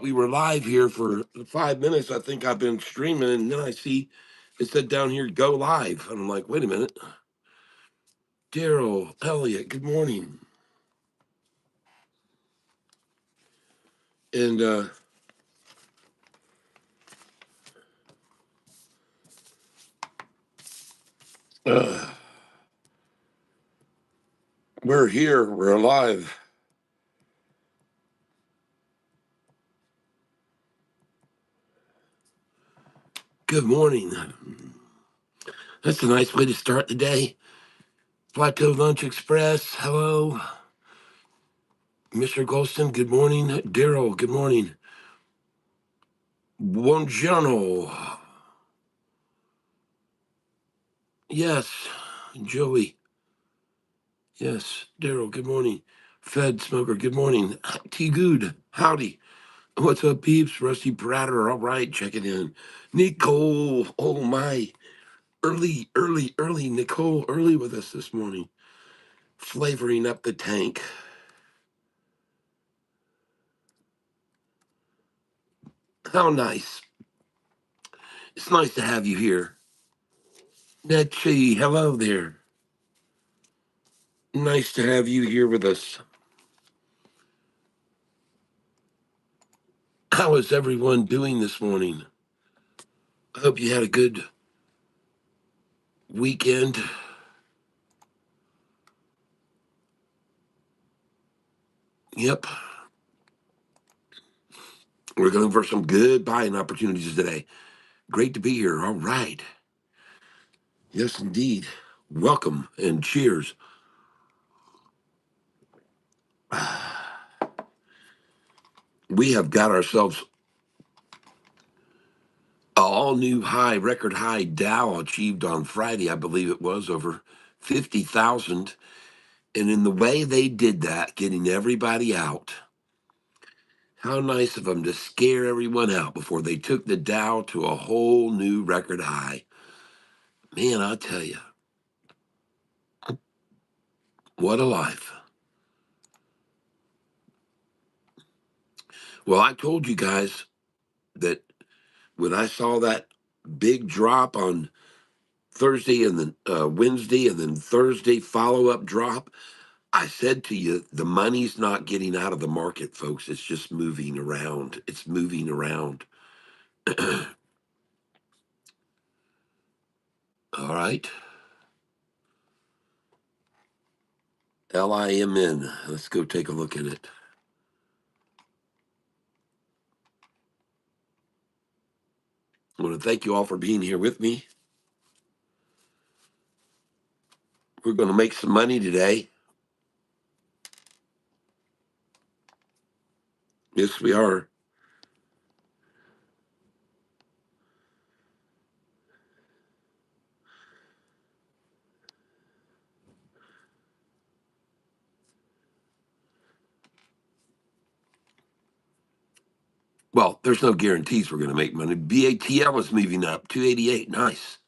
We were live here for 5 minutes. I think I've been streaming, and then I see it said down here, go live. And I'm like, wait a minute. Daryl, Elliot, good morning. And uh, we're here, we're alive. Good morning. That's a nice way to start the day. Plateau Lunch Express, hello. Mr. Golston, good morning. Daryl, good morning. Buongiorno. Yes, Joey. Yes, Daryl, good morning. Fed Smoker, good morning. T Good, howdy. What's up, peeps? Rusty Prater, all right, checking in. Nicole, oh my. Early. Nicole, early with us this morning. Flavoring up the tank. How nice. It's nice to have you here. Netchi, hello there. Nice to have you here with us. How is everyone doing this morning? I hope you had a good weekend. Yep. We're going for some good buying opportunities today. Great to be here. All right. Yes, indeed. Welcome and cheers. We have got ourselves an all new high, record high Dow achieved on Friday, I believe it was, over 50,000. And in the way they did that, getting everybody out, how nice of them to scare everyone out before they took the Dow to a whole new record high. Man, I'll tell you, what a life. Well, I told you guys that when I saw that big drop on Thursday and then Wednesday and then Thursday follow-up drop, I said to you, the money's not getting out of the market, folks. It's just moving around. It's moving around. All right. LIMN. Let's go take a look at it. I want to thank you all for being here with me. We're going to make some money today. Yes, we are. Well, there's no guarantees we're going to make money. BATL is moving up, 288. Nice.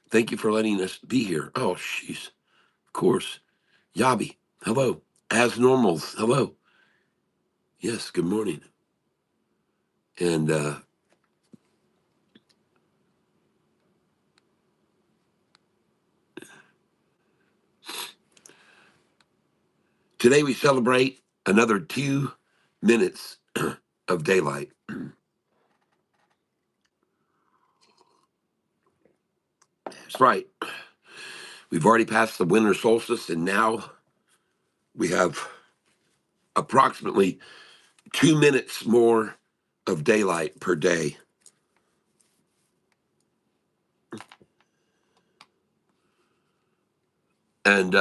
Thank you for letting us be here. Oh, jeez. Of course. Yabi, hello. As normals, hello. Yes, good morning. And today we celebrate another 2 minutes of daylight. That's right. We've already passed the winter solstice, and now we have approximately 2 minutes more of daylight per day. And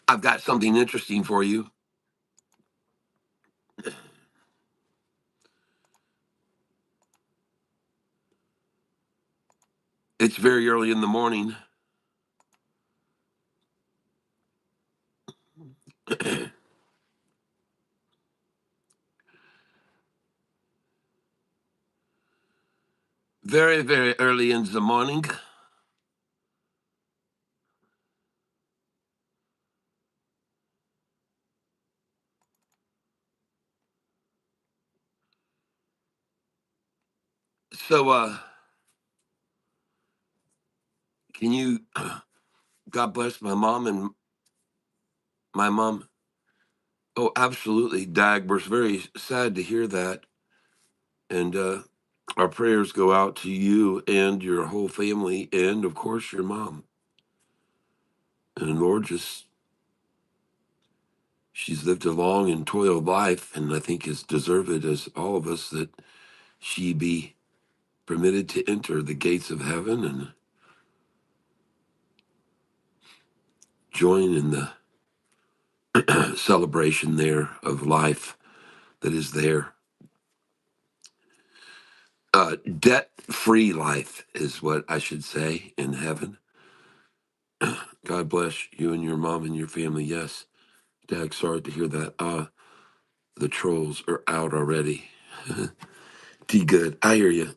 I've got something interesting for you. It's very early in the morning. Very, very early in the morning. So, can you, God bless my mom and my mom. Oh, absolutely, Dag. We're very sad to hear that. And our prayers go out to you and your whole family, and of course, your mom. And Lord, just she's lived a long and toiled life, and I think is deserved as all of us that she be permitted to enter the gates of heaven and join in the celebration there of life that is there. Debt-free life is what I should say in heaven. God bless you and your mom and your family. Yes, Dag, sorry to hear that. The trolls are out already. T good. I hear you.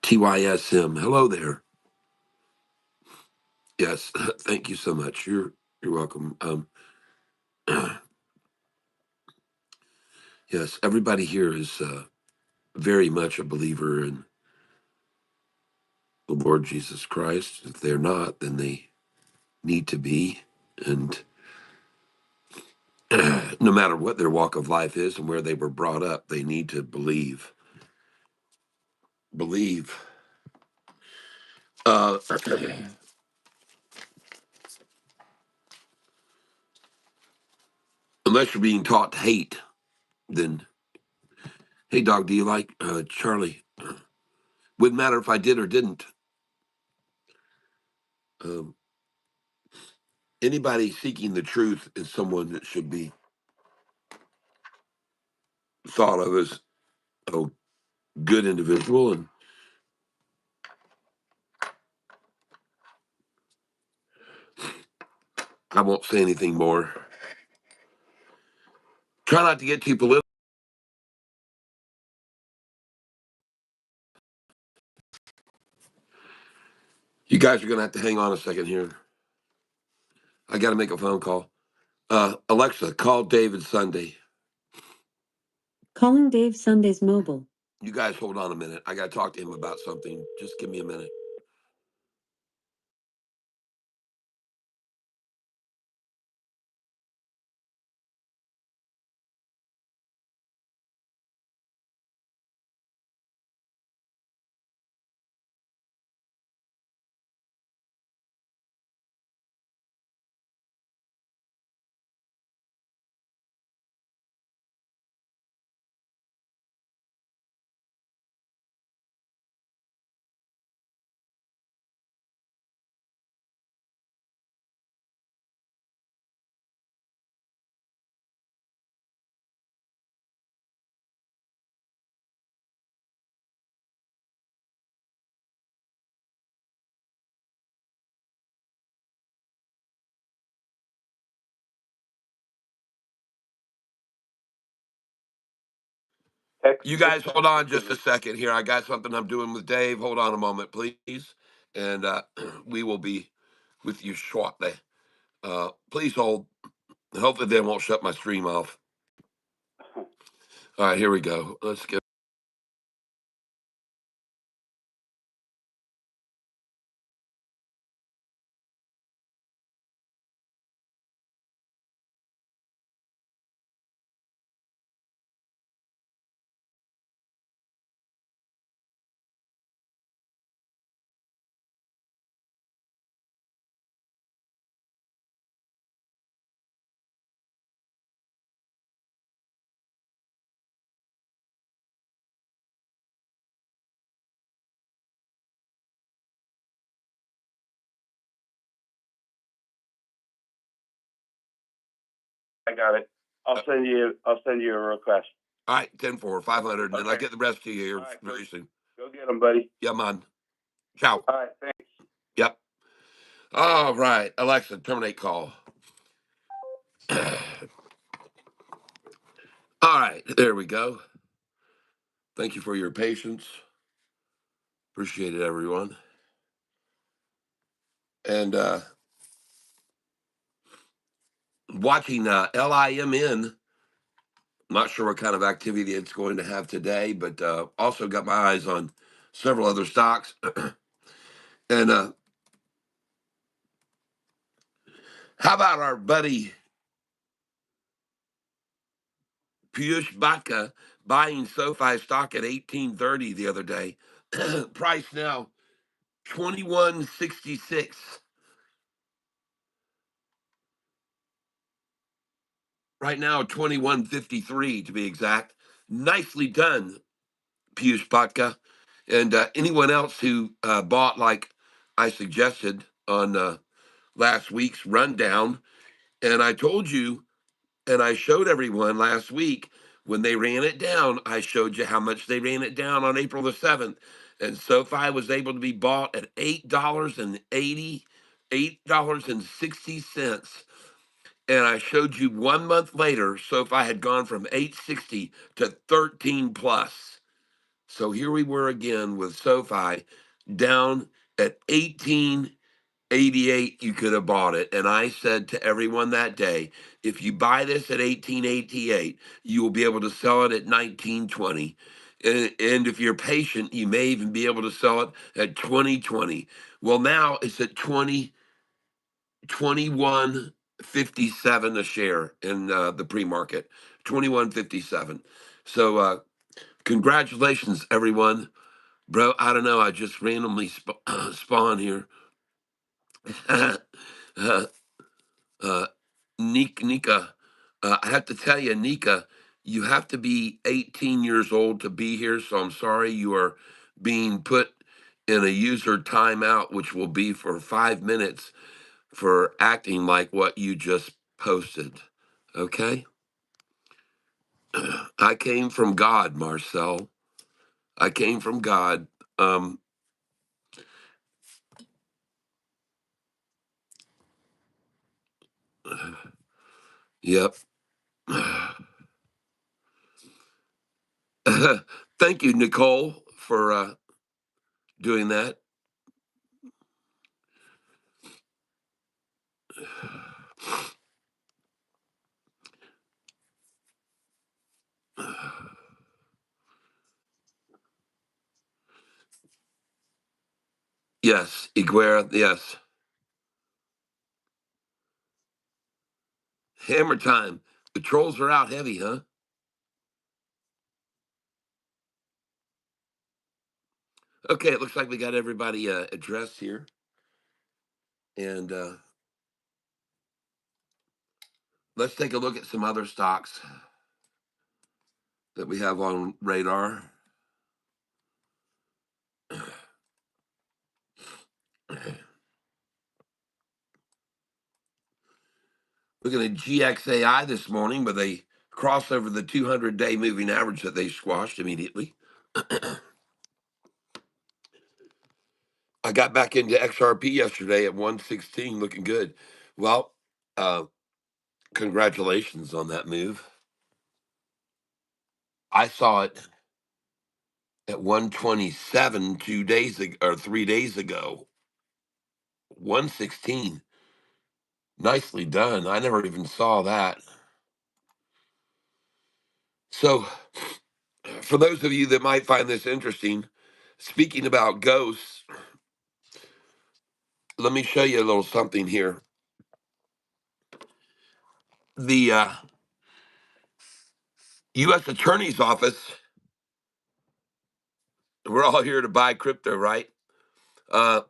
TYSM. Hello there. Yes, thank you so much. You're welcome. Yes, everybody here is very much a believer in the Lord Jesus Christ. If they're not, then they need to be. And no matter what their walk of life is and where they were brought up, they need to believe. Believe. Uh, unless you're being taught to hate, then, hey, dog, do you like Charlie? Wouldn't matter if I did or didn't. Um, Anybody seeking the truth is someone that should be thought of as a good individual. And I won't say anything more. Try not to get too political. You guys are going to have to hang on a second here. I got to make a phone call. Alexa, call David Sunday. Calling Dave Sunday's mobile. You guys hold on a minute. I got to talk to him about something. Just give me a minute. You guys hold on just a second here. I got something I'm doing with Dave. Hold on a moment, please. And we will be with you shortly. Please hold. Hopefully they won't shut my stream off. All right, here we go. Let's get. I got it. I'll send you. I'll send you a request. All right, 10-4, 500, and then I'll Okay. get the rest to you here All right, very soon. Go get them, buddy. Yeah, man. Ciao. All right. Thanks. Yep. All right, Alexa, terminate call. All right, there we go. Thank you for your patience. Appreciate it, everyone. And watching LIMN. Not sure what kind of activity it's going to have today, but also got my eyes on several other stocks. And how about our buddy Piyush Bhatta buying SoFi stock at 1830 the other day? Price now 2166. Right now 2153 to be exact. Nicely done, Piyush Bhatta. And anyone else who bought like I suggested on last week's rundown, and I told you, and I showed everyone last week when they ran it down, I showed you how much they ran it down on April the 7th. And SoFi was able to be bought at $8.60. And I showed you 1 month later, SoFi had gone from 860 to 13 plus. So here we were again with SoFi down at 1888. You could have bought it. And I said to everyone that day, if you buy this at 1888, you will be able to sell it at 1920. And if you're patient, you may even be able to sell it at 2020. Well, now it's at 21.57 a share in the pre-market, 21.57. So congratulations, everyone. Bro, I don't know. I just randomly spawn here. uh, uh, Nika, I have to tell you, Nika, you have to be 18 years old to be here. So I'm sorry you are being put in a user timeout, which will be for 5 minutes for acting like what you just posted. Okay? I came from God, Marcel. I came from God. Um, yep. Thank you, Nicole, for doing that. Yes, Iguera, yes. Hammer time. The trolls are out heavy, huh? Okay, it looks like we got everybody addressed here. And let's take a look at some other stocks that we have on radar. Looking at GXAI this morning, but they crossed over the 200-day moving average that they squashed immediately. I got back into XRP yesterday at 116, looking good. Well, uh, congratulations on that move. I saw it at 127 2 days ago, or 3 days ago. 116. Nicely done. I never even saw that. So, for those of you that might find this interesting, speaking about ghosts, let me show you a little something here. The U.S. Attorney's Office, we're all here to buy crypto, right? Uh,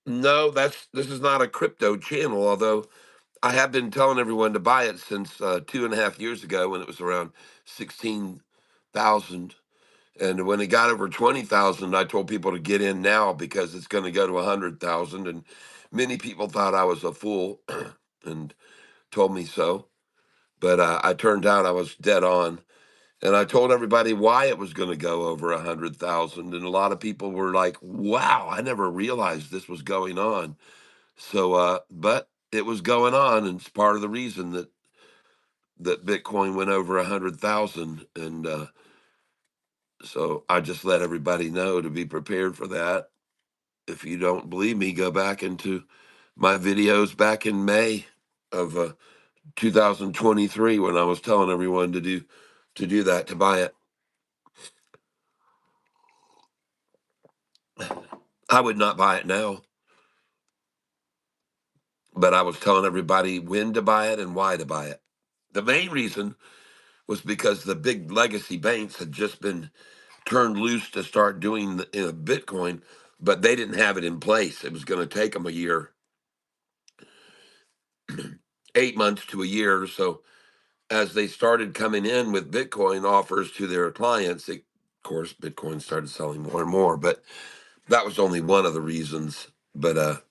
no, this is not a crypto channel, although I have been telling everyone to buy it since 2.5 years ago when it was around 16,000. And when it got over 20,000, I told people to get in now because it's going to go to 100,000. And many people thought I was a fool and told me so. But I turned out I was dead on. And I told everybody why it was going to go over 100,000. And a lot of people were like, wow, I never realized this was going on. So, but it was going on. And it's part of the reason that Bitcoin went over 100,000. And so I just let everybody know to be prepared for that. If you don't believe me, go back into my videos back in May of 2023 when I was telling everyone to do that, to buy it. I would not buy it now, but I was telling everybody when to buy it and why to buy it. The main reason was because the big legacy banks had just been turned loose to start doing Bitcoin, but they didn't have it in place. It was going to take them a year, 8 months to a year. So as they started coming in with Bitcoin offers to their clients, of course, Bitcoin started selling more and more. But that was only one of the reasons. But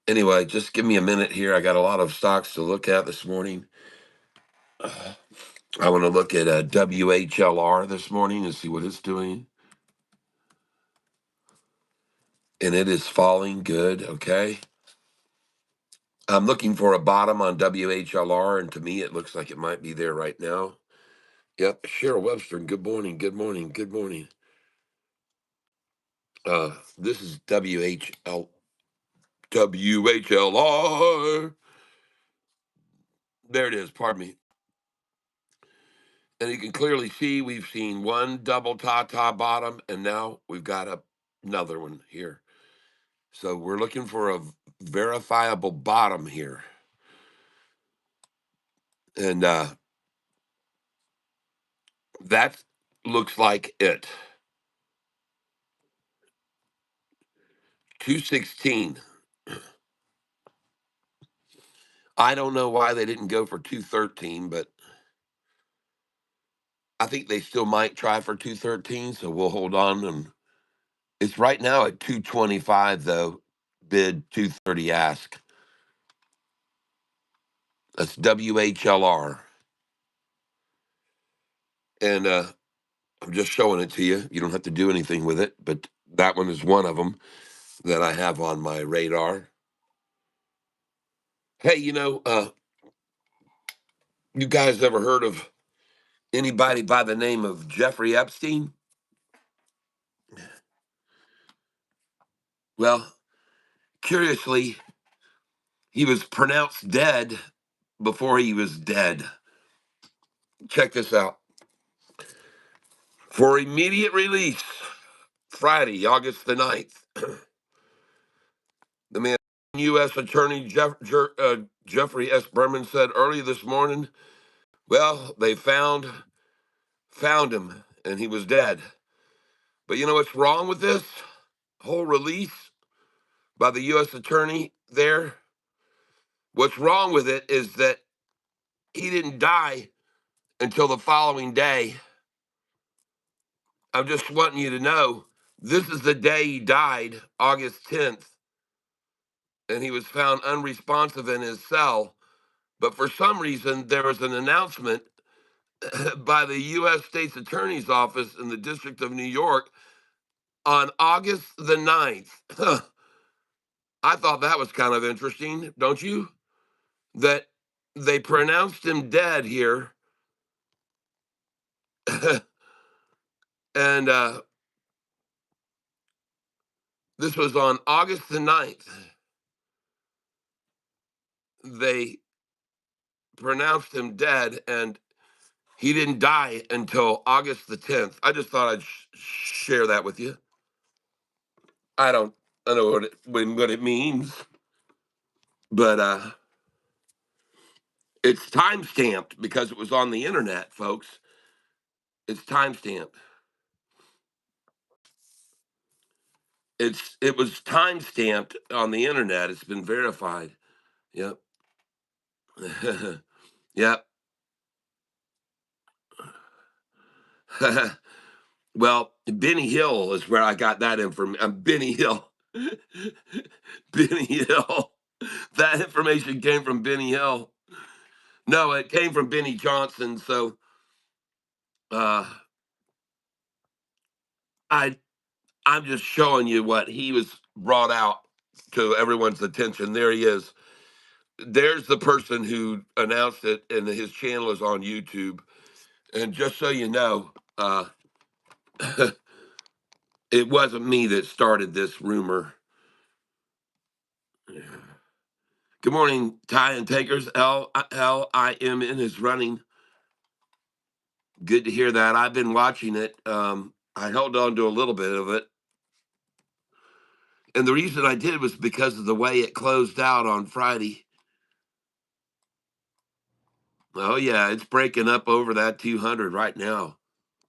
anyway, just give me a minute here. I got a lot of stocks to look at this morning. I want to look at WHLR this morning and see what it's doing. And it is falling good, okay? I'm looking for a bottom on WHLR, and to me, it looks like it might be there right now. Yep, Cheryl Webster, good morning, good morning, good morning. This is WHLR. There it is, pardon me. And you can clearly see we've seen one double ta-ta bottom, and now we've got another one here. So we're looking for a verifiable bottom here. And that looks like it. 216. I don't know why they didn't go for 213, but I think they still might try for 213, so we'll hold on. And it's right now at 225, though. Bid 230 ask. That's WHLR. And I'm just showing it to you. You don't have to do anything with it, but that one is one of them that I have on my radar. Hey, you guys ever heard of anybody by the name of Jeffrey Epstein? Well, curiously, he was pronounced dead before he was dead. Check this out. For immediate release, Friday, August the 9th, the man, U.S. Attorney Jeffrey S. Berman said early this morning, well, they found him, and he was dead. But you know what's wrong with this whole release by the U.S. Attorney there? What's wrong with it is that he didn't die until the following day. I'm just wanting you to know this is the day he died, August 10th, and he was found unresponsive in his cell. But for some reason, there was an announcement by the U.S. State's Attorney's Office in the District of New York on August the 9th. I thought that was kind of interesting, don't you? That they pronounced him dead here. And this was on August the 9th. They pronounced him dead, and he didn't die until August the 10th. I just thought I'd share that with you. I don't know what it means, but it's time stamped because it was on the internet, folks. It's time stamped. It was time stamped on the internet. It's been verified. Yep. Yep. Well, Benny Hill is where I got that information. Benny Hill. Benny Hill. That information came from Benny Hill. No, it came from Benny Johnson. So uh, I I'm just showing you what he was brought out to everyone's attention. There he is. There's the person who announced it, and his channel is on YouTube. And just so you know, it wasn't me that started this rumor. Good morning, Ty and Takers. LIMN is running. Good to hear that. I've been watching it. I held on to a little bit of it. And the reason I did was because of the way it closed out on Friday. Oh, yeah, it's breaking up over that 200 right now.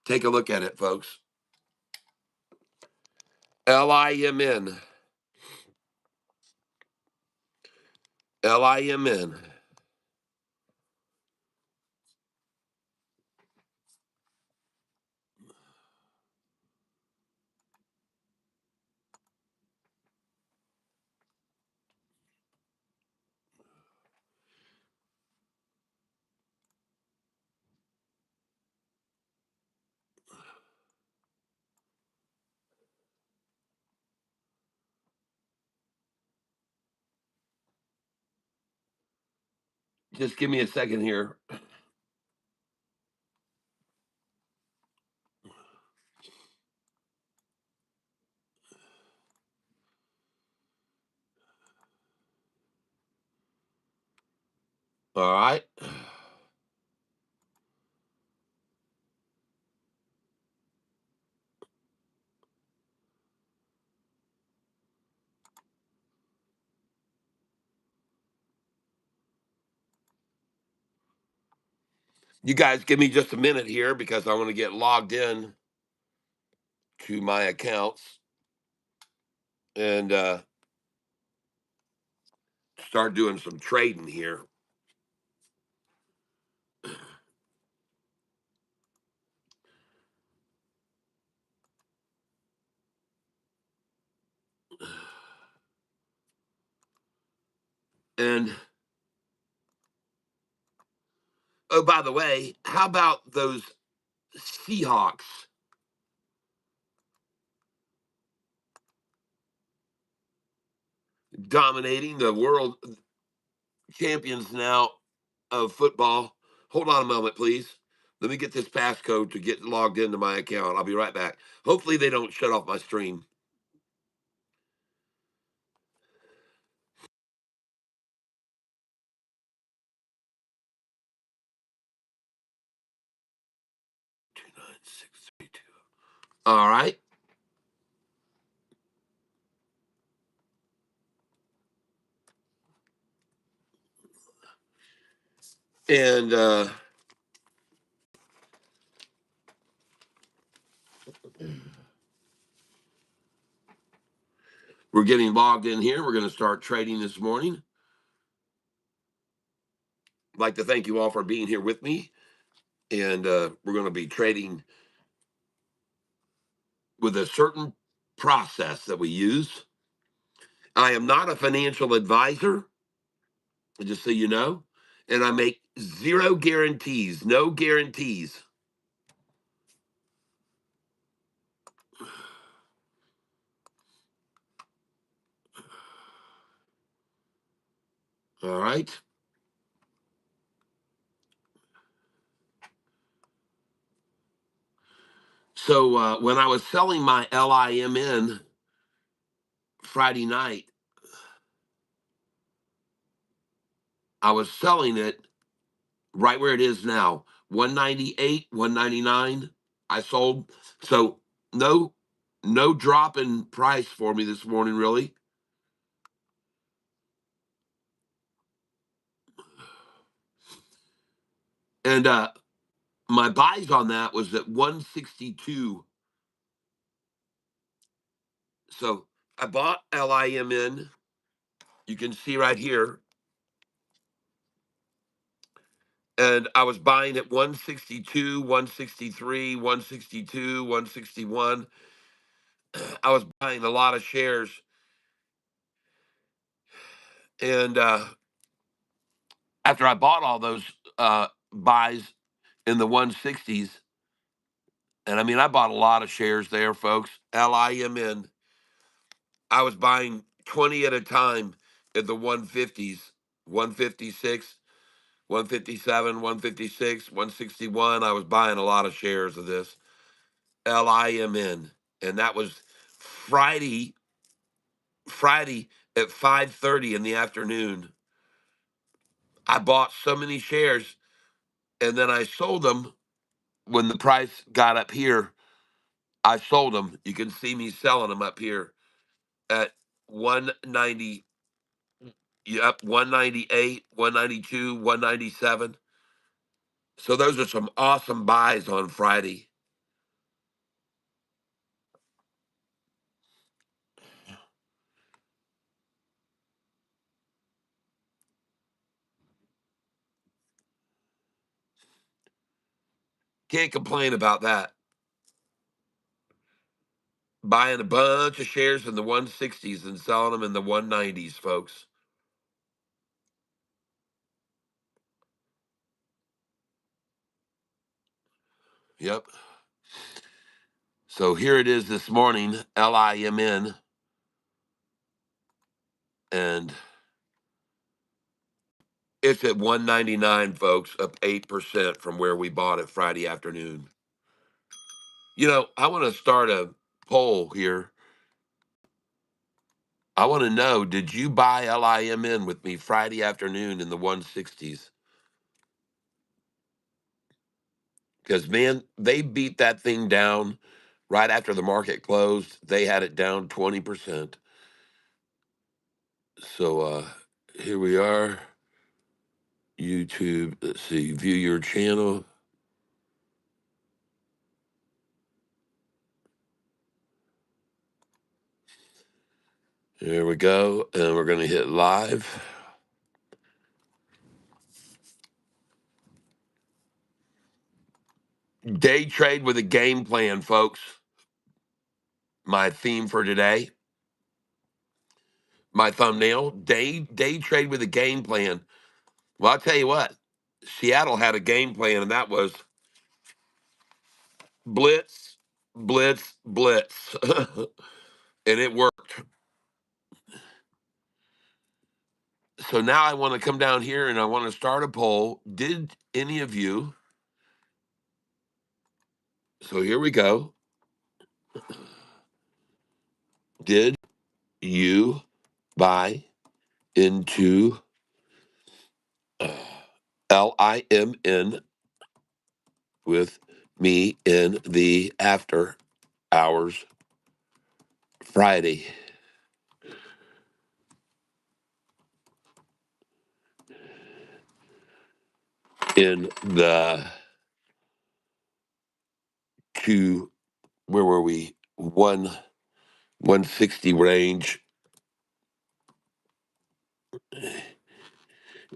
Take a look at it, folks. LIMN. LIMN. Just give me a second here. All right. You guys give me just a minute here because I want to get logged in to my accounts and start doing some trading here. And oh, by the way, how about those Seahawks dominating the world champions now of football? Hold on a moment, please. Let me get this passcode to get logged into my account. I'll be right back. Hopefully, they don't shut off my stream. Two nine six three two. All right. And we're getting logged in here. We're going to start trading this morning. I'd like to thank you all for being here with me. And we're going to be trading with a certain process that we use. I am not a financial advisor, just so you know, and I make zero guarantees, no guarantees. All right. So when I was selling my LIMN Friday night, I was selling it right where it is now, 198, 199. I sold. So no no drop in price for me this morning, really. And my buys on that was at 162. So I bought LIMN. You can see right here. And I was buying at 162, 163, 162, 161. I was buying a lot of shares. And after I bought all those buys in the 160s, and I mean, I bought a lot of shares there, folks. LIMN. I was buying 20 at a time at the 150s, 156, 157, 156, 161. I was buying a lot of shares of this LIMN. And that was Friday, Friday at 5:30 in the afternoon. I bought so many shares and then I sold them when the price got up here. I sold them. You can see me selling them up here at 190, up 198, 192, 197. So those are some awesome buys on Friday. Can't complain about that. Buying a bunch of shares in the 160s and selling them in the 190s, folks. Yep. So here it is this morning, LIMN, and it's at 199, folks, up 8% from where we bought it Friday afternoon. You know, I want to start a poll here. I want to know, did you buy LIMN with me Friday afternoon in the 160s? Because, man, they beat that thing down right after the market closed. They had it down 20%. So here we are. YouTube, let's see, view your channel. There we go. And we're going to hit live. Day trade with a game plan, folks. My theme for today, my thumbnail, day trade with a game plan. Well, I'll tell you what, Seattle had a game plan, and that was blitz, blitz, blitz. And it worked. So now I want to come down here and I want to start a poll. Did any of you, so here we go. Did you buy into LIMN with me in the after hours Friday? In the two, where were we? 160 range.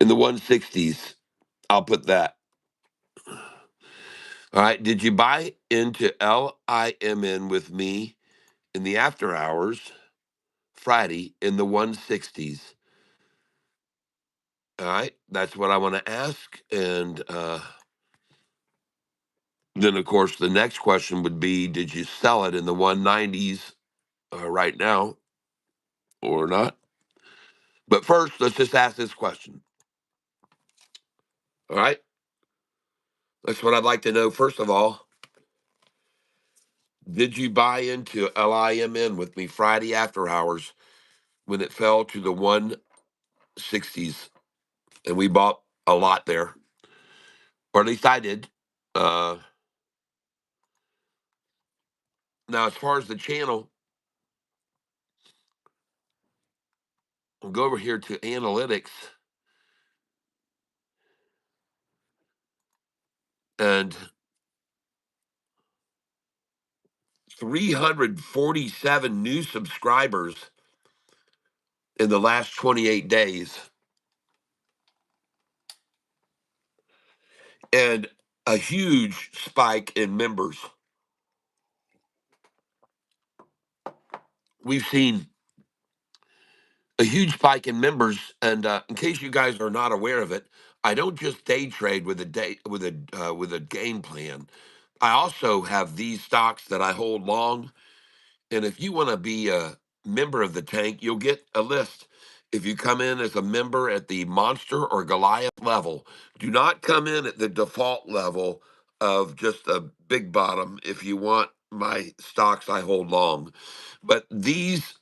In the 160s. I'll put that. All right. Did you buy into LIMN with me in the after hours Friday in the 160s? All right. That's what I want to ask. And then, of course, the next question would be, did you sell it in the 190s right now or not? But first, let's just ask this question. All right. That's what I'd like to know. First of all, did you buy into LIMN with me Friday after hours when it fell to the 160s? And we bought a lot there, or at least I did. Uh, Now, as far as the channel, we'll go over here to analytics, and 347 new subscribers in the last 28 days, and a huge spike in members. We've seen a huge spike in members, and in case you guys are not aware of it, I don't just day trade with a game plan. I also have these stocks that I hold long. And if you want to be a member of the tank, you'll get a list. If you come in as a member at the monster or Goliath level, do not come in at the default level of just a big bottom if you want my stocks I hold long. But these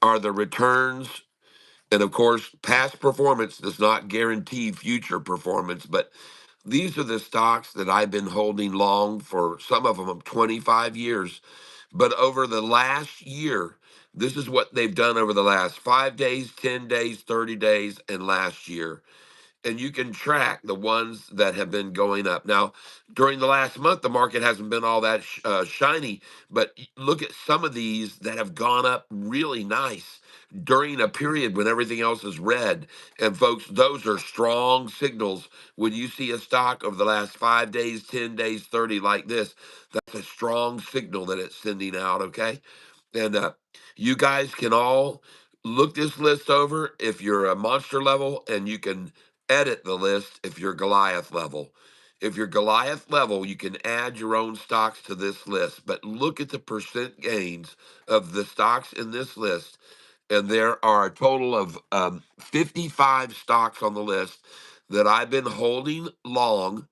are the returns And of course, past performance does not guarantee future performance, but these are the stocks that I've been holding long for, some of them 25 years. But over the last year, this is what they've done over the last 5 days, 10 days, 30 days, and last year. And you can track the ones that have been going up. Now, during the last month, the market hasn't been all that shiny, but look at some of these that have gone up really nice during a period when everything else is red. And folks, those are strong signals. When you see a stock over the last 5 days, 10 days, 30 like this, that's a strong signal that it's sending out, okay? And you guys can all look this list over if you're a monster level, and you can edit the list if you're Goliath level. If you're Goliath level, you can add your own stocks to this list, but look at the percent gains of the stocks in this list. And there are a total of 55 stocks on the list that I've been holding long.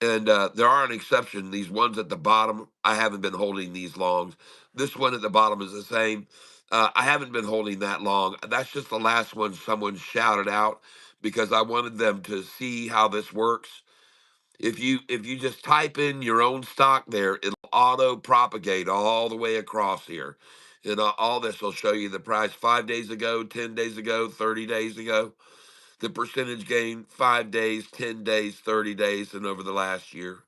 And there are an exception. These ones at the bottom, I haven't been holding these long. This one at the bottom is the same. I haven't been holding that long. That's just the last one someone shouted out because I wanted them to see how this works. If you just type in your own stock there, it'll auto propagate all the way across here. And all this will show you the price 5 days ago, 10 days ago, 30 days ago, the percentage gain 5 days, 10 days, 30 days, and over the last year.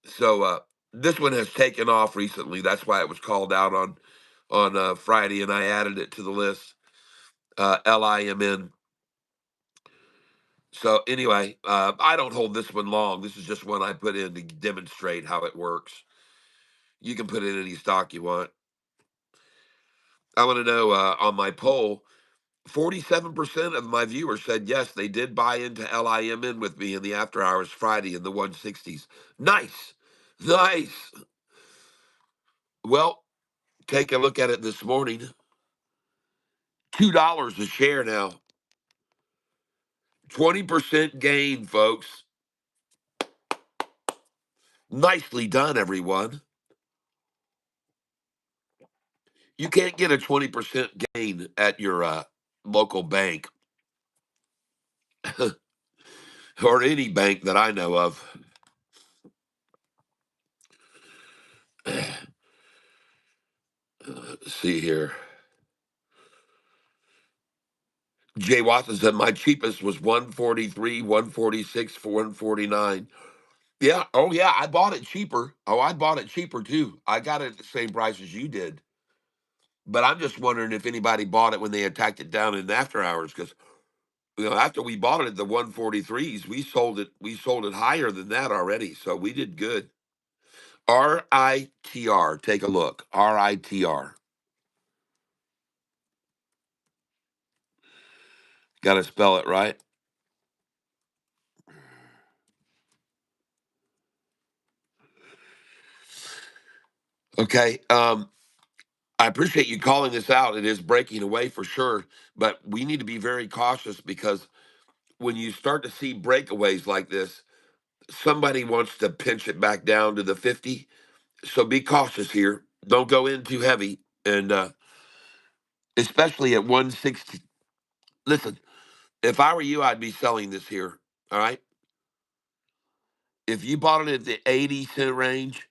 So this one has taken off recently. That's why it was called out on Friday, and I added it to the list. LIMN. So anyway, I don't hold this one long. This is just one I put in to demonstrate how it works. You can put in any stock you want. I want to know on my poll, 47% of my viewers said yes, they did buy into LIMN with me in the after hours Friday in the 160s. Nice. Nice. Well, take a look at it this morning. $2 a share now. 20% gain, folks. Nicely done, everyone. You can't get a 20% gain at your local bank or any bank that I know of. Let's see here. Jay Watson said my cheapest was 143, 146, 149. Yeah. Oh, yeah. I bought it cheaper. Oh, I bought it cheaper too. I got it at the same price as you did. But I'm just wondering if anybody bought it when they attacked it down in after hours, because after we bought it at the 143s, we sold it higher than that already. So we did good. RITR. Take a look. RITR. Got to spell it right. Okay. I appreciate you calling this out. It is breaking away for sure, but we need to be very cautious because when you start to see breakaways like this, somebody wants to pinch it back down to the 50. So be cautious here. Don't go in too heavy. And especially at 160. Listen, if I were you, I'd be selling this here. All right. If you bought it at the 80 cent range,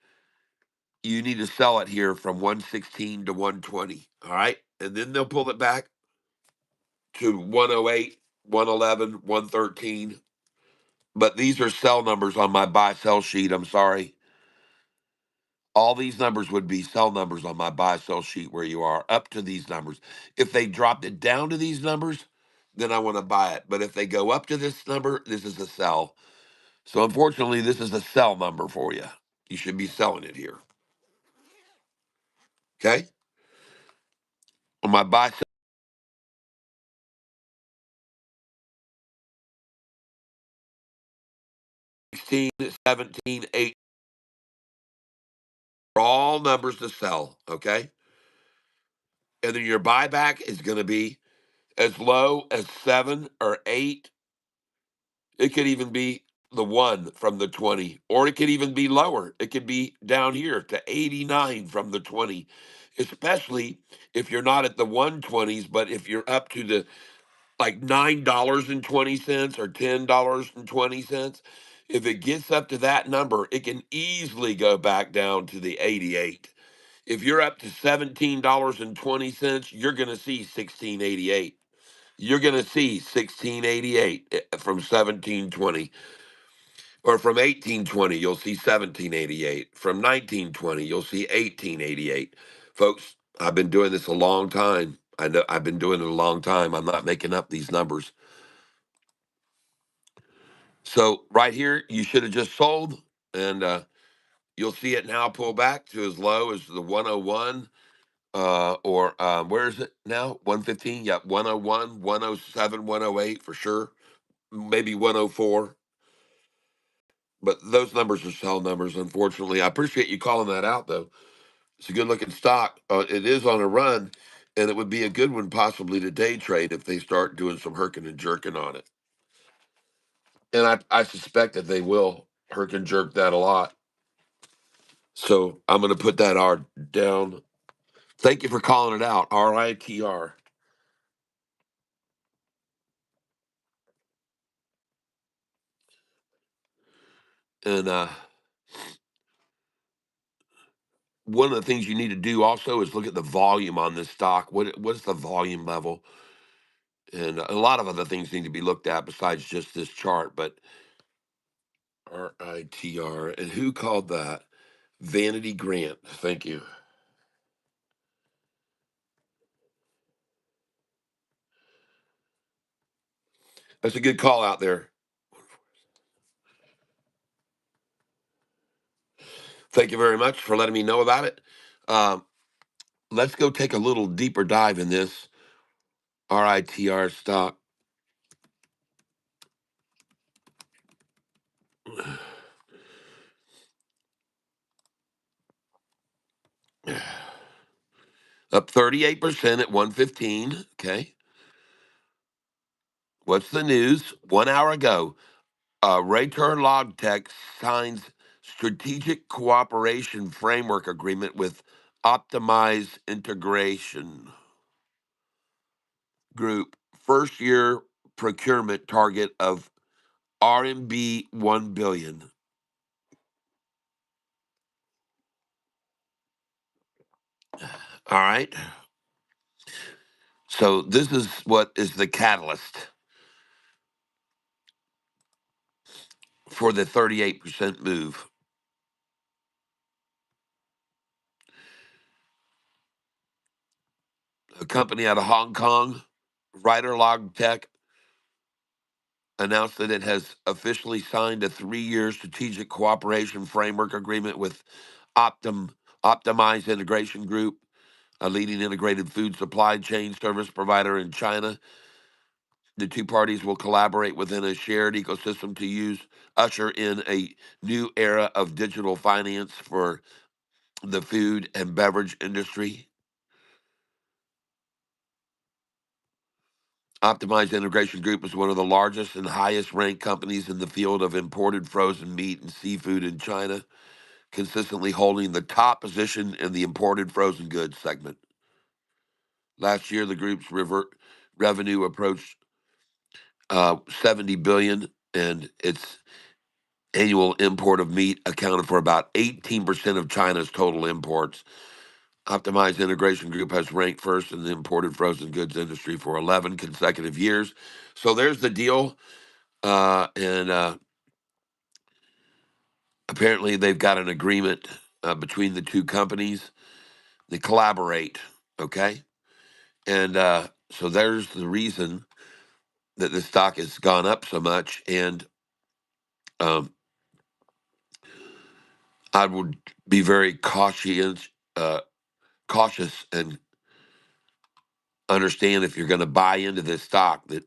you need to sell it here from 116 to 120. All right. And then they'll pull it back to 108, 111, 113. But these are sell numbers on my buy sell sheet. I'm sorry. All these numbers would be sell numbers on my buy sell sheet where you are up to these numbers. If they dropped it down to these numbers, then I want to buy it. But if they go up to this number, this is a sell. So unfortunately, this is a sell number for you. You should be selling it here. Okay? On my buy 16, 17, 8, are all numbers to sell. Okay? And then your buyback is going to be as low as 7 or 8. It could even be the 1 from the 20, or it could even be lower. It could be down here to 89 from the 20. especially if you're not at the 120s, but if you're up to the like $9.20 or $10.20. If it gets up to that number, it can easily go back down to the 88. If you're up to $17.20, you're going to see 1688. You're going to see 1688 from 1720. Or from 1820, you'll see 1788. From 1920, you'll see 1888. Folks, I've been doing this a long time. I know I've been doing it a long time. I'm not making up these numbers. So right here, you should have just sold, and you'll see it now pull back to as low as the 101, or where is it now? 115? Yep, 101, 107, 108 for sure. Maybe 104. But those numbers are sell numbers, unfortunately. I appreciate you calling that out, though. It's a good looking stock. It is on a run, and it would be a good one possibly to day trade if they start doing some herking and jerking on it. And I suspect that they will herk and jerk that a lot. So I'm going to put that R down. Thank you for calling it out. RITR. And one of the things you need to do also is look at the volume on this stock. What's the volume level? And a lot of other things need to be looked at besides just this chart. But RITR. And who called that? Vanity Grant. Thank you. That's a good call out there. Thank you very much for letting me know about it. Um, let's go take a little deeper dive in this RITR stock. Up 38% at 115. Okay. What's the news? 1 hour ago, Rayter Logtech signs strategic cooperation framework agreement with Optimize Integration Group. First year procurement target of RMB 1 billion. All right. So this is what is the catalyst for the 38% move. A company out of Hong Kong, Ryder Logtech, announced that it has officially signed a 3-year strategic cooperation framework agreement with Optimize Integration Group, a leading integrated food supply chain service provider in China. The two parties will collaborate within a shared ecosystem to usher in a new era of digital finance for the food and beverage industry. Optimized Integration Group is one of the largest and highest ranked companies in the field of imported frozen meat and seafood in China, consistently holding the top position in the imported frozen goods segment. Last year, the group's revenue approached 70 billion, and its annual import of meat accounted for about 18% of China's total imports. Optimized Integration Group has ranked first in the imported frozen goods industry for 11 consecutive years. So there's the deal. And apparently, they've got an agreement between the two companies. They collaborate, okay? And so there's the reason that the stock has gone up so much. And um, I would be very cautious and understand if you're going to buy into this stock that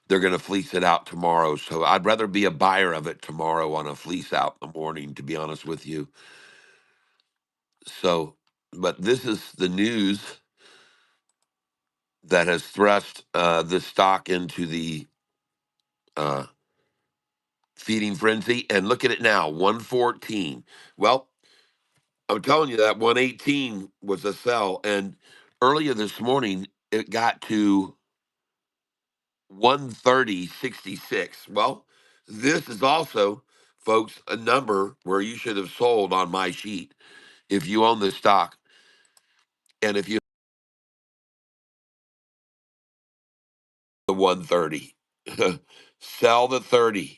they're going to fleece it out tomorrow. So I'd rather be a buyer of it tomorrow on a fleece out in the morning, to be honest with you. So, but this is the news that has thrust this stock into the uh, feeding frenzy. And look at it now, 114. Well, I'm telling you that 118 was a sell, and earlier this morning it got to 130.66. Well, this is also, folks, a number where you should have sold on my sheet if you own the stock, and if you the 130, sell the 30.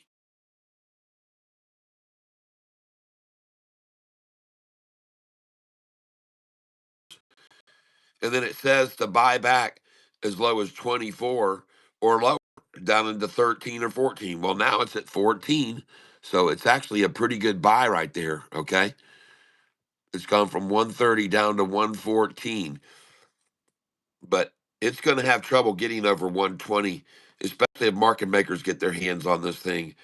And then it says to buy back as low as 24 or lower, down into 13 or 14. Well, now it's at 14, so it's actually a pretty good buy right there. Okay, it's gone from 130 down to 114, but it's going to have trouble getting over 120, especially if market makers get their hands on this thing.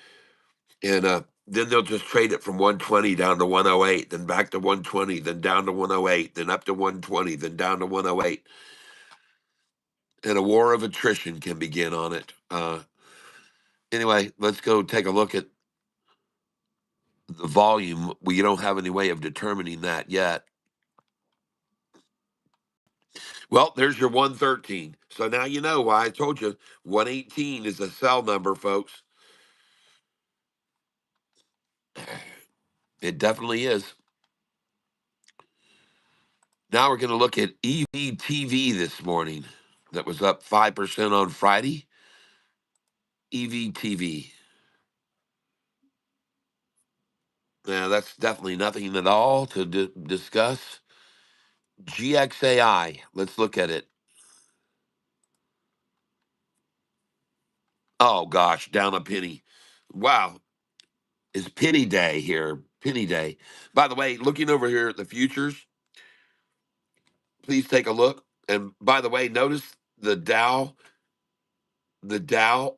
And then they'll just trade it from 120 down to 108, then back to 120, then down to 108, then up to 120, then down to 108. And a war of attrition can begin on it. Anyway, let's go take a look at the volume. We don't have any way of determining that yet. Well, there's your 113. So now you know why I told you 118 is a sell number, folks. It definitely is. Now we're going to look at EVTV this morning. That was up 5% on Friday. EVTV. Now, that's definitely nothing at all to discuss. GXAI. Let's look at it. Oh, gosh, down a penny. Wow. It's penny day here. Penny day. By the way, looking over here at the futures, please take a look. And by the way, notice the Dow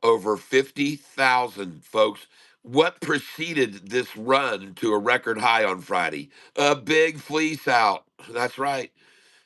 over 50,000, folks. What preceded this run to a record high on Friday? A big fleece out. That's right.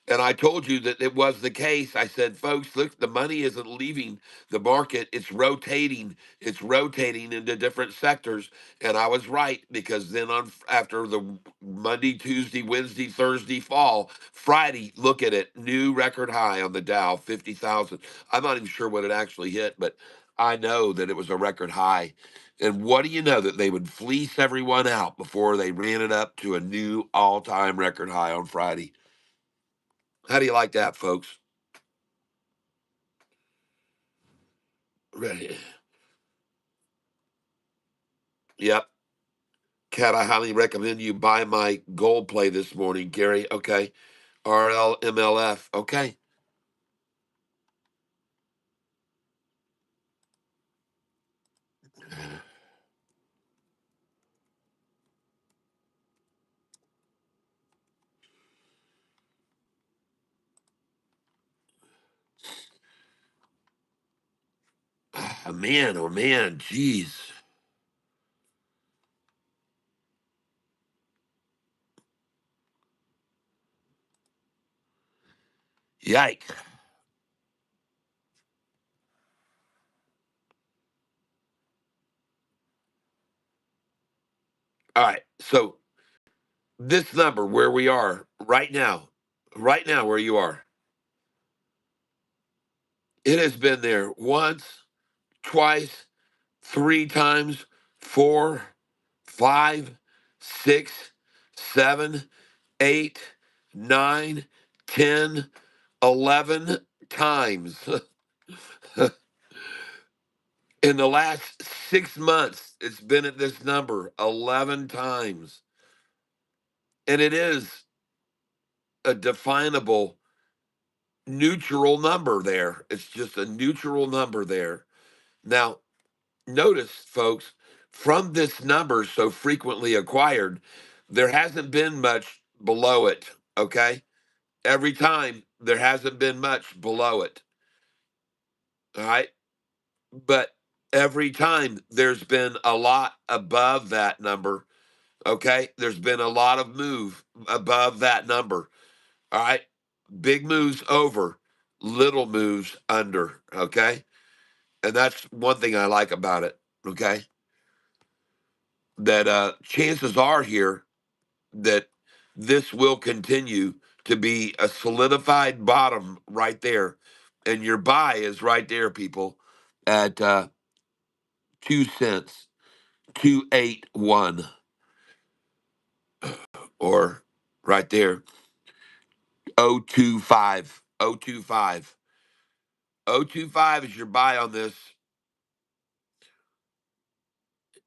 And I told you that it was the case. I said, folks, look, the money isn't leaving the market. It's rotating. It's rotating into different sectors. And I was right, because then on after the Monday, Tuesday, Wednesday, Thursday fall, Friday, look at it, new record high on the Dow, 50,000. I'm not even sure what it actually hit, but I know that it was a record high. And what do you know, that they would fleece everyone out before they ran it up to a new all-time record high on Friday. How do you like that, folks? Right. Yep. Kat, I highly recommend you buy my gold play this morning, Gary. Okay. RLMLF. Okay. Man, oh man, jeez. Yike. All right. So this number where we are right now where you are, it has been there once, twice, three times, four, five, six, seven, 8, 9, 10, 11 times. In the last 6 months, it's been at this number 11 times. And it is a definable neutral number there. It's just a neutral number there. Now, notice, folks, from this number so frequently acquired, there hasn't been much below it. Okay. Every time there hasn't been much below it. All right. But every time there's been a lot above that number. Okay. There's been a lot of move above that number. All right. Big moves over, little moves under. Okay. And that's one thing I like about it. Okay. That chances are here that this will continue to be a solidified bottom right there. And your buy is right there, people, at 2 cents, 281, or right there, 025, 025. 025 is your buy on this.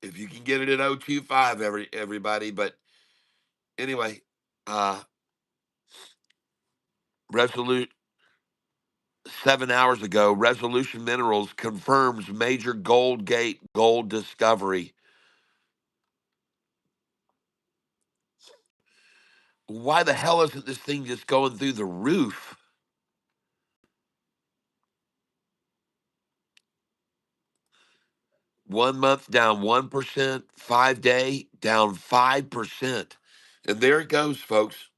If you can get it at 025, everybody. But anyway, uh, Resolute 7 hours ago, Resolution Minerals confirms major Gold Gate gold discovery. Why the hell isn't this thing just going through the roof? One month down 1%, 5 day down 5%. And there it goes, folks,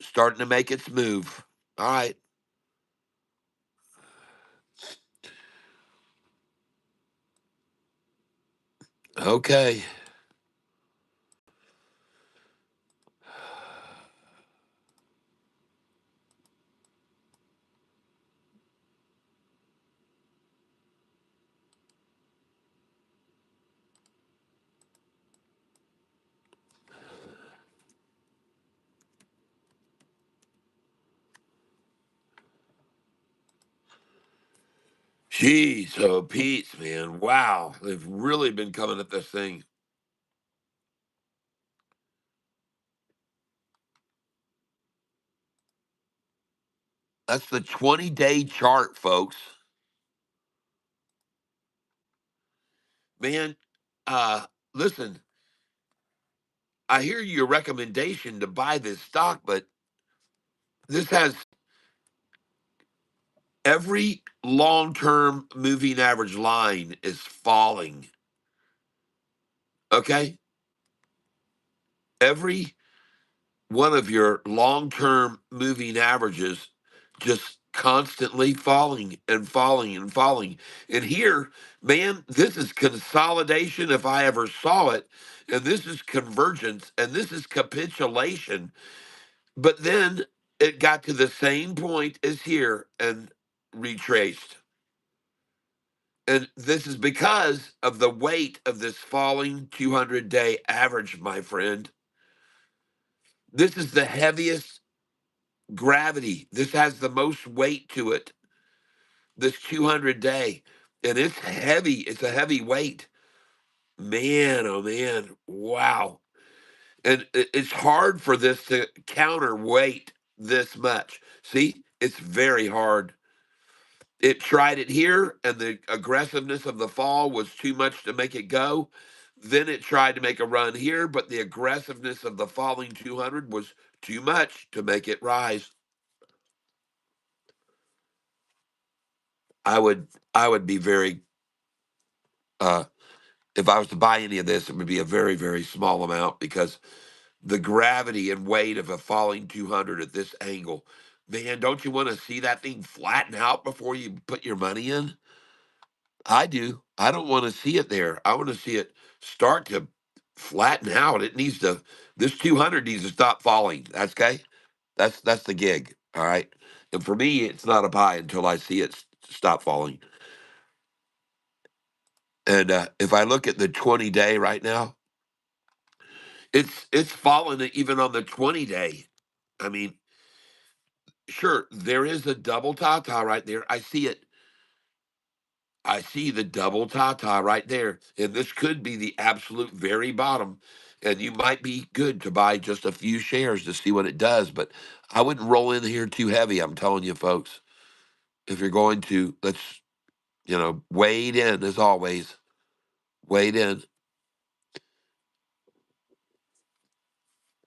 starting to make its move. All right. Okay. Jeez, oh, Pete, man. Wow. They've really been coming at this thing. That's the 20-day chart, folks. Man, listen, I hear your recommendation to buy this stock, but this has every long-term moving average line is falling. Okay? Every one of your long-term moving averages just constantly falling and falling and falling. And here, man, this is consolidation if I ever saw it. And this is convergence and this is capitulation. But then it got to the same point as here and retraced. And this is because of the weight of this falling 200-day average, my friend. This is the heaviest gravity. This has the most weight to it, this 200-day. And it's heavy. It's a heavy weight. Man, oh man. Wow. And it's hard for this to counterweight this much. See, it's very hard. It tried it here, and the aggressiveness of the fall was too much to make it go. Then it tried to make a run here, but the aggressiveness of the falling 200 was too much to make it rise. I would be very uh if I was to buy any of this, it would be a very, very small amount because the gravity and weight of a falling 200 at this angle, man, don't you want to see that thing flatten out before you put your money in? I do. I don't want to see it there. I want to see it start to flatten out. It needs to. This 200 needs to stop falling. That's okay. That's the gig. All right. And for me, it's not a buy until I see it stop falling. And if I look at the 20-day right now, it's fallen even on the 20-day. I mean, sure, there is a double ta-ta right there. I see it. I see the double ta-ta right there. And this could be the absolute very bottom. And you might be good to buy just a few shares to see what it does. But I wouldn't roll in here too heavy. I'm telling you, folks. If you're going to, let's, wade in as always. Wade in.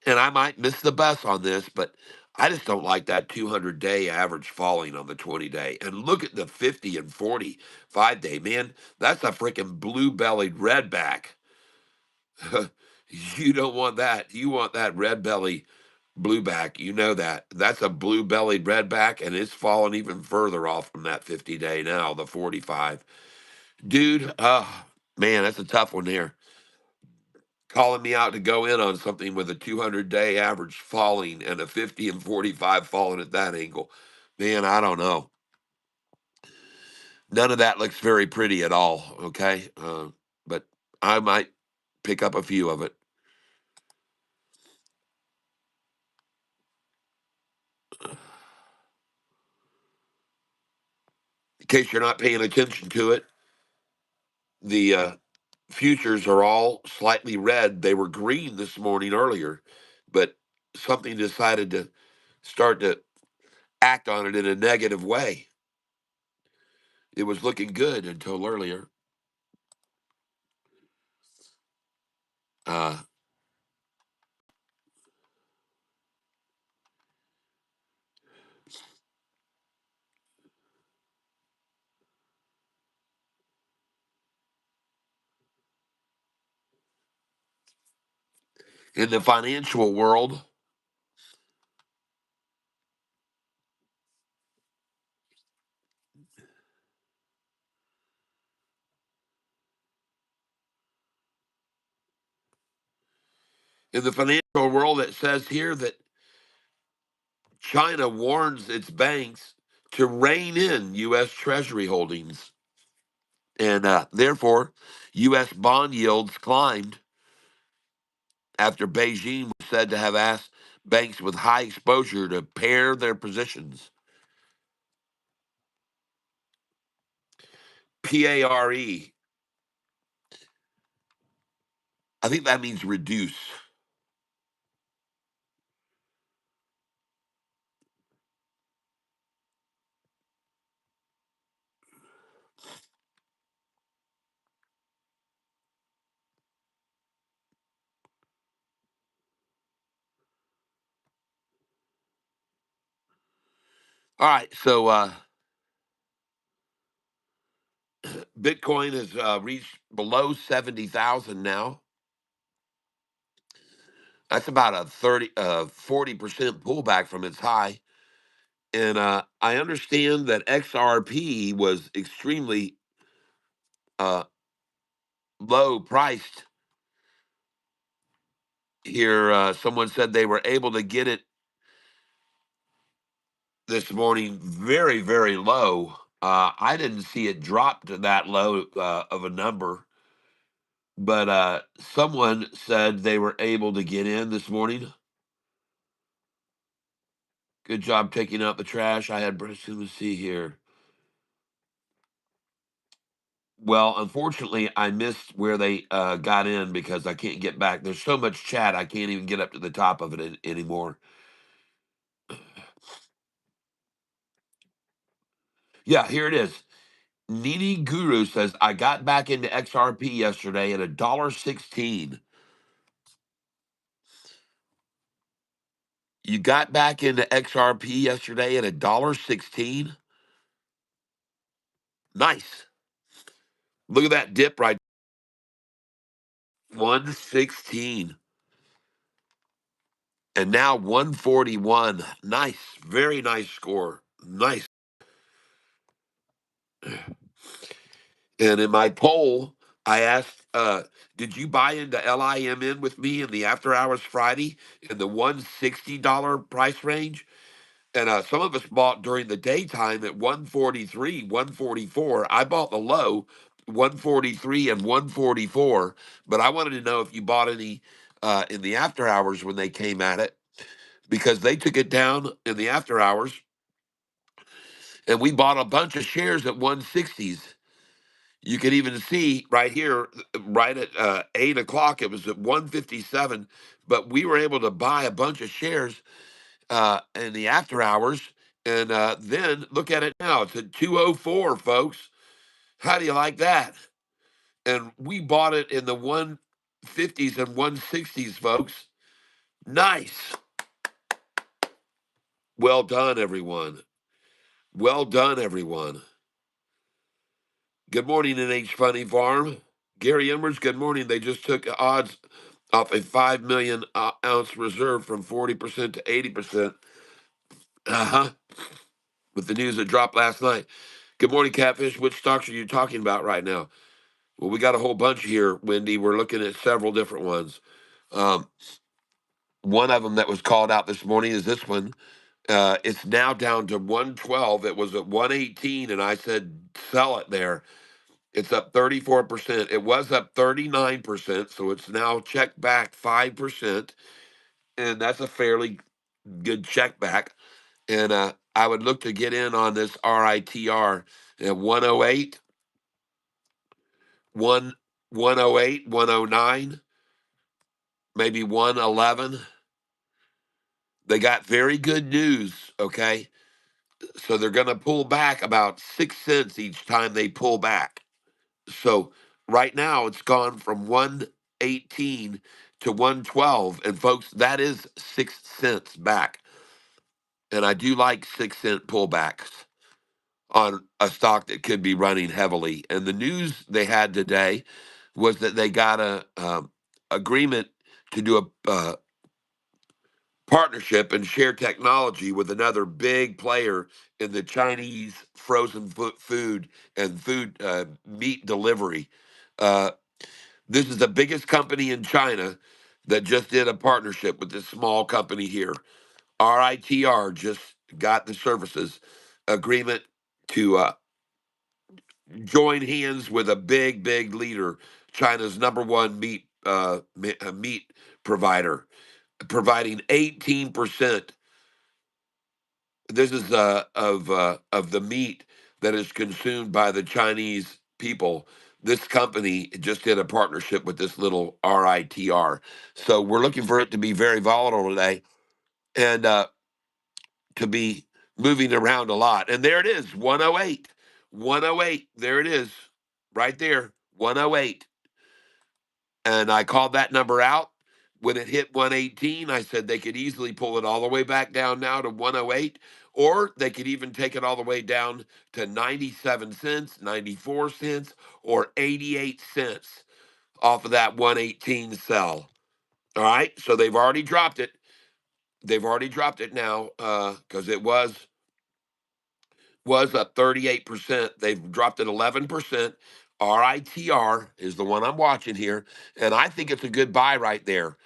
And I might miss the bus on this, but I just don't like that 200-day average falling on the 20-day. And look at the 50 and 45-day, man. That's a freaking blue-bellied redback. You don't want that. You want that red belly blueback. You know that. That's a blue-bellied redback, and it's fallen even further off from that 50-day now, the 45. Dude, oh, man, that's a tough one there. calling me out to go in on something with a 200-day average falling and a 50 and 45 falling at that angle. Man, I don't know. None of that looks very pretty at all, okay? But I might pick up a few of it. In case you're not paying attention to it, the futures are all slightly red. They were green this morning earlier, but something decided to start to act on it in a negative way. It was looking good until earlier. Uh, in the financial world, it says here that China warns its banks to rein in U.S. Treasury holdings, and therefore, U.S. bond yields climbed after Beijing was said to have asked banks with high exposure to pare their positions. PARE. I think that means reduce. All right, so Bitcoin has reached below 70,000 now. That's about a 40% pullback from its high. And I understand that XRP was extremely uh, low priced here. Someone said they were able to get it this morning very, very low. I didn't see it drop to that low of a number, but someone said they were able to get in this morning. Good job taking out the trash. I had, let's see here. Well, unfortunately, I missed where they got in because I can't get back. There's so much chat, I can't even get up to the top of it anymore. Yeah, here it is. Nini Guru says, I got back into XRP yesterday at $1.16. You got back into XRP yesterday at $1.16? Nice. Look at that dip right. 116. And now 141. Nice. Very nice score. Nice. And in my poll, I asked, did you buy into LIMN with me in the after hours Friday in the $160 price range? And some of us bought during the daytime at 143, 144. I bought the low, 143 and 144. But I wanted to know if you bought any in the after hours when they came at it, because they took it down in the after hours, and we bought a bunch of shares at 160s. You can even see right here, right at 8 o'clock, it was at 157, but we were able to buy a bunch of shares in the after hours. And then look at it now. It's at 204, folks. How do you like that? And we bought it in the 150s and 160s, folks. Nice. Well done, everyone. Well done, everyone. Good morning, NH Funny Farm. Gary Emmers, good morning. They just took odds off a 5 million ounce reserve from 40% to 80%. Uh-huh. With the news that dropped last night. Good morning, Catfish. Which stocks are you talking about right now? Well, we got a whole bunch here, Wendy. We're looking at several different ones. Um, one of them that was called out this morning is this one. It's now down to 112. It was at 118, and I said sell it there. It's up 34%. It was up 39%, so it's now checked back 5%, and that's a fairly good check back. And I would look to get in on this RITR at 108, 108, 109, maybe 111. They got very good news, okay? So they're going to pull back about 6 cents each time they pull back. So right now it's gone from 118 to 112. And folks, that is 6 cents back. And I do like 6 cent pullbacks on a stock that could be running heavily. And the news they had today was that they got a agreement to do a partnership and share technology with another big player in the Chinese frozen food and food meat delivery. Uh, this is the biggest company in China that just did a partnership with this small company here. RITR just got the services agreement to join hands with a big leader, China's number one meat provider, providing 18%. This is of the meat that is consumed by the Chinese people. This company just did a partnership with this little RITR. So we're looking for it to be very volatile today and to be moving around a lot. And there it is, 108. 108. There it is, right there, 108. And I called that number out. When it hit 118, I said they could easily pull it all the way back down now to 108, or they could even take it all the way down to 97 cents, 94 cents, or 88 cents off of that 118 sell. All right, so they've already dropped it. They've already dropped it now because it was up 38%. They've dropped it 11%. RITR is the one I'm watching here, and I think it's a good buy right there.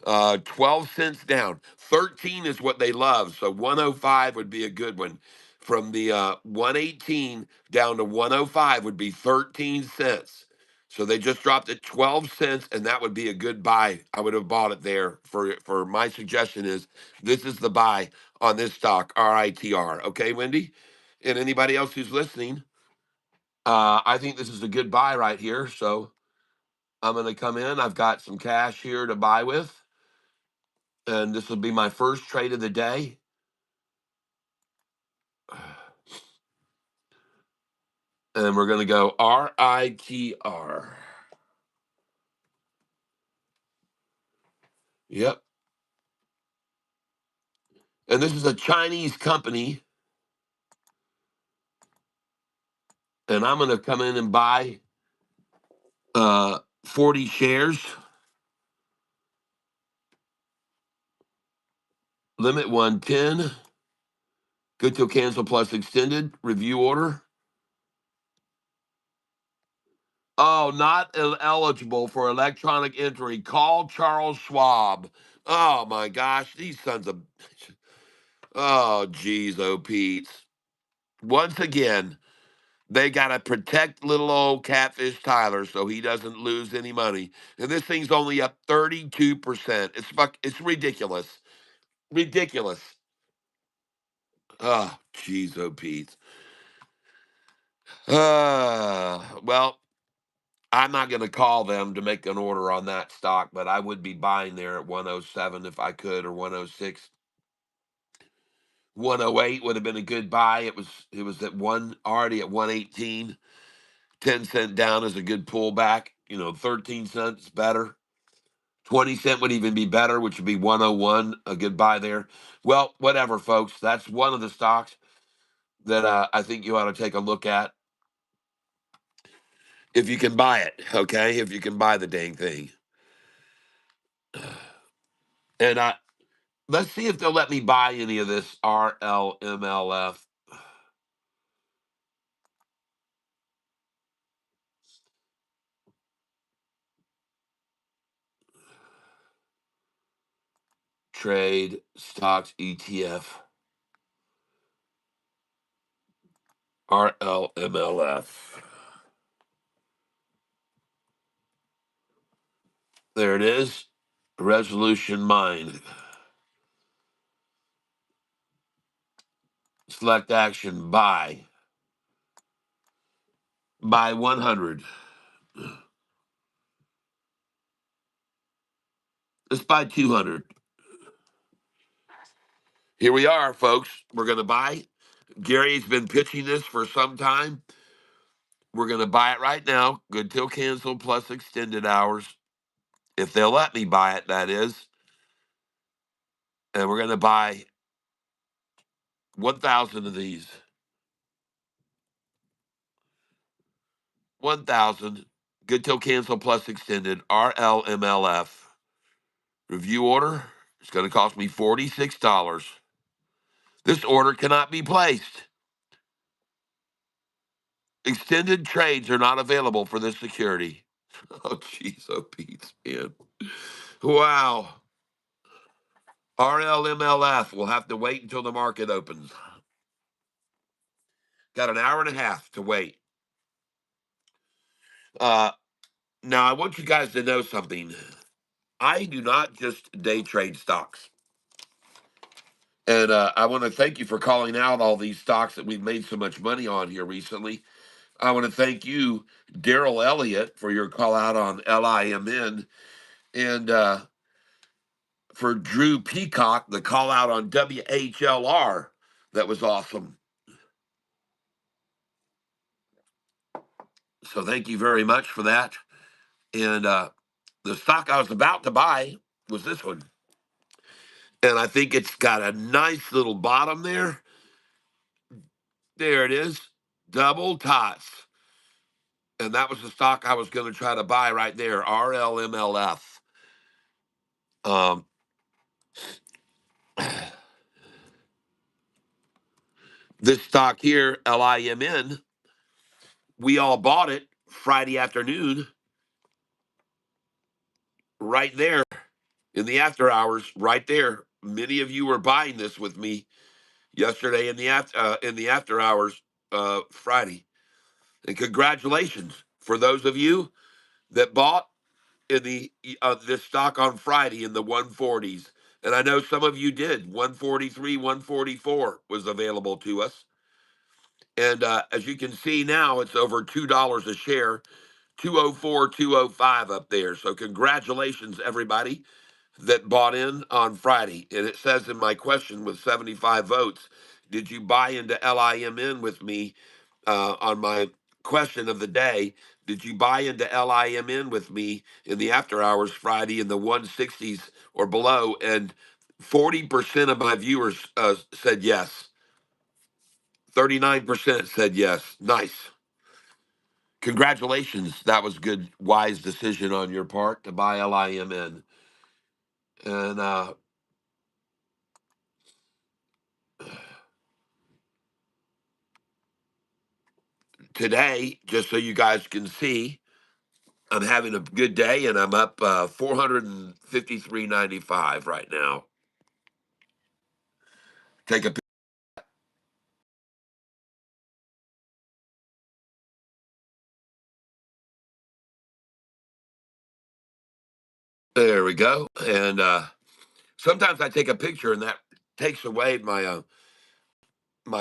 12 cents down. 13 is what they love, so 105 would be a good one. From the 118 down to 105 would be 13 cents. So they just dropped it 12 cents, and that would be a good buy. I would have bought it there. For my suggestion is this is the buy on this stock, RITR. Okay, Wendy? And anybody else who's listening, I think this is a good buy right here. So I'm going to come in. I've got some cash here to buy with, and this will be my first trade of the day. And we're going to go RITR. Yep. And this is a Chinese company. And I'm going to come in and buy 40 shares. Limit 110. Good till cancel plus extended. Review order. Oh, not eligible for electronic entry. Call Charles Schwab. Oh my gosh, these sons of oh geez, oh Pete's. Once again, they gotta protect little old Catfish Tyler so he doesn't lose any money. And this thing's only up 32%. It's ridiculous. Ridiculous. Oh, geez, oh Pete's. Well, I'm not going to call them to make an order on that stock, but I would be buying there at 107 if I could, or 106. 108 would have been a good buy. It was at one already at 118. 10 cent down is a good pullback. 13 cents better. 20 cent would even be better, which would be 101, a good buy there. Well, whatever, folks. That's one of the stocks that I think you ought to take a look at if you can buy it. Okay, if you can buy the dang thing. And let's see if they'll let me buy any of this RLMLF. trade stocks ETF, RLMLF. There it is. Resolution mine. Select action. Buy. Buy 100. Let's buy 200. Here we are, folks. We're going to buy. Gary's been pitching this for some time. We're going to buy it right now. Good till cancel plus extended hours. If they'll let me buy it, that is. And we're going to buy 1,000 of these. 1,000. Good till cancel plus extended. RLMLF. Review order. It's going to cost me $46. This order cannot be placed. Extended trades are not available for this security. Oh, jeez, oh, Pete, man. Wow. RLMLF will have to wait until the market opens. Got an hour and a half to wait. Now, I want you guys to know something. I do not just day trade stocks. And I want to thank you for calling out all these stocks that we've made so much money on here recently. I want to thank you, Daryl Elliott, for your call out on LIMN, and for Drew Peacock, the call out on WHLR. That was awesome. So thank you very much for that. And the stock I was about to buy was this one. And I think it's got a nice little bottom there. There it is. Double tots. And that was the stock I was going to try to buy right there, RLMLF. This stock here, LIMN, we all bought it Friday afternoon right there in the after hours, right there. Many of you were buying this with me yesterday in the after hours Friday. And congratulations for those of you that bought in the this stock on Friday in the 140s. And I know some of you did. 143, 144 was available to us. And as you can see now, it's over $2 a share, 204, 205 up there. So congratulations, everybody that bought in on Friday. And it says in my question with 75 votes, did you buy into LIMN with me on my question of the day? Did you buy into LIMN with me in the after hours Friday in the 160s or below? And 40% of my viewers said yes. 39% said yes. Nice. Congratulations. That was good, wise decision on your part to buy LIMN. And today, just so you guys can see, I'm having a good day and I'm up 453.95 right now. Take a There we go. And sometimes I take a picture and that takes away my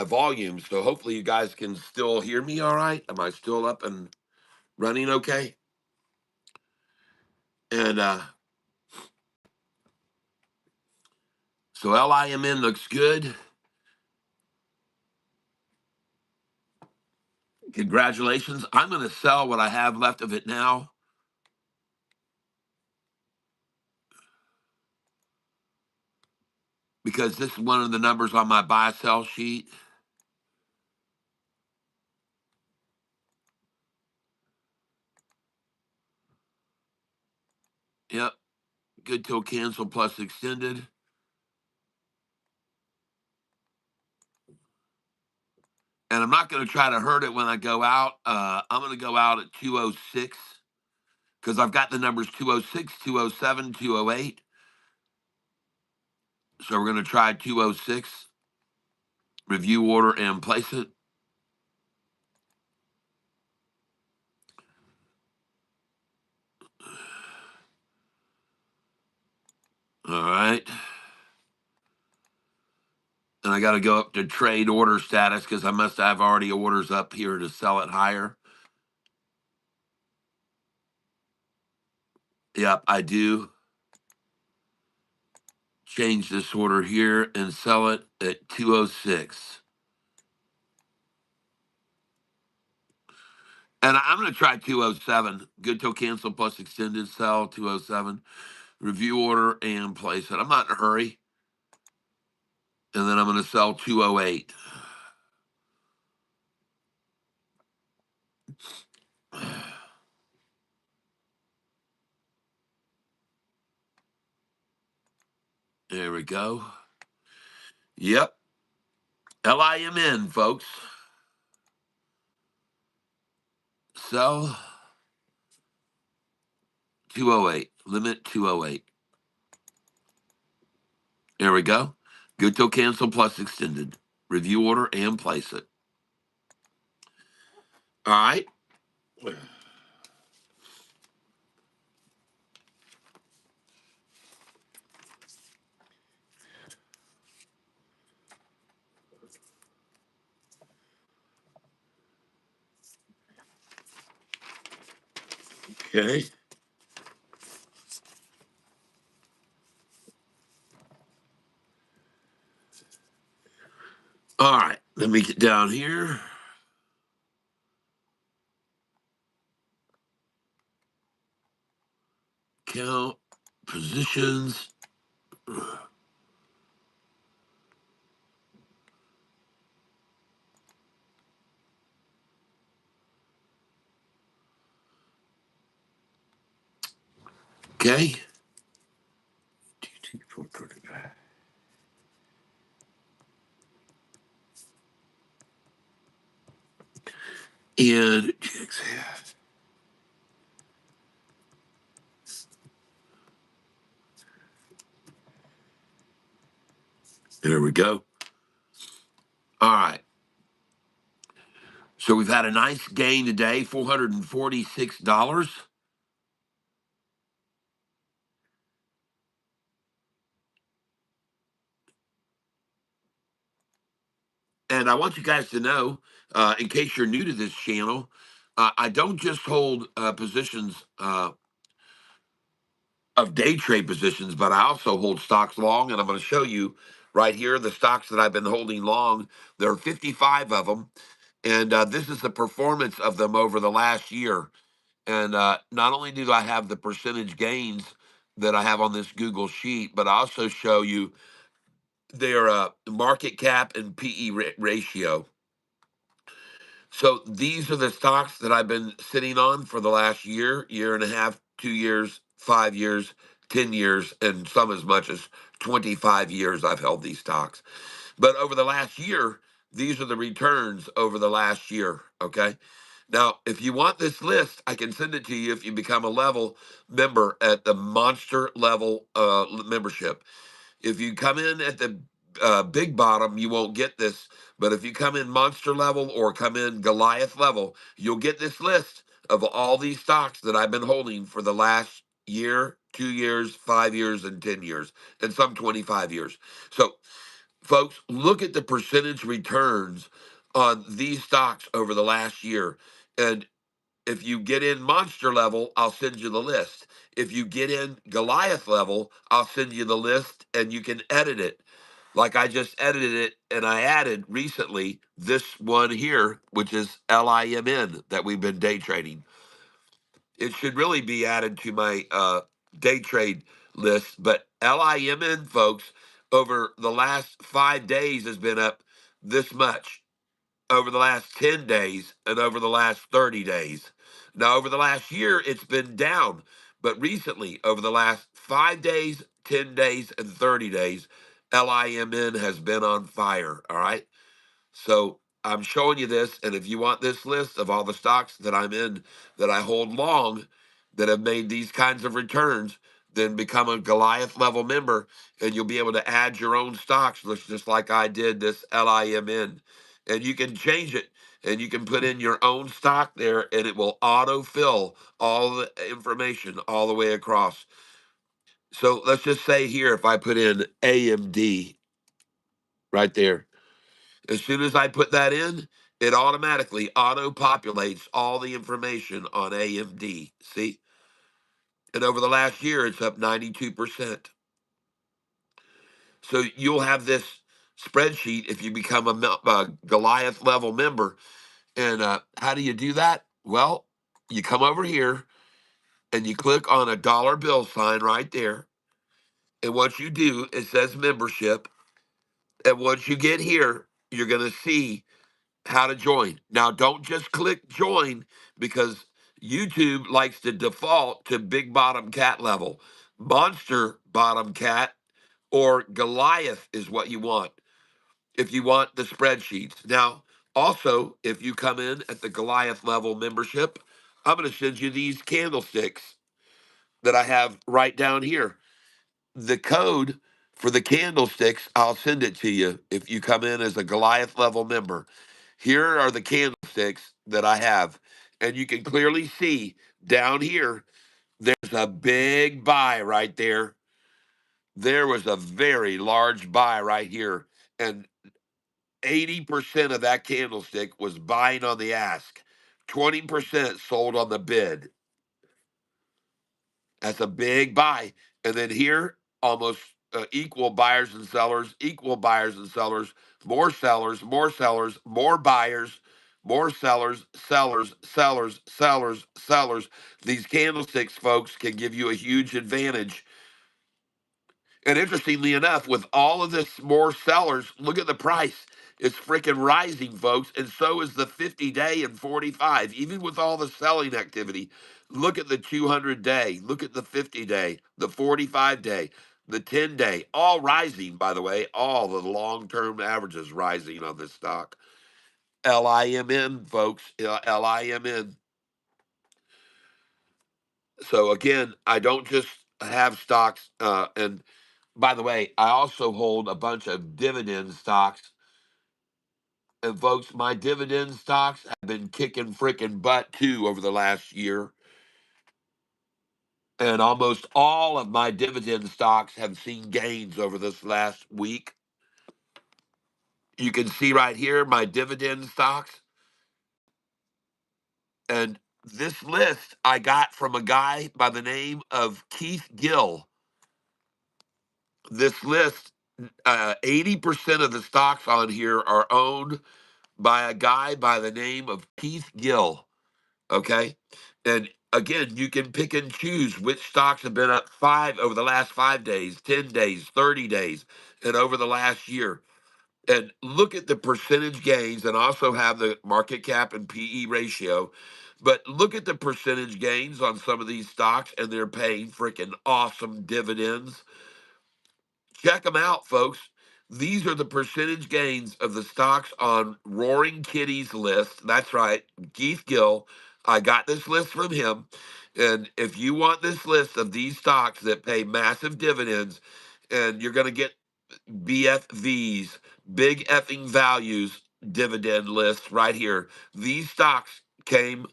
volume. So hopefully you guys can still hear me all right. Am I still up and running okay? And so LIMN looks good. Congratulations. I'm going to sell what I have left of it now. Because this is one of the numbers on my buy sell sheet. Yep. Good till cancel plus extended. And I'm not going to try to hurt it when I go out. I'm going to go out at 206 because I've got the numbers 206, 207, 208. So we're going to try 206, review order and place it. All right. And I got to go up to trade order status because I must have already orders up here to sell it higher. Yep, I do. Change this order here and sell it at 206. And I'm going to try 207. Good till cancel plus extended sell 207. Review order and place it. I'm not in a hurry. And then I'm going to sell 208. There we go. Yep. LIMN, folks. Sell 208. Limit 208. There we go. Good till cancel plus extended. Review order and place it. All right. Okay. All right. Let me get down here. Count positions. Okay. And there we go. All right. So we've had a nice gain today, $446. And I want you guys to know, in case you're new to this channel, I don't just hold positions of day trade positions, but I also hold stocks long. And I'm going to show you right here the stocks that I've been holding long. There are 55 of them. And this is the performance of them over the last year. And not only do I have the percentage gains that I have on this Google sheet, but I also show you their market cap and PE ratio. So these are the stocks that I've been sitting on for the last year, year and a half, 2 years, 5 years, 10 years, and some as much as 25 years I've held these stocks. But over the last year, these are the returns over the last year. Okay. Now, if you want this list, I can send it to you if you become a level member at the monster level membership. If you come in at the big bottom, you won't get this. But if you come in monster level or come in Goliath level, you'll get this list of all these stocks that I've been holding for the last year, 2 years, 5 years, and 10 years, and some 25 years. So, folks, look at the percentage returns on these stocks over the last year. And if you get in monster level, I'll send you the list. If you get in Goliath level, I'll send you the list and you can edit it. Like I just edited it and I added recently this one here, which is LIMN that we've been day trading. It should really be added to my day trade list, but LIMN, folks, over the last 5 days has been up this much over the last 10 days and over the last 30 days. Now, over the last year, it's been down, but recently, over the last 5 days, 10 days, and 30 days, LIMN has been on fire. All right. So I'm showing you this. And if you want this list of all the stocks that I'm in that I hold long that have made these kinds of returns, then become a Goliath level member, and you'll be able to add your own stocks, just like I did this LIMN. And you can change it, and you can put in your own stock there, and it will autofill all the information all the way across. So let's just say here, if I put in AMD right there, as soon as I put that in, it automatically auto populates all the information on AMD. See? And over the last year, it's up 92%. So you'll have this spreadsheet if you become a Goliath level member. And how do you do that? Well, you come over here and you click on a dollar bill sign right there. And once you do, it says membership. And once you get here, you're going to see how to join. Now, don't just click join, because YouTube likes to default to big bottom cat level. Monster bottom cat or Goliath is what you want if you want the spreadsheets. Now, also, if you come in at the Goliath level membership, I'm going to send you these candlesticks that I have right down here. The code for the candlesticks, I'll send it to you if you come in as a Goliath level member. Here are the candlesticks that I have, and you can clearly see down here, there's a big buy right there. There was a very large buy right here, and 80% of that candlestick was buying on the ask, 20% sold on the bid. That's a big buy. And then here, almost equal buyers and sellers, equal buyers and sellers, more sellers, more sellers, more buyers, more sellers, sellers, sellers, sellers, sellers. These candlesticks, folks, can give you a huge advantage. And interestingly enough, with all of this more sellers, look at the price. It's freaking rising, folks. And so is the 50-day and 45. Even with all the selling activity, look at the 200-day, look at the 50-day, the 45-day, the 10-day, all rising, by the way. All the long-term averages rising on this stock. LIMN, folks, LIMN. So again, I don't just have stocks, and by the way, I also hold a bunch of dividend stocks. And folks, my dividend stocks have been kicking freaking butt too over the last year. And almost all of my dividend stocks have seen gains over this last week. You can see right here my dividend stocks. And this list I got from a guy by the name of Keith Gill. This list, 80% of the stocks on here are owned by a guy by the name of Keith Gill. Okay. And again, you can pick and choose which stocks have been up over the last 5 days, 10 days, 30 days, and over the last year. And look at the percentage gains, and also have the market cap and PE ratio. But look at the percentage gains on some of these stocks, and they're paying freaking awesome dividends. Check them out, folks. These are the percentage gains of the stocks on Roaring Kitty's list. That's right, Keith Gill. I got this list from him. And if you want this list of these stocks that pay massive dividends, and you're going to get BFVs, big effing values dividend list right here. These stocks came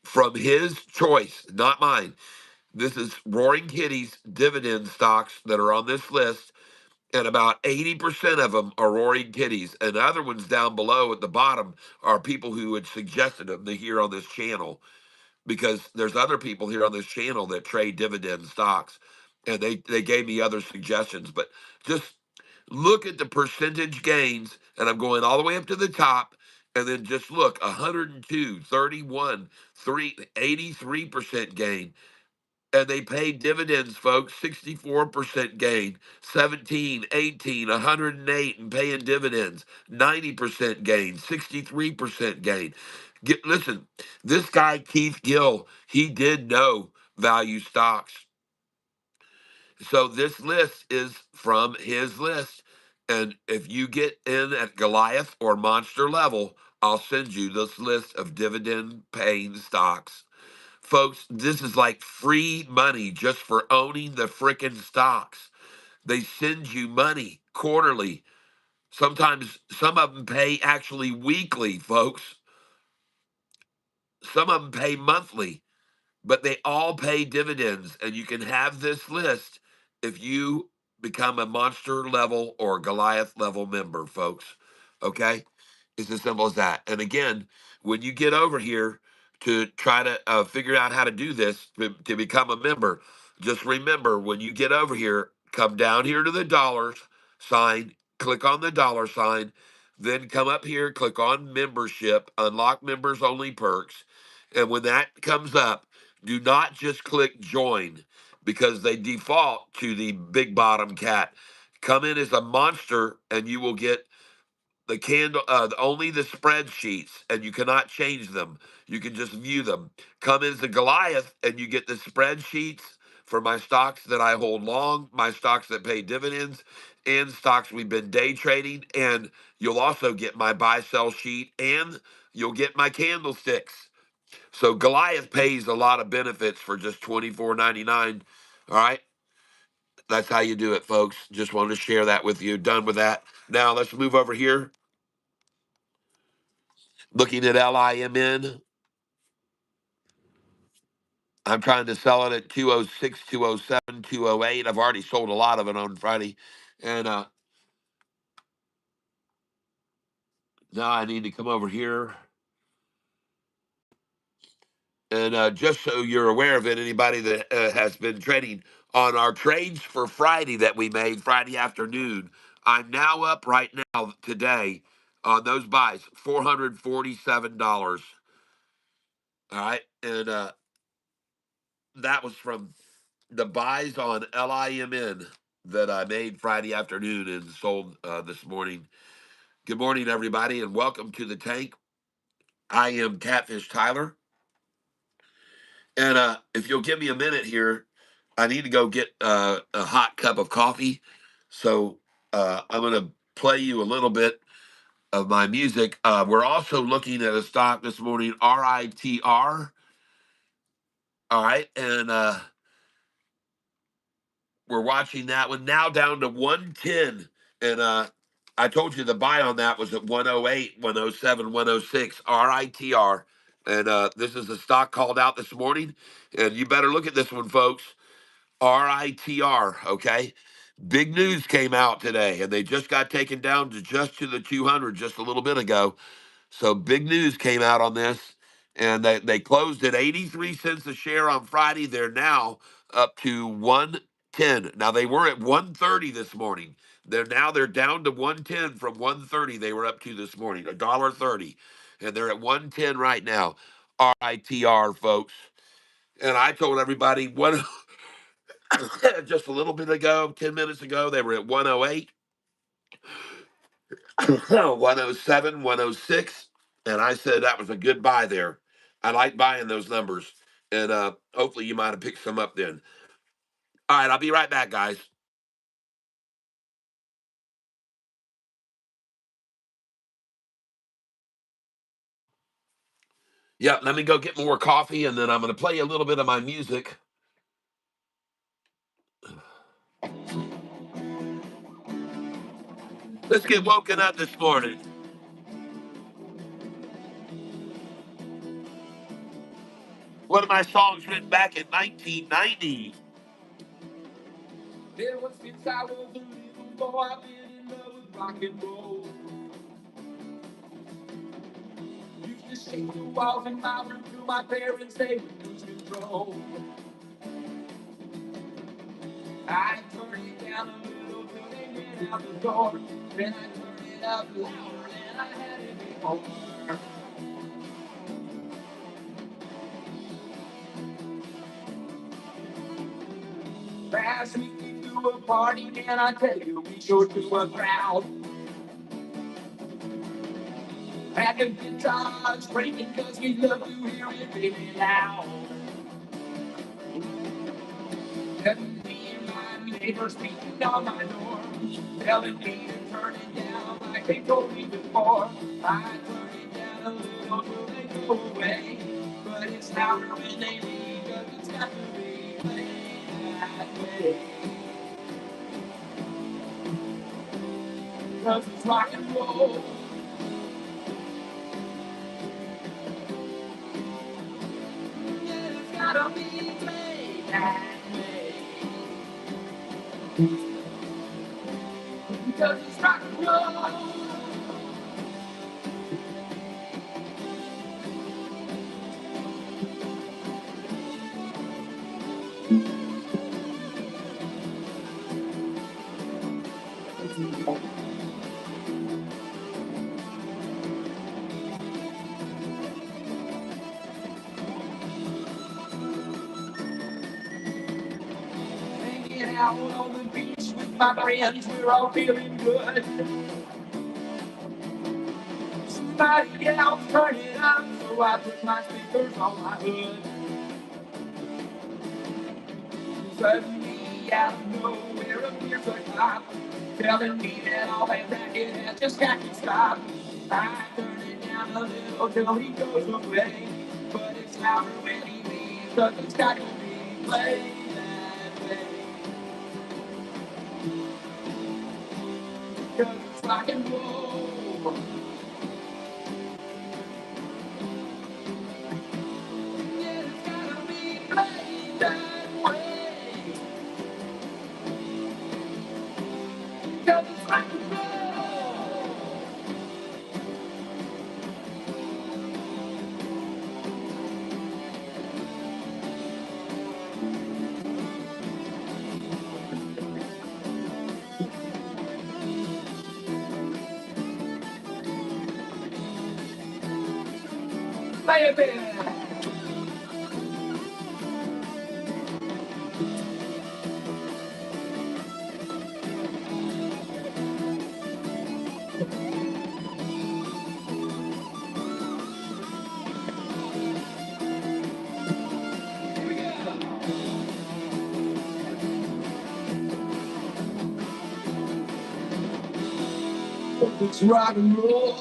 from his choice, not mine. This is Roaring Kitty's dividend stocks that are on this list, and about 80% of them are roaring kitties. And the other ones down below at the bottom are people who had suggested them to here on this channel, because there's other people here on this channel that trade dividend stocks, and they gave me other suggestions. But just look at the percentage gains, and I'm going all the way up to the top, and then just look: 102, 31, 83% gain. And they paid dividends, folks. 64% gain, 17, 18, 108, and paying dividends. 90% gain, 63% gain. Listen, this guy Keith Gill, he did know value stocks. So this list is from his list. And if you get in at Goliath or monster level, I'll send you this list of dividend paying stocks. Folks, this is like free money just for owning the frickin' stocks. They send you money quarterly. Sometimes some of them pay actually weekly, folks. Some of them pay monthly, but they all pay dividends. And you can have this list if you become a monster level or Goliath level member, folks. Okay? It's as simple as that. And again, when you get over here to try to figure out how to do this to become a member, just remember when you get over here, come down here to the dollar sign, click on the dollar sign, then come up here, click on membership, unlock members only perks. And when that comes up, do not just click join because they default to the big bottom cat. Come in as a monster and you will get the candle only the spreadsheets, and you cannot change them. You can just view them. Come as a Goliath and you get the spreadsheets for my stocks that I hold long, my stocks that pay dividends, and stocks we've been day trading. And you'll also get my buy sell sheet, and you'll get my candlesticks. So Goliath pays a lot of benefits for just $24.99. All right. That's how you do it, folks. Just wanted to share that with you. Done with that. Now let's move over here. Looking at LIMN, I'm trying to sell it at 206, 207, 208. I've already sold a lot of it on Friday. And now I need to come over here. And just so you're aware of it, anybody that has been trading on our trades for Friday that we made Friday afternoon, I'm now up right now today on those buys, $447. All right. And that was from the buys on LIMN that I made Friday afternoon and sold this morning. Good morning, everybody, and welcome to the tank. I am Catfish Tyler. And if you'll give me a minute here, I need to go get a hot cup of coffee. So I'm going to play you a little bit of my music. We're also looking at a stock this morning, RITR. All right. And we're watching that one now down to 110. And I told you the buy on that was at 108, 107, 106, RITR. And this is a stock called out this morning. And you better look at this one, folks. RITR, okay? Big news came out today, and they just got taken down to just to the 200 just a little bit ago. So big news came out on this, and they closed at 83 cents a share on Friday. They're now up to 110. Now they were at 130 this morning. They're down to 110 from 130 they were up to this morning, $1.30. And they're at 110 right now. RITR, folks. And I told everybody what just a little bit ago, 10 minutes ago, they were at 108, 107, 106. And I said that was a good buy there. I like buying those numbers. And hopefully you might have picked some up then. All right, I'll be right back, guys. Yep, let me go get more coffee and then I'm going to play a little bit of my music. Let's get woken up this morning. One of my songs written back in 1990. There was since I was a little boy, I've been in love with rock and roll. Used to shake the walls in my room till my parents say we lose control. I turned it down a little till they went out the door. Then I turned it up louder and I had it before. Last week we threw a party and I tell you we sure threw a crowd. Had the guitars breaking cause we love to hear it really loud. And me and my neighbors beating on my door, telling me to turn it down like they told me before. I turned it down a little till they go away. But but it's louder when they leave, 'cause it's got to be played that way. 'Cause it's rock and roll. Yeah, it's gotta be played that way. Because it's rock and roll. Hanging out on the beach with my friends, we're all feeling good. Somebody else turn it up, so I put my speakers on my hood. Suddenly, out of nowhere, appears a cop, telling me that all that racket has just got to stop. I turn it down a little till he goes away, but it's louder when he leaves, 'cause it's got to be played that way. 'Cause it's rock and roll. Yeah, it's gotta be played that way. 'Cause it's rock and roll. Play it, baby. Here we go. It's rock and roll.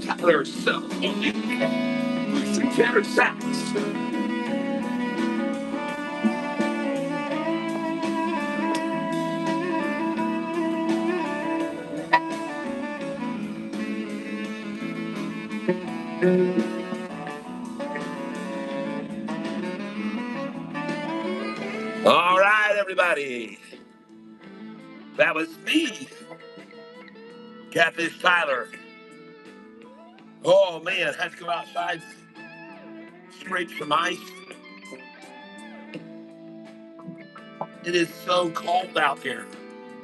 Tyler cell phone. Secure sax. All right, everybody. That was me, Catfish Tyler. Oh man, had to go outside, scrape some ice. It is so cold out there.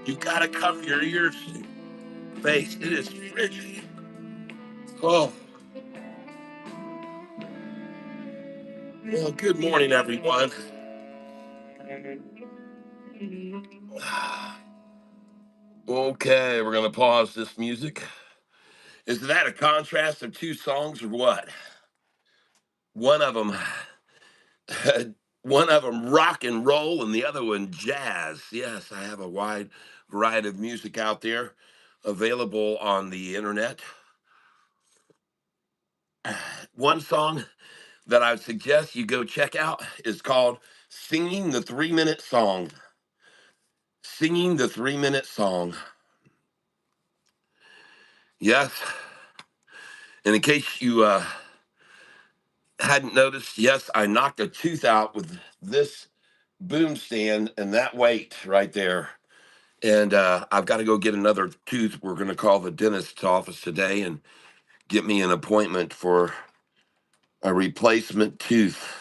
You gotta cover your ears and face. It is frigid. Oh, well, good morning, everyone. Okay, we're gonna pause this music. Is that a contrast of two songs or what? One of them, one of them rock and roll, and the other one jazz. Yes, I have a wide variety of music out there available on the internet. One song that I would suggest you go check out is called "Singing the 3 Minute Song." Singing the 3 minute song. Yes, and in case you hadn't noticed, yes, I knocked a tooth out with this boom stand and that weight right there. And I've got to go get another tooth. We're going to call the dentist's office today and get me an appointment for a replacement tooth.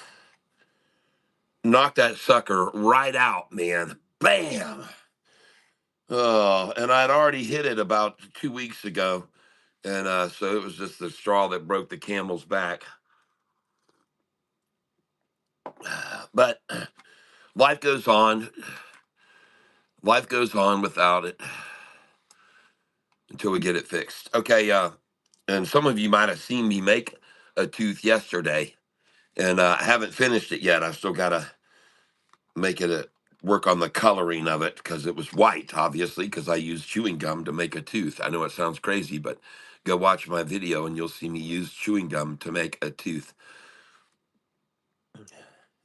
Knock that sucker right out, man. Bam! Oh, and I'd already hit it about 2 weeks ago. And so it was just the straw that broke the camel's back. But life goes on. Life goes on without it until we get it fixed. Okay, and some of you might have seen me make a tooth yesterday, and I haven't finished it yet. I still got to make it work on the coloring of it because it was white, obviously, because I used chewing gum to make a tooth. I know it sounds crazy, but go watch my video and you'll see me use chewing gum to make a tooth.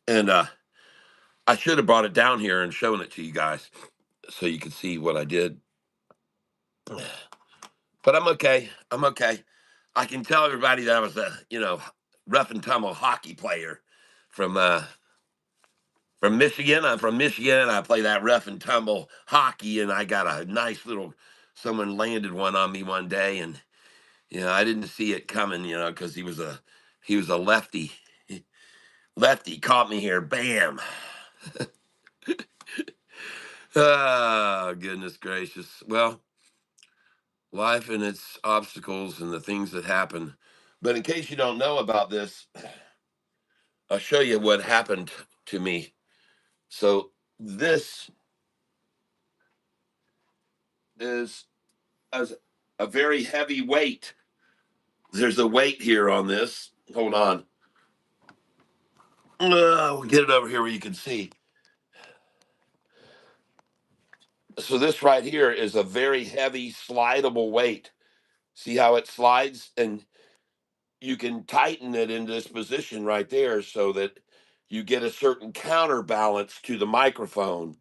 And I should have brought it down here and shown it to you guys so you could see what I did. But I'm okay. I'm okay. I can tell everybody that I was a, rough and tumble hockey player from Michigan. I'm from Michigan. I play that rough and tumble hockey, and I got a nice little. Someone landed one on me one day, and I didn't see it coming, because he was a lefty. Lefty caught me here. Bam. Oh, goodness gracious. Well, life and its obstacles and the things that happen. But in case you don't know about this, I'll show you what happened to me. So this is as a very heavy weight. There's a weight here on this. Hold on. We'll get it over here where you can see. So this right here is a very heavy slidable weight. See how it slides? And you can tighten it into this position right there so that you get a certain counterbalance to the microphone.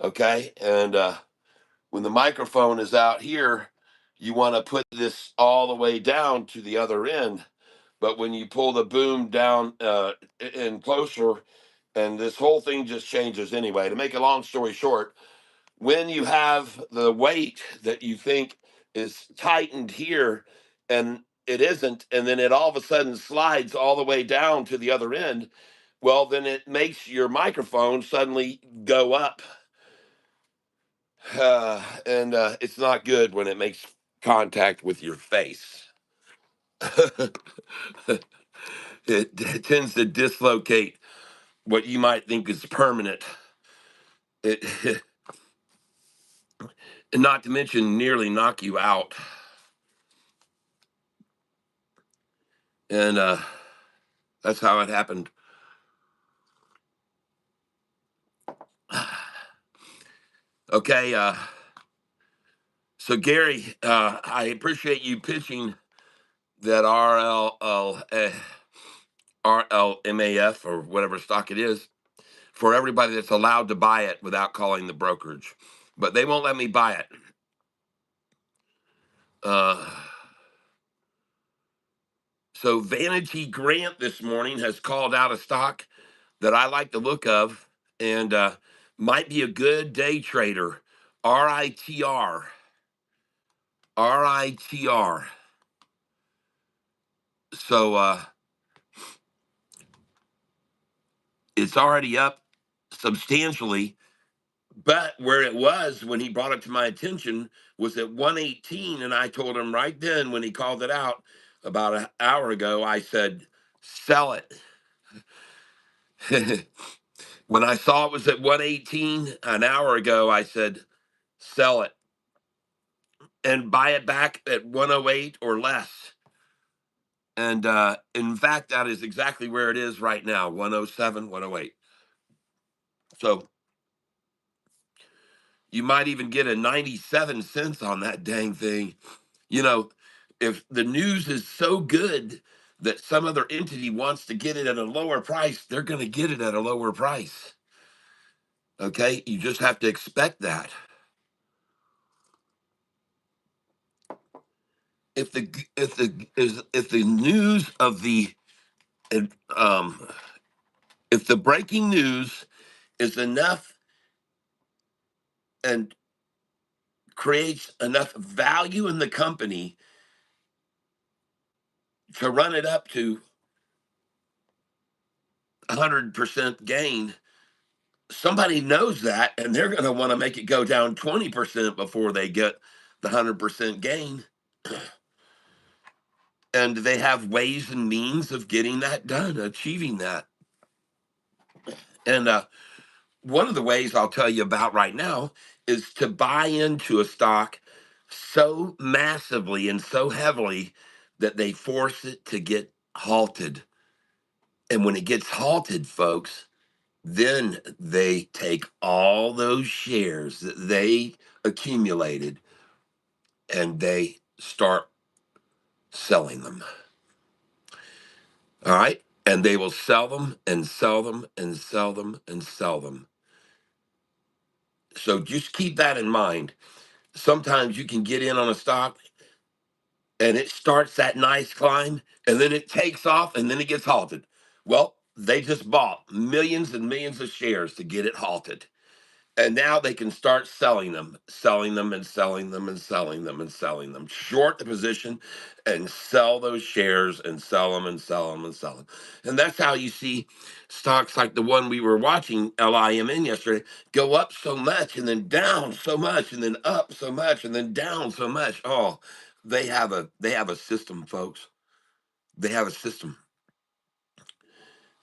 Okay. And when the microphone is out here, you want to put this all the way down to the other end. But when you pull the boom down in closer, and this whole thing just changes anyway. To make a long story short, when you have the weight that you think is tightened here and it isn't, and then it all of a sudden slides all the way down to the other end, well, then it makes your microphone suddenly go up. And it's not good when it makes contact with your face. It tends to dislocate what you might think is permanent. It, and not to mention nearly knock you out. And that's how it happened. Okay, so Gary, I appreciate you pitching that RLMAF or whatever stock it is for everybody that's allowed to buy it without calling the brokerage, but they won't let me buy it. So Vanity Grant this morning has called out a stock that I like the look of and might be a good day trader. RITR. RITR. So it's already up substantially, but where it was when he brought it to my attention was at 118. And I told him right then when he called it out about an hour ago, I said, sell it. When I saw it was at 118 an hour ago, I said, sell it and buy it back at 108 or less. And in fact, that is exactly where it is right now, 107, 108. So you might even get a 97 cents on that dang thing. You know, if the news is so good that some other entity wants to get it at a lower price, they're going to get it at a lower price. Okay, you just have to expect that. If the news of the um if the breaking news is enough and creates enough value in the company to run it up to 100% gain, somebody knows that and they're going to want to make it go down 20% before they get the 100% gain. And they have ways and means of getting that done, achieving that. And one of the ways I'll tell you about right now is to buy into a stock so massively and so heavily that they force it to get halted. And when it gets halted, folks, then they take all those shares that they accumulated and they start selling them. All right. And they will sell them and sell them and sell them and sell them. So just keep that in mind. Sometimes you can get in on a stock and it starts that nice climb and then it takes off and then it gets halted. Well, they just bought millions and millions of shares to get it halted. And now they can start selling them and selling them and selling them and selling them. Short the position and sell those shares and sell them and sell them and sell them. And that's how you see stocks like the one we were watching, LIMN yesterday, go up so much and then down so much and then up so much and then down so much. Oh, they have a system, folks. They have a system.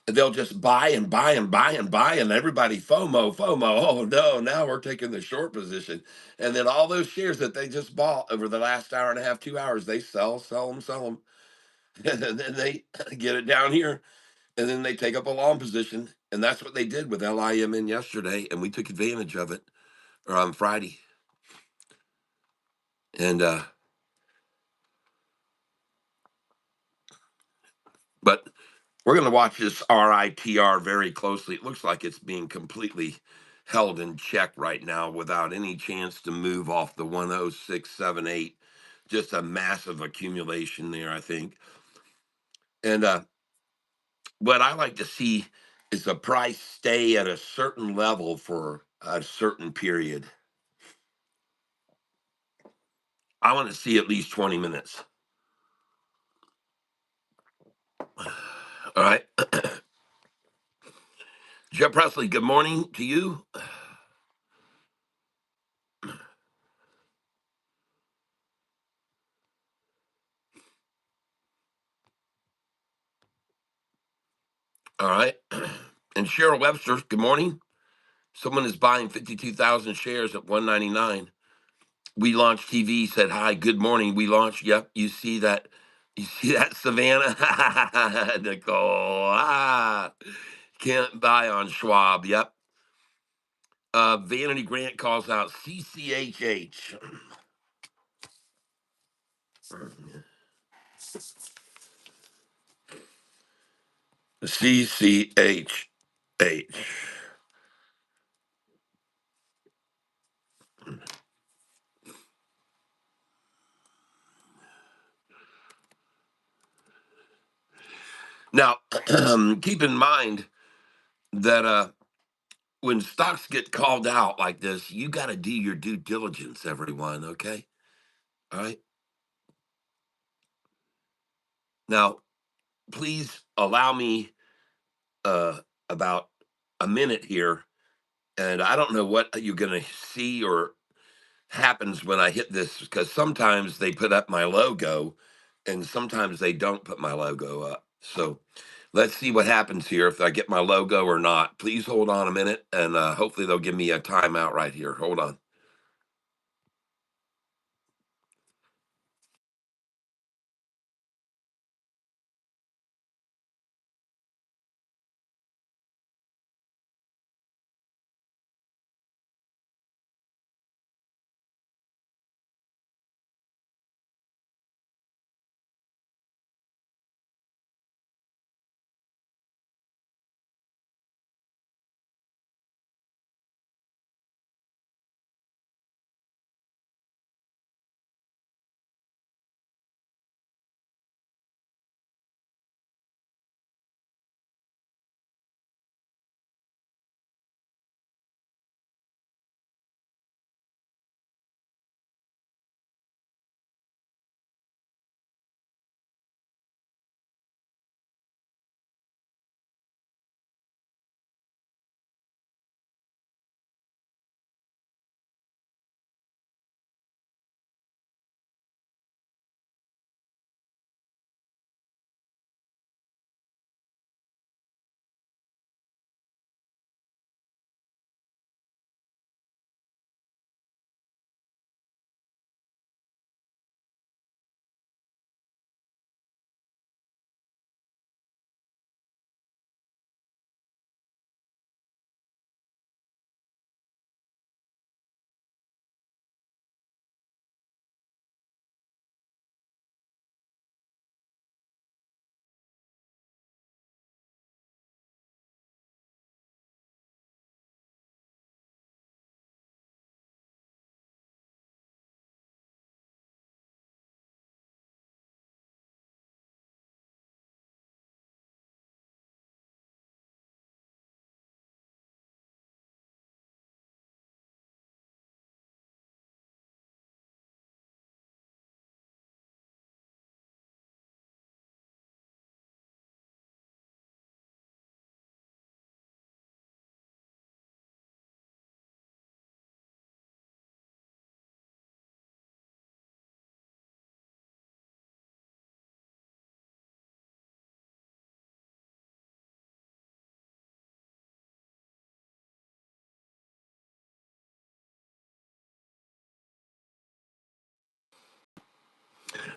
They'll just buy and buy and buy and buy, and everybody FOMO. Oh no, now we're taking the short position. And then all those shares that they just bought over the last hour and a half, 2 hours, they sell them. And then they get it down here, and then they take up a long position. And that's what they did with LIMN yesterday, and we took advantage of it or on Friday. And but we're going to watch this RITR very closely. It looks like it's being completely held in check right now without any chance to move off the 10678. Just a massive accumulation there, I think. And what I like to see is the price stay at a certain level for a certain period. I want to see at least 20 minutes. All right. Jeff Presley, good morning to you. All right. And Cheryl Webster, good morning. Someone is buying 52,000 shares at 199. We Launched TV said, hi, good morning. We launched. Yep, you see that You see that, Savannah? Nicole. Can't buy on Schwab. Yep. Vanity Grant calls out CCHH. CCHH. Now, keep in mind that when stocks get called out like this, you got to do your due diligence, everyone. Okay. All right. Now, please allow me uh, about a minute here. And I don't know what you're going to see or happens when I hit this because sometimes they put up my logo and sometimes they don't put my logo up. So let's see what happens here if I get my logo or not. Please hold on a minute and hopefully they'll give me a timeout right here. Hold on.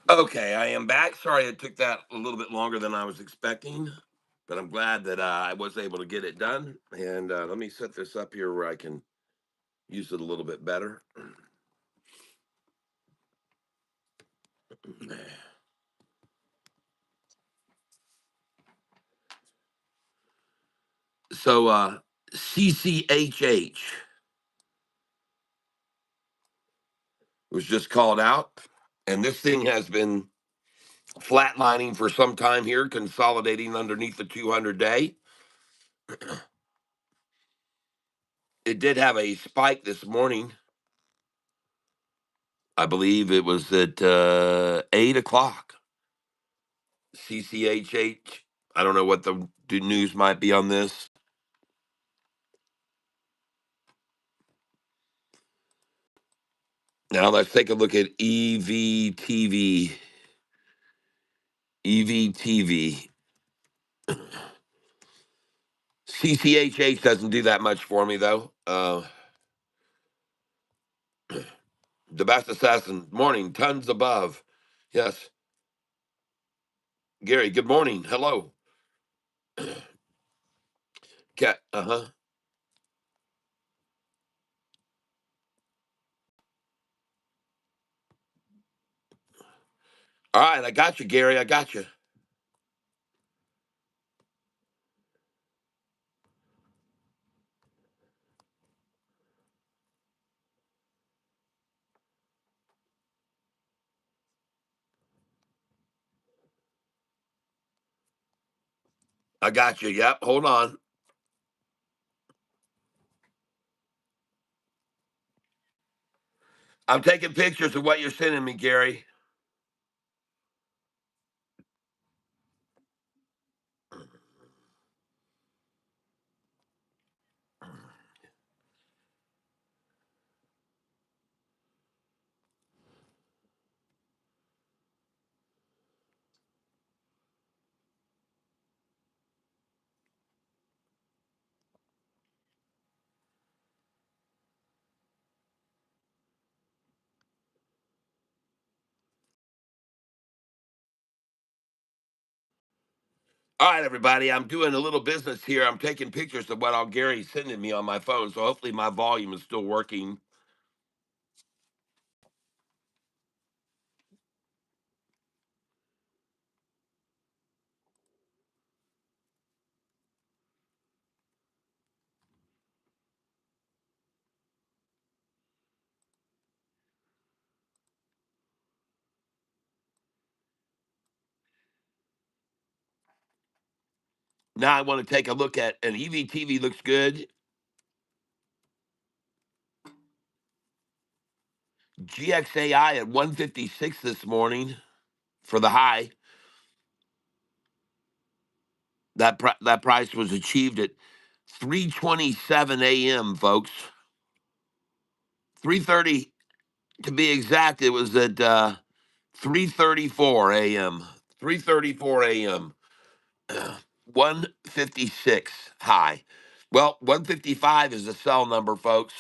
Okay, I am back. Sorry it took that a little bit longer than I was expecting, but I'm glad that I was able to get it done. And let me set this up here where I can use it a little bit better. So CCHH was just called out, and this thing has been flatlining for some time here, consolidating underneath the 200-day. It did have a spike this morning. I believe it was at 8 o'clock. CCHH. I don't know what the news might be on this. Now let's take a look at EVTV. EVTV. CCHH doesn't do that much for me, though. The best assassin, morning, tons above. Yes. Gary, good morning. Hello. Cat. Uh-huh. All right, I got you, Gary. I got you. I got you. Yep. Hold on. I'm taking pictures of what you're sending me, Gary. All right, everybody. I'm doing a little business here. I'm taking pictures of what all Gary's sending me on my phone. So hopefully my volume is still working. Now I want to take a look at an EVTV looks good. GXAI at 156 this morning for the high. That price was achieved at 3:27 a.m., folks. 3:30 to be exact. It was at 3:34 a.m. 3:34 a.m. 156 high. Well, 155 is the sell number, folks.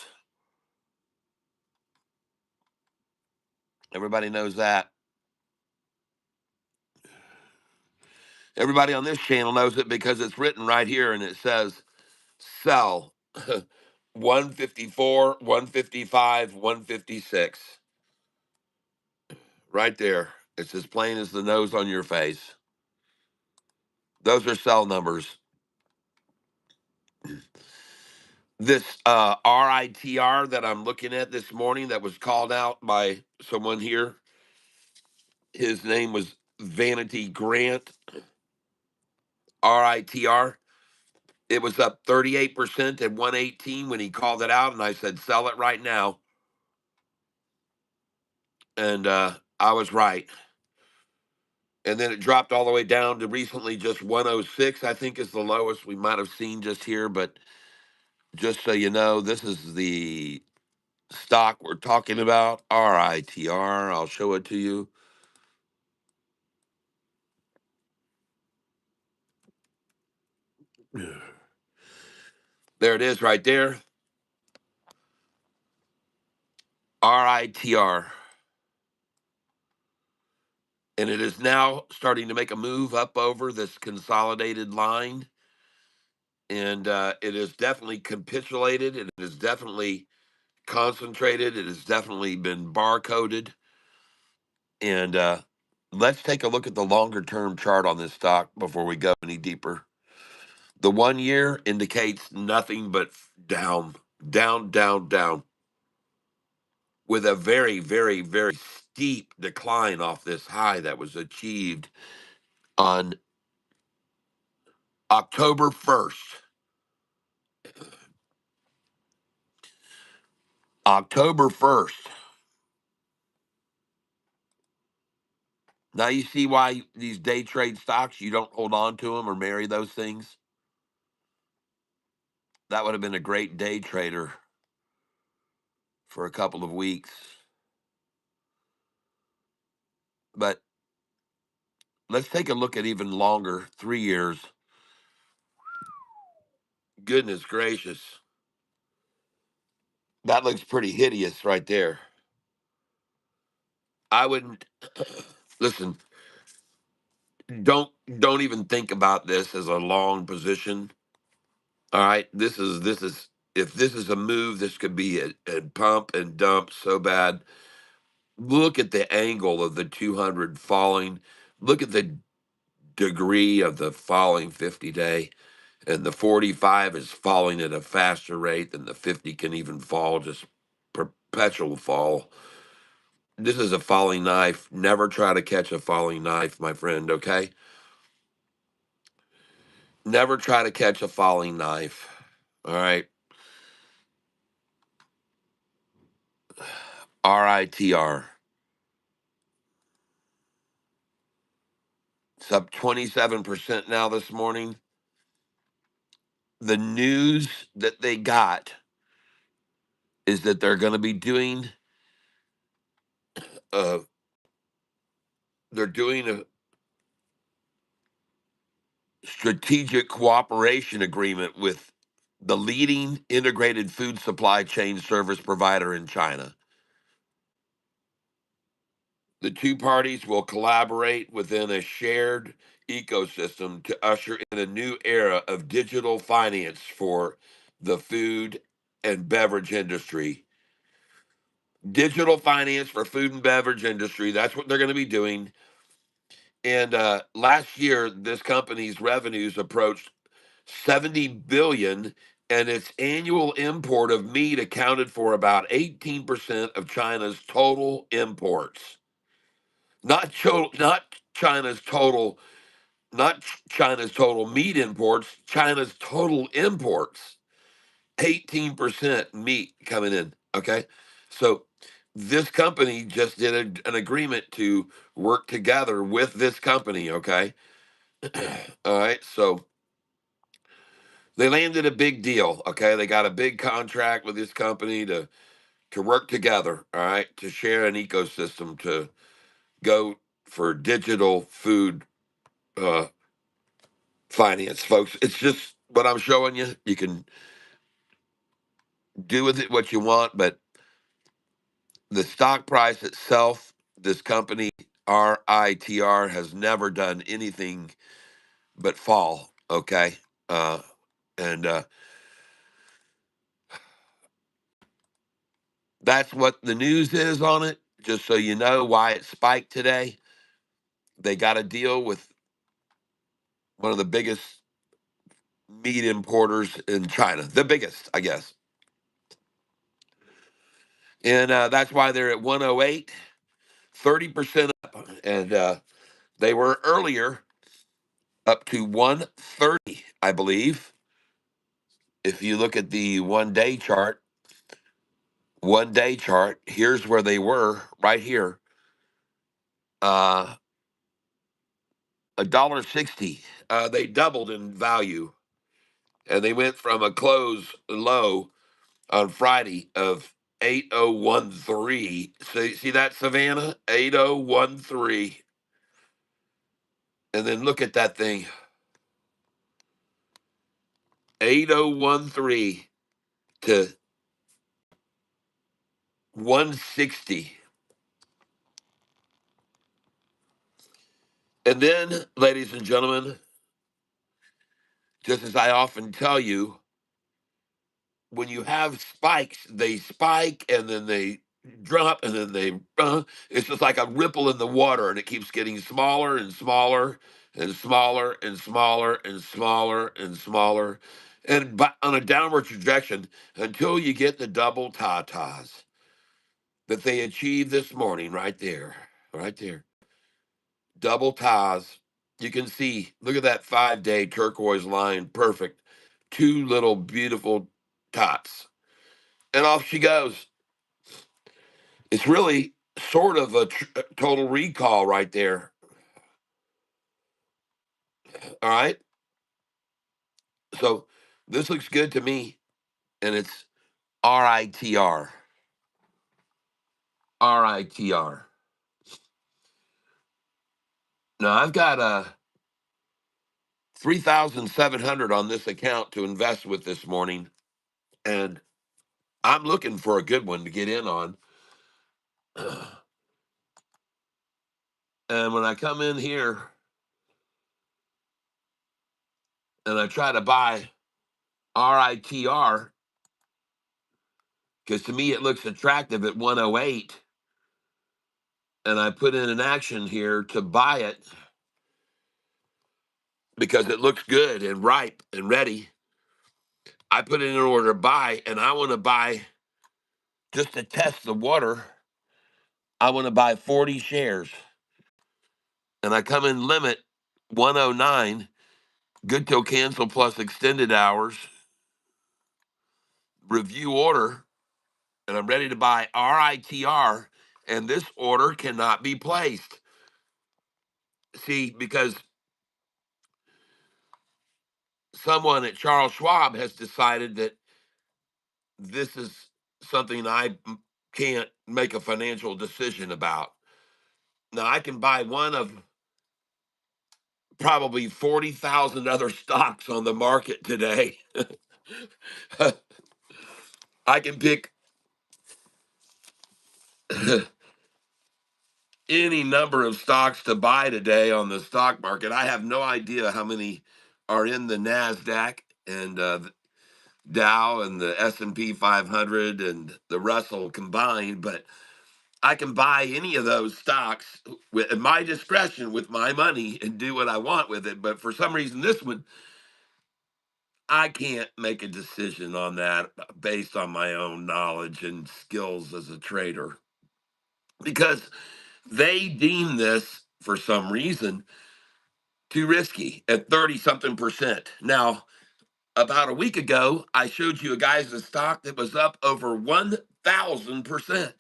Everybody knows that. Everybody on this channel knows it because it's written right here and it says sell 154, 155, 156. Right there. It's as plain as the nose on your face. Those are sell numbers. This RITR that I'm looking at this morning that was called out by someone here, his name was Vanity Grant, RITR. It was up 38% at 118 when he called it out, and I said, sell it right now. And I was right. And then it dropped all the way down to recently just 106, I think is the lowest we might have seen just here. But just so you know, this is the stock we're talking about, RITR. I'll show it to you. There it is right there. RITR. And it is now starting to make a move up over this consolidated line. And it is definitely capitulated. It is definitely concentrated. It has definitely been barcoded. And let's take a look at the longer term chart on this stock before we go any deeper. The 1 year indicates nothing but down, down, down, down, with a very, very, very steep decline off this high that was achieved on October 1st. October 1st. Now you see why these day trade stocks, you don't hold on to them or marry those things. That would have been a great day trader for a couple of weeks. But let's take a look at even longer, 3 years. Goodness gracious. That looks pretty hideous right there. I wouldn't listen. don't don't even think about this as a long position. All right, this is if this is a move, this could be a pump and dump so bad. Look at the angle of the 200 falling. Look at the degree of the falling 50-day, and the 45 is falling at a faster rate than the 50 can even fall, just perpetual fall. This is a falling knife. Never try to catch a falling knife, my friend, okay? Never try to catch a falling knife. All right. RITR. It's up 27% now this morning. The news that they got is that they're going to be doing uh they're doing a strategic cooperation agreement with the leading integrated food supply chain service provider in China. The two parties will collaborate within a shared ecosystem to usher in a new era of digital finance for the food and beverage industry. Digital finance for food and beverage industry, that's what they're going to be doing. And last year, this company's revenues approached 70 billion, and its annual import of meat accounted for about 18% of China's total imports. Not China's total, not China's total meat imports, China's total imports. 18% meat coming in. Okay. So this company just did an agreement to work together with this company. Okay. All right. So they landed a big deal. Okay. They got a big contract with this company to work together. All right. To share an ecosystem to go for digital food uh, finance, folks. It's just what I'm showing you. You can do with it what you want, but the stock price itself, this company, RITR, has never done anything but fall. Okay. And that's what the news is on it. Just so you know why it spiked today. They got a deal with one of the biggest meat importers in China, the biggest, I guess. And that's why they're at 108, 30% up. And they were earlier up to 130, I believe. If you look at the 1 day chart, here's where they were right here. $1.60. They doubled in value, and they went from a close low on Friday of 8013. See that, Savannah? 8013. And then look at that thing. 8013 to 160. And then, ladies and gentlemen, just as I often tell you, when you have spikes, they spike and then they drop and then it's just like a ripple in the water, and it keeps getting smaller and smaller and smaller and smaller and smaller and smaller, and on a downward trajectory until you get the double tatas that they achieved this morning right there, right there. Double ties. You can see, look at that 5-day turquoise line, perfect. Two little beautiful dots. And off she goes. It's really sort of a total recall right there. All right. So this looks good to me. And it's RITR. RITR. Now I've got 3,700 on this account to invest with this morning. And I'm looking for a good one to get in on. And when I come in here, and I try to buy RITR because to me it looks attractive at 108, and I put in an action here to buy it because it looks good and ripe and ready. I put it in order to buy, and I want to buy just to test the water. I want to buy 40 shares, and I come in limit 109, good till cancel plus extended hours, review order, and I'm ready to buy RITR, and this order cannot be placed. See, because someone at Charles Schwab has decided that this is something I can't make a financial decision about. Now, I can buy one of probably 40,000 other stocks on the market today. I can pick any number of stocks to buy today on the stock market. I have no idea how many are in the NASDAQ and Dow and the S&P 500 and the Russell combined, but I can buy any of those stocks at my discretion with my money and do what I want with it. But for some reason, this one, I can't make a decision on that based on my own knowledge and skills as a trader because they deem this for some reason too risky at 30 something percent. Now, about a week ago, I showed you a guy's stock that was up over 1,000%.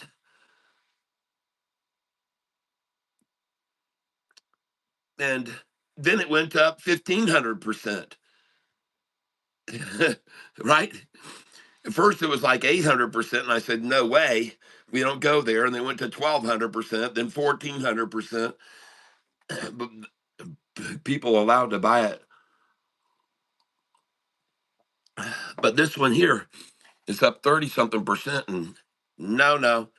And then it went up 1,500%. Right? At first, it was like 800%. And I said, no way. We don't go there. And they went to 1,200%, then 1,400%. But people allowed to buy it. But this one here is up 30 something percent. And no,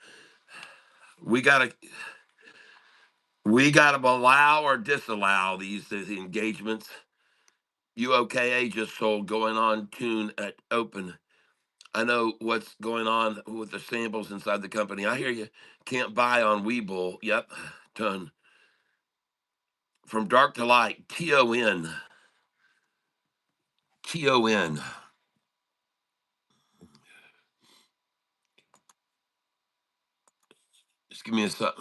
we got to. We got to allow or disallow these engagements. UOKA just sold going on tune at open. I know what's going on with the samples inside the company. I hear you. Can't buy on Webull. Yep, done. From dark to light. TON. TON. Just give me a sec.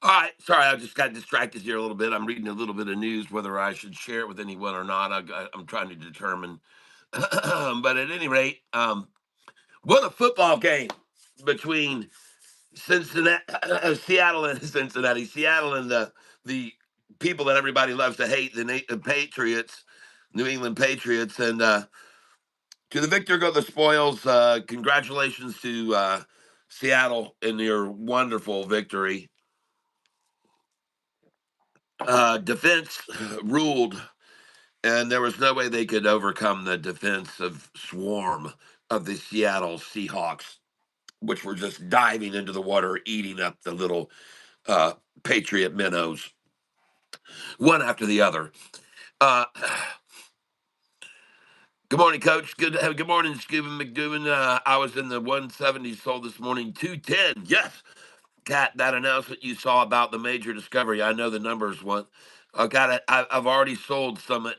All right, sorry, I just got distracted here a little bit. I'm reading a little bit of news, whether I should share it with anyone or not. I'm trying to determine. But at any rate, what a football game between Cincinnati, Seattle and Cincinnati, Seattle and the people that everybody loves to hate, the Patriots, New England Patriots, and to the victor go the spoils. Congratulations to Seattle in your wonderful victory. Defense ruled, and there was no way they could overcome the defensive swarm of the Seattle Seahawks, which were just diving into the water, eating up the little uh, Patriot minnows, one after the other. Uh, Good morning, Coach. Good morning, Scuba McDugan. I was in the 170 sold this morning, 210. Yes, Kat, that announcement you saw about the major discovery. I know the numbers one. I got it. I've already sold some at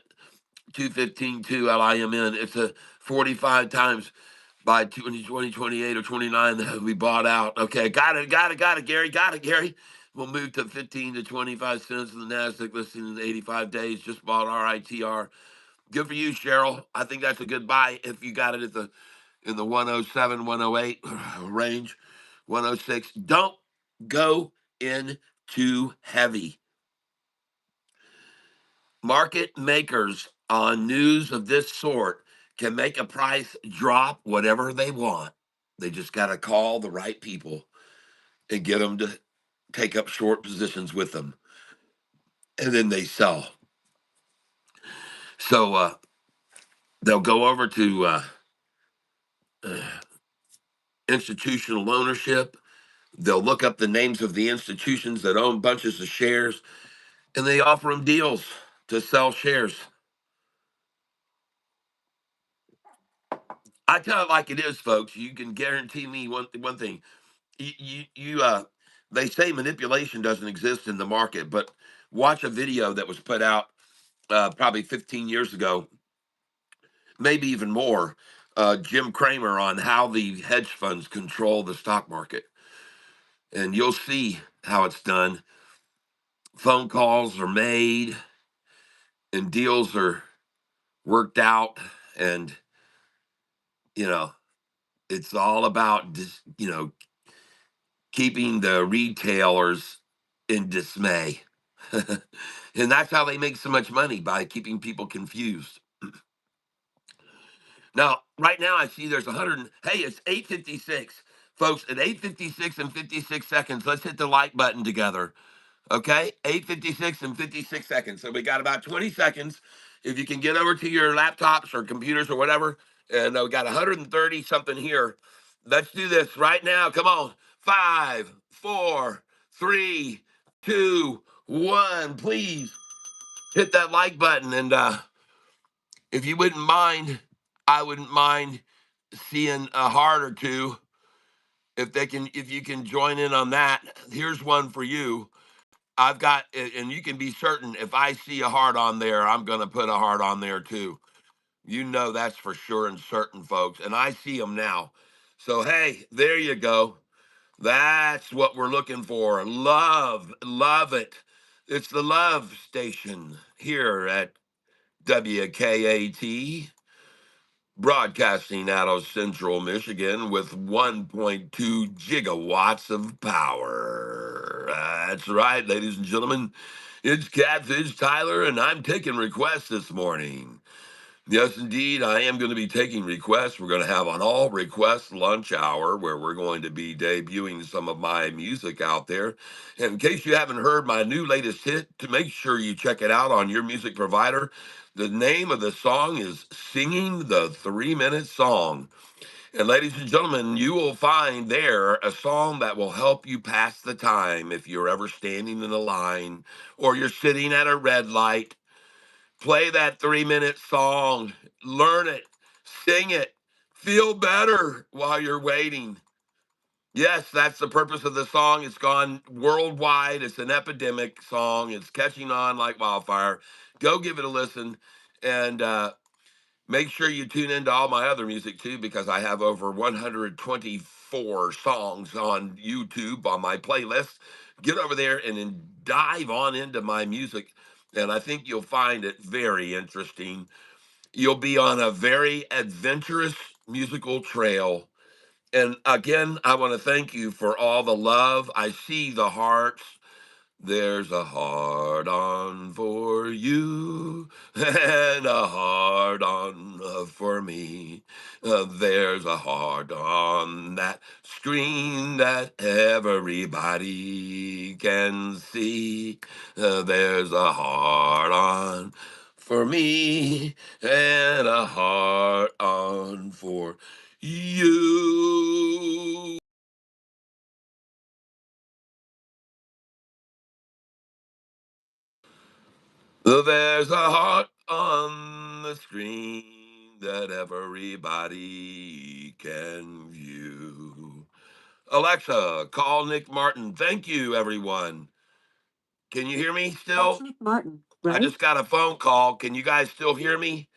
215 LIMN. It's a 45 times by 2028 or 29 that we bought out. Okay, got it, Gary. Got it, Gary. We'll move to 15 to 25 cents in the NASDAQ listing in 85 days. Just bought RITR. Good for you, Cheryl. I think that's a good buy if you got it at the in the 107, 108 range, 106. Don't go in too heavy. Market makers on news of this sort can make a price drop whatever they want. They just got to call the right people and get them to take up short positions with them. And then they sell. So they'll go over to uh, institutional ownership. They'll look up the names of the institutions that own bunches of shares, and they offer them deals to sell shares. I tell it like it is, folks. You can guarantee me one thing. You they say manipulation doesn't exist in the market, but watch a video that was put out probably 15 years ago, maybe even more. Jim Cramer on how the hedge funds control the stock market, and you'll see how it's done. Phone calls are made, and deals are worked out, and you know it's all about just keeping the retailers in dismay. And that's how they make so much money, by keeping people confused. Now, right now, I see there's 100. Hey, it's 8:56, folks. At 8:56 and 56 seconds, let's hit the like button together. Okay, 8:56 and 56 seconds. So we got about 20 seconds. If you can get over to your laptops or computers or whatever, and we got 130 something here. Let's do this right now. Come on. 5, 4, 3, 2, 1. Please hit that like button. And if you wouldn't mind, I wouldn't mind seeing a heart or two. If you can join in on that, here's one for you. I've got, and you can be certain if I see a heart on there, I'm going to put a heart on there too. You know that's for sure and certain, folks. And I see them now. So, hey, there you go. That's what we're looking for. Love it. It's the love station here at WKAT, broadcasting out of Central Michigan with 1.2 gigawatts of power. That's right, ladies and gentlemen. It's Catfish Tyler, and I'm taking requests this morning. Yes, indeed, I am going to be taking requests. We're going to have an all request lunch hour where we're going to be debuting some of my music out there. And in case you haven't heard my new latest hit, to make sure you check it out on your music provider. The name of the song is Singing the 3 Minute Song. And ladies and gentlemen, you will find there a song that will help you pass the time if you're ever standing in a line or you're sitting at a red light. Play that 3 minute song, learn it, sing it, feel better while you're waiting. Yes, that's the purpose of the song. It's gone worldwide. It's an epidemic song. It's catching on like wildfire. Go give it a listen, and make sure you tune into all my other music too, because I have over 124 songs on YouTube on my playlist. Get over there and then dive on into my music, and I think you'll find it very interesting. You'll be on a very adventurous musical trail. And again, I want to thank you for all the love. I see the hearts. There's a heart on for you and a heart on for me. There's a heart on that screen that everybody can see. There's a heart on for me and a heart on for you. There's a heart on the screen that everybody can view. Alexa, call Nick Martin. Thank you, everyone. Can you hear me still? That's Nick Martin. I right? just got a phone call. Can you guys still hear me?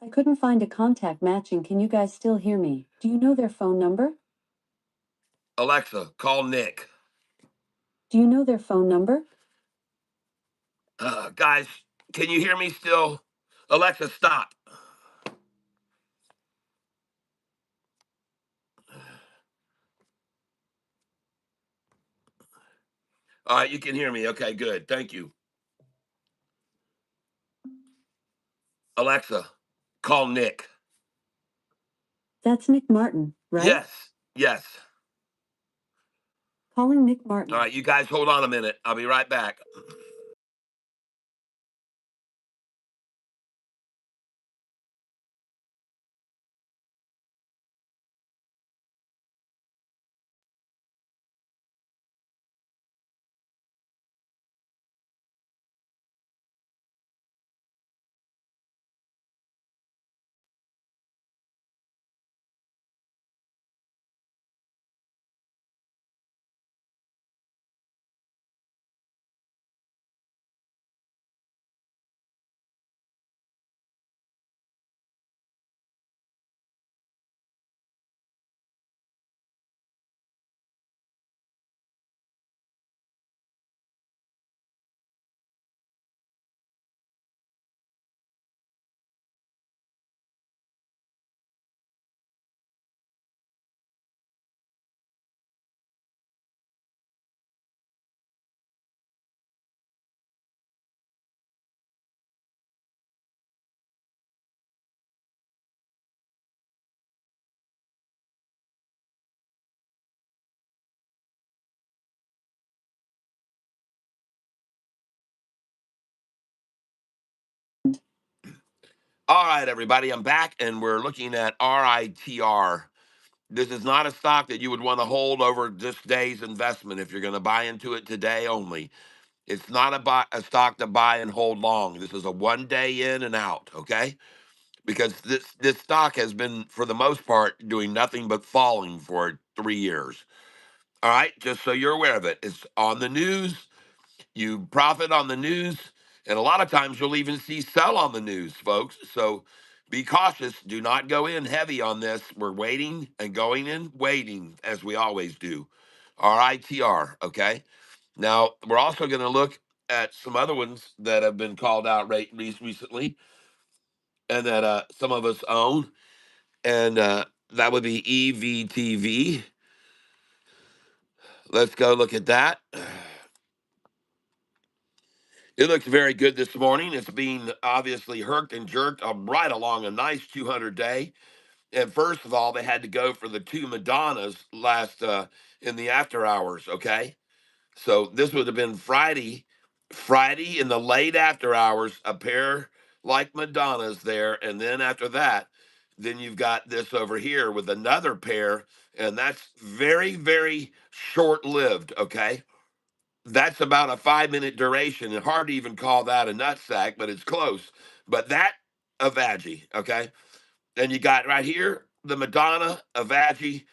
I couldn't find a contact matching. Can you guys still hear me? Do you know their phone number? Alexa, call Nick. Do you know their phone number? Guys, can you hear me still? Alexa, stop. All right, you can hear me. Okay, good. Thank you. Alexa, call Nick. That's Nick Martin, right? Yes, yes. Calling Nick All Martin. right, you guys hold on a minute. I'll be right back. All right, everybody, I'm back, and we're looking at RITR. This is not a stock that you would want to hold over this day's investment if you're going to buy into it today only. It's not a stock to buy and hold long. This is a 1 day in and out, okay? Because this stock has been, for the most part, doing nothing but falling for 3 years. All right, just so you're aware of it. It's on the news. You profit on the news, and a lot of times you'll even see sell on the news, folks. So be cautious. Do not go in heavy on this. We're waiting and going in waiting, as we always do. RITR, okay? Now, we're also going to look at some other ones that have been called out recently and that some of us own, and that would be EVTV. Let's go look at that. It looks very good this morning. It's being obviously herked and jerked right along a nice 200 day. And first of all, they had to go for the two Madonnas last in the after hours. Okay, so this would have been Friday in the late after hours, a pair like Madonnas there, and then after that, then you've got this over here with another pair, and that's very, very short lived. Okay, that's about a 5 minute duration, and hard to even call that a nutsack, but it's close. But that a veggie, okay? Then you got right here the Madonna, a veggie,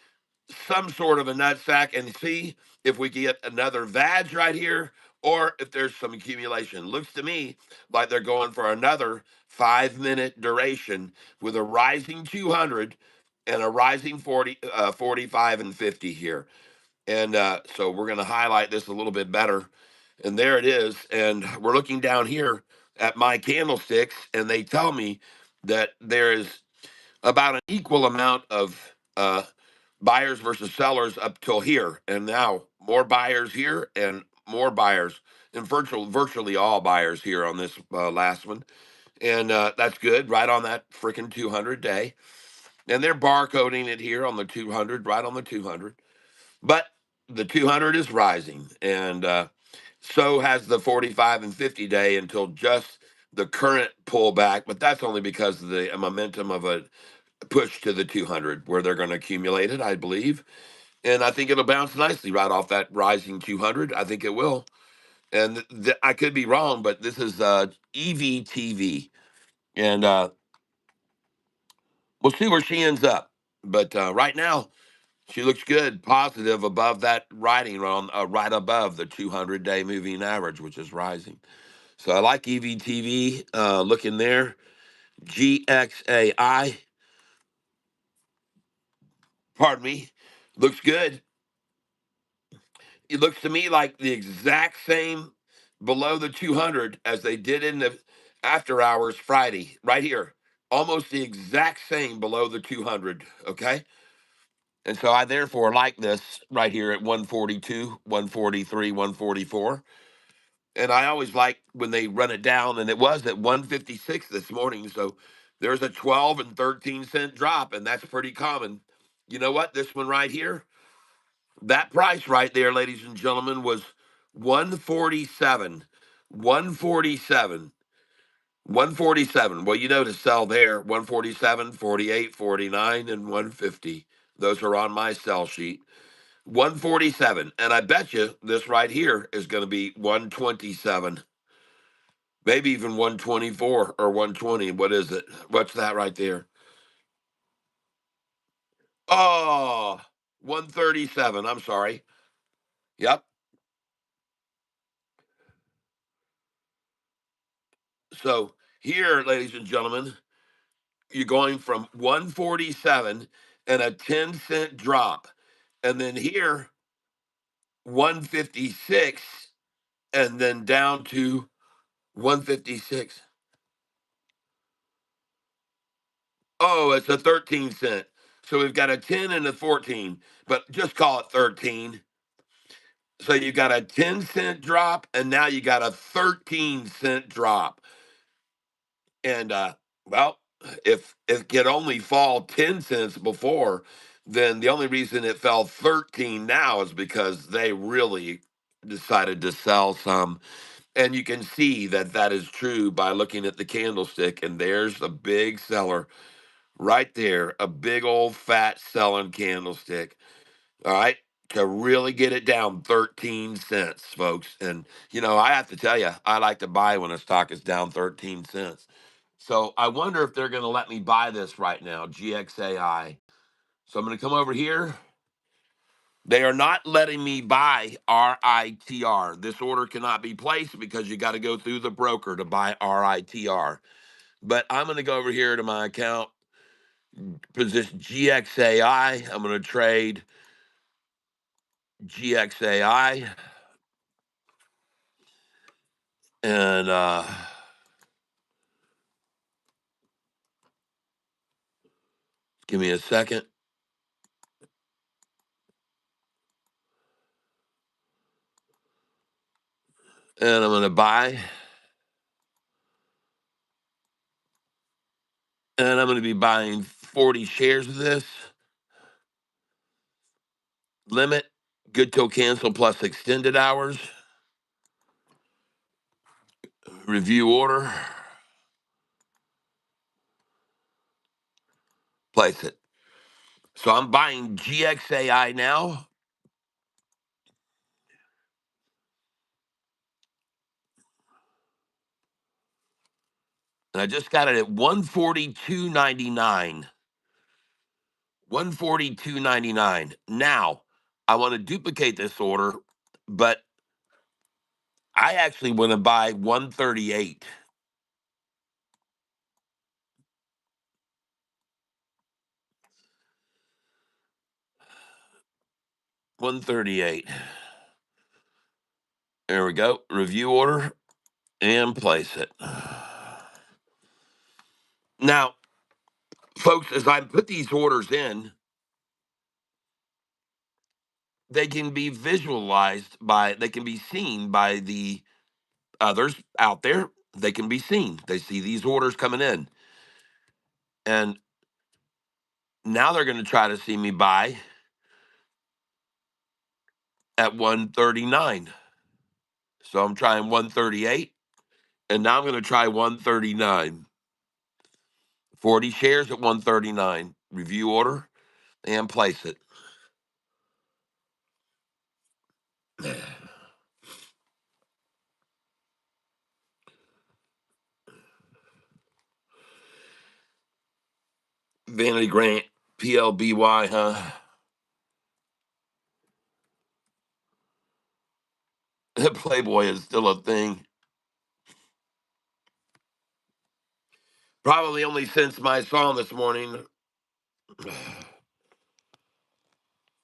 some sort of a nutsack, and see if we get another vag right here, or if there's some accumulation. Looks to me like they're going for another 5 minute duration with a rising 200 and a rising 45 and 50 here. And so we're going to highlight this a little bit better. And there it is. And we're looking down here at my candlesticks, and they tell me that there is about an equal amount of buyers versus sellers up till here. And now more buyers here and more buyers, and virtually all buyers here on this last one. And that's good, right on that freaking 200 day. And they're barcoding it here on the 200, right on the 200. But the 200 is rising, and so has the 45 and 50 day until just the current pullback. But that's only because of the momentum of a push to the 200 where they're going to accumulate it, I believe. And I think it'll bounce nicely right off that rising 200. I think it will. And I could be wrong, but this is EVTV. And we'll see where she ends up. But right now, she looks good, positive above that writing on right above the 200-day moving average, which is rising. So I like EVTV. Looking there. GXAI, pardon me, looks good. It looks to me like the exact same below the 200 as they did in the after hours Friday, right here. Almost the exact same below the 200. Okay. And so I therefore like this right here at 142, 143, 144. And I always like when they run it down, and it was at 156 this morning. So there's a 12 and 13-cent drop, and that's pretty common. You know what? This one right here, that price right there, ladies and gentlemen, was 147. 147. 147. Well, you know to sell there 147, 48, 49, and 150. Those are on my sell sheet. 147. And I bet you this right here is going to be 127. Maybe even 124 or 120. What is it? What's that right there? Oh, 137. I'm sorry. Yep. So here, ladies and gentlemen, you're going from 147 and a 10-cent drop. And then here, 156, and then down to 156. Oh, it's a 13-cent. So we've got a 10 and a 14, but just call it 13. So you got a 10-cent drop, and now you got a 13-cent drop. And well, if it could only fall 10 cents before, then the only reason it fell 13 now is because they really decided to sell some. And you can see that that is true by looking at the candlestick. And there's a big seller right there, a big old fat selling candlestick. All right. To really get it down 13 cents, folks. And, I have to tell you, I like to buy when a stock is down 13 cents. So I wonder if they're going to let me buy this right now, GXAI. So I'm going to come over here. They are not letting me buy RITR. This order cannot be placed because you got to go through the broker to buy RITR. But I'm going to go over here to my account, position GXAI. I'm going to trade GXAI. And give me a second. And I'm going to buy. And I'm going to be buying 40 shares of this. Limit, good till cancel plus extended hours. Review order. Place it. So I'm buying GXAI now. And I just got it at 142.99. 142.99. Now, I want to duplicate this order, but I actually want to buy 138. 138. There we go. Review order and place it. Now, folks, as I put these orders in, they can be visualized they can be seen by the others out there. They can be seen. They see these orders coming in. And now they're going to try to see me buy at 139. So I'm trying 138. And now I'm going to try 139. 40 shares at 139. Review order and place it. Vanity Grant, PLBY, huh? Playboy is still a thing. Probably only since my song this morning.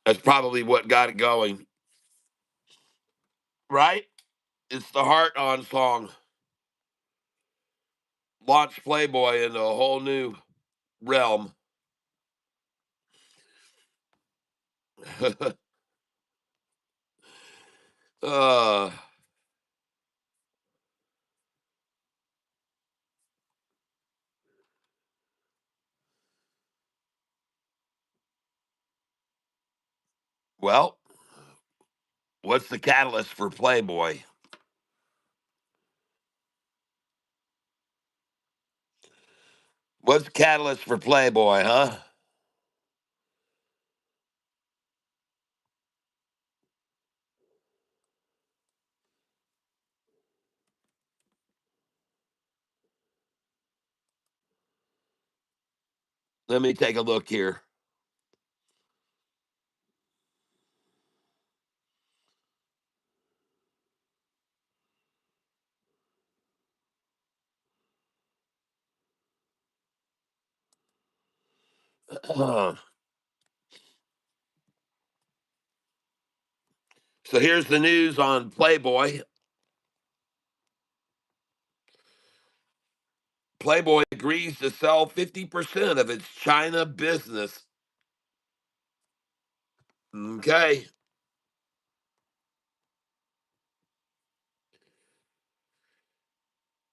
That's probably what got it going, right? It's the Heart On song. Launched Playboy into a whole new realm. uh, well, what's the catalyst for Playboy? What's the catalyst for Playboy, huh? Let me take a look here. So here's the news on Playboy. Playboy agrees to sell 50% of its China business. Okay.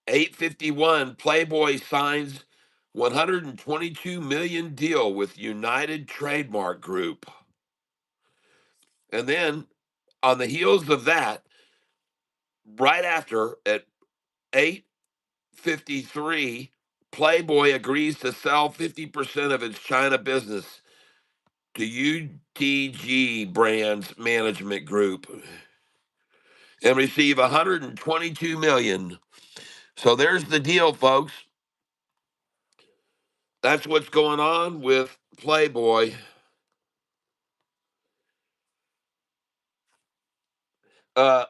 851, Playboy signs 122 million deal with United Trademark Group. And then on the heels of that, right after at 8:53, Playboy agrees to sell 50% of its China business to UTG Brands Management Group and receive 122 million. So there's the deal, folks. That's what's going on with Playboy. Uh,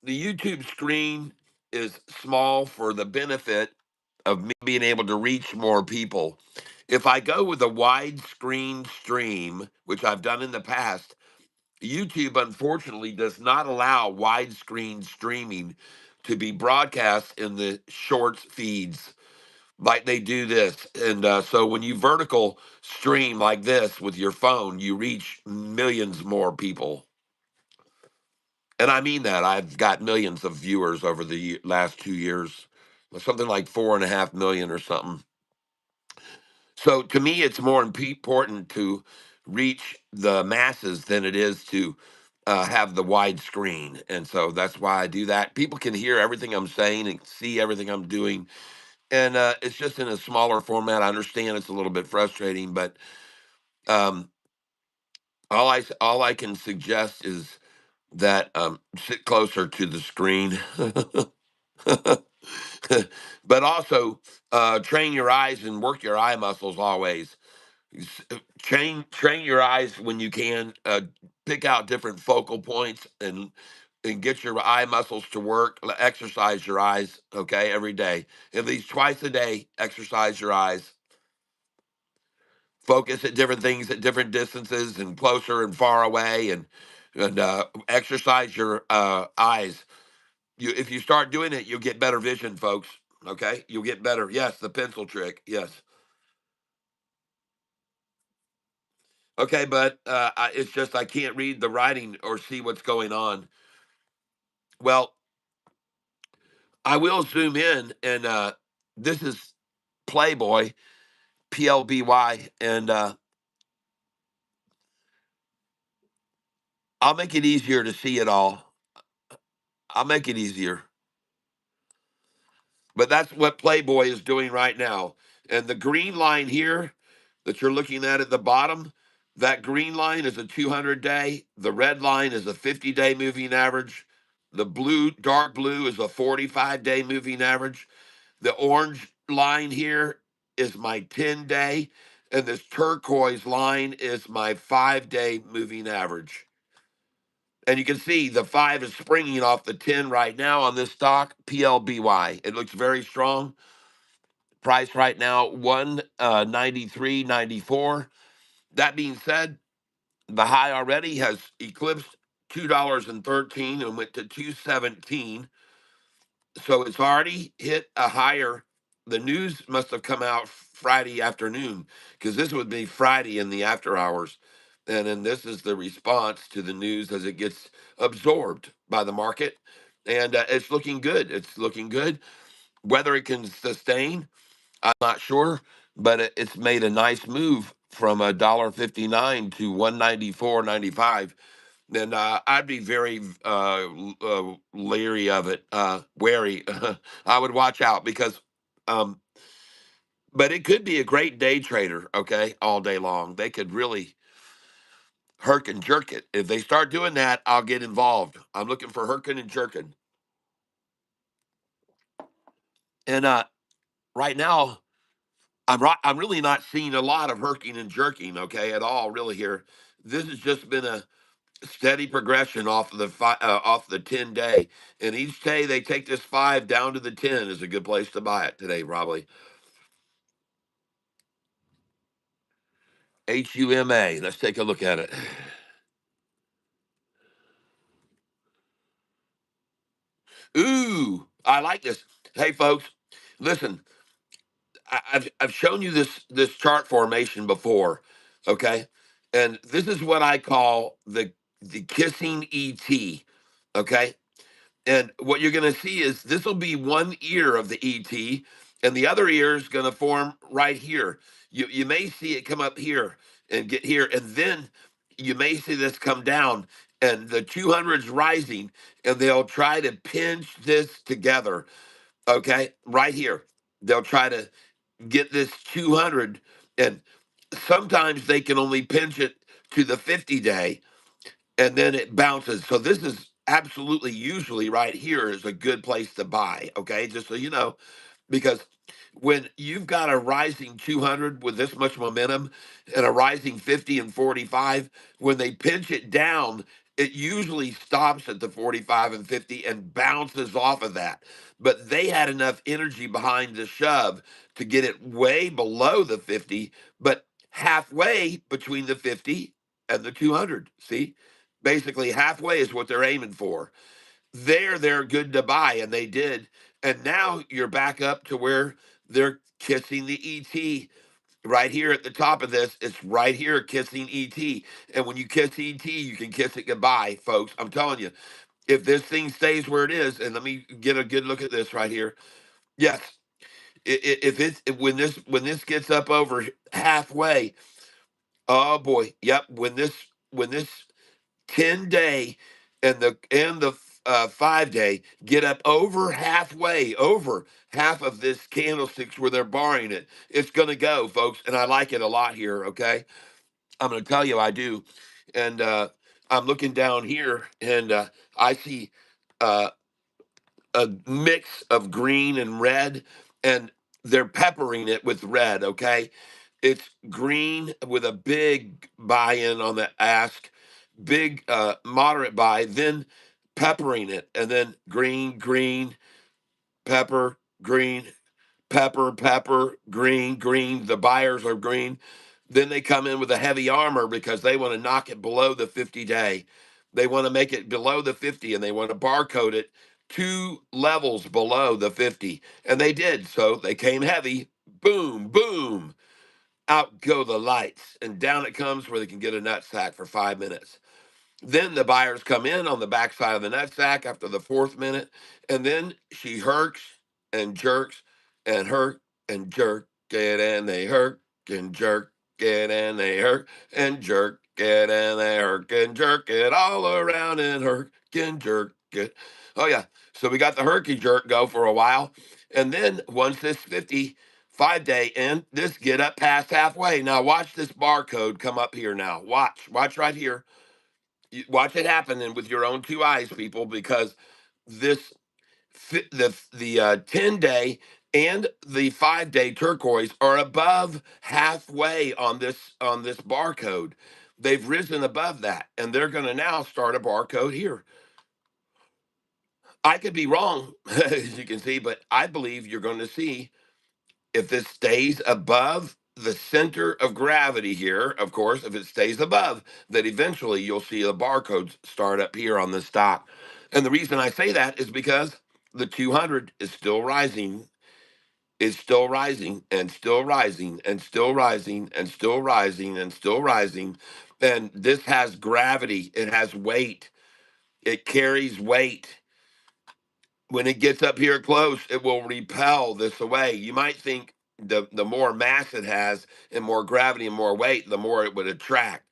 the YouTube screen is small for the benefit of me being able to reach more people. If I go with a widescreen stream, which I've done in the past, YouTube unfortunately does not allow widescreen streaming to be broadcast in the shorts feeds like they do this. And so when you vertical stream like this with your phone, you reach millions more people. And I mean that. I've got millions of viewers over the last 2 years, something like 4.5 million or something. So to me, it's more important to reach the masses than it is to have the wide screen. And so that's why I do that. People can hear everything I'm saying and see everything I'm doing. And it's just in a smaller format. I understand it's a little bit frustrating, but um, all I can suggest is that sit closer to the screen. But also train your eyes and work your eye muscles always. Train your eyes when you can. Pick out different focal points and get your eye muscles to work. Exercise your eyes, okay, every day. At least twice a day, exercise your eyes. Focus at different things at different distances and closer and far away, and exercise your eyes. If you start doing it, you'll get better vision, folks. Okay, you'll get better. Yes, the pencil trick. Yes. Okay, but it's just I can't read the writing or see what's going on. Well, I will zoom in, and this is Playboy, PLBY, and I'll make it easier to see it all. I'll make it easier. But that's what Playboy is doing right now. And the green line here that you're looking at the bottom, that green line is a 200-day. The red line is a 50-day moving average. The blue, dark blue, is a 45-day moving average. The orange line here is my 10-day. And this turquoise line is my 5-day moving average. And you can see the 5 is springing off the 10 right now on this stock, PLBY. It looks very strong. Price right now 193.94. That being said, the high already has eclipsed $2.13 and went to 217. So it's already hit a higher. The news must have come out Friday afternoon because this would be Friday in the after hours. And then this is the response to the news as it gets absorbed by the market. And it's looking good. It's looking good. Whether it can sustain, I'm not sure, but it's made a nice move from $1.59 to 194.95. Then I'd be very leery of it, wary. I would watch out because, um, but it could be a great day trader. Okay, all day long, they could really herk and jerk it. If they start doing that, I'll get involved. I'm looking for herking and jerking, and right now. I'm really not seeing a lot of herking and jerking, okay, at all, really here. This has just been a steady progression off the 10 day, and each day they take this 5 down to the 10 is a good place to buy it today, probably. HUMA. Let's take a look at it. Ooh, I like this. Hey, folks, listen. I've shown you this chart formation before, okay, and this is what I call the kissing ET, okay. And what you're going to see is this will be one ear of the ET, and the other ear is going to form right here. You may see it come up here and get here, and then you may see this come down, and the 200's rising, and they'll try to pinch this together. Okay, right here, they'll try to get this 200, and sometimes they can only pinch it to the 50 day and then it bounces. So this is absolutely usually right here is a good place to buy. Okay, just so you know, because when you've got a rising 200 with this much momentum and a rising 50 and 45, when they pinch it down, it usually stops at the 45 and 50 and bounces off of that. But they had enough energy behind the shove to get it way below the 50, but halfway between the 50 and the 200. See, basically halfway is what they're aiming for. They're good to buy, and they did. And now you're back up to where they're kissing the ET right here at the top of this. It's right here kissing ET. And when you kiss ET, you can kiss it goodbye, folks. I'm telling you, if this thing stays where it is, and let me get a good look at this right here. Yes, if it's when this gets up over halfway, oh boy, yep. When this 10 day and the 5 day get up over half of this candlesticks where they're barring it, it's going to go, folks, and I like it a lot here. Okay, I'm going to tell you I do. And I'm looking down here, and I see uh, a mix of green and red, and they're peppering it with red. Okay, it's green with a big buy-in on the ask, big moderate buy, then peppering it, and then green, green, pepper, green, pepper, pepper, green, green. The buyers are green. Then they come in with a heavy armor because they want to knock it below the 50 day. They want to make it below the 50, and they want to barcode it 2 levels below the 50. And they did. So they came heavy. Boom, boom. Out go the lights. And down it comes where they can get a nut sack for 5 minutes. Then the buyers come in on the backside of the nutsack after the 4th minute, and then she herks and jerks and herk and jerk it, and they herk and jerk it, and they herk and jerk it, and they herk and jerk it all around and herk and jerk it. Oh yeah, so we got the herky jerk go for a while, and then once this 55 day end, this get up past halfway. Now watch this barcode come up here. Now watch right here. Watch it happen and with your own 2 eyes, people, because this the 10 day and the 5 day turquoise are above halfway on this barcode. They've risen above that, and they're going to now start a barcode here. I could be wrong, as you can see, but I believe you're going to see if this stays above the center of gravity here, of course, if it stays above, that eventually you'll see the barcodes start up here on the stock. And the reason I say that is because the 200 is still rising, is still rising, and still rising, and still rising, and still rising, and still rising. And this has gravity, it has weight, it carries weight. When it gets up here close, it will repel this away. You might think the more mass it has and more gravity and more weight, the more it would attract,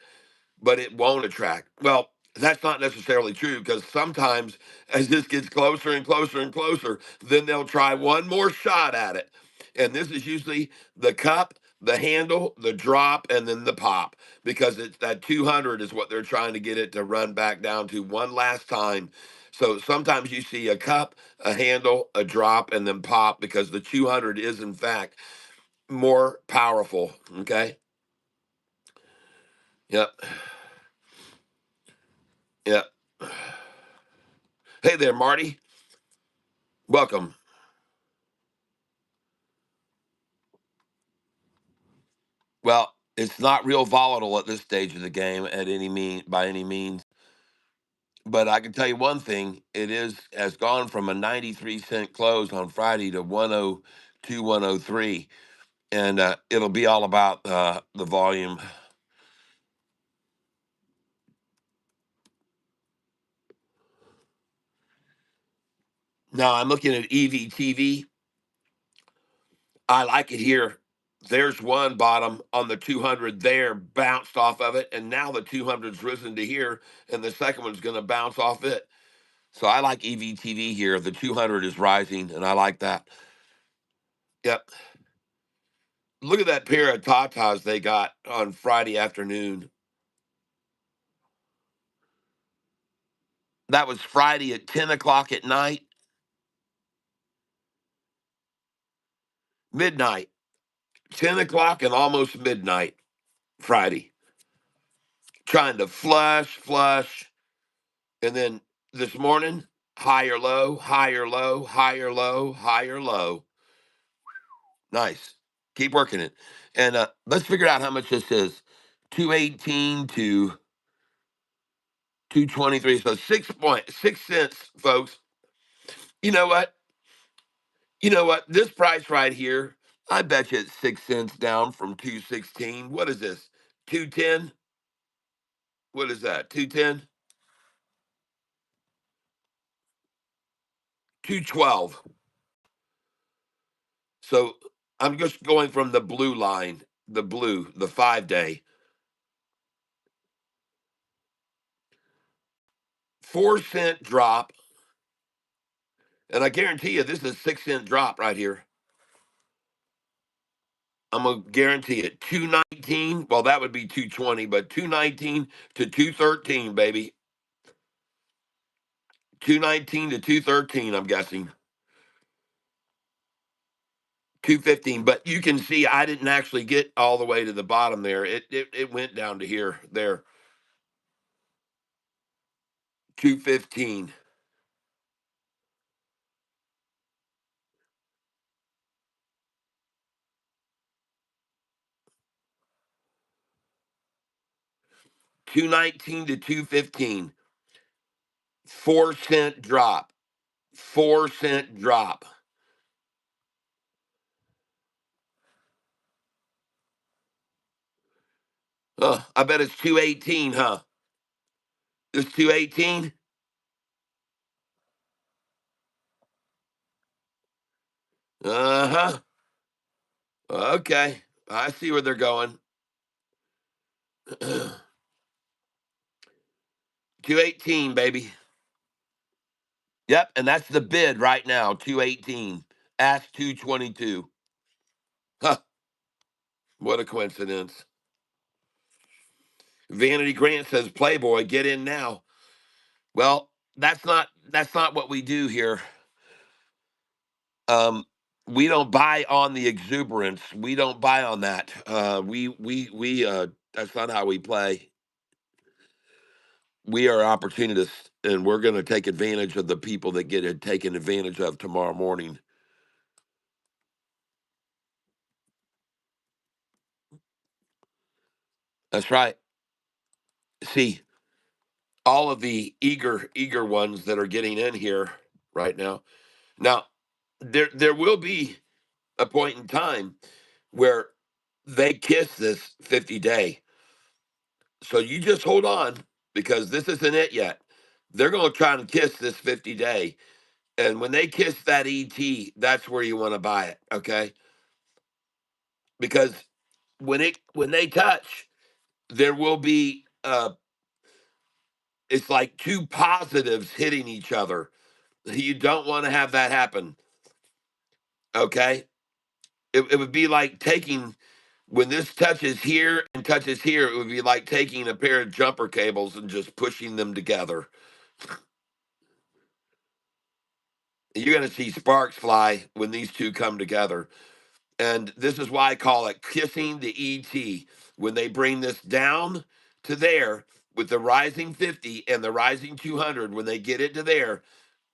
but it won't attract. Well, that's not necessarily true, because sometimes as this gets closer and closer and closer, then they'll try one more shot at it. And this is usually the cup, the handle, the drop, and then the pop, because it's that 200 is what they're trying to get it to run back down to one last time. So sometimes you see a cup, a handle, a drop, and then pop, because the 200 is in fact more powerful. Okay. Yep. Yep. Hey there, Marty. Welcome. Well, it's not real volatile at this stage of the game at any by any means. But I can tell you one thing: it has gone from a 93-cent close on Friday to 102, 103, and it'll be all about the volume. Now I'm looking at EVTV. I like it here. There's one bottom on the 200 there, bounced off of it, and now the 200's risen to here, and the second one's going to bounce off it. So I like EVTV here. The 200 is rising, and I like that. Yep. Look at that pair of Tatas they got on Friday afternoon. That was Friday at 10 o'clock at night, midnight, 10 o'clock and almost midnight Friday. Trying to flush. And then this morning, higher low, higher low, higher low, higher low. Nice. Keep working it. And let's figure out how much this is. 218 to 223. So 6.6 cents, folks. You know what? You know what? This price right here, I bet you it's 6 cents down from 216. What is this? 210? What is that? 210? 212. So I'm just going from the blue line, the 5 day. 4 cent drop. And I guarantee you this is a 6 cent drop right here. I'm gonna guarantee it. 219. Well, that would be 220, but 219 to 213, baby. 219 to 213, I'm guessing. 215. But you can see I didn't actually get all the way to the bottom there. It went down to here, there. 215. 219 to 215. 4 cent drop. 4 cent drop. I bet it's 218, huh? It's 218. Uh-huh. Okay. I see where they're going. 218, baby. Yep, and that's the bid right now, 218. Ask 222. Huh, what a coincidence. Vanity Grant says, Playboy, get in now. Well, that's not what we do here. Um, we don't buy on the exuberance. We don't buy on that. We that's not how we play. We are opportunists, and we're going to take advantage of the people that get it taken advantage of tomorrow morning. That's right. See, all of the eager ones that are getting in here right now. Now, there will be a point in time where they kiss this 50-day. So you just hold on because this isn't it yet. They're going to try and kiss this 50-day. And when they kiss that ET, that's where you want to buy it, okay? Because when they touch, there will be it's like two positives hitting each other. You don't want to have that happen, okay? It would be like taking when this touches here and touches here, it would be like taking a pair of jumper cables and just pushing them together. You're going to see sparks fly when these two come together. And this is why I call it kissing the ET. When they bring this down to there with the rising 50 and the rising 200, when they get it to there,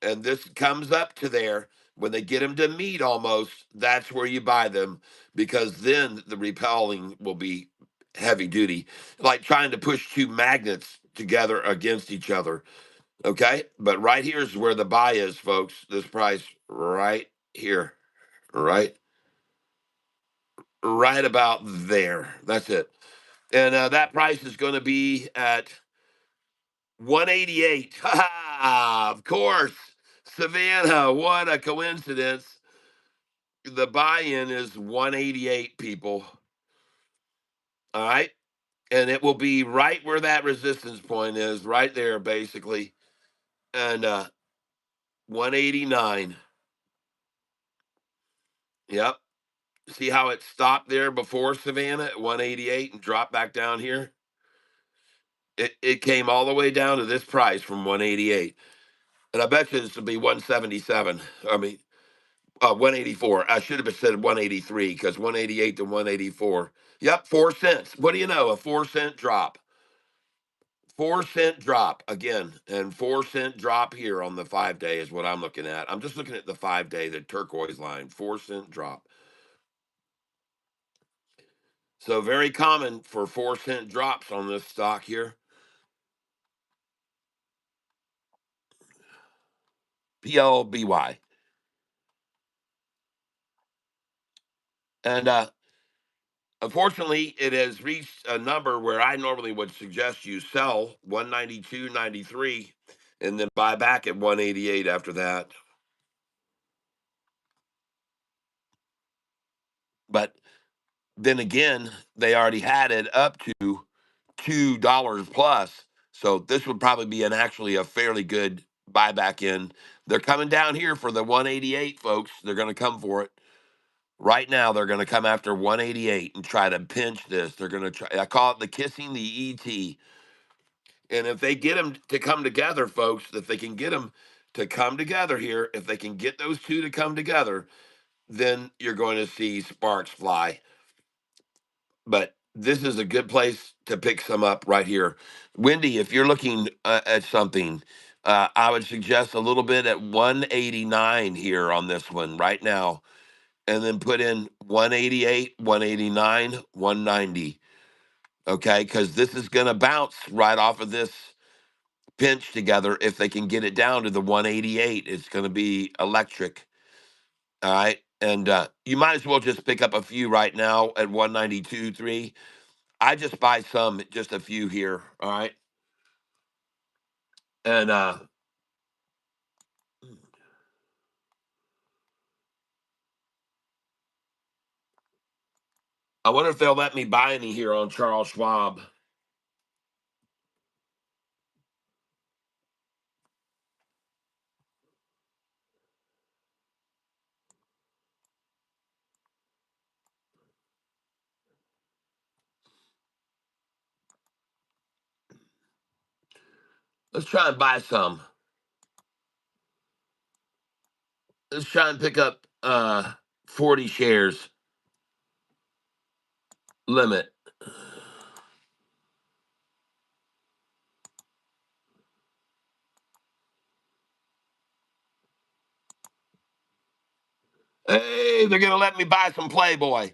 and this comes up to there, when they get them to meet almost, that's where you buy them because then the repelling will be heavy duty, like trying to push two magnets together against each other. Okay. But right here is where the buy is, folks. This price right here, right? Right about there. That's it. And that price is going to be at 188. Of course. Savannah, what a coincidence. The buy-in is 188, people. All right. And it will be right where that resistance point is, right there, basically. And 189. Yep. See how it stopped there before Savannah at 188 and dropped back down here? It came all the way down to this price from 188. And I bet you this will be 177. I mean, 184. I should have said 183 because 188 to 184. Yep, 4 cents. What do you know? A 4 cent drop. 4 cent drop again, and 4 cent drop here on the 5 day is what I'm looking at. I'm just looking at the 5 day, the turquoise line, 4 cent drop. So very common for 4 cent drops on this stock here. PLBY. And unfortunately, it has reached a number where I normally would suggest you sell 192.93 and then buy back at 188 after that. But then again, they already had it up to $2 plus. So this would probably be actually a fairly good buyback in. They're coming down here for the 188, folks. They're going to come for it. Right now, they're going to come after 188 and try to pinch this. They're going to try. I call it the kissing the ET. And if they get them to come together, folks, if they can get them to come together here, if they can get those two to come together, then you're going to see sparks fly. But this is a good place to pick some up right here. Wendy, if you're looking at something, I would suggest a little bit at 189 here on this one right now, and then put in 188, 189, 190. Okay, because this is going to bounce right off of this pinch together. If they can get it down to the 188, it's going to be electric. All right. And you might as well just pick up a few right now at 192.3. I just buy some, just a few here. All right. And I wonder if they'll let me buy any here on Charles Schwab. Let's try and buy some. Let's try and pick up 40 shares limit. Hey, they're going to let me buy some Playboy.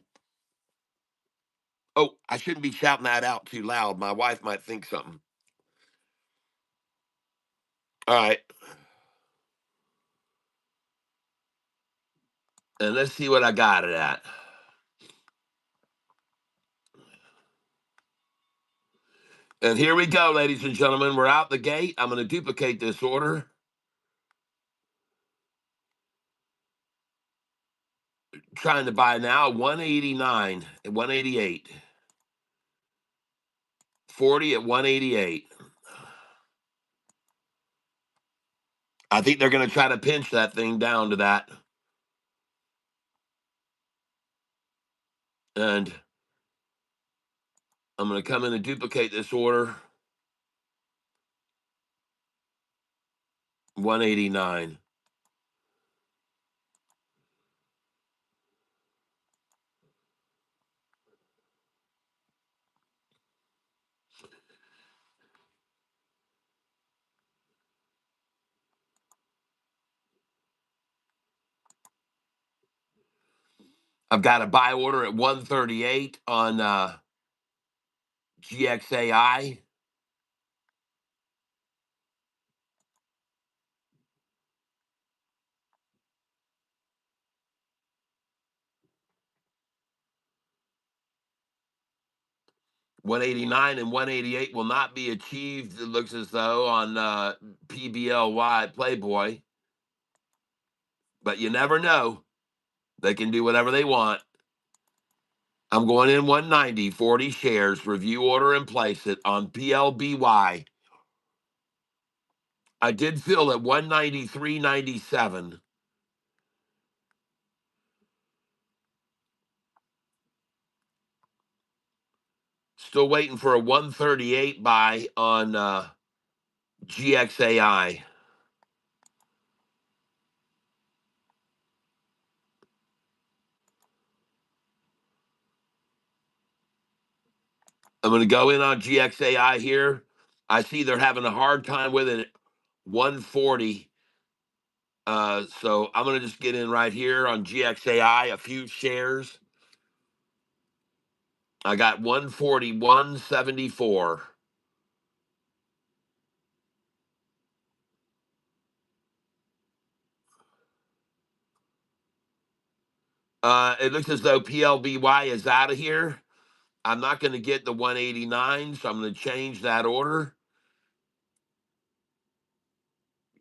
Oh, I shouldn't be shouting that out too loud. My wife might think something. All right. And let's see what I got it at. And here we go, ladies and gentlemen. We're out the gate. I'm going to duplicate this order. Trying to buy now 189 at 188. 40 at 188. I think they're going to try to pinch that thing down to that. And I'm going to come in and duplicate this order. 189. I've got a buy order at 138 on GXAI. 189 and 188 will not be achieved, it looks as though, on PBLY Playboy. But you never know. They can do whatever they want. I'm going in 190, 40 shares, review order and place it on PLBY. I did fill at 193.97. Still waiting for a 138 buy on GXAI. I'm going to go in on GXAI here. I see they're having a hard time with it at 140. So I'm going to just get in right here on GXAI, a few shares. I got 141.74. It looks as though PLBY is out of here. I'm not going to get the 189, so I'm going to change that order.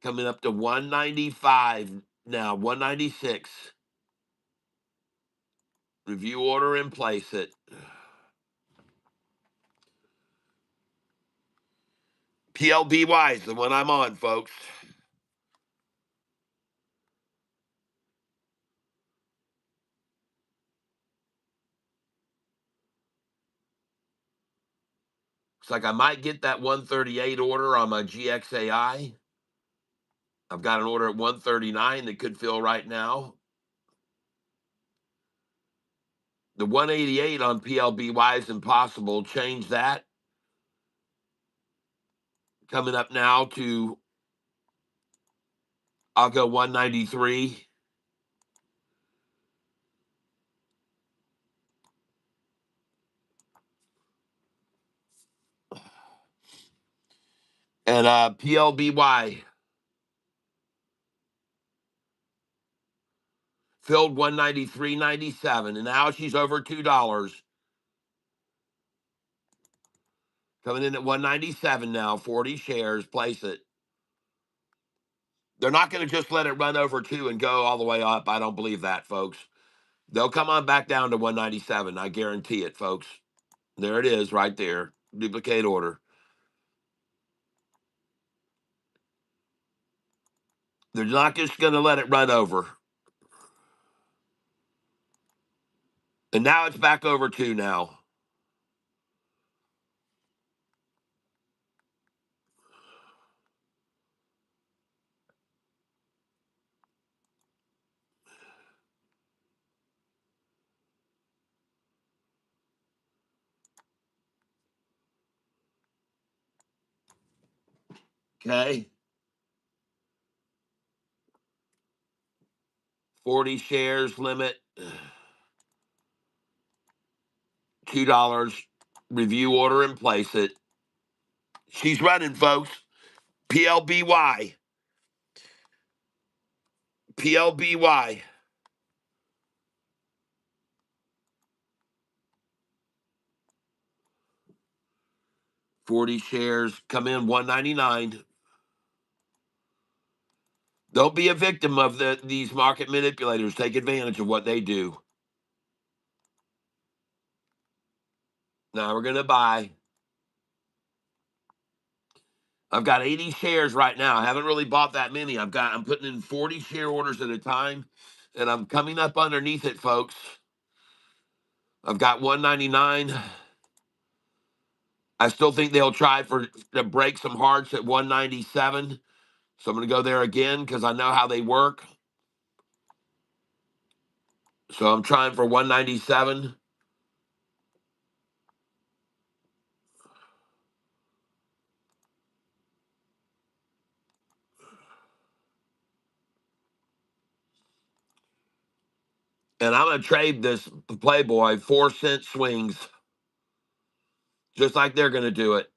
Coming up to 195 now, 196. Review order and place it. PLBY is the one I'm on, folks. Looks like I might get that 138 order on my GXAI. I've got an order at 139 that could fill right now. The 188 on PLBY is impossible. Change that. Coming up now to, I'll go 193. And PLBY filled 193.97, and now she's over $2. Coming in at 197 now, 40 shares. Place it. They're not going to just let it run over two and go all the way up. I don't believe that, folks. They'll come on back down to 197. I guarantee it, folks. There it is right there. Duplicate order. They're not just going to let it run over. And now it's back over two now. Okay. 40 shares limit. $2. Review order and place it. She's running, folks. PLBY. PLBY. 40 shares come in 199. Don't be a victim of these market manipulators. Take advantage of what they do. Now we're gonna buy. I've got 80 shares right now. I haven't really bought that many. I'm putting in 40 share orders at a time, and I'm coming up underneath it, folks. I've got 199. I still think they'll try to break some hearts at 197. So I'm going to go there again because I know how they work. So I'm trying for 197. And I'm going to trade this Playboy 4-cent swings just like they're going to do it.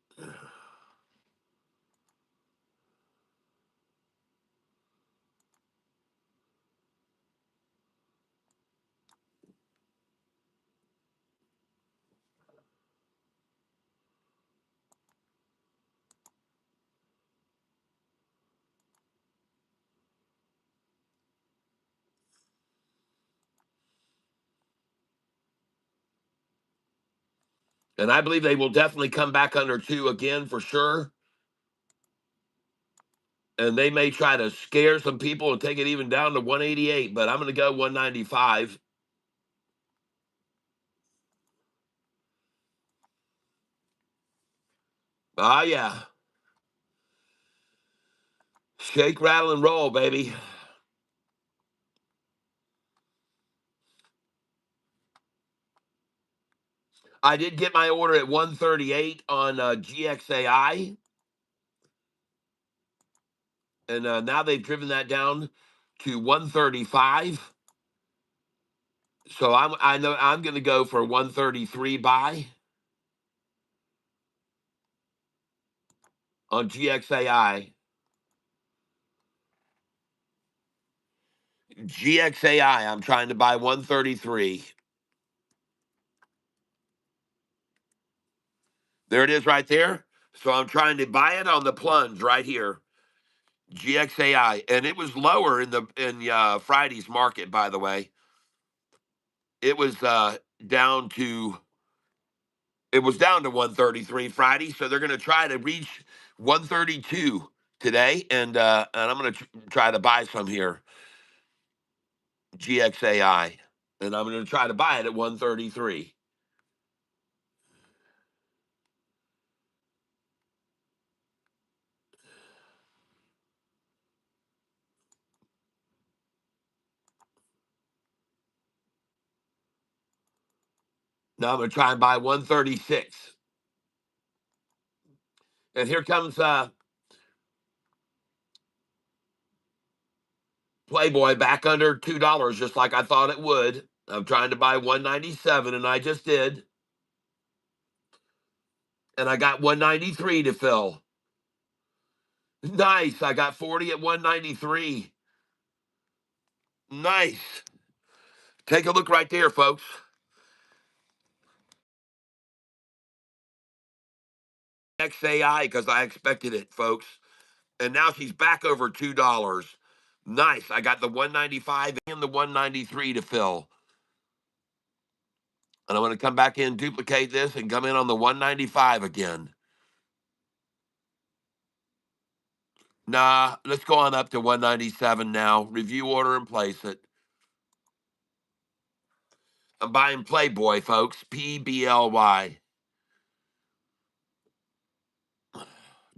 And I believe they will definitely come back under 2 again for sure. And they may try to scare some people and take it even down to 188, but I'm going to go 195. Ah, yeah. Shake, rattle, and roll, baby. I did get my order at 138 on GXAI, and now they've driven that down to 135. So I know I'm going to go for 133 buy on GXAI. GXAI, I'm trying to buy 133. There it is right there. So I'm trying to buy it on the plunge right here. GXAI, and it was lower in Friday's market, by the way. It was down to it was down to 133 Friday, so they're going to try to reach 132 today, and I'm going to try to buy some here, GXAI, and I'm going to try to buy it at 133. Now I'm going to try and buy 136, and here comes Playboy back under $2, just like I thought it would. I'm trying to buy 197, and I just did, and I got 193 to fill. Nice. I got 40 at 193. Nice. Take a look right there, folks. XAI, because I expected it, folks. And now she's back over $2. Nice. I got the 195 and the 193 to fill. And I'm going to come back in, duplicate this, and come in on the 195 again. Nah, let's go on up to 197 now. Review order and place it. I'm buying Playboy, folks. PBLY.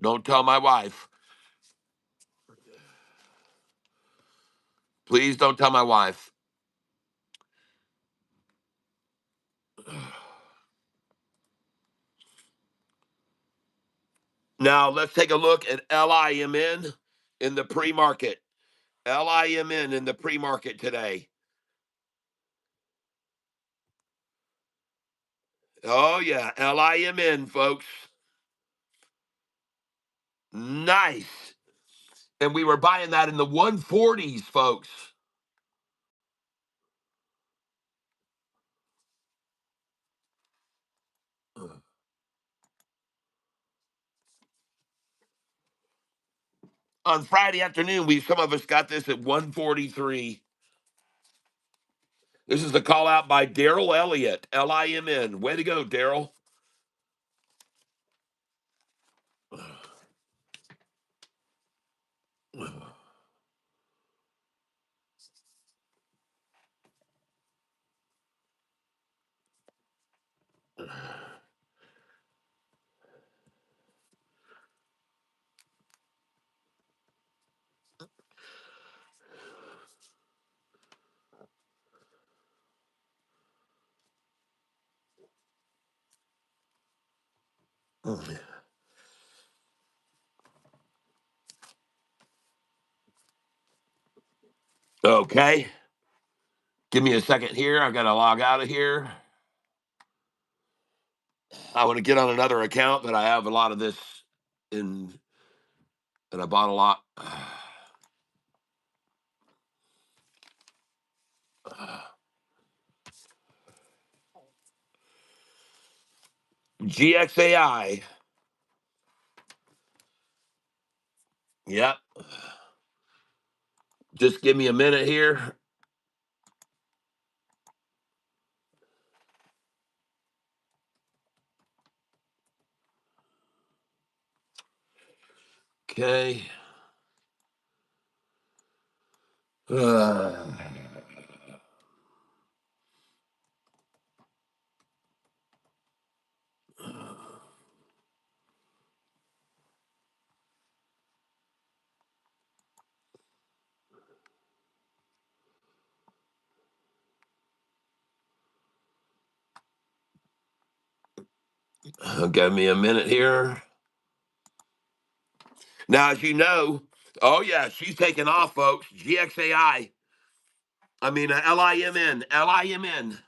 Don't tell my wife. Please don't tell my wife. Now, let's take a look at LIMN in the pre-market. LIMN in the pre-market today. Oh, yeah. LIMN, folks. Nice. And we were buying that in the 140s, folks. On Friday afternoon, some of us got this at 143. This is a call out by Daryl Elliott, LIMN. Way to go, Daryl. Okay. Give me a second here. I got to log out of here. I want to get on another account, but I have a lot of this in, and I bought a lot. GXAI. Yep. Just give me a minute here. Okay. Uh, give me a minute here. Now, as you know, oh yeah, she's taking off, folks. GXAI. I mean, LIMN. LIMN.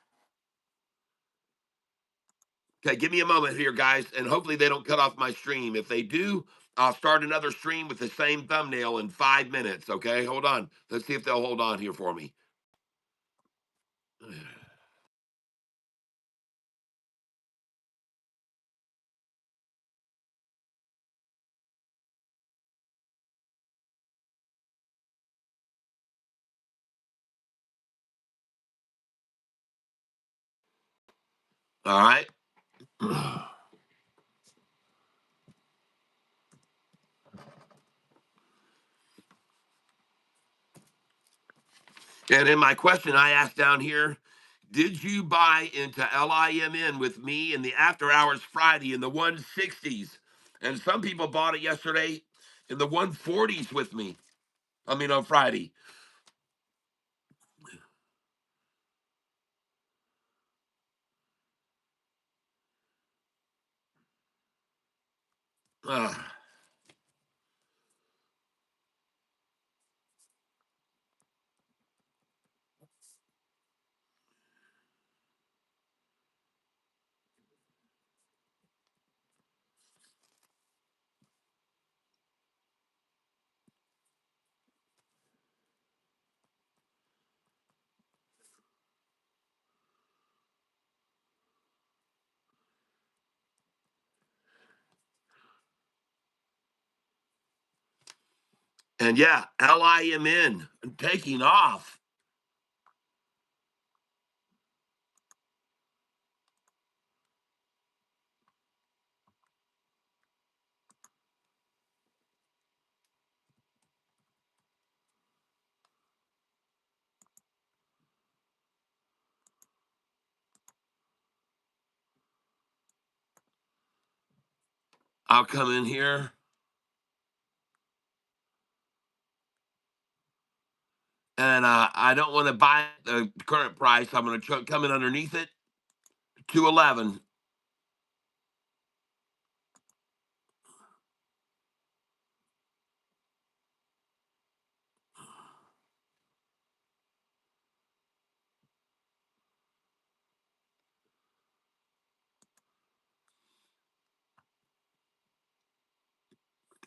Okay, give me a moment here, guys, and hopefully they don't cut off my stream. If they do, I'll start another stream with the same thumbnail in 5 minutes. Okay, hold on. Let's see if they'll hold on here for me. All right. And in my question, I asked down here, did you buy into LIMN with me in the after hours Friday in the 160s? And some people bought it yesterday in the 140s with me. I mean, on Friday. Uh, and yeah, LIMN taking off. I'll come in here. And I don't want to buy the current price. I'm going to come in underneath it, 211.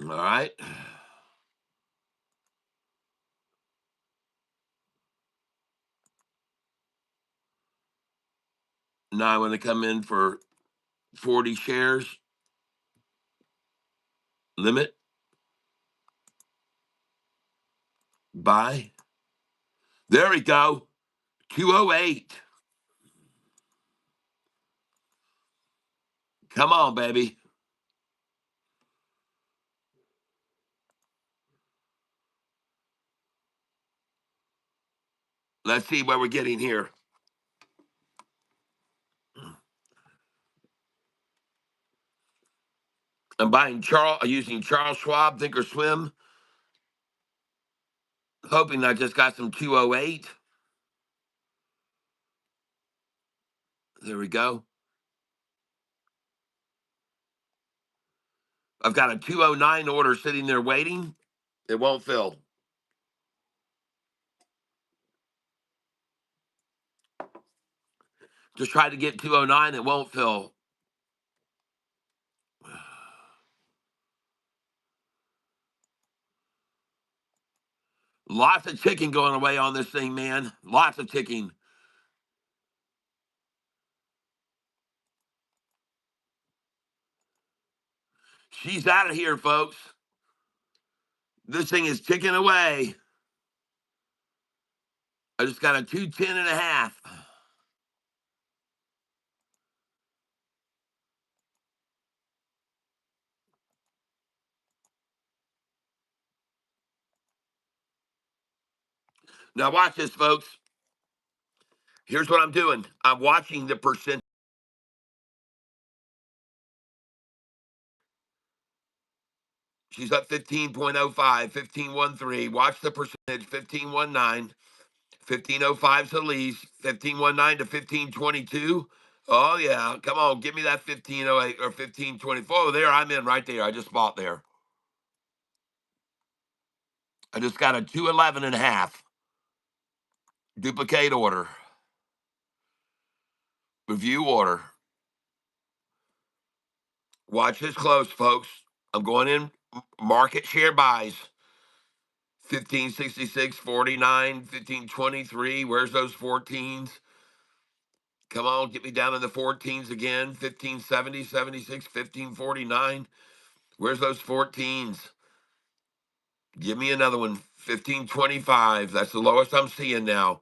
All right. Now I want to come in for 40 shares limit. Buy. There we go. 208. Come on, baby. Let's see what we're getting here. I'm buying using Charles Schwab Thinkorswim, hoping I just got some 208. There we go. I've got a 209 order sitting there waiting. It won't fill. Just try to get 209. It won't fill. Lots of ticking going away on this thing, man. Lots of ticking. She's out of here, folks. This thing is ticking away. I just got a 210.5. Now watch this, folks. Here's what I'm doing. I'm watching the percent. She's up 15.05, 15.13. Watch the percentage, 15.19. 15.05 is the least. 15.19 to 15.22. Oh, yeah. Come on. Give me that 15.08 or 15.24. Oh, there. I'm in right there. I just bought there. I just got a 211.5. Duplicate order. Review order. Watch this close, folks. I'm going in market share buys. 1566, 49, 1523. Where's those 14s? Come on, get me down in the 14s again. 1570, 76, 1549. Where's those 14s? Give me another one. 1525. That's the lowest I'm seeing now.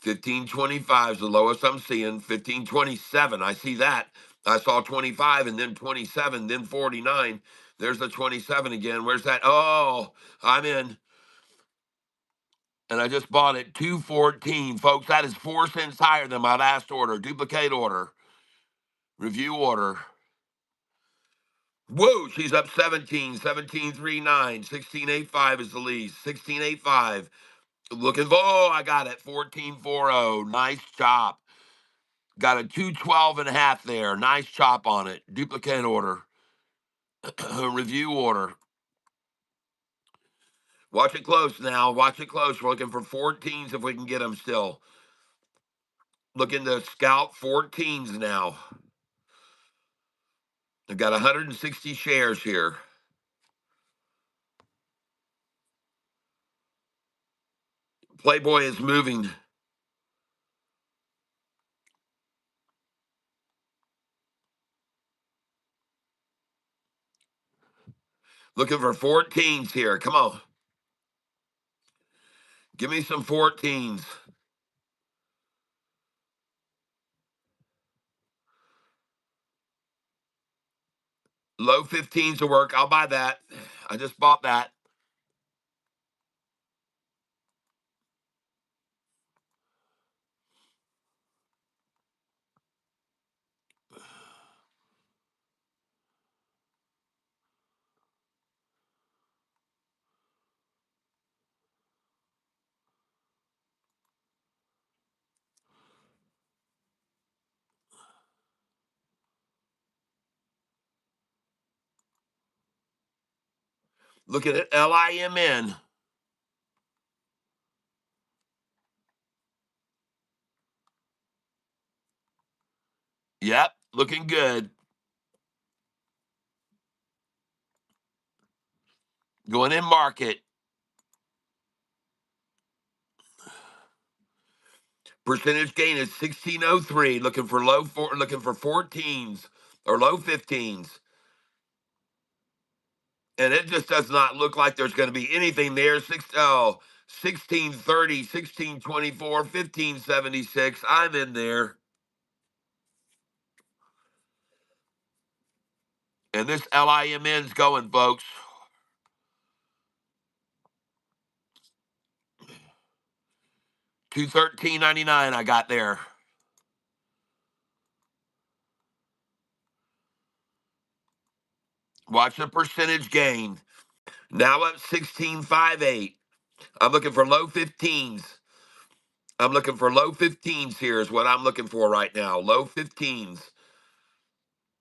1525 is the lowest I'm seeing. 1527. I see that. I saw 25 and then 27, then 49. There's the 27 again. Where's that? Oh, I'm in. And I just bought it 214. Folks, that is 4 cents higher than my last order. Duplicate order. Review order. Whoa, she's up 17, 17.39, 16.85 is the least, 16.85. Looking, oh, I got it, 14.40. Nice chop. Got a 212.5 there. Nice chop on it. Duplicate order. Review order. Watch it close now. Watch it close. We're looking for 14s if we can get them still. Looking to scalp 14s now. I've got 160 shares here. Playboy is moving. Looking for 14s here. Come on. Give me some 14s. Low 15s will work. I'll buy that. I just bought that. Look at it. LIMN. Yep. Looking good. Going in market. Percentage gain is 1603. Looking for 14s or low 15s. And it just does not look like there's going to be anything there. 1630, 1624, 1576. I'm in there. And this LIMN's going, folks. 213.99 I got there. Watch the percentage gain. Now up 1658. I'm looking for low 15s. I'm looking for low 15s here is what I'm looking for right now. Low 15s.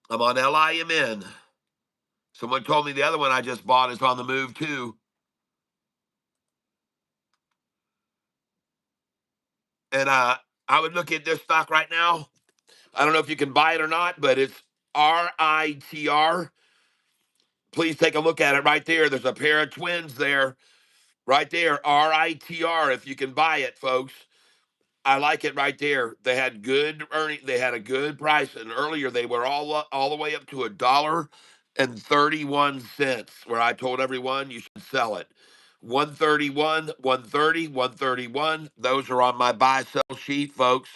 I'm on LIMN. Someone told me the other one I just bought is on the move too. And I would look at this stock right now. I don't know if you can buy it or not, but it's RITR. Please take a look at it right there. There's a pair of twins there. Right there, RITR, if you can buy it, folks. I like it right there. They had good earning. They had a good price, and earlier they were all the way up to $1.31, where I told everyone you should sell it. 131, 130, 131. Those are on my buy sell sheet, folks.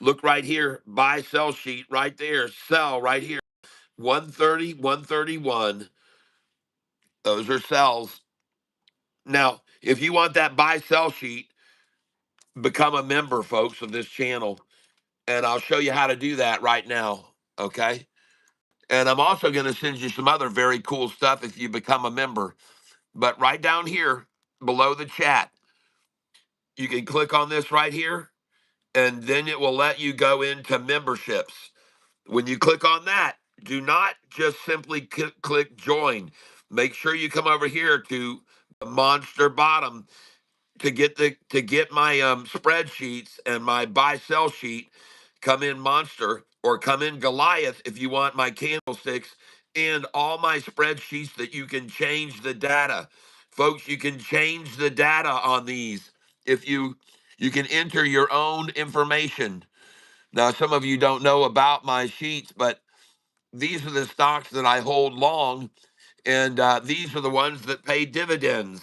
Look right here, buy sell sheet right there. Sell right here. 130, 131. Those are sells. Now, if you want that buy sell sheet, become a member, folks, of this channel. And I'll show you how to do that right now. Okay. And I'm also going to send you some other very cool stuff if you become a member. But right down here below the chat, you can click on this right here, and then it will let you go into memberships. When you click on that, do not just simply click join. Make sure you come over here to the monster bottom to get my spreadsheets and my buy sell sheet. Come in monster or come in Goliath if you want my candlesticks and all my spreadsheets that you can change the data. Folks, you can change the data on these. If you can enter your own information. Now some of you don't know about my sheets, but these are the stocks that I hold long, and these are the ones that pay dividends.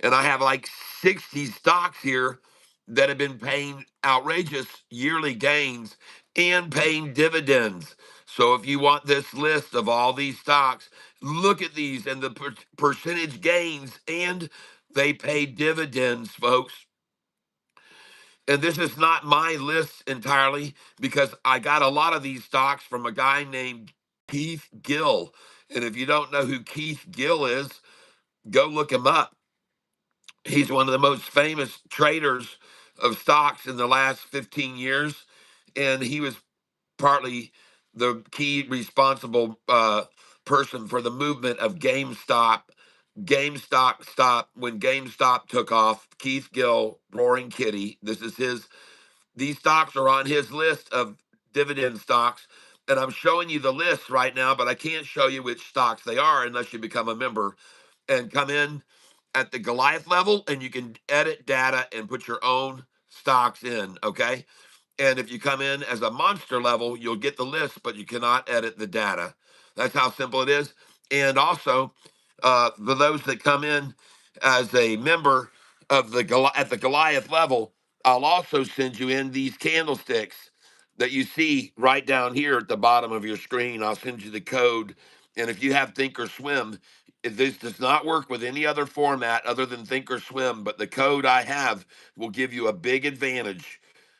And I have like 60 stocks here that have been paying outrageous yearly gains and paying dividends. So if you want this list of all these stocks, look at these and the percentage gains, and they pay dividends, folks. And this is not my list entirely because I got a lot of these stocks from a guy named Keith Gill. And if you don't know who Keith Gill is, go look him up. He's one of the most famous traders of stocks in the last 15 years. And he was partly the key responsible person for the movement of GameStop. When GameStop took off, Keith Gill, Roaring Kitty, this is his, these stocks are on his list of dividend stocks. And I'm showing you the list right now, but I can't show you which stocks they are unless you become a member and come in at the Goliath level, and you can edit data and put your own stocks in. Okay. And if you come in as a monster level, you'll get the list, but you cannot edit the data. That's how simple it is. And also, for those that come in as a member of at the Goliath level, I'll also send you in these candlesticks that you see right down here at the bottom of your screen. I'll send you the code. And if you have Thinkorswim, this does not work with any other format other than Thinkorswim, but the code I have will give you a big advantage.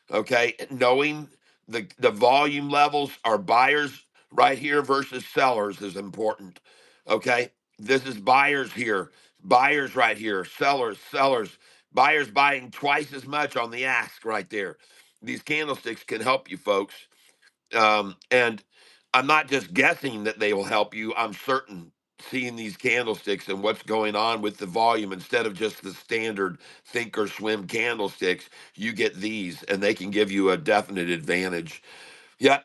Okay, knowing the volume levels are buyers right here versus sellers is important. Okay, this is buyers here, buyers right here, sellers, buyers buying twice as much on the ask right there. These candlesticks can help you, folks. And I'm not just guessing that they will help you. I'm certain, seeing these candlesticks and what's going on with the volume, instead of just the standard Thinkorswim candlesticks, you get these and they can give you a definite advantage. Yeah.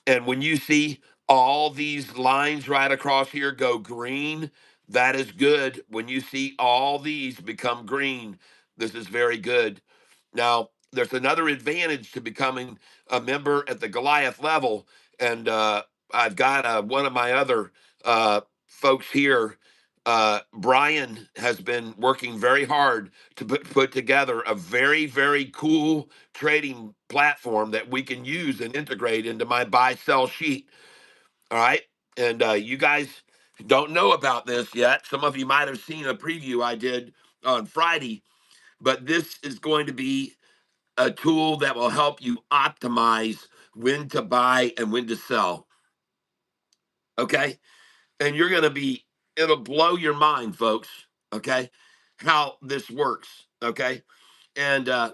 And when you see all these lines right across here go green, That is good. When you see all these become green, this is very good. Now, there's another advantage to becoming a member at the Goliath level. And I've got one of my other folks here. Brian has been working very hard to put together a very, very cool trading platform that we can use and integrate into my buy sell sheet. All right. And you guys don't know about this yet. Some of you might have seen a preview I did on Friday, but this is going to be a tool that will help you optimize when to buy and when to sell. Okay. And you're going to be, it'll blow your mind, folks. Okay. How this works. Okay. And I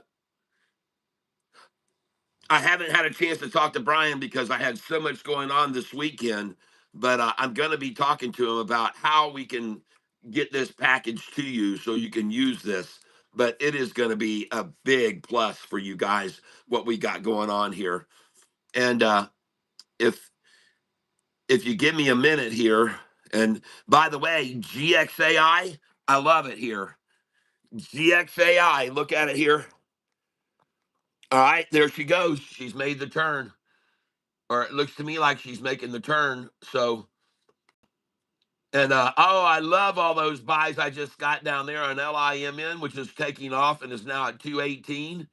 haven't had a chance to talk to Brian because I had so much going on this weekend, but I'm going to be talking to him about how we can get this package to you so you can use this. But it is going to be a big plus for you guys, what we got going on here. And if if you give me a minute here, and by the way, I love it here. GXAI, look at it here. All right, there she goes. She's made the turn, or it looks to me like she's making the turn. So, and oh, I love all those buys I just got down there on LIMN, which is taking off and is now at 218.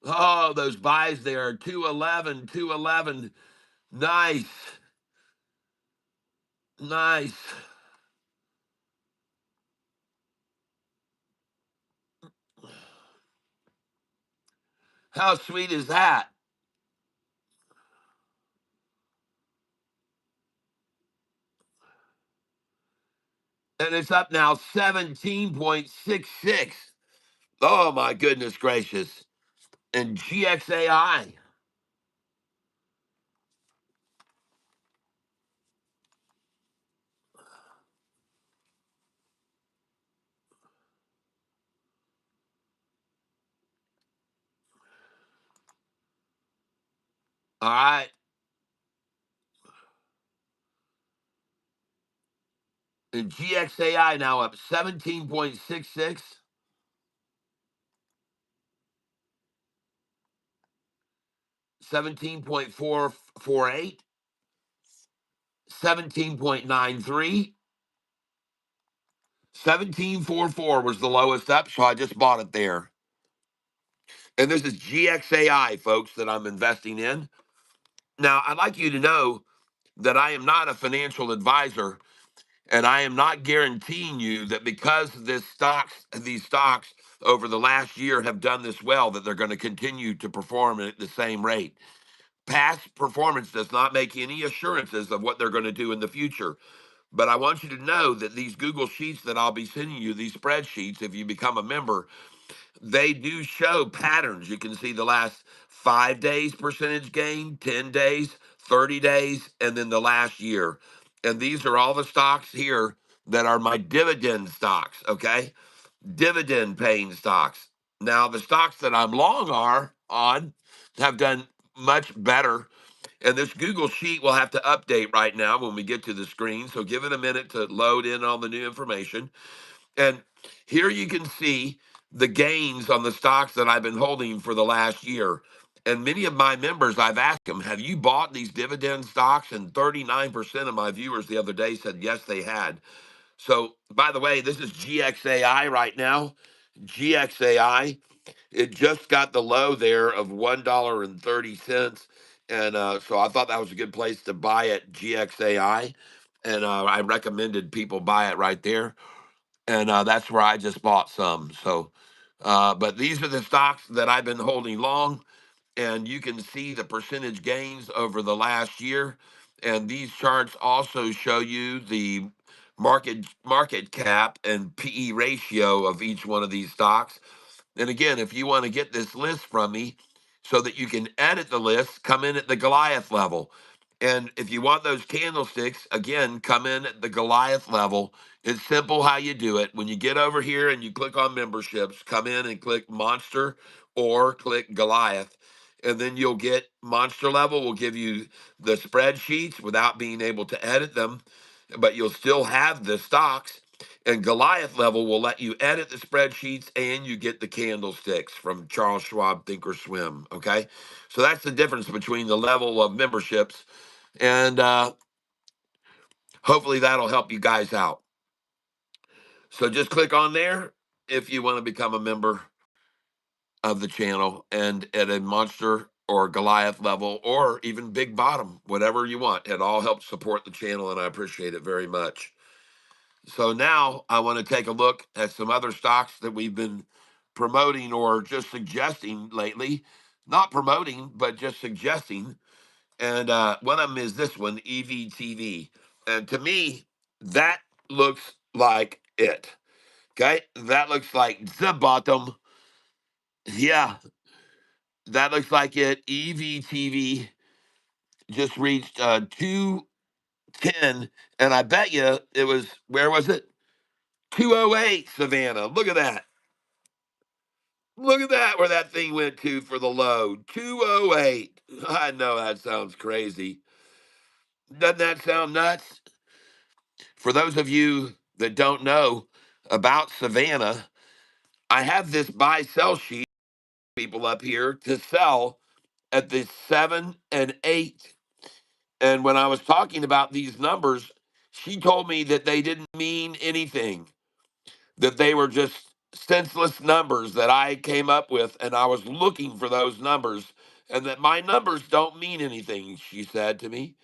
Oh, those buys there, 211, 211. Nice, nice. How sweet is that? And it's up now 17.66. Oh, my goodness gracious. And GXAI. All right. And GXAI now up 17.66, 17.448, 17.93, 17.44 was the lowest up, so I just bought it there. And this is GXAI, folks, that I'm investing in. Now, I'd like you to know that I am not a financial advisor, and I am not guaranteeing you that because these stocks over the last year have done this well, that they're going to continue to perform at the same rate. Past performance does not make any assurances of what they're going to do in the future. But I want you to know that these Google Sheets that I'll be sending you, these spreadsheets, if you become a member, they do show patterns. You can see the last 5 days percentage gain, 10 days, 30 days, and then the last year. And these are all the stocks here that are my dividend stocks, okay? Dividend paying stocks. Now, the stocks that I'm long are on have done much better. And this Google Sheet will have to update right now when we get to the screen. So give it a minute to load in all the new information. And here you can see the gains on the stocks that I've been holding for the last year. And many of my members, I've asked them, have you bought these dividend stocks? And 39% of my viewers the other day said yes, they had. So, by the way, this is GXAI right now. GXAI, it just got the low there of $1.30. And so I thought that was a good place to buy at GXAI. And I recommended people buy it right there. And that's where I just bought some. So, but these are the stocks that I've been holding long, and you can see the percentage gains over the last year. And these charts also show you the market cap and PE ratio of each one of these stocks. And again, if you want to get this list from me so that you can edit the list, come in at the Goliath level. And if you want those candlesticks, again, come in at the Goliath level. It's simple how you do it. When you get over here and you click on memberships, come in and click Monster or click Goliath. And then you'll get Monster level will give you the spreadsheets without being able to edit them. but you'll still have the stocks. And Goliath level will let you edit the spreadsheets and you get the candlesticks from Charles Schwab Thinkorswim. Okay. So that's the difference between the level of memberships. And hopefully that'll help you guys out. So just click on there if you want to become a member of the channel and at a monster or Goliath level or even big bottom, whatever you want. It all helps support the channel and I appreciate it very much. So now I want to take a look at some other stocks that we've been promoting or just suggesting lately. Not promoting, but just suggesting. And one of them is this one, EVTV. And to me, that looks like it. Okay, that looks like the bottom. Yeah, that looks like it. EVTV just reached 210, and I bet you it was, where was it? 208, Savannah. Look at that. Look at that, where that thing went to for the low. 208. I know that sounds crazy. Doesn't that sound nuts? For those of you that don't know about Savannah, I have this buy sell sheet, people up here, to sell at the 7 and 8. And when I was talking about these numbers, she told me that they didn't mean anything, that they were just senseless numbers that I came up with, and I was looking for those numbers, and that my numbers don't mean anything, she said to me.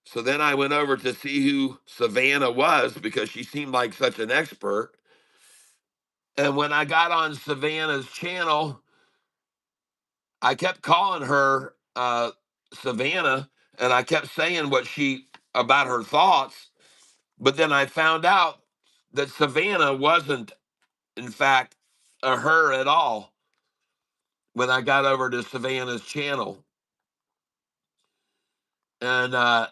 So then I went over to see who Savannah was because she seemed like such an expert. And when I got on Savannah's channel, I kept calling her Savannah, and I kept saying what she about her thoughts. But then I found out that Savannah wasn't, in fact, a her at all when I got over to Savannah's channel. And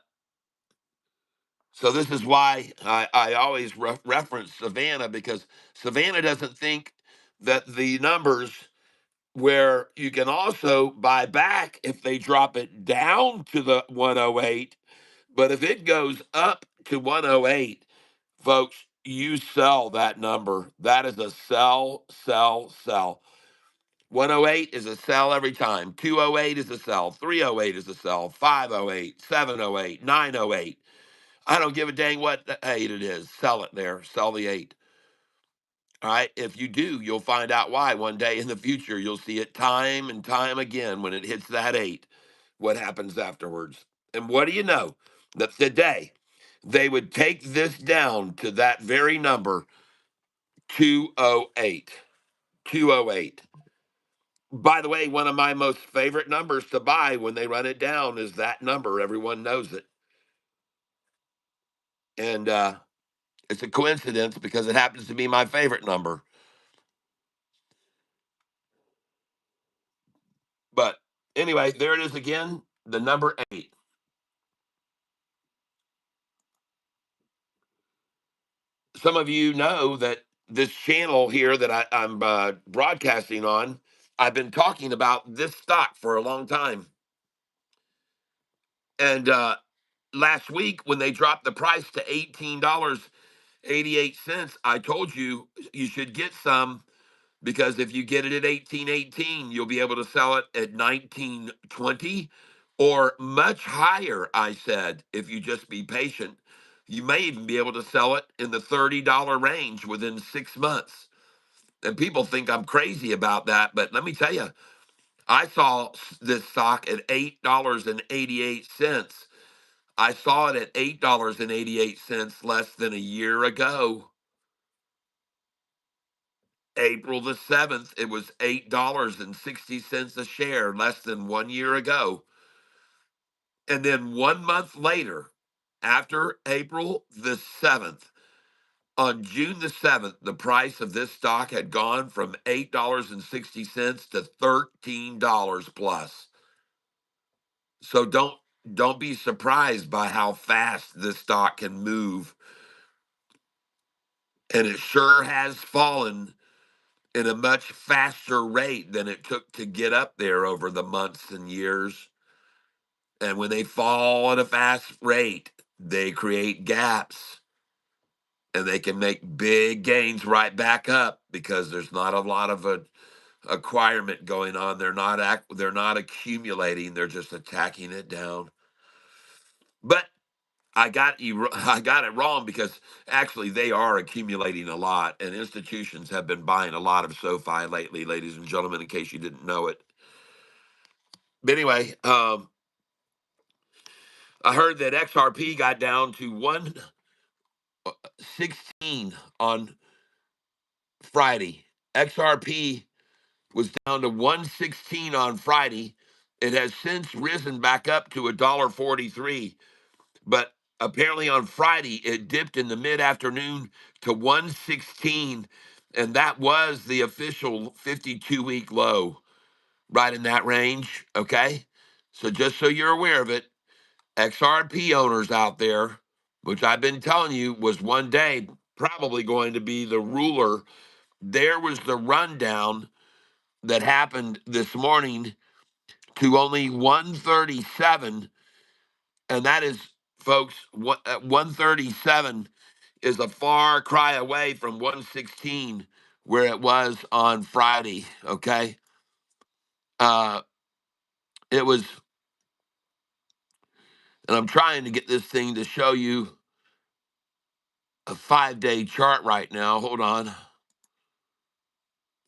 so this is why I always reference Savannah, because Savannah doesn't think that the numbers where you can also buy back if they drop it down to the 108, but if it goes up to 108, folks, you sell that number. That is a sell, sell, sell. 108 is a sell every time. 208 is a sell. 308 is a sell. 508, 708, 908. I don't give a dang what the 8 it is. Sell it there. Sell the 8. All right. If you do, you'll find out why one day in the future. You'll see it time and time again when it hits that 8, what happens afterwards. And what do you know? That today they would take this down to that very number, 208. 208. By the way, one of my most favorite numbers to buy when they run it down is that number. Everyone knows it. And it's a coincidence because it happens to be my favorite number. But anyway, there it is again, the number 8. Some of you know that this channel here that I'm broadcasting on, I've been talking about this stock for a long time. And last week, when they dropped the price to $18.88, I told you you should get some, because if you get it at 18.18, you'll be able to sell it at 19.20 or much higher. I said, if you just be patient, you may even be able to sell it in the $30 range within 6 months. And people think I'm crazy about that, but let me tell you, I saw this stock at $8.88. I saw it at $8.88 less than a year ago. April the 7th, it was $8.60 a share less than 1 year ago. And then 1 month later, after April the 7th, on June the 7th, the price of this stock had gone from $8.60 to $13 plus. So don't be surprised by how fast this stock can move. And it sure has fallen in a much faster rate than it took to get up there over the months and years. And when they fall at a fast rate, they create gaps and they can make big gains right back up because there's not a lot of acquirement going on. They're not accumulating. They're just attacking it down. But I got it wrong because actually they are accumulating a lot, and institutions have been buying a lot of SoFi lately, ladies and gentlemen. In case you didn't know it. But anyway, I heard that XRP got down to 116 on Friday. XRP was down to 116 on Friday. It has since risen back up to $1.43, but apparently on Friday it dipped in the mid-afternoon to 116, and that was the official 52-week low, right in that range, okay? So just so you're aware of it, XRP owners out there, which I've been telling you was one day probably going to be the ruler, there was the rundown that happened this morning to only 137, and that is, folks, 137 is a far cry away from 116 where it was on Friday. Okay, uh, it was, and I'm trying to get this thing to show you a 5-day chart right now. Hold on,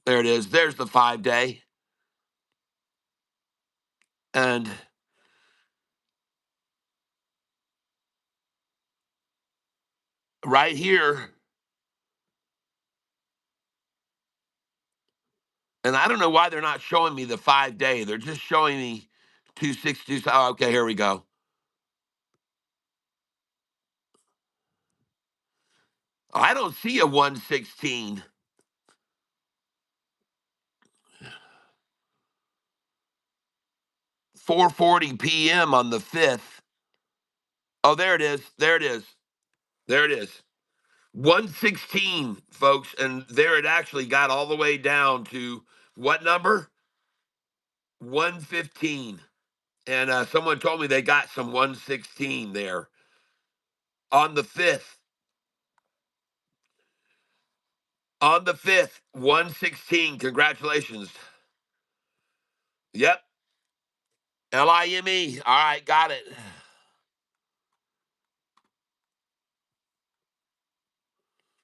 there it is. There's the 5-day, and right here. And I don't know why they're not showing me the 5-day. They're just showing me 262. Oh, okay, here we go. I don't see a 116. 4:40 p.m. on the 5th. Oh, there it is. There it is. There it is. 116, folks. And there it actually got all the way down to what number? 115. And someone told me they got some 116 there on the 5th. On the 5th, 116. Congratulations. Yep. LIME. All right, got it.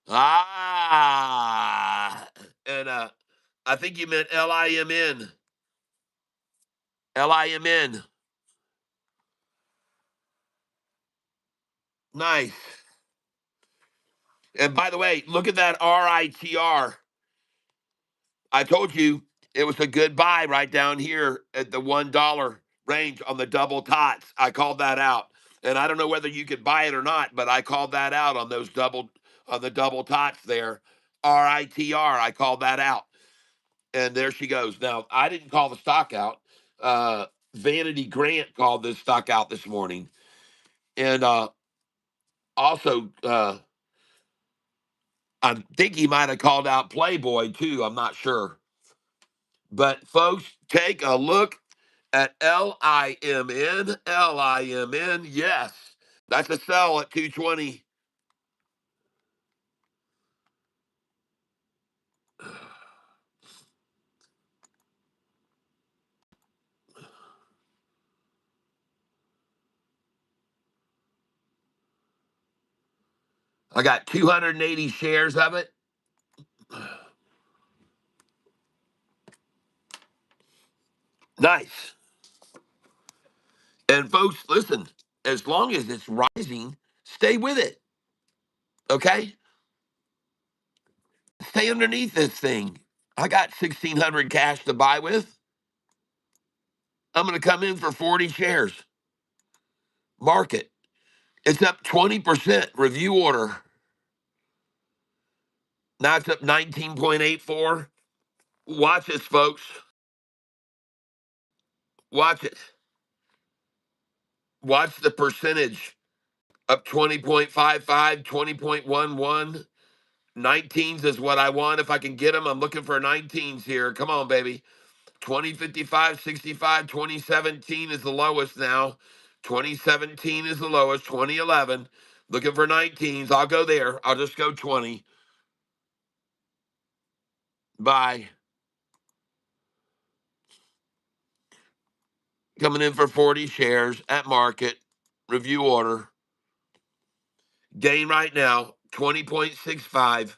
Ah. And I think you meant LIMN. LIMN. Nice. And by the way, look at that RITR. I told you it was a good buy right down here at the $1 range on the double tots. I called that out. And I don't know whether you could buy it or not, but I called that out on the double tots there. RITR. I called that out. And there she goes. Now, I didn't call the stock out. Vanity Grant called this stock out this morning. And also, I think he might have called out Playboy too. I'm not sure. But folks, take a look at LIMN. LIMN. Yes. That's a sell at 220. I got 280 shares of it. Nice. And folks, listen, as long as it's rising, stay with it. Okay? Stay underneath this thing. I got 1,600 cash to buy with. I'm going to come in for 40 shares. Market. It's up 20%. Review order. Now it's up 19.84. Watch this, folks. Watch it. Watch the percentage. Up 20.55, 20.11. 19s is what I want. If I can get them, I'm looking for 19s here. Come on, baby. 2055, 65, 2017 is the lowest now. 2017 is the lowest, 2011. Looking for 19s. I'll go there. I'll just go 20. Buy. Coming in for 40 shares at market. Review order. Gain right now, 20.65.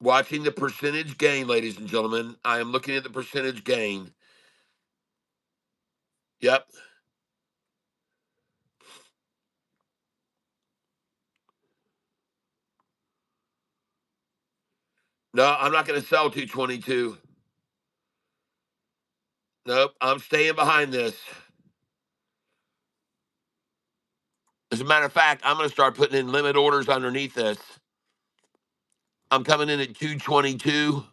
Watching the percentage gain, ladies and gentlemen. I am looking at the percentage gain. Yep. No, I'm not going to sell 222. Nope, I'm staying behind this. As a matter of fact, I'm going to start putting in limit orders underneath this. I'm coming in at 222.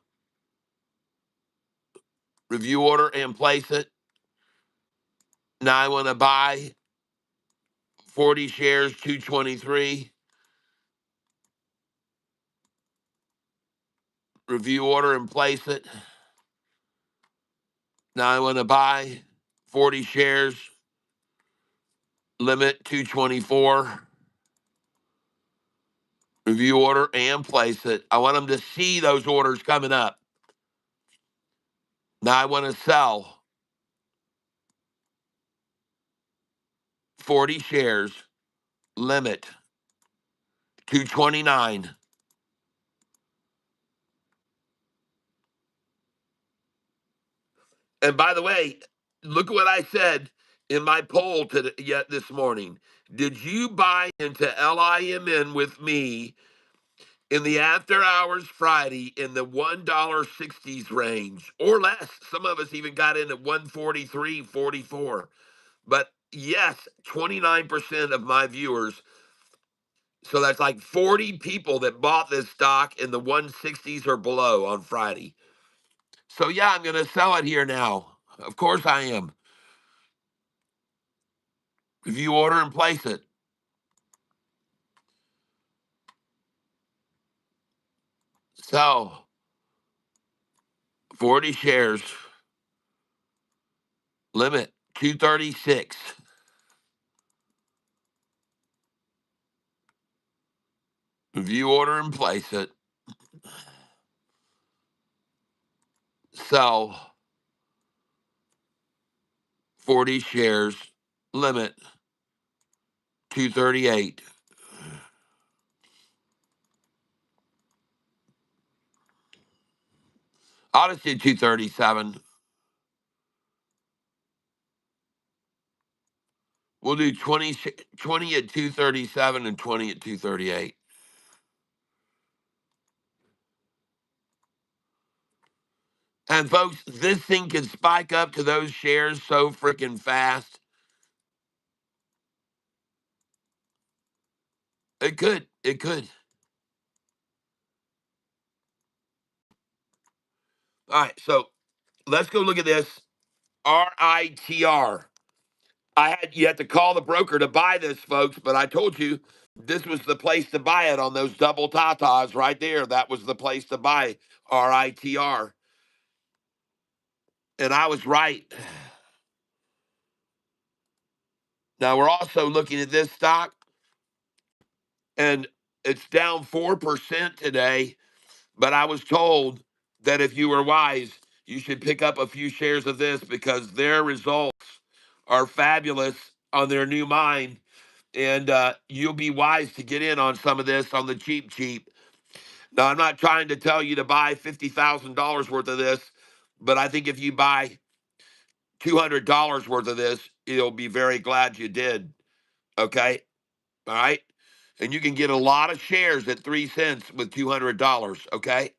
Review order and place it. Now I want to buy 40 shares, 223. Review order and place it. Now I want to buy 40 shares, limit 224. Review order and place it. I want them to see those orders coming up. Now I want to sell 40 shares, limit 229. And by the way, look at what I said in my poll yet this morning. Did you buy into LIMN with me in the after hours Friday in the $1.60s range or less? Some of us even got in at 143.44. But yes, 29% of my viewers. So that's like 40 people that bought this stock in the 160s or below on Friday. So yeah, I'm going to sell it here now. Of course I am. Review order and place it. Sell 40 shares. Limit 236. Review order and place it. Sell 40 shares. Limit 238. I'll just do 237. We'll do 20 at 237 and 20 at 238. And folks, this thing can spike up to those shares so freaking fast. It could. It could. All right, so let's go look at this. RITR. You had to call the broker to buy this, folks, but I told you this was the place to buy it on those double tatas right there. That was the place to buy RITR. And I was right. Now we're also looking at this stock, and it's down 4% today. But I was told that if you were wise, you should pick up a few shares of this because their results are fabulous on their new mine. And you'll be wise to get in on some of this on the cheap, cheap. Now, I'm not trying to tell you to buy $50,000 worth of this, but I think if you buy $200 worth of this, you'll be very glad you did. Okay? All right? And you can get a lot of shares at 3 cents with $200. Okay?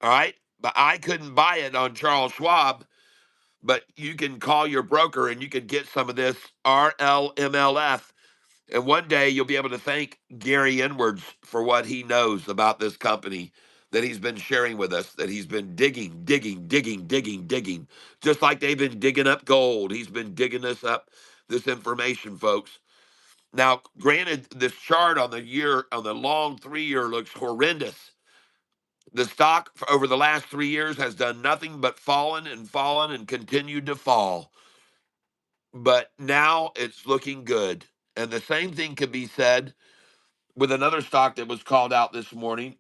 All right. But I couldn't buy it on Charles Schwab, but you can call your broker and you can get some of this RLMLF. And one day you'll be able to thank Gary Edwards for what he knows about this company that he's been sharing with us, that he's been digging, just like they've been digging up gold. He's been digging this information, folks. Now, granted, this chart on the long 3-year looks horrendous. The stock over the last 3 years has done nothing but fallen and continued to fall. but now it's looking good. And the same thing could be said with another stock that was called out this morning.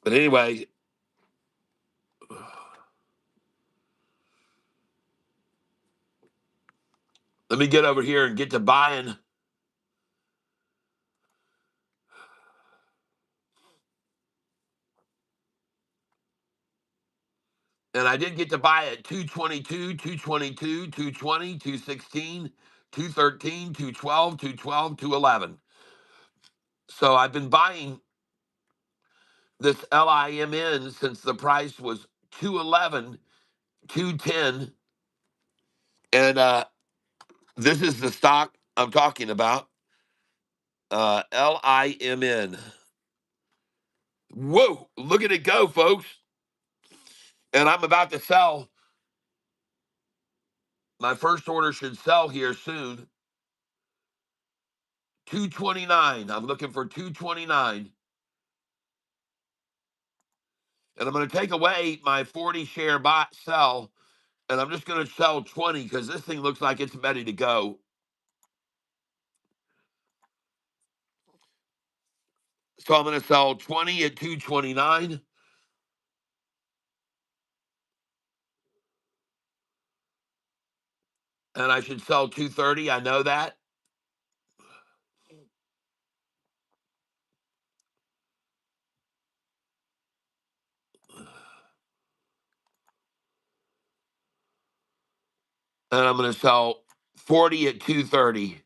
But anyway, let me get over here and get to buying. And I did get to buy at 222, 222, 220, 216, 213, 212, 212, 211. So I've been buying this LIMN since the price was 211, 210. And this is the stock I'm talking about. LIMN. Whoa, look at it go, folks. And I'm about to sell. My first order should sell here soon. 229. I'm looking for 229. And I'm going to take away my 40 share buy sell. And I'm just going to sell 20 because this thing looks like it's ready to go. So I'm going to sell 20 at 229. And I should sell 230. I know that. And I'm going to sell 40 at 230.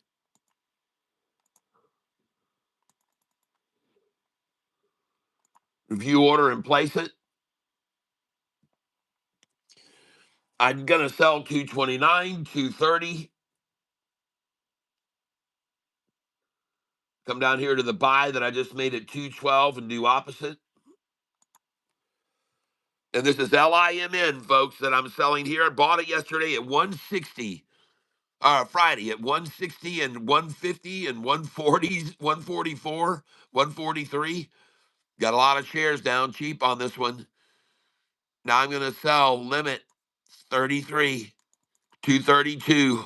Review order and place it. I'm going to sell 229, 230. Come down here to the buy that I just made at 212 and do opposite. And this is LIMN, folks, that I'm selling here. I bought it yesterday at 160. Friday at 160 and 150 and 140, 144, 143. Got a lot of shares down cheap on this one. Now I'm going to sell limit 33, 232,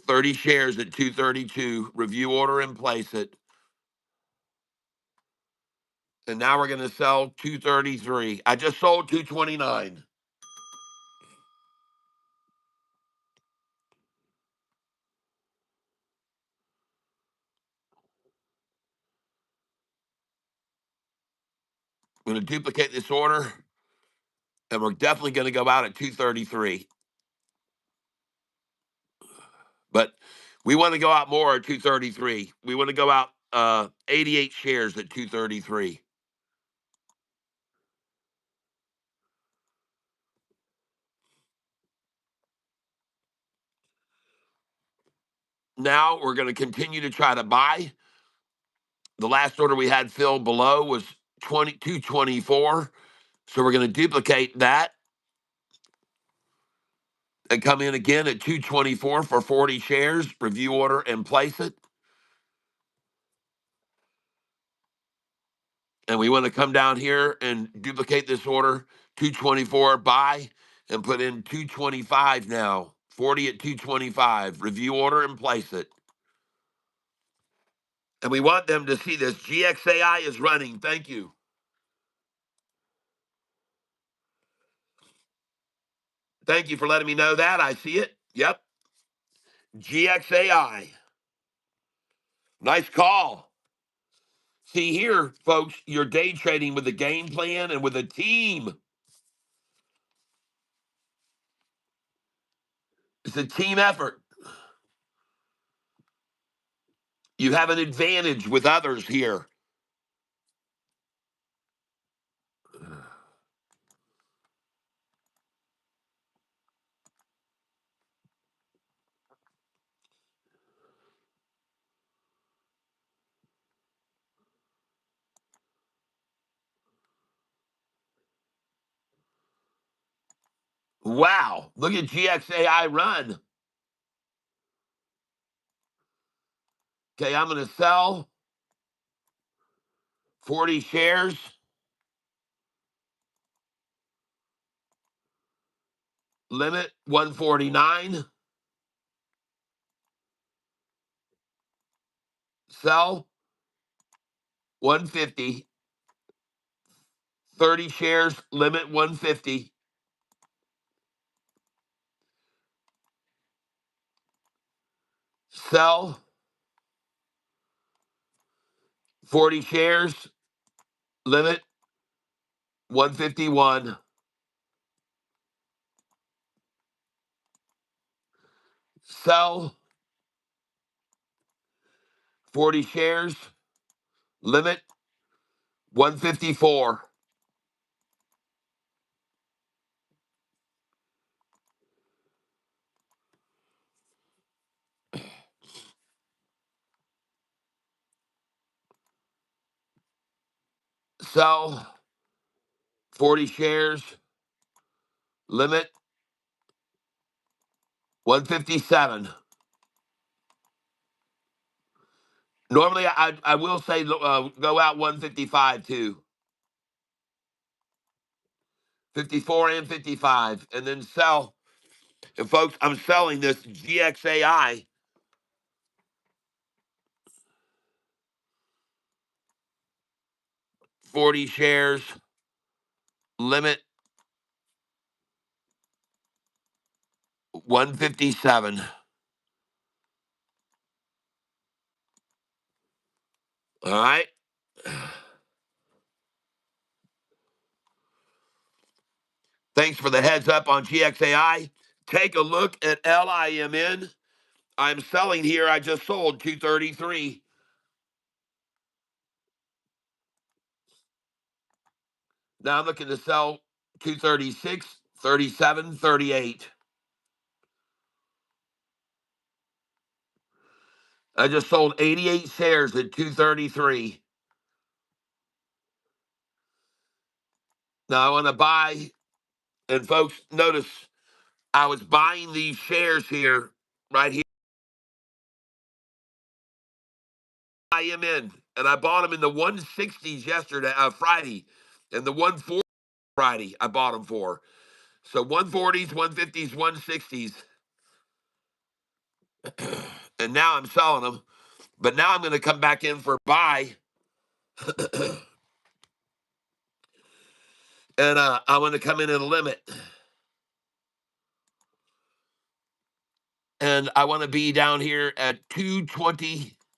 30 shares at 232. Review order and place it. And now we're going to sell 233. I just sold 229. I'm going to duplicate this order, and we're definitely going to go out at 233. But we want to go out more at 233. We want to go out 88 shares at 233. Now we're going to continue to try to buy. The last order we had filled below was 224. So we're going to duplicate that and come in again at 224 for 40 shares, review order, and place it. And we want to come down here and duplicate this order, 224 buy, and put in 225 now, 40 at 225, review order and place it. And we want them to see this. GXAI is running. Thank you. Thank you for letting me know that. I see it. Yep. GXAI. Nice call. See here, folks, you're day trading with a game plan and with a team. It's a team effort. You have an advantage with others here. Wow. Look at GXAI run. Okay, I'm going to sell 40 shares. limit 149, sell 150, 30 shares, limit 150, sell 40 shares, limit 151, sell 40 shares, limit 154, sell 40 shares, limit 157. Normally, I will say go out 155 too, 54 and 55, and then sell. And folks, I'm selling this GXAI 40 shares, limit 157. All right. Thanks for the heads up on GXAI. Take a look at LIMN. I'm selling here. I just sold 233. Now I'm looking to sell 236, 37, 38. I just sold 88 shares at 233. Now I want to buy, and folks, notice I was buying these shares here, right here. I am in, and I bought them in the 160s yesterday, Friday, and the 140 Friday I bought them for. So 140s, 150s, 160s, and now I'm selling them. But now I'm going to come back in for buy, and I want to come in at a limit, and I want to be down here at 224.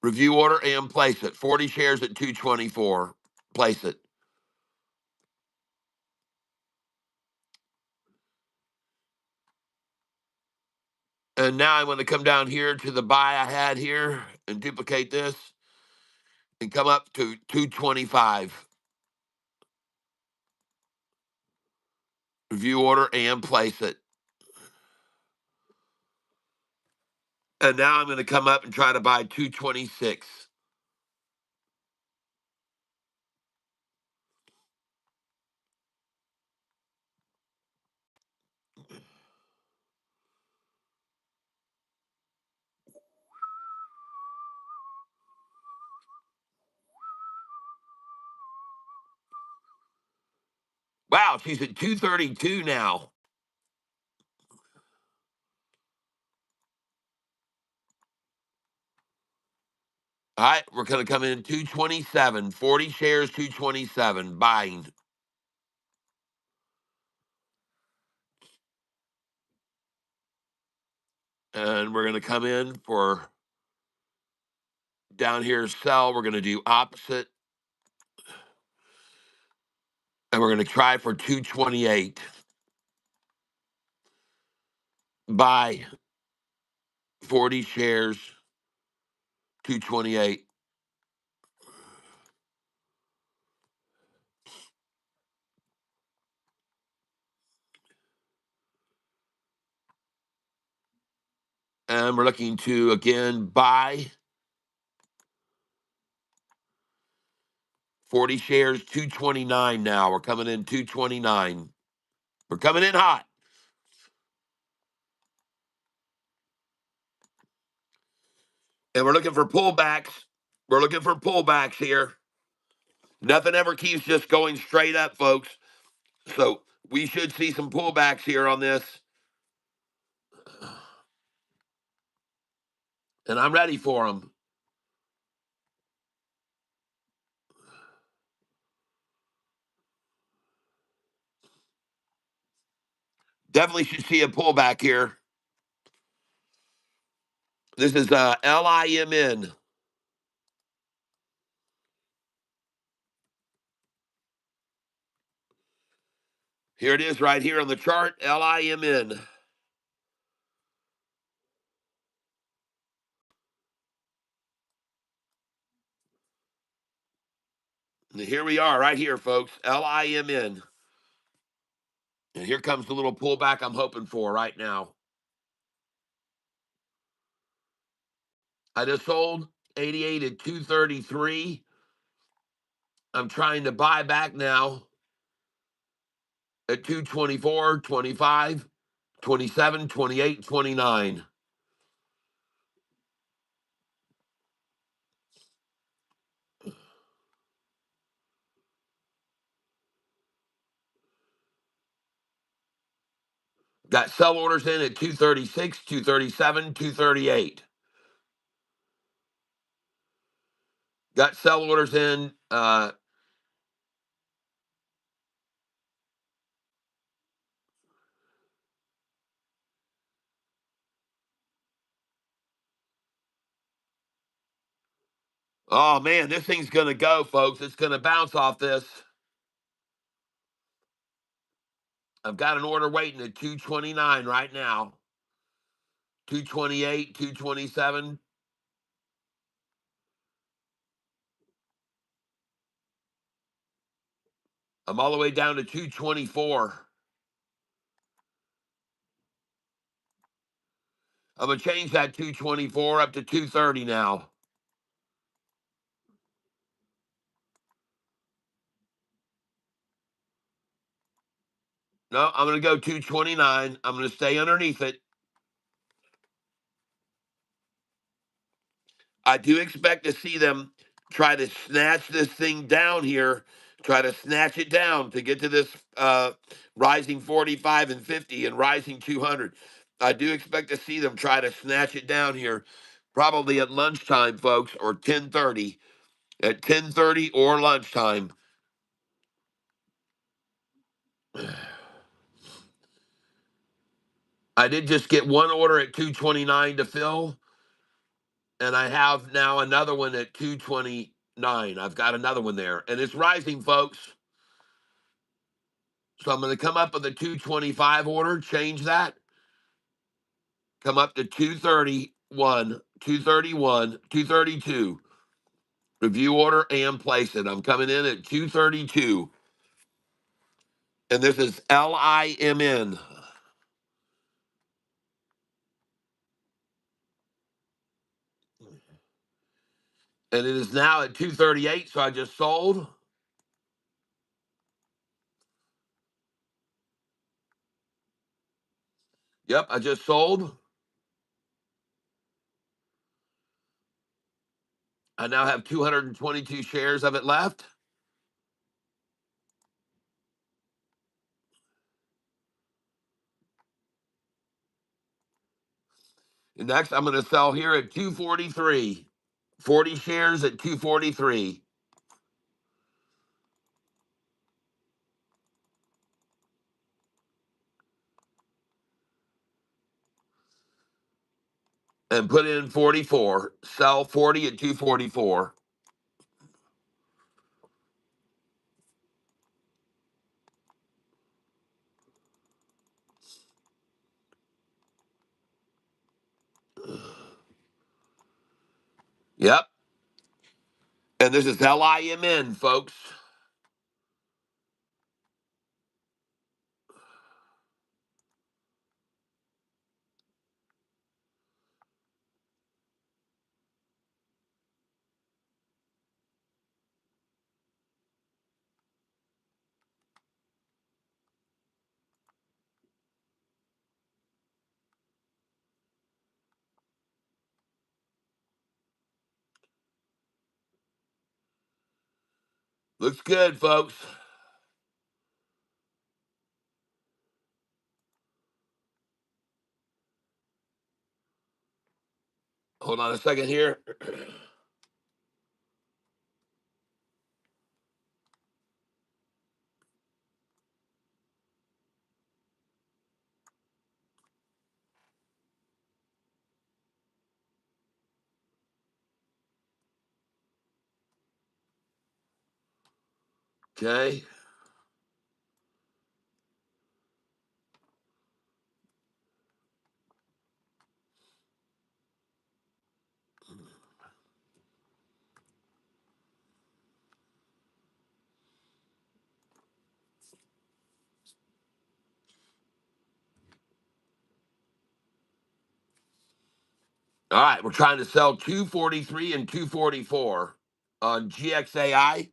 Review order and place it. 40 shares at 224. Place it. And now I want to come down here to the buy I had here and duplicate this and come up to 225. Review order and place it. And now I'm going to come up and try to buy 226. Wow, she's at 232 now. All right, we're going to come in 227. 40 shares, 227. Buying. And we're going to come in for down here sell. We're going to do opposite. And we're going to try for 228. Buy 40 shares, 228. And we're looking to, again, buy 40 shares, 229 now. We're coming in 229. We're coming in hot. And we're looking for pullbacks. We're looking for pullbacks here. Nothing ever keeps just going straight up, folks. So we should see some pullbacks here on this. And I'm ready for them. Definitely should see a pullback here. This is LIMN. Here it is right here on the chart, LIMN. And here we are right here, folks, LIMN. And here comes the little pullback I'm hoping for right now. I just sold 88 at 233. I'm trying to buy back now at 224, 25, 27, 28, 29. Got sell orders in at 236, 237, 238. Got sell orders in. Oh, man, this thing's going to go, folks. It's going to bounce off this. I've got an order waiting at 229 right now. 228, 227. I'm all the way down to 224. I'm going to change that 224 up to 230 now. No, I'm going to go 229. I'm going to stay underneath it. I do expect to see them try to snatch this thing down here, try to snatch it down to get to this rising 45 and 50 and rising 200. I do expect to see them try to snatch it down here, probably at lunchtime, folks, or 10:30. At 10:30 or lunchtime. I did just get one order at 229 to fill, and I have now another one at 229. I've got another one there, and it's rising, folks. So I'm going to come up with a 225 order, change that, come up to 231, 231, 232. Review order and place it. I'm coming in at 232. And this is LIMN. And it is now at 238, so I just sold. Yep, I just sold. I now have 222 shares of it left. And next, I'm going to sell here at 243. 40 shares at 243. And put in 44. Sell 40 at 244. Yep. And this is LIMN, folks. Looks good, folks. Hold on a second here. Okay. All right, we're trying to sell 243 and 244 on GXAI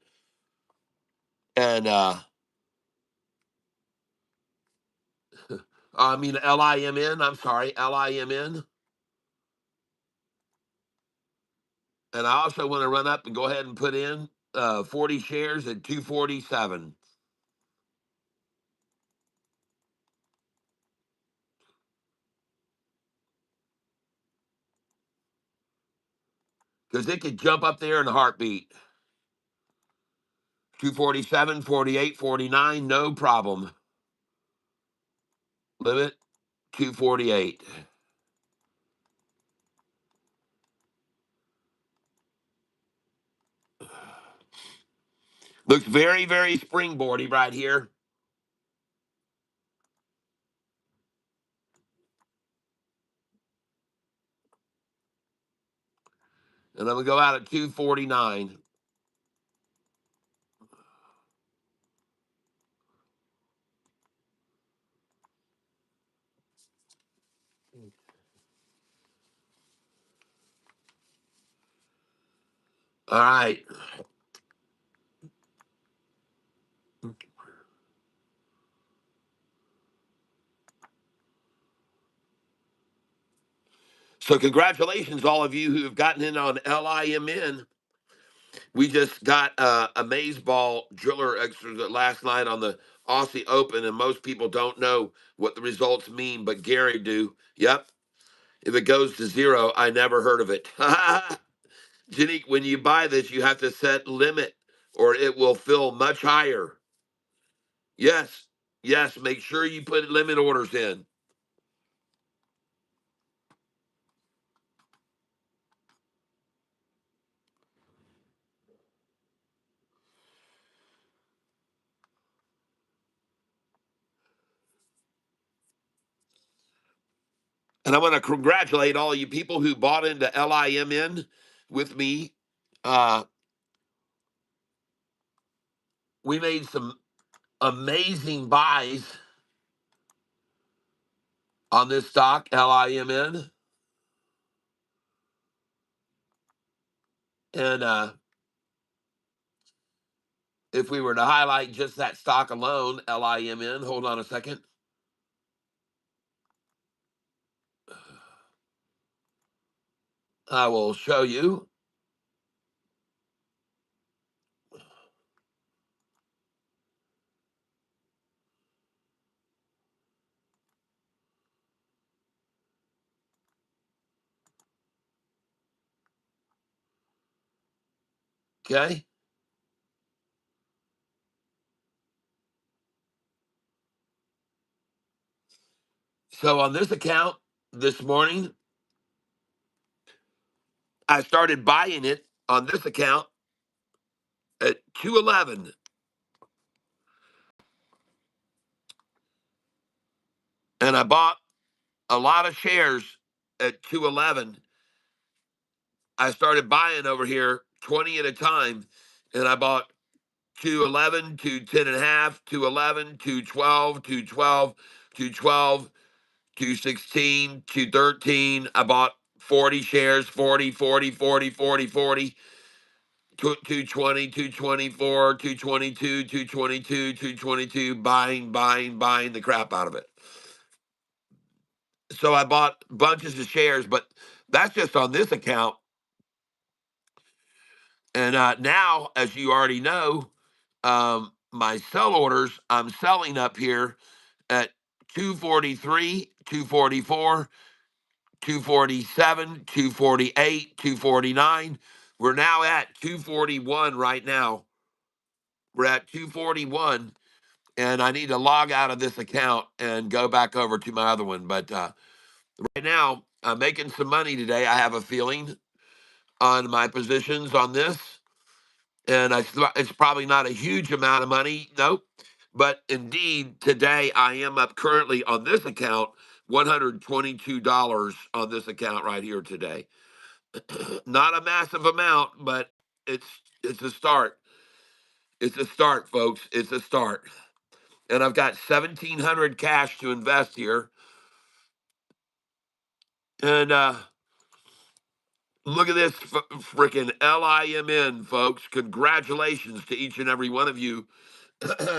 and I mean LIMN. I'm sorry, LIMN. And I also want to run up and go ahead and put in 40 shares at 247 because it could jump up there in a heartbeat. 247, 48, 49, no problem. Limit 248. Looks very, very springboardy right here. And I'm going to go out at 249. All right. So congratulations, all of you who have gotten in on LIMN. We just got a maze ball driller extra last night on the Aussie Open, and most people don't know what the results mean, but Gary do. Yep. If it goes to zero, I never heard of it. Janique, when you buy this, you have to set limit or it will fill much higher. Yes. Yes. Make sure you put limit orders in. And I want to congratulate all you people who bought into LIMN with me. Uh, we made some amazing buys on this stock, LIMN. And if we were to highlight just that stock alone, LIMN, hold on a second. I will show you. Okay. So on this account this morning, I started buying it on this account at 211. And I bought a lot of shares at 211. I started buying over here 20 at a time. And I bought 211, 210 and a half, 211, 212, 212, 212, 216, 213. I bought 40 shares, 40, 40, 40, 40, 40. 220, 224, 222, 222, 222, buying the crap out of it. So I bought bunches of shares, but that's just on this account. And now, as you already know, my sell orders, I'm selling up here at 243, 244, 247, 248, 249. We're now at 241 right now. We're at 241, and I need to log out of this account and go back over to my other one. But right now, I'm making some money today. I have a feeling on my positions on this, and it's probably not a huge amount of money. Nope. But indeed, today I am up currently on this account $122 on this account right here today. Not a massive amount, but it's it's a start. It's a start, folks. It's a start. And I've got 1,700 cash to invest here. And look at this freaking LIMN, folks. Congratulations to each and every one of you.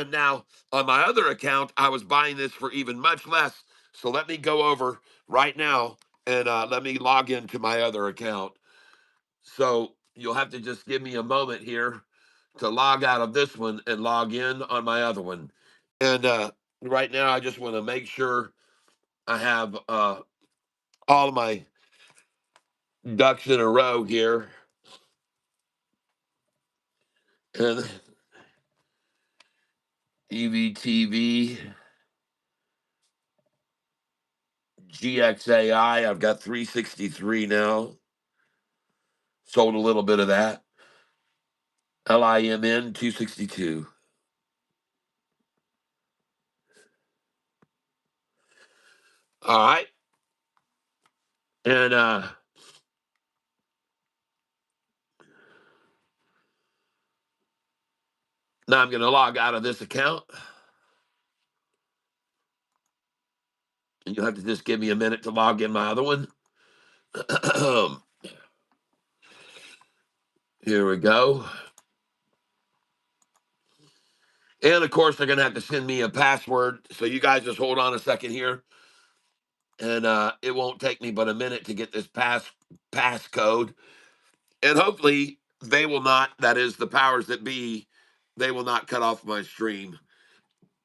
Now, on my other account, I was buying this for even much less. So let me go over right now and let me log into my other account. So you'll have to just give me a moment here to log out of this one and log in on my other one. And right now, I just want to make sure I have all of my ducks in a row here. And EVTV, GXAI, I've got 363 now. Sold a little bit of that. LIMN, 262. All right. And now I'm going to log out of this account. And you'll have to just give me a minute to log in my other one. Here we go. And of course, they're going to have to send me a password. So you guys just hold on a second here. And it won't take me but a minute to get this passcode. And hopefully they will not, that is the powers that be, they will not cut off my stream.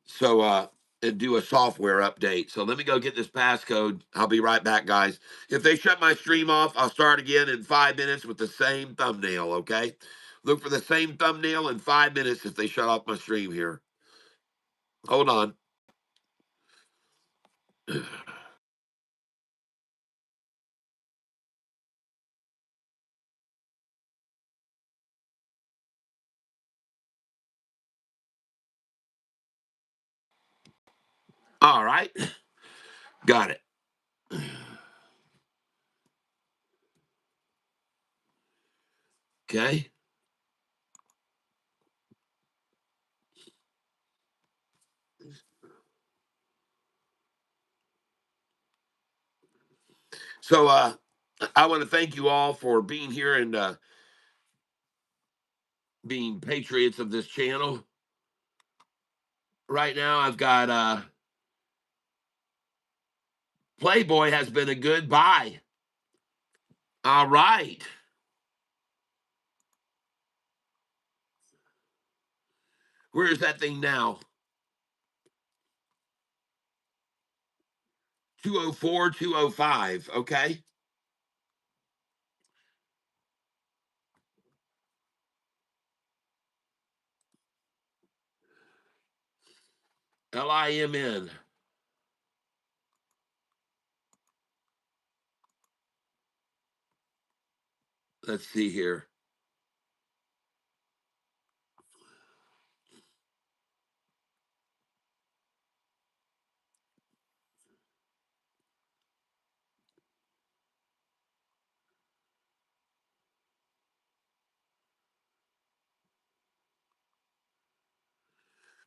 So and do a software update. So let me go get this passcode. I'll be right back, guys. If they shut my stream off, I'll start again in 5 minutes with the same thumbnail, okay? Look for the same thumbnail in 5 minutes if they shut off my stream here. Hold on. All right. Got it. Okay. So I want to thank you all for being here and being patriots of this channel. Right now I've got Playboy has been a good buy. All right. Where is that thing now? 204, 205. Okay. LIMN. Let's see here.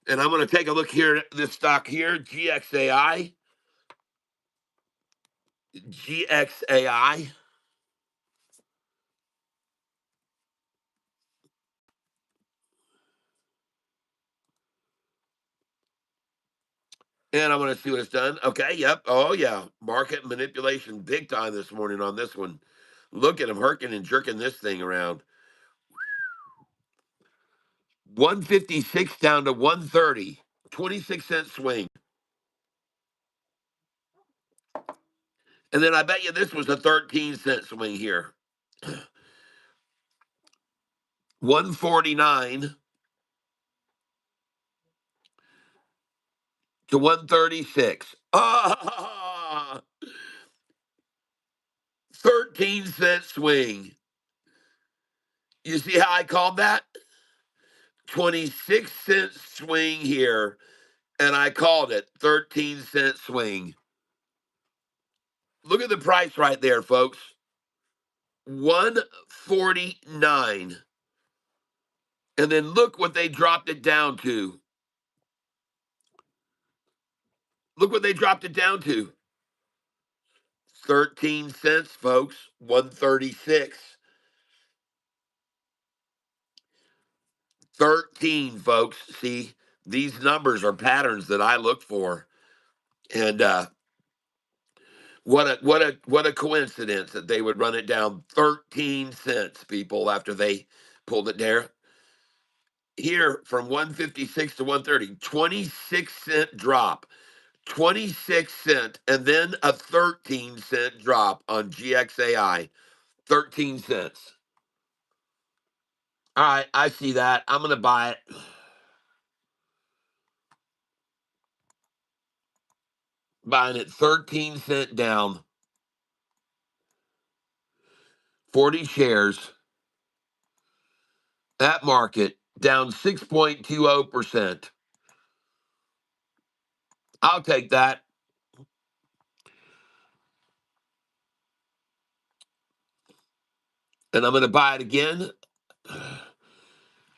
And I'm going to take a look here at this stock here, GXAI. GXAI. And I'm going to see what it's done. Okay, yep. Oh, yeah. Market manipulation big time this morning on this one. Look at him herking and jerking this thing around. 156 down to 130. 26-cent swing. And then I bet you this was a 13-cent swing here. 149 to 136. 13-cent swing. You see how I called that? 26-cent swing here, and I called it 13-cent swing. Look at the price right there, folks. 149. And then look what they dropped it down to. Look what they dropped it down to. 13 cents, folks. 136. 13, folks. See, these numbers are patterns that I look for. And what a coincidence that they would run it down 13 cents, people, after they pulled it there. Here from 156 to 130, 26-cent drop. 26-cent, and then a 13-cent drop on GXAI. 13 cents. All right, I see that. I'm going to buy it. Buying it 13-cent down. 40 shares. At market, down 6.20%. I'll take that. And I'm going to buy it again.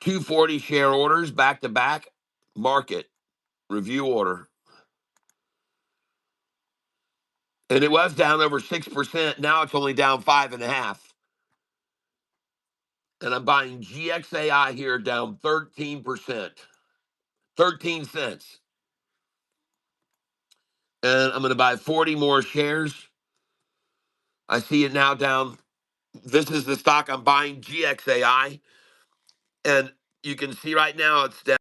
240 share orders back to back. Market. Review order. And it was down over 6%. Now it's only down 5.5%. And I'm buying GXAI here down 13%. 13 cents. And I'm going to buy 40 more shares. I see it now down. This is the stock I'm buying, GXAI. And you can see right now it's down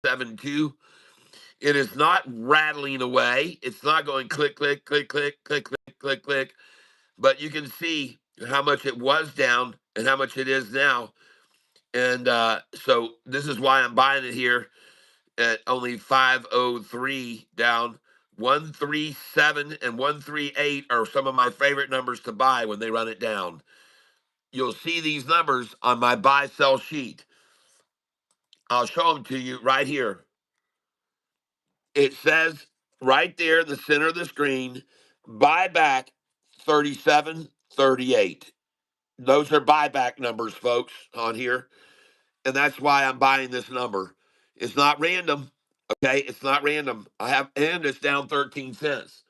7.2. It is not rattling away. It's not going click, click, click, click, click, click, click, click. But you can see how much it was down and how much it is now. And so this is why I'm buying it here at only 503 down. 137 and 138 are some of my favorite numbers to buy when they run it down. You'll see these numbers on my buy sell sheet. I'll show them to you right here. It says right there in the center of the screen, buyback 37.38. Those are buyback numbers, folks, on here. And that's why I'm buying this number. It's not random. Okay, it's not random. And it's down 13 cents.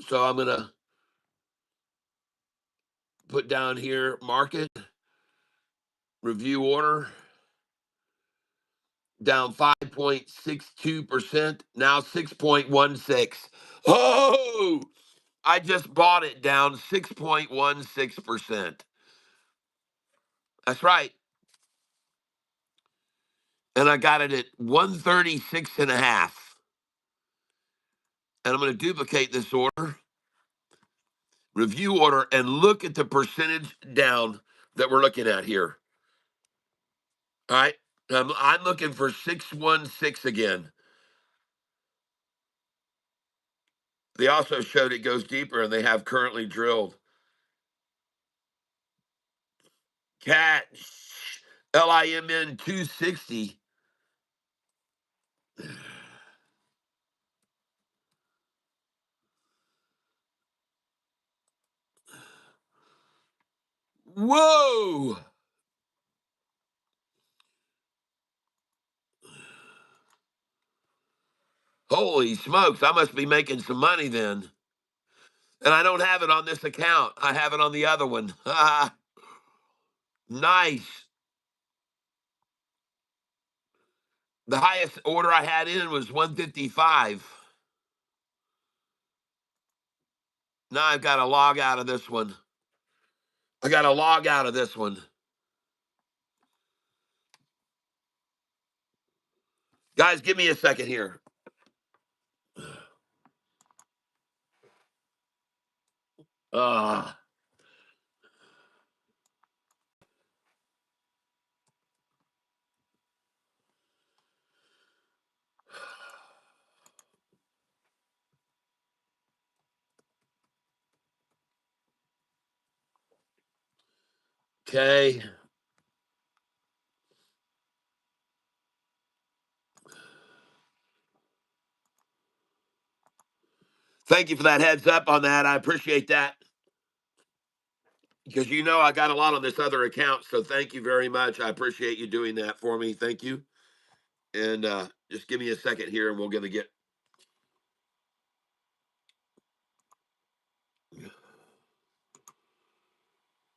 So I'm gonna put down here market review order down 5.62%, now 6.16. Oh, I just bought it down 6.16%. That's right. And I got it at 136.5. And I'm going to duplicate this order, review order, and look at the percentage down that we're looking at here. All right. I'm looking for 616 again. They also showed it goes deeper, and they have currently drilled. Cat LIMN 260. Whoa! Holy smokes, I must be making some money then. And I don't have it on this account. I have it on the other one. Nice. The highest order I had in was 155. Now I've got to log out of this one. I got to log out of this one. Guys, give me a second here. Uh, okay. Thank you for that heads up on that. I appreciate that. Because I got a lot on this other account, so thank you very much. I appreciate you doing that for me. Thank you. And just give me a second here, and we're going to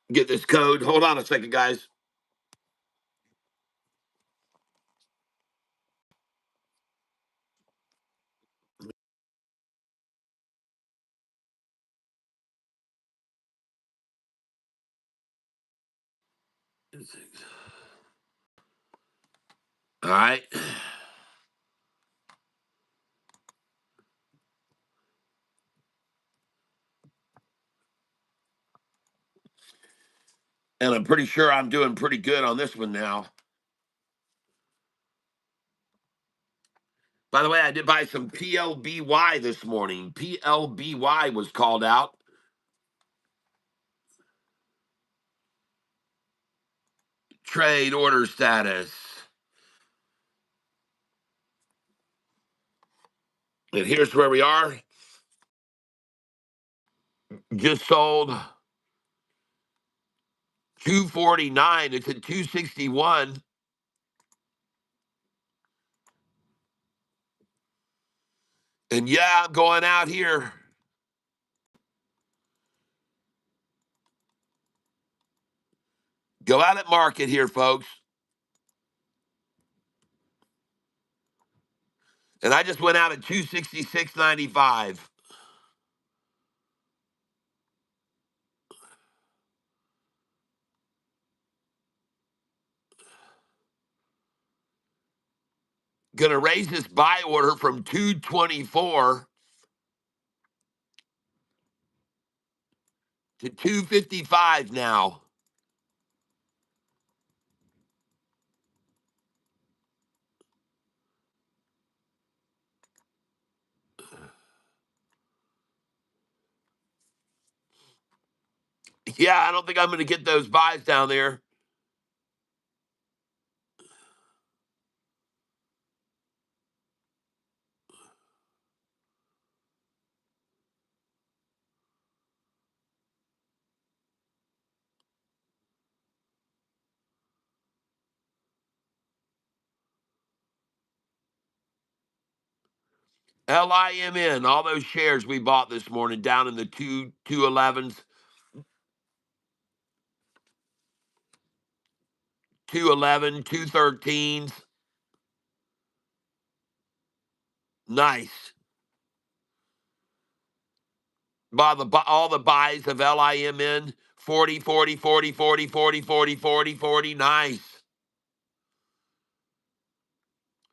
get this code. Hold on a second, guys. All right. And I'm pretty sure I'm doing pretty good on this one now. By the way, I did buy some PLBY this morning. PLBY was called out. Trade order status. And here's where we are. Just sold 249. It's at 261. And yeah, I'm going out here. Go out at market here, folks. And I just went out at 266.95. Gonna raise this buy order from 224 to 255 now. Yeah, I don't think I'm gonna get those buys down there. LIMN, all those shares we bought this morning down in the 211s, 211, 213s. Nice. All the buys of LIMN, 40, 40, 40, 40, 40, 40, 40, 40. Nice.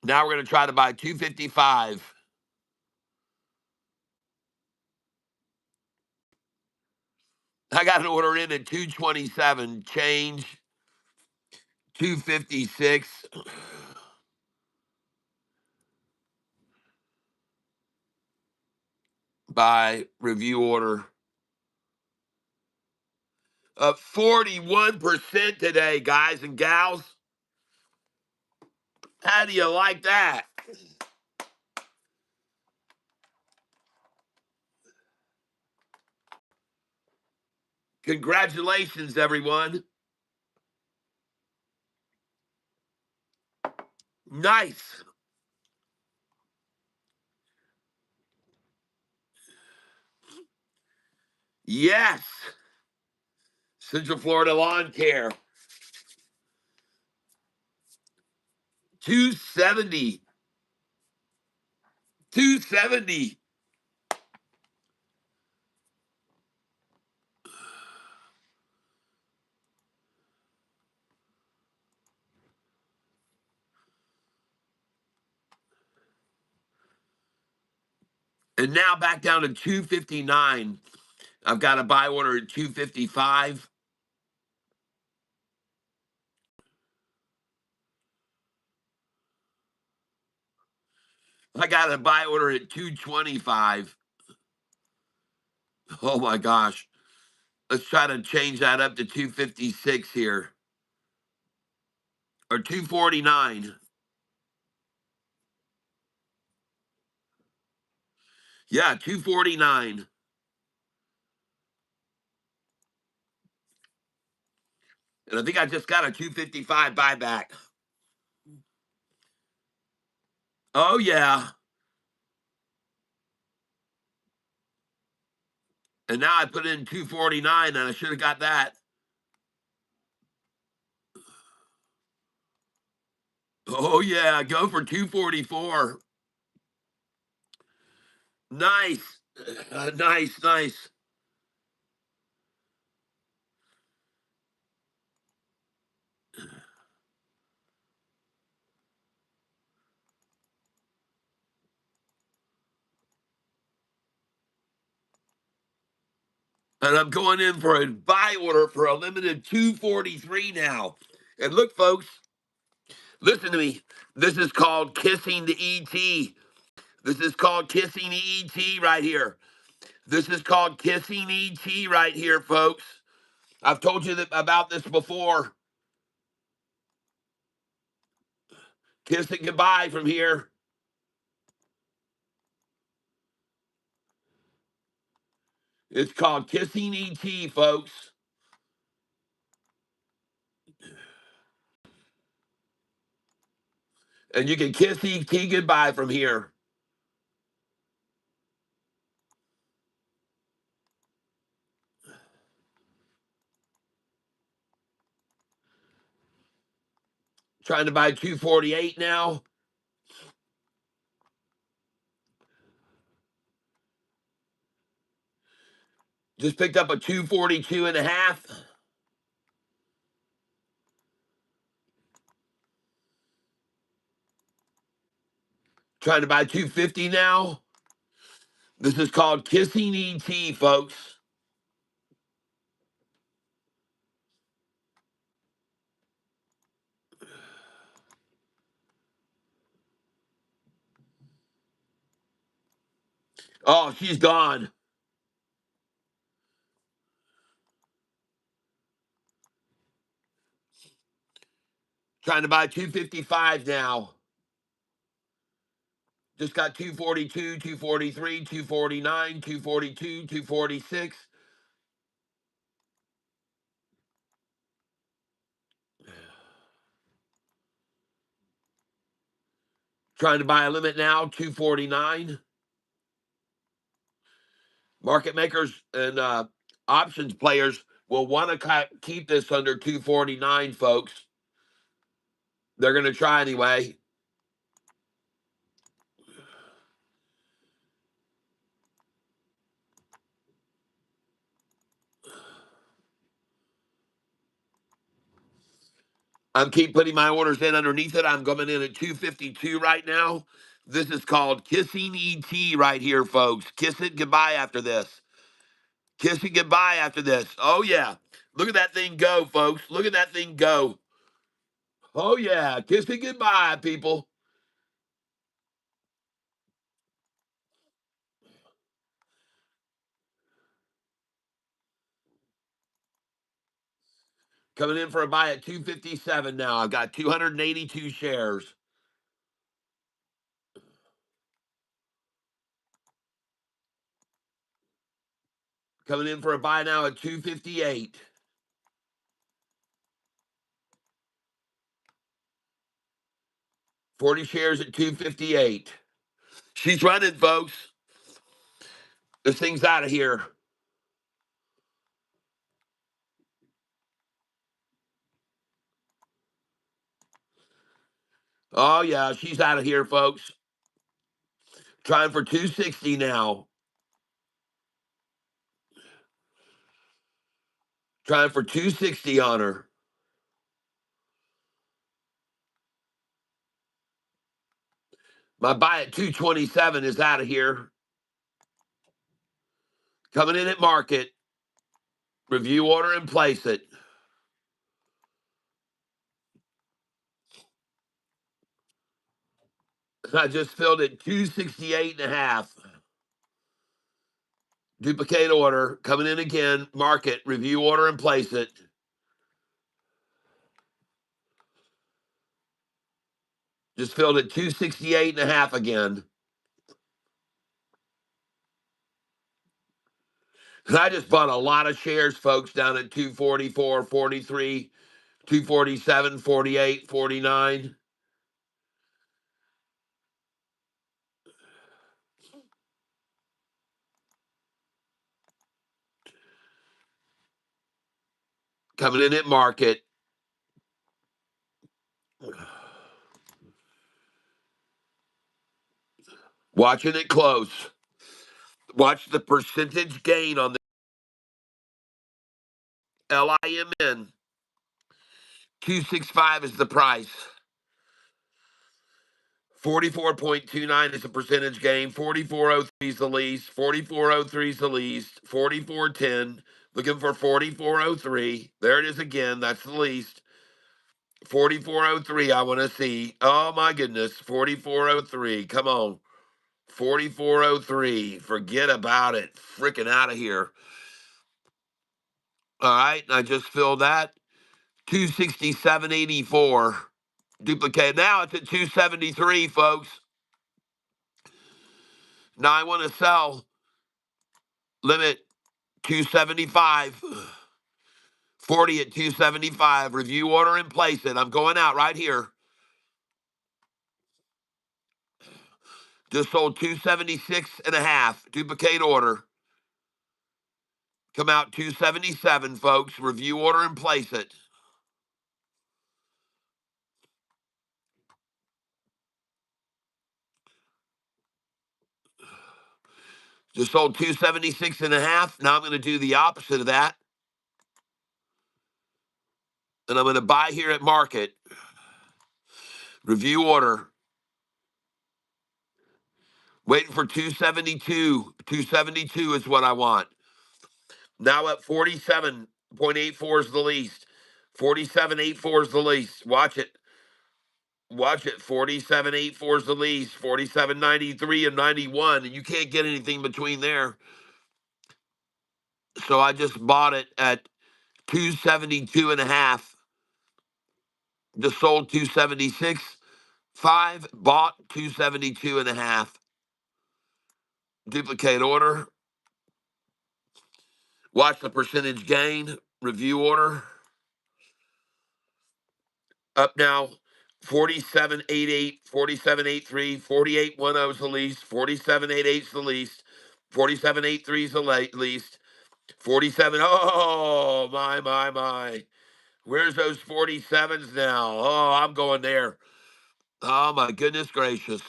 Now we're going to try to buy 255. I got an order in at 227, change 256 by review order. Up 41% today, guys and gals. How do you like that? Congratulations, everyone. Nice. Yes. Central Florida Lawn Care. 270. 270. And now back down to 259. I've got a buy order at 255. I got a buy order at 225. Oh my gosh. Let's try to change that up to 256 here. Or 249. Yeah, 249. And I think I just got a 255 buyback. Oh yeah. And now I put in 249 and I should have got that. Oh yeah, go for 244. Nice. Nice, nice. And I'm going in for a buy order for a limited 243 now. And look, folks, listen to me. This is called kissing the ET. This is called kissing the ET right here. This is called kissing ET right here, folks. I've told you about this before. Kiss it goodbye from here. It's called kissing ET, folks. And you can kiss ET goodbye from here. Trying to buy 248 now. Just picked up a 242 and a half. Trying to buy 250 now. This is called kissing ET, folks. Oh, she's gone. Trying to buy 255 now. Just got 242, 243, 249, 242, 246. Trying to buy a limit now, 249. Market makers and options players will want to keep this under 249, folks. They're going to try anyway. I'm keep putting my orders in underneath it. I'm coming in at 252 right now. This is called kissing ET right here, folks. Kiss it goodbye after this. Kiss it goodbye after this. Oh, yeah. Look at that thing go, folks. Look at that thing go. Oh, yeah. Kiss it goodbye, people. Coming in for a buy at 257 now. I've got 282 shares. Coming in for a buy now at 258. 40 shares at 258. She's running, folks. This thing's out of here. Oh, yeah, she's out of here, folks. Trying for 260 now. Trying for 260 on her. My buy at 227 is out of here. Coming in at market. Review order and place it. I just filled it 268.5. Duplicate order. Coming in again. Mark it. Review order and place it. Just filled it 268.5 again. I just bought a lot of shares, folks, down at 244, 43, 247, 48, 49. Coming in at market. Watching it close. Watch the percentage gain on the LIMN. 265 is the price. 44.29 is the percentage gain. 4403 is the least. 4403 is the least. 4410. Looking for 4403. There it is again. That's the least. 4403, I want to see. Oh my goodness. 4403. Come on. 4403. Forget about it. Freaking out of here. All right. I just filled that. 267.84. Duplicate. Now it's at 273, folks. Now I want to sell. Limit 275. 40 at 275. Review order and place it. I'm going out right here. Just sold 276.5. Duplicate order. Come out 277, folks. Review order and place it. Just sold 276.5. Now I'm going to do the opposite of that. And I'm going to buy here at market. Review order. Waiting for 272. 272 is what I want. Now at 47.84 is the least. 47.84 is the least. Watch it. Watch it. 47.84 is the least. 47.93 and 91. And you can't get anything between there. So I just bought it at 272.5. Just sold 276. 5. Bought 272.5. Duplicate order. Watch the percentage gain. Review order. Up now, 47.88, 47.83, 48.10 is the least, 47.88 is the least, 47.83 is the least, 47. Oh, my. Where's those 47s now? Oh, I'm going there. Oh, my goodness gracious.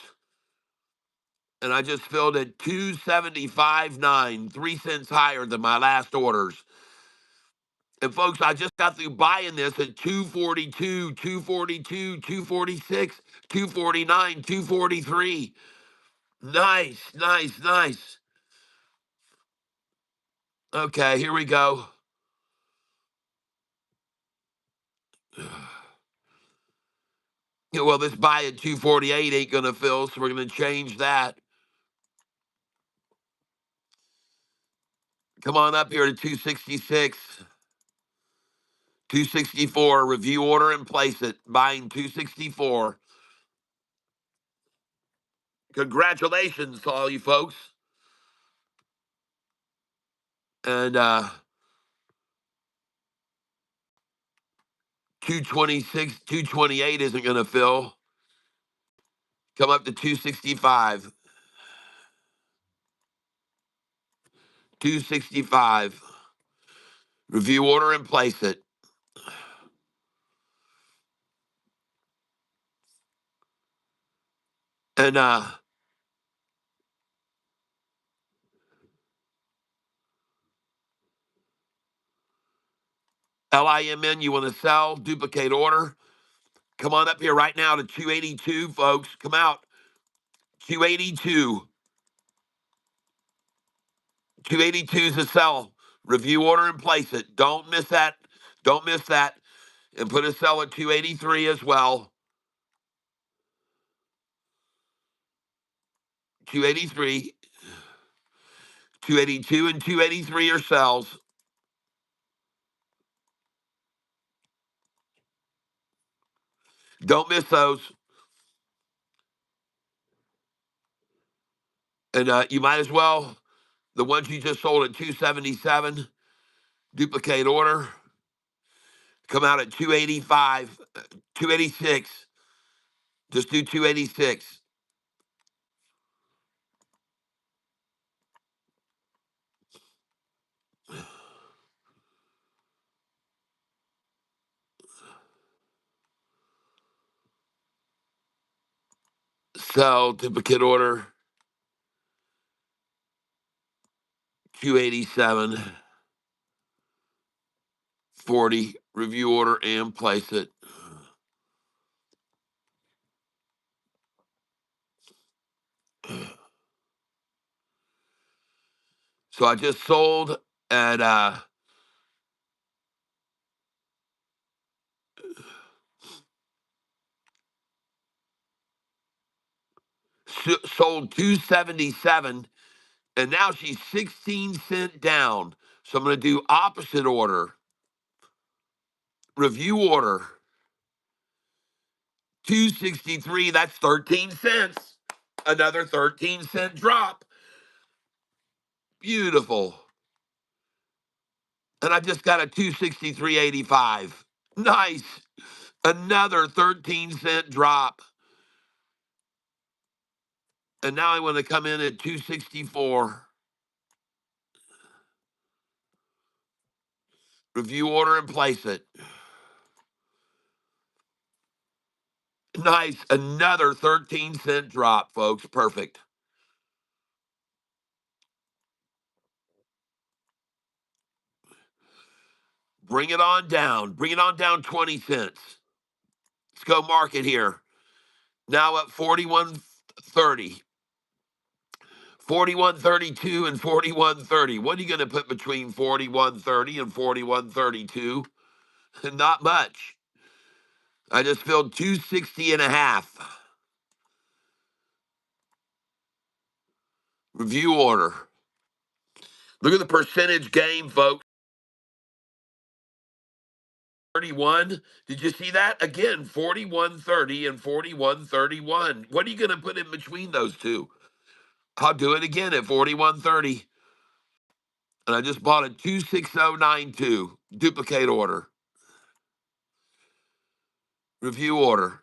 And I just filled at 275.9, 3 cents higher than my last orders. And folks, I just got through buying this at 242, 242, 246, 249, 243. Nice. Okay, here we go. Yeah, well, this buy at 248 ain't going to fill, so we're going to change that. Come on up here to 266. 264, review order and place it. Buying 264. Congratulations to all you folks. And 226, 228 isn't going to fill. Come up to 265. 265. Review order and place it. And LIMN, you want to sell, duplicate order. Come on up here right now to 282, folks. Come out. 282. 282 is a sell. Review order and place it. Don't miss that. Don't miss that. And put a sell at 283 as well. 283, 282, and 283 are sells. Don't miss those. And you might as well, the ones you just sold at 277, duplicate order, come out at 285, 286. Just do 286. Sell, duplicate order, 287, 40, review order and place it. So I just sold at sold 277, and now she's 16 cents down. So I'm going to do opposite order, review order, 263. That's 13 cents. Another 13-cent drop. Beautiful. And I just got a 263.85. Nice. Another 13-cent drop. And now I want to come in at 264. Review order and place it. Nice. Another 13-cent drop, folks. Perfect. Bring it on down. Bring it on down 20 cents. Let's go market here. Now at 41.30. 41.32 and 41.30. What are you going to put between 41.30 and 41.32? Not much. I just filled 260 and a half. Review order. Look at the percentage gain, folks. 31. Did you see that? Again, 41.30 and 41.31. What are you going to put in between those two? I'll do it again at 41.30. And I just bought a 26092. Duplicate order. Review order.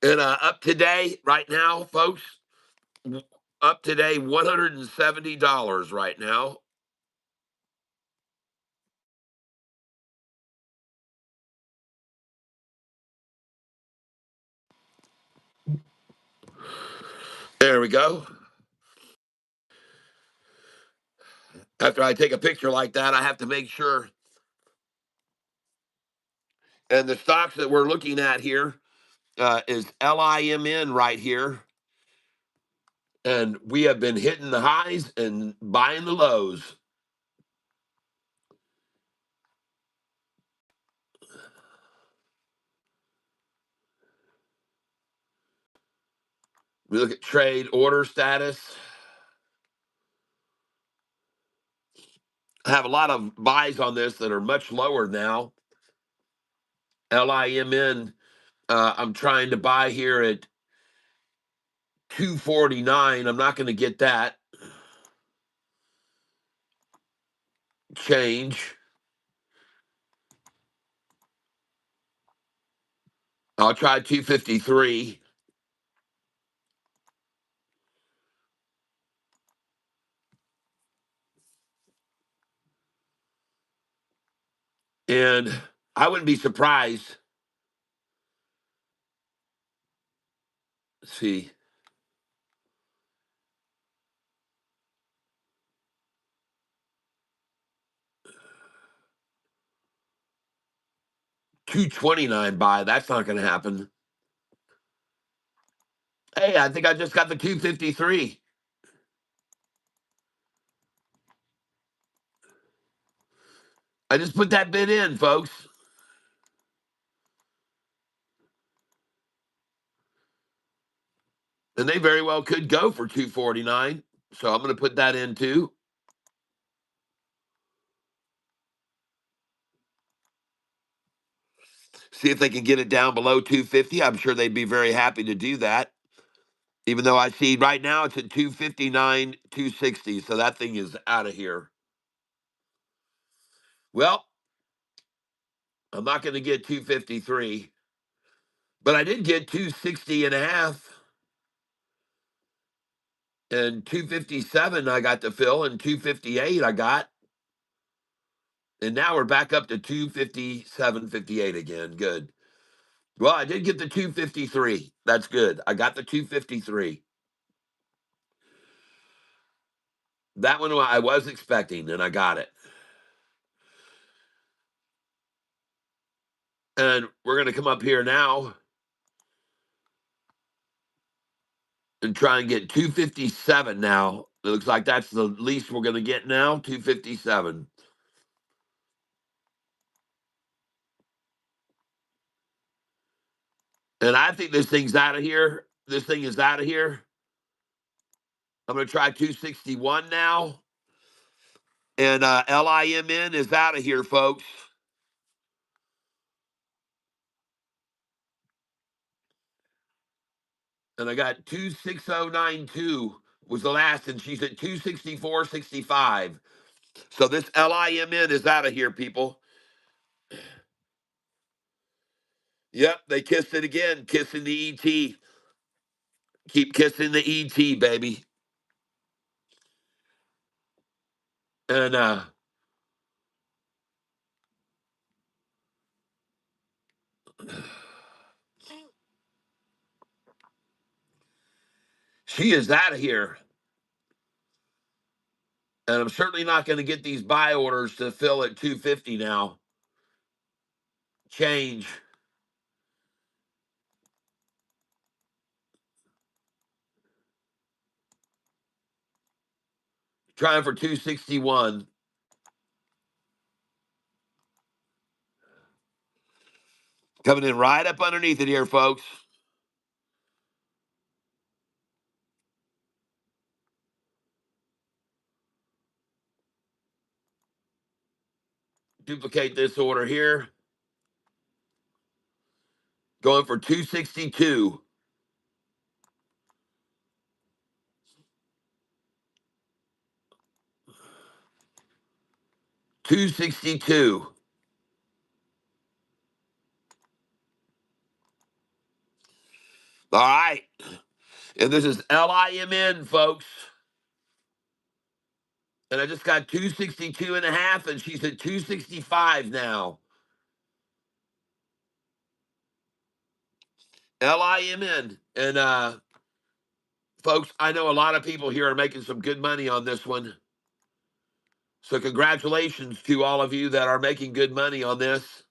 And up today, right now, folks, up today, $170 right now. There we go. After I take a picture like that, I have to make sure. And the stocks that we're looking at here is LIMN right here. And we have been hitting the highs and buying the lows. We look at trade order status. I have a lot of buys on this that are much lower now. LIMN, I'm trying to buy here at 249. I'm not going to get that change. I'll try 253. And I wouldn't be surprised. Let's see. 229 buy. That's not going to happen. Hey, I think I just got the 253. I just put that bid in, folks. And they very well could go for 249. So I'm going to put that in too. See if they can get it down below 250. I'm sure they'd be very happy to do that. Even though I see right now it's at 259, 260. So that thing is out of here. Well, I'm not going to get 253, but I did get 260 and a half. And 257 I got to fill, and 258 I got. And now we're back up to 257.58 again. Good. Well, I did get the 253. That's good. I got the 253. That one I was expecting, and I got it. And we're going to come up here now and try and get 257 now. It looks like that's the least we're going to get now, 257. And I think this thing's out of here. This thing is out of here. I'm going to try 261 now. And LIMN is out of here, folks. And I got 26092 was the last, and she's at 264.65. So this LIMN is out of here, people. Yep, they kissed it again, kissing the ET. Keep kissing the ET, baby. And she is out of here. And I'm certainly not going to get these buy orders to fill at 250 now. Change. Trying for 261. Coming in right up underneath it here, folks. Duplicate this order here. Going for 262. 262. All right. And this is LIMN, folks. And I just got 262 and a half, and she's at 265 now. LIMN. And folks, I know a lot of people here are making some good money on this one. So congratulations to all of you that are making good money on this.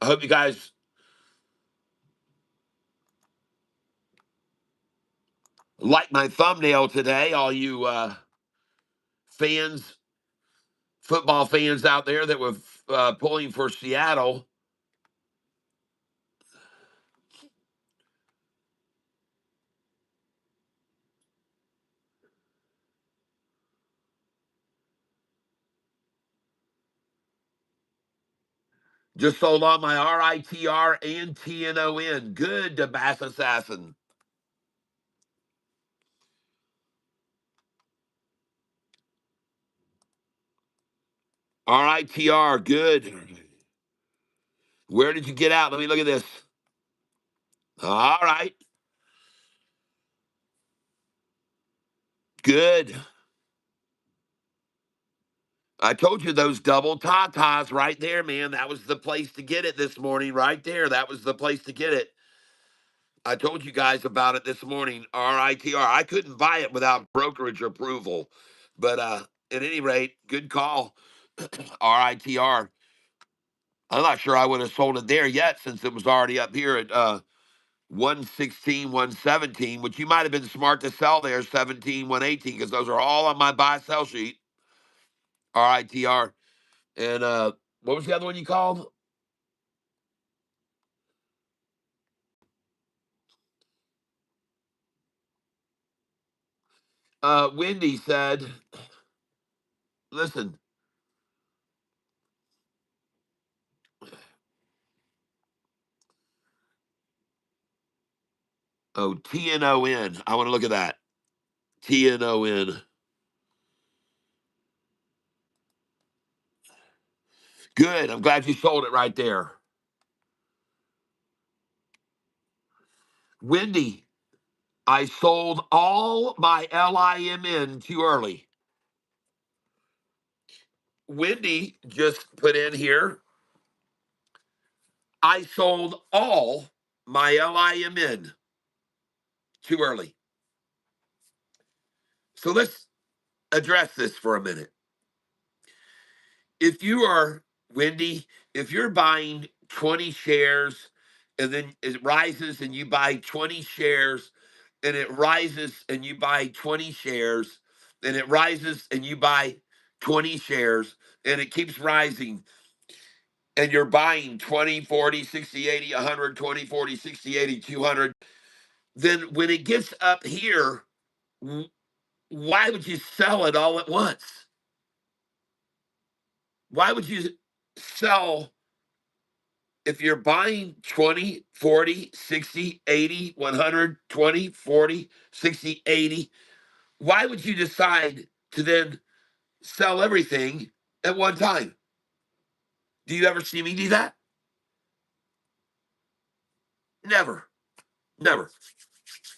I hope you guys like my thumbnail today, all you fans, football fans out there that were pulling for Seattle. Just sold on my RITR and TNON. Good to Bass Assassin. RITR, good. Where did you get out? Let me look at this. All right. Good. I told you those double tatas right there, man. That was the place to get it this morning, right there. That was the place to get it. I told you guys about it this morning. RITR. I couldn't buy it without brokerage approval, but at any rate, good call. RITR. I'm not sure I would have sold it there yet since it was already up here at 116, 117, which you might have been smart to sell there, 17, 118, because those are all on my buy sell sheet. RITR. And what was the other one you called? Wendy said, listen, oh, TNON. I want to look at that. TNON. Good. I'm glad you sold it right there. Wendy, I sold all my LIMN too early. Wendy just put in here, I sold all my LIMN too early. So let's address this for a minute. If you are, Wendy, if you're buying 20 shares and then it rises and you buy 20 shares and it rises and you buy 20 shares and it rises and you buy 20 shares and it keeps rising and you're buying 20, 40, 60, 80, 100, 20, 40, 60, 80, 200, then when it gets up here, why would you sell it all at once? Why would you sell if you're buying 20, 40, 60, 80, 100, 20, 40, 60, 80? Why would you decide to then sell everything at one time? Do you ever see me do that? Never. Never.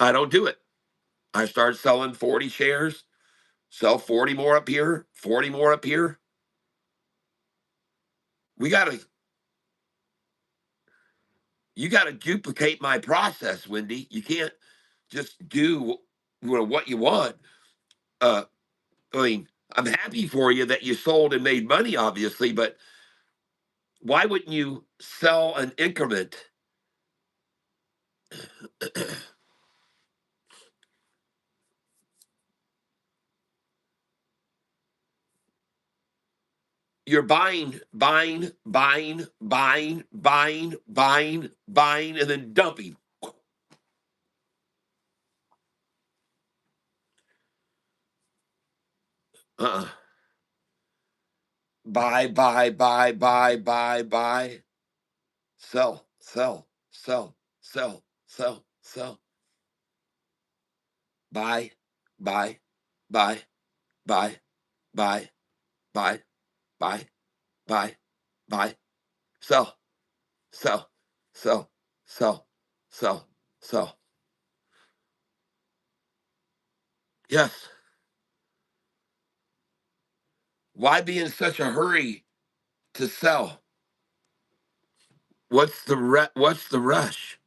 I don't do it. I start selling 40 shares, sell 40 more up here, 40 more up here. We got to You got to duplicate my process, Wendy. You can't just do what you want. Uh, I mean, I'm happy for you that you sold and made money, obviously, but why wouldn't you sell an increment? You're buying, and then dumping. Uh-uh. Buy, sell, sell, sell, sell, sell, sell, buy, buy, buy, buy, buy, buy, buy, buy, buy, sell, sell, sell, sell, sell, sell. Yes. Why be in such a hurry to sell? What's the rush?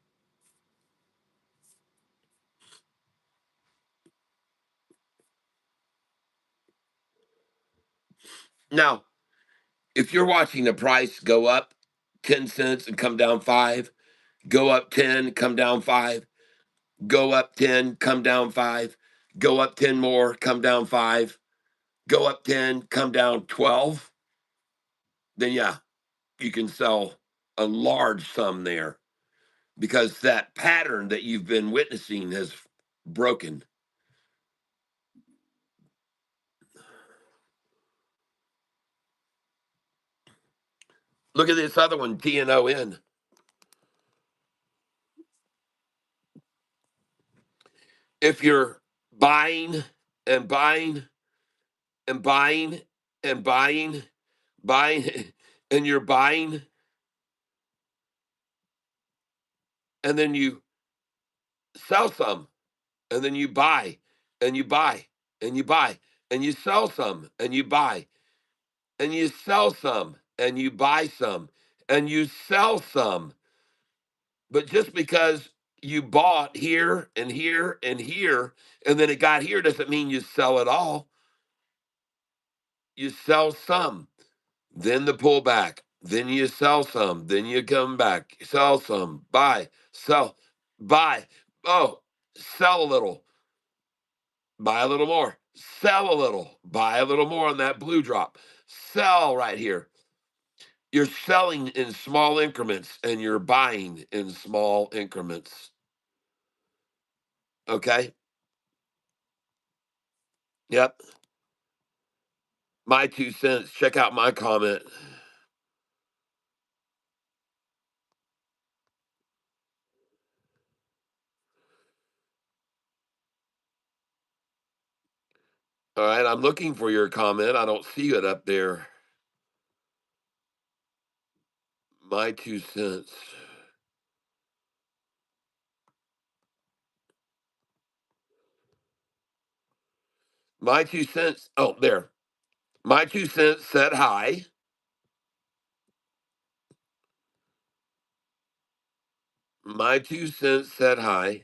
Now, if you're watching the price go up 10 cents and come down 5, go up 10, come down 5, go up 10, come down 5, go up 10 more, come down 5, go up 10, come down 12, then yeah, you can sell a large sum there because that pattern that you've been witnessing has broken. Look at this other one, TNON. If you're buying and buying and buying and buying, and you're buying, and then you sell some, and then you buy, and you buy, and you buy, and you sell some, and you buy, and you sell some, and you buy some, and you sell some. But just because You bought here and here and here, and then it got here doesn't mean you sell it all. You sell some, then the pullback, then you sell some, then you come back, sell some, buy, sell, buy. Oh, sell a little, buy a little more, sell a little, buy a little more on that blue drop, sell right here. You're selling in small increments and you're buying in small increments. Okay? Yep. My 2 cents. Check out my comment. All right, I'm looking for your comment. I don't see it up there. My 2 cents. My 2 cents. Oh, there. My 2 cents said hi. My 2 cents said hi.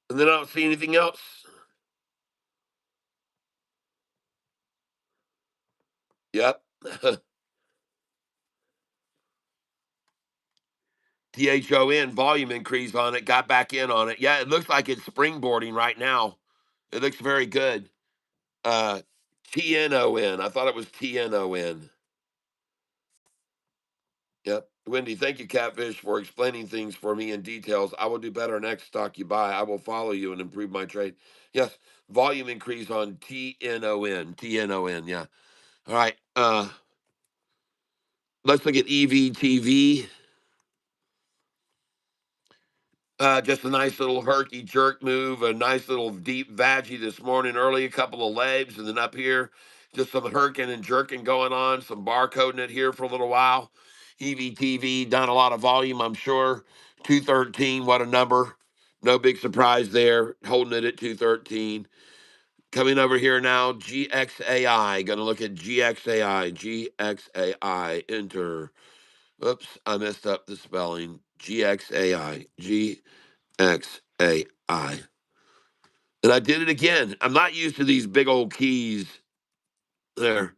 And then I don't see anything else. Yep. THON volume increase on it. Got back in on it. Yeah, it looks like it's springboarding right now. It looks very good. TNON. I thought it was TNON. Yep. Wendy, thank you, Catfish, for explaining things for me in details. I will do better next stock you buy. I will follow you and improve my trade. Yes, volume increase on TNON. TNON, yeah. All right. Let's look at EVTV. Just a nice little herky jerk move, a nice little deep veggie this morning early, a couple of legs, and then up here, just some herking and jerking going on, some barcoding it here for a little while. EVTV done a lot of volume, I'm sure. 213, what a number. No big surprise there, holding it at 213. Coming over here now, GXAI. Going to look at GXAI. GXAI. Enter. Oops, I messed up the spelling. GXAI. XAI. And I did it again. I'm not used to these big old keys there.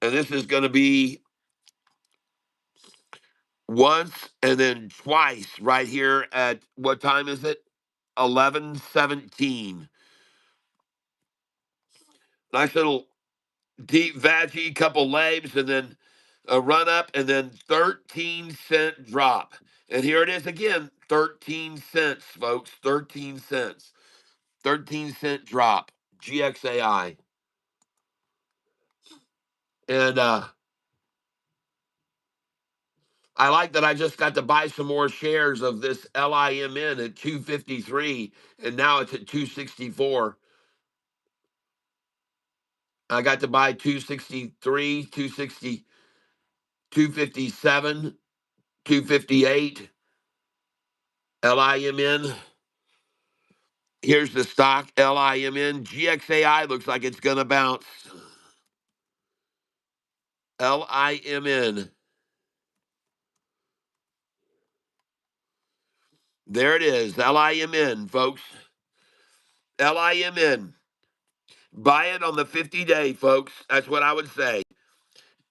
And this is going to be once and then twice right here at what time is it? 11:17. Nice little deep veggie, couple legs, and then a run up, and then 13-cent drop. And here it is again, 13 cents, folks. 13 cents. 13-cent drop. GXAI. And I like that I just got to buy some more shares of this LIMN at 253, and now it's at 264. I got to buy 263, 260, 257, 258 LIMN. Here's the stock LIMN. GXAI looks like it's going to bounce. LIMN. There it is. LIMN, folks. LIMN. Buy it on the 50-day, folks. That's what I would say.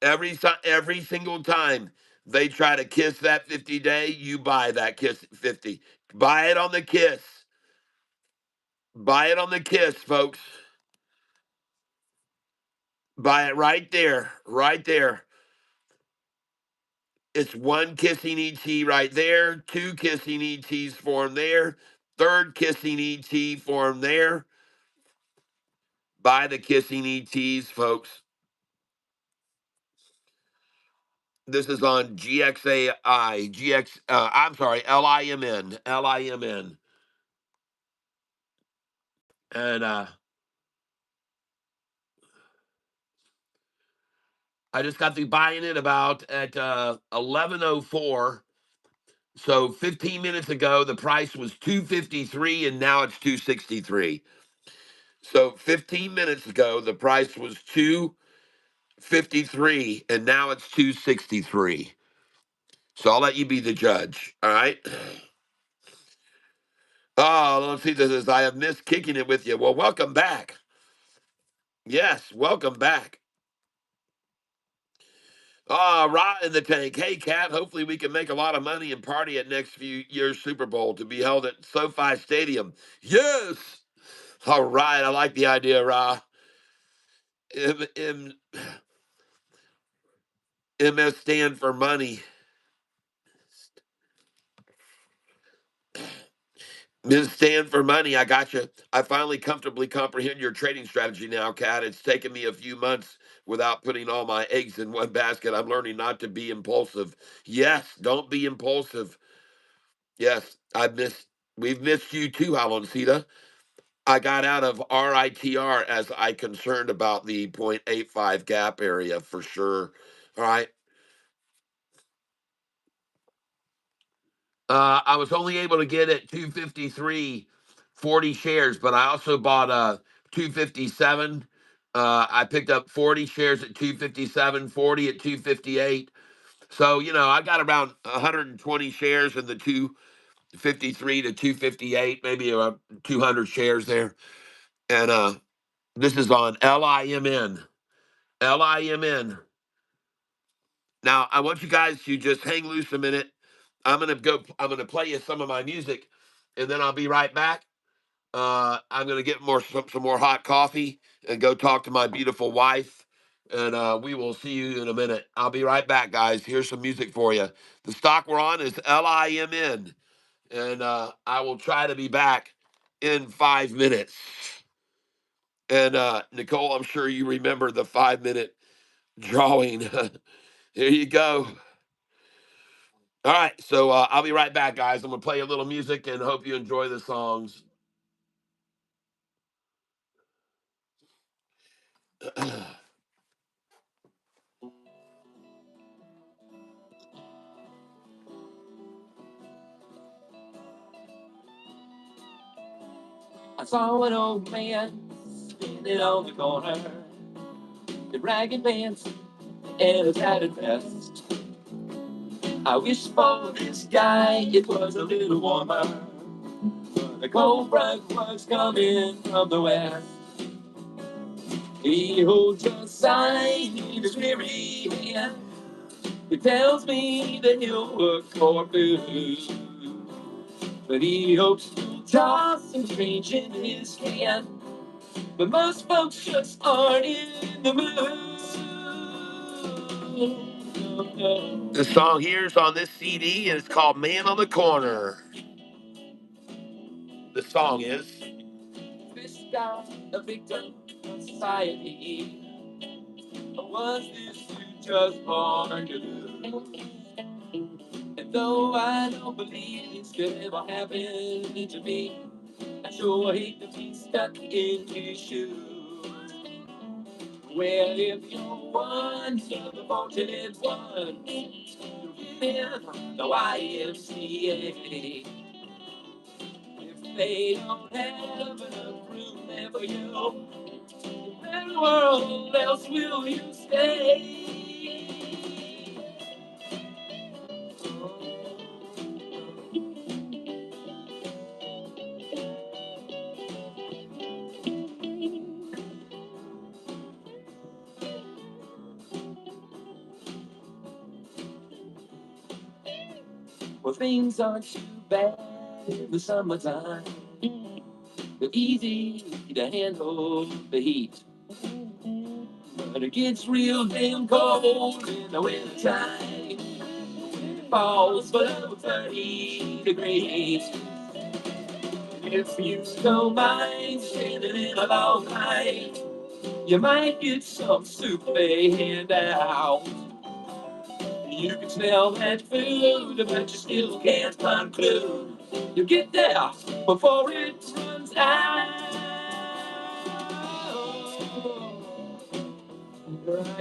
Every single time they try to kiss that 50-day, you buy that kiss 50. Buy it on the kiss. Buy it on the kiss, folks. Buy it right there. Right there. It's one kissing ET right there, two kissing ETs form there, third kissing ET form there. Buy the kissing ETs, folks. This is on GXAI, I'm sorry, LIMN, LIMN. And I just got the buying it about at 11:04. So 15 minutes ago, the price was 253, and now it's 263. So 15 minutes ago, the price was 253, and now it's 263. So I'll let you be the judge. All right. Oh, let's see. This is I have missed kicking it with you. Well, welcome back. Yes, welcome back. Raw in the tank. Hey, Cat. Hopefully, we can make a lot of money and party at next few year's Super Bowl to be held at SoFi Stadium. Yes. All right. I like the idea, Ra. M- MS stand for money. Ms. Stand for money. I got you. I finally comfortably comprehend your trading strategy now, Cat. It's taken me a few months without putting all my eggs in one basket. I'm learning not to be impulsive. Yes, don't be impulsive. Yes, we've missed you too, Aloncita. I got out of RITR as I concerned about the 0.85 gap area for sure. All right. I was only able to get at 253, 40 shares, but I also bought 257. I picked up 40 shares at 257, 40 at 258. So, I got around 120 shares in the 253 to 258, maybe about 200 shares there. And this is on LIMN. LIMN. Now, I want you guys to just hang loose a minute. I'm gonna play you some of my music, and then I'll be right back. I'm gonna get some more hot coffee and go talk to my beautiful wife, and we will see you in a minute. I'll be right back, guys. Here's some music for you. The stock we're on is LIMN, and I will try to be back in 5 minutes. And Nicole, I'm sure you remember the 5 minute drawing. Here you go. All right, so I'll be right back, guys. I'm gonna play a little music and hope you enjoy the songs. I saw an old man standing on the corner, the ragged pants and a tattered vest. I wish for this guy it was a little warmer, but the cold front was coming from the west. He holds a sign in his weary hand. It tells me that he'll work for food, but he hopes to toss and change in his can. But most folks just aren't in the mood. The song here is on this CD, and it's called Man on the Corner. The song is this guy a victim of society? Or was this dude just born to lose? And though I don't believe it's ever happened to me, I sure hate to be stuck in his shoes. Well, if you're one of the fortunate ones, you're in the YMCA. If they don't have enough room there for you, where in the world else will you stay? Well, things aren't too bad in the summertime. They're easy to handle the heat. But it gets real damn cold in the wintertime. When it falls below 30 degrees. If you don't mind standing in a long line, you might get some soup they hand out. You can smell that food, but you still can't conclude. You get there before it runs out.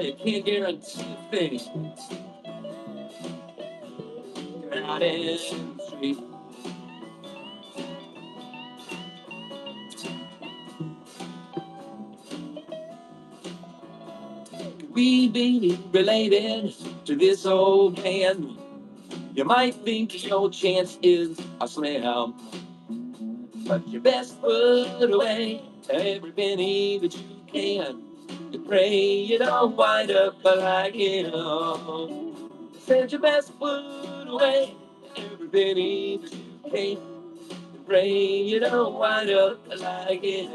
You can't guarantee a thing. You're out in the street. We be related to this old man. You might think your chance is a slam, but you best put away every penny that you can. You pray you don't wind up like him. Said you best put away every penny that you can. You pray you don't wind up like him.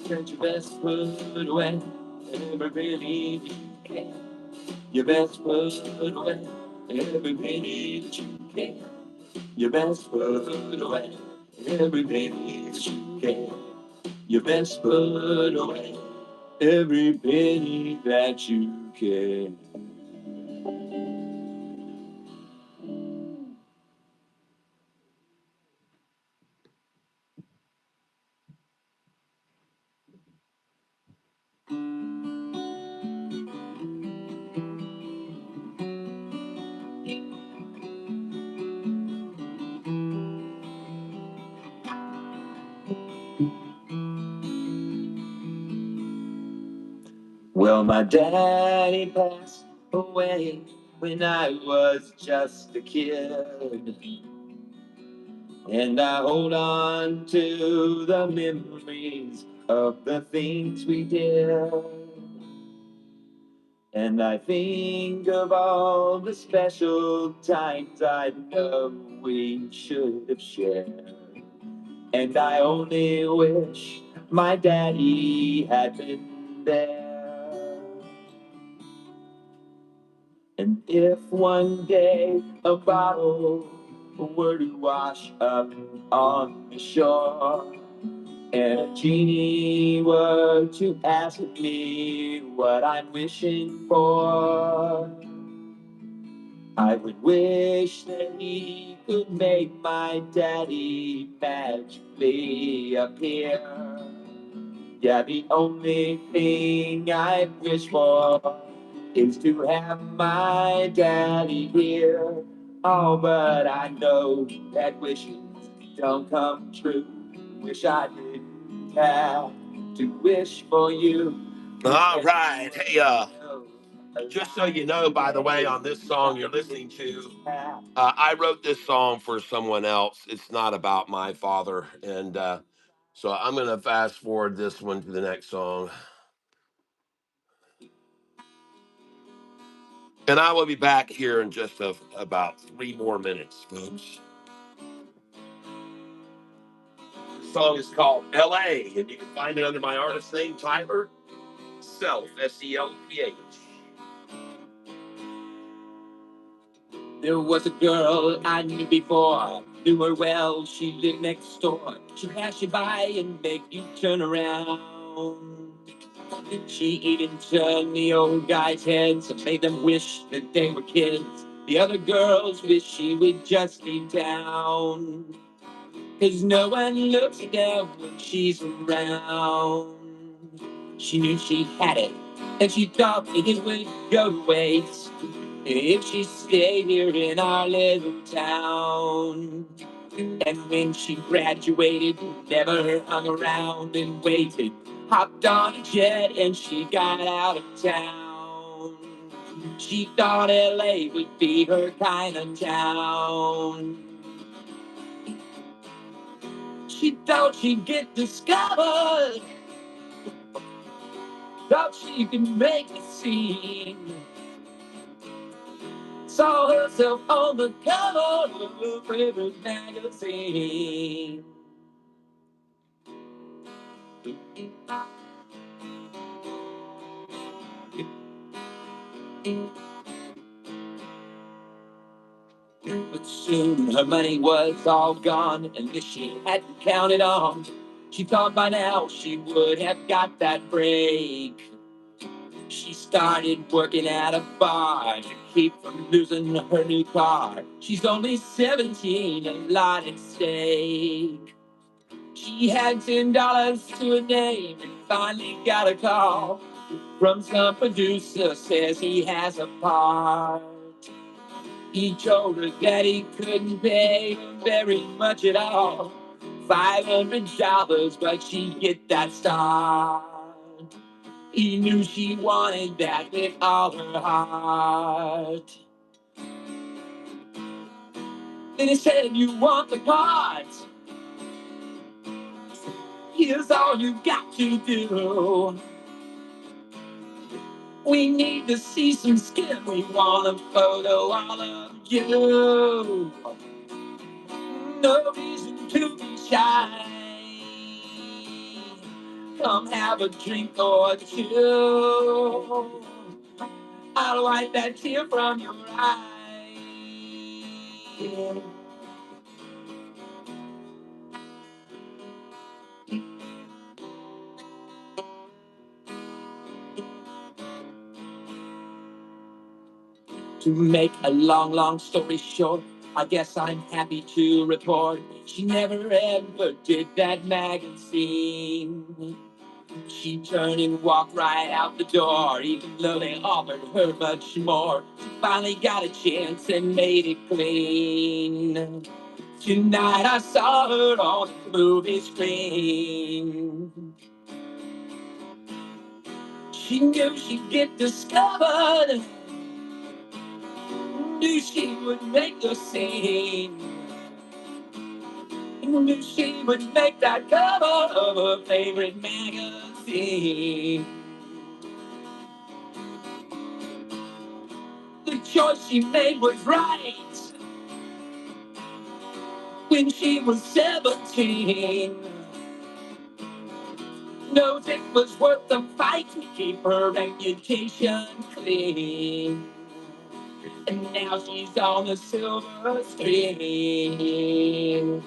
Said you best put away every penny that you can. You best put away every penny that you can. You best put away every penny that you can. You best put away every penny that you can. Well, my daddy passed away when I was just a kid. And I hold on to the memories of the things we did. And I think of all the special times I know we should have shared. And I only wish my daddy had been there. And if one day a bottle were to wash up on the shore, and a genie were to ask me what I'm wishing for, I would wish that he could make my daddy magically appear. Yeah, the only thing I wish for is to have my daddy here. Oh, but I know that wishes don't come true. Wish I didn't have to wish for you. All right. Hey, just so you know, by the way, on this song you're listening to, I wrote this song for someone else. It's not about my father. And so I'm going to fast forward this one to the next song. And I will be back here in just about 3 more minutes, folks. The song is called LA, and you can find it under my artist name, Tyler Self, Selph. There was a girl I knew before, knew her well, she lived next door. She'd pass you by and make you turn around. She even turned the old guys' heads and made them wish that they were kids. The other girls wish she would just leave town, 'cause no one looks down when she's around. She knew she had it, and she thought it would go to waste if she stayed here in our little town. And when she graduated, never hung around and waited. Hopped on a jet and she got out of town. She thought LA would be her kind of town. She thought she'd get discovered, thought she could make a scene. Saw herself on the cover of a favorite magazine. But soon her money was all gone, and this she hadn't counted on. She thought by now she would have got that break. She started working at a bar to keep from losing her new car. She's only 17, a lot at stake. She had $10 to her name and finally got a call from some producer, says he has a part. He told her that he couldn't pay very much at all, $500, but she'd get that start. He knew she wanted that with all her heart. Then he said, you want the cards? Here's all you got to do. We need to see some skin. We want a photo all of you. No reason to be shy. Come have a drink or two. I'll wipe that tear from your eye. To make a long story short, I guess I'm happy to report she never ever did that magazine. She turned and walked right out the door, even though they offered her much more. She finally got a chance and made it clean. Tonight I saw her on the movie screen. She knew she'd get discovered, knew she would make the scene, knew she would make that cover of her favorite magazine. The choice she made was right when she was 17. Knows it was worth the fight to keep her reputation clean. And now she's on the silver screen.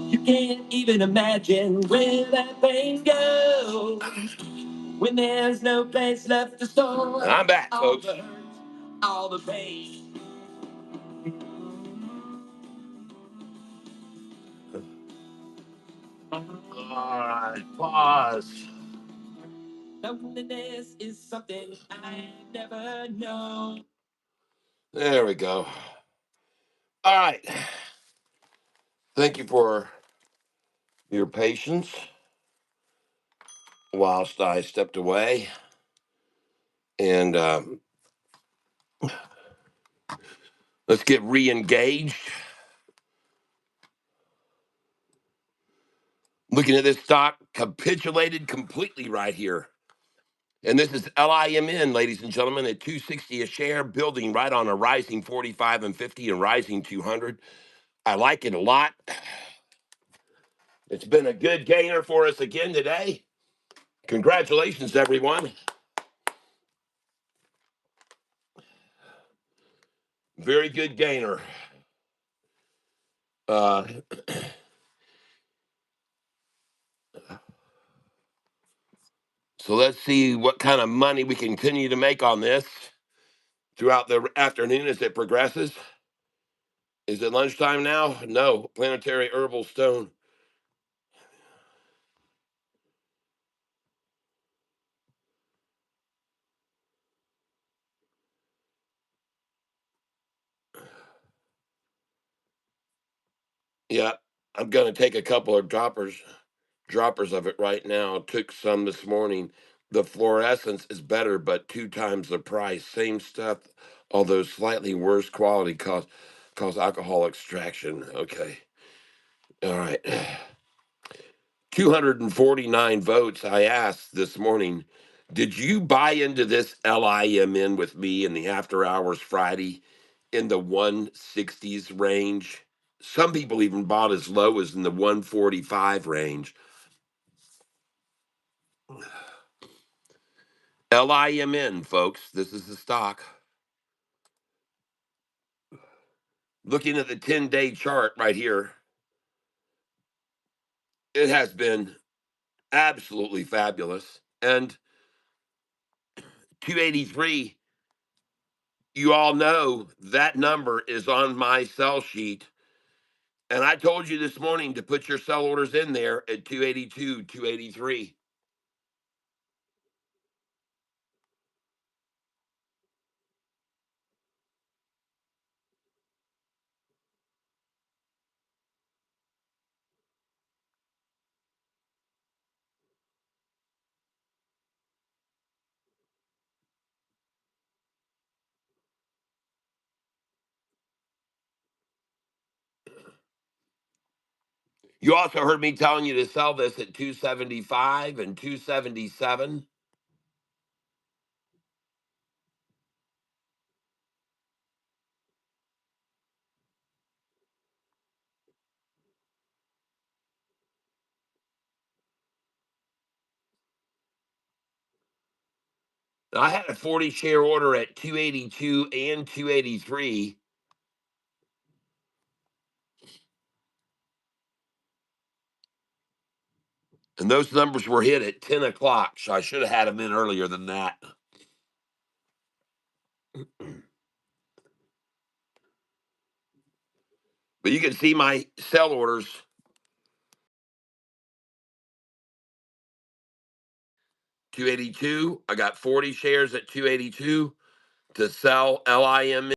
You can't even imagine where that pain goes when there's no place left to store. I'm back, folks. All the hurt, all the pain. All right, pause. Loneliness is something I never know. There we go. All right. Thank you for your patience whilst I stepped away. And let's get re-engaged. Looking at this stock, capitulated completely right here. And this is LIMN, ladies and gentlemen, at 260 a share, building right on a rising 45 and 50 and rising 200. I like it a lot. It's been a good gainer for us again today. Congratulations, everyone. Very good gainer. Uh, so let's see what kind of money we continue to make on this throughout the afternoon as it progresses. Is it lunchtime now? No. Planetary Herbal Stone. Yeah, I'm going to take a couple of droppers of it right now. Took some this morning. The fluorescence is better, but 2 times the price. Same stuff, although slightly worse quality, cause alcohol extraction. Okay. All right. 249 votes. I asked this morning, did you buy into this LIMN with me in the after hours Friday in the 160s range? Some people even bought as low as in the 145 range. LIMN, folks. This is the stock. Looking at the 10-day chart right here, it has been absolutely fabulous. And 283, you all know that number is on my sell sheet. And I told you this morning to put your sell orders in there at 282, 283. You also heard me telling you to sell this at 275 and 277. I had a 40 share order at 282 and 283. And those numbers were hit at 10 o'clock. So I should have had them in earlier than that. But you can see my sell orders. 282. I got 40 shares at 282 to sell LIM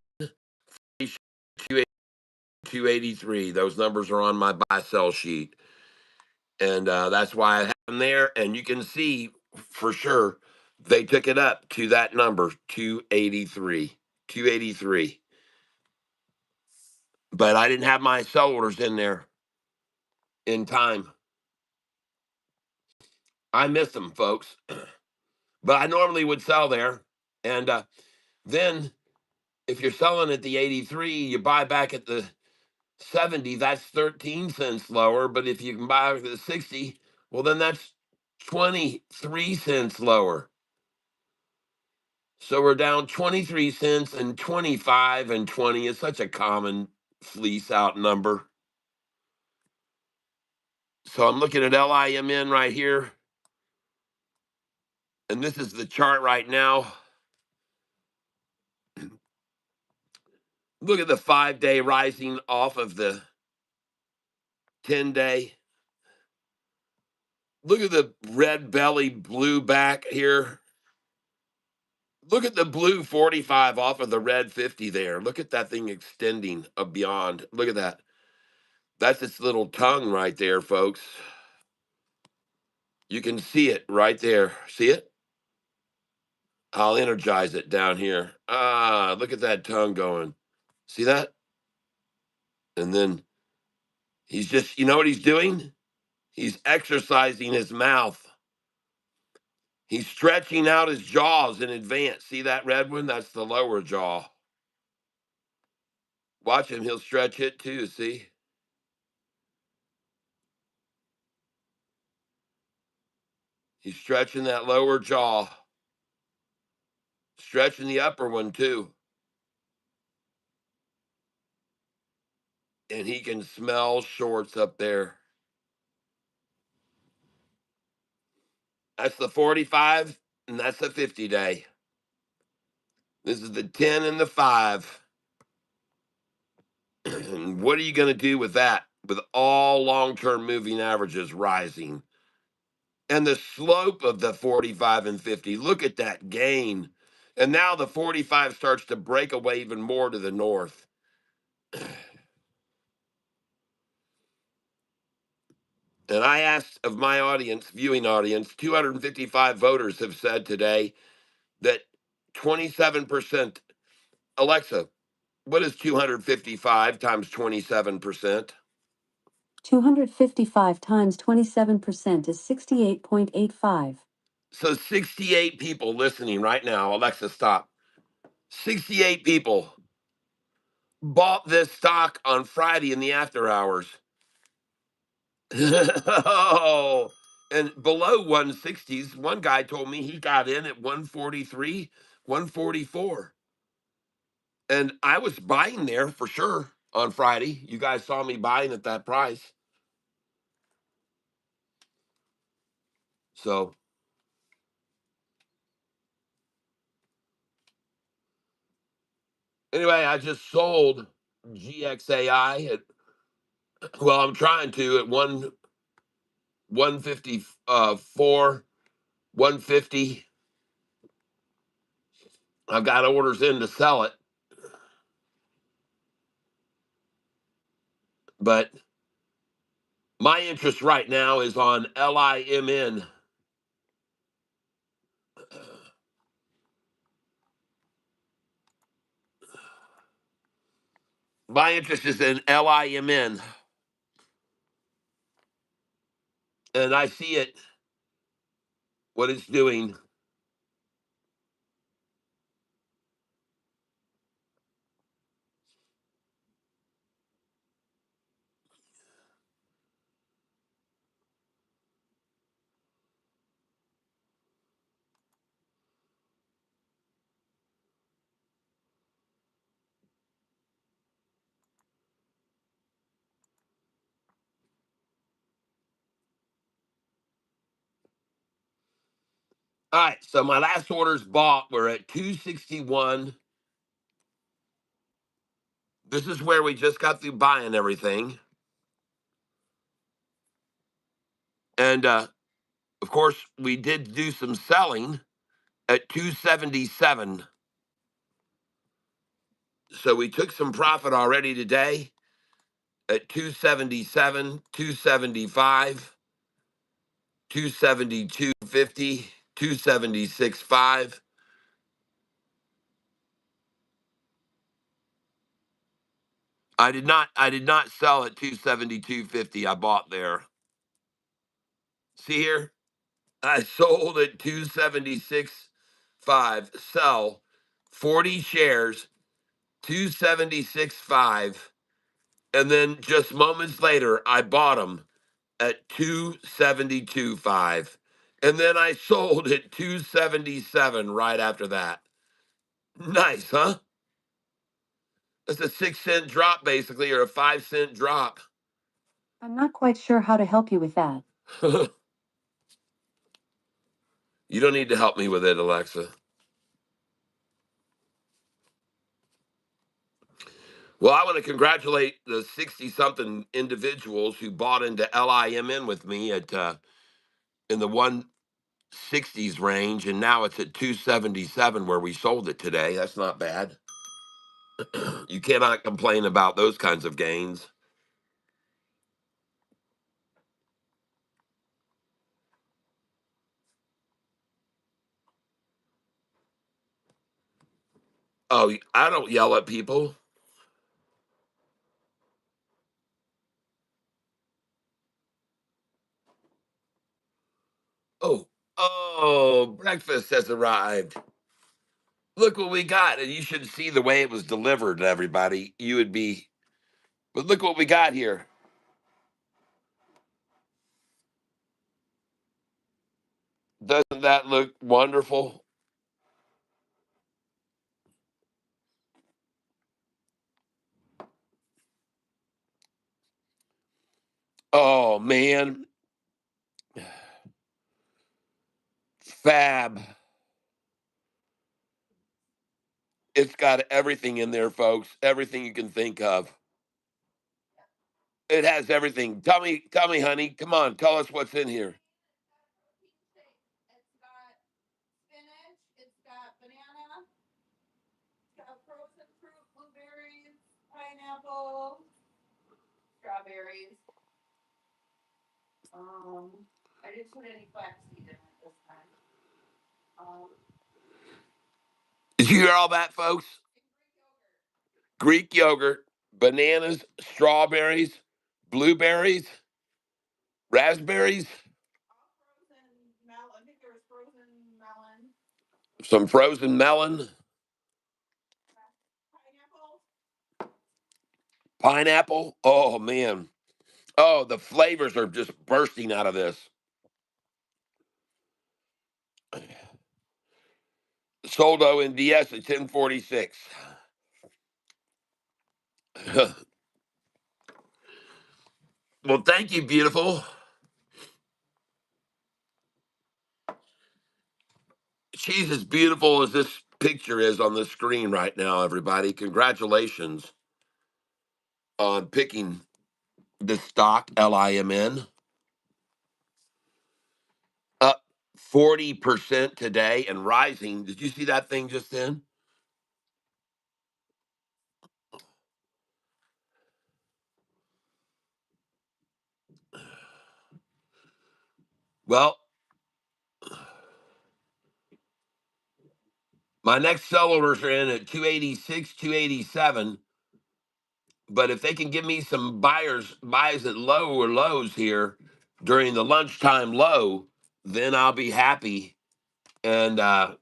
283. Those numbers are on my buy sell sheet. And that's why I have them there. And you can see for sure they took it up to that number, 283. 283. But I didn't have my sell orders in there in time. I missed them, folks. But I normally would sell there. And then if you're selling at the 83, you buy back at the 70, that's 13 cents lower. But if you can buy back at the 60, well, then that's 23 cents lower. So we're down 23 cents and 25 and 20 is such a common fleece out number. So I'm looking at LIMN right here. And this is the chart right now. Look at the 5-day rising off of the 10-day. Look at the red belly blue back here. Look at the blue 45 off of the red 50 there. Look at that thing extending beyond. Look at that. That's its little tongue right there, folks. You can see it right there. See it? I'll energize it down here. Ah, look at that tongue going. See that? And then he's just, you know what he's doing? He's exercising his mouth. He's stretching out his jaws in advance. See that red one? That's the lower jaw. Watch him. He'll stretch it too. See? He's stretching that lower jaw. Stretching the upper one too. And he can smell shorts up there. That's the 45 and that's the 50 day. This is the 10 and the 5. And what are you going to do with that? With all long term moving averages rising and the slope of the 45 and 50. Look at that gain. And now the 45 starts to break away even more to the north. And I asked of my audience, viewing audience, 255 voters have said today that 27%. Alexa, what is 255 times 27%? 255 times 27% is 68.85. So 68 people listening right now. Alexa, stop. 68 people bought this stock on Friday in the after hours. Oh, and below 160s, one guy told me he got in at 143, 144. And I was buying there for sure on Friday. You guys saw me buying at that price. So anyway, I just sold GXAI at, well, I'm trying to at 154, 150. I've got orders in to sell it, but my interest right now is on LIMN. My interest is in LIMN, and I see it, what it's doing. All right, so my last orders bought were at 261. This is where we just got through buying everything. And of course, we did do some selling at 277. So we took some profit already today at 277, 275, 272.50, 276.5. I did not sell at 272.50. I bought there. See here? I sold at 276.5. Sell 40 shares, 276.5. And then just moments later, I bought them at 272.5. And then I sold at 277 right after that. Nice, huh? That's a 6 cent drop, basically, or a 5 cent drop. I'm not quite sure how to help you with that. You don't need to help me with it, Alexa. Well, I want to congratulate the 60 something individuals who bought into LIMN with me at in the 160s range, and now it's at 277 where we sold it today. That's not bad. You cannot complain about those kinds of gains. Oh, I don't yell at people. Oh, oh, breakfast has arrived. Look what we got. And you should see the way it was delivered to everybody. You would be, but look what we got here. Doesn't that look wonderful? Oh, man. Fab. It's got everything in there, folks. Everything you can think of. It has everything. Tell me, honey. Come on, tell us what's in here. Did you hear all that, folks? Greek yogurt, bananas, strawberries, blueberries, raspberries, some frozen melon. Pineapple. Oh man. Oh, the flavors are just bursting out of this. Soldo in DS at 1046. Well, thank you, beautiful. She's as beautiful as this picture is on the screen right now, everybody. Congratulations on picking this stock, LIMN. Up 40% today and rising. Did you see that thing just then? Well, my next sell orders are in at 286, 287. But if they can give me some buys at lower lows here during the lunchtime low, then I'll be happy. And I'd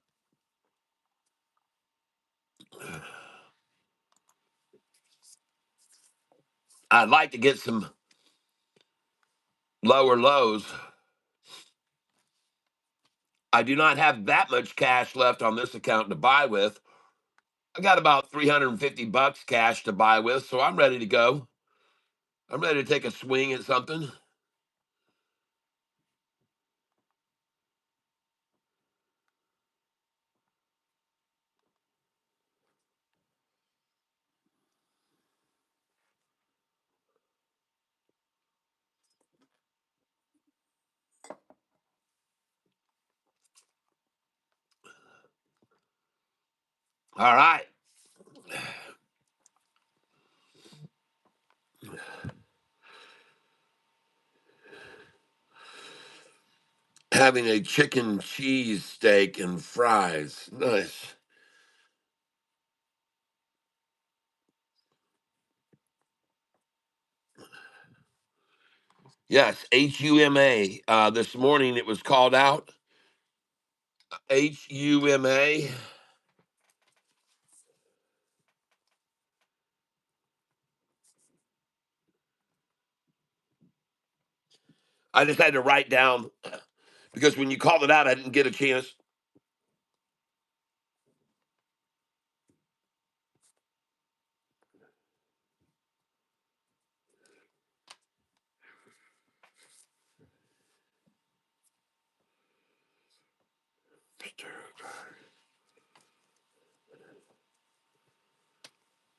like to get some lower lows. I do not have that much cash left on this account to buy with. I got about 350 bucks cash to buy with, so I'm ready to go. I'm ready to take a swing at something. All right. Having a chicken cheese steak and fries. Nice. Yes, HUMA. This morning it was called out. HUMA. I just had to write down because when you called it out, I didn't get a chance.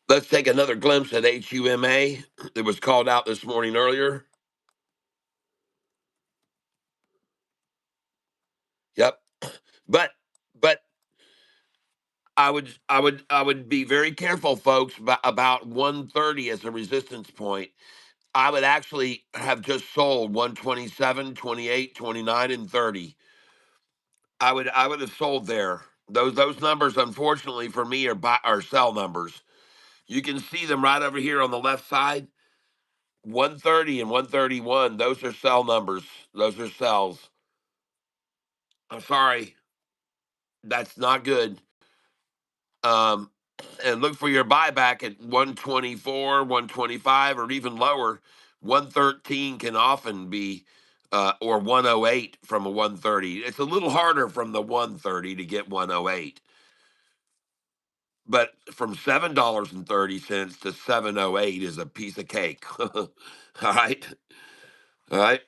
Let's take another glimpse at HUMA. It was called out this morning earlier. Yep. But I would be very careful, folks, about 130 as a resistance point. I would actually have just sold 127, 28, 29, and 30. I would have sold there. Those numbers, unfortunately for me, are sell numbers. You can see them right over here on the left side. 130 and 131. Those are sell numbers. Those are sells. I'm sorry, that's not good. Um, and look for your buyback at 124, 125, or even lower. 113 can often be, or 108 from a 130. It's a little harder from the 130 to get 108. But from $7.30 to 708 is a piece of cake. All right. All right.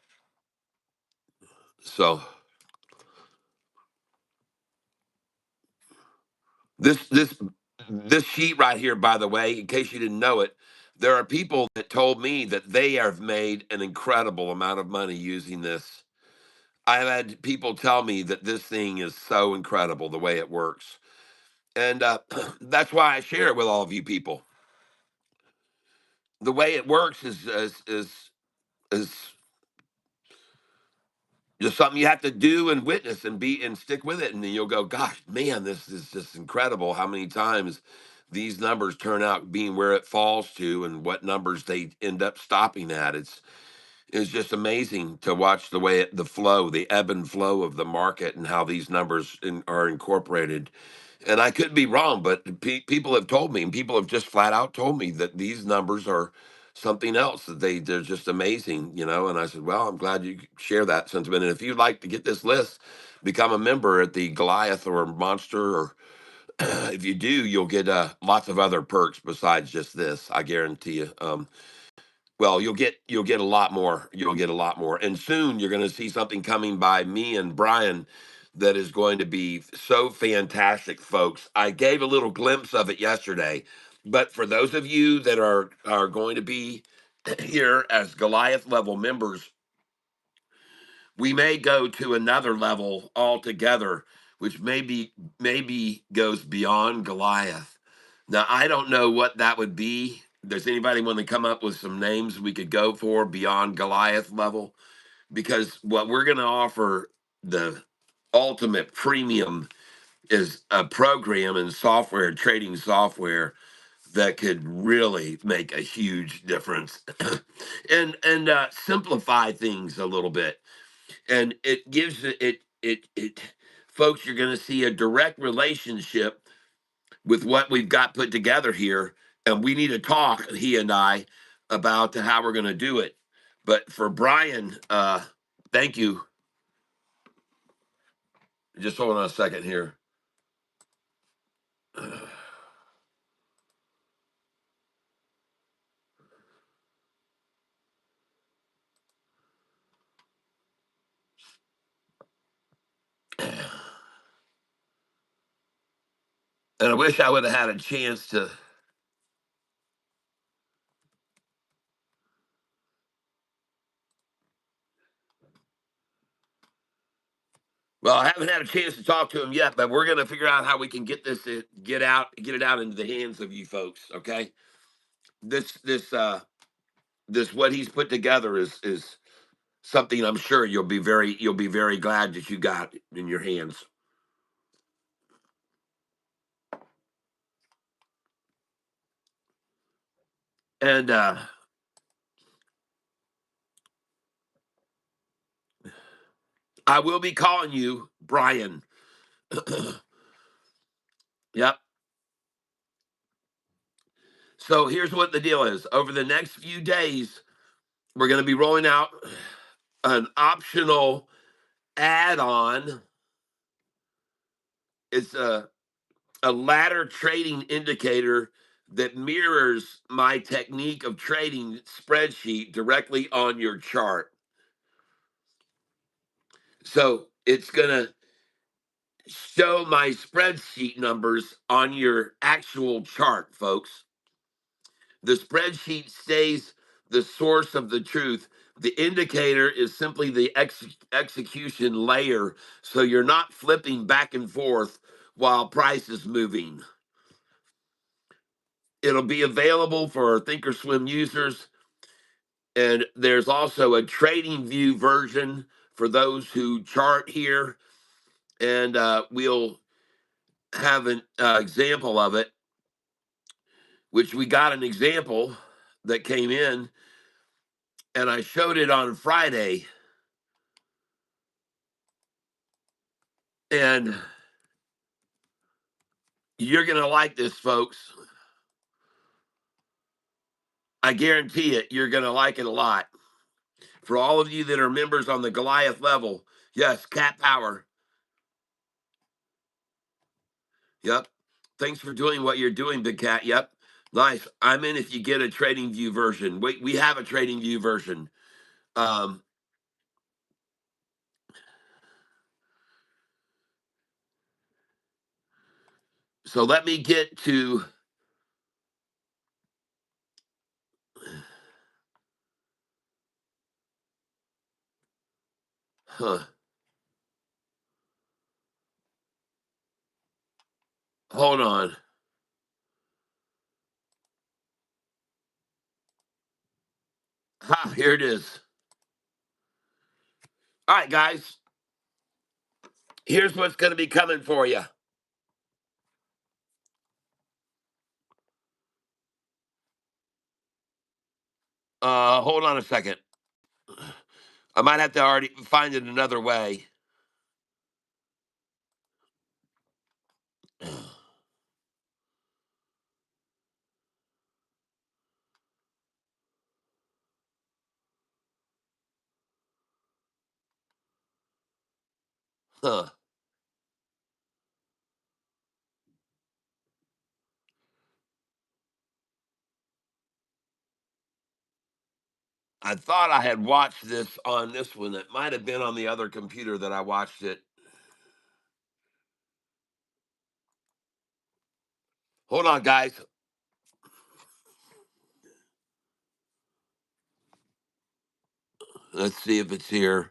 So this this this sheet right here, by the way, in case you didn't know it, there are people that told me that they have made an incredible amount of money using this. I've had people tell me that this thing is so incredible the way it works. And that's why I share it with all of you people. The way it works is just something you have to do and witness and be and stick with it, and then you'll go, gosh, man, this is just incredible how many times these numbers turn out being where it falls to and what numbers they end up stopping at. It's just amazing to watch the way the flow, the ebb and flow of the market, and how these numbers are incorporated. And I could be wrong, but people have told me, and people have just flat out told me that these numbers are something else. That they're just amazing, you know. And I said, well, I'm glad you share that sentiment. And if you'd like to get this list, become a member at the Goliath or Monster, or if you do, you'll get lots of other perks besides just this. I guarantee you. Well, you'll get a lot more. You'll get a lot more, and soon you're going to see something coming by me and Brian that is going to be so fantastic, folks. I gave a little glimpse of it yesterday, but for those of you that are going to be here as Goliath level members, we may go to another level altogether, which maybe goes beyond Goliath. Now, I don't know what that would be. Does anybody want to come up with some names we could go for beyond Goliath level? Because what we're going to offer, the ultimate premium, is a program and software, trading software that could really make a huge difference and simplify things a little bit. And it gives it folks, you're going to see a direct relationship with what we've got put together here, and we need to talk, he and I, about how we're going to do it. But for Brian, thank you. Just hold on a second here. And I wish I would have had a chance to. Well, I haven't had a chance to talk to him yet, but we're going to figure out how we can get this get it out into the hands of you folks. Okay, this what he's put together is something I'm sure you'll be very glad that you got in your hands. And I will be calling you Brian. Yep. So here's what the deal is. Over the next few days, we're going to be rolling out an optional add-on. It's a ladder trading indicator that mirrors my technique of trading spreadsheet directly on your chart. So it's going to show my spreadsheet numbers on your actual chart, folks. The spreadsheet stays the source of the truth. The indicator is simply the execution layer, so you're not flipping back and forth while price is moving. It'll be available for Thinkorswim users, and there's also a trading view version for those who chart here, and we'll have an example of it, which we got an example that came in, and I showed it on Friday. And you're going to like this, folks. I guarantee it. You're going to like it a lot. For all of you that are members on the Goliath level, yes, Cat Power. Yep. Thanks for doing what you're doing, Big Cat. Yep. Nice. I'm in if you get a trading view version. We have a trading view version. Um, so let me get to. Huh. Hold on. Ha, here it is. All right, guys. Here's what's going to be coming for you. Hold on a second. I might have to already find it another way. Huh. I thought I had watched this on this one. It might have been on the other computer that I watched it. Hold on, guys. Let's see if it's here.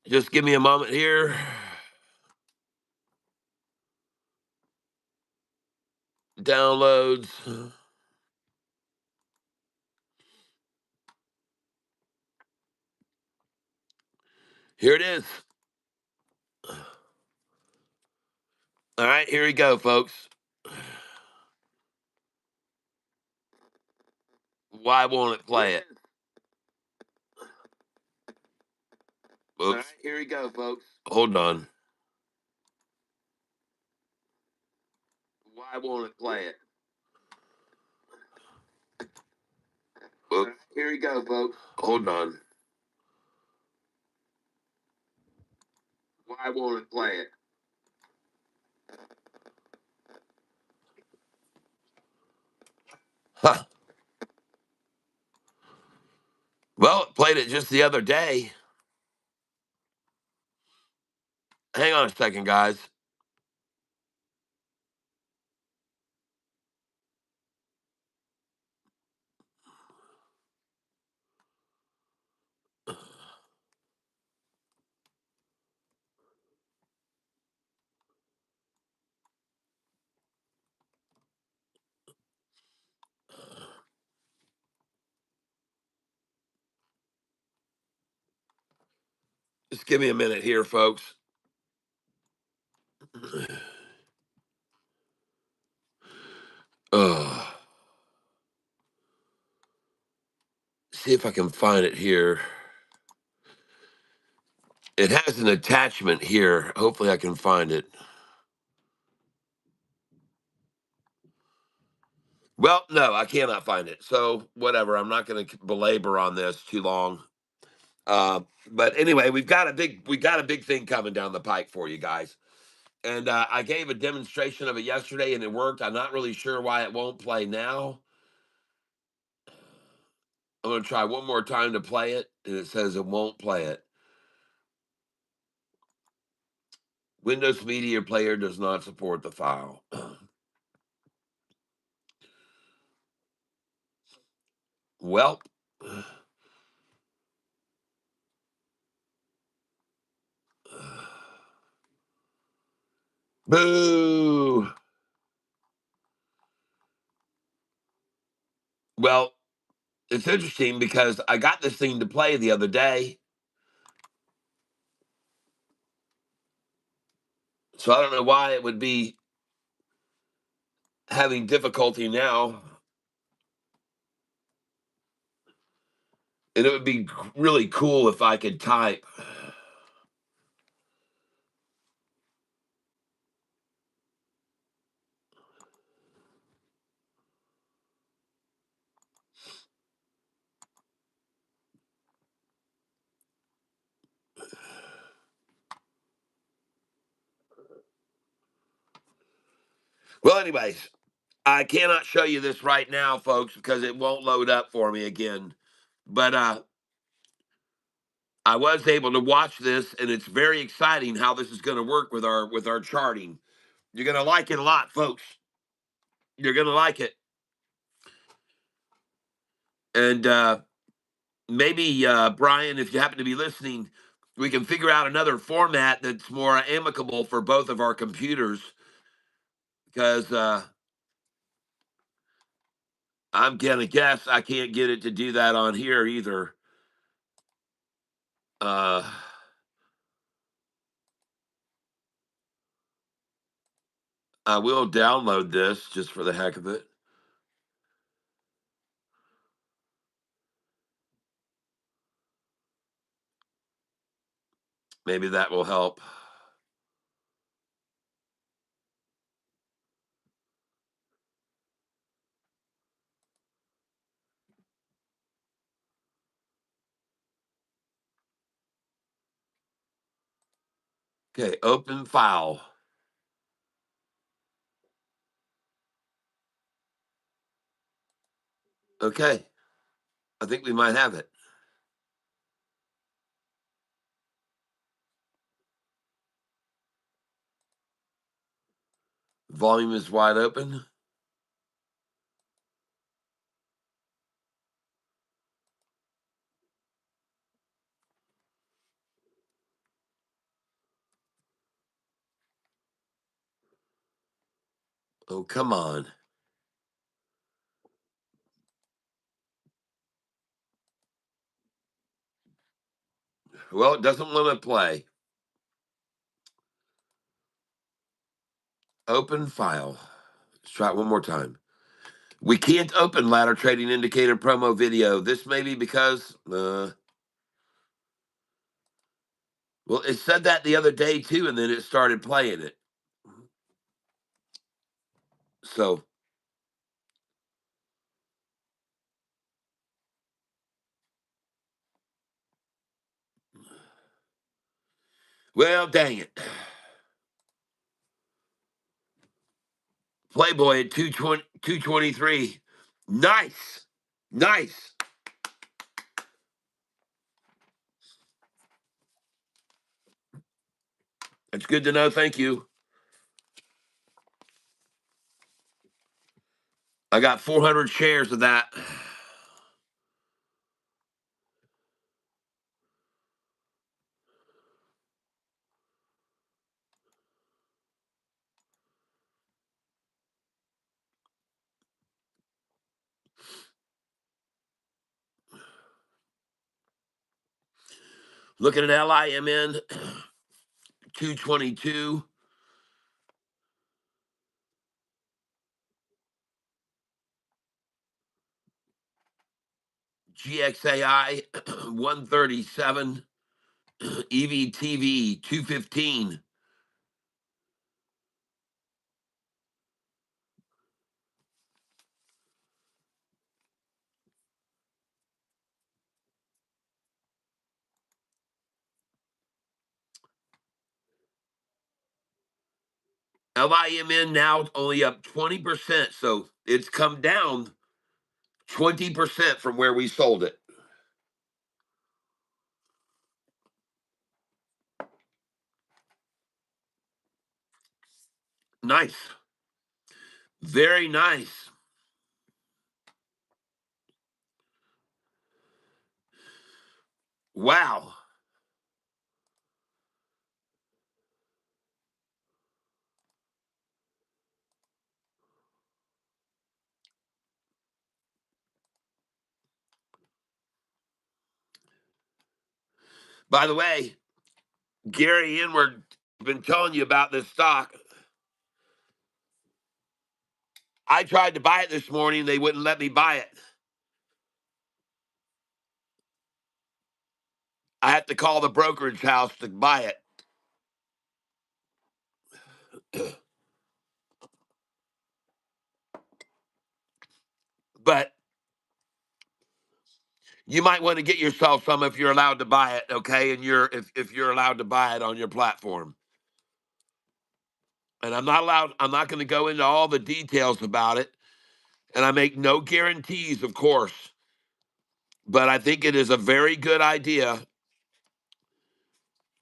Just give me a moment here. Downloads. Here it is. All right, here we go, folks. Why won't it play it? Oops. All right, here we go, folks. Hold on. Why won't it play it? Oops. Right, here we go, folks. Hold on. Why won't it play it? Huh. Well, it played it just the other day. Hang on a second, guys. Just give me a minute here, folks. See if I can find it here. It has an attachment here. Hopefully, I can find it. Well, no, I cannot find it. So whatever. I'm not going to belabor on this too long. But anyway, we got a big thing coming down the pike for you guys. And I gave a demonstration of it yesterday, and it worked. I'm not really sure why it won't play now. I'm going to try one more time to play it, and it says it won't play it. Windows Media Player does not support the file. Well, boo. Well, it's interesting because I got this thing to play the other day. So I don't know why it would be having difficulty now. And it would be really cool if I could type. Well, anyways, I cannot show you this right now, folks, because it won't load up for me again. But I was able to watch this, and it's very exciting how this is going to work with our charting. You're going to like it a lot, folks. You're going to like it. And maybe, Brian, if you happen to be listening, we can figure out another format that's more amicable for both of our computers because I'm going to guess I can't get it to do that on here either. Uh, I will download this just for the heck of it. Maybe that will help. Okay, open file. Okay, I think we might have it. Volume is wide open. Oh, come on. Well, it doesn't want to play. Open file. Let's try it one more time. We can't open ladder trading indicator promo video. This may be because, well, it said that the other day too, and then it started playing it. So, well, dang it. Playboy at 223. Nice. Nice. That's good to know. Thank you. I got 400 shares of that. Looking at LIMN 222. GXAI 137. EVTV 215. LIMN now only up 20%. So it's come down 20% from where we sold it. Nice. Very nice. Wow. By the way, Gary Inward been telling you about this stock. I tried to buy it this morning. They wouldn't let me buy it. I had to call the brokerage house to buy it. But you might want to get yourself some if you're allowed to buy it, okay? And if you're allowed to buy it on your platform. And I'm not going to go into all the details about it. And I make no guarantees, of course. But I think it is a very good idea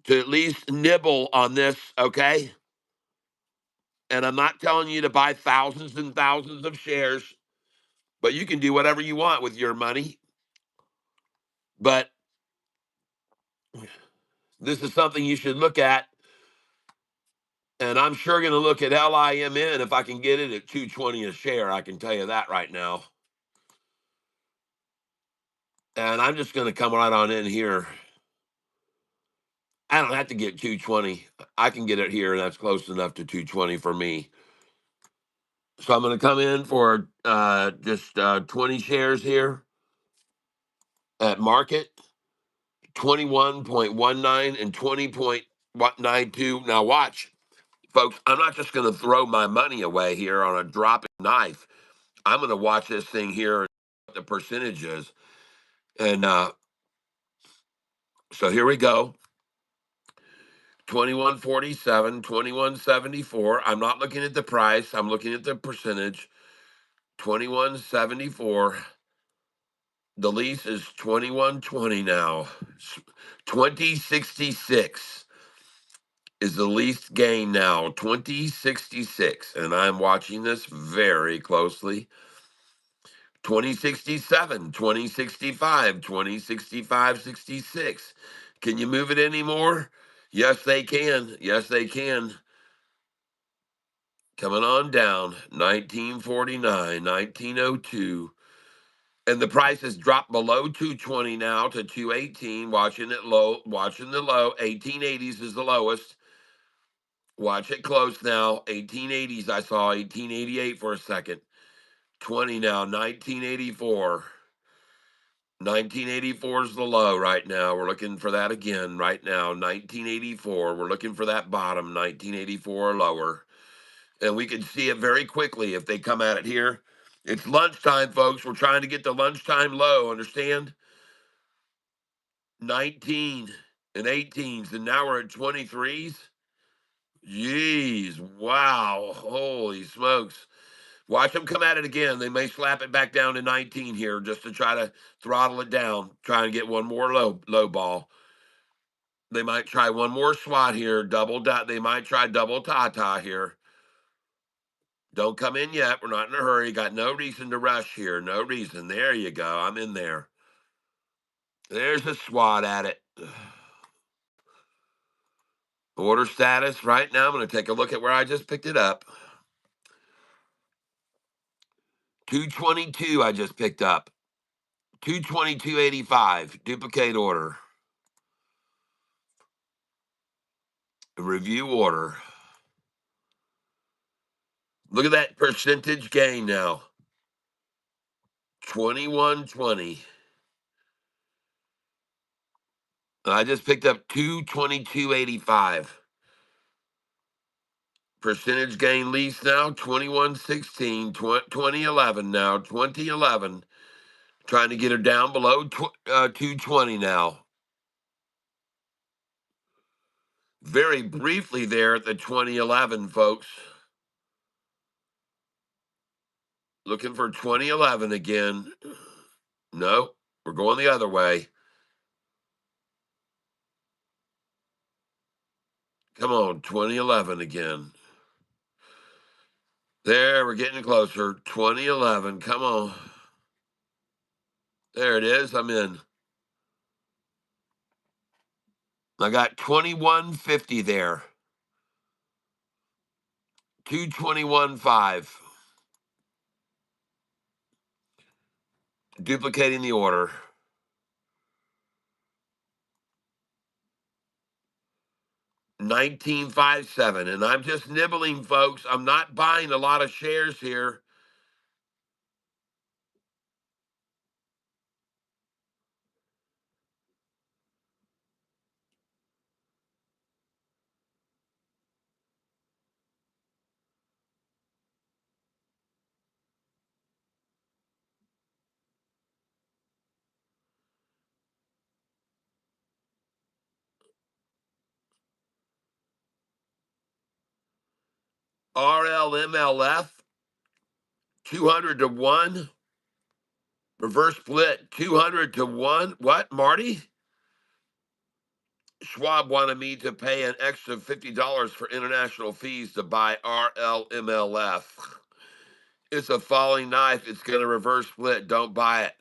to at least nibble on this, okay? And I'm not telling you to buy thousands and thousands of shares, but you can do whatever you want with your money. But this is something you should look at. And I'm sure going to look at LIMN if I can get it at 220 a share. I can tell you that right now. And I'm just going to come right on in here. I don't have to get 220. I can get it here, and that's close enough to 220 for me. So I'm going to come in for just 20 shares here at market, 21.19 and 20.92. Now watch, folks, I'm not just going to throw my money away here on a dropping knife. I'm going to watch this thing here, the percentages. And so here we go. 2147, 2174. I'm not looking at the price. I'm looking at the percentage. 2174. The lease is 2120 now. 2066 is the least gain now. 2066. And I'm watching this very closely. 2067, 2065, 2065, 66. Can you move it anymore? Yes, they can. Yes, they can. Coming on down. 1949, 1902. And the price has dropped below 220 now to 218. Watching it low, watching the low. 1880s is the lowest. Watch it close now. 1880s, I saw 1888 for a second. 20 now, 1984. 1984 is the low right now. We're looking for that again right now. 1984. We're looking for that bottom, 1984 or lower. And we can see it very quickly if they come at it here. It's lunchtime, folks. We're trying to get the lunchtime low, understand? 19 and 18s, and now we're at 23s. Jeez, wow, holy smokes. Watch them come at it again. They may slap it back down to 19 here just to try to throttle it down, try and get one more low ball. They might try one more swat here, double dot. They might try double ta here. Don't come in yet. We're not in a hurry. Got no reason to rush here. No reason. There you go. I'm in there. There's a swat at it. Order status right now. I'm going to take a look at where I just picked it up. 222 I just picked up. 222.85. Duplicate order. Review order. Look at that percentage gain now. 2120. I just picked up 222.85. Percentage gain lease now 2116, 2011 now, 2011. Trying to get her down below 220 now. Very briefly there at the 2011, folks. Looking for 2011 again. No, we're going the other way. Come on, 2011 again. There, we're getting closer. 2011, come on. There it is. I'm in. I got 2150 there. 221.5. Duplicating the order. 1957. And I'm just nibbling, folks. I'm not buying a lot of shares here. RLMLF, 200 to 1. Reverse split, 200 to 1. What, Marty? Schwab wanted me to pay an extra $50 for international fees to buy RLMLF. It's a falling knife. It's going to reverse split. Don't buy it.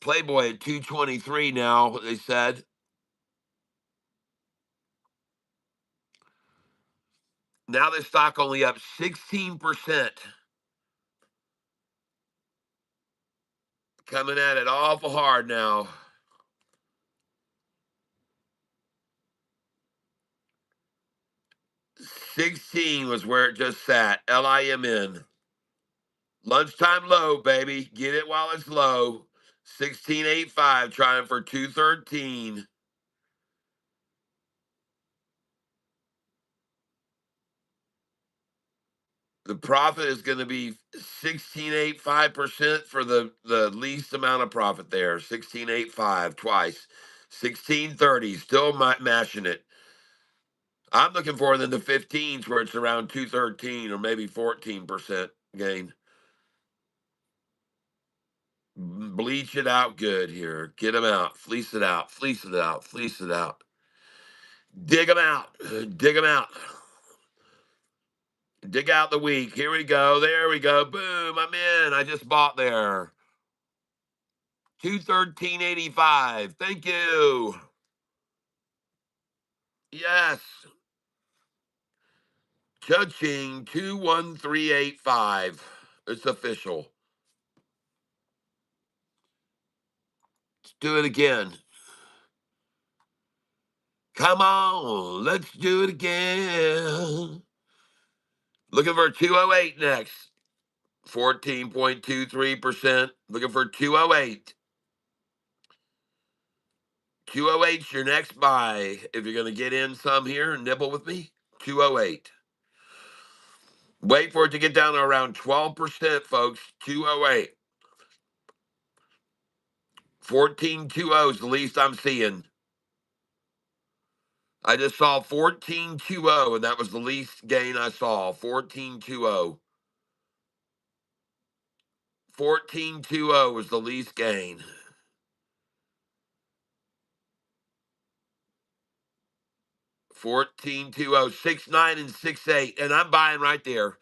Playboy at 223 now, they said. Now the stock only up 16%. Coming at it awful hard now. 16 was where it just sat. LIMN. Lunchtime low, baby. Get it while it's low. 16.85, trying for 213. The profit is going to be 16.85% for the least amount of profit there. 16.85 twice. 16.30, still mashing it. I'm looking for it in the 15s where it's around 213 or maybe 14% gain. Bleach it out good here. Get them out. Fleece it out. Fleece it out. Fleece it out. Dig them out. Dig them out. Dig out the week. Here we go. There we go. Boom. I'm in. I just bought there. 213.85. Thank you. Yes. Cha-ching. 21385. It's official. Let's do it again. Come on. Let's do it again. Looking for 208 next. 14.23%. Looking for 208. 208's your next buy. If you're going to get in some here and nibble with me, 208. Wait for it to get down to around 12%, folks. 208. 14.20 is the least I'm seeing. I just saw 14.20, and that was the least gain I saw. 14.20. 14.20 was the least gain. 14.20, 6.9 and 6.8, and I'm buying right there.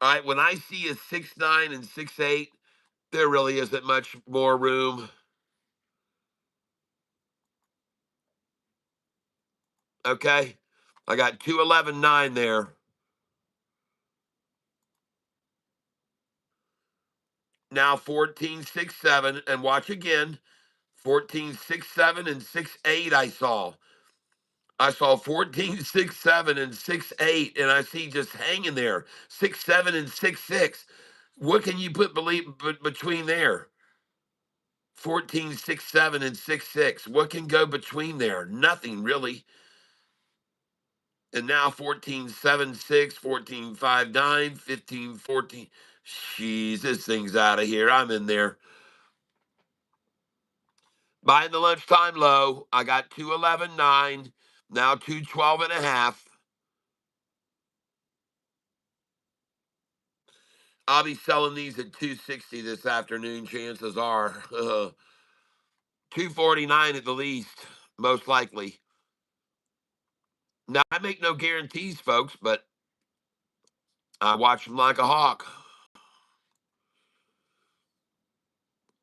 All right, when I see a 6.9 and 6.8, there really isn't much more room. Okay, I got 211.9 there. Now 14.67, and watch again. 14.67 and 6.8 I saw. I saw 14.67 and 6.8, and I see just hanging there 6.7 and 6.6. What can you put between there? 14.67 and 6.6. What can go between there? Nothing really. And now 14.76, 14.59, 15.14. Jeez, this thing's out of here. I'm in there. Buying the lunchtime low. I got 211.9, now 212.5. I'll be selling these at 260 this afternoon, chances are. 249 at the least, most likely. Now, I make no guarantees, folks, but I watch them like a hawk.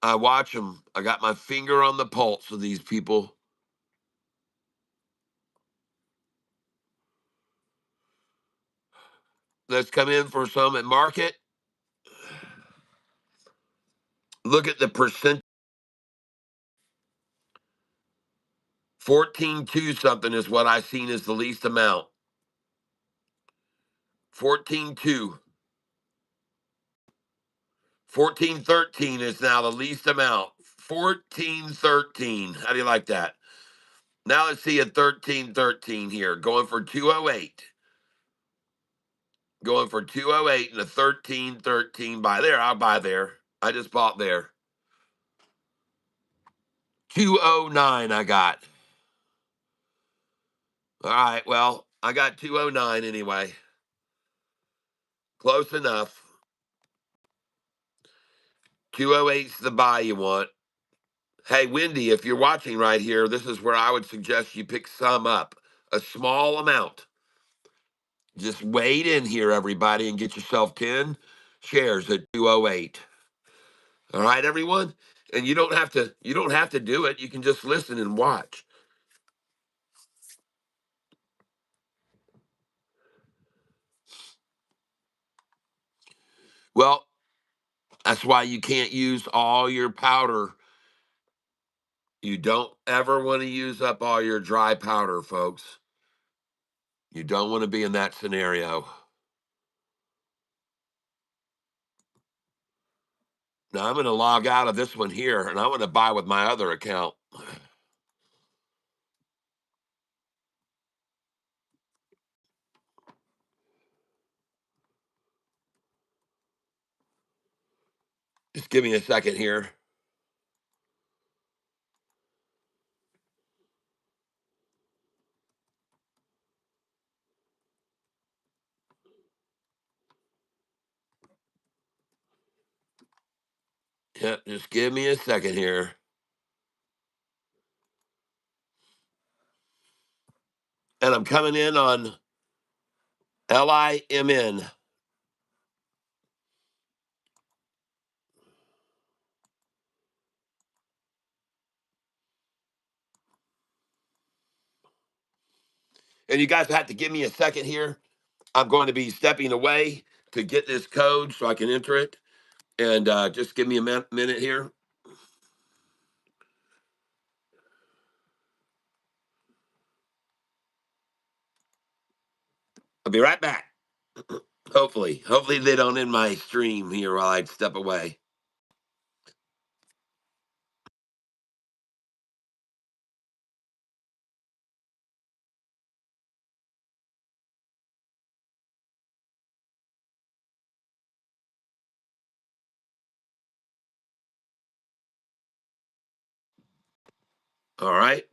I watch them. I got my finger on the pulse of these people. Let's come in for some at market. Look at the percent. 14.2 something is what I've seen as the least amount. 14.2. 14.13 is now the least amount. 14.13. How do you like that? Now let's see a 13.13 here. Going for 208. Going for 208 and a 13.13 buy there. I'll buy there. I just bought there. 209 I got. All right, well, I got 209 anyway. Close enough. 208's the buy you want. Hey, Wendy, if you're watching right here, this is where I would suggest you pick some up. A small amount. Just wade in here, everybody, and get yourself 10 shares at 208. All right, everyone? And you don't have to do it. You can just listen and watch. Well, that's why you can't use all your powder. You don't ever want to use up all your dry powder, folks. You don't want to be in that scenario. Now, I'm going to log out of this one here, and I'm going to buy with my other account. Just give me a second here. Yep, just give me a second here. And I'm coming in on LIMN. And you guys have to give me a second here. I'm going to be stepping away to get this code so I can enter it. And just give me a minute here. I'll be right back. Hopefully they don't end my stream here while I step away. All right.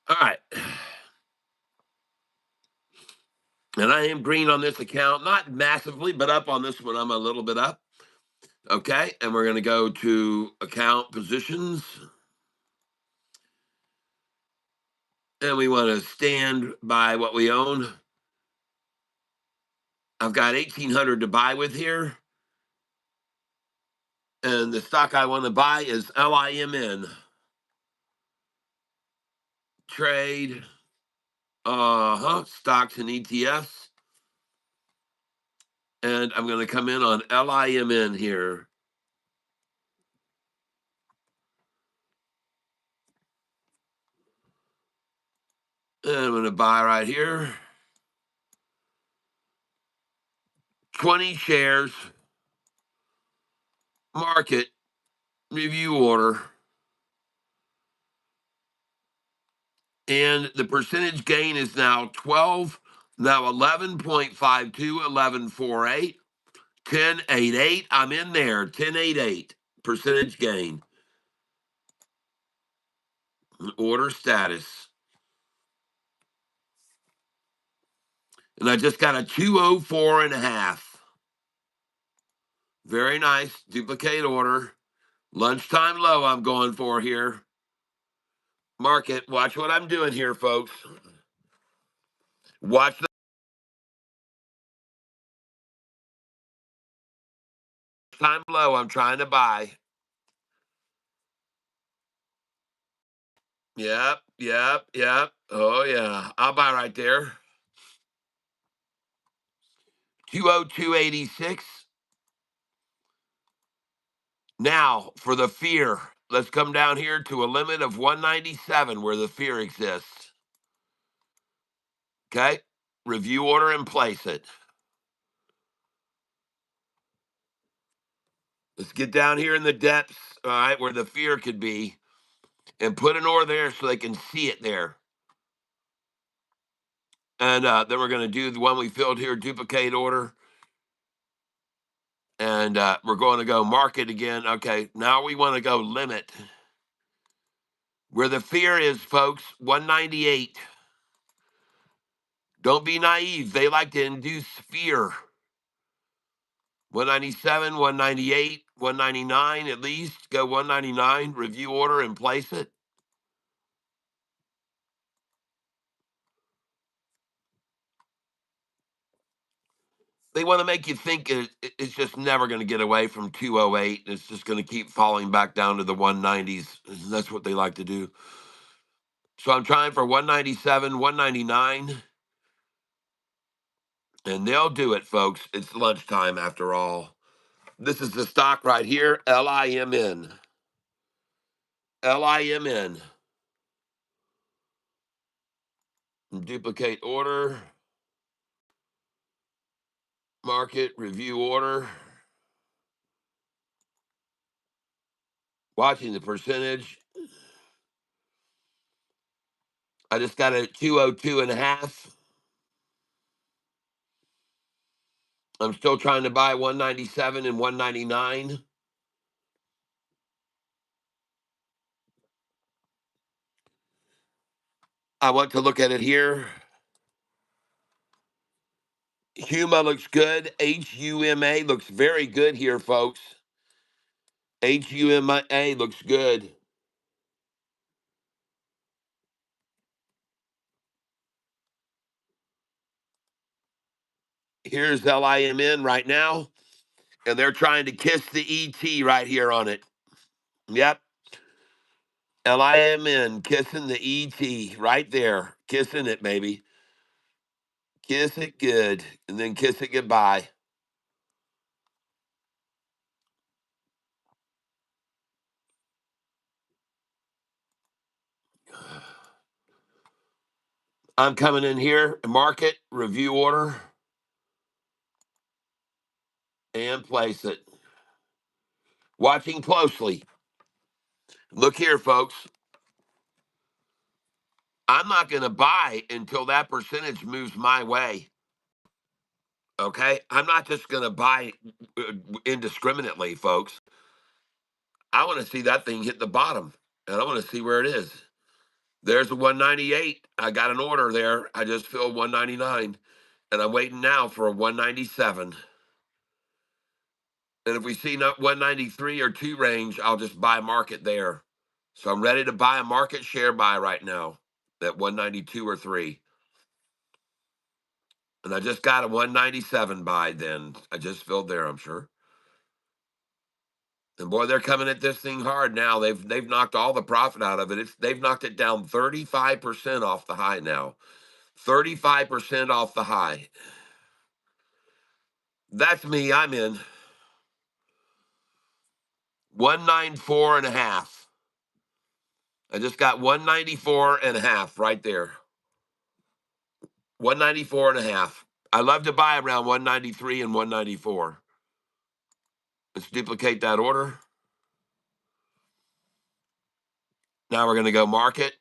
All right. And I am green on this account, not massively, but up on this one. I'm a little bit up. Okay. And we're going to go to account positions. And we want to stand by what we own. I've got 1,800 to buy with here. And the stock I want to buy is LIMN. Trade, stocks and ETFs. And I'm going to come in on LIMN here. And I'm going to buy right here. 20 shares, market, review order. And the percentage gain is now 12, now 11.52, 11.48, 10.88. I'm in there, 10.88 percentage gain. Order status. And I just got a 204.5. Very nice. Duplicate order. Lunchtime low I'm going for here. Market. Watch what I'm doing here, folks. Watch the time low I'm trying to buy. Yep. Oh, yeah. I'll buy right there. 202.86. Now, for the fear, let's come down here to a limit of 197 where the fear exists. Okay? Review order and place it. Let's get down here in the depths, all right, where the fear could be, and put an order there so they can see it there. And then we're going to do the one we filled here, duplicate order. And we're going to go market again. Okay, now we want to go limit. Where the fear is, folks, 198. Don't be naive. They like to induce fear. 197, 198, 199 at least. Go 199, review order and place it. They want to make you think it's just never going to get away from 208. It's just going to keep falling back down to the 190s. That's what they like to do. So I'm trying for 197, 199. And they'll do it, folks. It's lunchtime after all. This is the stock right here, LIMN. LIMN. Duplicate order. Market review order. Watching the percentage. I just got a 202.5. I'm still trying to buy 197 and 199. I want to look at it here. Huma looks good. HUMA looks very good here, folks. HUMA looks good. Here's LIMN right now, and they're trying to kiss the ET right here on it. Yep. LIMN kissing the ET right there. Kissing it, baby. Kiss it good, and then kiss it goodbye. I'm coming in here, market, review order, and place it. Watching closely. Look here, folks. I'm not going to buy until that percentage moves my way. Okay? I'm not just going to buy indiscriminately, folks. I want to see that thing hit the bottom, and I want to see where it is. There's a 198. I got an order there. I just filled 199, and I'm waiting now for a 197. And if we see 193 or 2 range, I'll just buy market there. So I'm ready to buy a market share buy right now at 192 or 3. And I just got a 197 buy then. I just filled there, I'm sure. And boy, they're coming at this thing hard now. They've knocked all the profit out of it. They've knocked it down 35% off the high now. 35% off the high. That's me. I'm in 194.5. I just got 194.5 right there. 194.5. I love to buy around 193 and 194. Let's duplicate that order. Now we're going to go market.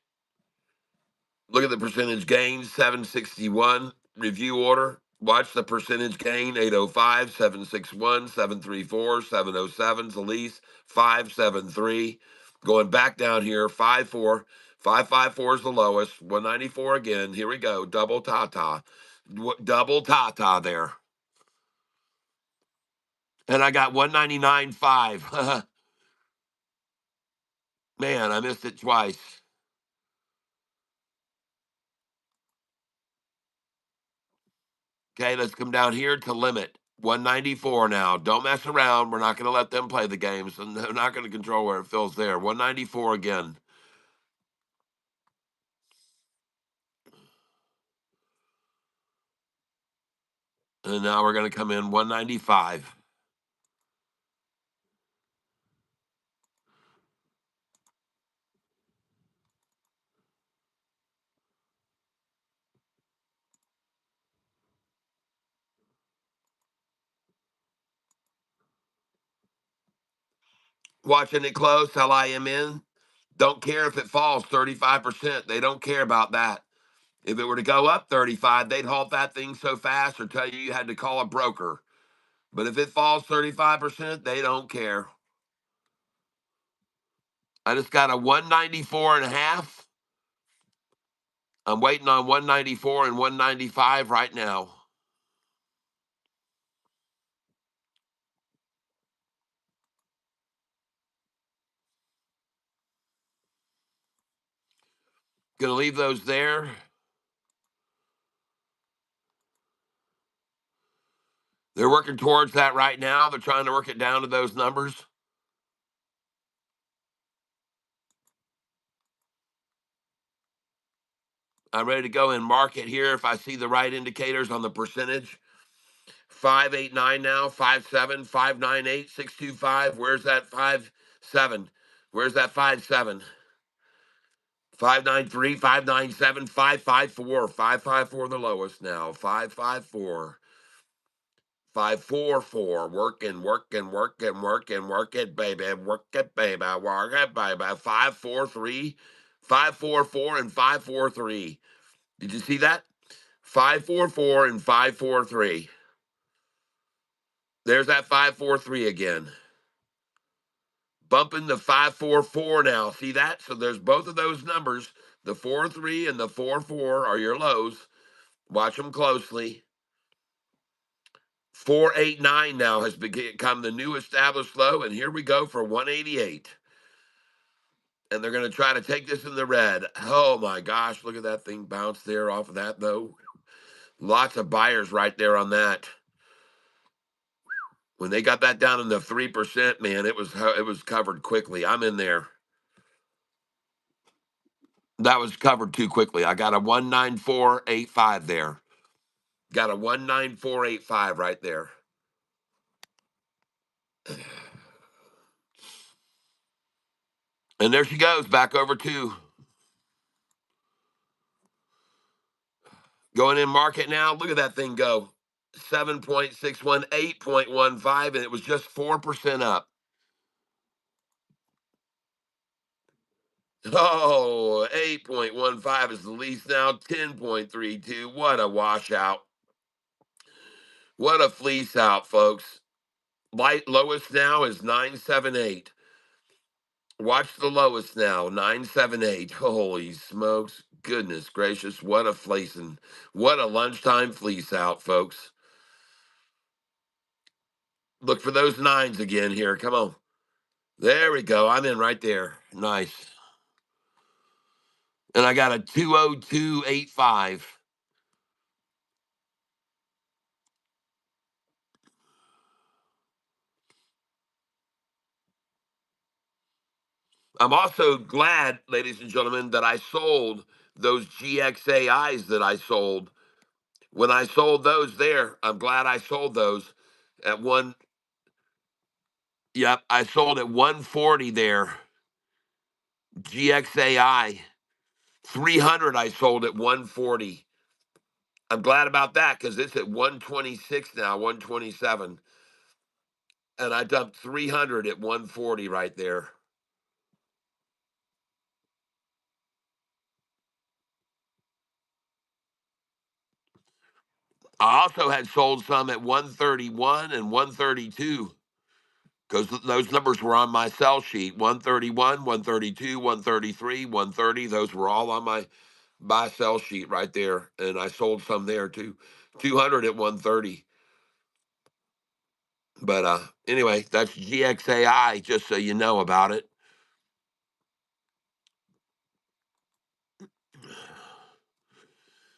Look at the percentage gain, 761. Review order. Watch the percentage gain, 805, 761, 734, 707 is the lease, 573. Going back down here, 54. 554 is the lowest, 194 again. Here we go, double ta-ta. Double ta-ta there. And I got 199.5. Man, I missed it twice. Okay, let's come down here to limit. 194 now. Don't mess around. We're not going to let them play the games, and they're not going to control where it fills there. 194 again. And now we're going to come in 195. Watching it close, LIMN. Don't care if it falls 35%. They don't care about that. If it were to go up 35, they'd halt that thing so fast or tell you had to call a broker. But if it falls 35%, they don't care. I just got a 194.5. I'm waiting on 194 and 195 right now. Gonna leave those there. They're working towards that right now. They're trying to work it down to those numbers. I'm ready to go in market here if I see the right indicators on the percentage. 589 now, 57, 598, 625. Where's that 57? Where's that 57? 593, 597, 554. 554 the lowest now. 554. 544. Working, working, working, working, work it, baby. Work it, baby. Work it, baby. 543, 544, and 543. Did you see that? 544 and 543. There's that 543 again. Bumping the 544 now. See that? So there's both of those numbers. The 43 and the 44 are your lows. Watch them closely. 489 now has become the new established low, and here we go for 188. And they're going to try to take this in the red. Oh my gosh, look at that thing bounce there off of that, though. Lots of buyers right there on that. When they got that down in the 3%, man, it was covered quickly. I'm in there. That was covered too quickly. I got a 19485 there. Got a 19485 right there. And there she goes, back over to going in market now. Look at that thing go. 7.61, 8.15, and it was just 4% up. Oh, 8.15 is the least now, 10.32. What a washout. What a fleece out, folks. Light lowest now is 978. Watch the lowest now, 978. Holy smokes. Goodness gracious. What a fleecing. What a lunchtime fleece out, folks. Look for those nines again here. Come on. There we go. I'm in right there. Nice. And I got a 20285. I'm also glad, ladies and gentlemen, that I sold those GXAIs that I sold. When I sold those there, I'm glad I sold those at one. Yep, I sold at 140 there. GXAI 300. I sold at 140. I'm glad about that because it's at 126 now, 127, and I dumped 300 at 140 right there. I also had sold some at 131 and 132 because those numbers were on my sell sheet. 131, 132, 133, 130. Those were all on my buy sell sheet right there, and I sold some there too. 200 at 130. But anyway, that's GXAI, just so you know about it.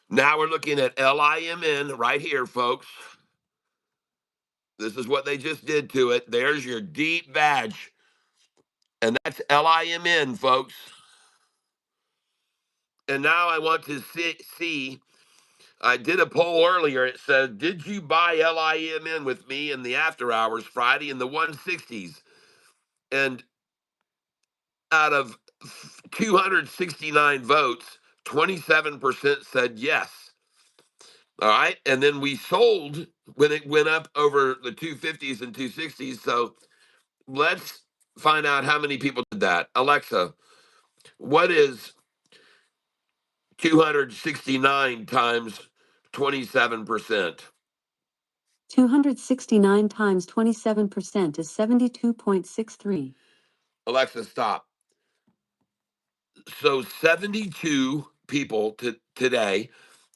Now we're looking at LIMN right here, folks. This is what they just did to it. There's your deep badge. And that's LIMN, folks. And now I want to see, I did a poll earlier. It said, did you buy LIMN with me in the after hours Friday in the 160s? And out of 269 votes, 27% said yes. All right. And then we sold when it went up over the 250s and 260s. So let's find out how many people did that. Alexa, what is 269 times 27%? 269 times 27% is 72.63. Alexa, stop. So 72 people today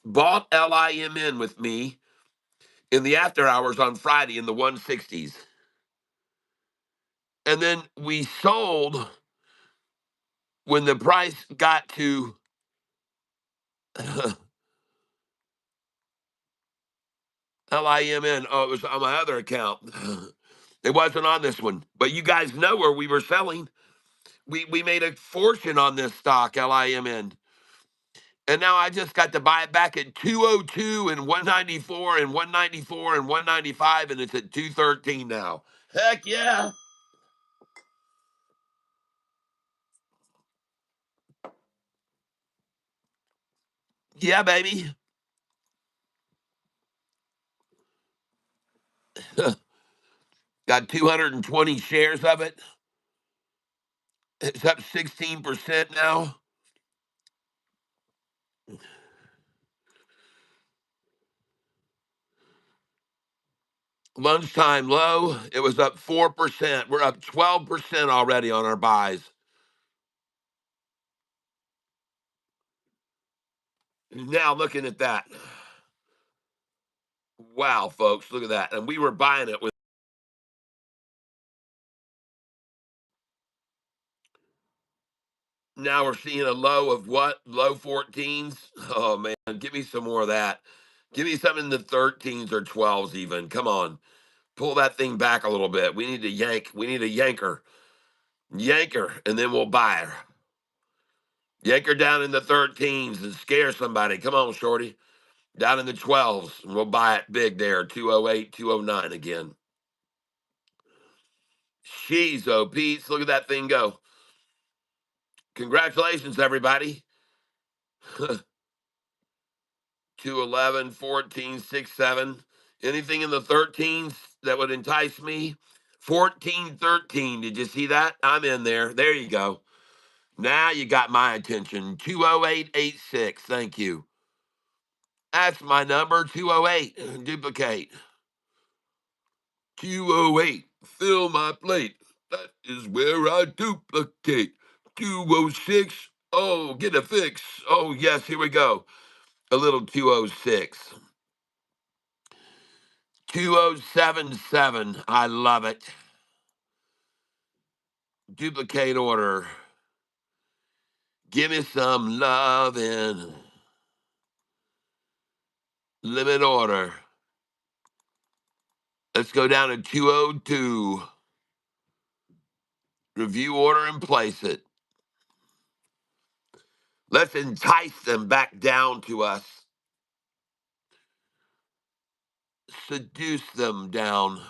bought LIMN with me in the after hours on Friday in the 160s. And then we sold when the price got to LIMN. Oh, it was on my other account. It wasn't on this one. But you guys know where we were selling. We made a fortune on this stock, LIMN. And now I just got to buy it back at 202 and 194 and 194 and 195, and it's at 213 now. Heck yeah. Yeah, baby. Got 220 shares of it. It's up 16% now. Lunchtime low, it was up 4%. We're up 12% already on our buys. Now looking at that. Wow, folks, look at that. And we were buying it with. Now we're seeing a low of what? Low 14s? Oh, man. Give me some more of that. Give me something in the 13s or 12s, even. Come on. Pull that thing back a little bit. We need to yank. We need a yanker. Yanker, and then we'll buy her. Yanker down in the 13s and scare somebody. Come on, Shorty. Down in the 12s, and we'll buy it big there. 208, 209 again. Jeez, oh, Pete. Look at that thing go. Congratulations, everybody. 211, 14, 6, 7. Anything in the 13s that would entice me? 14, 13. Did you see that? I'm in there. There you go. Now you got my attention. 20886. Thank you. That's my number. 208. Duplicate. 208. Fill my plate. That is where I duplicate. 206. Oh, get a fix. Oh, yes, here we go. A little 206. 2077. I love it. Duplicate order. Give me some love in limit order. Let's go down to 202. Review order and place it. Let's entice them back down to us. Seduce them down.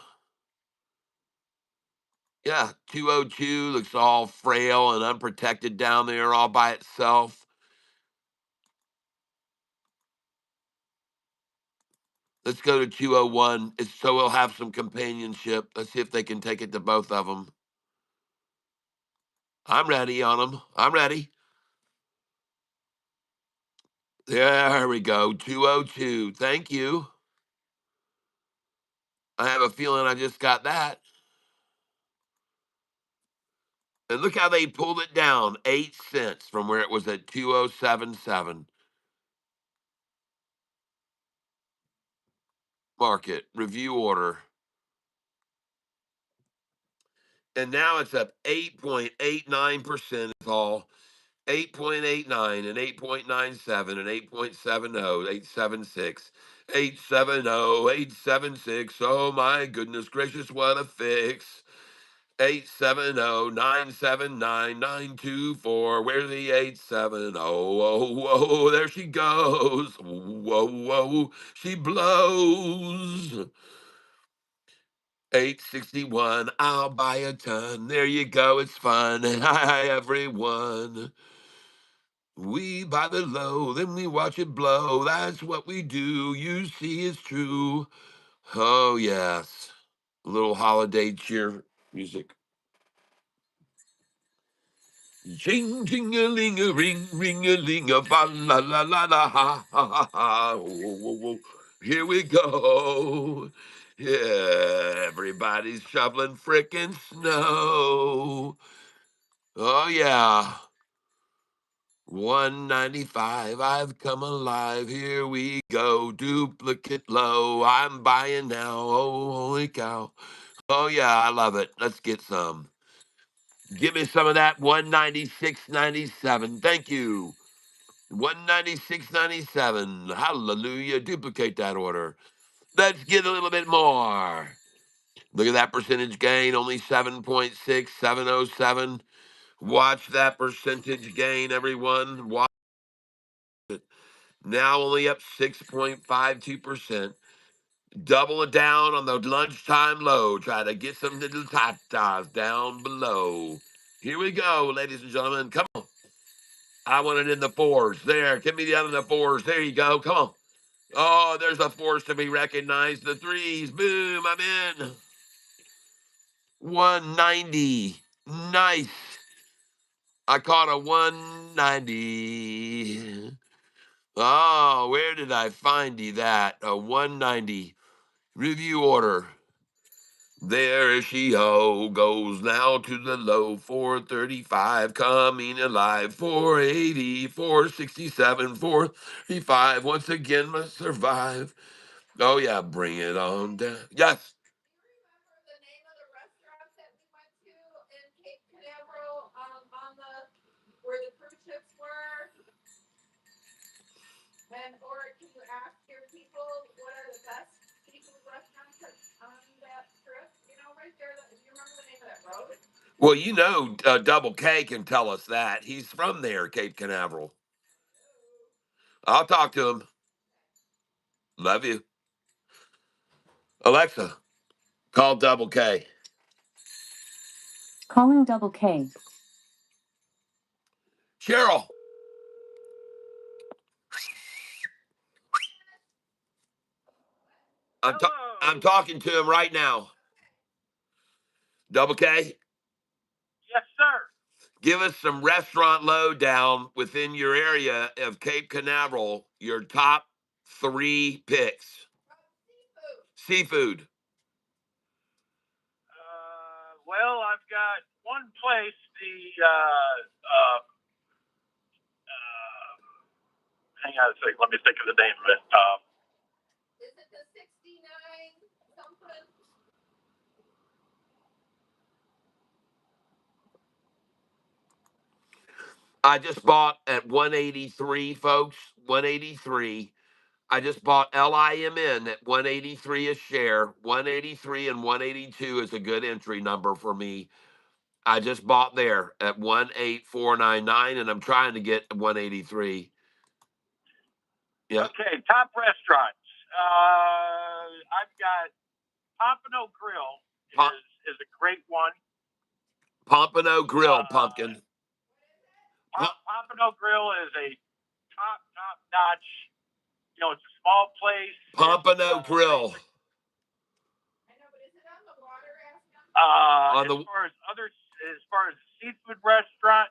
Yeah, 202 looks all frail and unprotected down there all by itself. Let's go to 201. So we'll have some companionship. Let's see if they can take it to both of them. I'm ready on them. I'm ready. There we go. 202. Thank you. I have a feeling I just got that. And look how they pulled it down 8 cents from where it was at 2077. Market review order. And now it's up 8.89%. It's all 8.89 and 8.97 and 8.70, 876, 870, 876. Oh my goodness gracious, what a fix. 870-979-924. Where's the 870? Oh, whoa, there she goes. Whoa, whoa, she blows. 861, I'll buy a ton. There you go, it's fun. Hi, everyone. We buy the low, then we watch it blow. That's what we do. You see, it's true. Oh, yes. A little holiday cheer music. Jing, jing a ling a ring, ring a ling a fa la la la la ha ha ha ha. Whoa, whoa, whoa. Here we go. Yeah, everybody's shoveling frickin' snow. Oh yeah. 195, I've come alive. Here we go. Duplicate low. I'm buying now. Oh, holy cow. Oh yeah, I love it. Let's get some. Give me some of that 196.97. Thank you. 196.97. Hallelujah. Duplicate that order. Let's get a little bit more. Look at that percentage gain, only 7.6707. Watch that percentage gain, everyone. Watch it. Now only up 6.52%. Double it down on the lunchtime low. Try to get some little tatas down below. Here we go, ladies and gentlemen. Come on. I want it in the fours. There. Get me down in the fours. There you go. Come on. Oh, there's a force to be recognized. The threes. Boom. I'm in. 190. Nice. I caught a 190. Oh, where did I find that? A 190. Review order. There she goes now to the low 435, coming alive 480, 467, 435. Once again must survive. Oh yeah, bring it on down. Yes. Well, Double K can tell us that. He's from there, Cape Canaveral. I'll talk to him. Love you. Alexa, call Double K. Calling Double K. Cheryl, I'm talking to him right now. Double K, Yes, sir. give us some restaurant lowdown within your area of Cape Canaveral, your top 3 picks. Seafood. Well, I've got one place, hang on a second, let me think of the name of it. I just bought at 183, folks. 183. I just bought LIMN at 183 a share. 183 and 182 is a good entry number for me. I just bought there at 18499, and I'm trying to get 183. Yeah. Okay, top restaurants. I've got Pompano Grill Pom- is a great one. Pompano Grill, pumpkin. Pompano Grill is a top notch. You know, it's a small place. Pompano Grill. As far as seafood restaurant,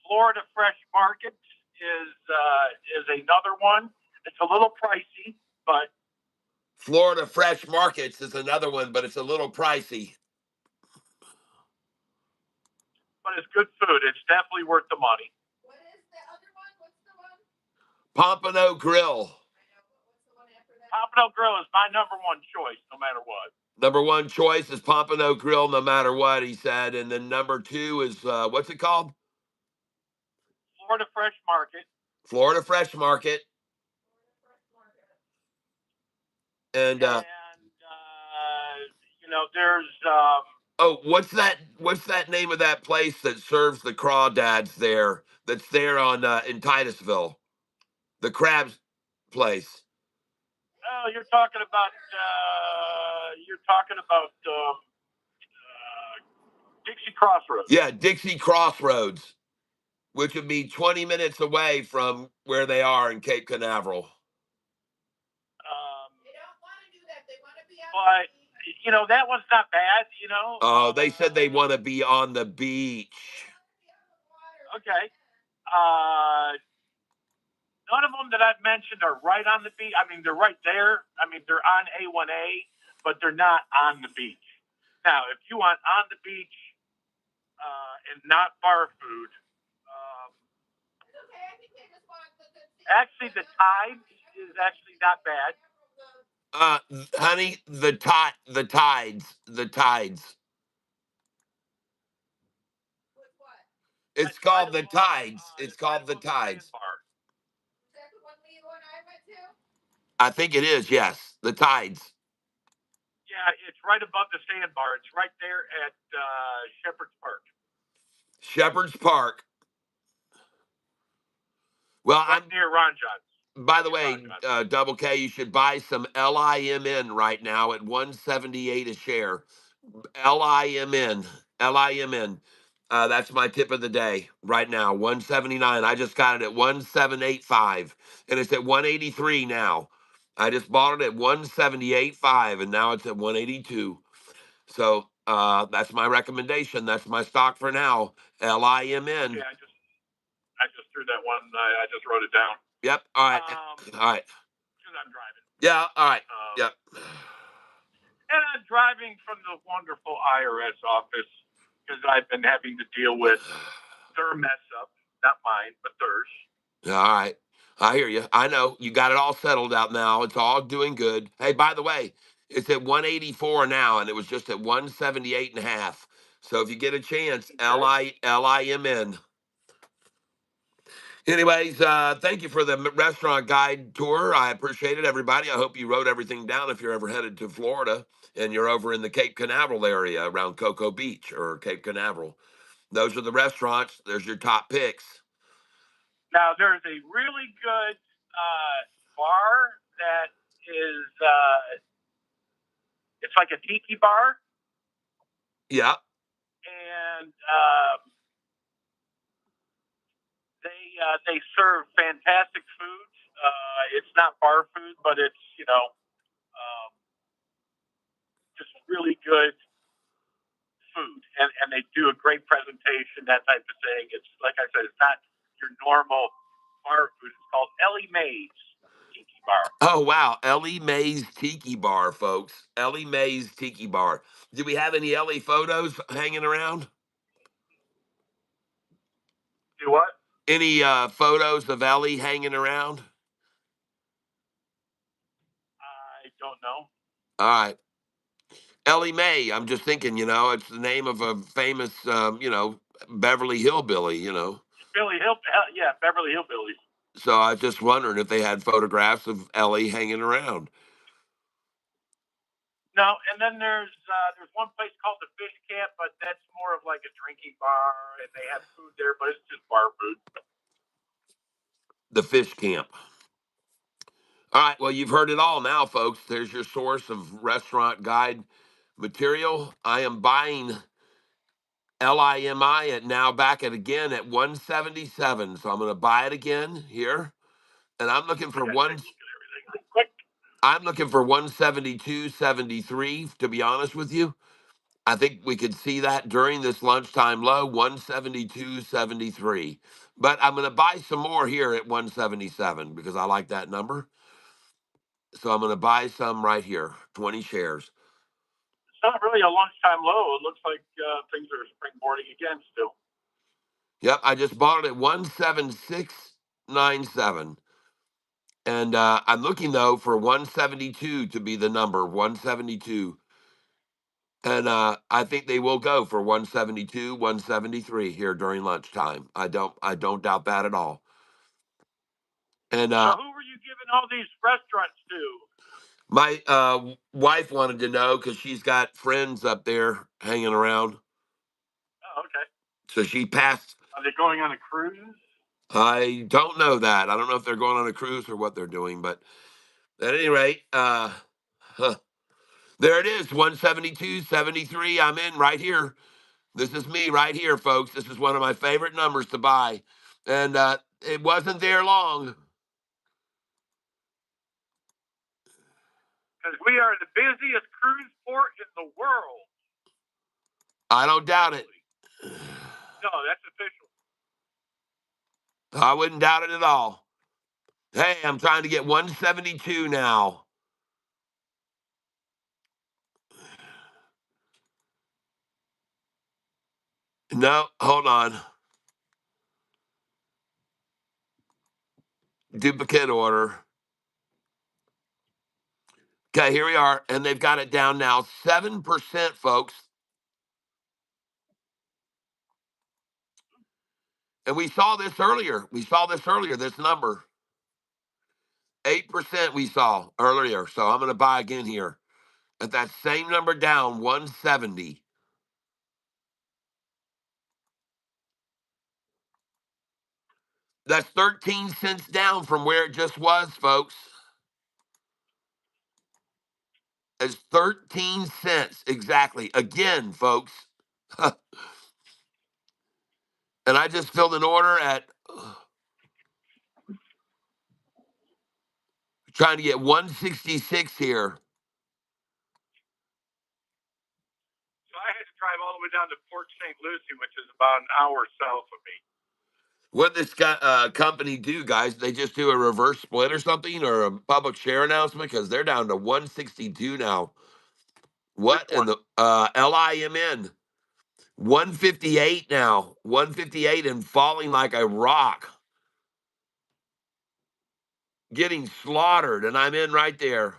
Florida Fresh Market is another one. It's a little pricey, but Florida Fresh Markets is another one, but it's a little pricey. it's good food. It's definitely worth the money. Pompano Grill. Pompano Grill is my number one choice, no matter what. Number one choice is Pompano Grill, no matter what, he said. And then number 2 is, what's it called? Florida Fresh Market. Florida Fresh Market. And there's oh, what's that name of that place that serves the crawdads there? That's there on in Titusville, the crabs place. oh, you're talking about Dixie Crossroads. Yeah, Dixie Crossroads, which would be 20 minutes away from where they are in Cape Canaveral. But that one's not bad. Oh, they said they want to be on the beach. Okay. None of them that I've mentioned are right on the beach. I mean, they're right there. I mean, they're on A1A, but they're not on the beach. Now, if you want on the beach and not bar food, actually, the Tide is actually not bad. Honey, the tides. It's called the Tides. It's called the Tides. I think it is, yes. The Tides. Yeah, it's right above the sandbar. It's right there at Shepherd's Park. Shepherd's Park. Well, right near Ron John's. By the way, Double K, you should buy some LIMN right now at 178 a share. LIMN. That's my tip of the day right now. 179. I just got it at 1785, and it's at 183 now. I just bought it at 178.5, and now it's at 182. So that's my recommendation. That's my stock for now. LIMN. Okay, I just threw that one. I just wrote it down. Yep. All right. All right. Because I'm driving. Yeah. All right. Yep. And I'm driving from the wonderful IRS office because I've been having to deal with their mess up, not mine, but theirs. All right. I hear you. I know you got it all settled out now. It's all doing good. Hey, by the way, it's at 184 now, and it was just at 178.5. So if you get a chance, LIMN. Anyways, thank you for the restaurant guide tour. I appreciate it, everybody. I hope you wrote everything down if you're ever headed to Florida and you're over in the Cape Canaveral area around Cocoa Beach or Cape Canaveral. Those are the restaurants. There's your top picks. Now, there's a really good bar that is, it's like a tiki bar. Yeah. And they serve fantastic food. It's not bar food, but it's just really good food, and they do a great presentation, that type of thing. It's like I said, it's not your normal bar food. It's called Ellie Mae's Tiki Bar. Oh, wow. Ellie Mae's Tiki Bar, folks. Ellie Mae's Tiki Bar. Do we have any Ellie photos hanging around? Do what? Any photos of Ellie hanging around? I don't know. All right. Ellie Mae. I'm just thinking, it's the name of a famous, Beverly Hillbilly, Yeah, Beverly Hillbillies. So I was just wondering if they had photographs of Ellie hanging around. No, and then there's one place called the Fish Camp, but that's more of like a drinking bar, and they have food there, but it's just bar food. The Fish Camp. All right. Well, you've heard it all now, folks. There's your source of restaurant guide material. I am buying LIMI at now back at again at 177. So I'm going to buy it again here. And I'm looking for one. Quick. I'm looking for 172.73, to be honest with you. I think we could see that during this lunchtime low, 172.73. But I'm going to buy some more here at 177 because I like that number. So I'm going to buy some right here, 20 shares. It's not really a lunchtime low. It looks like things are springboarding again still. Yep, I just bought it at 176.97. And I'm looking, though, for 172 to be the number, 172. And I think they will go for 172, 173 here during lunchtime. I don't doubt that at all. And So who were you giving all these restaurants to? my wife wanted to know because she's got friends up there hanging around. Oh, okay. So she passed. Are they going on a cruise? I don't know that. I don't know if they're going on a cruise or what they're doing, but at any rate, there it is, 172.73. I'm in right here. This is me right here, folks. This is one of my favorite numbers to buy. And it wasn't there long. Because we are the busiest cruise port in the world. I don't doubt it. No, that's official. I wouldn't doubt it at all. Hey, I'm trying to get 172 now. No, hold on. Duplicate order. Okay, here we are. And they've got it down now 7%, folks. And we saw this earlier. This number. 8% we saw earlier. So I'm going to buy again here. At that same number down, 170. That's 13 cents down from where it just was, folks. It's 13 cents exactly. Again, folks. And I just filled an order at Trying to get 166 here. So I had to drive all the way down to Port St. Lucie, which is about an hour south of me. What this company do, guys? They just do a reverse split or something, or a public share announcement, because they're down to 162 now. Which What in one? the LIMN? 158 now. 158 and falling like a rock. Getting slaughtered, and I'm in right there.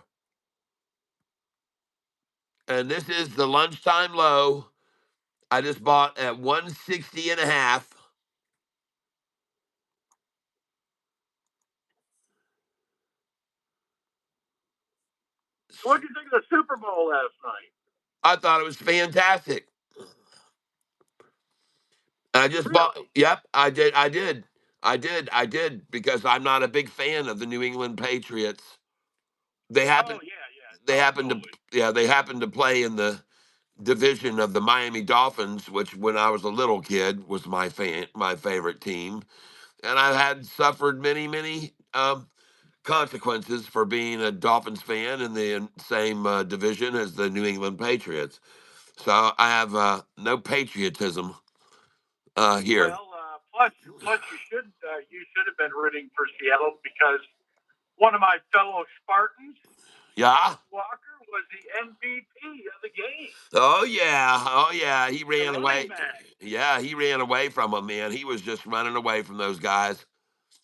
And this is the lunchtime low. I just bought at 160 and a half. What did you think of the Super Bowl last night? I thought it was fantastic. I just bought. Really? Yep, I did because I'm not a big fan of the New England Patriots. They happen Oh yeah. they No, happen to totally. yeah, they happen to play in the division of the Miami Dolphins, which when I was a little kid was my favorite team, and I had suffered many consequences for being a Dolphins fan in the same division as the New England Patriots. So I have no patriotism here. Well, plus you should have been rooting for Seattle because one of my fellow Spartans, Yeah. Kenneth Walker, was the MVP of the game, Oh yeah. Oh yeah. He the ran running away. back. Yeah, he ran away from them, man. He was just running away from those guys.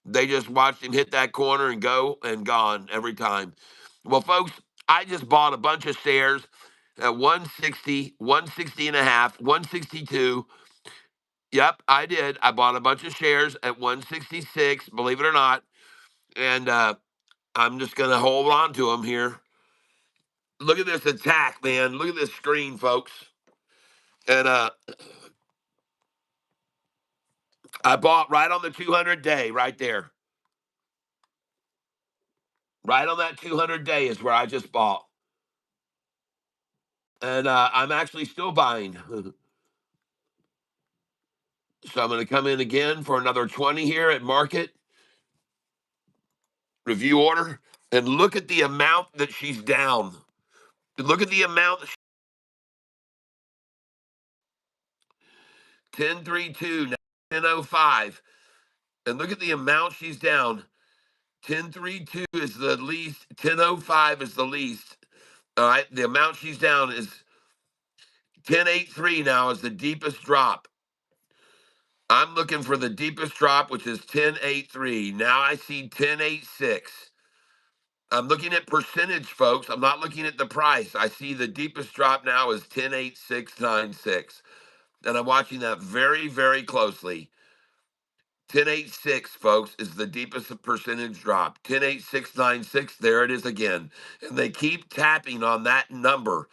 They just watched him hit that corner and go and gone every time. Well, folks, I just bought a bunch of shares at 160, 160 and a half, 162. Yep, I did. I bought a bunch of shares at 166, believe it or not. And I'm just going to hold on to them here. Look at this attack, man. Look at this screen, folks. And I bought right on the 200 day, right there. Right on that 200 day is where I just bought. And I'm actually still buying. So I'm going to come in again for another 20 here at market review order. And look at the amount that she's down. Look at the amount. 1032, 1005. And look at the amount she's down. 1032 is the least, 1005 is the least. All right, the amount she's down is 1083 now is the deepest drop. I'm looking for the deepest drop, which is 1083. Now I see 1086. I'm looking at percentage, folks. I'm not looking at the price. I see the deepest drop now is 108696. And I'm watching that very closely. 1086, folks, is the deepest percentage drop. 108696, there it is again. And they keep tapping on that number.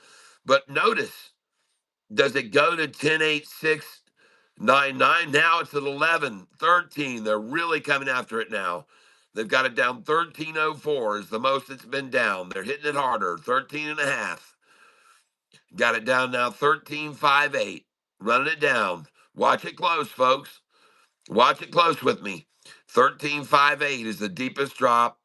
But notice, does it go to 108699? Now it's at 11, 13. They're really coming after it now. They've got it down 1304 is the most it's been down. They're hitting it harder. 13 and a half. Got it down now 1358. Running it down. Watch it close, folks. Watch it close with me. 1358 is the deepest drop.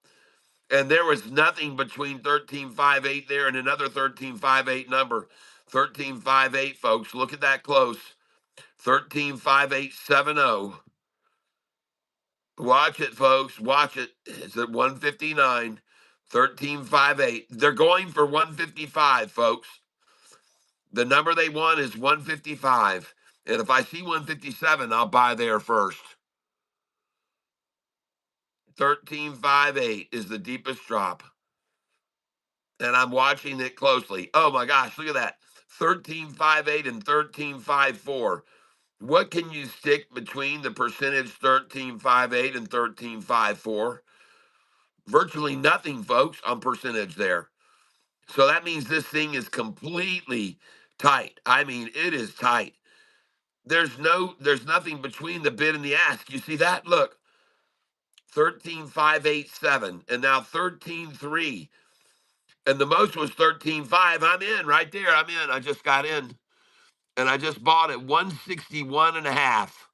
And there was nothing between 1358 there and another 1358 number. 1358, folks. Look at that close. 135870. Watch it, folks. Watch it. It's at 159. 1358. They're going for 155, folks. The number they want is 155. And if I see 157, I'll buy there first. 1358 is the deepest drop. And I'm watching it closely. Oh my gosh, look at that. 1358 and 1354. What can you stick between the percentage 1358 and 1354? Virtually nothing, folks, on percentage there. So that means this thing is completely tight. I mean, it is tight. There's nothing between the bid and the ask. You see that? Look, 13587 and now 133. And the most was 13.5. I'm in right there. I'm in. I just got in. And I just bought it 161 and a half.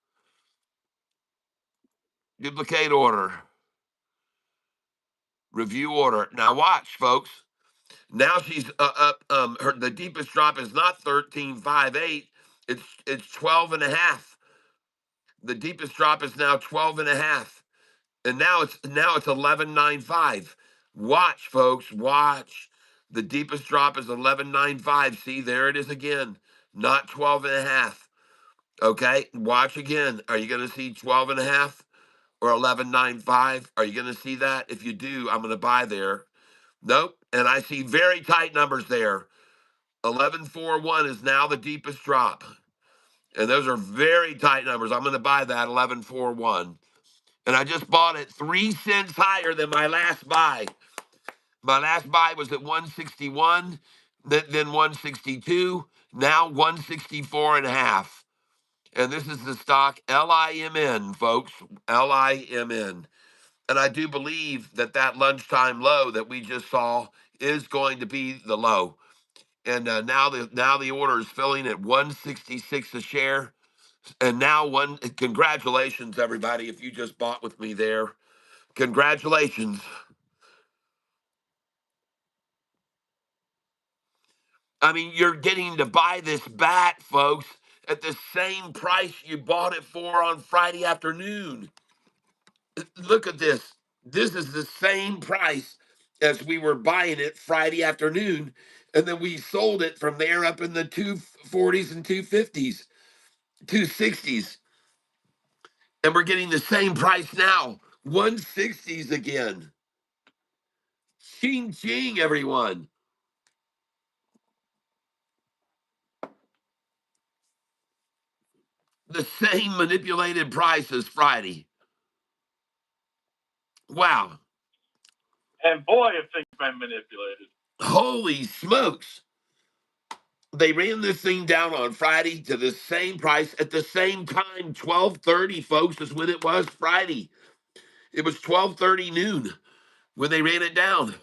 Duplicate order. Review order. Now watch, folks. Now she's up. The deepest drop is not 13.58. It's 12 and a half. The deepest drop is now 12 and a half. And now it's 11.95. Watch, folks. Watch. The deepest drop is 11.95. See, there it is again. Not 12 and a half. Okay, watch again. Are you going to see 12 and a half or 11.95? Are you going to see that? If you do, I'm going to buy there. Nope. And I see very tight numbers there. 11.41 is now the deepest drop. And those are very tight numbers. I'm going to buy that 11.41. And I just bought it 3 cents higher than my last buy. My last buy was at 161, then 162, now 164 and a half. And this is the stock LIMN, folks. LIMN. And I do believe that that lunchtime low that we just saw is going to be the low. And now the order is filling at 166 a share. And now congratulations, everybody, if you just bought with me there. Congratulations. I mean, you're getting to buy this back, folks, at the same price you bought it for on Friday afternoon. Look at this. This is the same price as we were buying it Friday afternoon. And then we sold it from there up in the 240s and 250s, 260s. And we're getting the same price now, 160s again. Ching, ching, everyone. The same manipulated price as Friday. Wow. And boy, have things been manipulated. Holy smokes. They ran this thing down on Friday to the same price at the same time, 12:30, folks, is when it was Friday. It was 12:30 noon when they ran it down.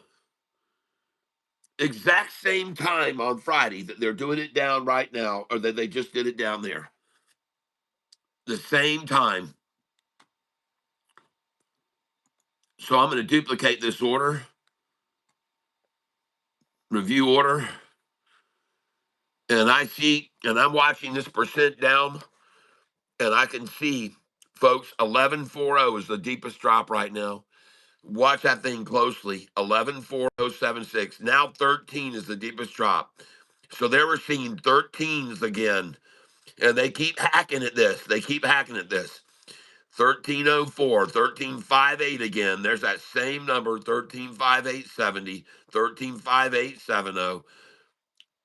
Exact same time on Friday that they're doing it down right now, or that they just did it down there. The same time. So I'm going to duplicate this order, review order, and I'm watching this percent down, and I can see, folks, 11.40 is the deepest drop right now. Watch that thing closely. 11.4076. Now 13 is the deepest drop. So they were seeing 13s again, and they keep hacking at this. They keep hacking at this. 1304, 1358 again. There's that same number, 135870, 135870,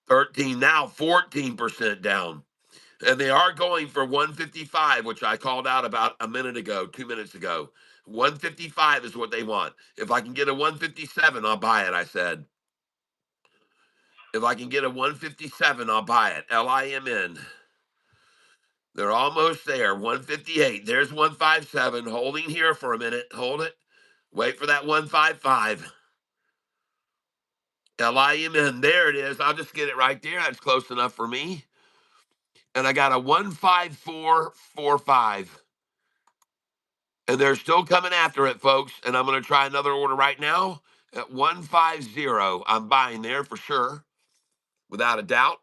13, now 14% down. And they are going for 155, which I called out about a minute ago, 2 minutes ago. 155 is what they want. If I can get a 157, I'll buy it, I said. If I can get a 157, I'll buy it. LIMN. They're almost there. 158. There's 157. Holding here for a minute. Hold it. Wait for that 155. LIMN. There it is. I'll just get it right there. That's close enough for me. And I got a 15445. And they're still coming after it, folks. And I'm going to try another order right now at 150. I'm buying there for sure, without a doubt.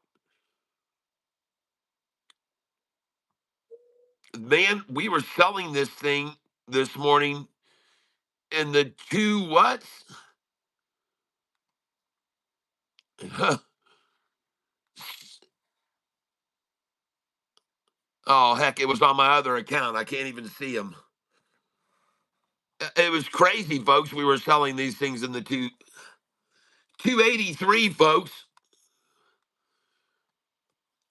Man, we were selling this thing this morning in the two whats? Oh, heck, it was on my other account. I can't even see them. It was crazy, folks. We were selling these things in the 283, folks.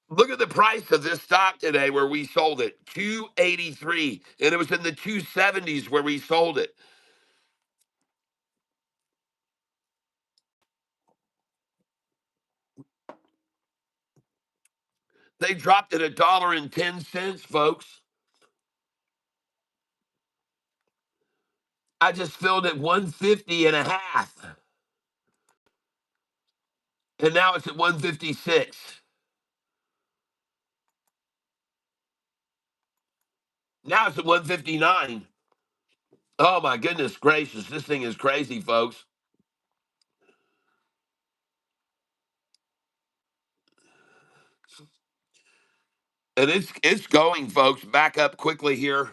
Look at the price of this stock today where we sold it, 283, and it was in the 270s where we sold it. They dropped it $1.10, folks. I just filled it 150 and a half. And now it's at 156. Now it's at 159. Oh my goodness gracious, this thing is crazy, folks. And it's going, folks, back up quickly here.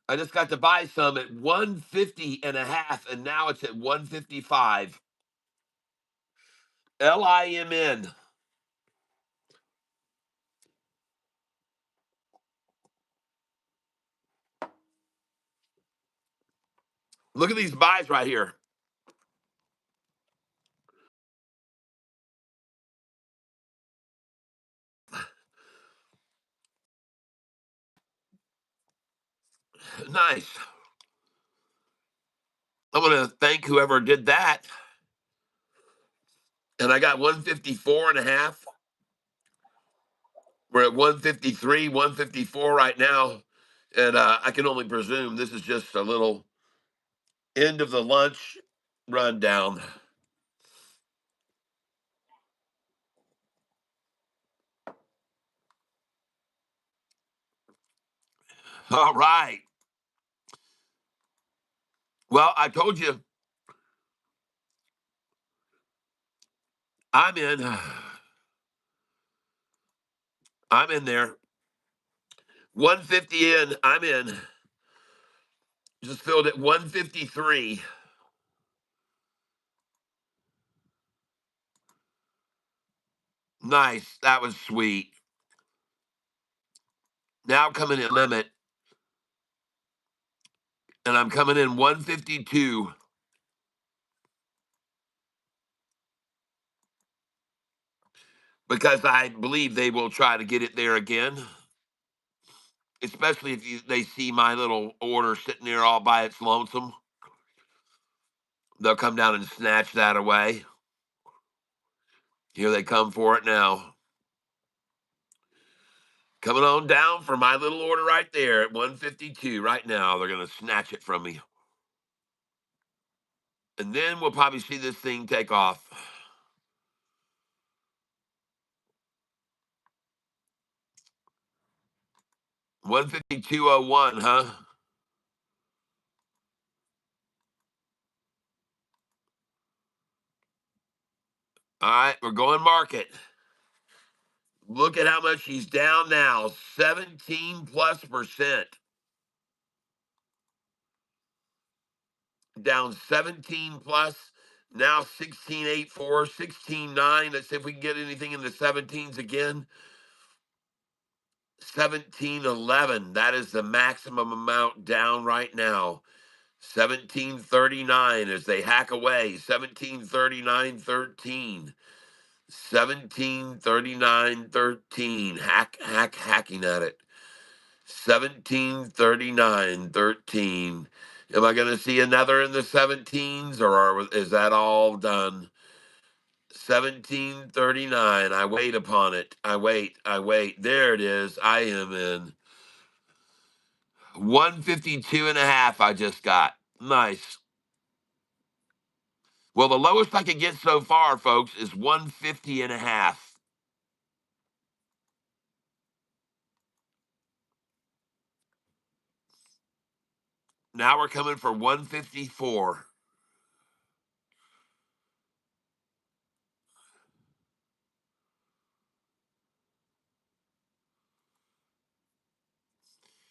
I just got to buy some at 150 and a half, and now it's at 155. LIMN. Look at these buys right here. Nice. I want to thank whoever did that. And I got 154 and a half. We're at 153, 154 right now. And I can only presume this is just a little end of the lunch rundown. All right. Well, I told you I'm in. I'm in there. 150 in. I'm in. Just filled at 153. Nice. That was sweet. Now coming in limit, and I'm coming in 152 because I believe they will try to get it there again, especially if they see my little order sitting there all by its lonesome. They'll come down and snatch that away. Here they come for it now. Coming on down for my little order right there at 152 right now. They're going to snatch it from me. And then we'll probably see this thing take off. 152.01, huh? All right, we're going market. Look at how much she's down now. 17 plus percent. Down 17 plus. Now 16.84, 16.9. Let's see if we can get anything in the 17s again. 17.11. That is the maximum amount down right now. 17.39 as they hack away. 17.39.13. 17.39.13. Hacking at it. 17.39.13. Am I going to see another in the 17s, or is that all done? 17.39. I wait upon it. I wait. There it is. I am in 152 and a half. I just got. Nice. Well, the lowest I could get so far, folks, is 150 and a half. Now we're coming for 154.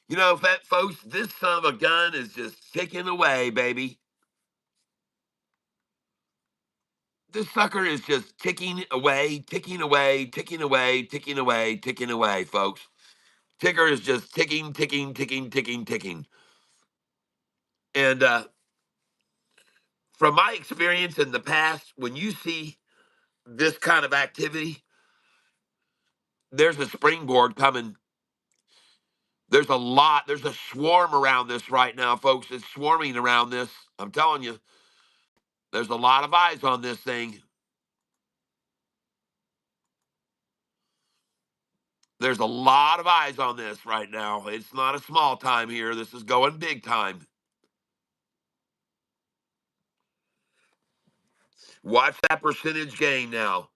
You know, fat folks, this son of a gun is just ticking away, baby. This sucker is just ticking away, ticking away, ticking away, ticking away, ticking away, folks. Ticker is just ticking, ticking, ticking, ticking, ticking. And from my experience in the past, when you see this kind of activity, there's a springboard coming. There's a swarm around this right now, folks. It's swarming around this. I'm telling you, there's a lot of eyes on this thing. There's a lot of eyes on this right now. It's not a small time here. This is going big time. Watch that percentage gain now.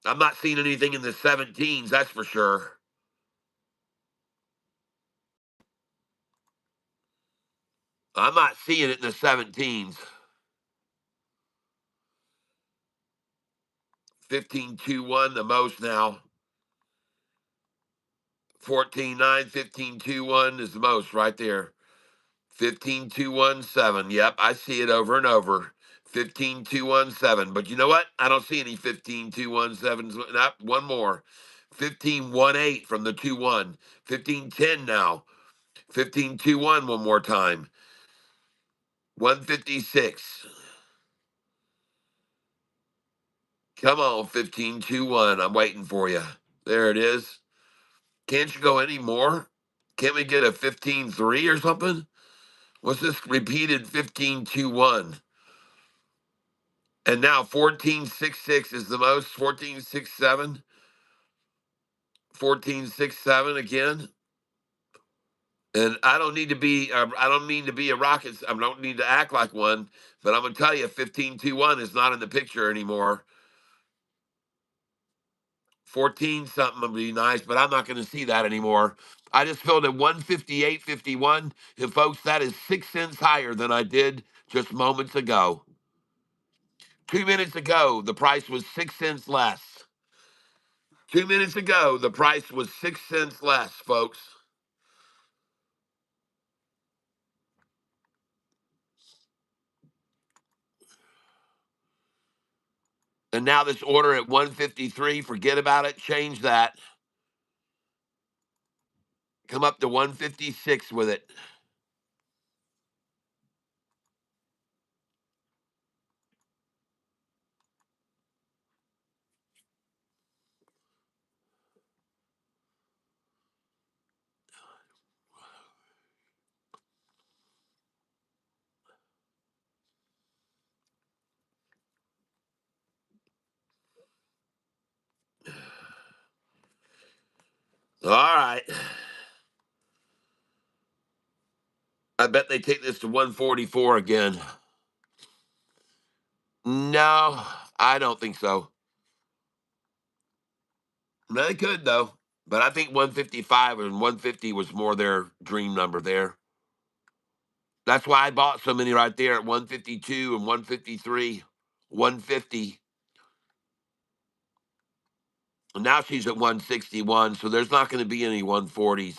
I'm not seeing anything in the 17s, that's for sure. I'm not seeing it in the 17s. 15-2-1 the most now. 14-9, 15-2-1 is the most right there. 15-2-1-7. Yep, I see it over and over. 15-2-1-7. But you know what? I don't see any 15-2-1-7s. Not one more. 15-1-8 from the 2-1. 15-10 now. 15-2-1 one more time. 156. Come on, 15-2-1. I'm waiting for you. There it is. Can't you go any more? Can't we get a 15-3 or something? What's this repeated 15-2-1? And now 14-6-6 is the most. 14-6-7. 14-6-7 again. And I don't need to be. I don't mean to be a rocket. I don't need to act like one. But I'm gonna tell you, 15-2-1 is not in the picture anymore. 14 something would be nice, but I'm not going to see that anymore. I just filled at 158.51. And folks, that is 6 cents higher than I did just moments ago. 2 minutes ago, the price was 6 cents less. 2 minutes ago, the price was 6 cents less, folks. And now this order at 153, forget about it, change that. Come up to 156 with it. All right. I bet they take this to 144 again. No, I don't think so. They could though, but I think 155 and 150 was more their dream number there. That's why I bought so many right there at 152 and 153, 150. And now she's at 161, so there's not going to be any 140s.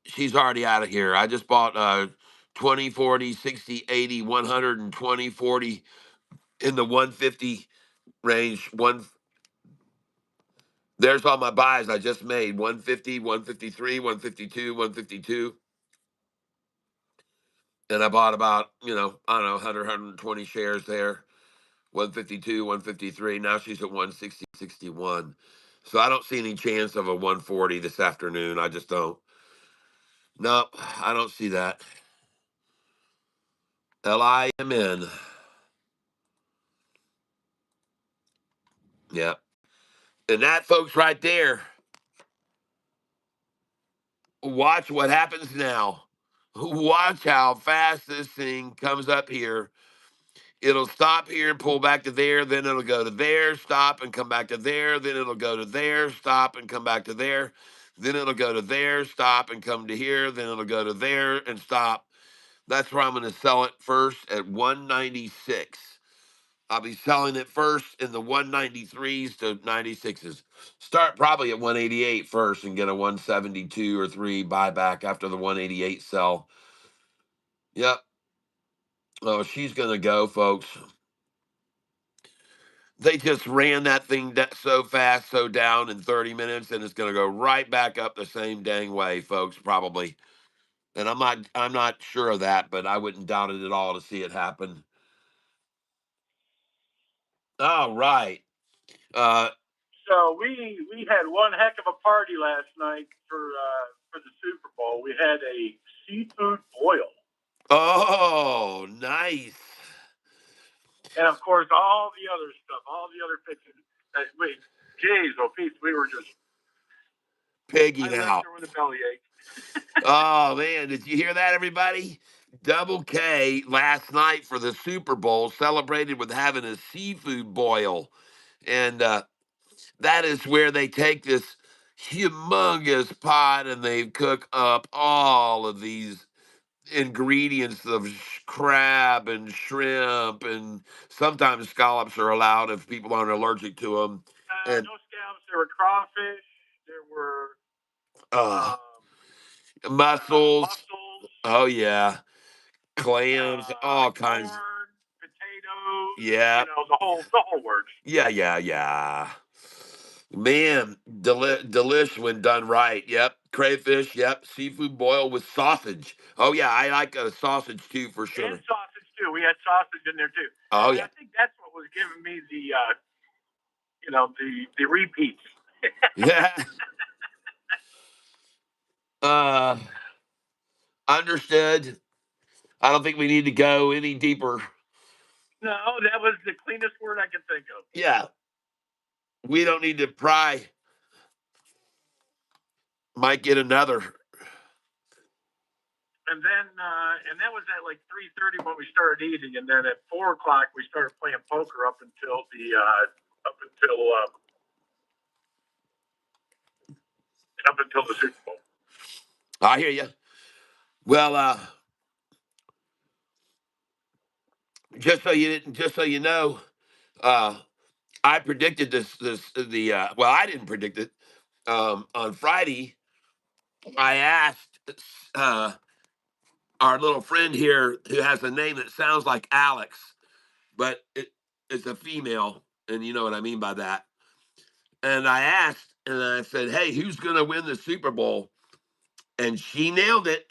She's already out of here. I just bought 20, 40, 60, 80, 120, 40 in the 150 range. There's all my buys I just made. 150, 153, 152, 152. And I bought about, I don't know, 100, 120 shares there. 152, 153. Now she's at 160, 61. So I don't see any chance of a 140 this afternoon. I just don't. Nope, I don't see that. LIMN. Yep. And that, folks, right there, watch what happens now. Watch how fast this thing comes up here. It'll stop here and pull back to there, then it'll go to there, stop and come back to there, then it'll go to there, stop and come back to there, then it'll go to there, stop and come to here, then it'll go to there and stop. That's where I'm going to sell it first at 196. I'll be selling it first in the 193s to 96s. Start probably at 188 first and get a 172 or 3 buyback after the 188 sell. Yep. Oh, she's going to go, folks. They just ran that thing so fast, so down in 30 minutes, and it's going to go right back up the same dang way, folks, probably. And I'm not sure of that, but I wouldn't doubt it at all to see it happen. All right. Uh, So we had one heck of a party last night for the Super Bowl. We had a seafood boil, oh, nice. and of course all the other stuff, all the other fixings. Wait, geez, oh Pete, we were just Pigging I left out. her with a bellyache. Oh, man. Did you hear that, everybody? Double K last night for the Super Bowl celebrated with having a seafood boil. And that is where they take this humongous pot and they cook up all of these ingredients of crab and shrimp, and sometimes scallops are allowed if people aren't allergic to them. And No scallops. There were crawfish. There were uh, um, mussels. mussels, Oh yeah, clams, all kinds. corn, potatoes. Yeah, The whole works. yeah, yeah, yeah. Man, delish when done right. Yep, crayfish. Yep, seafood boil with sausage. Oh yeah, I like a sausage too for And sure. sausage too. We had sausage in there too. Oh And yeah, I think that's what was giving me the repeats. yeah. Uh, understood. I don't think we need to go any deeper. No, that was the cleanest word I could think of. Yeah, we don't need to pry. Might get another. And that was at like 3:30 when we started eating, and then at 4 o'clock we started playing poker up until the Super Bowl. I hear you. Well, just so you know, uh, I predicted well, I didn't predict it. On Friday, I asked uh, our little friend here who has a name that sounds like Alex, but it's a female, and you know what I mean by that. And I asked, and I said, "Hey, who's going to win the Super Bowl?" And she nailed it.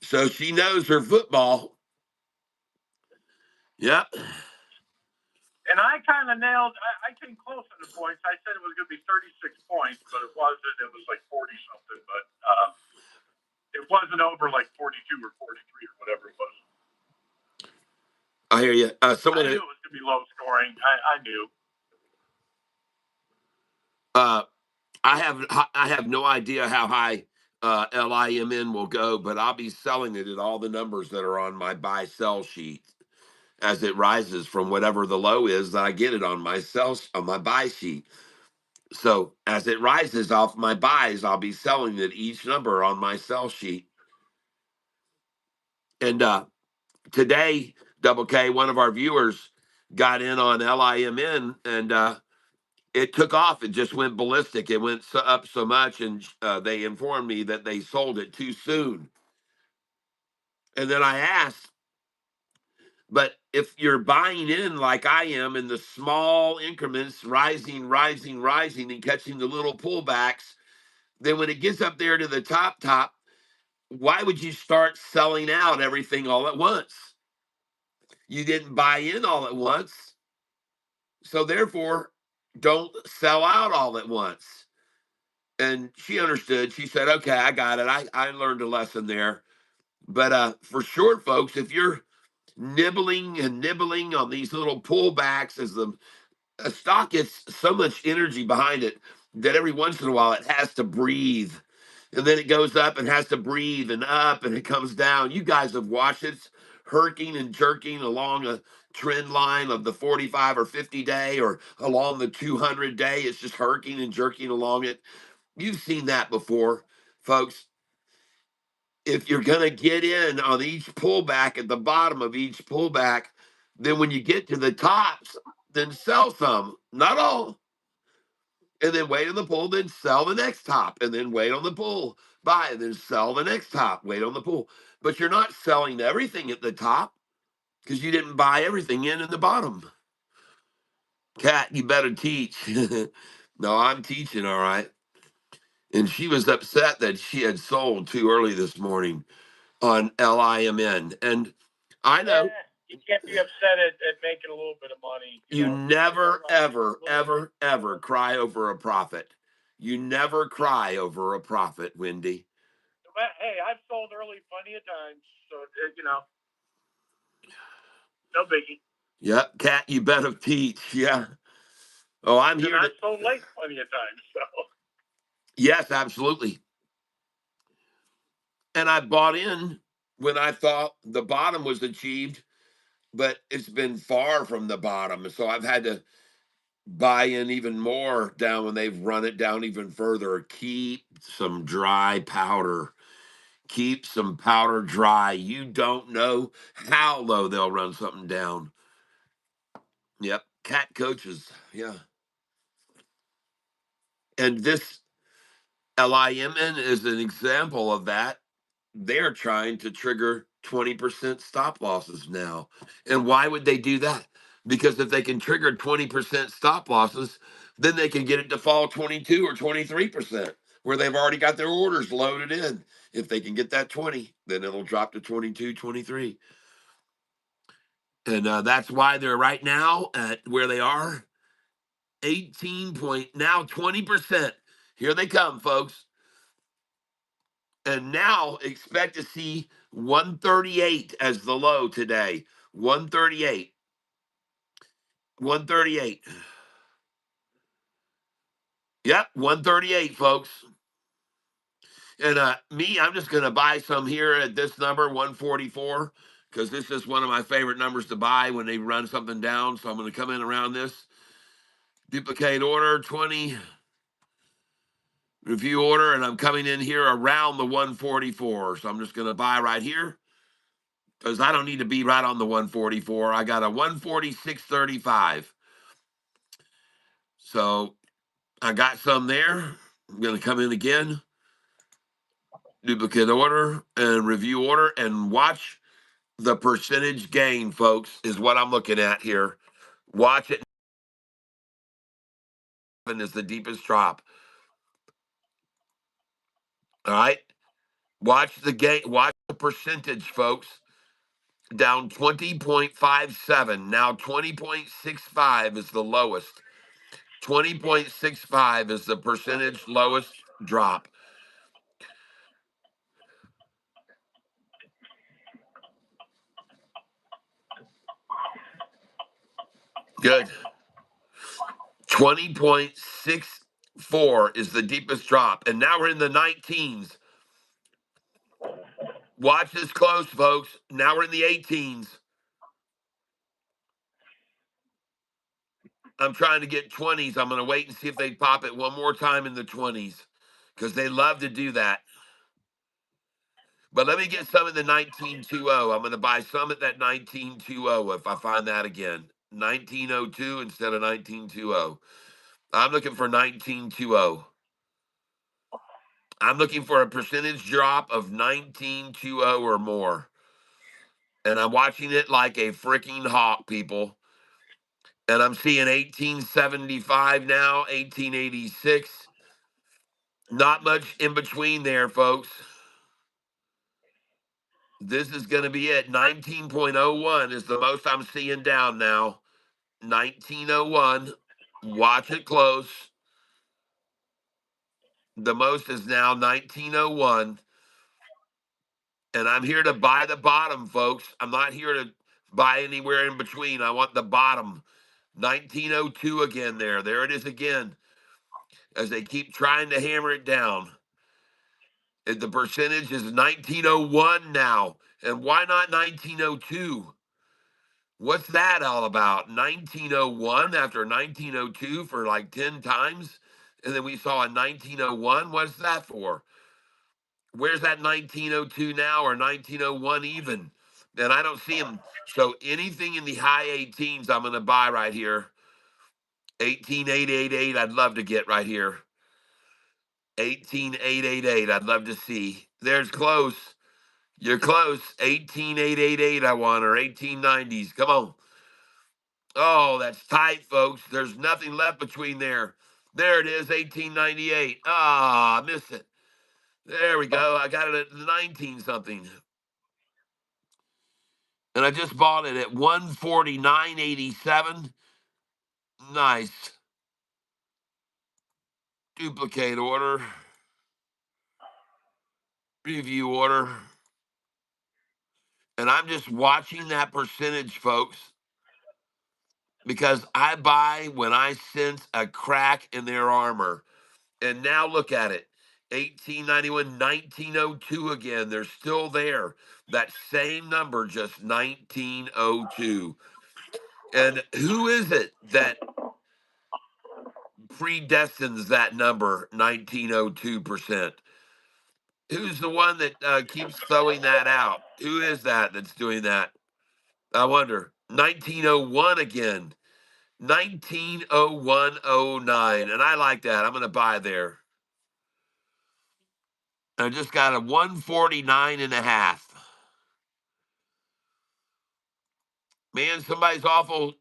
So she knows her football. Yep. And I kind of nailed. I came close on the points. I said it was going to be 36 points, but it wasn't. It was like 40 something. But it wasn't over like 42 or 43 or whatever it was. I hear you. I knew it was going to be low scoring. I knew. Uh, I have no idea how high LIMN will go, but I'll be selling it at all the numbers that are on my buy sell sheet as it rises from whatever the low is that I get it on my buy sheet. So as it rises off my buys, I'll be selling it each number on my sell sheet. And today, Double K, one of our viewers got in on LIMN, and it took off. It just went ballistic. It went up so much, and they informed me that they sold it too soon. And then I asked, but if you're buying in like I am in the small increments, rising, rising, rising, and catching the little pullbacks, then when it gets up there to the top, why would you start selling out everything all at once? You didn't buy in all at once. So therefore, don't sell out all at once. And she understood. She said, okay, I got it. I learned a lesson there. But for short folks, if you're nibbling and nibbling on these little pullbacks as the a stock gets so much energy behind it that every once in a while it has to breathe. And then it goes up and has to breathe and up and it comes down. You guys have watched it herking and jerking along a trend line of the 45 or 50 day or along the 200 day. It's just herking and jerking along it. You've seen that before, folks. If you're going to get in on each pullback at the bottom of each pullback, then when you get to the tops, then sell some, not all, and then wait on the pull, then sell the next top, and then wait on the pull, buy, and then sell the next top, wait on the pull. But you're not selling everything at the top because you didn't buy everything in the bottom. Cat, you better teach. No, I'm teaching, all right. And she was upset that she had sold too early this morning on LIMN. And I know You can't be upset at making a little bit of money. you never, ever, ever, ever Whatever. cry over a profit. You never cry over a profit, Wendy. But hey, I've sold early plenty of times, so no biggie. Yep, Cat, you better teach. Yeah. Oh, I'm And here to. I've sold late plenty of times. So Yes, absolutely. And I bought in when I thought the bottom was achieved, but it's been far from the bottom. So I've had to buy in even more down when they've run it down even further. Keep some dry powder. Keep some powder dry. You don't know how low they'll run something down. Yep. Cat coaches. Yeah. And this LIMN is an example of that. They're trying to trigger 20% stop losses now. And why would they do that? Because if they can trigger 20% stop losses, then they can get it to fall 22 or 23%, where they've already got their orders loaded in. If they can get that 20, then it'll drop to 22, 23. And that's why they're right now at where they are, 18 point, now 20%. Here they come, folks. And now expect to see 138 as the low today. 138. 138. Yep, 138, folks. And I'm just going to buy some here at this number, 144, because this is one of my favorite numbers to buy when they run something down. So I'm going to come in around this. Duplicate order, 20. Review order, and I'm coming in here around the 144. So I'm just going to buy right here because I don't need to be right on the 144. I got a 146.35. So I got some there. I'm going to come in again, duplicate order and review order, and watch the percentage gain, folks, is what I'm looking at here. Watch it. And is the deepest drop. All right. Watch the gain. Watch the percentage, folks. Down 20.57. Now 20.65 is the lowest. 20.65 is the percentage lowest drop. Good. 20.64 is the deepest drop. And now we're in the 19s. Watch this close, folks. Now we're in the 18s. I'm trying to get 20s. I'm going to wait and see if they pop it one more time in the 20s because they love to do that. But let me get some in the 1920. I'm going to buy some at that 1920 if I find that again. 1902 instead of 1920. I'm looking for 1920. I'm looking for a percentage drop of 1920 or more. And I'm watching it like a freaking hawk, people. And I'm seeing 1875 now, 1886. Not much in between there, folks. This is going to be it. 19.01 is the most I'm seeing down now. 1901. Watch it close. The most is now 1901. And I'm here to buy the bottom, folks. I'm not here to buy anywhere in between. I want the bottom. 1902 again there. There it is again. As they keep trying to hammer it down. And the percentage is 1901 now. And why not 1902? What's that all about? 1901 after 1902 for like 10 times? And then we saw a 1901. What's that for? Where's that 1902 now or 1901 even? And I don't see them. So anything in the high 18s, I'm going to buy right here. 18888, I'd love to get right here. 18888, I'd love to see. There's close. You're close. 18888, I want, or 1890s. Come on. Oh, that's tight, folks. There's nothing left between there. There it is, 1898. Ah, I missed it. There we go. I got it at 19 something. And I just bought it at 149.87. Nice. Duplicate order. Review order. And I'm just watching that percentage, folks, because I buy when I sense a crack in their armor. And now look at it. 1891, 1902 again. They're still there. That same number, just 1902. And who is it that predestines that number, 1902%? Who's the one that keeps throwing that out? Who is that that's doing that? I wonder. 1901 again. 190109. And I like that. I'm going to buy there. I just got a 149 and a half. Man, somebody's awful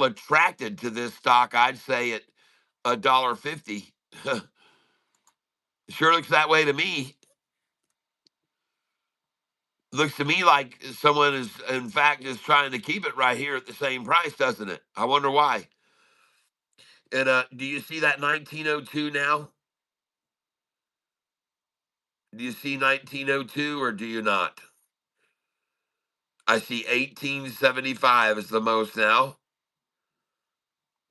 attracted to this stock. I'd say at $1.50. Sure looks that way to me. Looks to me like someone is, in fact, just trying to keep it right here at the same price, doesn't it? I wonder why. And do you see that 1902 now? Do you see 1902 or do you not? I see 1875 is the most now.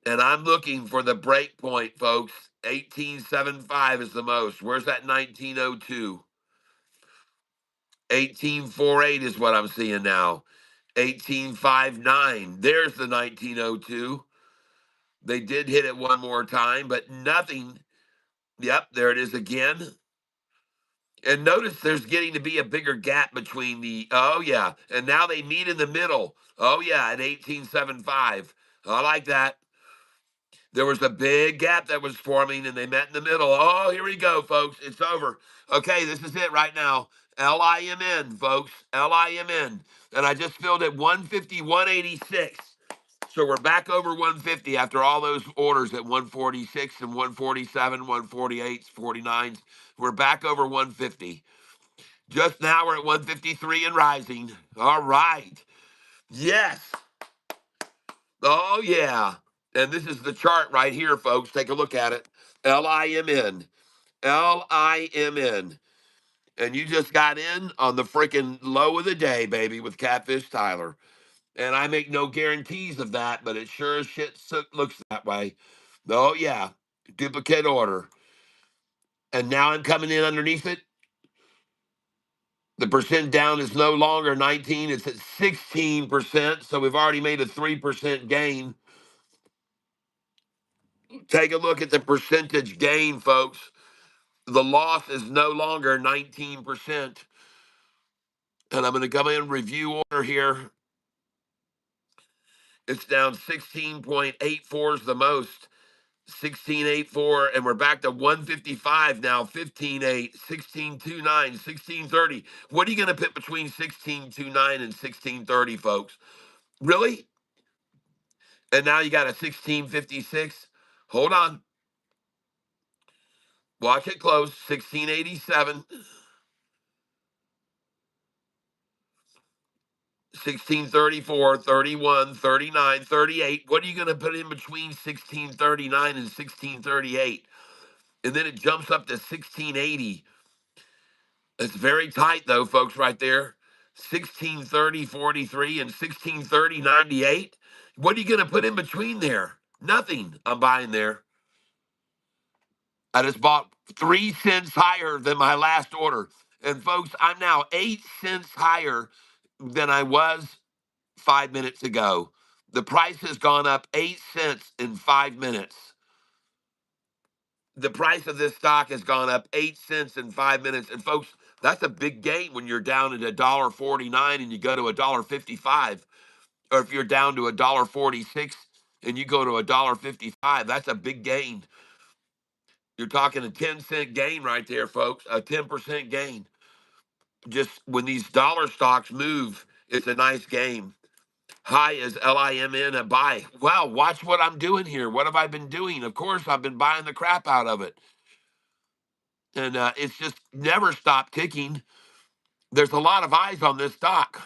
And I'm looking for the break point, folks. 1875 is the most. Where's that 1902? 1848 is what I'm seeing now. 1859. There's the 1902. They did hit it one more time, but nothing. Yep, there it is again. And notice there's getting to be a bigger gap between oh yeah, and now they meet in the middle. Oh yeah, at 1875. I like that. There was a big gap that was forming and they met in the middle. Oh, here we go, folks. It's over. Okay, this is it right now. LIMN, folks. LIMN. And I just filled at 150, 186. So we're back over 150 after all those orders at 146 and 147, 148, 49s. We're back over 150. Just now we're at 153 and rising. All right. Yes. Oh, yeah. And this is the chart right here, folks. Take a look at it. LIMN. LIMN. And you just got in on the freaking low of the day, baby, with Catfish Tyler. And I make no guarantees of that, but it sure as shit looks that way. Oh, yeah. Duplicate order. And now I'm coming in underneath it. The percent down is no longer 19, it's at 16%. So we've already made a 3% gain. Take a look at the percentage gain, folks. The loss is no longer 19%. And I'm going to come in review order here. It's down 16.84 is the most. 16.84, and we're back to 155 now. 15.8, 16.29, 16.30. What are you going to put between 16.29 and 16.30, folks? Really? And now you got a 16.56. Hold on. Watch it close. 16.87. 1634, 31, 39, 38. What are you going to put in between 1639 and 1638? And then it jumps up to 1680. It's very tight, though, folks, right there. 1630, 43, and 1630, 98. What are you going to put in between there? Nothing. I'm buying there. I just bought 3 cents higher than my last order. And, folks, I'm now 8 cents higher than I was 5 minutes ago. The price has gone up 8 cents in 5 minutes. The price of this stock has gone up 8 cents in 5 minutes. And folks, that's a big gain when you're down at $1.49 and you go to $1.55. Or if you're down to $1.46 and you go to $1.55, that's a big gain. You're talking a 10-cent gain right there, folks. A 10% gain. Just when these dollar stocks move, it's a nice game. High is LIMN, a buy. Wow, watch what I'm doing here. What have I been doing? Of course, I've been buying the crap out of it. And it's just never stopped ticking. There's a lot of eyes on this stock.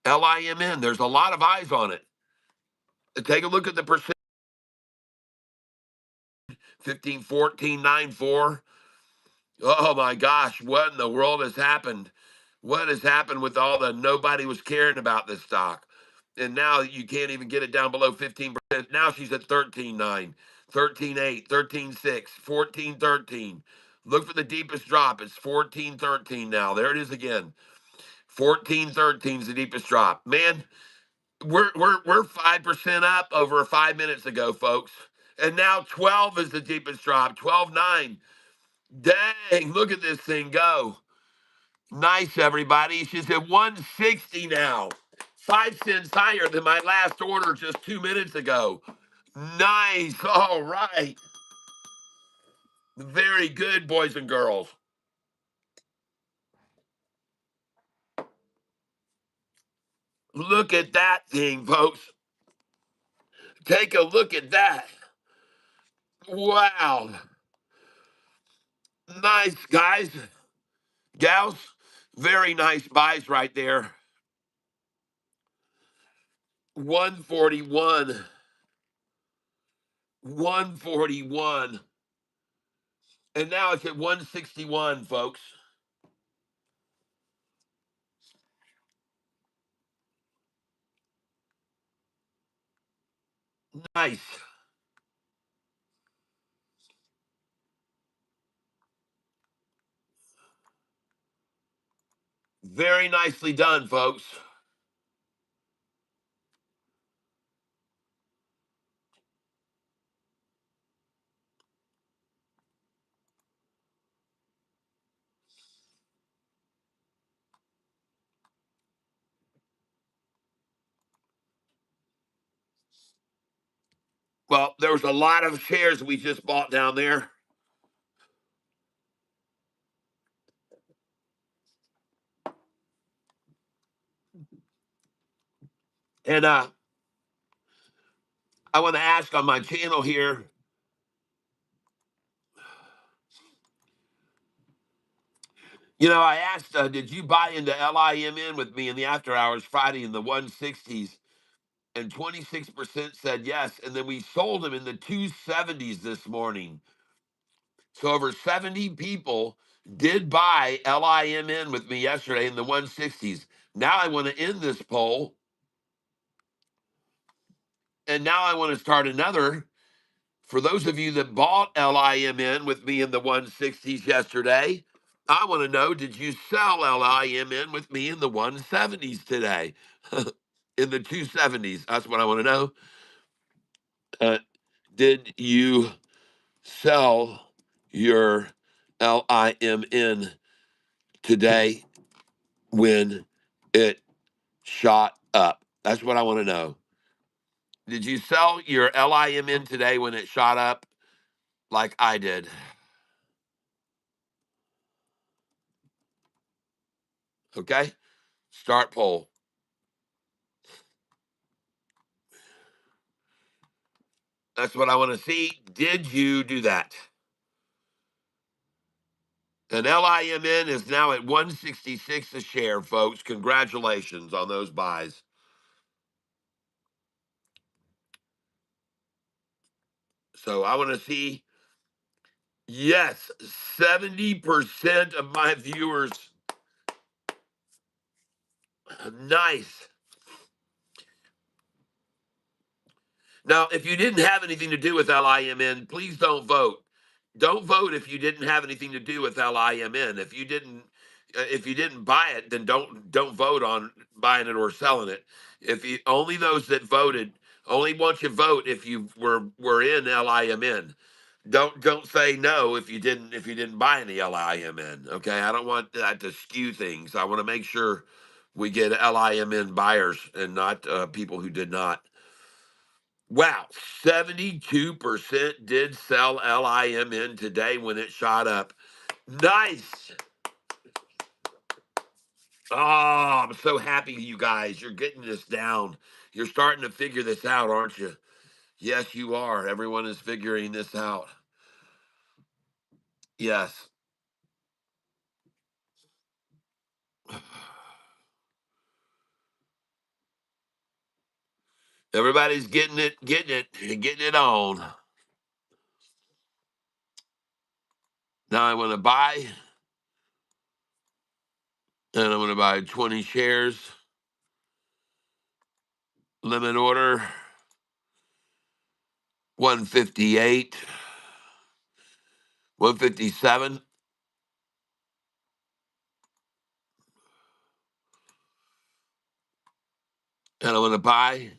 LIMN, there's a lot of eyes on it. Take a look at the percent. 15, 14, 9, 4. Oh my gosh, what in the world has happened? What has happened with all the nobody was caring about this stock? And now you can't even get it down below 15%. Now she's at 13.9, 13.8, 13.6, 14.13. Look for the deepest drop. It's 14.13 now. There it is again. 14.13 is the deepest drop. Man, we're 5% up over 5 minutes ago, folks. And now 12 is the deepest drop. 12.9. Dang, look at this thing go. Nice, everybody. She's at 160 now. 5 cents higher than my last order just 2 minutes ago. Nice. All right. Very good, boys and girls. Look at that thing, folks. Take a look at that. Wow. Nice, guys, gals. Very nice buys right there. 141. 141. And now it's at 161, folks. Nice. Very nicely done, folks. Well, there was a lot of shares we just bought down there. And I want to ask on my channel here, I asked, did you buy into LIMN with me in the after hours Friday in the 160s? And 26% said yes. And then we sold them in the 270s this morning. So over 70 people did buy LIMN with me yesterday in the 160s. Now I want to end this poll. And now I want to start another. For those of you that bought LIMN with me in the 160s yesterday, I want to know, did you sell LIMN with me in the 170s today? In the 270s. That's what I want to know. Did you sell your LIMN today when it shot up? That's what I want to know. Did you sell your LIMN today when it shot up like I did? Okay, start poll. That's what I want to see. Did you do that? And LIMN is now at 166 a share, folks. Congratulations on those buys. So I want to see, yes, 70% of my viewers. Nice. Now, if you didn't have anything to do with LIMN, please don't vote. Don't vote if you didn't have anything to do with LIMN. If you didn't buy it, then don't vote on buying it or selling it. If you only those that voted, only want you vote if you were in LIMN. Don't say no if you didn't buy any LIMN. Okay, I don't want that to skew things. I want to make sure we get LIMN buyers and not people who did not. Wow, 72% did sell LIMN today when it shot up. Nice. Oh, I'm so happy you guys. You're getting this down. You're starting to figure this out, aren't you? Yes, you are. Everyone is figuring this out. Yes. Everybody's getting it on. Now I want to buy, and I'm going to buy 20 shares. Limit order 158, 157, and I'm going to buy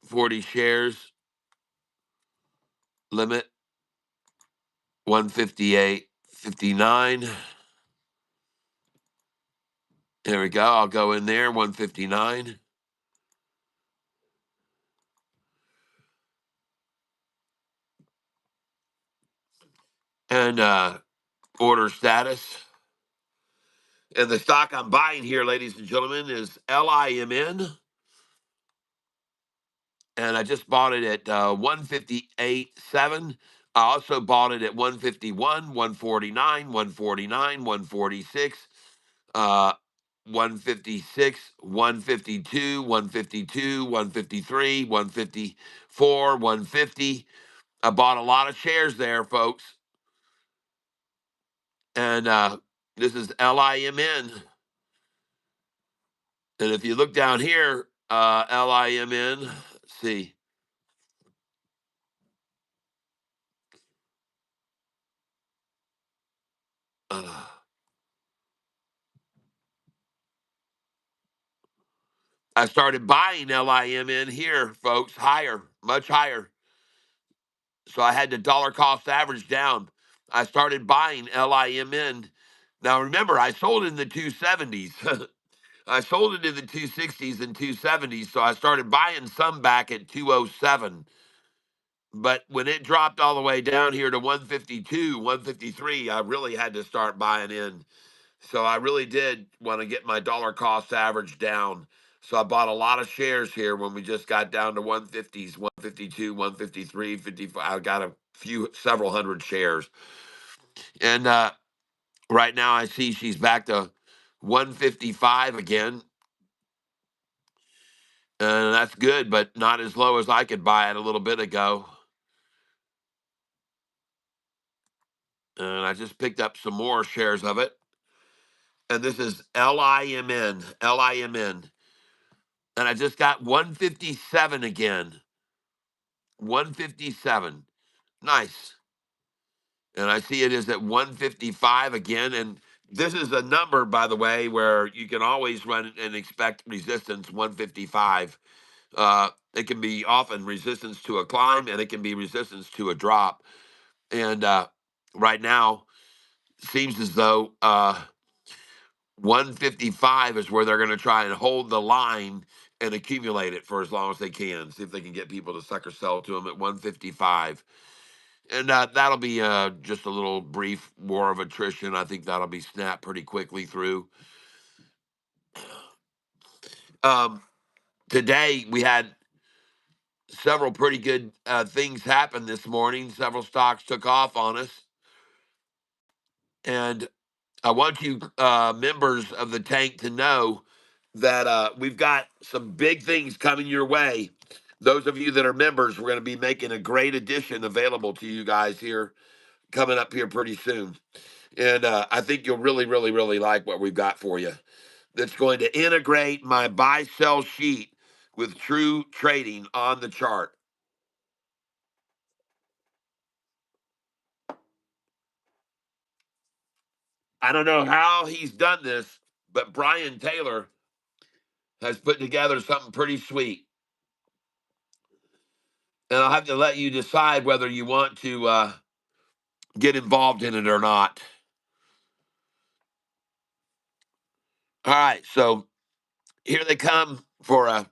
40 shares. Limit 158.59. There we go. I'll go in there, 159. And order status. And the stock I'm buying here, ladies and gentlemen, is LIMN. And I just bought it at 158.7. I also bought it at 151, 149, 149, 146, 156, 152, 152, 153, 154, 150. I bought a lot of shares there, folks. And this is LIMN. And if you look down here, LIMN, let's see. Uh, I started buying LIMN here, folks, higher, much higher. So I had the dollar cost average down. I started buying LIMN. Now remember, I sold in the 270s. I sold it in the 260s and 270s. So I started buying some back at 207. But when it dropped all the way down here to 152, 153, I really had to start buying in. So I really did want to get my dollar cost average down. So I bought a lot of shares here when we just got down to 150s, 152, 153, 55. I got a few, several hundred shares. And right now I see she's back to 155 again. And that's good, but not as low as I could buy it a little bit ago. And I just picked up some more shares of it. And this is LIMN, LIMN. And I just got 157 again. 157. Nice. And I see it is at 155 again. And this is a number, by the way, where you can always run and expect resistance 155. It can be often resistance to a climb and it can be resistance to a drop. And right now, seems as though 155 is where they're going to try and hold the line and accumulate it for as long as they can. See if they can get people to sucker sell to them at 155. And that'll be just a little brief war of attrition. I think that'll be snapped pretty quickly through. Um, Today, we had several pretty good things happen this morning. Several stocks took off on us. And I want you members of the tank to know that we've got some big things coming your way. Those of you that are members, we're going to be making a great addition available to you guys here coming up here pretty soon. And I think you'll really, really, really like what we've got for you. That's going to integrate my buy sell sheet with true trading on the chart. I don't know how he's done this, but Brian Taylor has put together something pretty sweet. And I'll have to let you decide whether you want to get involved in it or not. All right, so here they come for a.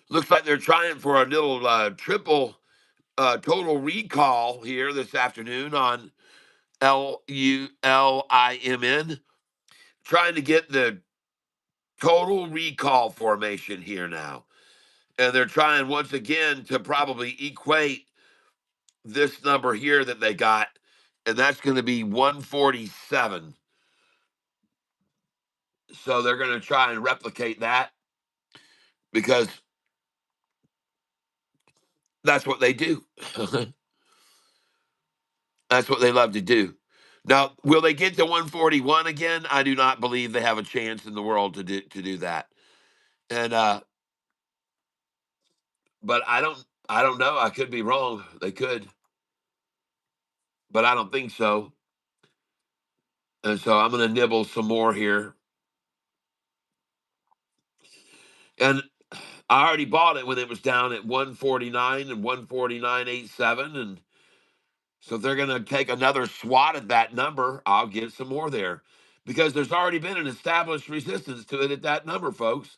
Looks like they're trying for a little triple total recall here this afternoon on LULIMN, trying to get the total recall formation here now. And they're trying once again to probably equate this number here that they got, and that's going to be 147. So they're going to try and replicate that because that's what they do. That's what they love to do. Now, will they get to 141 again? I do not believe they have a chance in the world to do that. And but I don't know. I could be wrong. They could, but I don't think so. And so I'm going to nibble some more here. And I already bought it when it was down at 149 and 149.87, and So if they're going to take another swat at that number, I'll get some more there because there's already been an established resistance to it at that number, folks.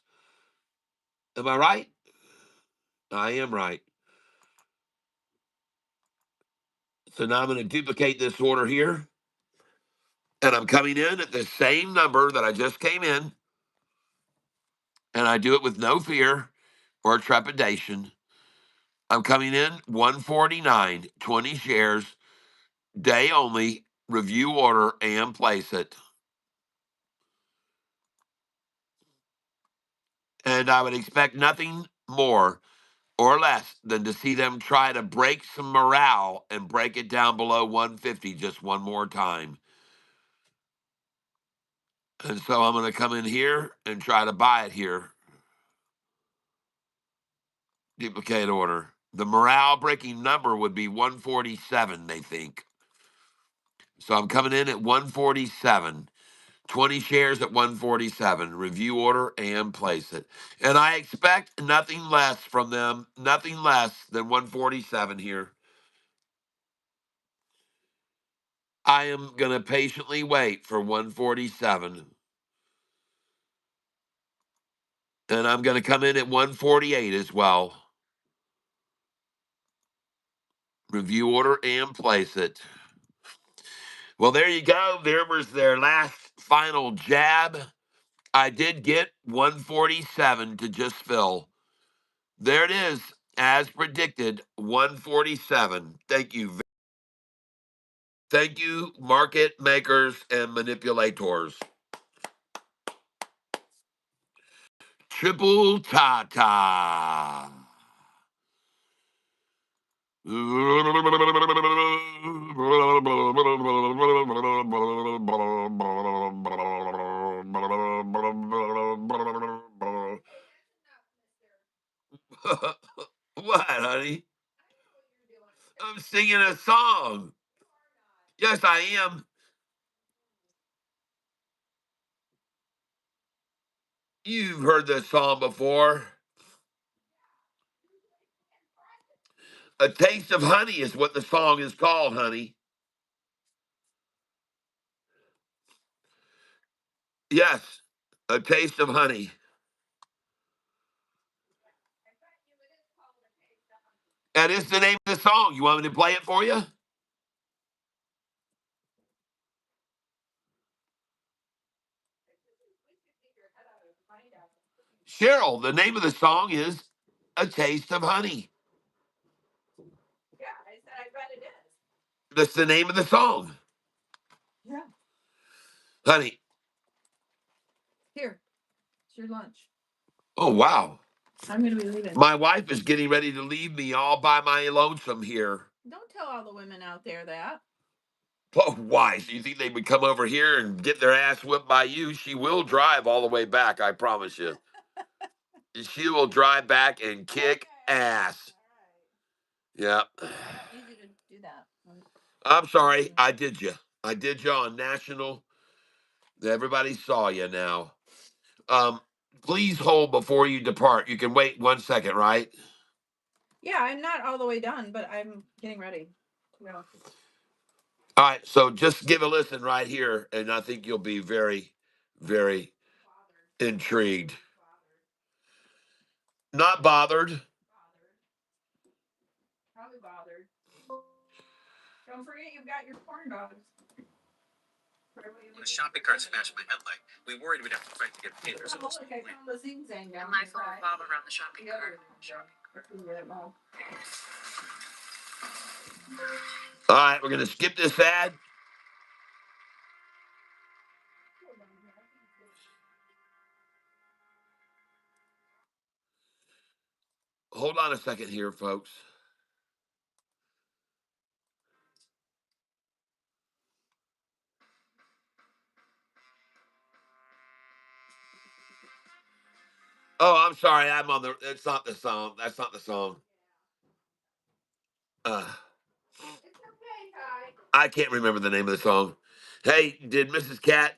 Am I right? I am right. So now I'm going to duplicate this order here. And I'm coming in at the same number that I just came in. And I do it with no fear or trepidation. I'm coming in 149, 20 shares, day only, review order, and place it. And I would expect nothing more or less than to see them try to break some morale and break it down below 150 just one more time. And so I'm going to come in here and try to buy it here. Duplicate order. The morale breaking number would be 147, they think. So I'm coming in at 147. 20 shares at 147. Review order and place it. And I expect nothing less from them, nothing less than 147 here. I am going to patiently wait for 147. And I'm going to come in at 148 as well. Review order and place it. Well, there you go. There was their last final jab. I did get 147 to just fill. There it is, as predicted, 147. Thank you, market makers and manipulators. Triple ta-ta. What, honey? I'm singing a song. Yes, I am. You've heard this song before. A Taste of Honey is what the song is called, honey. Yes, A Taste of Honey. That is the name of the song. You want me to play it for you? Cheryl, the name of the song is A Taste of Honey. That's the name of the song. Yeah. Honey. Here. It's your lunch. Oh, wow. I'm going to be leaving. My wife is getting ready to leave me all by my lonesome here. Don't tell all the women out there that. Oh, why? So you think they would come over here and get their ass whipped by you? She will drive all the way back, I promise you. She will drive back and kick ass. Yeah. I need you to do that. I'm sorry. I did you. I did you on national. Everybody saw you now. Please hold before you depart. You can wait 1 second, right? Yeah, I'm not all the way done, but I'm getting ready. Yeah. All right, so just give a listen right here, and I think you'll be very, very intrigued. Not bothered. Probably bothered. Don't forget you've got your corn dogs. The shopping carts smashed my headlight. We worried we'd have to fight to get paid. There's a Oh, look, I found the zing-zang down. a knife will revolve around the shopping cart. All right, we're going to skip this ad. Hold on a second here, folks. Oh, I'm sorry. I'm on the. It's not the song. That's not the song. I can't remember the name of the song. Hey, did Mrs. Cat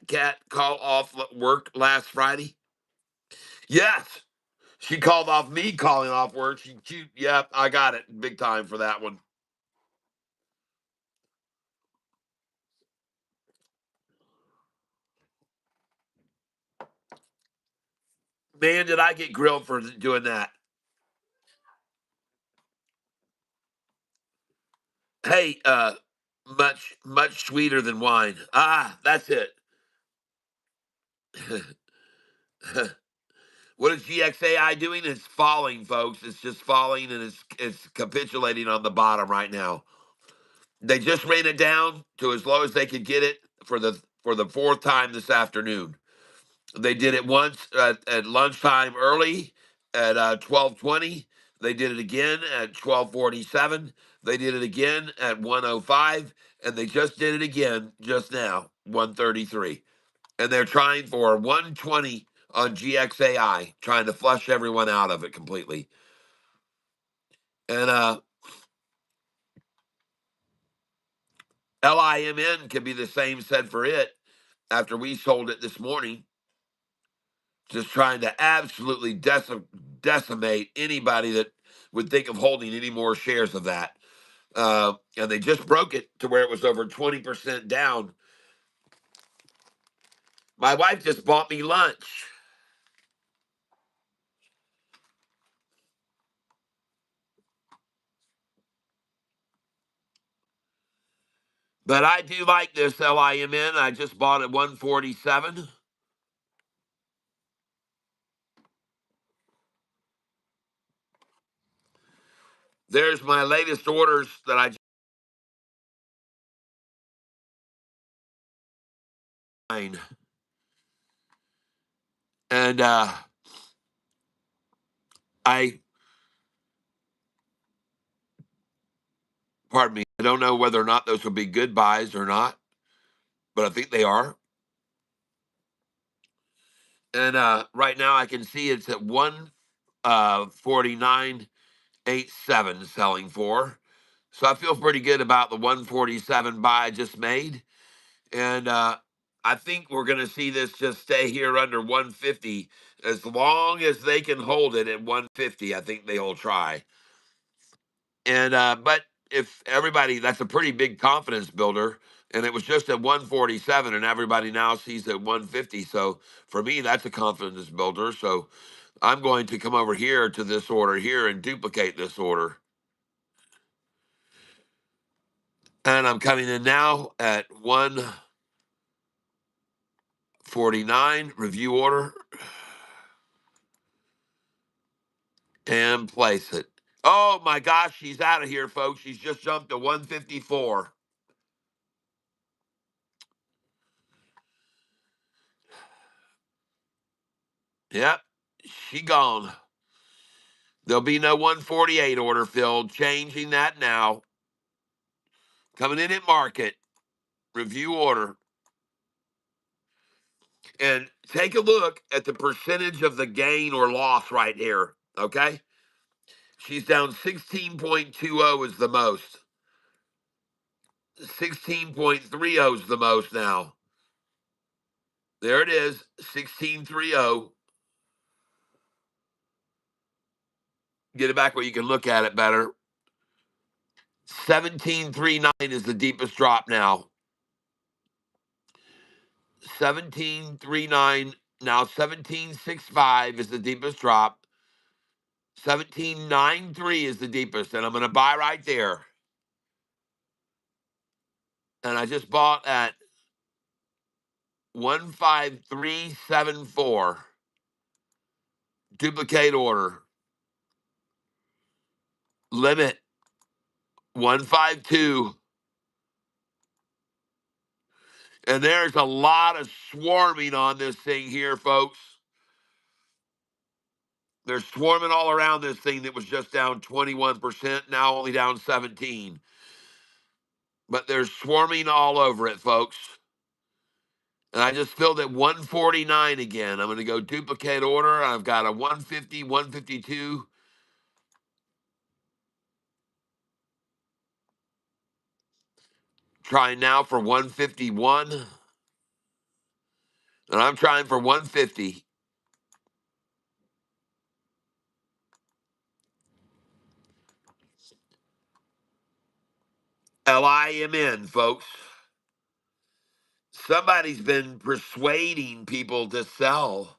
call off work last Friday? Yes. She called off me calling off work. Yep, I got it big time for that one. Man, did I get grilled for doing that. Hey, much sweeter than wine. Ah, that's it. What is GXAI doing? It's falling, folks. It's just falling, and it's capitulating on the bottom right now. They just ran it down to as low as they could get it for the fourth time this afternoon. They did it once at lunchtime early at 12:20. They did it again at 12:47. They did it again at 1:05, and they just did it again just now, 1:33. And they're trying for 120 on GXAI, trying to flush everyone out of it completely. And LIMN can be the same said for it after we sold it this morning, just trying to absolutely decimate anybody that would think of holding any more shares of that. And they just broke it to where it was over 20% down. My wife just bought me lunch. But I do like this LIMN. I just bought it 147. There's my latest orders that I signed. And I, pardon me, I don't know whether or not those will be good buys or not, but I think they are. And right now I can see it's at 149.87 selling for. So I feel pretty good about the 147 buy I just made. And I think we're going to see this just stay here under 150 as long as they can hold it at 150. I think they'll try. And but if everybody, that's a pretty big confidence builder, and it was just at 147, and everybody now sees at 150. So for me, that's a confidence builder. So I'm going to come over here to this order here and duplicate this order. And I'm coming in now at 149 review order and place it. Oh my gosh, she's out of here, folks. She's just jumped to 154. Yep, she gone. There'll be no 148 order filled. Changing that now. Coming in at market. Review order. And take a look at the percentage of the gain or loss right here. Okay? She's down 16.20 is the most. 16.30 is the most now. There it is. 16.30. Get it back where you can look at it better. 17.39 is the deepest drop now. 17.39. Now 17.65 is the deepest drop. 17.93 is the deepest. And I'm going to buy right there. And I just bought at 15374. Duplicate order. Limit 152. And there's a lot of swarming on this thing here, folks. They're swarming all around this thing that was just down 21%, now only down 17. But they're swarming all over it, folks. And I just filled at 149 again. I'm going to go duplicate order. I've got a 150, 152. Trying now for 151. And I'm trying for 150. LIMN, folks. Somebody's been persuading people to sell.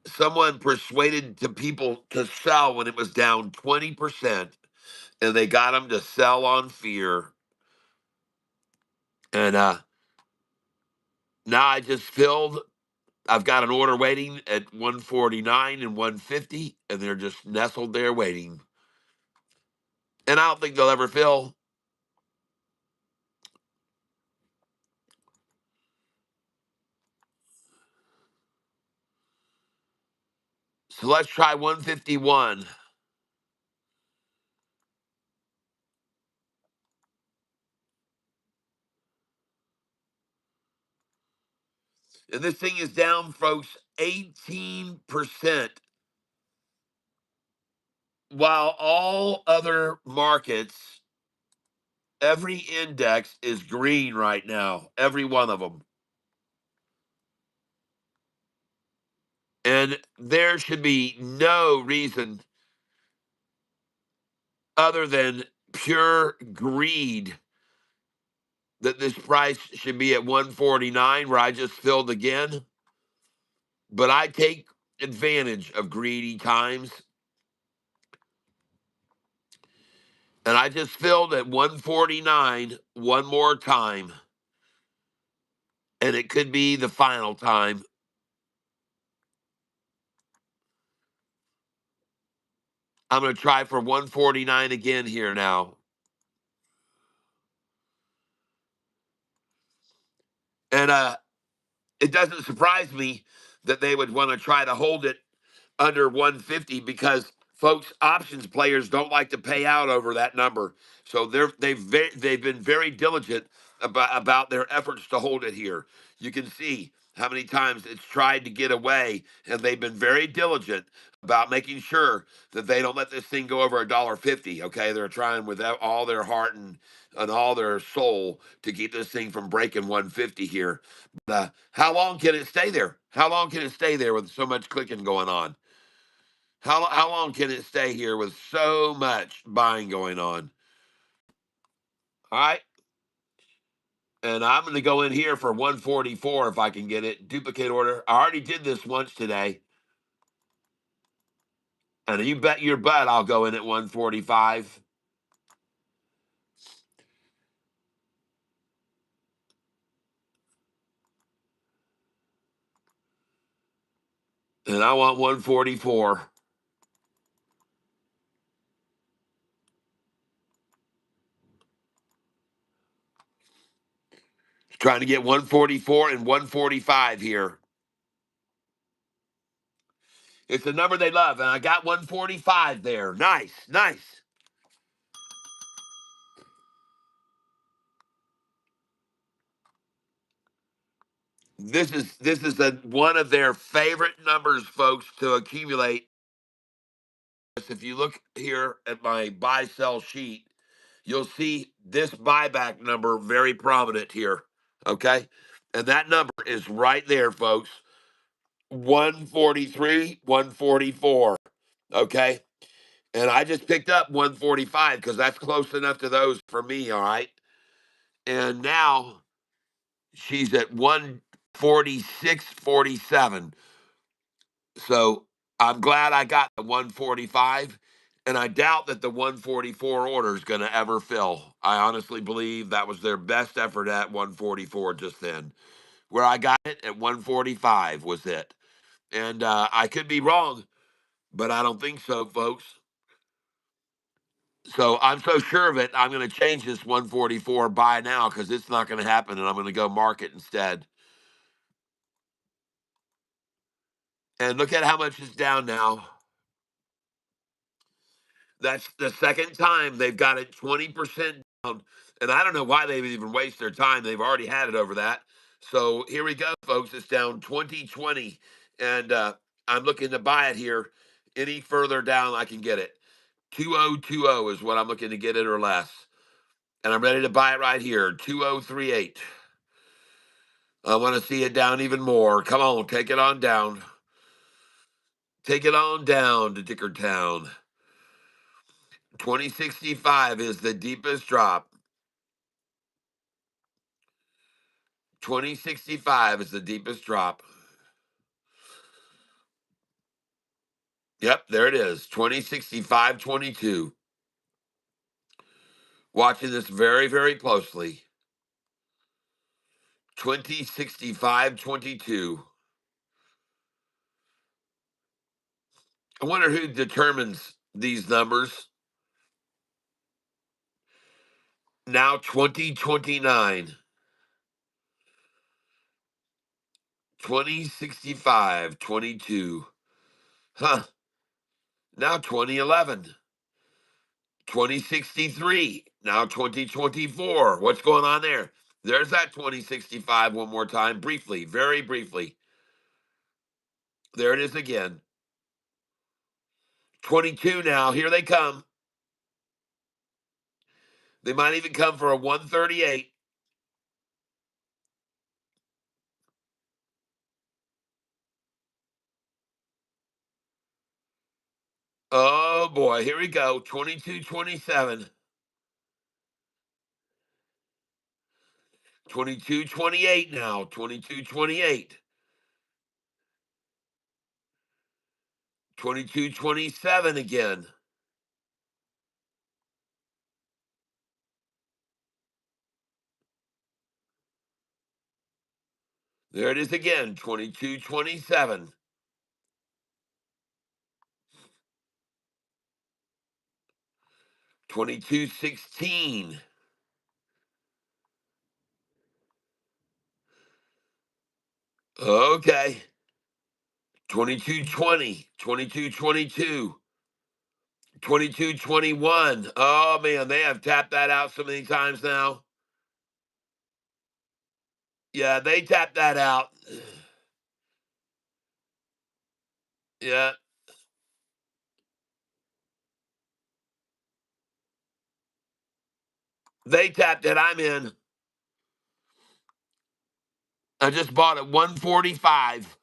someone persuaded the people to sell when it was down 20%, and they got them to sell on fear. And now I just filled. I've got an order waiting at 149 and 150, and they're just nestled there waiting. And I don't think they'll ever fill. So let's try 151. And this thing is down, folks, 18%, while all other markets, every index is green right now, every one of them. And there should be no reason other than pure greed that this price should be at 149, where I just filled again. But I take advantage of greedy times. And I just filled at 149 one more time. And it could be the final time. I'm going to try for 149 again here now. And it doesn't surprise me that they would want to try to hold it under 150, because folks, options players don't like to pay out over that number. So they've been very diligent about their efforts to hold it here. You can see how many times it's tried to get away, and they've been very diligent about making sure that they don't let this thing go over $1.50. Okay, they're trying with all their heart and all their soul to keep this thing from breaking 150 here. How long can it stay there? How long can it stay there with so much clicking going on? How long can it stay here with so much buying going on? All right. And I'm going to go in here for 144 if I can get it. Duplicate order. I already did this once today. And you bet your butt I'll go in at 145. And I want 144. Trying to get 144 and 145 here. It's a number they love. And I got 145 there. Nice, nice. This is one of their favorite numbers, folks, to accumulate. If you look here at my buy sell sheet, you'll see this buyback number very prominent here. Okay. And that number is right there, folks. 143, 144. Okay. And I just picked up 145 because that's close enough to those for me. All right. And now she's at 146.47. So I'm glad I got the 145, and I doubt that the 144 order is going to ever fill. I honestly believe that was their best effort at 144 just then. Where I got it at 145 was it. And I could be wrong, but I don't think so, folks. So I'm so sure of it, I'm going to change this 144 buy now because it's not going to happen, and I'm going to go market instead. And look at how much it's down now. That's the second time they've got it 20% down. And I don't know why they would even waste their time. They've already had it over that. So here we go, folks. It's down 2020. And I'm looking to buy it here. Any further down, I can get it. 2020 is what I'm looking to get it or less. And I'm ready to buy it right here. 2038. I want to see it down even more. Come on, take it on down. Take it on down to Dickertown. 2065 is the deepest drop. 2065 is the deepest drop. Yep, there it is. 2065.22. Watching this very, very closely. 2065.22. I wonder who determines these numbers. Now 2029. 2065.22. Huh. Now 2011. 2063. Now 2024. What's going on there? There's that 2065 one more time, briefly, very briefly. There it is again. 22 now. Here they come. They might even come for a 138. Oh boy, here we go. 2227. 2228 now. 2228. 2227 again. There it is again. 2227. 2216. Okay. 2220. 2222. 2221. Oh man, they have tapped that out so many times now. Yeah, they tapped that out. Yeah, they tapped it. I'm in. I just bought at 145.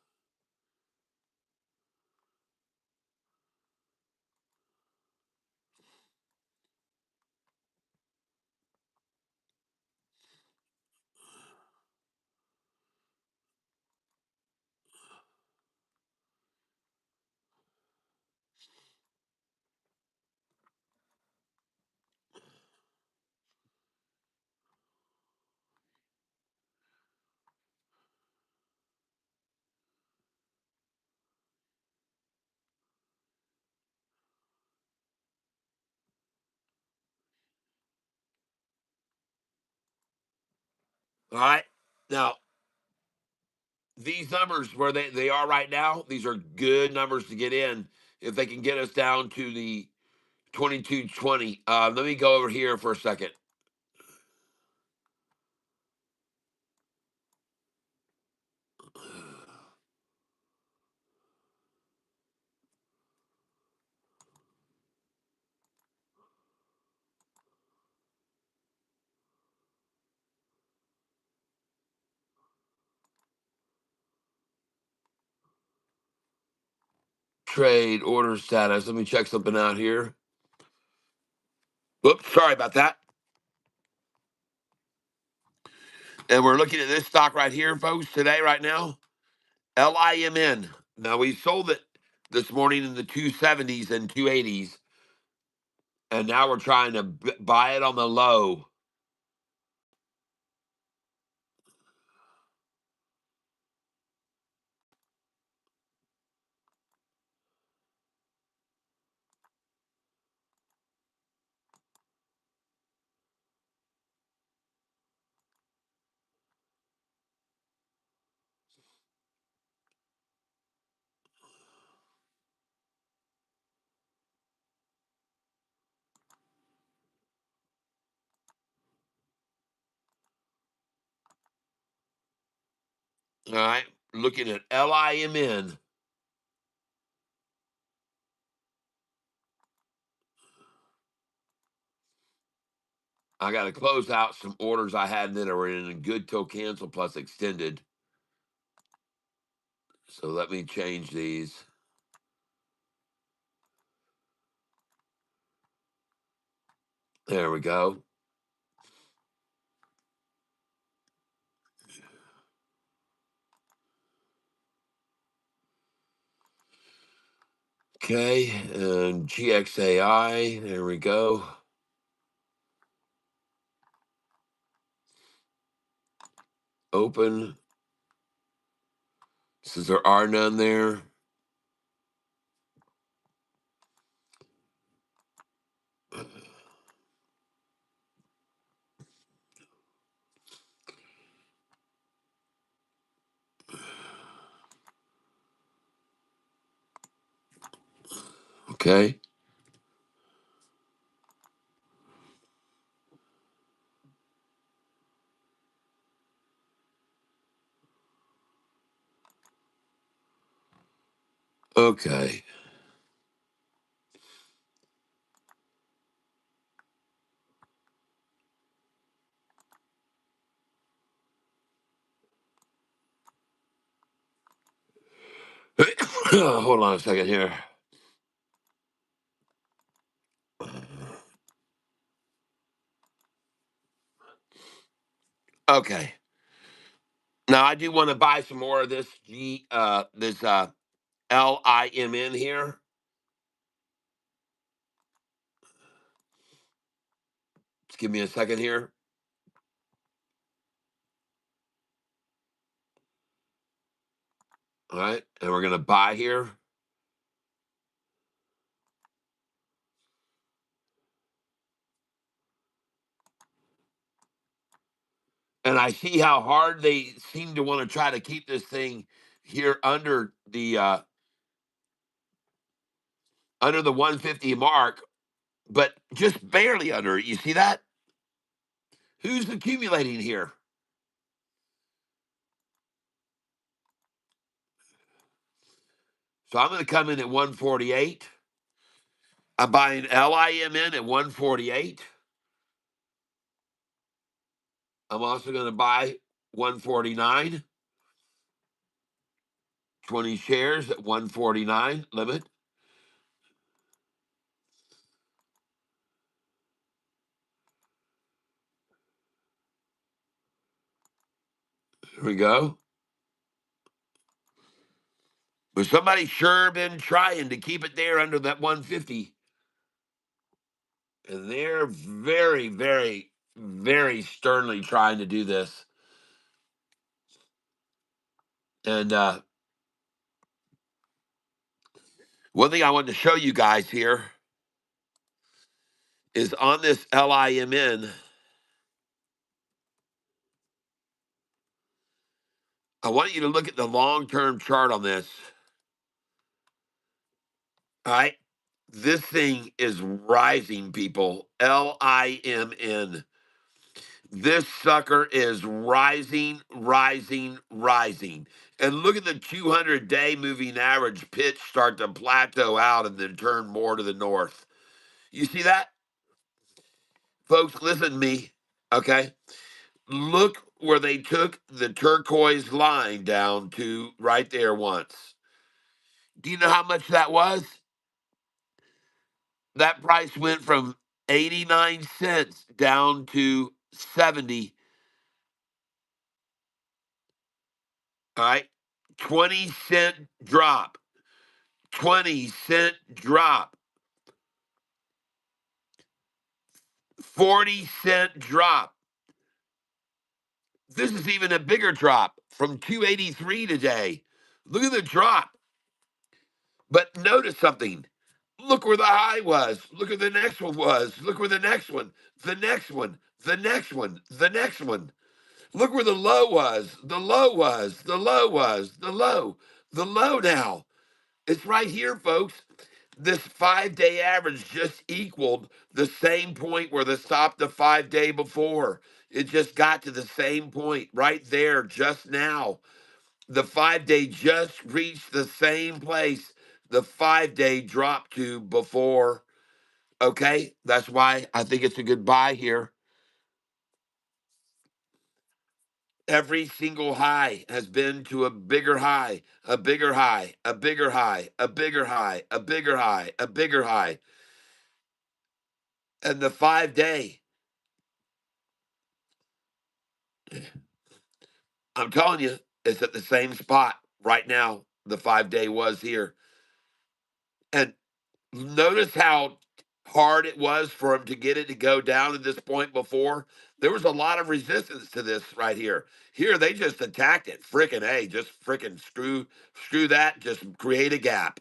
All right. Now, these numbers where they are right now, these are good numbers to get in if they can get us down to the 2220. Let me go over here for a second. Trade order status. Let me check something out here. Whoops, sorry about that. And we're looking at this stock right here, folks, today, right now. LIMN. Now, we sold it this morning in the 270s and 280s, and now we're trying to buy it on the low. All right, looking at LIMN. I got to close out some orders I had that are in a good till cancel plus extended. So let me change these. There we go. Okay, and GXAI, there we go. Open. Since there are none there. Okay. Okay. Hold on a second here. Okay. Now I do want to buy some more of this LIMN here. Just give me a second here. All right, and we're gonna buy here. And I see how hard they seem to want to try to keep this thing here under the 150 mark, but just barely under it. You see that? Who's accumulating here? So I'm going to come in at 148. I'm buying LIMN at 148. I'm also going to buy 149. 20 shares at 149 limit. Here we go. But somebody sure been trying to keep it there under that 150. And they're very, very, very sternly trying to do this. And one thing I wanted to show you guys here is on this LIMN, I want you to look at the long-term chart on this. All right. This thing is rising, people. LIMN. This sucker is rising, rising, rising. And look at the 200-day moving average pitch start to plateau out and then turn more to the north. You see that? Folks, listen to me, okay? Look where they took the turquoise line down to right there once. Do you know how much that was? That price went from 89 cents down to 70. All right. 20-cent drop. 20-cent drop. 40-cent drop. This is even a bigger drop from 283 today. Look at the drop. But notice something. Look where the high was. Look where the next one was. Look where the next one, the next one, the next one, the next one. Look where the low was. The low was. The low was. The low. The low now. It's right here, folks. This 5-day average just equaled the same point where the stop the 5-day before. It just got to the same point right there just now. The 5-day just reached the same place the 5-day dropped to before. Okay, that's why I think it's a good buy here. Every single high has been to a bigger high, a bigger high, a bigger high, a bigger high, a bigger high, a bigger high. And the 5-day, I'm telling you, it's at the same spot right now. The 5-day was here. And notice how hard it was for him to get it to go down at this point before. There was a lot of resistance to this right here. Here they just attacked it. Frickin' A, just frickin' screw that, just create a gap.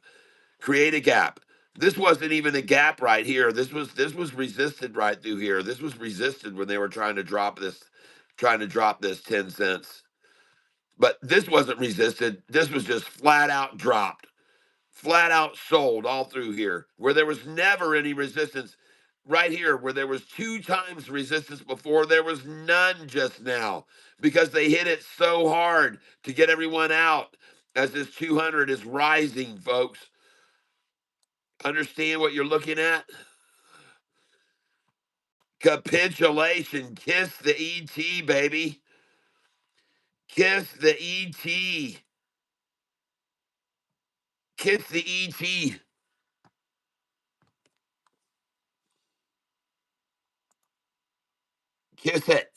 Create a gap. This wasn't even a gap right here. This was resisted right through here. This was resisted when they were trying to drop this 10 cents. But this wasn't resisted. This was just flat out dropped, flat out sold all through here, where there was never any resistance. Right here, where there was 2 times resistance before, there was none just now because they hit it so hard to get everyone out as this 200 is rising, folks. Understand what you're looking at? Capitulation. Kiss the ET, baby. Kiss the ET. Kiss the ET. Kiss it.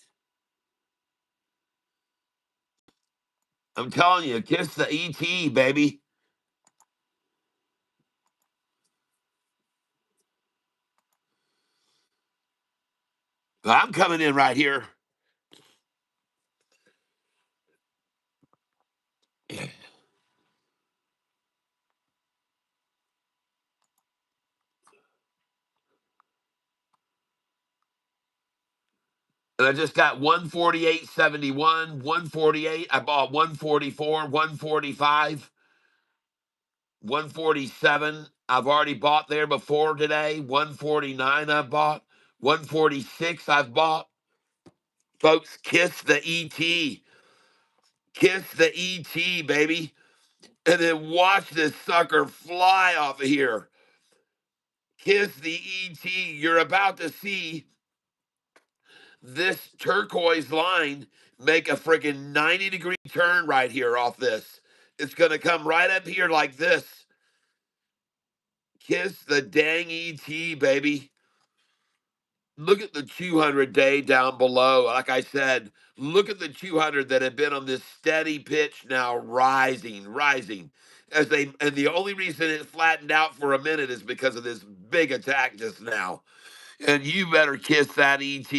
I'm telling you, kiss the ET, baby. I'm coming in right here. And I just got 148.71, 148. I bought 144, 145, 147. I've already bought there before today. 149 I've bought. 146 I've bought. Folks, kiss the ET. Kiss the ET, baby. And then watch this sucker fly off of here. Kiss the ET. You're about to see this turquoise line make a freaking 90-degree turn right here off this. It's going to come right up here like this. Kiss the dang ET, baby. Look at the 200-day down below. Like I said, look at the 200 that have been on this steady pitch now, rising. And the only reason it flattened out for a minute is because of this big attack just now. And you better kiss that ET.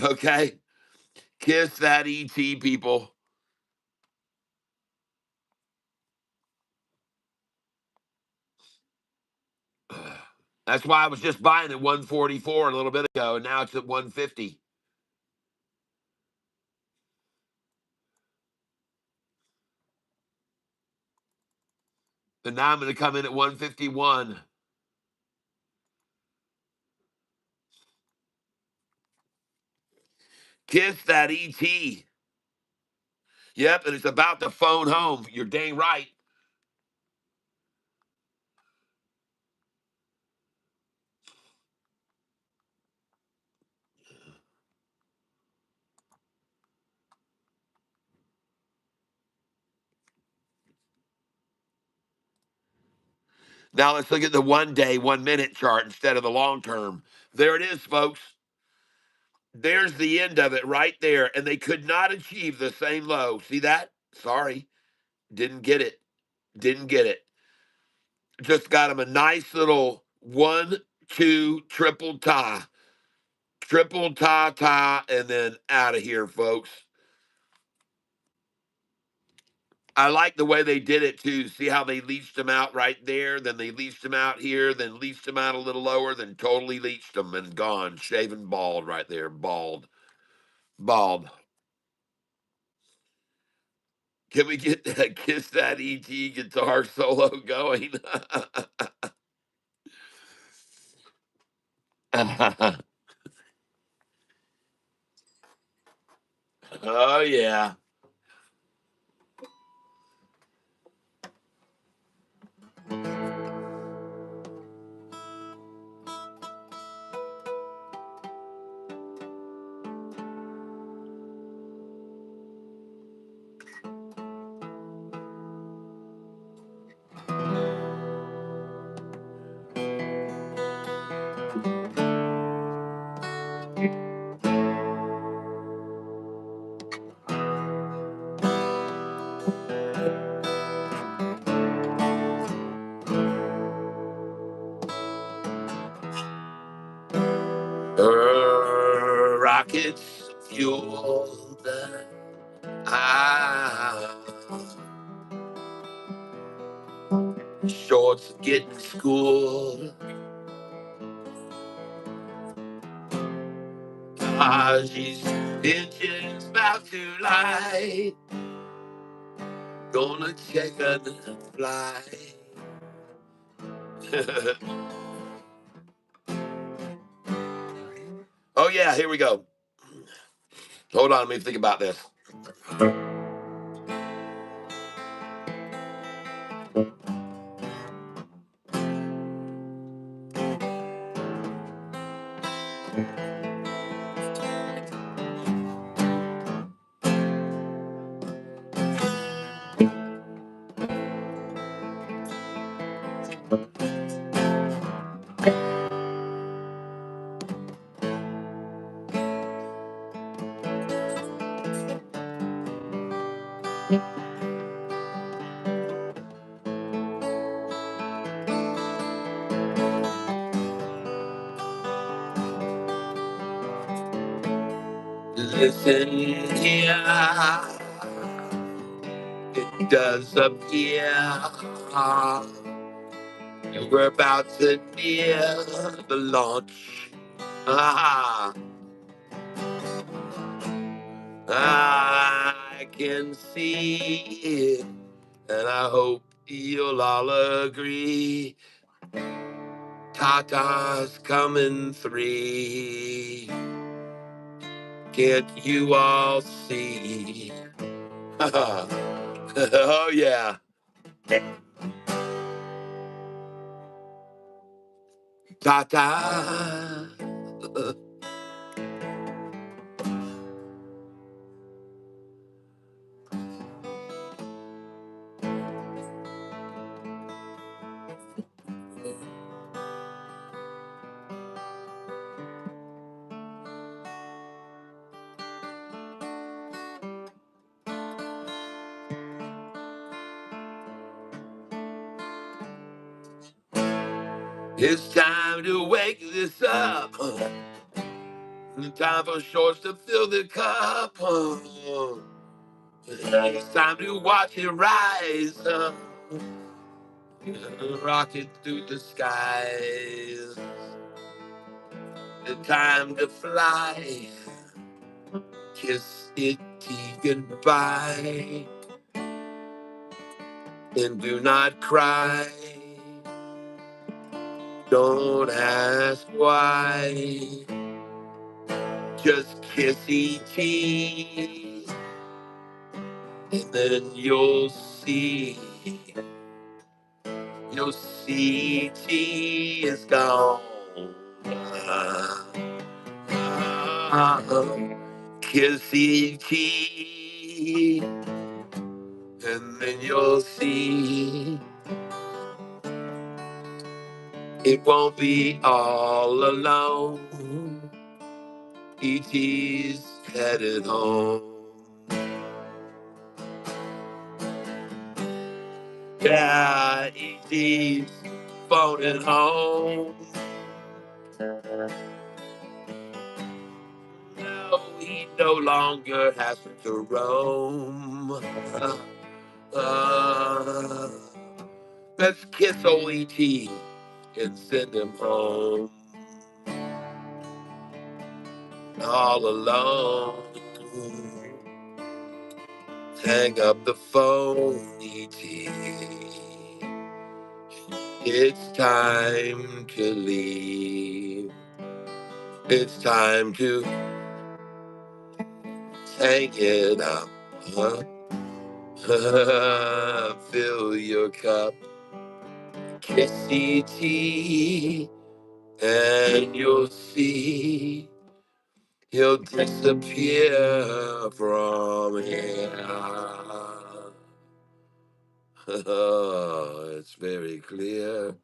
Okay? Kiss that ET, people. That's why I was just buying at 144 a little bit ago, and now it's at 150. And now I'm going to come in at 151. Kiss that ET. Yep, and it's about to phone home. You're dang right. Now let's look at the 1 day, 1 minute chart instead of the long term. There it is, folks. There's the end of it right there. And they could not achieve the same low. See that? Sorry. Didn't get it. Didn't get it. Just got them a nice little 1, 2 triple tie. Triple tie, and then out of here, folks. I like the way they did it too. See how they leached them out right there, then they leached them out here, then leached them out a little lower, then totally leached them and gone, shaven bald right there, bald, bald. Can we get that Kiss That ET guitar solo going? Oh yeah. Rockets fueled. Ah, shorts getting schooled. Ah, she's engine's about to light. Gonna check on the flight. Oh yeah, here we go. Hold on, let me think about this. Listen here, it does appear we're about to near the launch. Ah, I can see it, and I hope you'll all agree. Tata's coming three. Can't you all see? Oh yeah. Tata. It's time to wake this up. Time for shorts to fill the cup. It's time to watch it rise. Rocket through the skies. The time to fly. Kiss it goodbye. And do not cry. Don't ask why. Just kiss E.T. and then you'll see. You'll see E.T. is gone. Kiss E.T. and then you'll see. It won't be all alone. E.T.'s headed home. Yeah, E.T.'s phoning home. No, he no longer has to roam. Uh, let's kiss old E.T. and send him home. All alone. Hang up the phone, E.T. It's time to leave. It's time to hang it up. Huh? Fill your cup. Kiss E.T. and you'll see he'll disappear from here. It's very clear.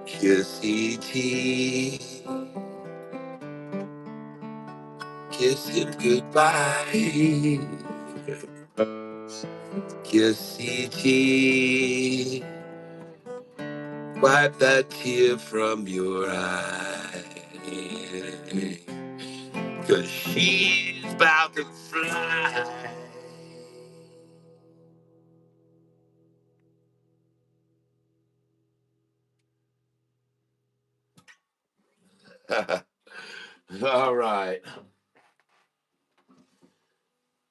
Kissy T, kiss him goodbye. Kissy T, wipe that tear from your eye. 'Cause she's about to fly. All right.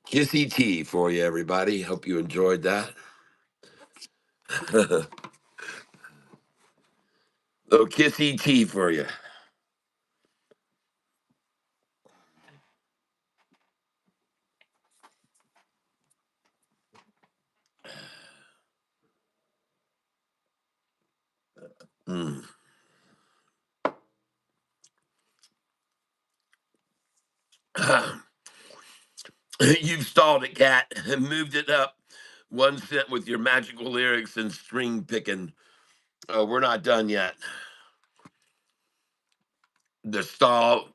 Kissy T for you, everybody. Hope you enjoyed that. Little kissy T for you. Mm. You've stalled it, Cat. Moved it up 1 cent with your magical lyrics and string picking. We're not done yet. The stall,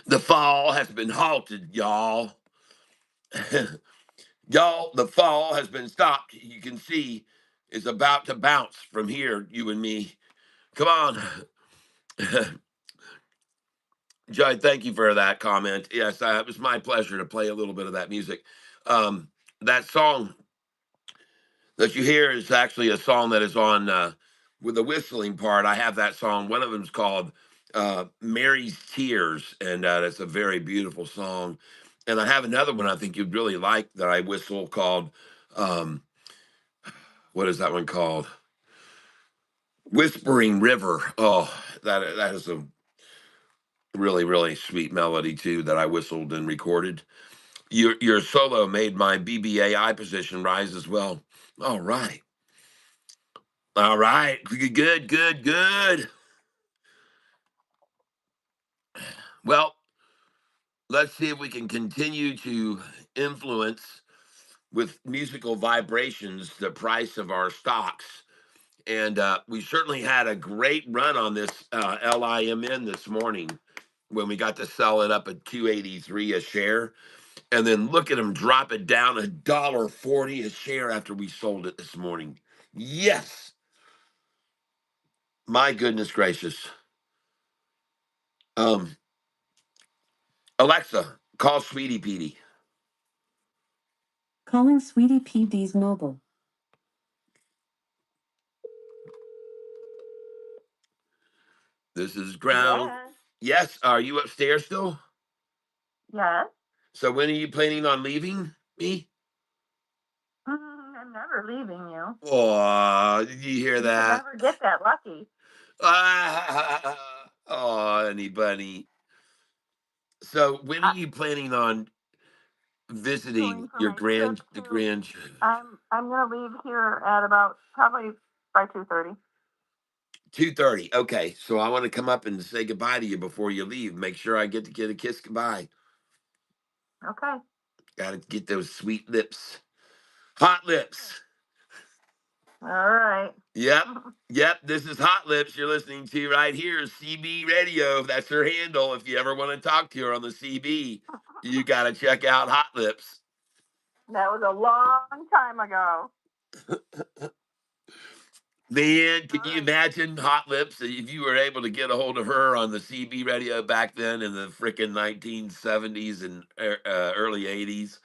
the fall has been halted, y'all. Y'all, the fall has been stopped. You can see it's about to bounce from here, you and me. Come on. Joy, thank you for that comment. Yes, it was my pleasure to play a little bit of that music. That song that you hear is actually a song that is on with the whistling part. I have that song. One of them's called Mary's Tears, and it's a very beautiful song. And I have another one I think you'd really like that I whistle called, um, what is that one called? Whispering River. Oh, that is a really, really sweet melody too that I whistled and recorded. Your solo made my BBAI position rise as well. All right. All right. Good, good, good. Well, let's see if we can continue to influence with musical vibrations the price of our stocks. And we certainly had a great run on this LIMN this morning when we got to sell it up at 283 a share. And then look at them drop it down $1.40 a share after we sold it this morning. Yes. My goodness gracious. Um, Alexa, call Sweetie Petey. Calling Sweetie PD's mobile. This is ground. Yes. Are you upstairs still? Yes. So when are you planning on leaving me? I'm never leaving you. Oh, did you hear You could that? never get that lucky. Oh, honey bunny. So when are you planning on visiting Going for your my trip the to. grand? I'm gonna leave here at about probably by 2:30. 2:30. Okay, so I want to come up and say goodbye to you before you leave. Make sure I get to get a kiss goodbye. Okay. Got to get those sweet lips, hot lips. All right. Yep, yep. This is Hot Lips you're listening to right here, CB Radio. That's her handle. If you ever want to talk to her on the CB, you got to check out Hot Lips. That was a long time ago. Man, can All you right. imagine Hot Lips if you were able to get a hold of her on the CB radio back then in the frickin' 1970s and early 80s?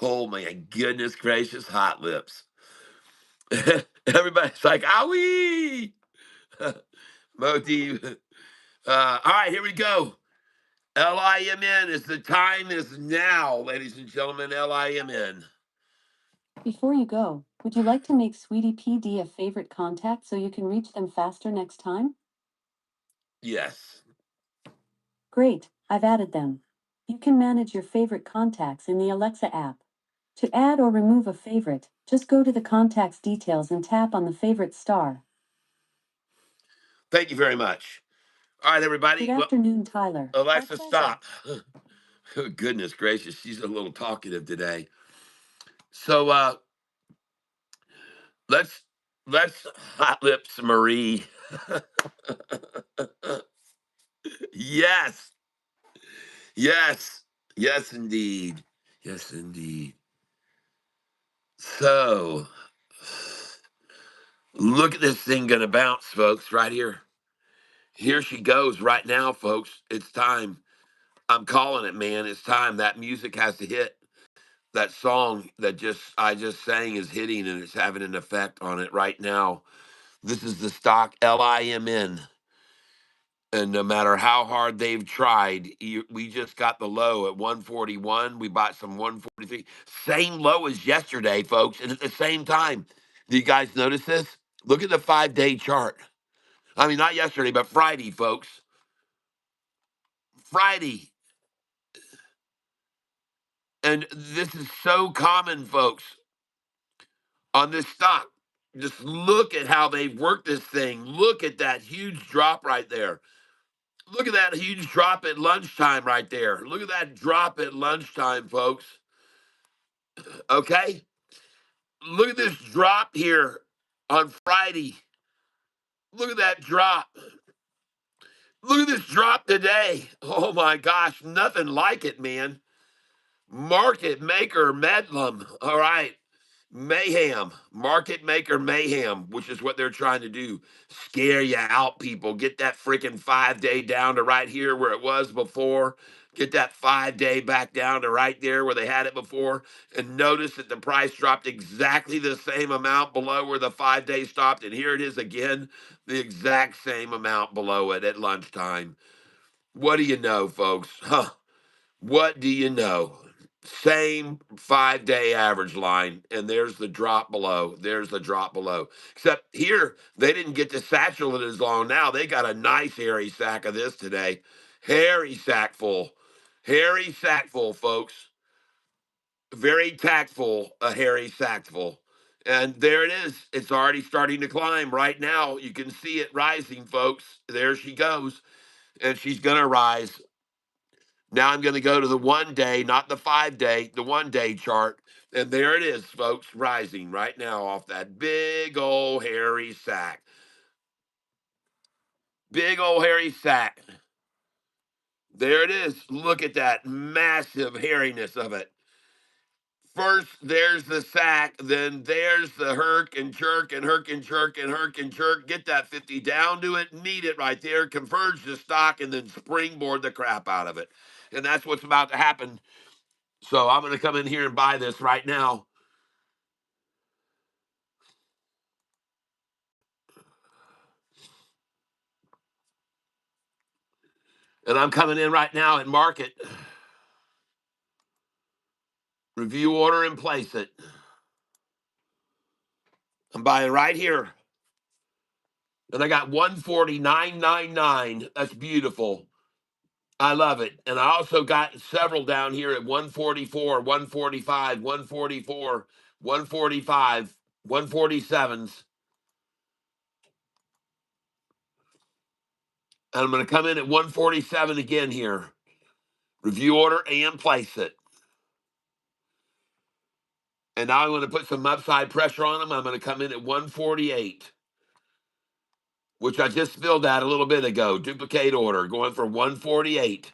Oh my goodness gracious, Hot Lips. Everybody's like, owie! Motif. All right, here we go. LIMN is the time is now, ladies and gentlemen. LIMN. Before you go, would you like to make Sweetie PD a favorite contact so you can reach them faster next time? Yes. Great, I've added them. You can manage your favorite contacts in the Alexa app. To add or remove a favorite, just go to the contacts details and tap on the favorite star. Thank you very much. All right, Good everybody. Well, afternoon, Tyler. Our Alexa, pleasure. stop. Goodness gracious, she's a little talkative today. So let's let's Hot Lips Marie. Yes. Yes. Yes indeed. Yes indeed. So look at this thing gonna bounce, folks, right here. Here she goes right now, folks. It's time. I'm calling it, man. It's time. That music has to hit. That song that just I just sang is hitting and it's having an effect on it right now. This is the stock LIMN. And no matter how hard they've tried, we just got the low at 141. We bought some 143. Same low as yesterday, folks. And at the same time, do you guys notice this? Look at the 5-day chart. I mean, not yesterday, but Friday, folks. Friday. And this is so common, folks, on this stock. Just look at how they've worked this thing. Look at that huge drop right there. Look at that huge drop at lunchtime right there. Look at that drop at lunchtime, folks. Okay? Look at this drop here on Friday. Look at that drop. Look at this drop today. Oh my gosh, nothing like it, man. Market maker medlum. All right. Mayhem, market maker mayhem, which is what they're trying to do. Scare you out, people. Get that freaking 5-day down to right here where it was before. Get that 5-day back down to right there where they had it before. And notice that the price dropped exactly the same amount below where the 5-day stopped. And here it is again, the exact same amount below it at lunchtime. What do you know, folks? Huh? What do you know? Same 5-day average line, and there's the drop below. There's the drop below. Except here, they didn't get to satchel it as long. Now they got a nice hairy sack of this today. Hairy sack full. Hairy sack full, folks. Very tactful, a hairy sack full. And there it is. It's already starting to climb right now. You can see it rising, folks. There she goes. And she's going to rise. Now I'm going to go to the 1-day, not the 5-day, the 1-day chart. And there it is, folks, rising right now off that big old hairy sack. Big old hairy sack. There it is. Look at that massive hairiness of it. First, there's the sack, then there's the herk and jerk and herk and jerk and herk and jerk. Get that 50 down to it, meet it right there, converge the stock, and then springboard the crap out of it. And that's what's about to happen. So I'm going to come in here and buy this right now. And I'm coming in right now and mark it, review order, and place it. I'm buying right here. And I got 149.99. That's beautiful. I love it. And I also got several down here at 144, 145, 144, 145, 147s. And I'm going to come in at 147 again here. Review order and place it. And now I'm going to put some upside pressure on them. I'm going to come in at 148, which I just filled out a little bit ago. Duplicate order, going for 148.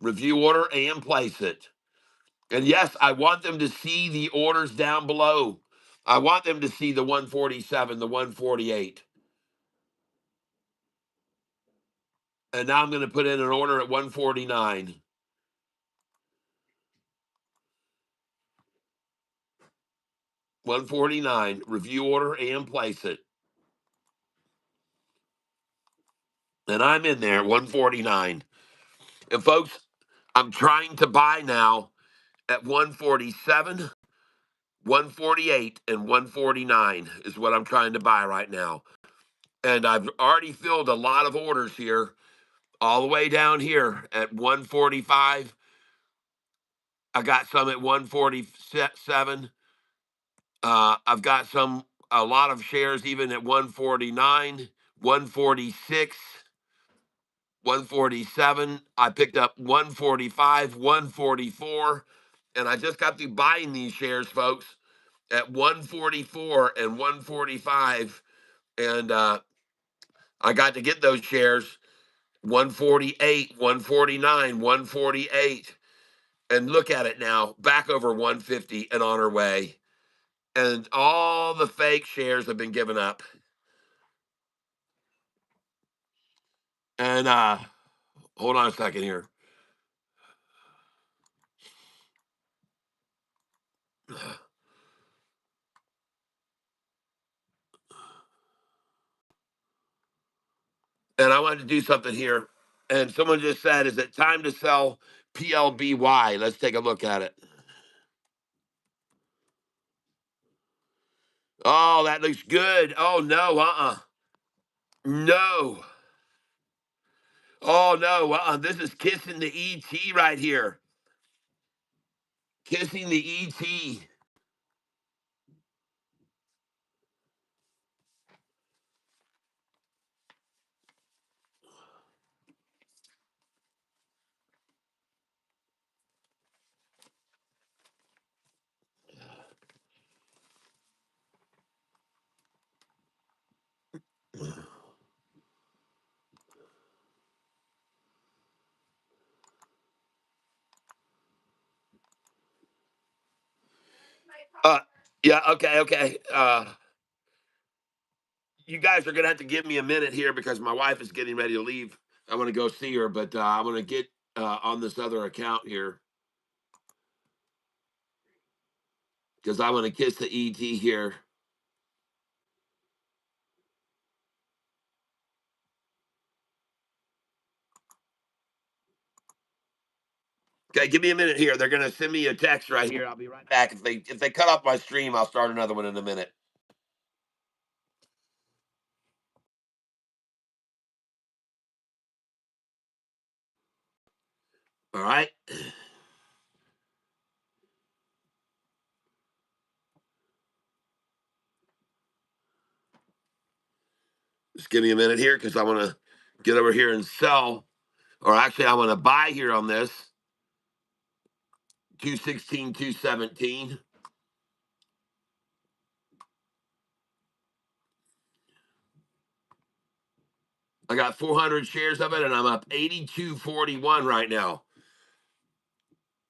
Review order and place it. And yes, I want them to see the orders down below. I want them to see the 147, the 148. And now I'm going to put in an order at 149. 149. Review order and place it. And I'm in there, 149. And folks, I'm trying to buy now at 147, 148, and 149 is what I'm trying to buy right now. And I've already filled a lot of orders here, all the way down here at 145. I got some at 147. I've got a lot of shares even at 149, 146. 147. I picked up 145, 144, and I just got through buying these shares, folks, at 144 and 145, and I got to get those shares 148, 149, 148, and look at it now, back over 150 and on our way, and all the fake shares have been given up, and hold on a second here. And I wanted to do something here. And someone just said, is it time to sell PLBY? Let's take a look at it. Oh, that looks good. Oh, no, No. Oh, no, this is kissing the ET right here. Kissing the ET. Uh, yeah, okay. You guys are going to have to give me a minute here because my wife is getting ready to leave. I want to go see her, but I'm going to get on this other account here because I want to kiss the ET here. Okay, give me a minute here. They're gonna send me a text right here. I'll be right back. If they cut off my stream, I'll start another one in a minute. All right. Just give me a minute here because I want to get over here and sell, or actually, I want to buy here on this 216, 217. I got 400 shares of it, and I'm up 82.41 right now.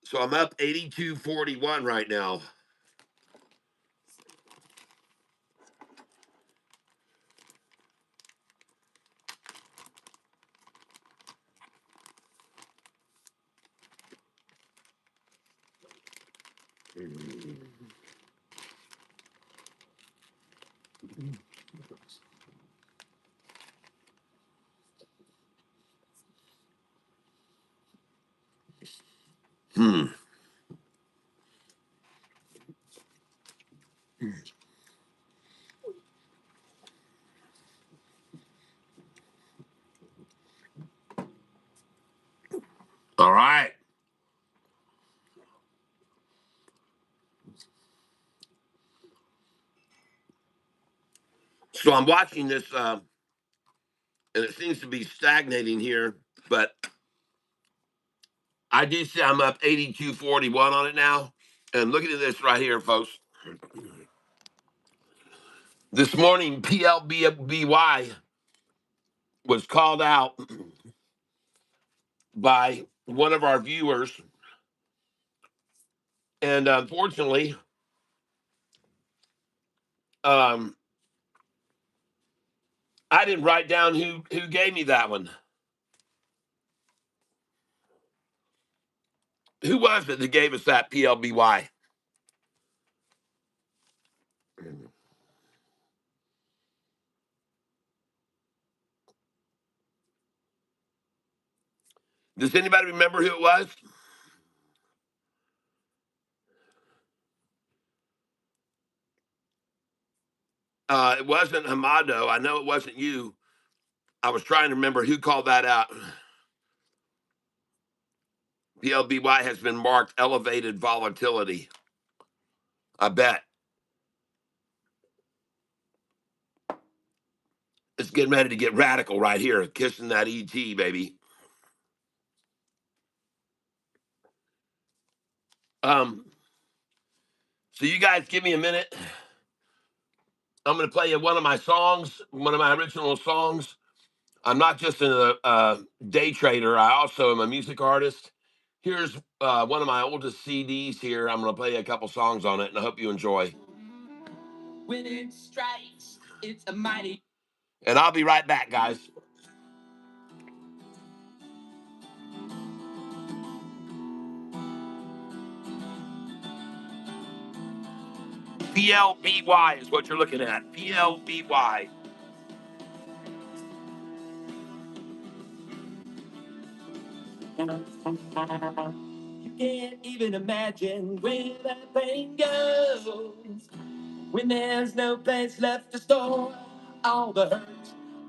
So I'm up 82.41 right now. Hmm. All right. So I'm watching this and it seems to be stagnating here. But I do see I'm up 82.41 on it now. And looking at this right here, folks. This morning, PLBY was called out by one of our viewers. And unfortunately, I didn't write down who gave me that one. Who was it that gave us that PLBY? Does anybody remember who it was? It wasn't Hamado. I know it wasn't you. I was trying to remember who called that out. PLBY has been marked elevated volatility. I bet. It's getting ready to get radical right here. Kissing that ET, baby. So you guys give me a minute. I'm going to play you one of my songs, one of my original songs. I'm not just a day trader. I also am a music artist. Here's one of my oldest CDs here. I'm going to play you a couple songs on it, and I hope you enjoy. When it strikes, it's a mighty. And I'll be right back, guys. PLBY is what you're looking at. PLBY. You can't even imagine where that thing goes when there's no place left to store all the hurt,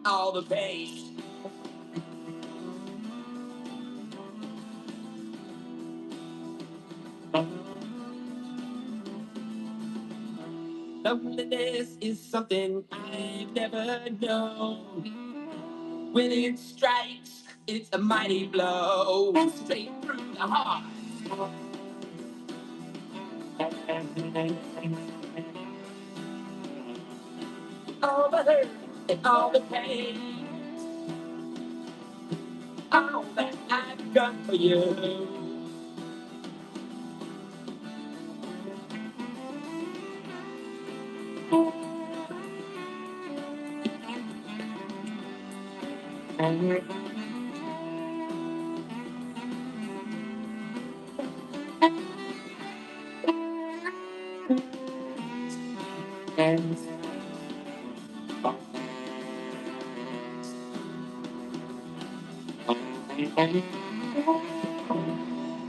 all the pain. Loneliness is something I've never known. When it strikes, it's a mighty blow straight through the heart. All the hurt and all the pain, all that I've done for you.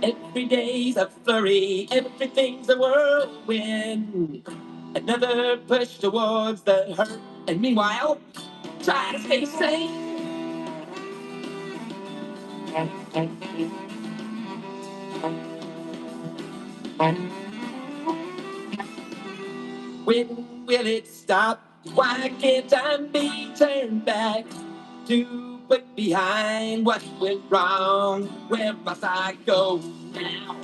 Every day's a flurry, everything's a whirlwind. Another push towards the hurt, and meanwhile, try to stay sane. When will it stop? Why can't time be turned back to put behind what went wrong? Where must I go now?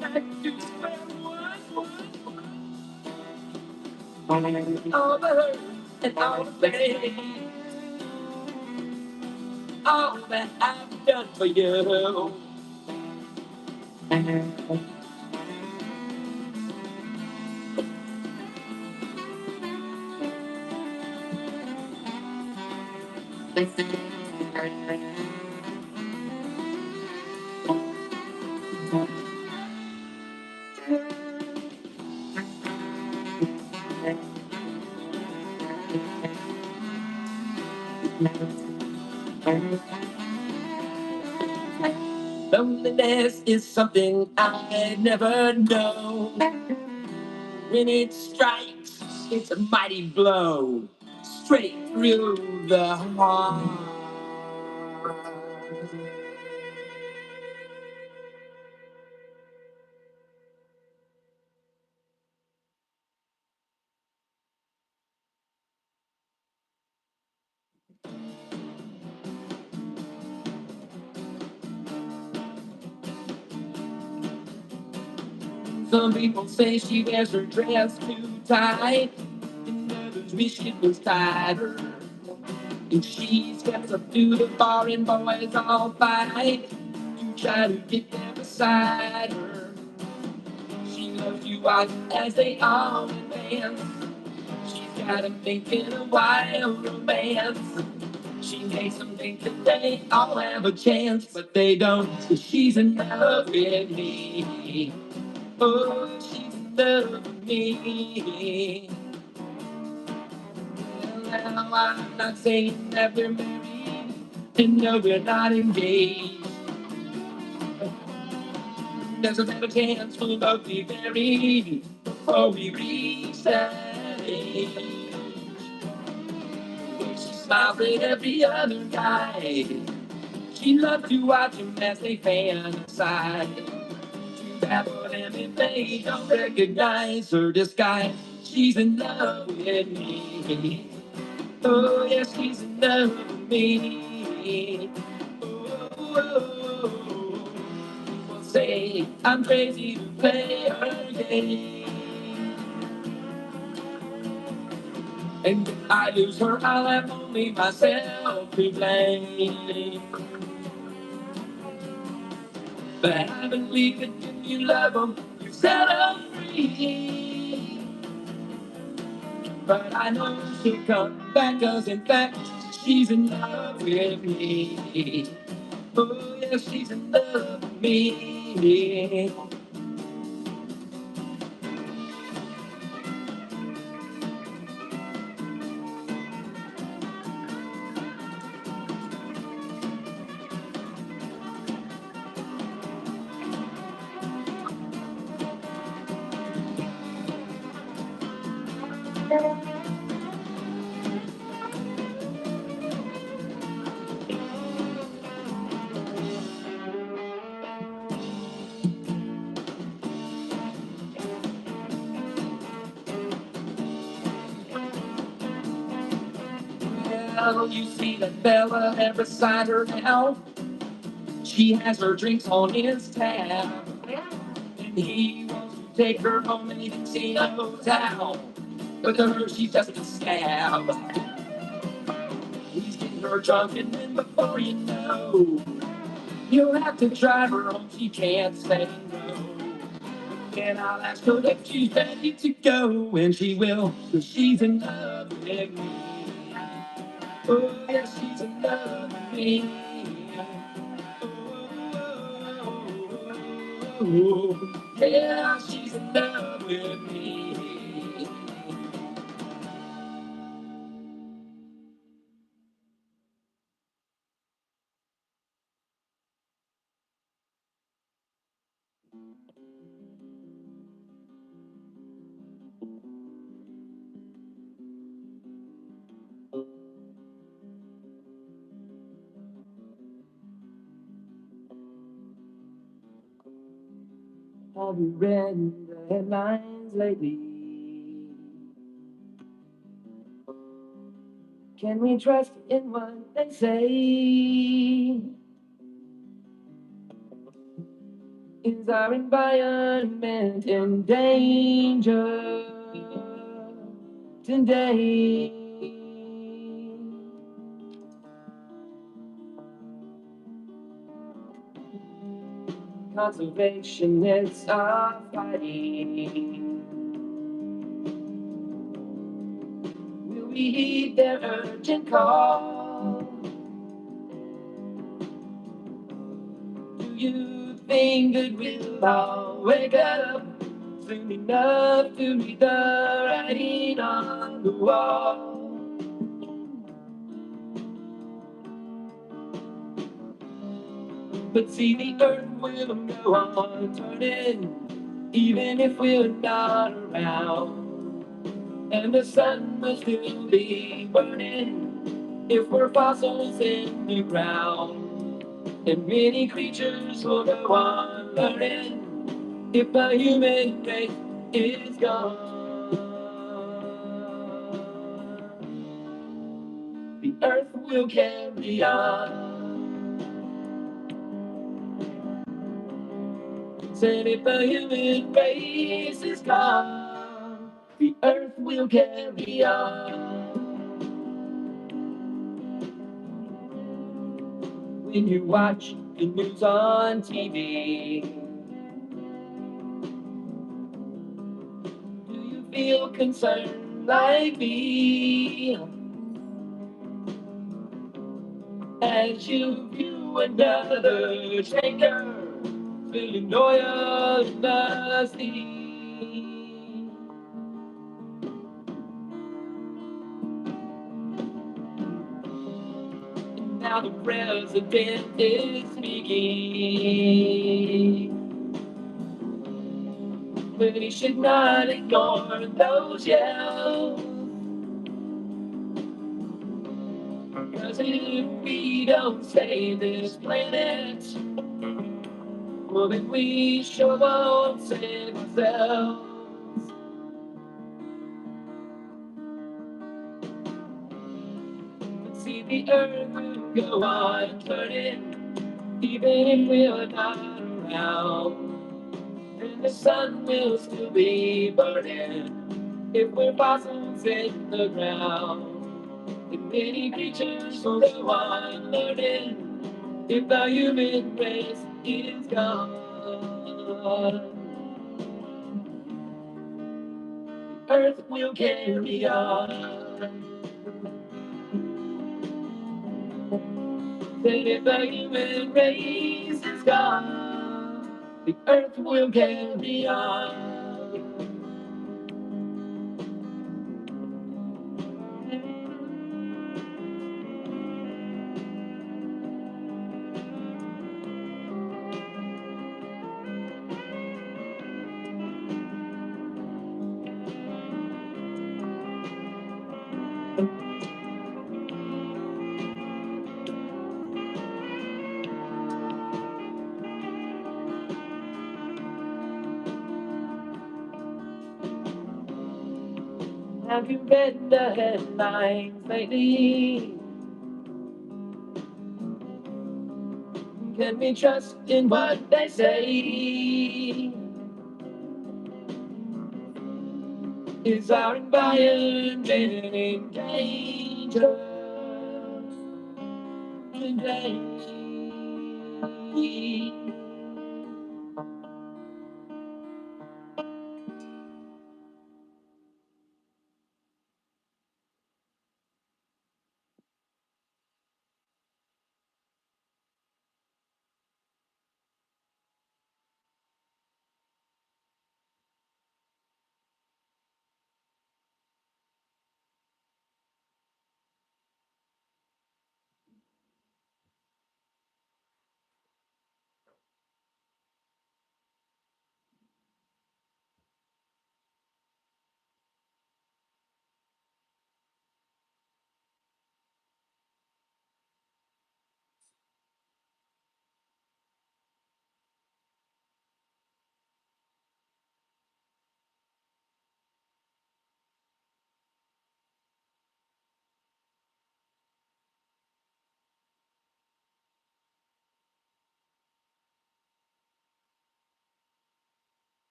Back to square one. All the hurt and all the pain, all that I've done for you. Loneliness is something I never know. When it strikes, it's a mighty blow straight through the heart. Some people say she wears her dress too tight, and others wish it was tighter. And she steps up to the bar and boys all fight to try to get there beside her. She loves you out as they all advance. She's got 'em thinking a wild romance. She makes them think that they all have a chance, but they don't. 'Cause she's in love with me. Oh, she's in love with me. Well, now I'm not saying that we're married, and no, we're not engaged. There's a better chance we'll both be married before we reach that age. She smiles at every other guy. She loves to watch them as they fantasize. Too bad for them if they don't recognize her disguise. She's in love with me. Oh, yes, she's in love with me. Oh, people say I'm crazy to play her game. And if I lose her, I'll have only myself to blame. But I believe that if you love them, you set them free. But I know she'll come back, 'cause in fact, she's in love with me. Oh, yeah, she's in love with me. Well, you see that Bella there beside her now. She has her drinks on his tab. And he wants to take her home and he thinks he knows how. But to her, she's just a scab. He's getting her drunk, and then before you know, you'll have to drive her home. She can't say no. And I'll ask her if she's ready to go, and she will, 'cause she's in love with me. Oh, yeah, she's in love with me. Oh, yeah, she's in love with me. Have you read the headlines lately? Can we trust in what they say? Is our environment in danger today? Conservationists are fighting. Will we heed their urgent call? Do you think that we'll all wake up soon enough to read the writing on the wall? But see, the earth will go on turning, even if we're not around. And the sun will still be burning if we're fossils in the ground. And many creatures will go on learning if the human race is gone. The earth will carry on. Said if the human race is gone, the earth will carry on. When you watch the news on TV, do you feel concerned like me? As you view another tanker filling oil in the sea. And now the president is speaking, but he should not ignore those yells. Cause if we don't save this planet, well then we sure won't save ourselves. But see, the earth will go on turning, even if we're not around. And the sun will still be burning if we're fossils in the ground. And many creatures will go on learning if the human race is gone. Earth will carry on. That if the human race is gone, the earth will carry on. Have you read the headlines lately? Can we trust in what they say? Is our environment in danger today?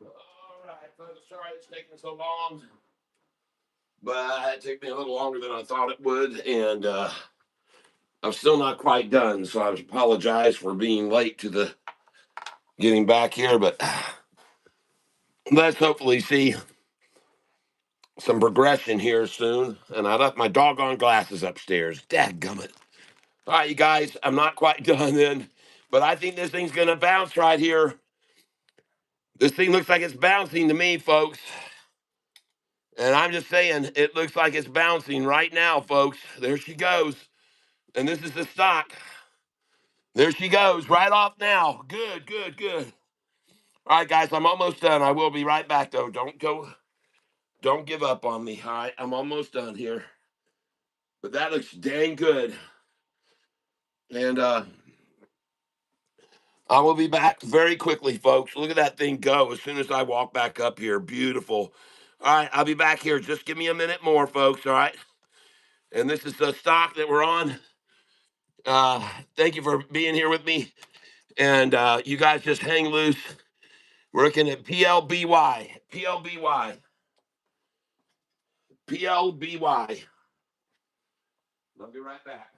All right, folks. Sorry it's taking so long, but it took me a little longer than I thought it would, and I'm still not quite done. So I apologize for being late to the getting back here, but let's hopefully see some progression here soon. And I left my doggone glasses upstairs. Dadgummit. All right, you guys, I'm not quite done then, but I think this thing's gonna bounce right here. This thing looks like it's bouncing to me, folks. And I'm just saying, it looks like it's bouncing right now, folks. There she goes. And this is the stock. There she goes, right off now. Good, good, good. All right, guys, I'm almost done. I will be right back, though. Don't give up on me. All right, I'm almost done here. But that looks dang good. And I will be back very quickly, folks. Look at that thing go as soon as I walk back up here. Beautiful. All right, I'll be back here. Just give me a minute more, folks. All right. And this is the stock that we're on. Thank you for being here with me. And you guys just hang loose. We're looking at PLBY. PLBY. PLBY. I'll be right back.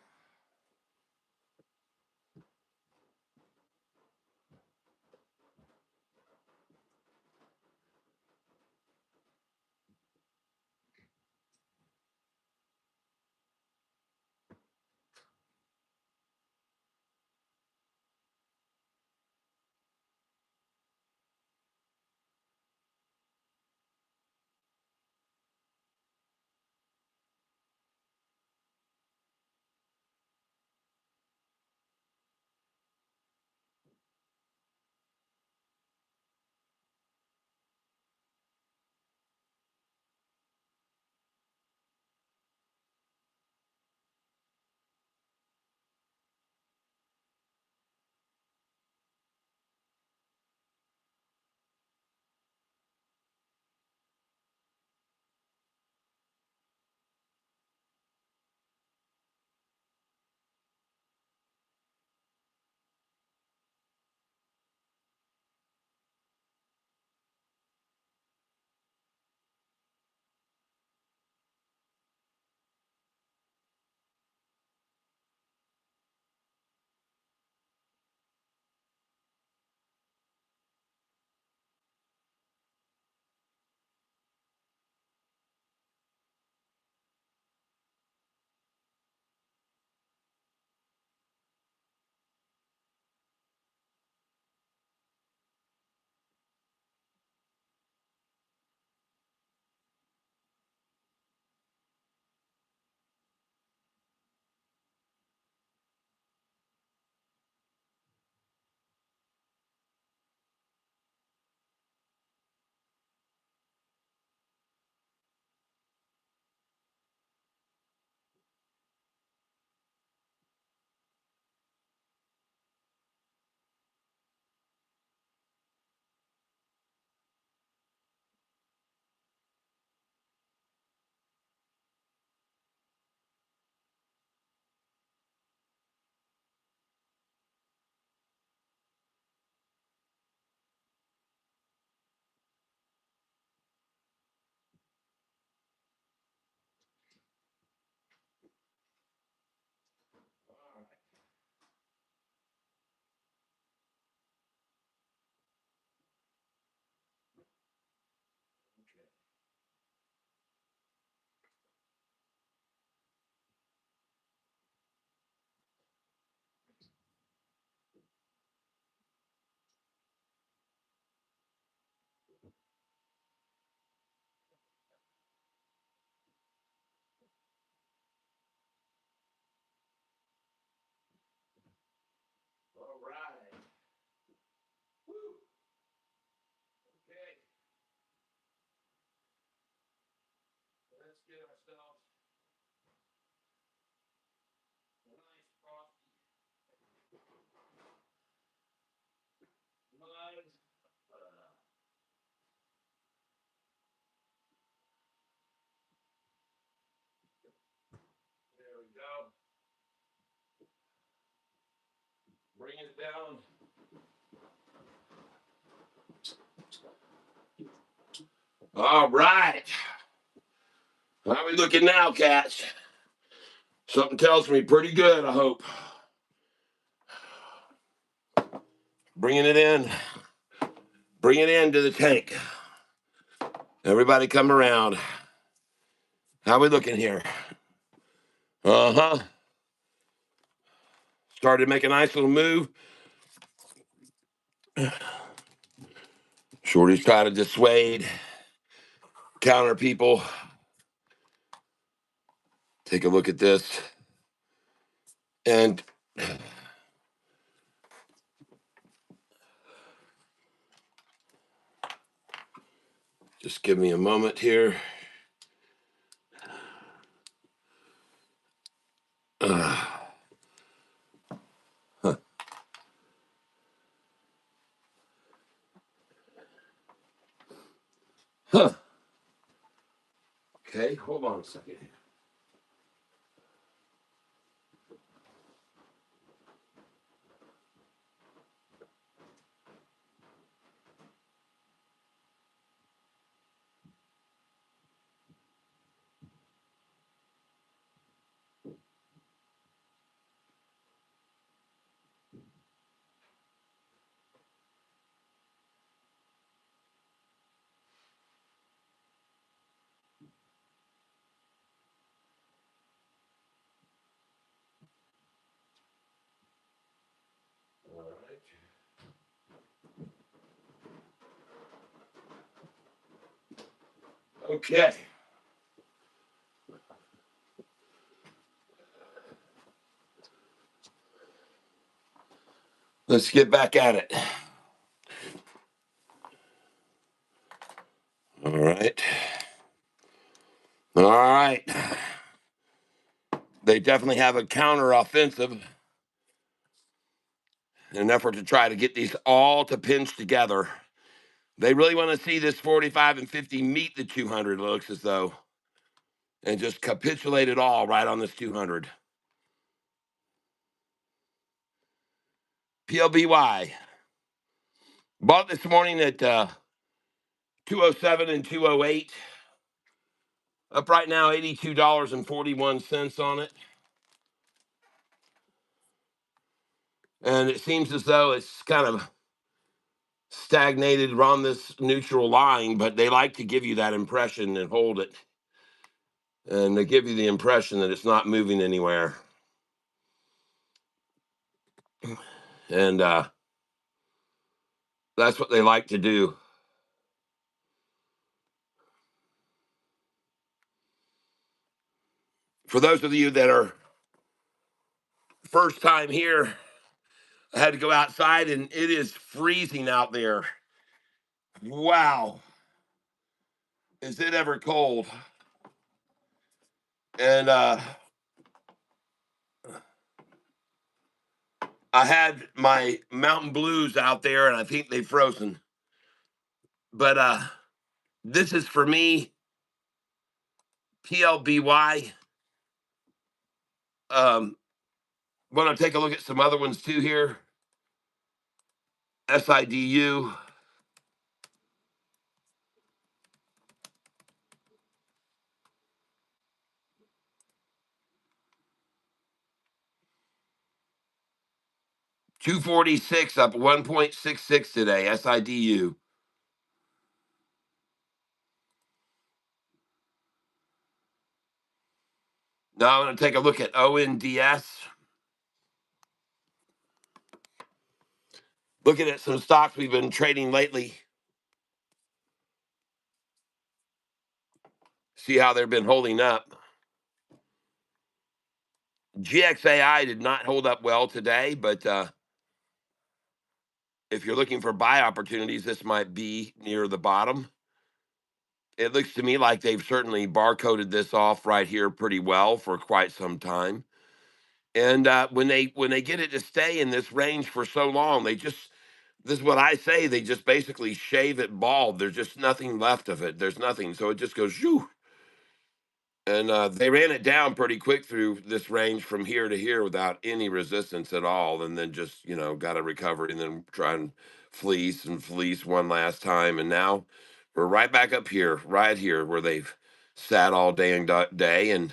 All right. Woo. Okay. Let's get ourselves a nice frosty mug. There we go. Bring it down All right. How are we looking now, cats? Something tells me pretty good, I hope. Bringing it in. Bring it into the tank. Everybody come around. How we looking here? Uh-huh. Started to make a nice little move. Shorty's trying to dissuade, counter people. Take a look at this. And just give me a moment here. Huh. Huh. Okay, hold on a second. All right. Okay. Let's get back at it. All right. All right. They definitely have a counter offensive in an effort to try to get these all to pinch together. They really want to see this 45 and 50 meet the 200, it looks as though, and just capitulate it all right on this 200. PLBY. Bought this morning at 207 and 208. Up right now, $82.41 on it. And it seems as though it's kind of stagnated around this neutral line, but they like to give you that impression and hold it. And they give you the impression that it's not moving anywhere. And that's what they like to do. For those of you that are first time here, I had to go outside and it is freezing out there. Wow. Is it ever cold? And I had my Mountain Blues out there and I think they've frozen. But this is for me, PLBY. Want to take a look at some other ones too here. SIDU. 246 up 1.66 today, SIDU. Now I'm going to take a look at ONDS. Looking at some stocks we've been trading lately. See how they've been holding up. GXAI did not hold up well today, but if you're looking for buy opportunities, this might be near the bottom. It looks to me like they've certainly barcoded this off right here pretty well for quite some time. And when they get it to stay in this range for so long, this is what I say, they just basically shave it bald. There's just nothing left of it. There's nothing. So it just goes, shoo. And they ran it down pretty quick through this range from here to here without any resistance at all. And then just, got to recover and then try and fleece one last time. And now We're right back up here, right here, where they've sat all day and day, and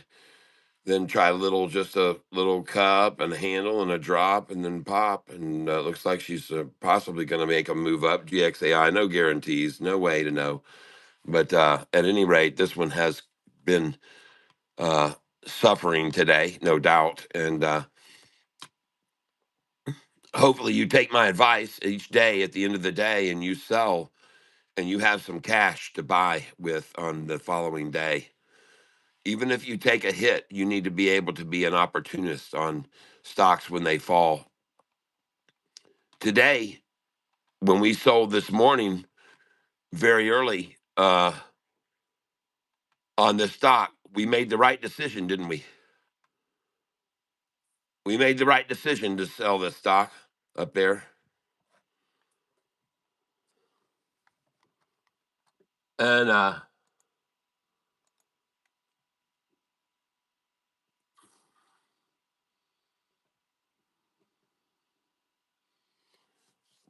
then try just a little cup and a handle and a drop and then pop. And looks like she's possibly going to make a move up. GXAI, no guarantees, no way to know. But at any rate, this one has been uh, suffering today, no doubt. And hopefully you take my advice each day at the end of the day and you sell and you have some cash to buy with on the following day. Even if you take a hit, you need to be able to be an opportunist on stocks when they fall. Today, when we sold this morning very early on this stock, we made the right decision, didn't we? We made the right decision to sell this stock up there. And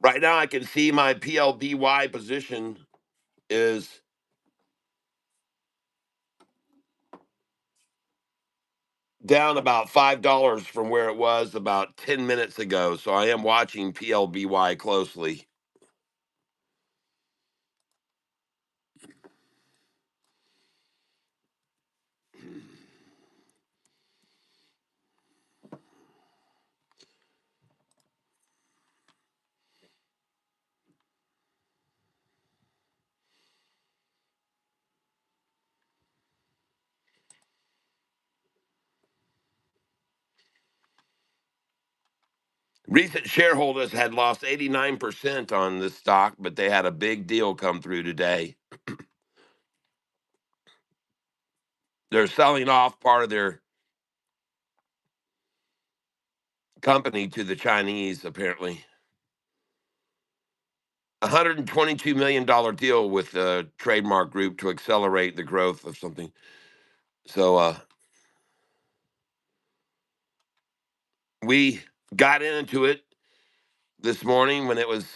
right now, I can see my PLBY position is down about $5 from where it was about 10 minutes ago. So I am watching PLBY closely. Recent shareholders had lost 89% on this stock, but they had a big deal come through today. They're selling off part of their company to the Chinese, apparently. $122 million deal with the trademark group to accelerate the growth of something. So we got into it this morning when it was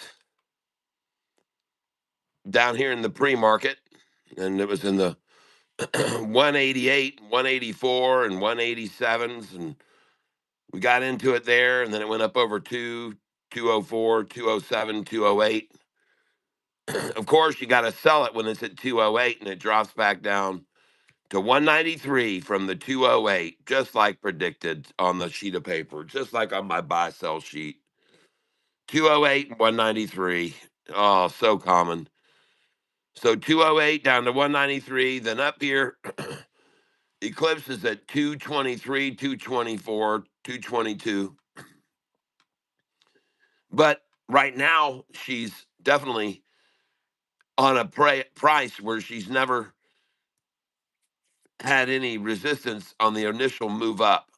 down here in the pre-market, and it was in the 188, 184, and 187s, and we got into it there, and then it went up over 204, 207, 208. Of course, you got to sell it when it's at 208, and it drops back down to 193 from the 208, just like predicted on the sheet of paper, just like on my buy sell sheet. 208 and 193. Oh, so common. So 208 down to 193, then up here. Eclipse is at 223, 224, 222. But right now, she's definitely on a price where she's never had any resistance on the initial move up.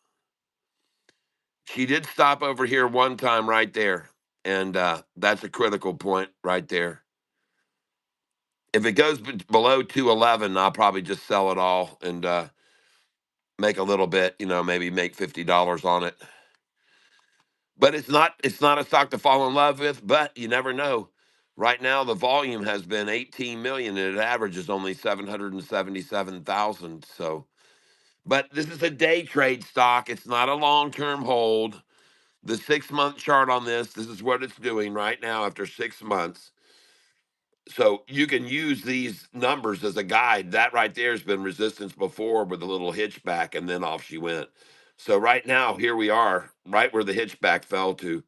She did stop over here one time right there, and that's a critical point right there. If it goes below 211, I'll probably just sell it all and make a little bit, maybe make $50 on it. But it's not a stock to fall in love with, but you never know. Right now the volume has been 18 million and it averages only 777,000. So, but this is a day trade stock. It's not a long-term hold. The 6-month chart on this is what it's doing right now after 6 months. So you can use these numbers as a guide. That right there has been resistance before with a little hitchback, and then off she went. So right now, here we are, right where the hitchback fell to,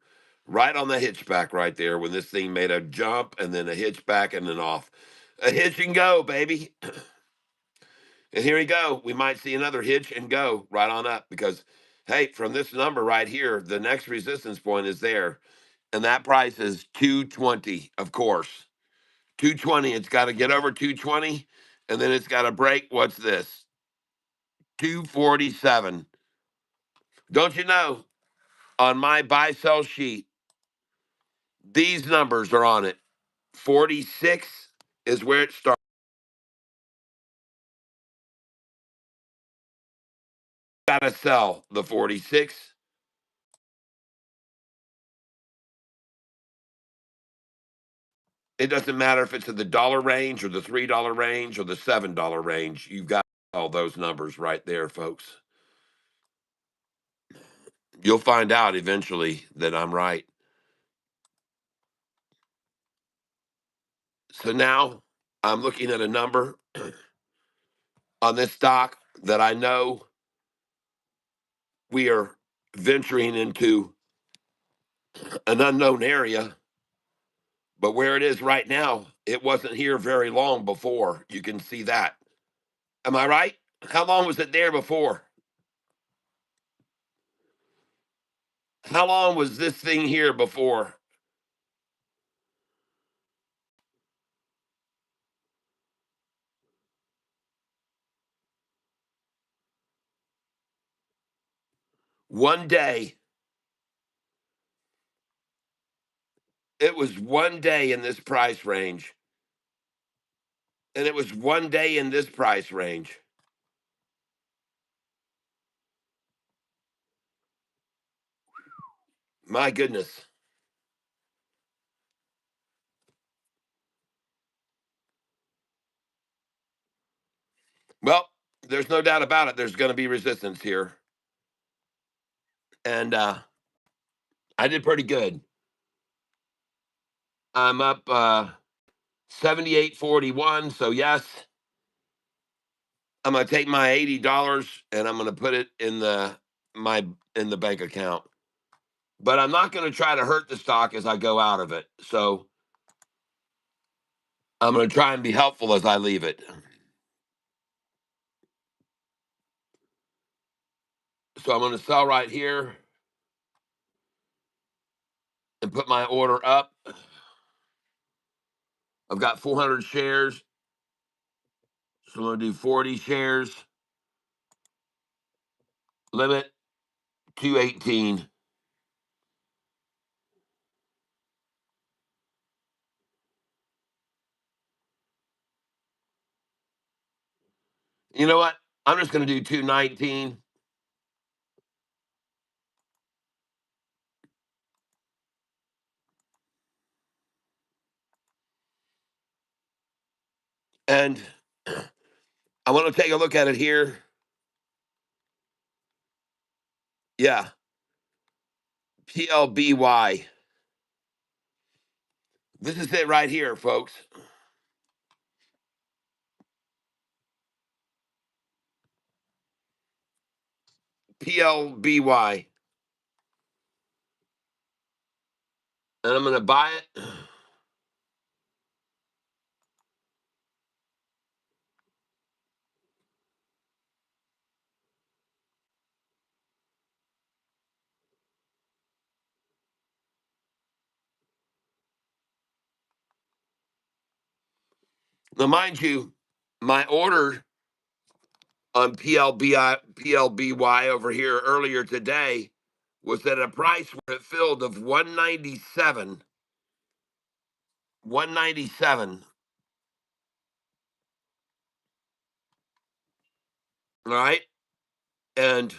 right on the hitchback right there when this thing made a jump and then a hitchback and then off. A hitch and go, baby. And here we go. We might see another hitch and go right on up because, hey, from this number right here, the next resistance point is there. And that price is 220, of course. 220. It's got to get over 220, and then it's got to break. What's this? 247. Don't you know? On my buy sell sheet, these numbers are on it. 46 is where it starts. Got to sell the 46. It doesn't matter if it's in the dollar range or the $3 range or the $7 range. You've got all those numbers right there, folks. You'll find out eventually that I'm right. So now I'm looking at a number on this stock that I know we are venturing into an unknown area, but where it is right now, it wasn't here very long before. You can see that. Am I right? How long was it there before? How long was this thing here before? One day. It was one day in this price range, and it was one day in this price range. My goodness. Well, there's no doubt about it. There's going to be resistance here. And I did pretty good. I'm up 78.41. So, yes, I'm going to take my $80 and I'm going to put it in the bank account. But I'm not going to try to hurt the stock as I go out of it. So, I'm going to try and be helpful as I leave it. So, I'm going to sell right here and put my order up. I've got 400 shares, so I'm going to do 40 shares. Limit 218. You know what? I'm just going to do 219. And I want to take a look at it here. Yeah, PLBY. This is it right here, folks. PLBY. And I'm going to buy it. Now, mind you, my order on PLBY over here earlier today was at a price where it filled of 197. 197. All right. And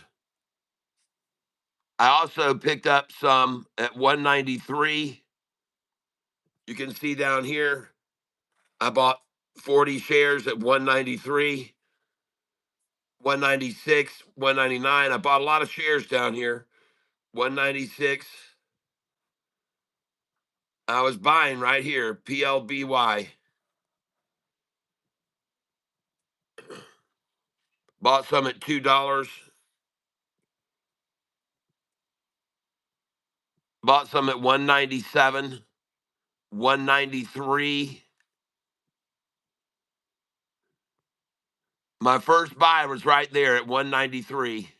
I also picked up some at 193. You can see down here, I bought 40 shares at 193, 196, 199. I bought a lot of shares down here. 196. I was buying right here, PLBY. Bought some at $2. Bought some at 197, 193. My first buy was right there at 193.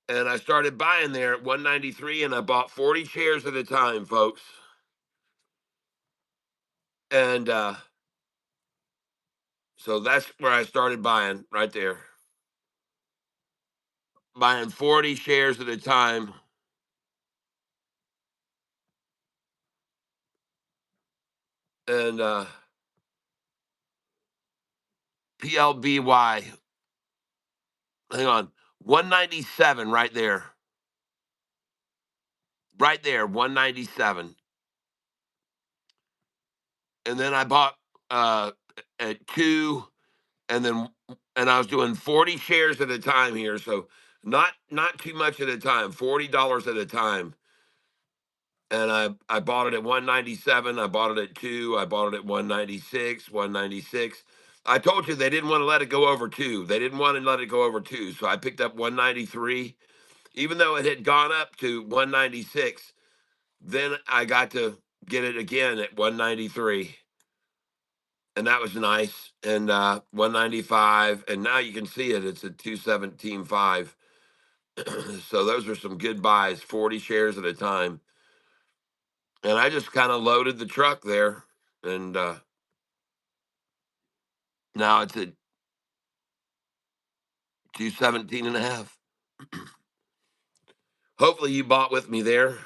And I started buying there at 193 and I bought 40 shares at a time, folks. And so that's where I started buying right there. Buying 40 shares at a time. And PLBY, hang on, 197 right there. Right there, 197. and then I bought at 2, and I was doing 40 shares at a time here, so not too much at a time, $40 at a time. And I bought it at 197. I bought it at 2. I bought it at 196, 196. I told you they didn't want to let it go over 2. They didn't want to let it go over 2. So I picked up 193, even though it had gone up to 196. Then I got to get it again at 193. And that was nice. And 195. And now you can see it. It's at 217.5. So those are some good buys, 40 shares at a time. And I just kind of loaded the truck there, and now it's at 217.5. Hopefully you bought with me there.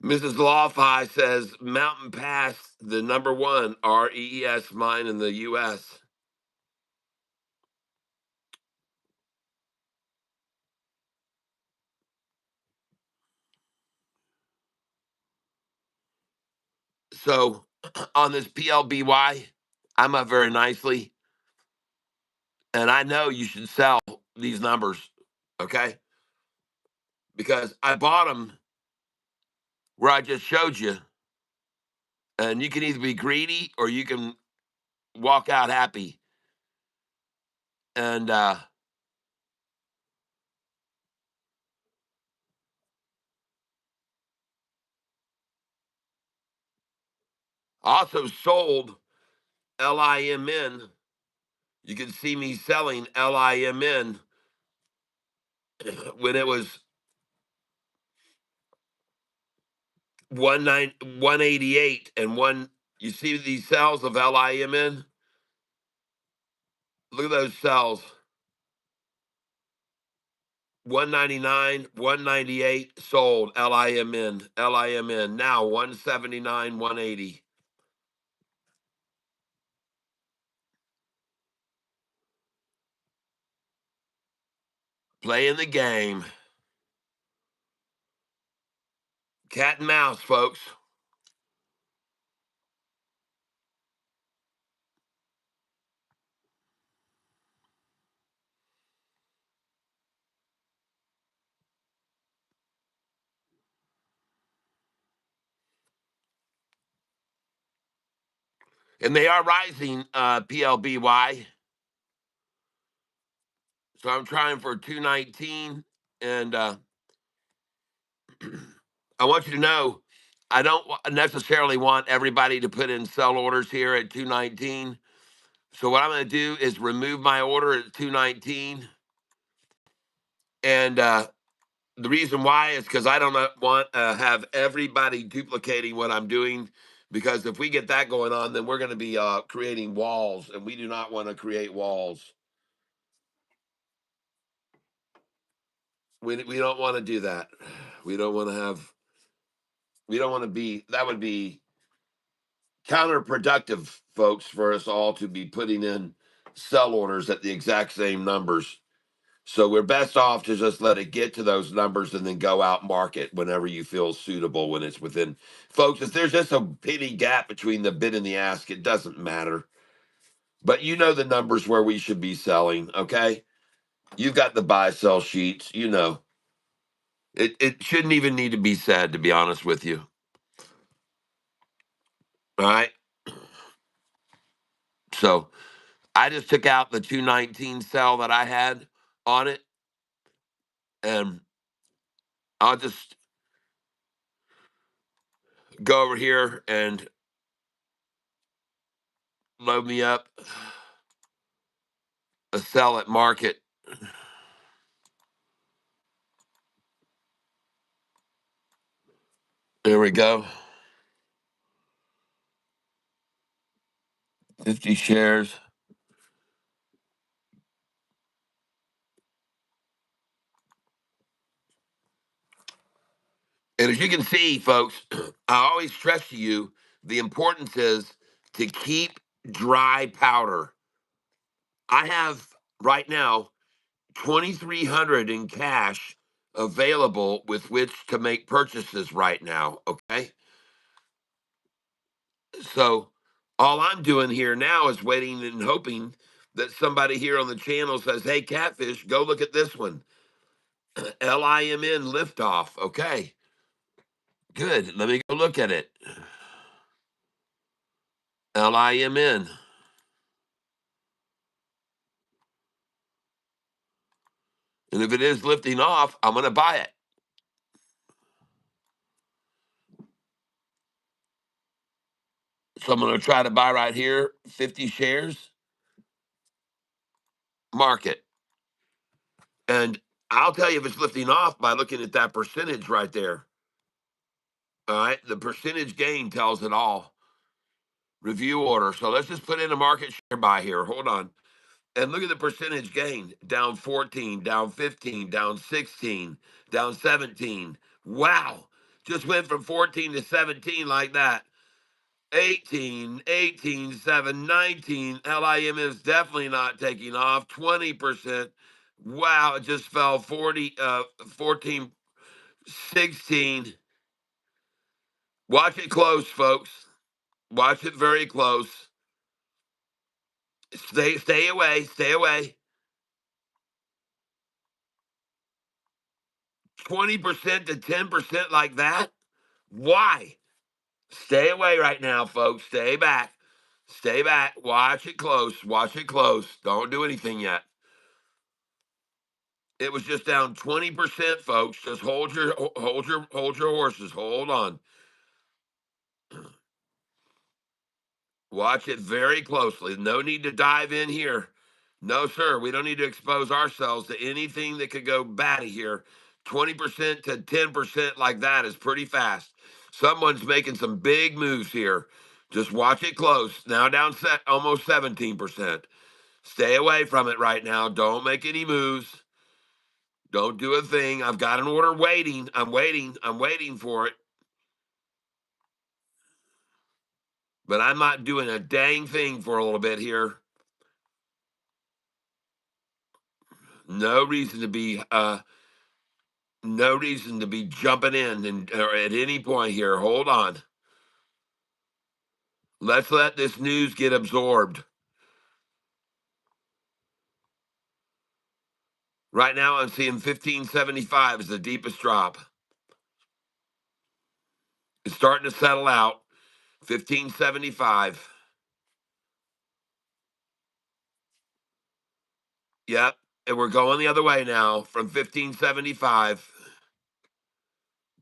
Mrs. Lawfi says Mountain Pass, the number one REES mine in the U.S. So on this PLBY, I'm up very nicely, and I know you should sell these numbers, okay? Because I bought them where I just showed you, and you can either be greedy or you can walk out happy. And also sold LIMN. You can see me selling LIMN when it was 188 and one. You see these cells of LIMN? Look at those cells. 199, 198 sold LIMN, LIMN. Now 179, 180. Playing the game. Cat and mouse, folks. And they are rising, PLBY. So I'm trying for 219. And I want you to know, I don't necessarily want everybody to put in sell orders here at 219. So what I'm going to do is remove my order at 219. And the reason why is because I don't want to have everybody duplicating what I'm doing. Because if we get that going on, then we're going to be creating walls, and we do not want to create walls. We don't want to do that. We don't want to have. We don't want to be. That would be counterproductive, folks, for us all to be putting in sell orders at the exact same numbers. So we're best off to just let it get to those numbers and then go out market whenever you feel suitable when it's within. Folks, if there's just a penny gap between the bid and the ask, it doesn't matter. But you know the numbers where we should be selling, okay? You've got the buy sell sheets, you know. It shouldn't even need to be said, to be honest with you. All right. So I just took out the 219 sell that I had on it, and I'll just go over here and load me up a sell at market. There we go. 50 shares. And as you can see, folks, I always stress to you the importance is to keep dry powder. I have right now 2,300 in cash available with which to make purchases right now. Okay. So all I'm doing here now is waiting and hoping that somebody here on the channel says, hey, Catfish, go look at this one. LIMN liftoff. Okay. Good. Let me go look at it. LIMN. And if it is lifting off, I'm going to buy it. So I'm going to try to buy right here 50 shares, market. And I'll tell you if it's lifting off by looking at that percentage right there. All right. The percentage gain tells it all. Review order. So let's just put in a market share buy here. Hold on. And look at the percentage gain. Down 14, down 15, down 16, down 17. Wow. Just went from 14 to 17 like that. 18, 18, 7, 19. LIM is definitely not taking off. 20%. Wow, it just fell 14, 16. Watch it close, folks. Watch it very close. Stay away, stay away. 20% to 10% like that? Why? Stay away right now, folks. Stay back. Stay back. Watch it close. Watch it close. Don't do anything yet. It was just down 20%, folks. Just hold your horses. Hold on. Watch it very closely. No need to dive in here. No, sir. We don't need to expose ourselves to anything that could go batty here. 20% to 10% like that is pretty fast. Someone's making some big moves here. Just watch it close. Now down almost 17%. Stay away from it right now. Don't make any moves. Don't do a thing. I've got an order waiting. I'm waiting. I'm waiting for it. But I'm not doing a dang thing for a little bit here. No reason to be no reason to be jumping in and or at any point here. Hold on. Let's let this news get absorbed. Right now I'm seeing 1575 is the deepest drop. It's starting to settle out. 1575. Yep. And we're going the other way now from 1575.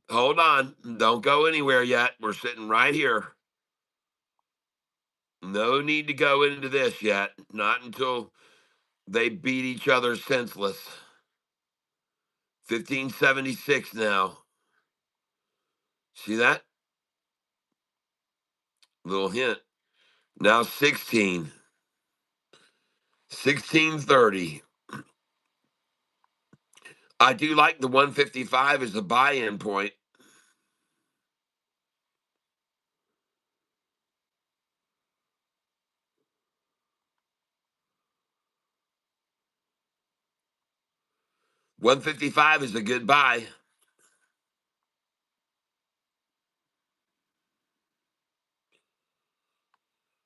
Hold on. Don't go anywhere yet. We're sitting right here. No need to go into this yet. Not until they beat each other senseless. 1576 now. See that? Little hint. Now 16. 1630. I do like the 155 as a buy-in point. 155 is a good buy.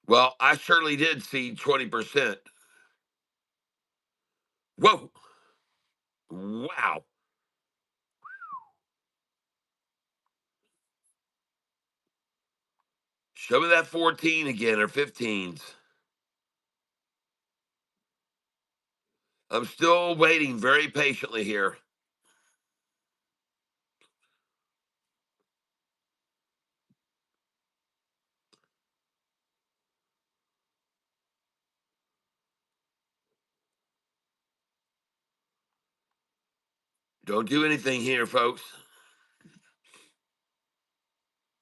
Well, I surely did see 20%. Whoa. Wow. Show me that 14 again or 15s. I'm still waiting very patiently here. Don't do anything here, folks.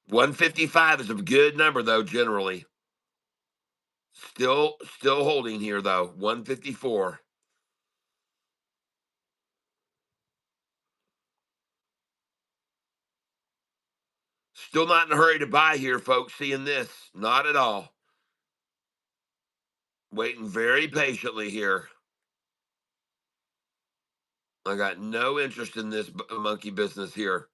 155 is a good number though, generally. Still holding here though. 154. Still not in a hurry to buy here, folks. Seeing this. Not at all. Waiting very patiently here. I got no interest in this monkey business here.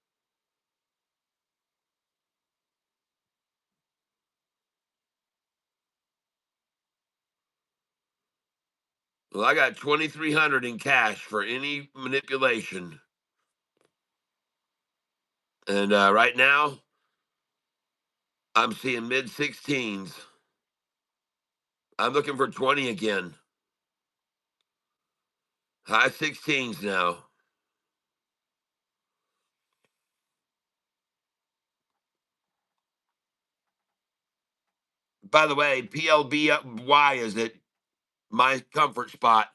Well, I got 2,300 in cash for any manipulation. And right now, I'm seeing mid 16s. I'm looking for 20 again. High 16s now. By the way, PLBY is at my comfort spot.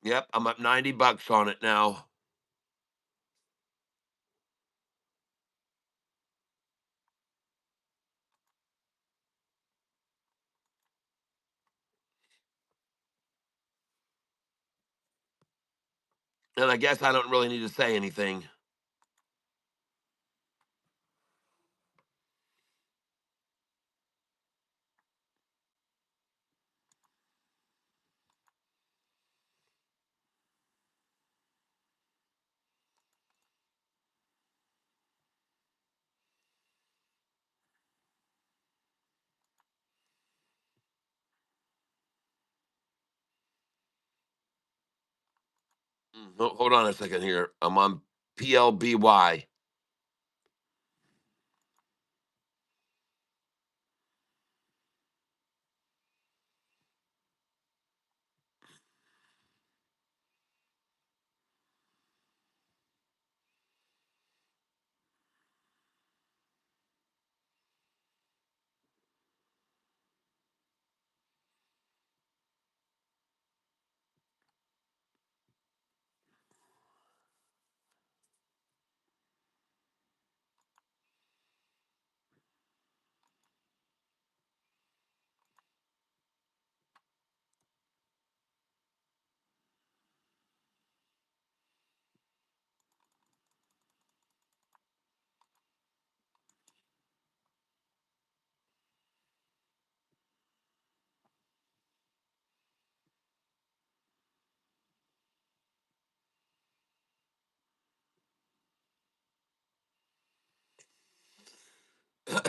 Yep, I'm up $90 on it now. And I guess I don't really need to say anything. Hold on a second here. I'm on PLBY.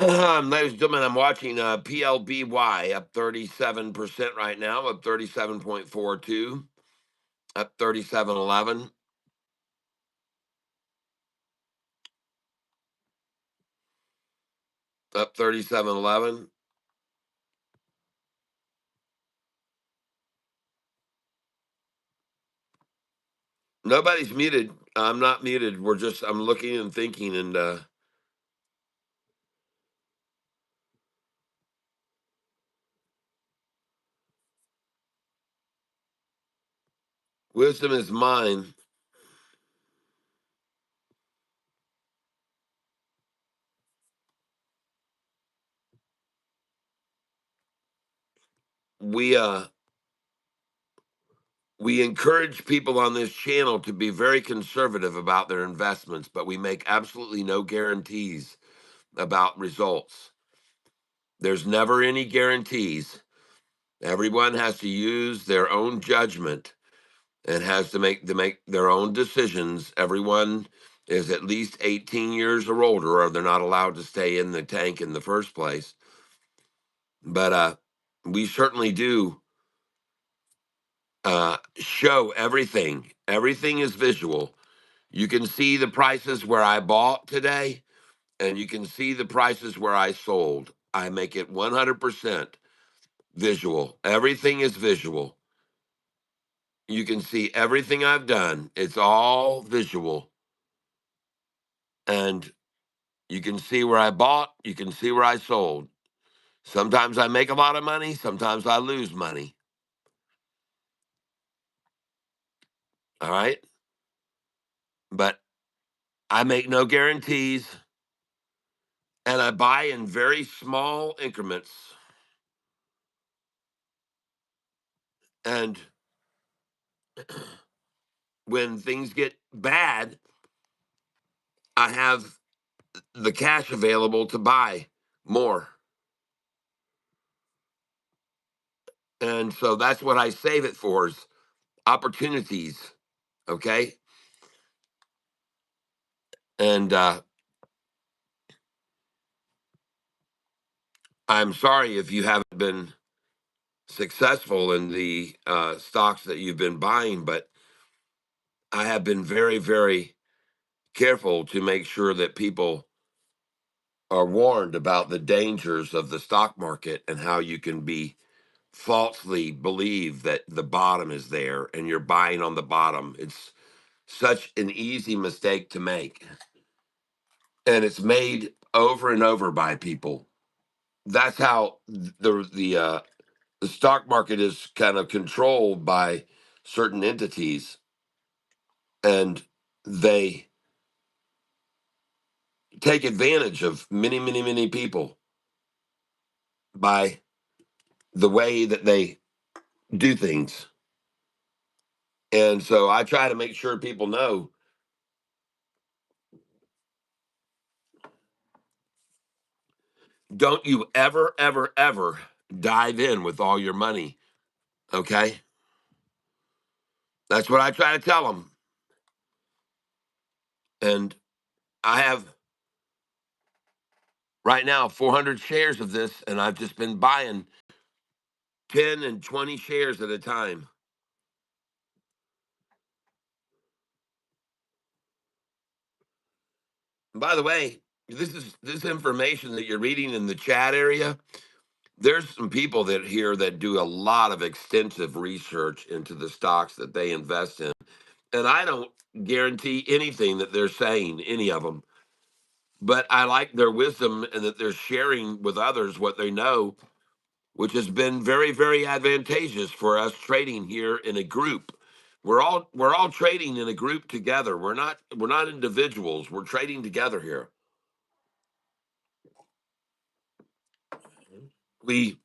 Ladies and gentlemen, I'm watching PLBY up 37% right now, up 37.42, up 37.11, up 37.11. Nobody's muted. I'm not muted. I'm looking and thinking, and wisdom is mine. We uh we encourage people on this channel to be very conservative about their investments, but we make absolutely no guarantees about results. There's never any guarantees. Everyone has to use their own judgment and has to make their own decisions. Everyone is at least 18 years or older, or they're not allowed to stay in the tank in the first place. But we certainly do show everything. Everything is visual. You can see the prices where I bought today, and you can see the prices where I sold. I make it 100% visual. Everything is visual. You can see everything I've done. It's all visual. And You can see where I bought, you can see where I sold. Sometimes I make a lot of money, sometimes I lose money. All right? But I make no guarantees and I buy in very small increments. And when things get bad, I have the cash available to buy more. And so that's what I save it for is opportunities. Okay. And I'm sorry if you haven't been successful in the stocks that you've been buying, but I have been very, very careful to make sure that people are warned about the dangers of the stock market and how you can be falsely believe that the bottom is there and you're buying on the bottom. It's such an easy mistake to make. And it's made over and over by people. That's how the stock market is kind of controlled by certain entities, and they take advantage of many, many, many people by the way that they do things. And so I try to make sure people know, don't you ever, ever, ever dive in with all your money. Okay. That's what I try to tell them. And I have right now 400 shares of this, and I've just been buying 10 and 20 shares at a time. And by the way, this information that you're reading in the chat area. There's some people that here that do a lot of extensive research into the stocks that they invest in. And I don't guarantee anything that they're saying, any of them. But I like their wisdom and that they're sharing with others what they know, which has been very, very advantageous for us trading here in a group. We're all trading in a group together. We're not individuals. We're trading together here. We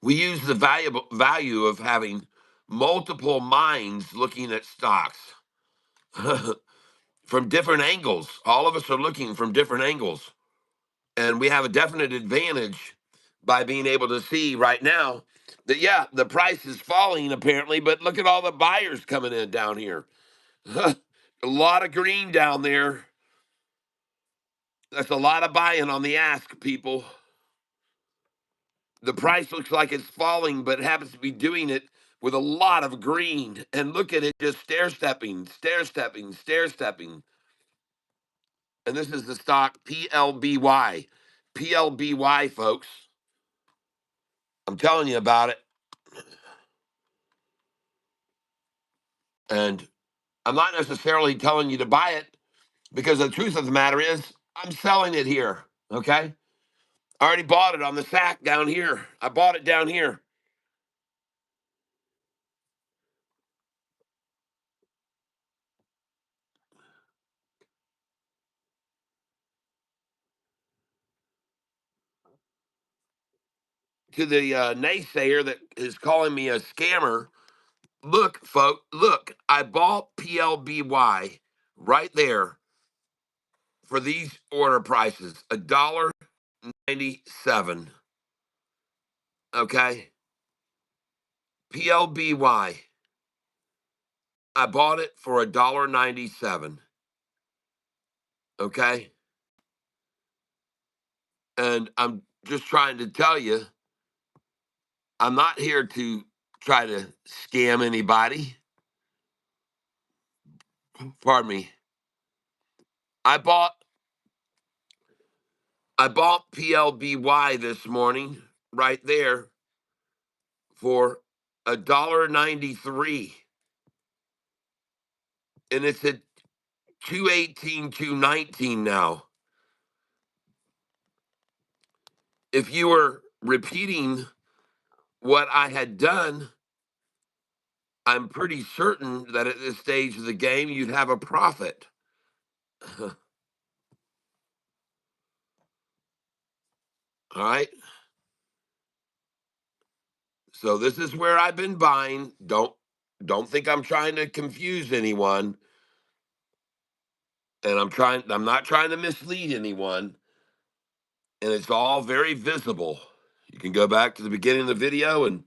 we use the value of having multiple minds looking at stocks from different angles. All of us are looking from different angles, and we have a definite advantage by being able to see right now that yeah, the price is falling apparently, but look at all the buyers coming in down here. A lot of green down there. That's a lot of buying on the ask, people. The price looks like it's falling, but it happens to be doing it with a lot of green. And look at it just stair stepping, stair stepping, stair stepping. And this is the stock PLBY. PLBY, folks. I'm telling you about it. And I'm not necessarily telling you to buy it because the truth of the matter is I'm selling it here. Okay. I already bought it on the sack down here. I bought it down here. To the naysayer that is calling me a scammer, look, folks, look, I bought PLBY right there for these order prices, $1.97. Okay. PLBY. I bought it for $1.97. Okay. And I'm just trying to tell you, I'm not here to try to scam anybody. Pardon me. I bought I bought PLBY this morning right there for $1.93. And it's at 218, 219 now. if you were repeating what I had done, I'm pretty certain that at this stage of the game, you'd have a profit. All right. So this is where I've been buying. Don't think I'm trying to confuse anyone, and I'm not trying to mislead anyone, and it's all very visible. You can go back to the beginning of the video and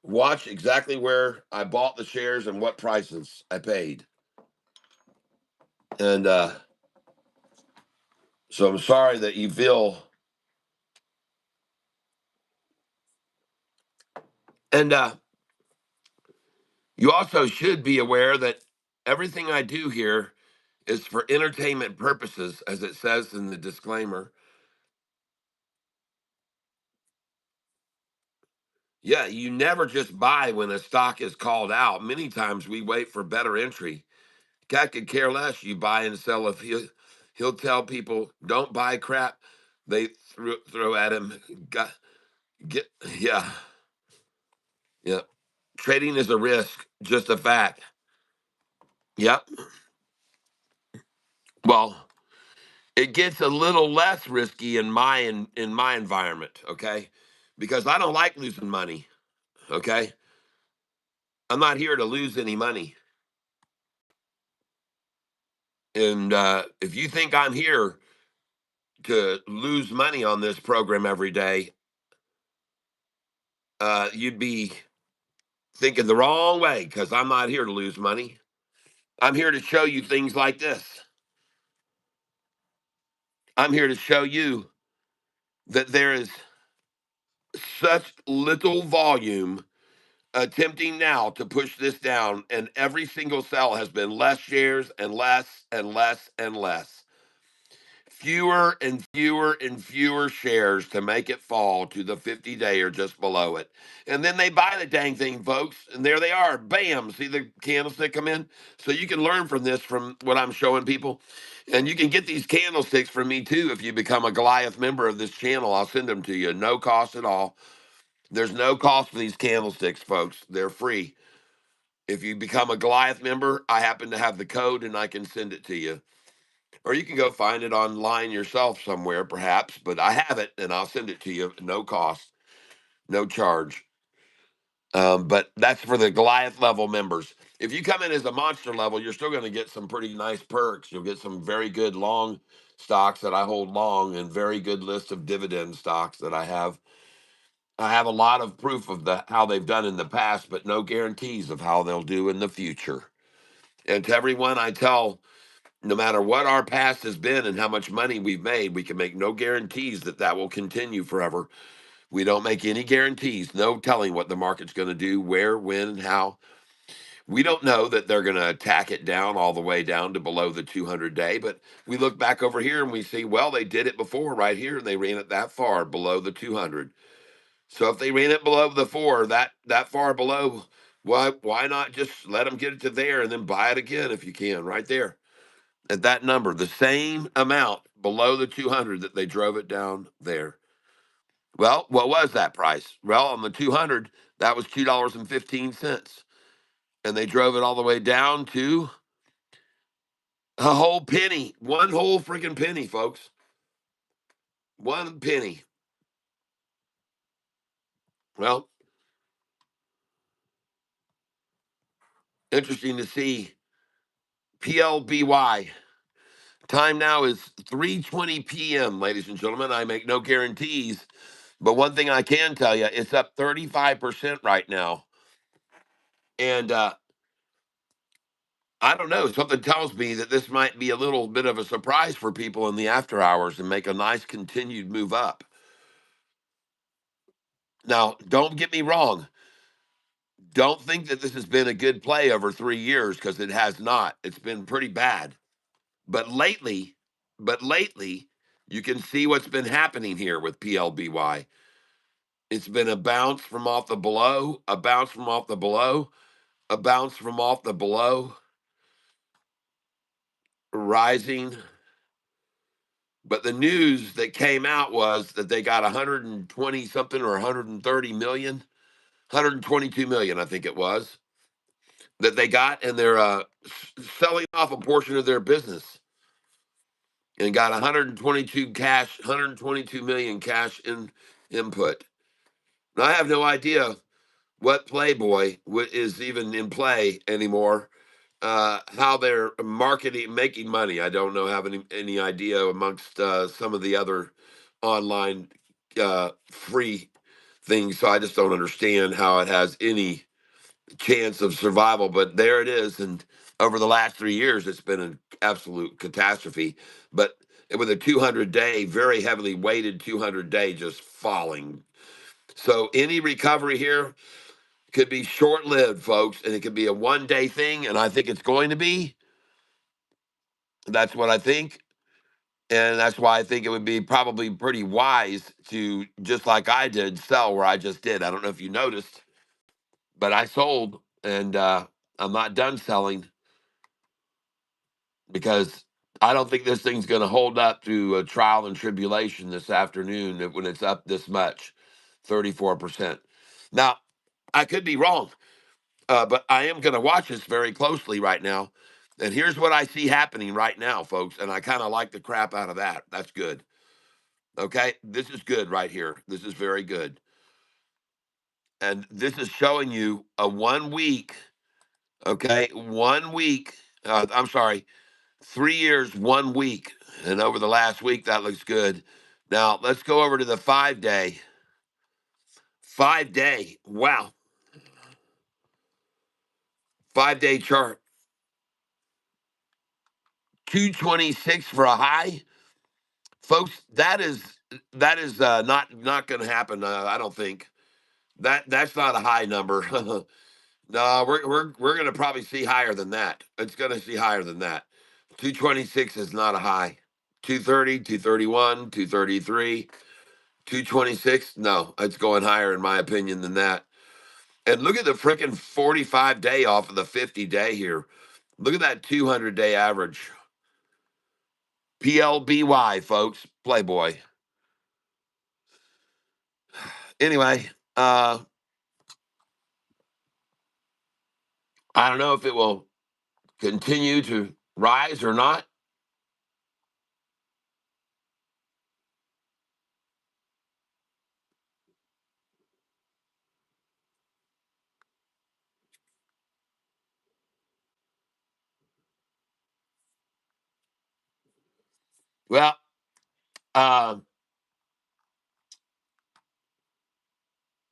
watch exactly where I bought the shares and what prices I paid. And so I'm sorry that you feel. And you also should be aware that everything I do here is for entertainment purposes, as it says in the disclaimer. Yeah, you never just buy when a stock is called out. Many times we wait for better entry. Cat could care less. You buy and sell. If he'll tell people don't buy crap, they throw at him. Got get yeah yeah. Trading is a risk, just a fact. Yep. Well, it gets a little less risky in my environment. Okay, because I don't like losing money. Okay, I'm not here to lose any money. And if you think I'm here to lose money on this program every day, you'd be thinking the wrong way because I'm not here to lose money. I'm here to show you things like this. I'm here to show you that there is such little volume attempting now to push this down, and every single sell has been less shares and less and less and less. Fewer and fewer and fewer shares to make it fall to the 50-day or just below it. And then they buy the dang thing, folks, and there they are. Bam. See the candlestick come in? So you can learn from this, from what I'm showing people. And you can get these candlesticks from me too if you become a Goliath member of this channel. I'll send them to you. No cost at all. There's no cost for these candlesticks, folks. They're free. If you become a Goliath member, I happen to have the code and I can send it to you. Or you can go find it online yourself somewhere, perhaps, but I have it and I'll send it to you at no cost, no charge. But that's for the Goliath level members. If you come in as a monster level, you're still going to get some pretty nice perks. You'll get some very good long stocks that I hold long and very good list of dividend stocks that I have. I have a lot of proof of how they've done in the past, but no guarantees of how they'll do in the future. And to everyone I tell, no matter what our past has been and how much money we've made, we can make no guarantees that that will continue forever. We don't make any guarantees, no telling what the market's going to do, where, when, and how. We don't know that they're going to attack it down all the way down to below the 200-day, but we look back over here and we see, well, they did it before right here and they ran it that far below the 200. So if they ran it below the 4, that far below, why not just let them get it to there and then buy it again if you can, right there at that number, the same amount below the 200 that they drove it down there. Well, what was that price? Well, on the 200, that was $2.15. And they drove it all the way down to a whole penny, one whole freaking penny, folks. One penny. Well, interesting to see PLBY. Time now is 3:20 p.m., ladies and gentlemen. I make no guarantees, but one thing I can tell you, it's up 35% right now. And I don't know. Something tells me that this might be a little bit of a surprise for people in the after hours and make a nice continued move up. Now, don't get me wrong. Don't think that this has been a good play over 3 years because it has not. It's been pretty bad. But lately, but lately, you can see what's been happening here with PLBY. It's been a bounce from off the below, a bounce from off the below, a bounce from off the below, rising, But the news that came out was that they got 120 something or 130 million, 122 million, I think it was, that they got, and they're selling off a portion of their business and got 122 million cash in input. Now, I have no idea what Playboy is even in play anymore. How they're marketing, making money, I don't know. Have any idea amongst some of the other online free things. So I just don't understand how it has any chance of survival. But there it is, and over the last 3 years, it's been an absolute catastrophe. But with a 200-day, very heavily weighted 200-day, just falling. So any recovery here could be short-lived, folks, and it could be a one-day thing, and I think it's going to be. That's what I think, and that's why I think it would be probably pretty wise to, just like I did, sell where I just did. I don't know if you noticed, but I sold, and I'm not done selling because I don't think this thing's going to hold up through a trial and tribulation this afternoon when it's up this much, 34%. Now, I could be wrong. But I am going to watch this very closely right now. And here's what I see happening right now, folks. And I kind of like the crap out of that. That's good. Okay. This is good right here. This is very good. And this is showing you a 1 week. Okay. 1 week. I'm sorry. 3 years, 1 week. And over the last week, that looks good. Now, let's go over to the 5 day. 5 day. Wow. 5 day chart. 226 for a high. Folks, that is not going to happen. I don't think that's not a high number. No, we're going to probably see higher than that. It's going to see higher than that. 226 is not a high. 230, 231, 233, 226. No, it's going higher in my opinion than that. And look at the freaking 45 day off of the 50 day here. Look at that 200-day average. PLBY, folks, Playboy. Anyway, I don't know if it will continue to rise or not. Well, I'm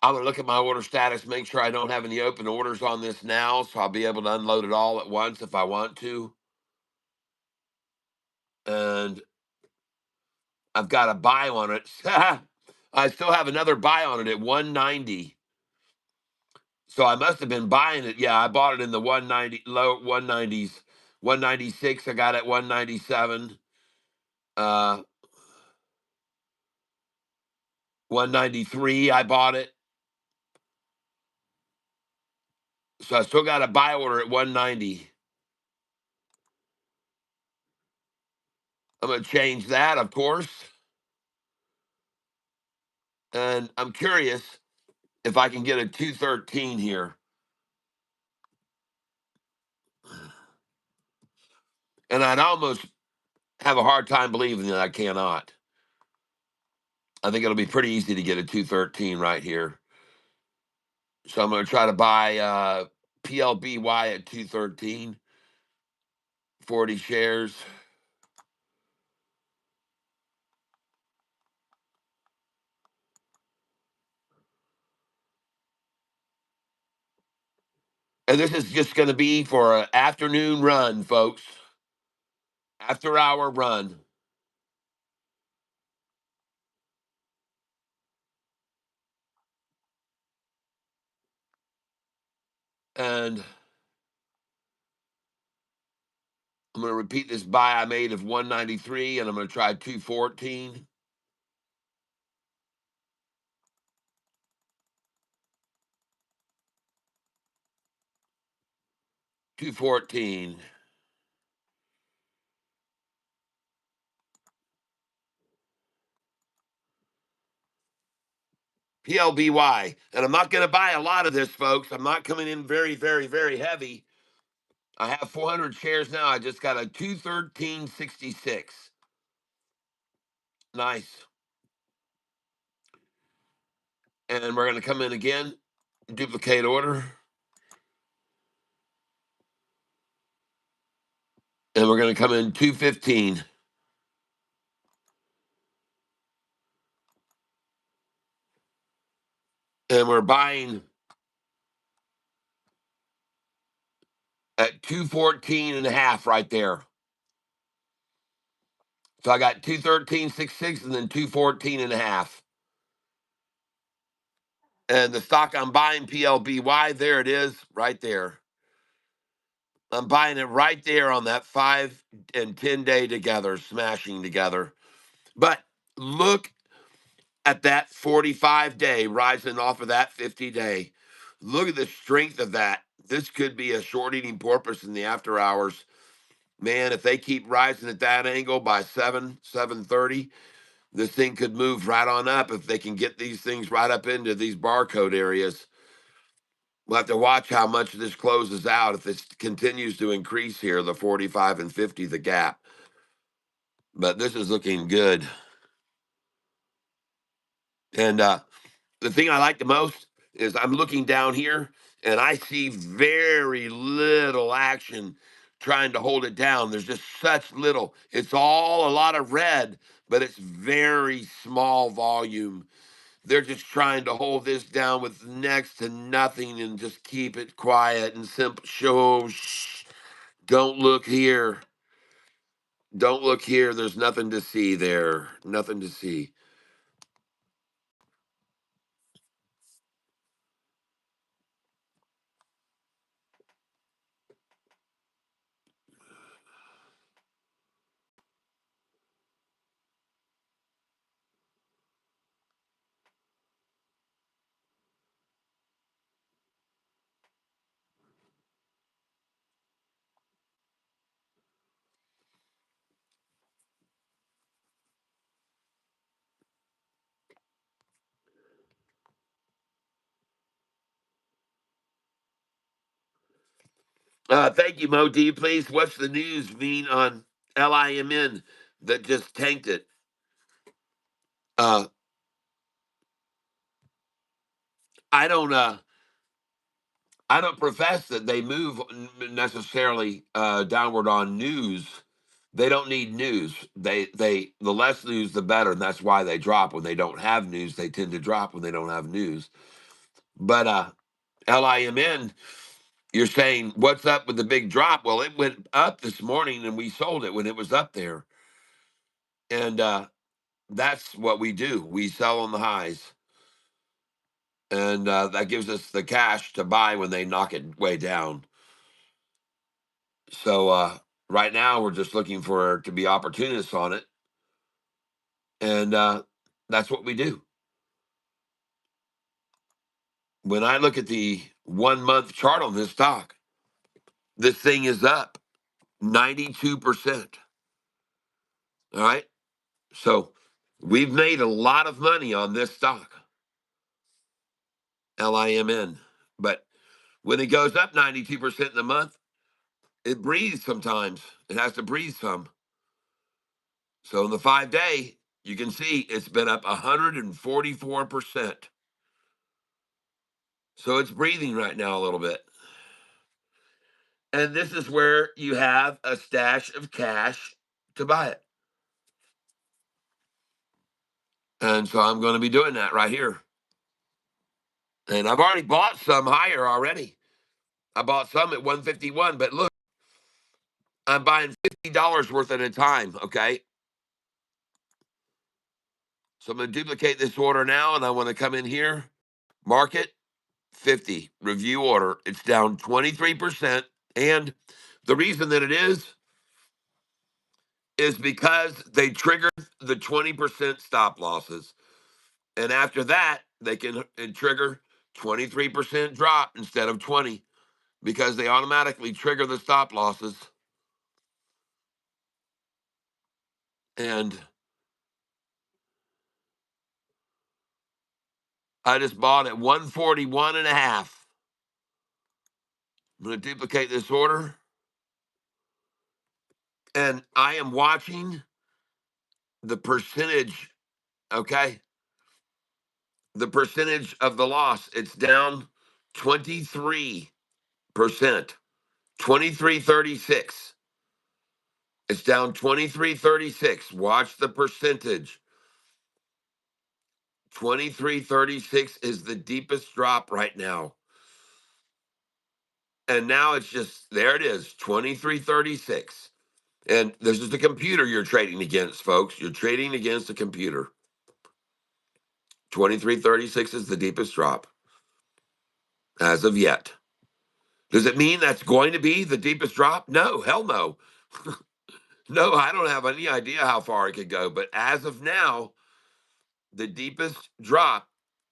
going to look at my order status, make sure I don't have any open orders on this now, so I'll be able to unload it all at once if I want to. And I've got a buy on it. I still have another buy on it at 190. So I must have been buying it. Yeah, I bought it in the 190 low 190s. 196 I got at 197. 193 I bought it. So I still got a buy order at 190. I'm going to change that, of course. And I'm curious if I can get a 213 here. And I'd almost have a hard time believing that I cannot. I think it'll be pretty easy to get a 213 right here. So I'm going to try to buy PLBY at 213, 40 shares. And this is just going to be for an afternoon run, folks. After hour run. And I'm going to repeat this buy I made of 193, and I'm going to try 214. 214. PLBY. And I'm not going to buy a lot of this, folks. I'm not coming in very, very, very heavy. I have 400 shares now. I just got a 213.66. Nice. And we're going to come in again, duplicate order. And we're going to come in 215. And we're buying at 214 and a half right there. So I got 213.66 and then 214 and a half. And the stock I'm buying, PLBY, there it is, right there. I'm buying it right there on that 5 and 10 day together, smashing together. But look at that 45 day rising off of that 50 day. Look at the strength of that. This could be a short eating porpoise in the after hours. Man, if they keep rising at that angle by 7:30, this thing could move right on up if they can get these things right up into these barcode areas. We'll have to watch how much this closes out. If this continues to increase here, the 45 and 50, the gap. But this is looking good. And the thing I like the most is I'm looking down here and I see very little action trying to hold it down. There's just such little. It's all a lot of red, but it's very small volume. They're just trying to hold this down with next to nothing and just keep it quiet and simple. Show, shh, don't look here. Don't look here. There's nothing to see there. Nothing to see. Thank you, Mo D. Please, what's the news mean on LIMN that just tanked it? Uh, I don't. I don't profess that they move necessarily downward on news. They don't need news. The less news, the better, and that's why they drop. When they don't have news, they tend to drop when they don't have news. But LIMN, you're saying what's up with the big drop? Well, it went up this morning, and we sold it when it was up there, and that's what we do. We sell on the highs, and that gives us the cash to buy when they knock it way down. So right now, we're just looking for to be opportunists on it, and that's what we do. When I look at the 1 month chart on this stock, this thing is up 92%. All right, so we've made a lot of money on this stock, LIMN. But when it goes up 92% in a month, it breathes sometimes. It has to breathe some. So in the 5 day, you can see it's been up 144%. So it's breathing right now a little bit. And this is where you have a stash of cash to buy it. And so I'm going to be doing that right here. And I've already bought some higher already. I bought some at 151, but look, I'm buying $50 worth at a time, okay? So I'm going to duplicate this order now, and I want to come in here, market 50, review order. It's down 23%. And the reason that it is because they triggered the 20% stop losses. And after that, they can trigger 23% drop instead of 20 because they automatically trigger the stop losses. And I just bought at 141 and a half. I'm going to duplicate this order. And I am watching the percentage, okay? The percentage of the loss. It's down 23%, 23.36. It's down 23.36. Watch the percentage. 23.36 is the deepest drop right now. And now it's just, there it is, 23.36. And this is the computer you're trading against, folks. You're trading against a computer. 23.36 is the deepest drop as of yet. Does it mean that's going to be the deepest drop? No, hell no. No, I don't have any idea how far it could go. But as of now, the deepest drop,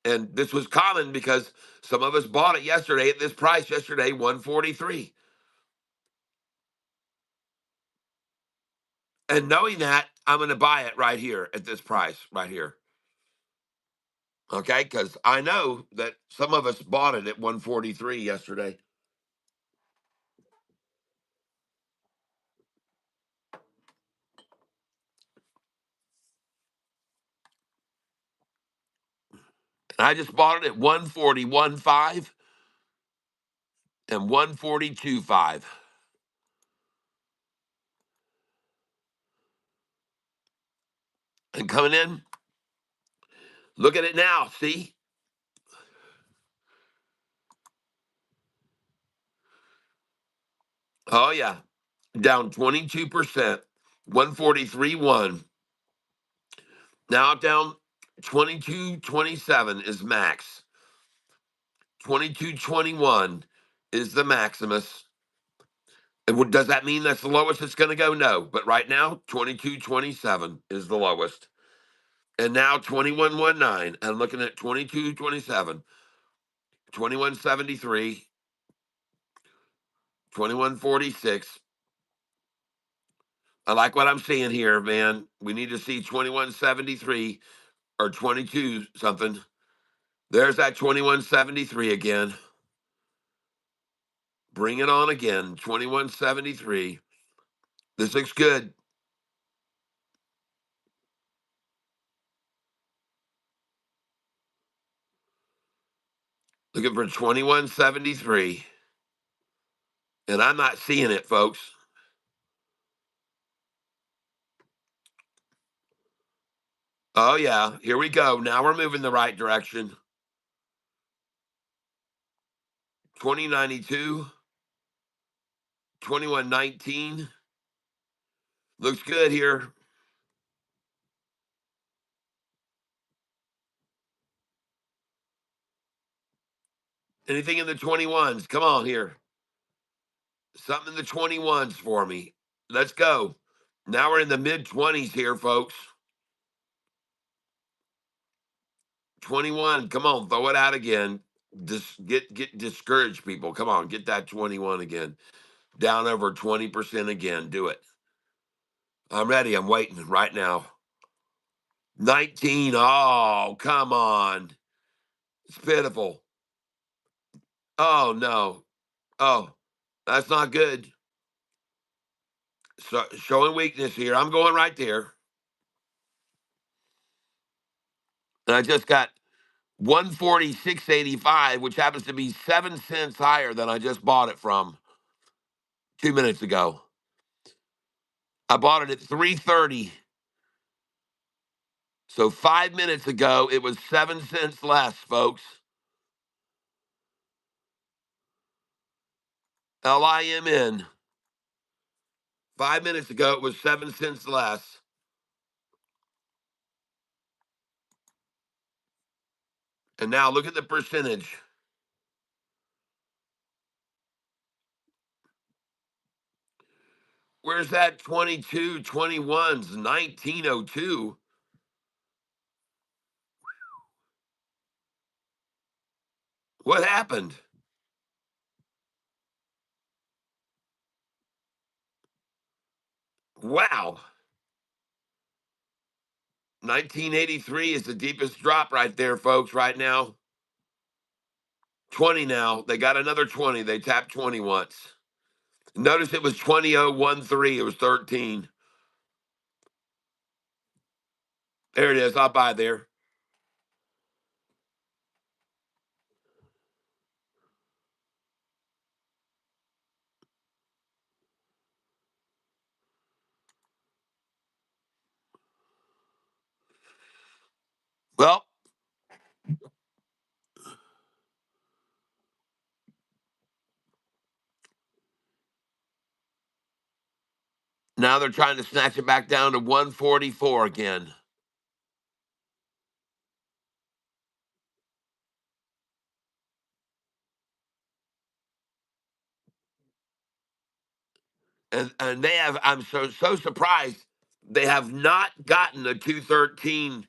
and this was common because some of us bought it yesterday at this price yesterday, 143. And knowing that, I'm going to buy it right here at this price right here. Okay, because I know that some of us bought it at 143 yesterday. And I just bought it at 141.5 and 142.5. And coming in, look at it now. See? Oh, yeah. Down 22%, 143.1. Now down 22.27 is max. 22.21 is the maximus. And does that mean that's the lowest it's going to go? No. But right now, 22.27 is the lowest. And now 21.19. I'm looking at 22.27, 21.73, 21.46. I like what I'm seeing here, man. We need to see 21.73 or 22 something. There's that 21.73 again. Bring it on again. 21.73. This looks good. Looking for 21.73. And I'm not seeing it, folks. Oh, yeah. Here we go. Now we're moving the right direction. 2092, 21.19. Looks good here. Anything in the 21s? Come on here. Something in the 21s for me. Let's go. Now we're in the mid 20s here, folks. 21. Come on, throw it out again. Get discouraged, people. Come on, get that 21 again. Down over 20% again. Do it. I'm ready. I'm waiting right now. 19. Oh, come on. It's pitiful. Oh, no. Oh, that's not good. So, showing weakness here. I'm going right there. And I just got 146.85, which happens to be 7 cents higher than I just bought it from 2 minutes ago. I bought it at 330. So 5 minutes ago, it was 7 cents less, folks. LIMN. 5 minutes ago, it was 7 cents less. And now look at the percentage. Where's that 22, 21s, 1902? What happened? Wow. 1983 is the deepest drop right there, folks, right now. 20 now. They got another 20. They tapped 20 once. Notice it was 20.013. It was 13. There it is. I'll buy there. Well, now they're trying to snatch it back down to 144 again. And they have, I'm so surprised they have not gotten a 213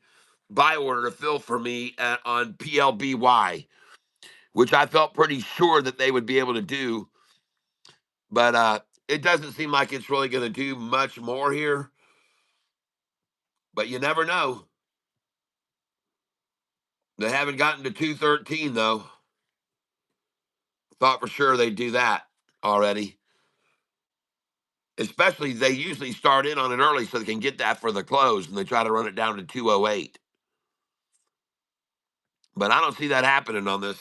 buy order to fill for me on PLBY, which I felt pretty sure that they would be able to do. But it doesn't seem like it's really going to do much more here. But you never know. They haven't gotten to 213, though. Thought for sure they'd do that already. Especially, they usually start in on it early so they can get that for the close, and they try to run it down to 208. But I don't see that happening on this.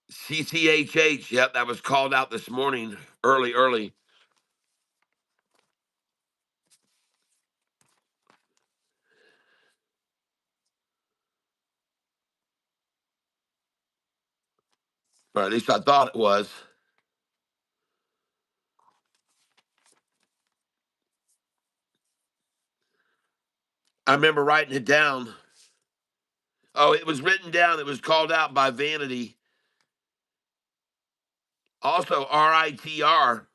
CCHH, yep, that was called out this morning, early. Or at least I thought it was. I remember writing it down. Oh, it was written down. It was called out by Vanity. Also, RITR.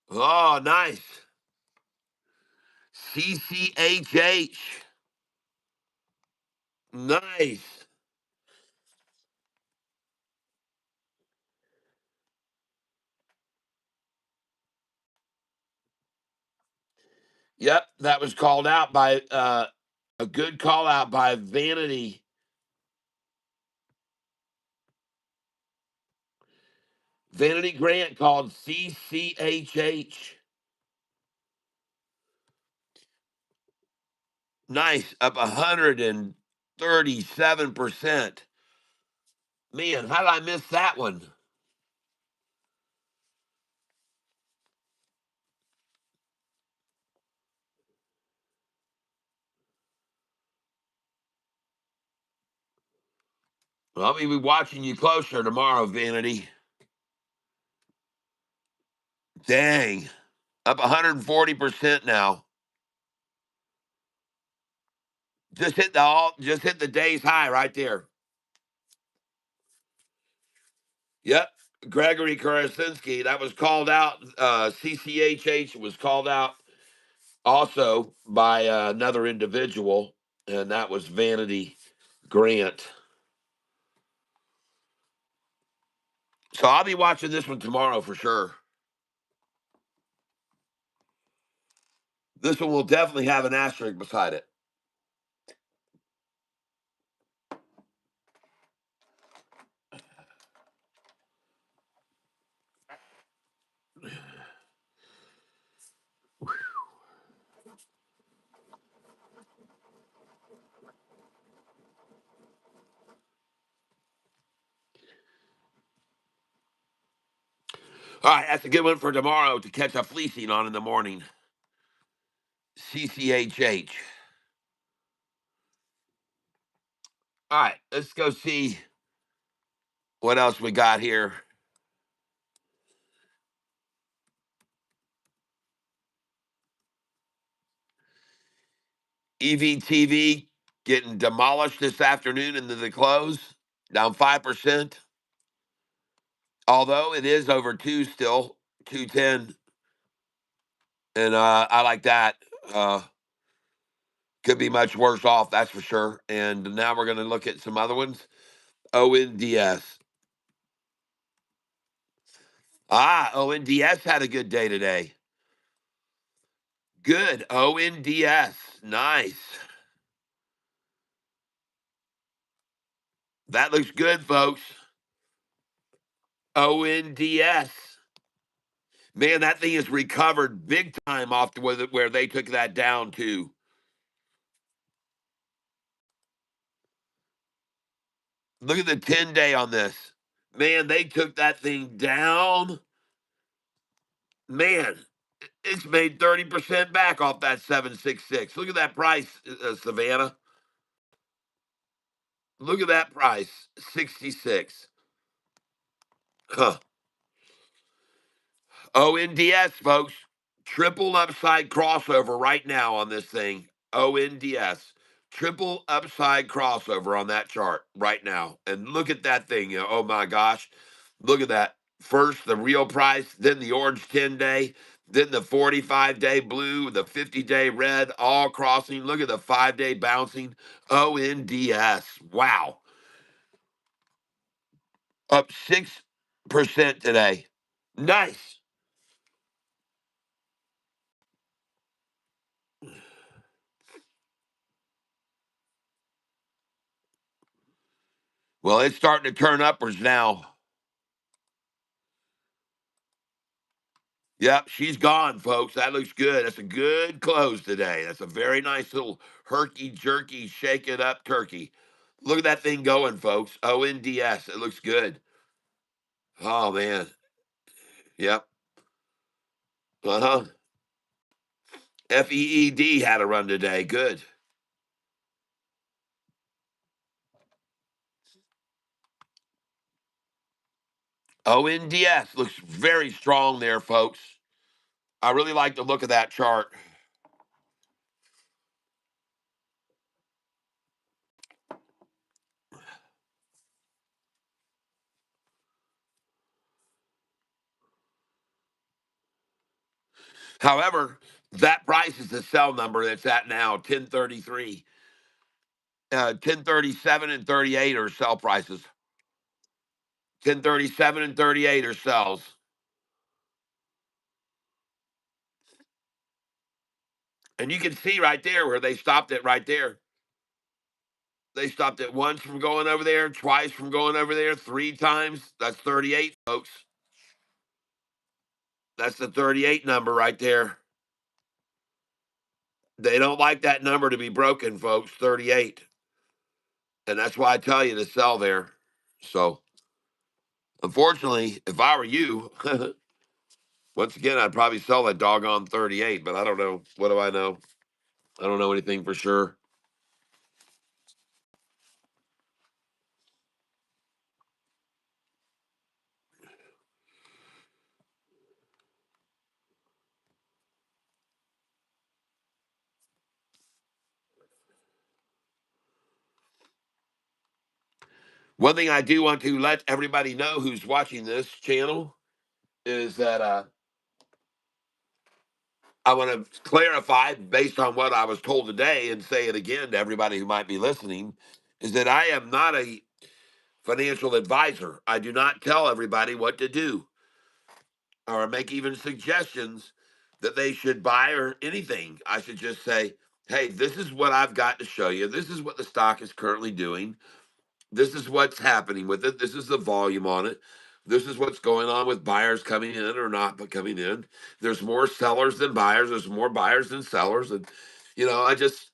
Oh, nice. CCHH. Nice. Yep, that was called out by a good call out by Vanity. Vanity Grant called CCHH. Nice, up 137%. Man, how did I miss that one? Well, I'll be watching you closer tomorrow, Vanity. Dang, up 140% now. Just hit the day's high right there. Yep, Gregory Karasinski. That was called out. CCHH was called out also by another individual, and that was Vanity Grant. So I'll be watching this one tomorrow for sure. This one will definitely have an asterisk beside it. All right, that's a good one for tomorrow to catch a fleecing on in the morning. CCHH. All right, let's go see what else we got here. EVTV getting demolished this afternoon into the close, down 5%. Although it is over 2 still, 210. And I like that. Could be much worse off, that's for sure. And now we're going to look at some other ones. ONDS. ONDS had a good day today. Good. ONDS. Nice. That looks good, folks. ONDS. Man, that thing has recovered big time off to where they took that down to. Look at the 10-day on this. Man, they took that thing down. Man, it's made 30% back off that 766. Look at that price, Savannah. Look at that price, 66. Huh. ONDS, folks. Triple upside crossover right now on this thing. ONDS. Triple upside crossover on that chart right now. And look at that thing. Oh my gosh. Look at that. First, the real price, then the orange 10-day, then the 45-day blue, the 50-day red, all crossing. Look at the 5-day bouncing. ONDS. Wow. Up 6% today. Nice. Well, it's starting to turn upwards now. Yep, she's gone, folks. That looks good. That's a good close today. That's a very nice little herky jerky, shake it up turkey. Look at that thing going, folks. ONDS. It looks good. Oh man. Yep. Uh-huh. FEED had a run today. Good. ONDS looks very strong there, folks. I really like the look of that chart. However, that price is the sell number that's at now 1033. 1037 and 38 are sell prices. 1037 and 38 are sells. And you can see right there where they stopped it right there. They stopped it once from going over there, twice from going over there, 3 times. That's 38, folks. That's the 38 number right there. They don't like that number to be broken, folks, 38. And that's why I tell you to sell there. So, unfortunately, if I were you, once again, I'd probably sell that doggone 38, but I don't know. What do I know? I don't know anything for sure. One thing I do want to let everybody know who's watching this channel is that I want to clarify based on what I was told today and say it again to everybody who might be listening is that I am not a financial advisor. I do not tell everybody what to do or make even suggestions that they should buy or anything. I should just say, hey, this is what I've got to show you. This is what the stock is currently doing. This is what's happening with it. This is the volume on it. This is what's going on with buyers coming in or not but coming in. There's more sellers than buyers. There's more buyers than sellers. And, I just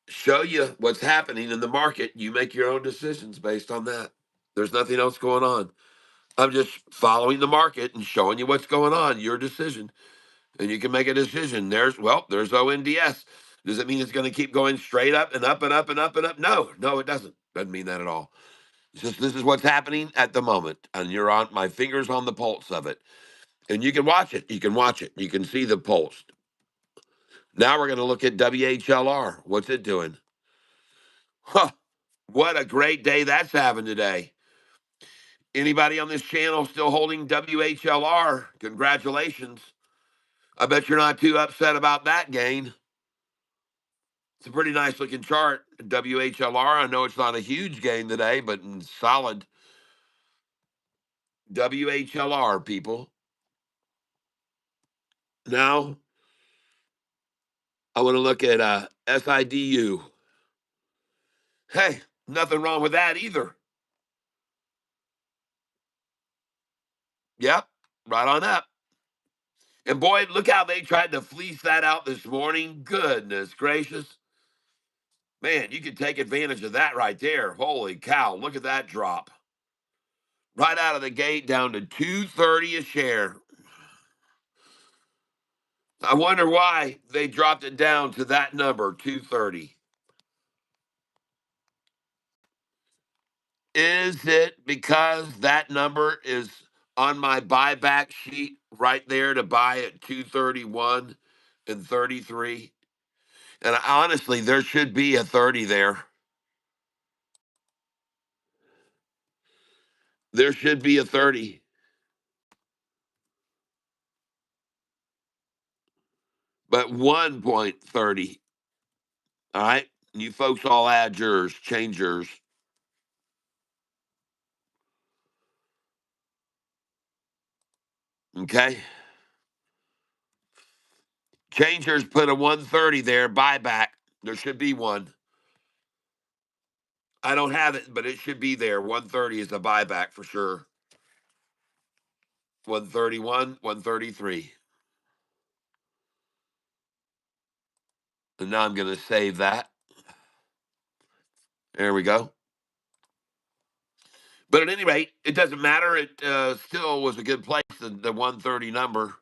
show you what's happening in the market. You make your own decisions based on that. There's nothing else going on. I'm just following the market and showing you what's going on, your decision. And you can make a decision. There's ONDS. Does it mean it's going to keep going straight up and up and up and up and up? No, it doesn't. Doesn't mean that at all. It's just this is what's happening at the moment, and you're on my fingers on the pulse of it. And you can watch it. You can watch it. You can see the pulse. Now we're going to look at WHLR. What's it doing? Huh. What a great day that's having today. Anybody on this channel still holding WHLR? Congratulations. I bet you're not too upset about that gain. It's a pretty nice looking chart. WHLR. I know it's not a huge gain today, but in solid WHLR, people. Now I want to look at SIDU. Hey, nothing wrong with that either. Yep, right on up. And boy, look how they tried to fleece that out this morning. Goodness gracious. Man, you could take advantage of that right there. Holy cow, look at that drop. Right out of the gate down to 230 a share. I wonder why they dropped it down to that number, 230. Is it because that number is on my buyback sheet right there to buy at 231 and 33? And honestly, there should be a 30 there. There should be a 30, but 1.30. All right. You folks all add yours, change yours. Okay. Change yours, put a 130 there, buyback. There should be one. I don't have it, but it should be there. 130 is a buyback for sure. 131, 133. And now I'm going to save that. There we go. But at any rate, it doesn't matter. It still was a good place, the 130 number.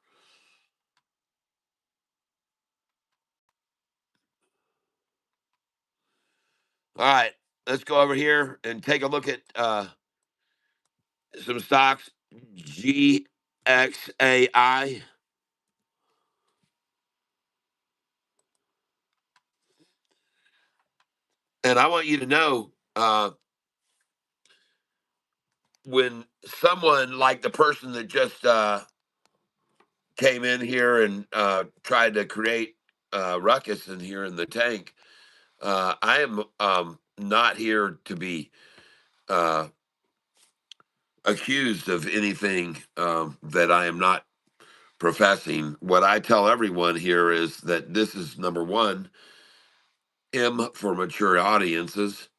All right, let's go over here and take a look at some stocks. GXAI. And I want you to know when someone like the person that just came in here and tried to create ruckus in here in the tank, I am not here to be accused of anything that I am not professing. What I tell everyone here is that this is number one, M for mature audiences.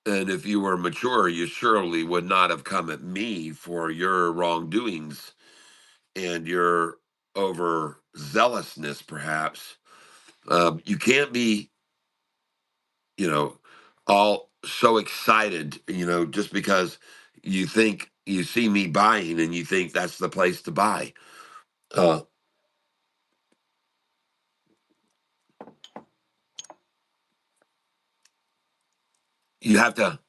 And if you were mature, you surely would not have come at me for your wrongdoings and your overzealousness, perhaps. You can't be, you know, all so excited, just because you think you see me buying and you think that's the place to buy. Uh, you have to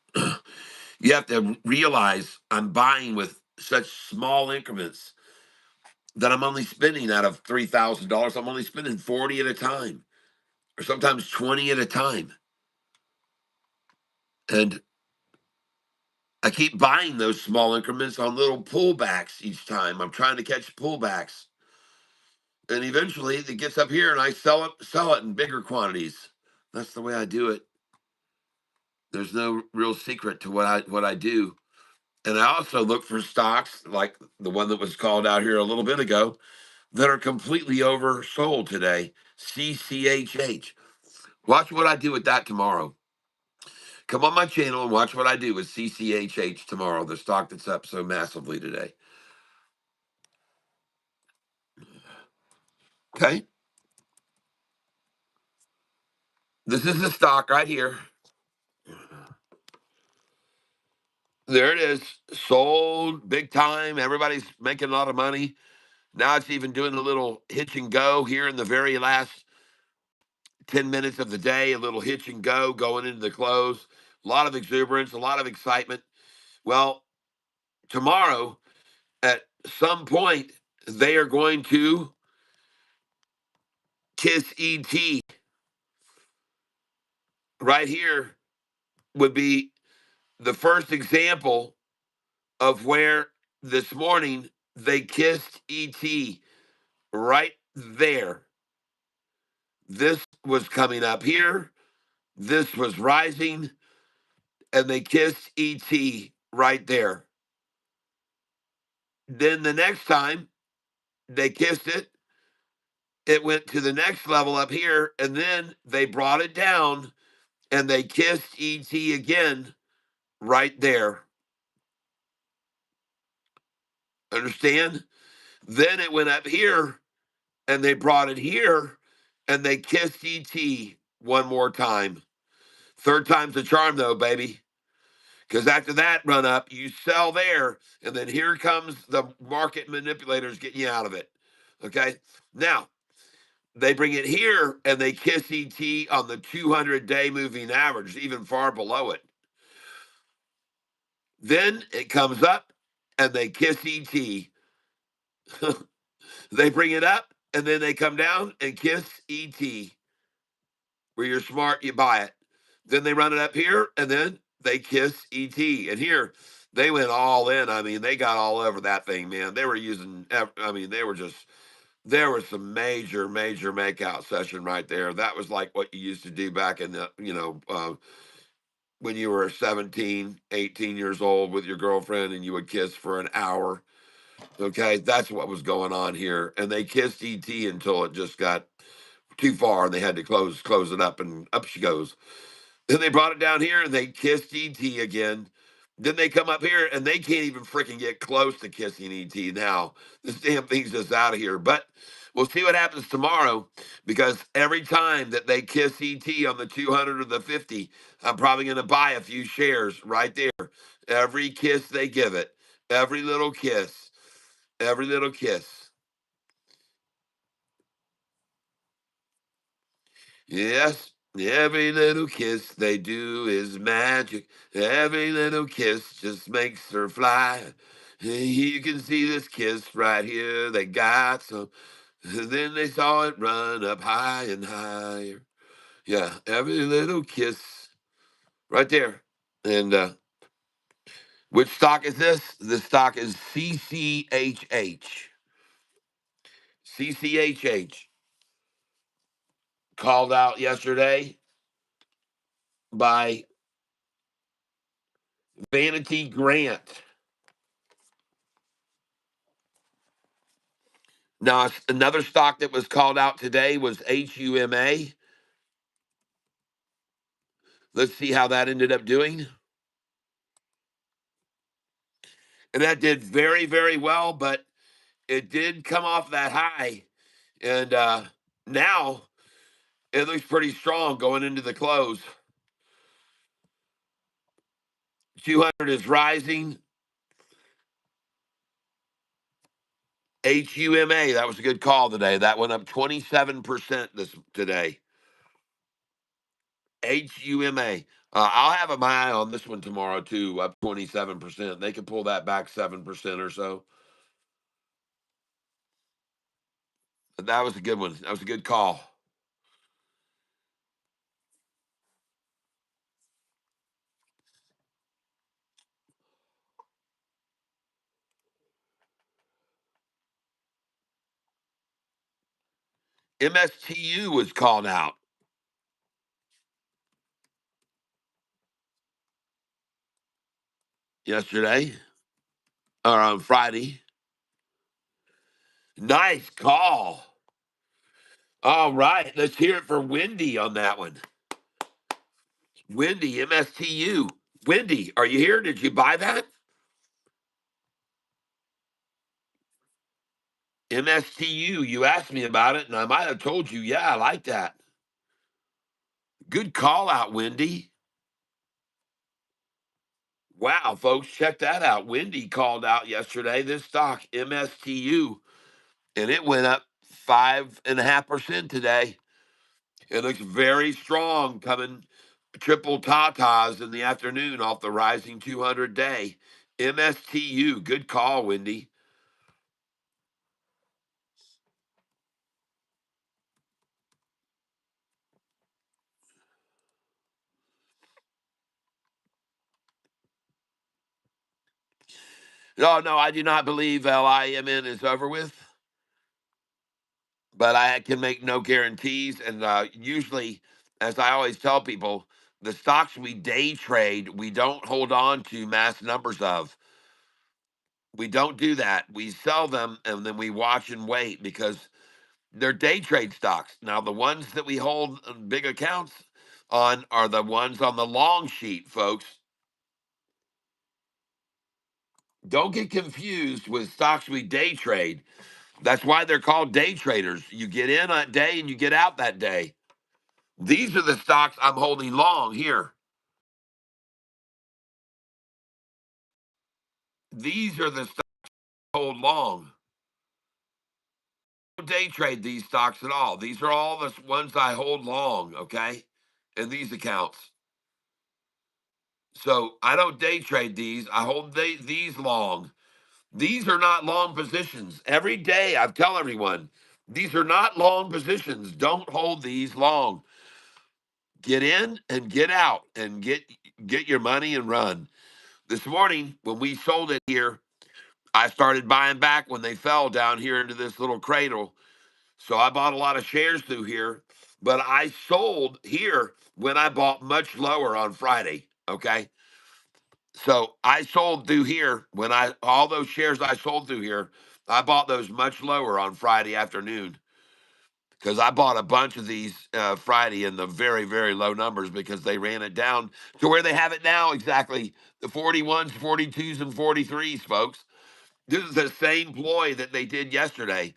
you have to realize I'm buying with such small increments that I'm only spending out of $3,000. I'm only spending 40 at a time, or sometimes 20 at a time, and I keep buying those small increments on little pullbacks each time. I'm trying to catch pullbacks, and eventually it gets up here, and I sell it in bigger quantities. That's the way I do it. There's no real secret to what I do. And I also look for stocks like the one that was called out here a little bit ago that are completely oversold today. CCHH. Watch what I do with that tomorrow. Come on my channel and watch what I do with CCHH tomorrow, the stock that's up so massively today. Okay. This is the stock right here. There it is. Sold big time. Everybody's making a lot of money. Now it's even doing a little hitch and go here in the very last 10 minutes of the day, a little hitch and go going into the close. A lot of exuberance, a lot of excitement. Well, tomorrow, at some point, they are going to kiss ET. Right here would be the first example of where this morning they kissed ET right there. This was coming up here. This was rising, and they kissed ET right there. Then the next time they kissed it, it went to the next level up here, and then they brought it down and they kissed ET again right there. Understand? Then it went up here and they brought it here and they kissed ET one more time. Third time's the charm, though, baby. Because after that run up, you sell there, and then here comes the market manipulators getting you out of it. Okay? Now, they bring it here and they kiss ET on the 200-day moving average, even far below it. Then it comes up and they kiss ET. They bring it up and then they come down and kiss ET. Where you're smart, you buy it. Then they run it up here and then they kiss ET. And here they went all in. I mean, they got all over that thing, man. They were using, I mean, they were just, there was some major, major makeout session right there. That was like what you used to do back in the, when you were 17, 18 years old with your girlfriend and you would kiss for an hour. Okay, that's what was going on here. And they kissed ET until it just got too far and they had to close it up, and up she goes. Then they brought it down here and they kissed ET again. Then they come up here and they can't even freaking get close to kissing ET now. This damn thing's just out of here. But we'll see what happens tomorrow, because every time that they kiss ET on the 200 or the 50, I'm probably going to buy a few shares right there. Every kiss they give it, every little kiss, every little kiss. Yes, every little kiss they do is magic. Every little kiss just makes her fly. You can see this kiss right here. They got some. Then they saw it run up high and higher. Yeah, every little kiss right there. And which stock is this? This stock is CCHH. CCHH, called out yesterday by Vanity Grant. Now, another stock that was called out today was HUMA. Let's see how that ended up doing. And that did very, very well, but it did come off that high. And now it looks pretty strong going into the close. 200 is rising. HUMA, that was a good call today. That went up 27% today. HUMA. I'll have my eye on this one tomorrow too, up 27%. They could pull that back 7% or so. But that was a good one. That was a good call. MSTU was called out yesterday or on Friday. Nice call. All right, let's hear it for Wendy on that one. Wendy, MSTU. Wendy, are you here? Did you buy that? MSTU, you asked me about it, and I might have told you, yeah, I like that. Good call out, Wendy. Wow, folks, check that out. Wendy called out yesterday this stock, MSTU, and it went up 5.5% today. It looks very strong, coming triple tatas in the afternoon off the rising 200 day. MSTU, good call, Wendy. No, I do not believe LIMN is over with. but I can make no guarantees. And usually, as I always tell people, the stocks we day trade, we don't hold on to mass numbers of. We don't do that. We sell them and then we watch and wait because they're day trade stocks. Now, the ones that we hold big accounts on are the ones on the long sheet, folks. Don't get confused with stocks we day trade. That's why they're called day traders. You get in that day and you get out that day. These are the stocks I'm holding long here. These are the stocks I hold long. I don't day trade these stocks at all. These are all the ones I hold long, okay? In these accounts. So I don't day trade these. I hold these long. These are not long positions. Every day I tell everyone, these are not long positions. Don't hold these long. Get in and get out and get your money and run. This morning when we sold it here, I started buying back when they fell down here into this little cradle. So I bought a lot of shares through here, but I sold here when I bought much lower on Friday. Okay. So I sold through here when all those shares I sold through here, I bought those much lower on Friday afternoon because I bought a bunch of these Friday in the very, very low numbers because they ran it down to where they have it now, exactly the 41s, 42s, and 43s, folks. This is the same ploy that they did yesterday.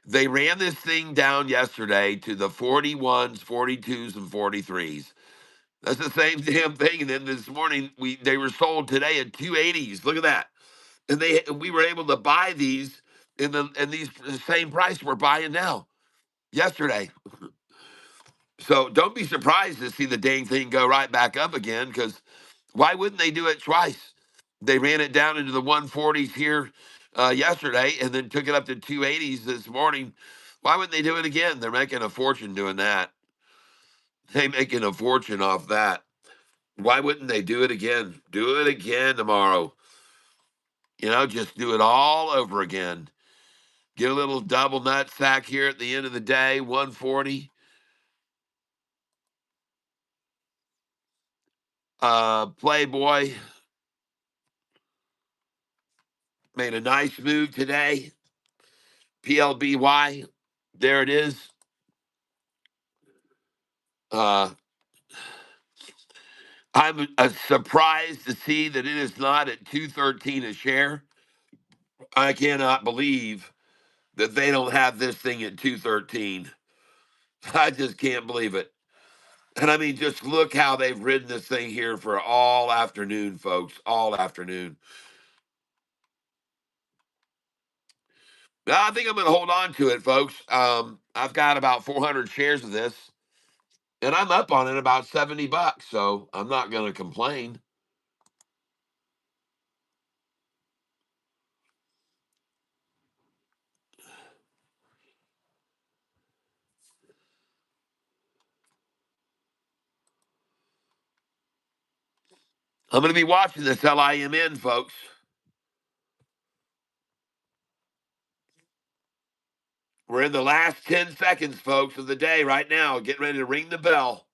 They ran this thing down yesterday to the 41s, 42s, and 43s. That's the same damn thing. And then this morning they were sold today at 280s. Look at that. And we were able to buy these in these the same price we're buying now yesterday. So don't be surprised to see the dang thing go right back up again, because why wouldn't they do it twice? They ran it down into the 140s here yesterday and then took it up to 280s this morning. Why wouldn't they do it again? They're making a fortune doing that. They're making a fortune off that. Why wouldn't they do it again? Do it again tomorrow. Just do it all over again. Get a little double nut sack here at the end of the day, 140. Playboy made a nice move today. PLBY, there it is. Uh, I'm surprised to see that it is not at 213 a share. I cannot believe that they don't have this thing at 213. I just can't believe it. And I mean, just look how they've ridden this thing here for all afternoon, folks. All afternoon. Now, I think I'm going to hold on to it, folks. I've got about 400 shares of this, and I'm up on it about $70, so I'm not going to complain. I'm going to be watching this LIMN, folks. We're in the last 10 seconds, folks, of the day right now. Getting ready to ring the bell.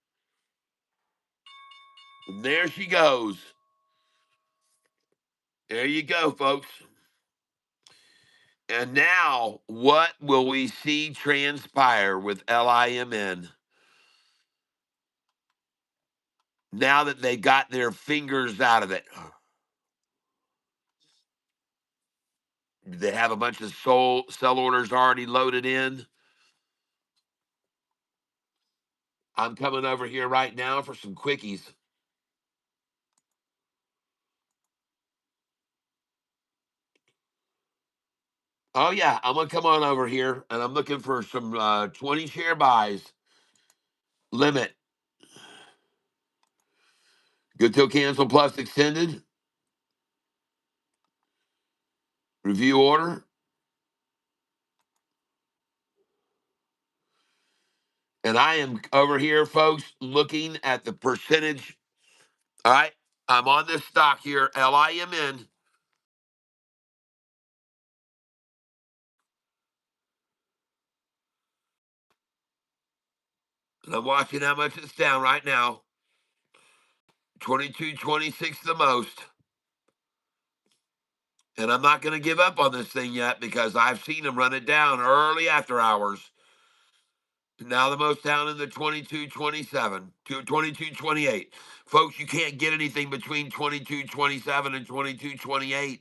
And there she goes. There you go, folks. And now, what will we see transpire with LIMN now that they got their fingers out of it? They have a bunch of sell orders already loaded in. I'm coming over here right now for some quickies. Oh, yeah, I'm going to come on over here, and I'm looking for some 20 share buys. Limit. Good till cancel plus extended. Review order. And I am over here, folks, looking at the percentage. All right. I'm on this stock here, LIMN. I'm watching how much it's down right now. 22.26 the most. And I'm not going to give up on this thing yet because I've seen them run it down early after hours. Now the most down in the 22.27 to 22.28. Folks, you can't get anything between 22.27 and 22.28.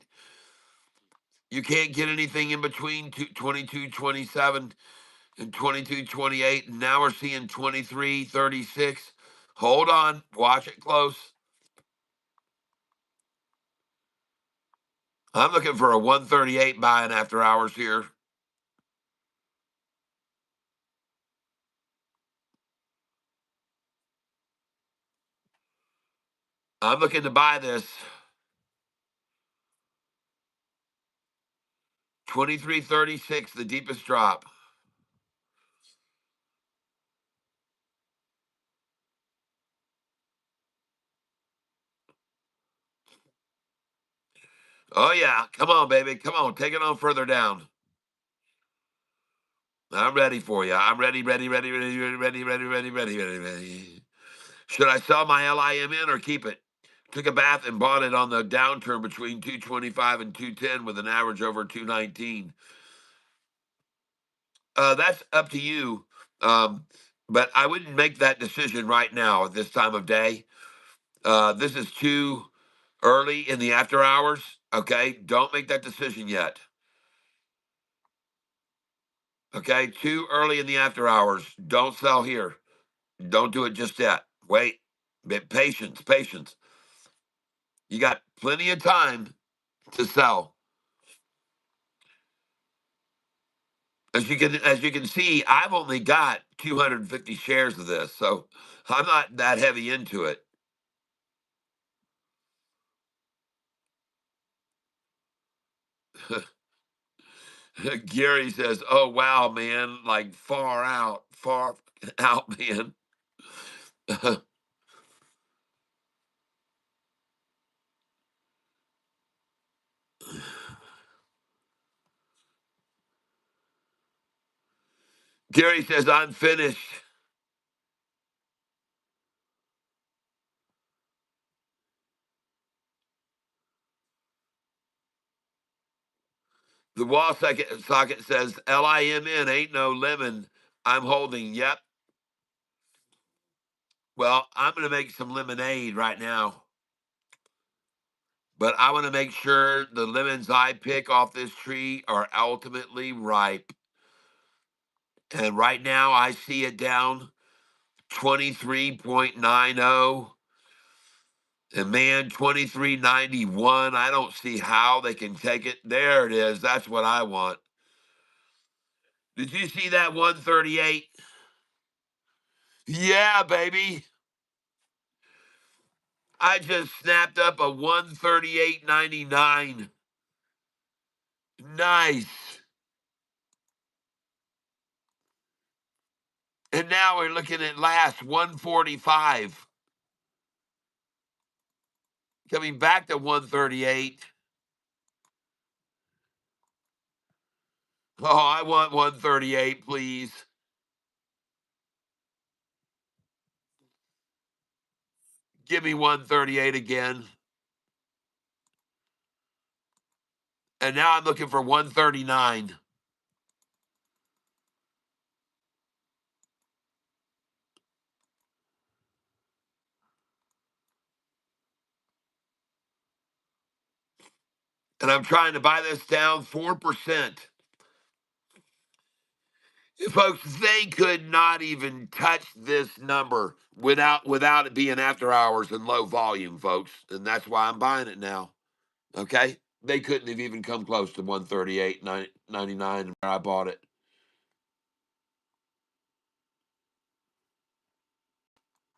You can't get anything in between 22.27 and 22.28. And now we're seeing 23.36. Hold on. Watch it close. I'm looking for a 138 buying after hours here. I'm looking to buy this. 23.36, the deepest drop. Oh, yeah. Come on, baby. Come on. Take it on further down. I'm ready for you. I'm ready, ready, ready, ready, ready, ready, ready, ready, ready, ready, ready. Should I sell my LIM in or keep it? Took a bath and bought it on the downturn between 225 and 210 with an average over 219. That's up to you. Um, but I wouldn't make that decision right now at this time of day. This is too early in the after hours. Okay. Don't make that decision yet. Okay. Too early in the after hours. Don't sell here. Don't do it just yet. Wait. Patience. Patience. You got plenty of time to sell. As you can see, I've only got 250 shares of this, so I'm not that heavy into it. Gary says, "Oh wow, man! Like far out, man." Gary says, "I'm finished." The wall socket says, "LIMN ain't no lemon. I'm holding." Yep. Well, I'm going to make some lemonade right now, but I want to make sure the lemons I pick off this tree are ultimately ripe. And right now, I see it down 23.90. And man, 23.91. I don't see how they can take it. There it is. That's what I want. Did you see that 138? Yeah, baby. I just snapped up a 138.99. Nice. And now we're looking at last 145. Coming back to 138. Oh, I want 138, please. Give me 138 again. And now I'm looking for 139. And I'm trying to buy this down 4%. Folks, they could not even touch this number without it being after hours and low volume, folks. And that's why I'm buying it now. Okay? They couldn't have even come close to 138.99 where I bought it.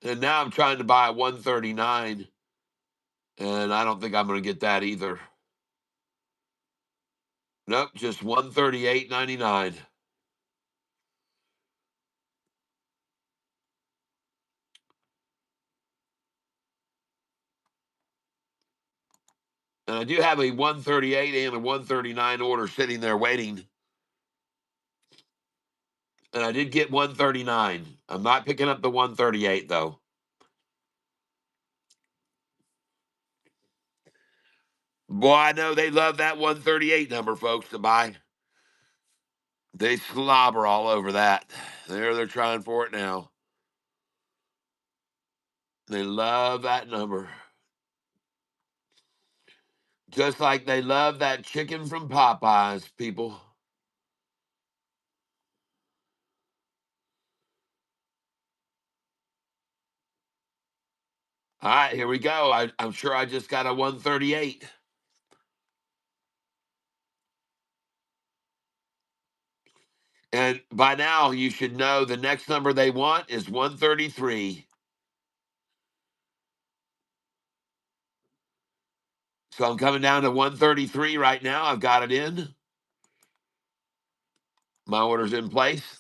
And now I'm trying to buy a 139, and I don't think I'm going to get that either. Nope, just 138.99. And I do have a 138 and a 139 order sitting there waiting. And I did get 139. I'm not picking up the 138 though. Boy, I know they love that 138 number, folks, to buy. They slobber all over that. They're trying for it now. They love that number. Just like they love that chicken from Popeyes, people. All right, here we go. I'm sure I just got a 138. And by now, you should know the next number they want is 133. So I'm coming down to 133 right now. I've got it in. My order's in place.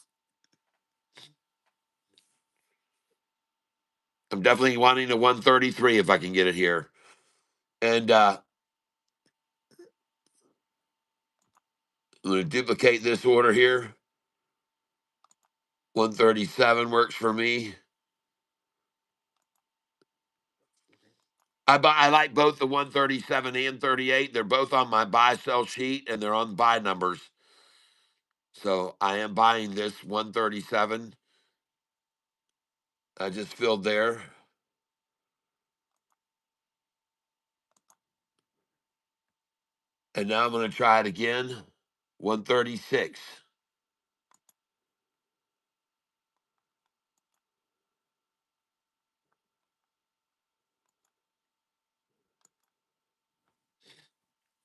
I'm definitely wanting a 133 if I can get it here. And I'm going to duplicate this order here. 137 works for me. I like both the 137 and 38. They're both on my buy sell sheet and they're on buy numbers. So I am buying this 137. I just filled there. And now I'm going to try it again. 136.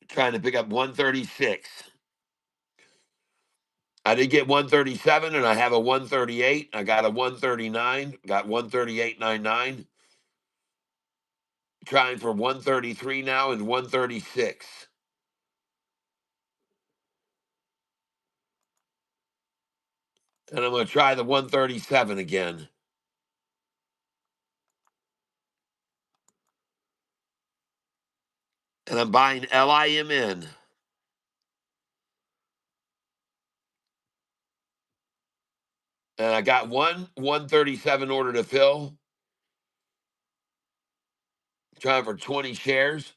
Trying to pick up 136. I did get 137 and I have a 138. I got a 139. Got 138.99. Trying for 133 now and 136. And I'm going to try the 137 again. And I'm buying LIMN. And I got one 137 order to fill. Trying for 20 shares.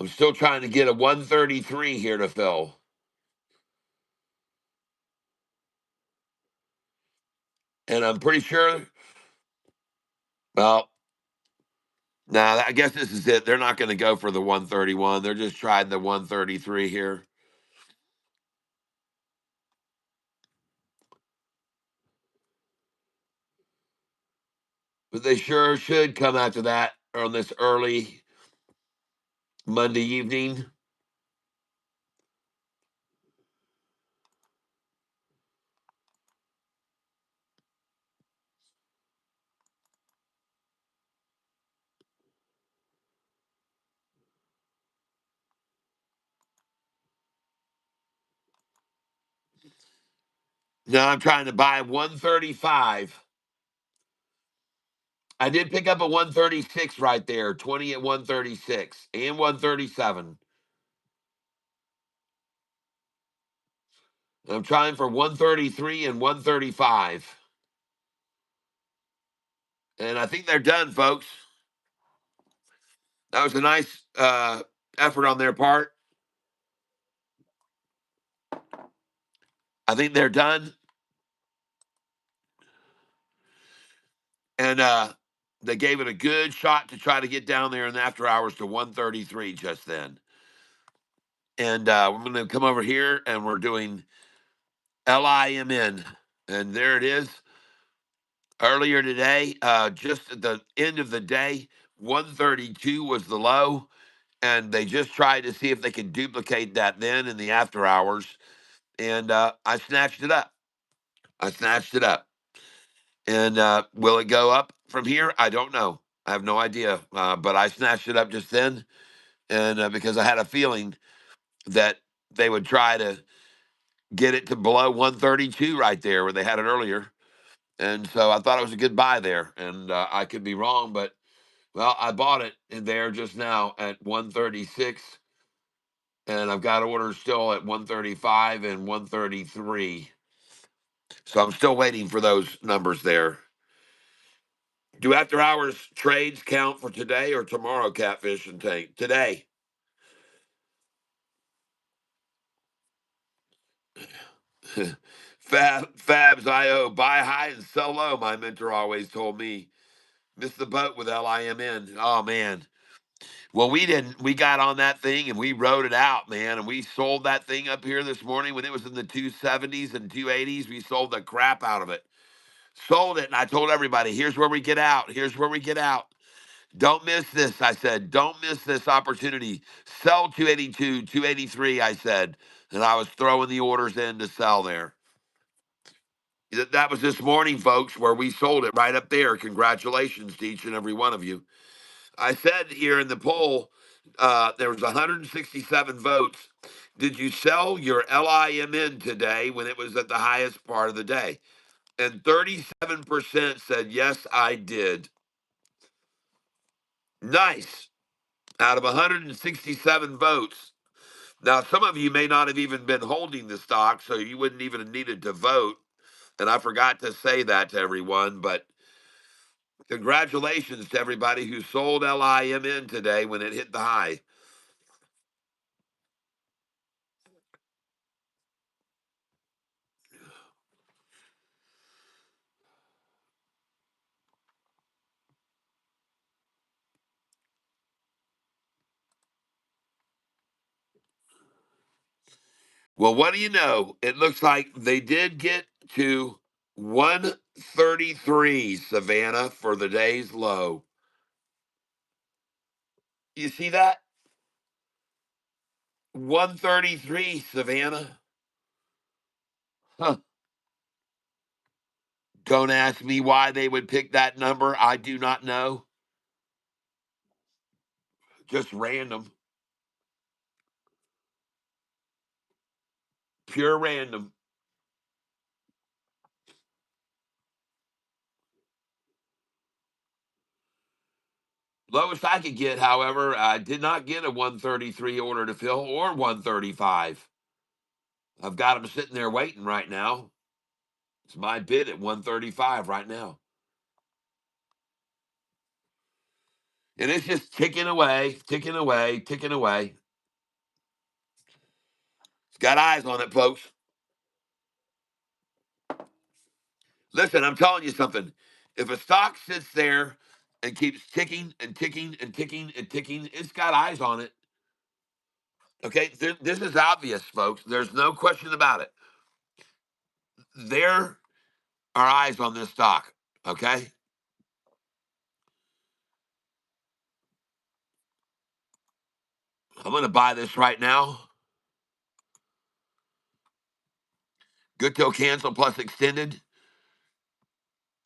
I'm still trying to get a 133 here to fill. And I'm pretty sure, well, now I guess this is it. They're not going to go for the 131. They're just trying the 133 here. But they sure should come after that on this early Monday evening. Now I'm trying to buy 135. I did pick up a 136 right there, 20 at 136 and 137. I'm trying for 133 and 135. And I think they're done, folks. That was a nice effort on their part. I think they're done. And they gave it a good shot to try to get down there in the after hours to 133 just then. And we're going to come over here and we're doing LIMN. And there it is. Earlier today, just at the end of the day, 132 was the low. And they just tried to see if they could duplicate that then in the after hours. And I snatched it up. I snatched it up. And will it go up from here? I don't know. I have no idea. But I snatched it up just then. And because I had a feeling that they would try to get it to below 132 right there where they had it earlier. And so I thought it was a good buy there. And I could be wrong, but well, I bought it in there just now at 136. And I've got orders still at 135 and 133. So I'm still waiting for those numbers there. Do after hours trades count for today or tomorrow, Catfish and Tank? Today. Fabs IO, buy high and sell low, my mentor always told me. Missed the boat with LIMN. Oh, man. Well, we didn't. We got on that thing and we rode it out, man. And we sold that thing up here this morning when it was in the 270s and 280s. We sold the crap out of it. Sold it. And I told everybody, here's where we get out. Here's where we get out. Don't miss this. I said, don't miss this opportunity. Sell 282, 283, I said. And I was throwing the orders in to sell there. That was this morning, folks, where we sold it right up there. Congratulations to each and every one of you. I said here in the poll, there was 167 votes. Did you sell your LIMN today when it was at the highest part of the day? And 37% said, yes, I did. Nice. Out of 167 votes. Now, some of you may not have even been holding the stock, so you wouldn't even have needed to vote. And I forgot to say that to everyone, but congratulations to everybody who sold LIMN today when it hit the high. Well, what do you know? It looks like they did get to 133, Savannah, for the day's low. You see that? 133, Savannah. Huh. Don't ask me why they would pick that number. I do not know. Just random. Pure random. Lowest I could get, however, I did not get a 133 order to fill or 135. I've got them sitting there waiting right now. It's my bid at 135 right now. And it's just ticking away, ticking away, ticking away. It's got eyes on it, folks. Listen, I'm telling you something. If a stock sits there and keeps ticking and ticking and ticking and ticking, it's got eyes on it. Okay, this is obvious, folks. There's no question about it. There are eyes on this stock. Okay, I'm going to buy this right now. Good till cancel plus extended.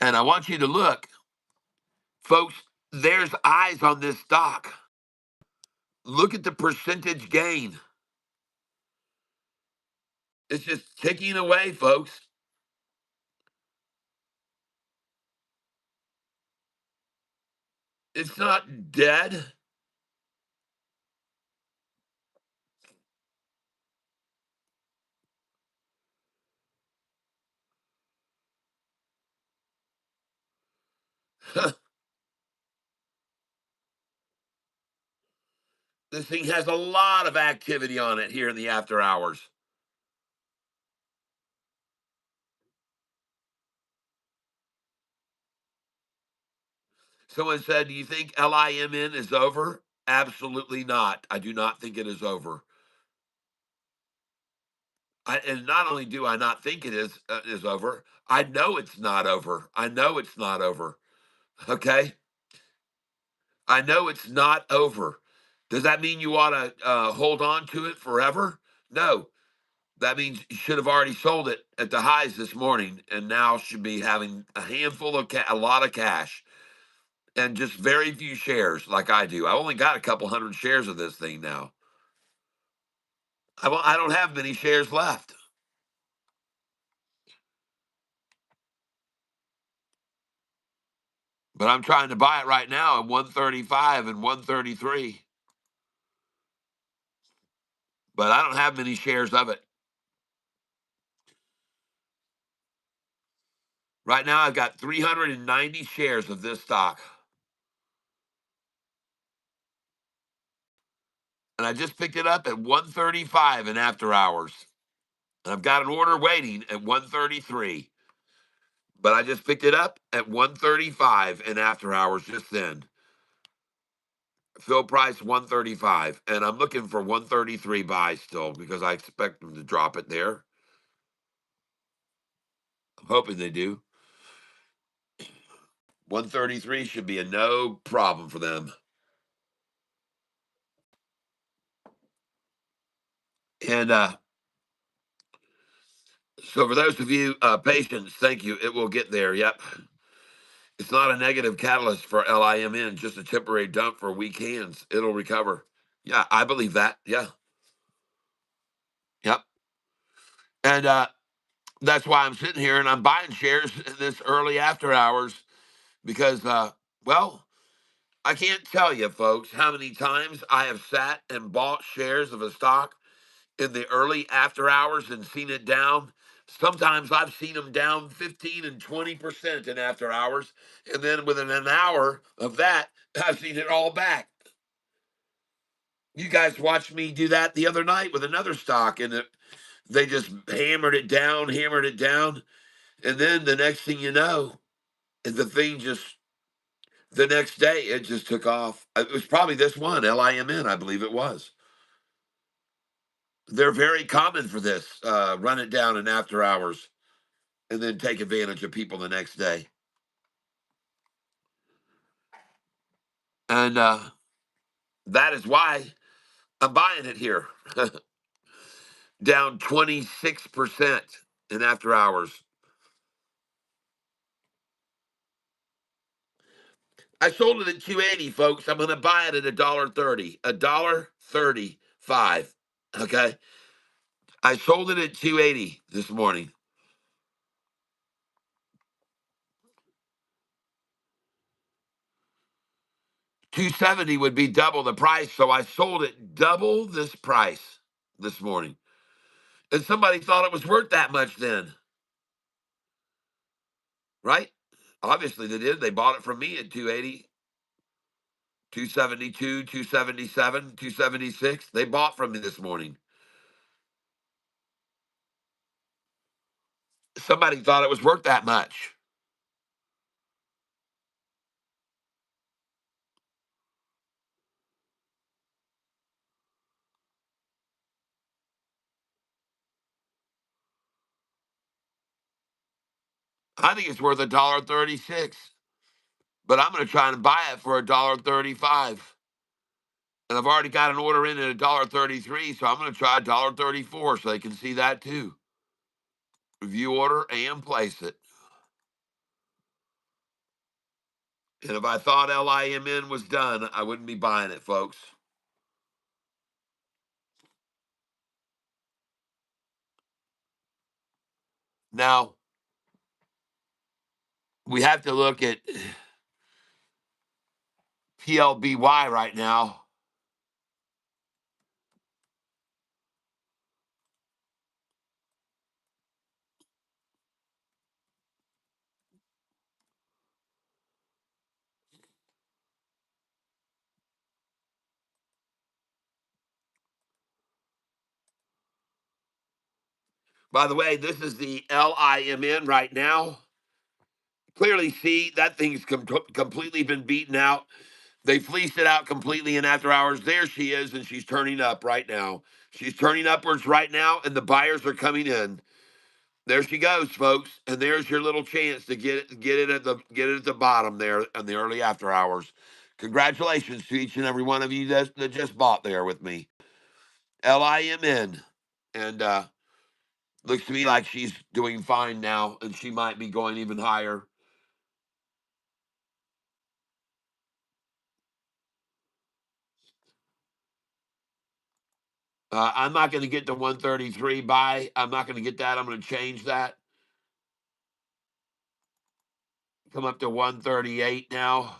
And I want you to look, folks. There's eyes on this stock. Look at the percentage gain. It's just ticking away, folks. It's not dead. This thing has a lot of activity on it here in the after hours. Someone said, do you think LIMN is over? Absolutely not. I do not think it is over. And not only do I not think it is over, I know it's not over. I know it's not over. Okay? I know it's not over. Does that mean you ought to hold on to it forever? No. That means you should have already sold it at the highs this morning and now should be having a handful of a lot of cash and just very few shares like I do. I only got a couple hundred shares of this thing now. I don't have many shares left. But I'm trying to buy it right now at 135 and 133. but I don't have many shares of it. Right now, I've got 390 shares of this stock. And I just picked it up at 135 in after hours. And I've got an order waiting at 133. But I just picked it up at 135 in after hours just then. Fill price 135. And I'm looking for 133 buys still because I expect them to drop it there. I'm hoping they do. 133 should be a no problem for them. And so for those of you patients, thank you. It will get there. Yep. It's not a negative catalyst for LIMN, just a temporary dump for weak hands. It'll recover. Yeah, I believe that. Yeah. Yep. And that's why I'm sitting here and I'm buying shares in this early after hours because, well, I can't tell you, folks, how many times I have sat and bought shares of a stock in the early after hours and seen it down. Sometimes I've seen them down 15 and 20% in after hours. And then within an hour of that, I've seen it all back. You guys watched me do that the other night with another stock, and they just hammered it down, hammered it down. And then the next thing you know, the thing just, the next day, it just took off. It was probably this one, LIMN, I believe it was. They're very common for this. Run it down in after hours and then take advantage of people the next day. And that is why I'm buying it here. Down 26% in after hours. I sold it at 280, folks. I'm going to buy it at $1.30. $1.35. Okay. I sold it at 280 this morning. 270 would be double the price, so I sold it double this price this morning. And somebody thought it was worth that much then. Right? Obviously they did. They bought it from me at 280, 272, 277, 276. They bought from me this morning. Somebody thought it was worth that much. I think it's worth $1.36, but I'm going to try and buy it for $1.35. And I've already got an order in at $1.33, so I'm going to try $1.34 so they can see that too. Review order and place it. And if I thought LIMN was done, I wouldn't be buying it, folks. Now, we have to look at PLBY right now. By the way, this is the LIMN right now. Clearly see that thing's completely been beaten out. They fleeced it out completely in after hours. There she is, and she's turning up right now. She's turning upwards right now, and the buyers are coming in. There she goes, folks, and there's your little chance to get it at the bottom there in the early after hours. Congratulations to each and every one of you that just bought there with me. LIMN, and looks to me like she's doing fine now, and she might be going even higher. I'm not going to get the 133 buy. I'm not going to get that. I'm going to change that. Come up to 138 now.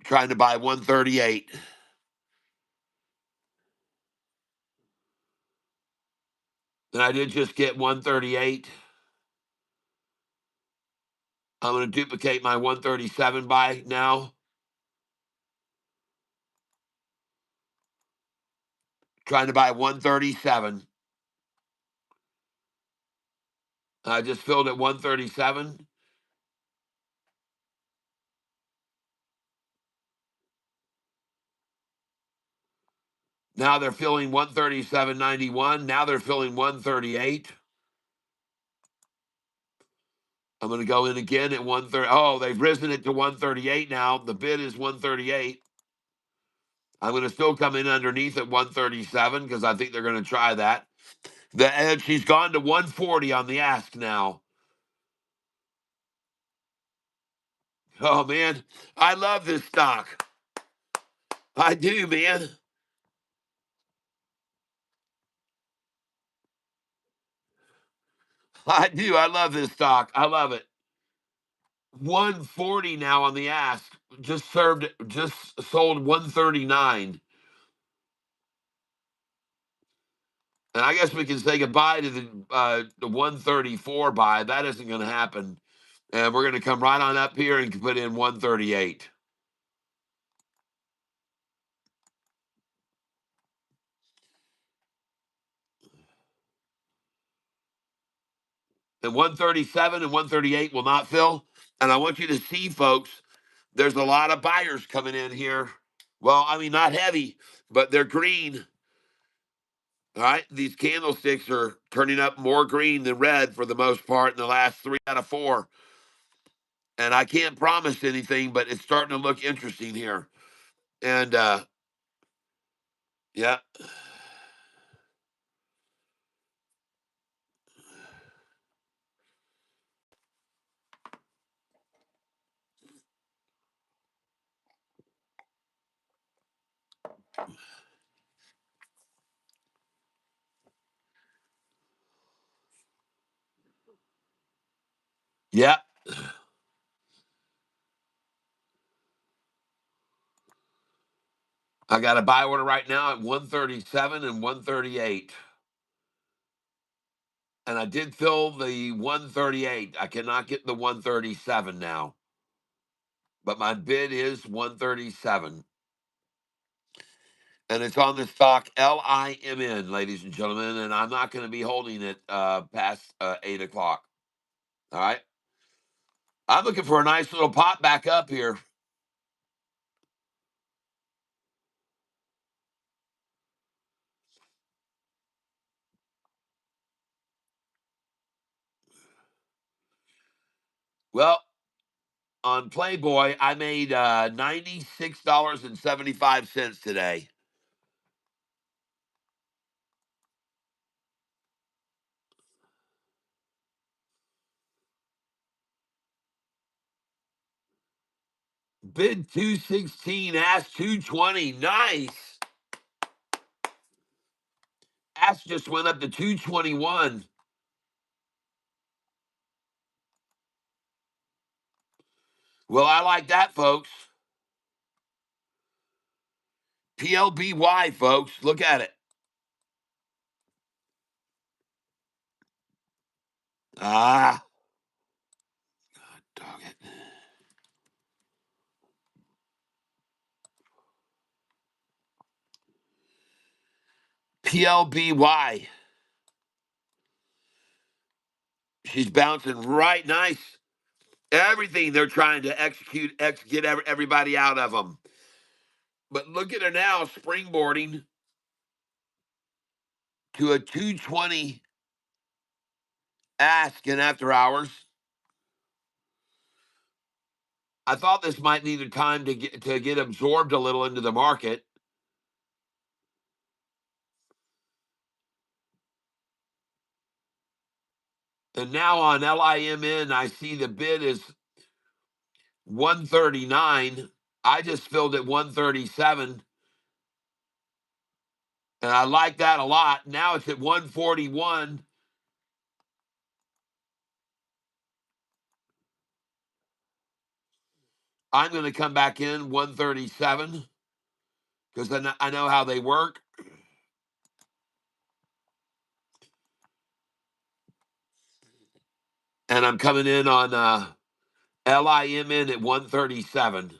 Trying to buy 138. And I did just get 138. I'm going to duplicate my 137 buy now. Trying to buy 137. I just filled at 137. Now they're filling 137.91. Now they're filling 138. I'm going to go in again at 130. Oh, they've risen it to 138 now. The bid is 138. I'm going to still come in underneath at 137 because I think they're going to try that. The edge, she's gone to 140 on the ask now. Oh, man. I love this stock. I do, man. I do. I love this stock. I love it. 140 now on the ask. Just sold 139. And I guess we can say goodbye to the 134 buy. That isn't going to happen. And we're going to come right on up here and put in 138. And 137 and 138 will not fill. And I want you to see, folks, there's a lot of buyers coming in here. Well, I mean, not heavy, but they're green. All right. These candlesticks are turning up more green than red for the most part in the last 3 out of 4. And I can't promise anything, but it's starting to look interesting here. And yeah. Yeah. I got a buy order right now at 137 and 138. And I did fill the 138. I cannot get the 137 now. But my bid is 137. And it's on the stock LIMN, ladies and gentlemen. And I'm not going to be holding it past 8 o'clock. All right. I'm looking for a nice little pop back up here. Well, on Playboy, I made $96.75 today. Bid 216, ask 220. Nice. Ask just went up to 221. Well, I like that, folks. PLBY, folks. Look at it. Ah, dog it. PLBY. She's bouncing right nice. Everything they're trying to get everybody out of them. But look at her now, springboarding to a 220 ask in after hours. I thought this might need a time to get absorbed a little into the market. And now on LIMN, I see the bid is 139. I just filled at 137. And I like that a lot. Now it's at 141. I'm going to come back in 137 because I know how they work. And I'm coming in on LIMN at 137.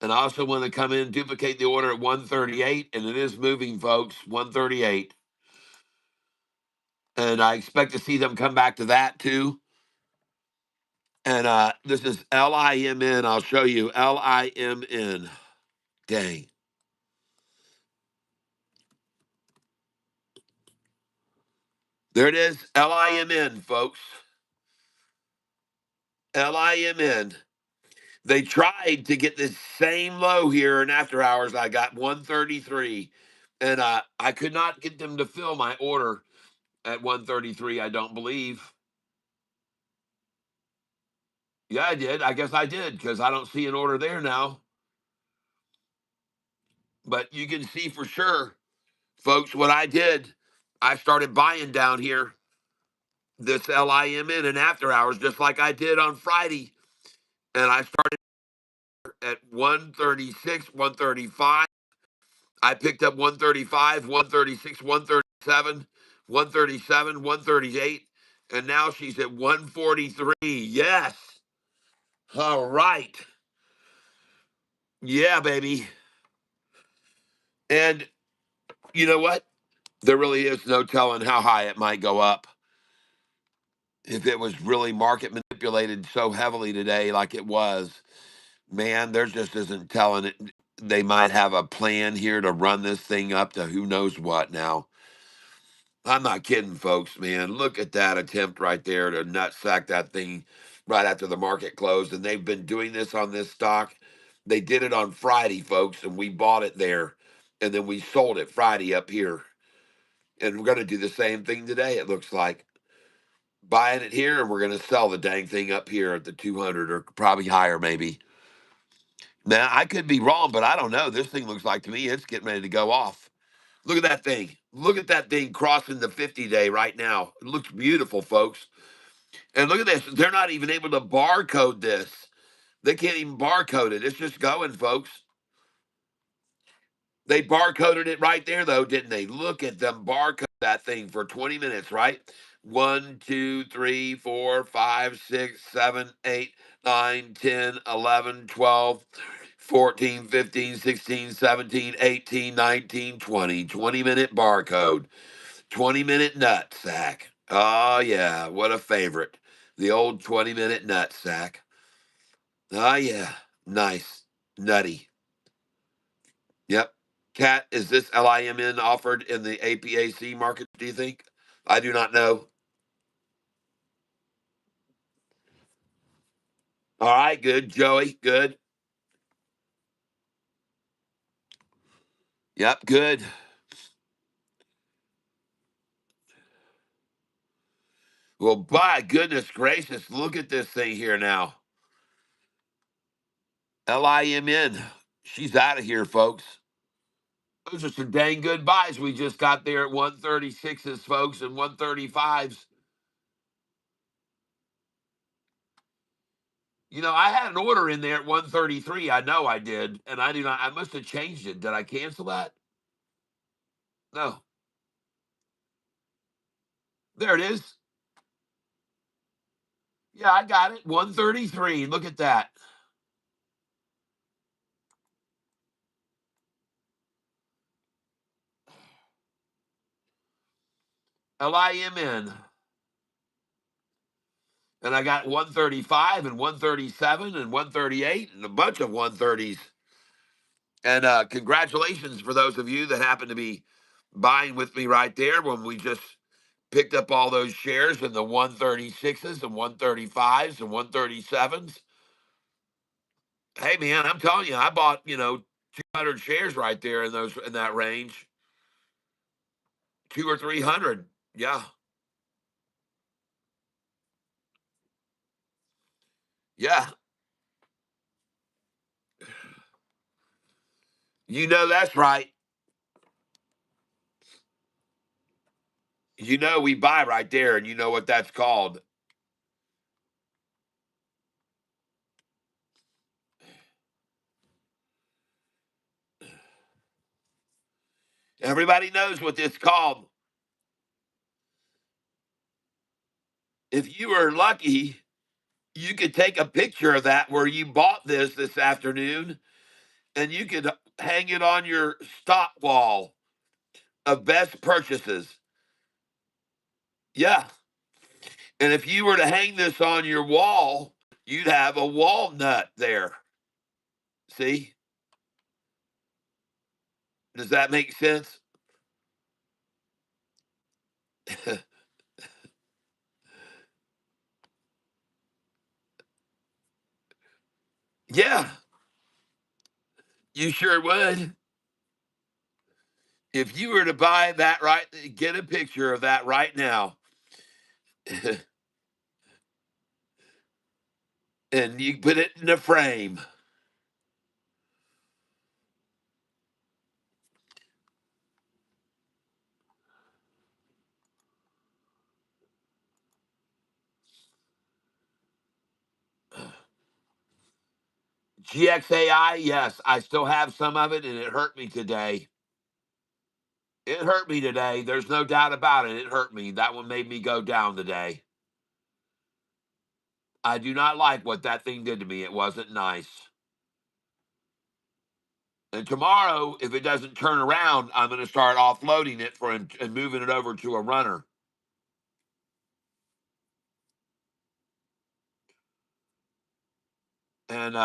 And I also want to come in, duplicate the order at 138. And it is moving, folks, 138. And I expect to see them come back to that too. And this is LIMN. I'll show you LIMN. Dang. There it is. LIMN, folks. LIMN. They tried to get this same low here in after hours. I got 133. And I could not get them to fill my order at 133, I don't believe. Yeah, I did. I guess I did because I don't see an order there now. But you can see for sure, folks, what I did. I started buying down here this LIMN in after hours, just like I did on Friday. And I started at 136, 135. I picked up 135, 136, 137, 137, 138. And now she's at 143. Yes. All right. Yeah, baby. And you know what? There really is no telling how high it might go up if it was really market manipulated so heavily today like it was. Man, there just isn't telling it. They might have a plan here to run this thing up to who knows what now. I'm not kidding, folks, man. Look at that attempt right there to nutsack that thing right after the market closed. And they've been doing this on this stock. They did it on Friday, folks, and we bought it there. And then we sold it Friday up here. And we're going to do the same thing today, it looks like. Buying it here, and we're going to sell the dang thing up here at the 200 or probably higher, maybe. Now, I could be wrong, but I don't know. This thing looks like to me it's getting ready to go off. Look at that thing. Look at that thing crossing the 50-day right now. It looks beautiful, folks. And look at this. They're not even able to barcode this. They can't even barcode it. It's just going, folks. They barcoded it right there, though, didn't they? Look at them barcode that thing for 20 minutes, right? 1, 2, 3, 4, 5, 6, 7, 8, 9, 10, 11, 12, 14, 15, 16, 17, 18, 19, 20. 20-minute barcode. 20-minute nut sack. Oh, yeah. What a favorite. The old 20-minute nut sack. Oh, yeah. Nice. Nutty. Yep. Cat, is this LIMN offered in the APAC market, do you think? I do not know. All right, good. Joey, good. Yep, good. Well, by goodness gracious, look at this thing here now. LIMN. She's out of here, folks. Those are some dang good buys we just got there at 136s, folks, and 135s. You know, I had an order in there at 133. I know I did, and I do not. I must have changed it. Did I cancel that? No. There it is. Yeah, I got it. 133. Look at that. LIMN. And I got 135 and 137 and 138 and a bunch of 130s. And congratulations for those of you that happen to be buying with me right there when we just picked up all those shares in the 136s and 135s and 137s. Hey man, I'm telling you, I bought, 200 shares right there in that range. 2 or 300. Yeah. Yeah. You know that's right. You know we buy right there, and you know what that's called. Everybody knows what this is called. If you were lucky, you could take a picture of that where you bought this afternoon, and you could hang it on your stock wall of best purchases. Yeah. And if you were to hang this on your wall, you'd have a walnut there. See? Does that make sense? Yeah, you sure would. If you were to buy that right, get a picture of that right now, and you put it in a frame. GXAI, yes, I still have some of it, and it hurt me today. It hurt me today. There's no doubt about it. It hurt me. That one made me go down today. I do not like what that thing did to me. It wasn't nice. And tomorrow, if it doesn't turn around, I'm going to start offloading it and moving it over to a runner. And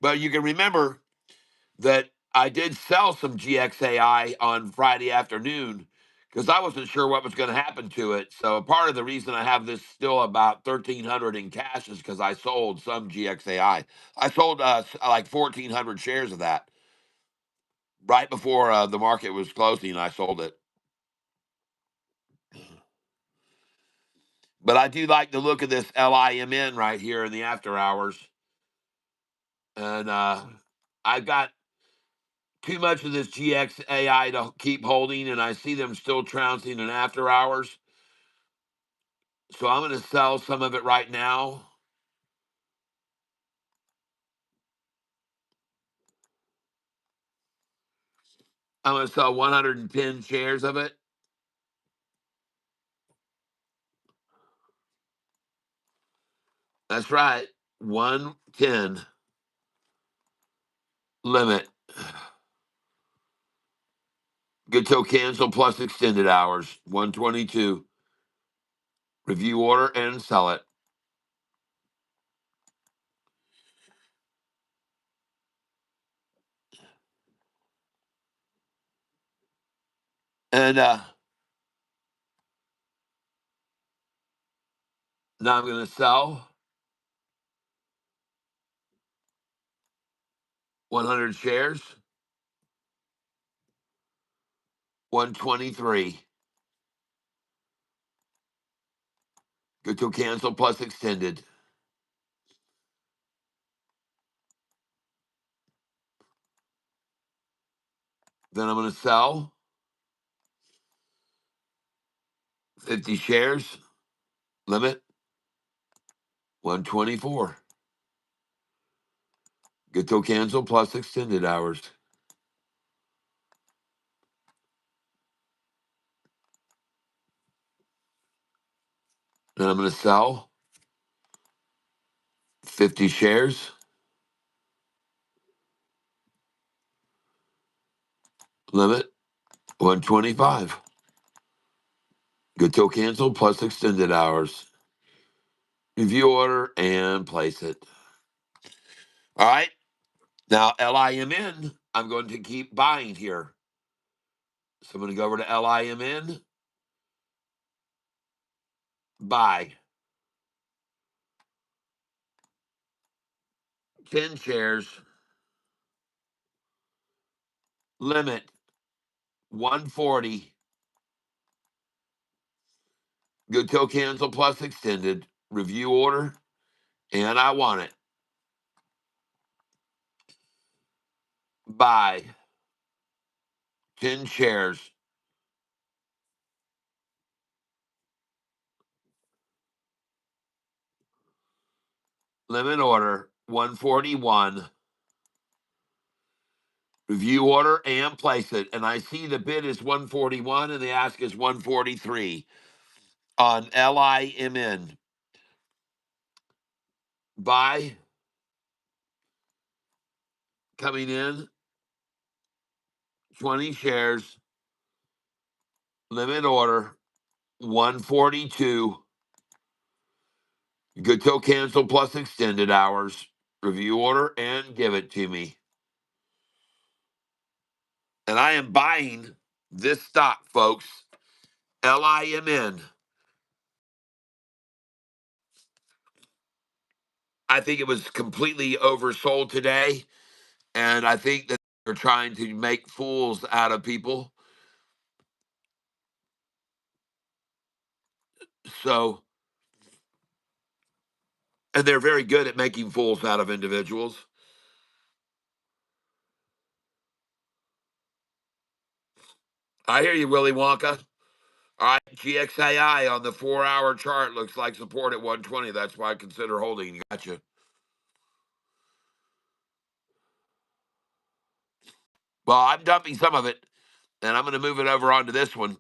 but you can remember that I did sell some GXAI on Friday afternoon because I wasn't sure what was going to happen to it. So part of the reason I have this still about 1,300 in cash is because I sold some GXAI. I sold like 1,400 shares of that right before the market was closing. I sold it. But I do like the look of this LIMN right here in the after hours. And I've got too much of this GXAI to keep holding, and I see them still trouncing in after hours. So I'm going to sell some of it right now. I'm going to sell 110 shares of it. That's right. 110 limit. Good till cancel plus extended hours. 122. Review order and sell it. And now I'm going to sell 100 shares. 123. Good till cancel plus extended. Then I'm going to sell 50 shares. Limit 124. Good till cancel plus extended hours. Then I'm going to sell 50 shares. Limit 125. Good till cancel plus extended hours. Review order and place it. All right. Now, LIMN, I'm going to keep buying here. So I'm going to go over to LIMN, buy 10 shares, limit 140. Good till cancel plus extended. Review order, and I want it. Buy 10 shares, limit order 141, review order and place it. And I see the bid is 141 and the ask is 143 on LIMN. Buy coming in 20 shares, limit order 142, good till cancel plus extended hours, review order and give it to me. And I am buying this stock, folks. LIMN. I think it was completely oversold today. And I think that they're trying to make fools out of people. So, and they're very good at making fools out of individuals. I hear you, Willy Wonka. All right, GXAI on the 4-hour chart looks like support at 120. That's why I consider holding. Gotcha. Well, I'm dumping some of it, and I'm going to move it over onto this one.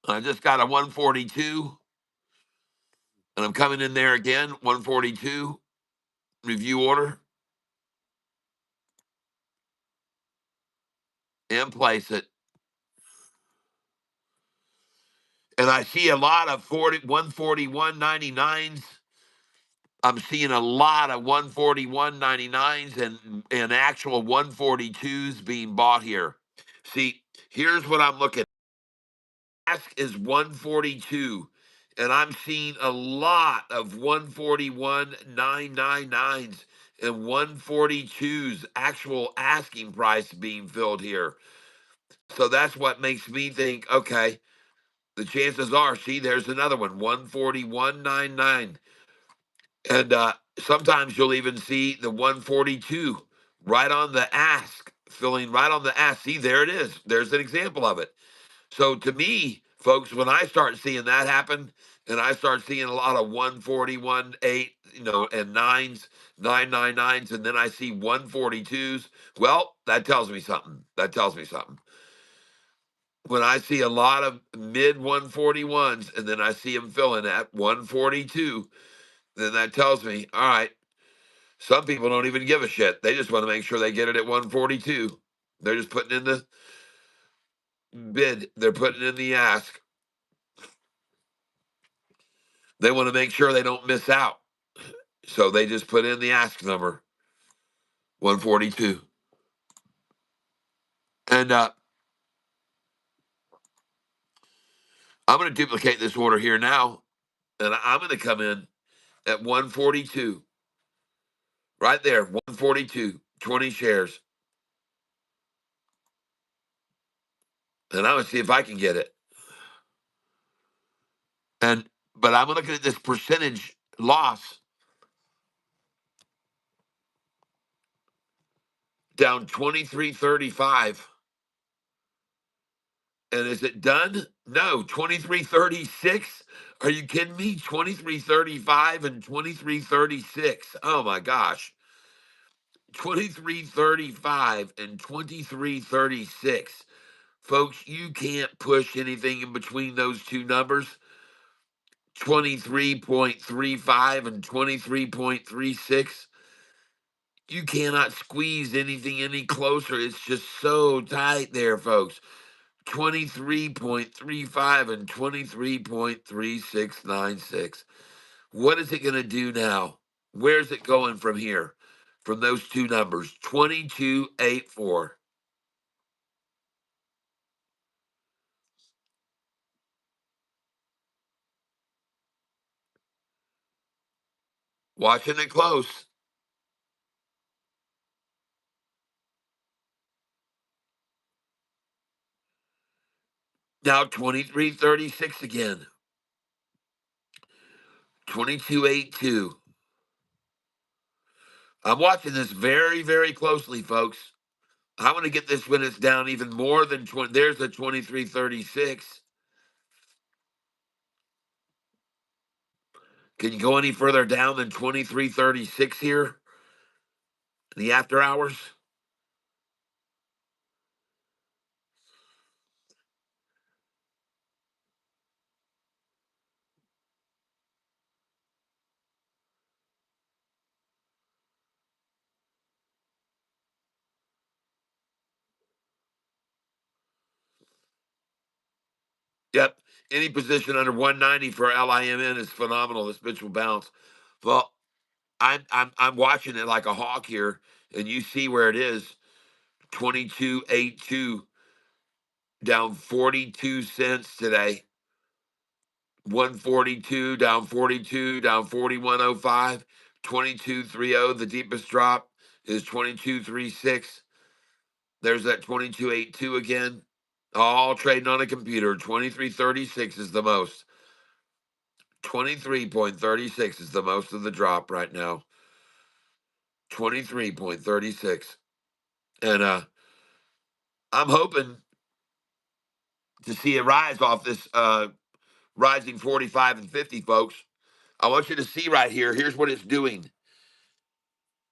I just got a 142, and I'm coming in there again, 142, review order, and place it. And I see a lot of 141.99s. I'm seeing a lot of 141.99s and actual 142s being bought here. See, here's what I'm looking at. Ask is 142, and I'm seeing a lot of 141.999s and 142s actual asking price being filled here. So that's what makes me think, okay, the chances are, see, there's another one, 141.99. And sometimes you'll even see the 142 right on the ask, filling right on the ask. See, there it is. There's an example of it. So to me, folks, when I start seeing that happen, and I start seeing a lot of 141, 8, and 9s, 999s, and then I see 142s, well, that tells me something. That tells me something. When I see a lot of mid 141s, and then I see them filling at 142, then that tells me, all right, some people don't even give a shit. They just want to make sure they get it at 142. They're just putting in the bid. They're putting in the ask. They want to make sure they don't miss out. So they just put in the ask number, 142. And I'm going to duplicate this order here now. And I'm going to come in at 142. Right there, 142, 20 shares. And I'm going to see if I can get it. But I'm looking at this percentage loss down 23.35. And is it done? No, 23.36. Are you kidding me? 23.35 and 23.36. Oh my gosh. 23.35 and 23.36. Folks, you can't push anything in between those two numbers. 23.35 and 23.36. You cannot squeeze anything any closer. It's just so tight there, folks. 23.35 and 23.3696. What is it going to do now? Where's it going from here? From those two numbers, 2284. Watching it close. Now 2336 again. 2282. I'm watching this very, very closely, folks. I want to get this when it's down even more than 20. There's a 23.36. Can you go any further down than 23.36 here in the after hours? Yep. Any position under 190 for LIMN is phenomenal. This bitch will bounce. Well, I'm watching it like a hawk here, and you see where it is. 22.82 down 42 cents today. 142 down 42 down 41.05. 22.30. The deepest drop is 22.36. There's that 22.82 again. All trading on a computer. 23.36 is the most. 23.36 is the most of the drop right now. 23.36. And I'm hoping to see a rise off this rising 45 and 50, folks. I want you to see right here. Here's what it's doing.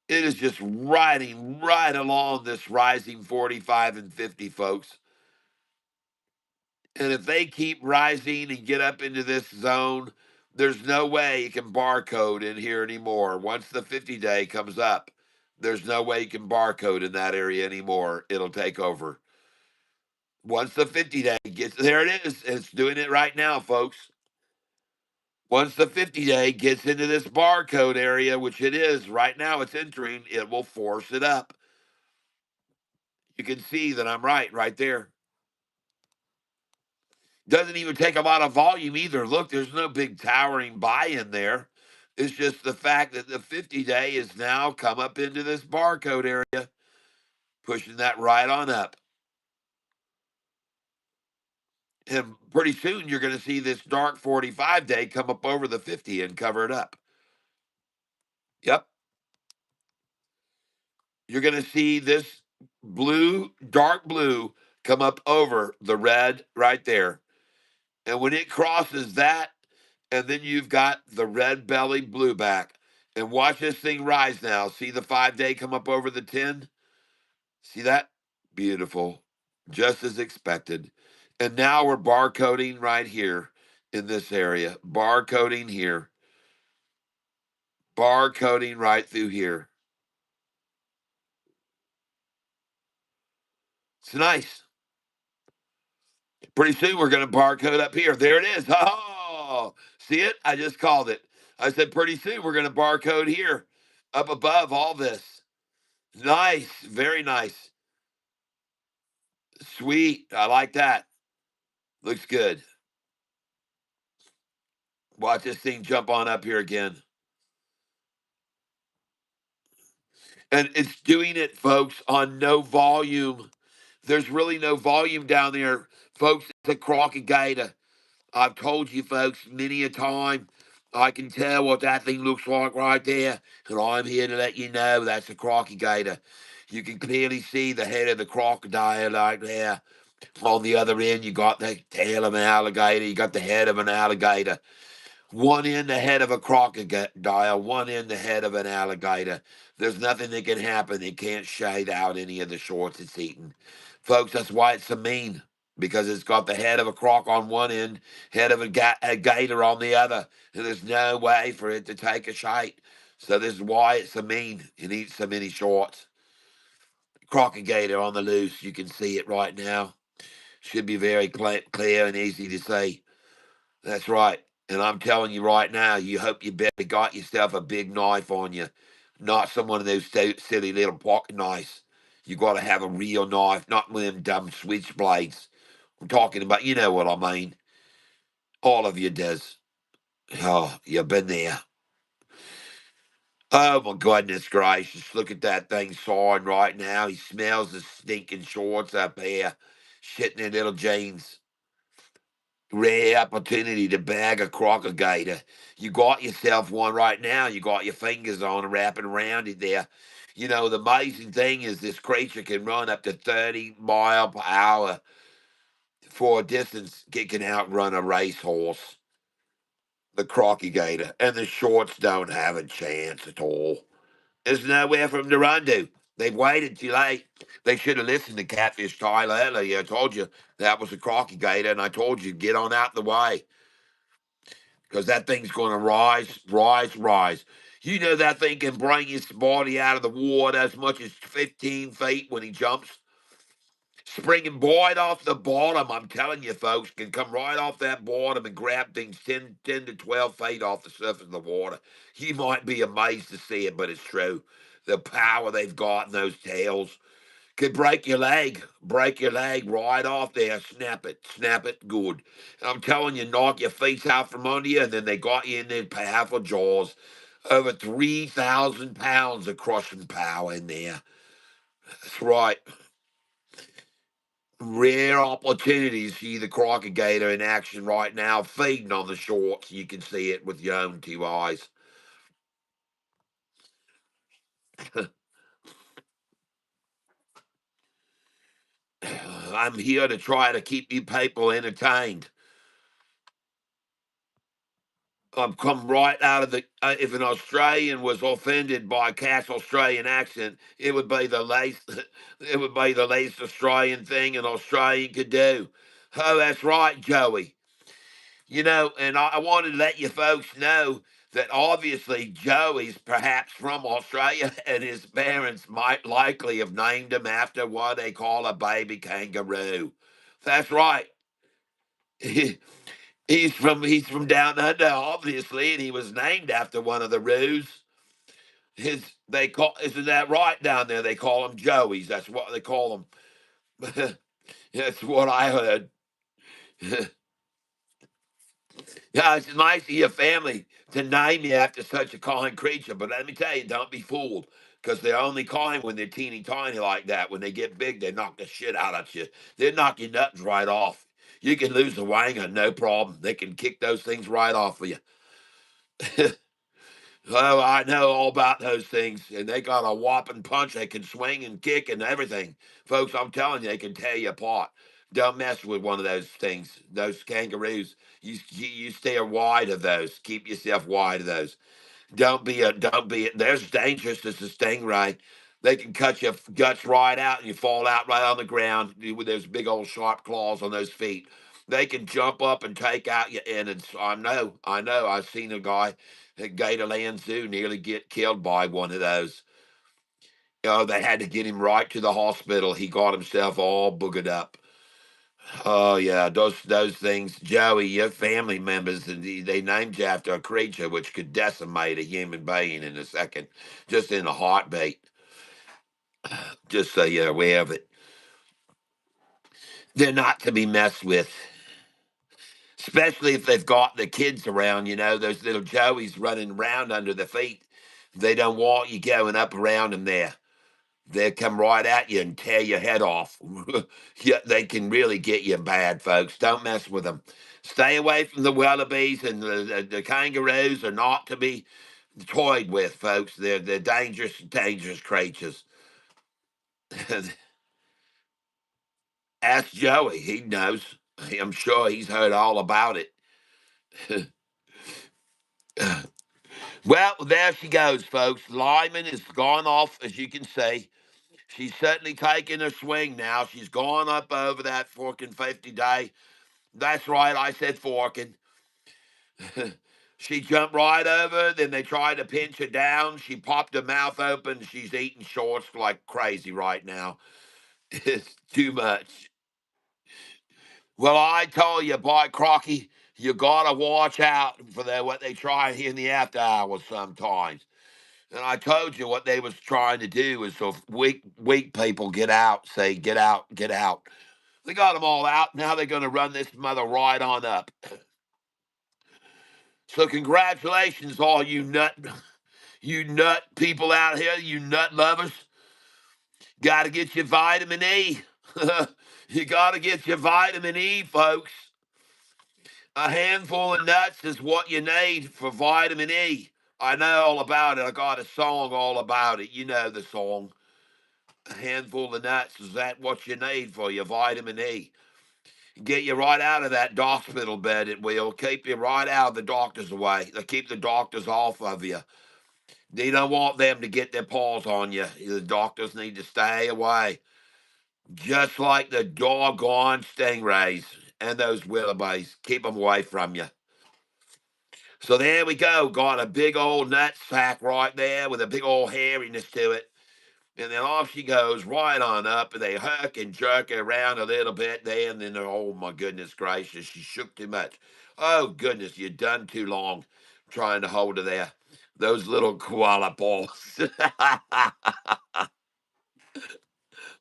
It is just riding right along this rising 45 and 50, folks. And if they keep rising and get up into this zone, there's no way you can barcode in here anymore. Once the 50-day comes up, there's no way you can barcode in that area anymore. It'll take over. Once the 50-day gets, there it is. It's doing it right now, folks. Once the 50-day gets into this barcode area, which it is right now, it's entering, it will force it up. You can see that I'm right there. Doesn't even take a lot of volume either. Look, there's no big towering buy in there. It's just the fact that the 50-day is now come up into this barcode area, pushing that right on up. And pretty soon you're going to see this dark 45-day come up over the 50 and cover it up. Yep. You're going to see this blue, dark blue, come up over the red right there. And when it crosses that, and then you've got the red belly blue back. And watch this thing rise now. See the 5-day come up over the 10? See that? Beautiful. Just as expected. And now we're barcoding right here in this area. Barcoding here. Barcoding right through here. It's nice. Pretty soon we're going to barcode up here. There it is. Oh, see it? I just called it. I said pretty soon we're going to barcode here up above all this. Nice. Very nice. Sweet. I like that. Looks good. Watch this thing jump on up here again. And it's doing it, folks, on no volume. There's really no volume down there. Folks, it's a crocodile. I've told you folks many a time, I can tell what that thing looks like right there, and I'm here to let you know that's a crocodile. You can clearly see the head of the crocodile right there. On the other end, you got the tail of an alligator, you got the head of an alligator. One in the head of a crocodile, one in the head of an alligator. There's nothing that can happen. It can't shade out any of the shorts it's eating. Folks, that's why it's so mean, because it's got the head of a croc on one end, head of a gator on the other, and there's no way for it to take a shite. So this is why it's so mean. It eats so many shorts. Crocodile on the loose. You can see it right now. Should be very clear and easy to see. That's right. And I'm telling you right now, you hope you better got yourself a big knife on you, not some one of those silly little pocket knives. You got to have a real knife, not one of them dumb switchblades. I'm talking about, you know what I mean. All of you does. Oh, you've been there. Oh my goodness gracious! Look at that thing sawing right now. He smells the stinking shorts up here, shitting in little jeans. Rare opportunity to bag a crocodile. You got yourself one right now. You got your fingers on and wrapping around it there. You know, the amazing thing is this creature can run up to 30 mph for a distance. It can outrun a racehorse, the crocky gator, and the shorts don't have a chance at all. There's nowhere for them to run to. They've waited too late. They should have listened to Catfish Tyler earlier. I told you that was a crocky gator, and I told you get on out the way because that thing's going to rise, rise, rise. You know that thing can bring his body out of the water as much as 15 feet when he jumps. Springing right off the bottom, I'm telling you, folks, can come right off that bottom and grab things 10 to 12 feet off the surface of the water. You might be amazed to see it, but it's true. The power they've got in those tails could break your leg right off there, snap it good. And I'm telling you, knock your feet out from under you, and then they got you in their powerful jaws. Over 3,000 pounds of crushing power in there. That's right. Rare opportunities to see the crocodile in action right now, feeding on the shorts. You can see it with your own two eyes. I'm here to try to keep you people entertained. I've come right out of the. If an Australian was offended by Cat's Australian accent, it would be the least. It would be the least Australian thing an Australian could do. Oh, that's right, Joey. You know, and I wanted to let you folks know that obviously Joey's perhaps from Australia, and his parents might likely have named him after what they call a baby kangaroo. That's right. He's from down under, obviously, and he was named after one of the roos. They call isn't that right down there? They call them Joeys. That's what they call them. That's what I heard. Yeah, it's nice of your family to name you after such a kind creature, but let me tell you, don't be fooled, because they're only kind when they're teeny tiny like that. When they get big, they knock the shit out of you. They knock your nuts right off. You can lose a wanger, no problem. They can kick those things right off of you. Oh, I know all about those things, and they got a whopping punch. They can swing and kick and everything. Folks, I'm telling you, they can tear you apart. Don't mess with one of those things, those kangaroos. You stay wide of those. Keep yourself wide of those. Don't be. They're as dangerous as a stingray. They can cut your guts right out, and you fall out right on the ground with those big old sharp claws on those feet. They can jump up and take out your innards. I know. I've seen a guy at Gatorland Zoo nearly get killed by one of those. They had to get him right to the hospital. He got himself all boogered up. Oh yeah, those things, Joey. Your family members, they named you after a creature which could decimate a human being in a second, just in a heartbeat. Just so you're aware of it. They're not to be messed with, especially if they've got the kids around. You know, those little Joeys running around under their feet. They don't want you going up around them there. They'll come right at you and tear your head off. Yeah, they can really get you bad, folks. Don't mess with them. Stay away from the wallabies, and the kangaroos are not to be toyed with, folks. They're dangerous, dangerous creatures. Ask Joey. He knows. I'm sure he's heard all about it. Well, there she goes, folks. Lyman has gone off, as you can see. She's certainly taking a swing now. She's gone up over that forking 50 day. That's right, I said forking. She jumped right over. Then they tried to pinch her down. She popped her mouth open. She's eating shorts like crazy right now. It's too much. Well, I told you, boy, Crocky, you gotta watch out for what they try in the after hours sometimes. And I told you what they was trying to do is so weak people get out, say get out, get out. They got them all out. Now they're going to run this mother right on up. So congratulations, all you nut people out here, you nut lovers. Got to get your vitamin E. You got to get your vitamin E, folks. A handful of nuts is what you need for vitamin E. I know all about it. I got a song all about it. You know the song. A handful of nuts. Is that what you need for your vitamin E? Get you right out of that hospital bed. It will keep you right out of the doctors away. They keep the doctors off of you. You don't want them to get their paws on you. The doctors need to stay away. Just like the doggone stingrays and those wildebeest. Keep them away from you. So there we go. Got a big old nut sack right there with a big old hairiness to it. And then off she goes right on up, and they huck and jerk her around a little bit there, and then, oh my goodness gracious, she shook too much. Oh goodness, you done too long trying to hold her there. Those little koala balls.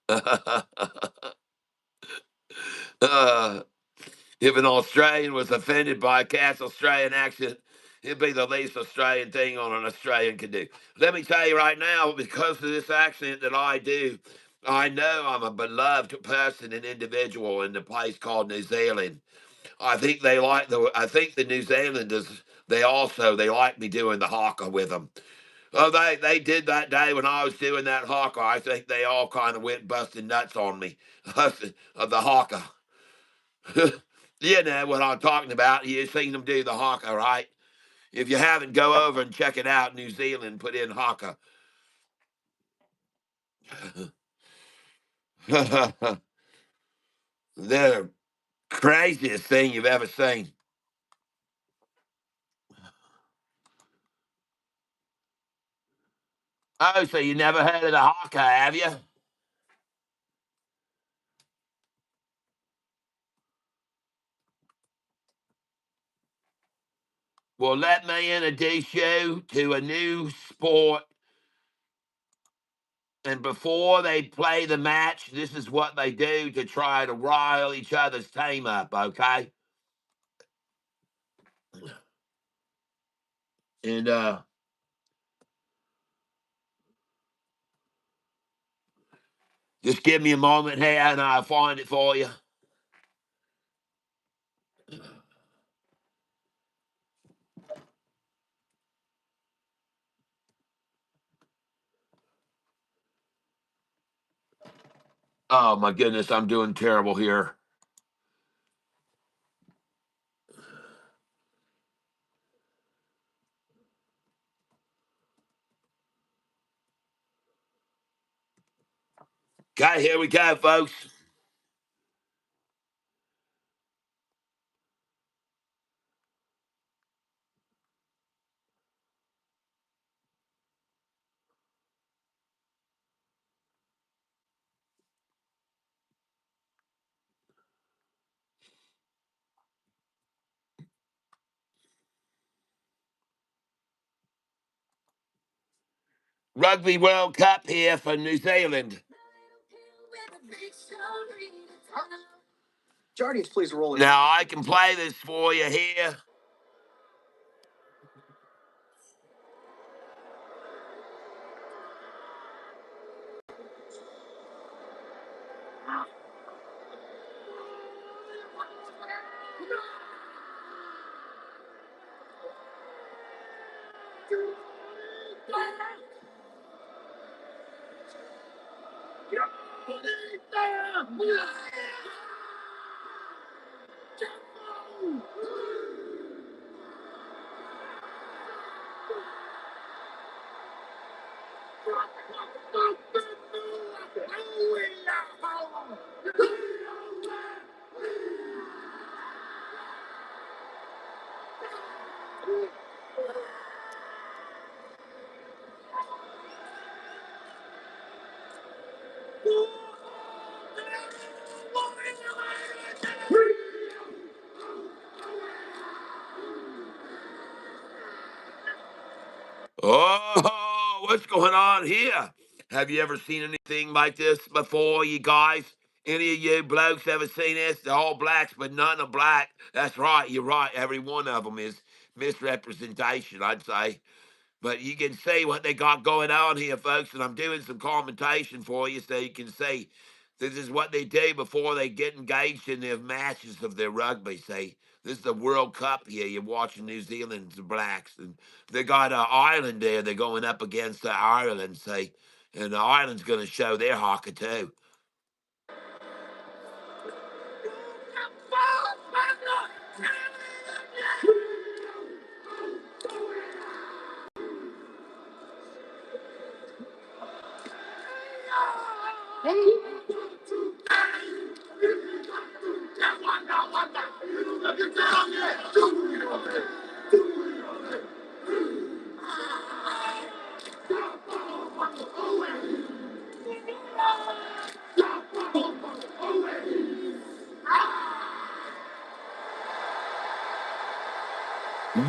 uh, if an Australian was offended by a cat's Australian accent, it'd be the least Australian thing on an Australian could do. Let me tell you right now, because of this accent that I do, I know I'm a beloved person and individual in the place called New Zealand. I think the New Zealanders, they like me doing the haka with them. Oh, they did that day when I was doing that haka. I think they all kind of went busting nuts on me of the haka. You know what I'm talking about. You've seen them do the haka, right? If you haven't, go over and check it out. New Zealand, put in haka. They're the craziest thing you've ever seen. Oh, so you never heard of the haka, have you? Well, let me introduce you to a new sport. And before they play the match, this is what they do to try to rile each other's team up, okay? And just give me a moment here and I'll find it for you. Oh my goodness, I'm doing terrible here. Okay, here we go, folks. Rugby World Cup here for New Zealand. Jardies, please roll it. Now I can play this for you here. Oh, what's going on here? Have you ever seen anything like this before, you guys? Any of you blokes ever seen this? They're all blacks, but none are black. That's right, you're right. Every one of them is misrepresentation, I'd say. But you can see what they got going on here, folks, and I'm doing some commentation for you so you can see this is what they do before they get engaged in their matches of their rugby, see? This is the World Cup here. You're watching New Zealand's the Blacks, and they got Ireland there. They're going up against Ireland, say, and Ireland's going to show their hockey too.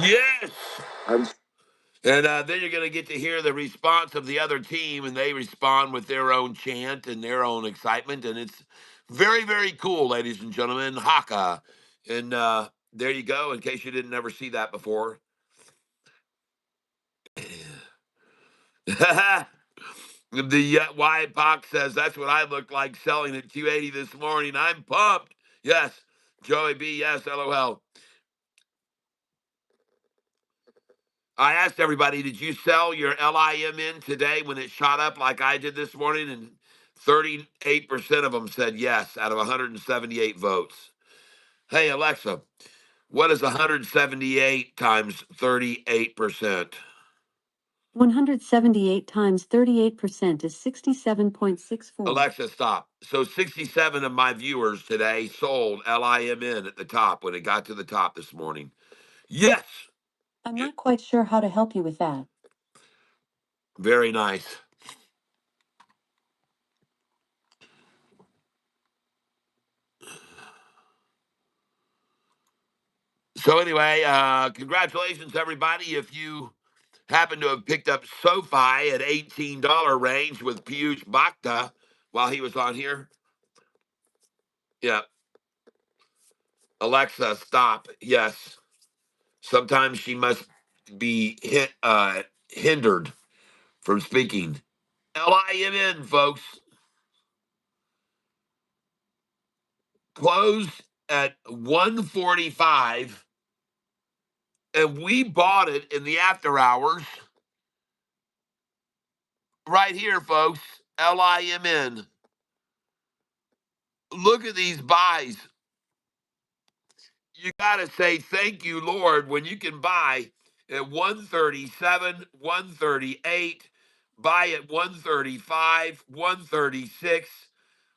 Yes. And then you're going to get to hear the response of the other team, and they respond with their own chant and their own excitement. And it's very, very cool, ladies and gentlemen. Haka. And there you go, in case you didn't ever see that before. The Wyatt Pox says, that's what I look like selling at 280 this morning. I'm pumped. Yes. Joey B, yes, LOL. I asked everybody, did you sell your LIM in today when it shot up like I did this morning? And 38% of them said yes out of 178 votes. Hey, Alexa, what is 178 times 38%? 178 times 38% is 67.64. Alexa, stop. So 67 of my viewers today sold LIMN at the top when it got to the top this morning. Yes. I'm not quite sure how to help you with that. Very nice. So anyway, congratulations, everybody. If you happen to have picked up SoFi at $18 range with Piyush Bhakta while he was on here. Yeah. Alexa, stop. Yes. Sometimes she must be hindered from speaking. LIMN, folks, closed at 145, and we bought it in the after hours right here, folks. LIMN. Look at these buys. You got to say thank you, Lord, when you can buy at 137, 138, buy at 135, 136,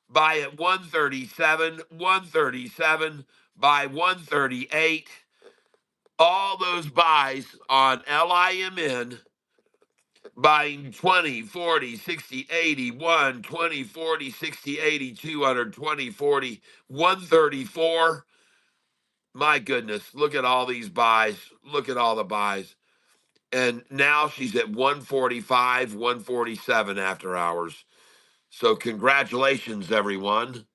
buy at 137, 137, buy 138. All those buys on LIMN, buying 20, 40, 60, 80, 1, 20, 40, 60, 80, 200, 20, 40, 134. My goodness, look at all these buys. Look at all the buys. And now she's at 145, 147 after hours. So congratulations, everyone.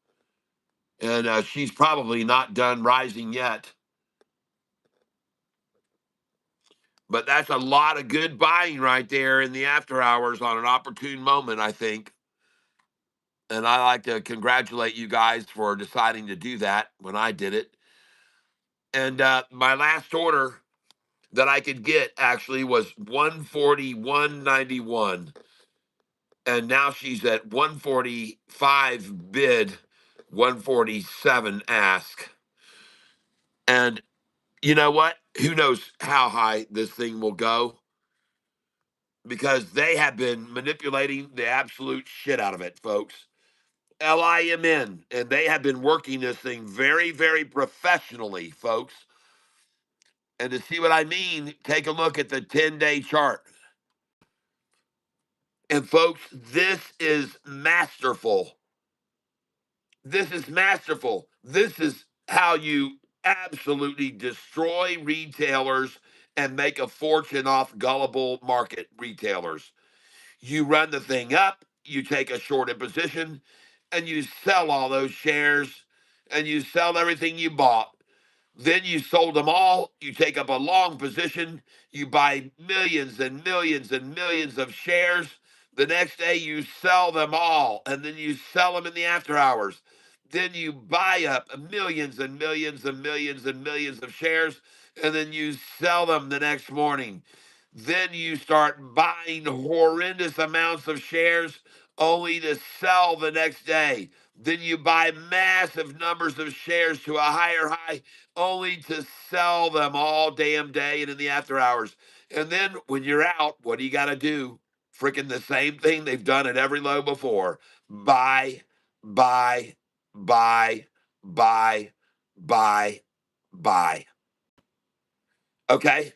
And she's probably not done rising yet. But that's a lot of good buying right there in the after hours on an opportune moment, I think. And I like to congratulate you guys for deciding to do that when I did it. And my last order that I could get actually was 141.91, and now she's at 145 bid, 147 ask. And you know what? Who knows how high this thing will go, because they have been manipulating the absolute shit out of it, folks. LIMN, and they have been working this thing very, very professionally, folks. And to see what I mean, take a look at the 10-day chart. And folks, this is masterful. This is masterful. This is how you absolutely destroy retailers and make a fortune off gullible market retailers. You run the thing up, you take a shorted position, and you sell all those shares, and you sell everything you bought. Then you sold them all. You take up a long position. You buy millions and millions and millions of shares. The next day you sell them all, and then you sell them in the after hours. Then you buy up millions and millions and millions and millions of shares, and then you sell them the next morning. Then you start buying horrendous amounts of shares only to sell the next day. Then you buy massive numbers of shares to a higher high only to sell them all damn day and in the after hours. And then when you're out, what do you got to do? Freaking the same thing they've done at every low before. Buy, buy, buy, buy, buy, buy. Okay?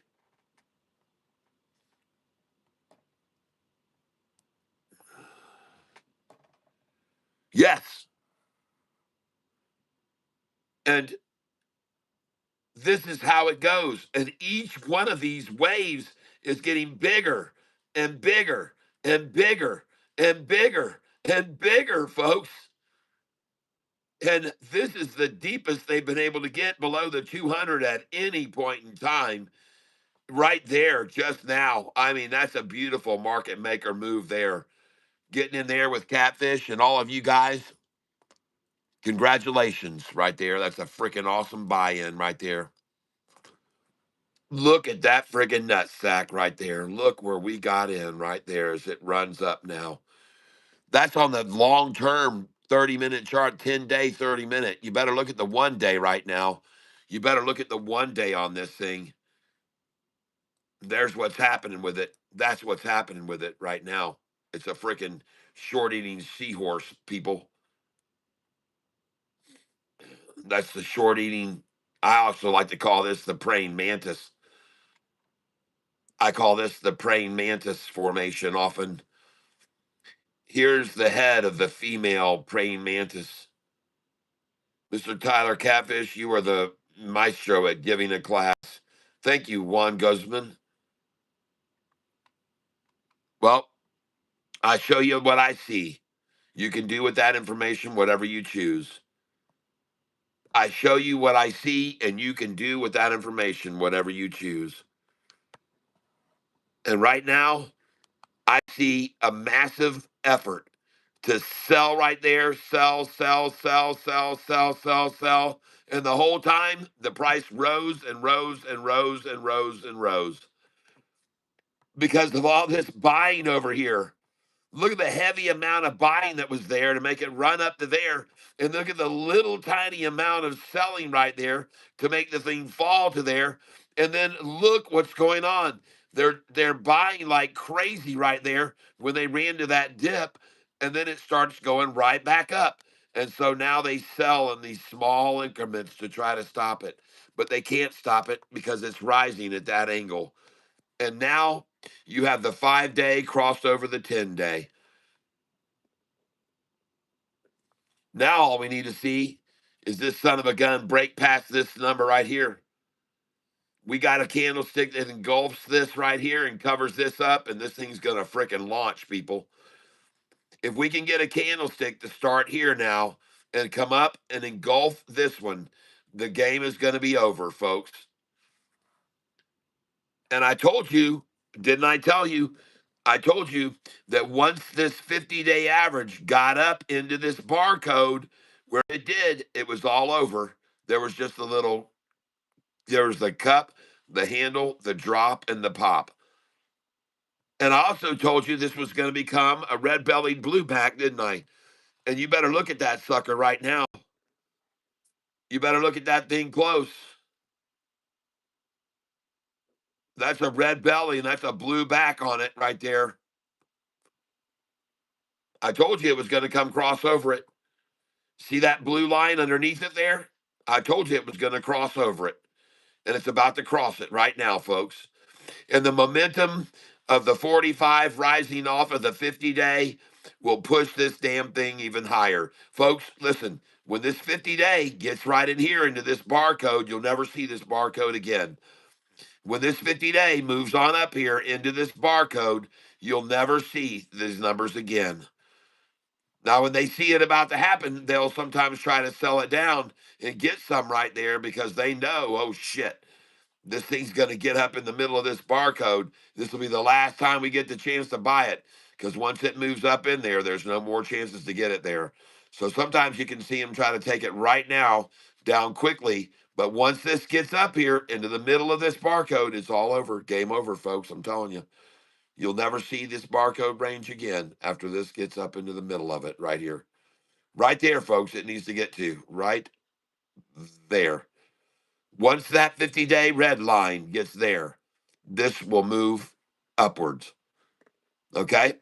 Yes. And this is how it goes. And each one of these waves is getting bigger and bigger and bigger and bigger and bigger, folks. And this is the deepest they've been able to get below the 200 at any point in time. Right there, just now. I mean, that's a beautiful market maker move there. Getting in there with Catfish and all of you guys, congratulations right there. That's a freaking awesome buy in right there. Look at that friggin' nutsack right there. Look where we got in right there as it runs up now. That's on the long term 30-minute chart, 10-day, 30-minute. You better look at the 1 day right now. You better look at the 1 day on this thing. There's what's happening with it. That's what's happening with it right now. It's a freaking short eating seahorse, people. That's the short eating. I also like to call this the praying mantis. I call this the praying mantis formation often. Here's the head of the female praying mantis. Mr. Tyler Catfish, you are the maestro at giving a class. Thank you, Juan Guzman. Well, I show you what I see. You can do with that information whatever you choose. I show you what I see, and you can do with that information whatever you choose. And right now, I see a massive effort to sell right there, sell, sell, sell, sell, sell, sell, sell. And the whole time, the price rose and rose and rose and rose and rose because of all this buying over here. Look at the heavy amount of buying that was there to make it run up to there. And look at the little tiny amount of selling right there to make the thing fall to there. And then look what's going on. They're buying like crazy right there when they ran to that dip, and then it starts going right back up. And so now they sell in these small increments to try to stop it. But they can't stop it because it's rising at that angle. And now you have the 5 day crossed over the 10 day. Now all we need to see is this son of a gun break past this number right here. We got a candlestick that engulfs this right here and covers this up, and this thing's gonna frickin' launch, people. If we can get a candlestick to start here now and come up and engulf this one, the game is gonna be over, folks. And I told you, didn't I tell you? I told you that once this 50-day average got up into this barcode where it did, it was all over. There was just a little, there was the cup, the handle, the drop, and the pop. And I also told you this was going to become a red bellied blueback, didn't I? And you better look at that sucker right now. You better look at that thing close. That's a red belly and that's a blue back on it right there. I told you it was going to come cross over it. See that blue line underneath it there? I told you it was going to cross over it. And it's about to cross it right now, folks. And the momentum of the 45 rising off of the 50-day will push this damn thing even higher. Folks, listen, when this 50-day gets right in here into this barcode, you'll never see this barcode again. When this 50-day moves on up here into this barcode, you'll never see these numbers again. Now, when they see it about to happen, they'll sometimes try to sell it down and get some right there because they know, oh shit, this thing's going to get up in the middle of this barcode. This will be the last time we get the chance to buy it because once it moves up in there, there's no more chances to get it there. So sometimes you can see them try to take it right now down quickly. But once this gets up here into the middle of this barcode, it's all over. Game over, folks. I'm telling you. You'll never see this barcode range again after this gets up into the middle of it right here. Right there, folks, it needs to get to. Right there. Once that 50-day red line gets there, this will move upwards. Okay?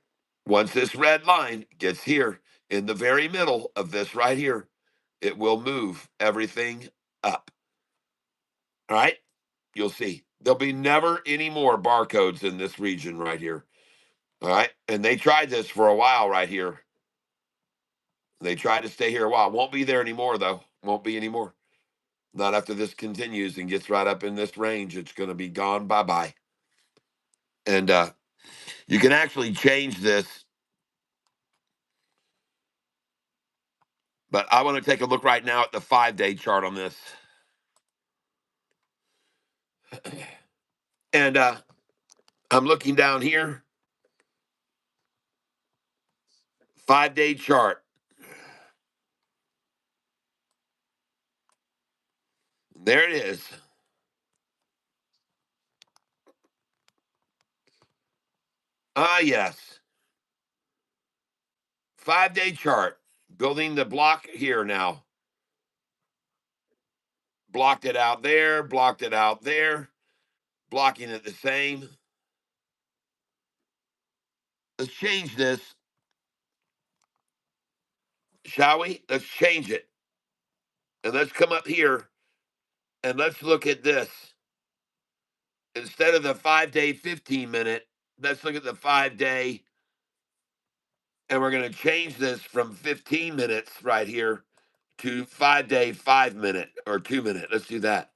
Once this red line gets here in the very middle of this right here, it will move everything up. All right? You'll see. There'll be never any more barcodes in this region right here. All right? And they tried this for a while right here. They tried to stay here a while. Won't be there anymore, though. Won't be anymore. Not after this continues and gets right up in this range. It's going to be gone bye-bye. And you can actually change this. But I want to take a look right now at the 5-day chart on this. And I'm looking down here. 5-day chart. There it is. Ah, yes. 5-day chart. Building the block here now. Blocked it out there. Blocked it out there. Blocking it the same. Let's change this. Shall we? Let's change it. And let's come up here and let's look at this. Instead of the 5-day 15-minute, let's look at the 5-day. And we're going to change this from 15 minutes right here to 5-day 5-minute or 2-minute. Let's do that.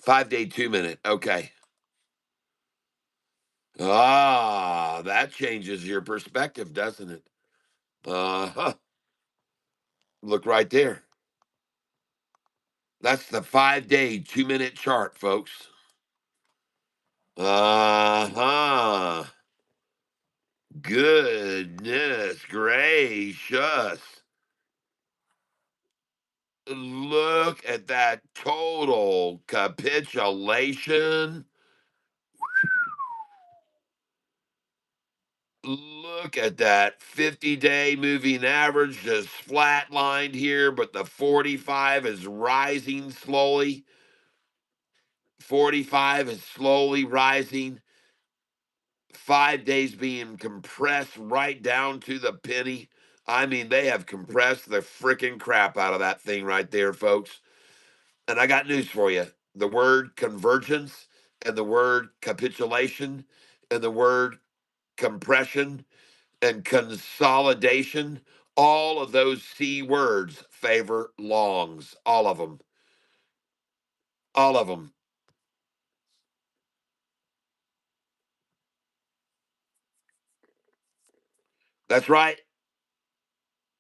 5-day 2-minute. Okay. Ah, that changes your perspective, doesn't it? Uh-huh. Look right there. That's the 5-day 2-minute chart, folks. Uh-huh. Goodness gracious. Look at that total capitulation. Look at that 50-day moving average just flatlined here, but the 45 is rising slowly. 45 is slowly rising. 5 days being compressed right down to the penny. I mean, they have compressed the freaking crap out of that thing right there, folks. And I got news for you. The word convergence and the word capitulation and the word compression and consolidation, all of those C words favor longs. All of them. All of them. That's right.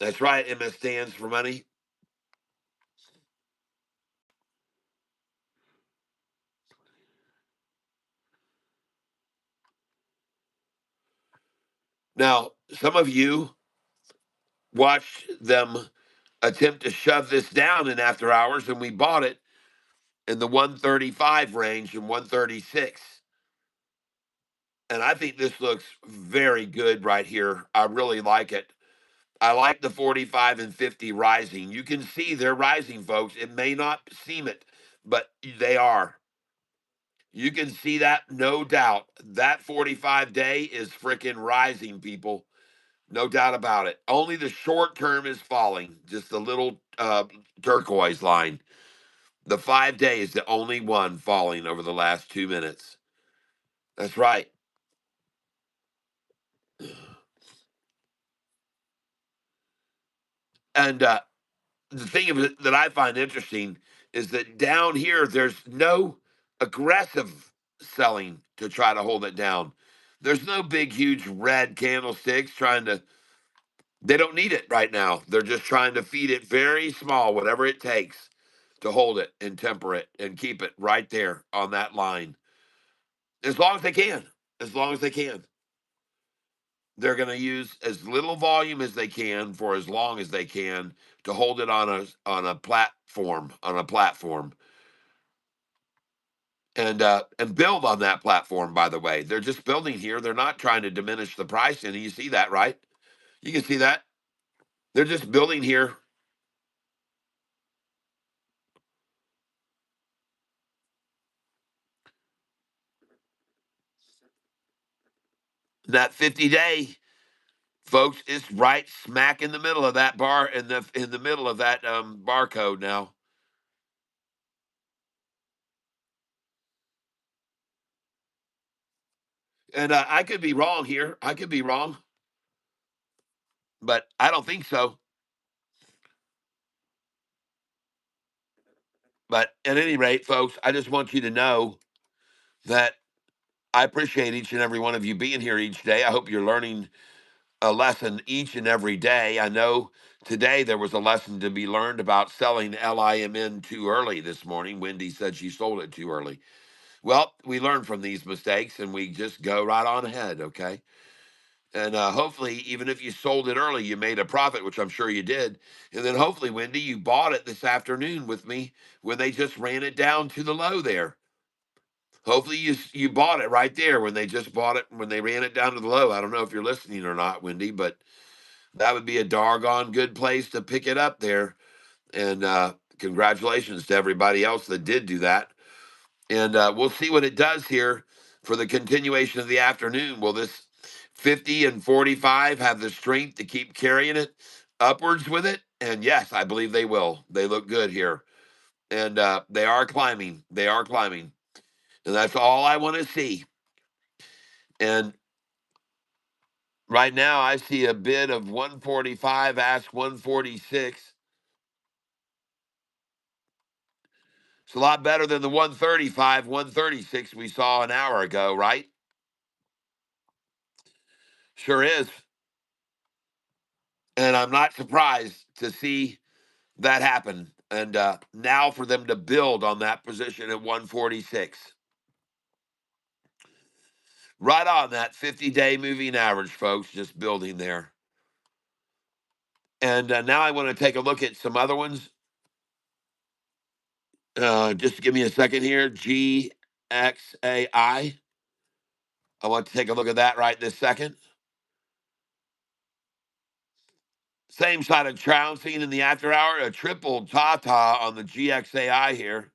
That's right. MS stands for money. Now, some of you watched them attempt to shove this down in after hours, and we bought it in the 135 range and 136. And I think this looks very good right here. I really like it. I like the 45 and 50 rising. You can see they're rising, folks. It may not seem it, but they are. You can see that, no doubt. That 45 day is freaking rising, people. No doubt about it. Only the short term is falling, just the little turquoise line. The 5 day is the only one falling over the last 2 minutes. That's right. And the thing of it that I find interesting is that down here, there's no aggressive selling to try to hold it down. There's no big, huge red candlesticks trying to, they don't need it right now. They're just trying to feed it very small, whatever it takes to hold it and temper it and keep it right there on that line. As long as they can. As long as they can. They're going to use as little volume as they can for as long as they can to hold it on a platform and build on that platform. By the way, they're just building here. They're not trying to diminish the price. And you see that, right? You can see that they're just building here. That 50-day, folks, is right smack in the middle of that bar in the middle of that barcode now. And I could be wrong here. I could be wrong, but I don't think so. But at any rate, folks, I just want you to know that I appreciate each and every one of you being here each day. I hope you're learning a lesson each and every day. I know today there was a lesson to be learned about selling LIMN too early this morning. Wendy said she sold it too early. Well, we learn from these mistakes and we just go right on ahead, okay? And hopefully, even if you sold it early, you made a profit, which I'm sure you did. And then hopefully, Wendy, you bought it this afternoon with me when they just ran it down to the low there. Hopefully, you bought it right there when they just bought it when they ran it down to the low. I don't know if you're listening or not, Wendy, but that would be a doggone good place to pick it up there. And congratulations to everybody else that did do that. And we'll see what it does here for the continuation of the afternoon. Will this 50 and 45 have the strength to keep carrying it upwards with it? And yes, I believe they will. They look good here. And they are climbing. They are climbing. And that's all I want to see. And right now, I see a bid of 145, ask 146. It's a lot better than the 135, 136 we saw an hour ago, right? Sure is. And I'm not surprised to see that happen. And now for them to build on that position at 146. Right on that 50-day moving average, folks, just building there. And now I want to take a look at some other ones. Just give me a second here. GXAI. I want to take a look at that right this second. Same side of trouncing in the after hour, a triple Tata on the GXAI here.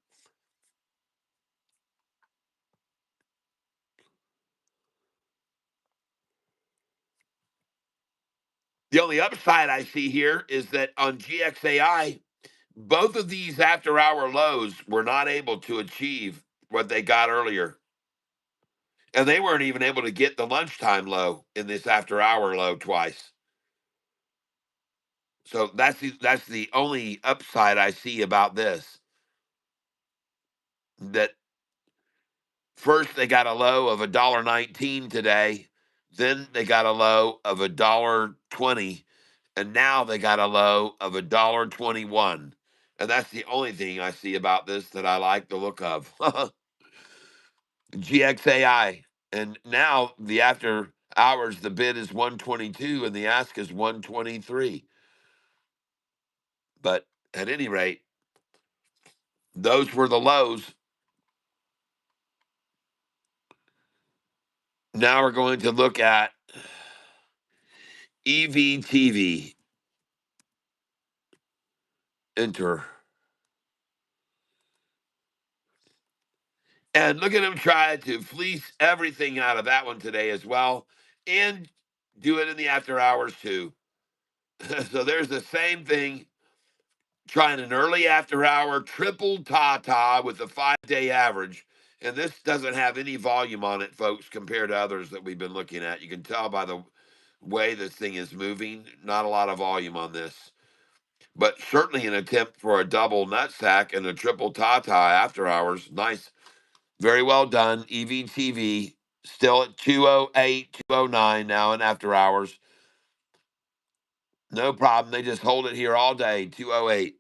The only upside I see here is that on GXAI, both of these after hour lows were not able to achieve what they got earlier. And they weren't even able to get the lunchtime low in this after hour low twice. So that's the only upside I see about this. That first they got a low of $1.19 today, then they got a low of $1.20, and now they got a low of $1.21. And that's the only thing I see about this that I like the look of. GXAI. And now the after hours, the bid is 122 and the ask is 123. But at any rate, those were the lows. Now we're going to look at EVTV. Enter. And look at him try to fleece everything out of that one today as well, and do it in the after hours too. So there's the same thing, trying an early after hour triple Tata with the 5-day average. And this doesn't have any volume on it, folks, compared to others that we've been looking at. You can tell by the way this thing is moving, not a lot of volume on this. But certainly an attempt for a double nutsack and a triple Tata after hours. Nice. Very well done. EVTV still at 208, 209 now in after hours. No problem. They just hold it here all day, 208.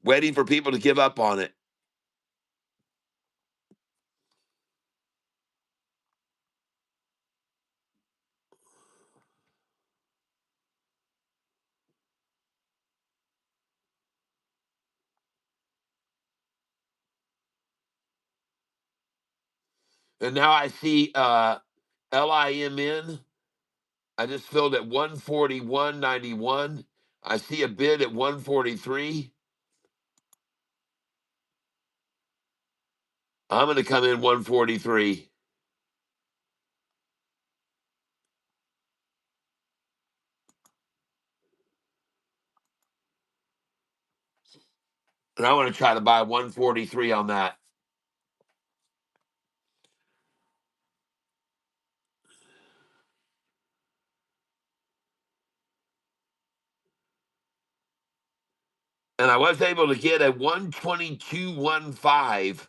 Waiting for people to give up on it. And now I see LIMN. I just filled at 141.91. I see a bid at 143. I'm going to come in 143. And I want to try to buy 143 on that. And I was able to get a 122.15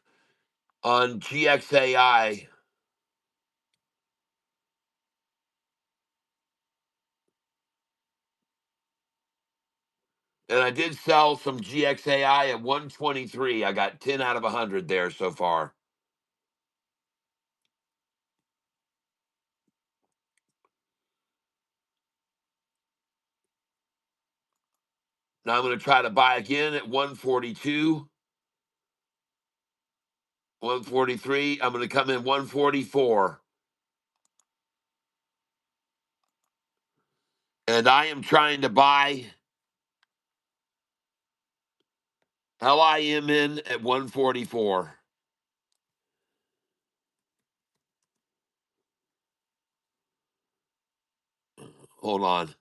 on GXAI. And I did sell some GXAI at 123. I got 10 out of 100 there so far. Now I'm going to try to buy again at 142, 143. I'm going to come in 144. And I am trying to buy LIMN at 144. Hold on.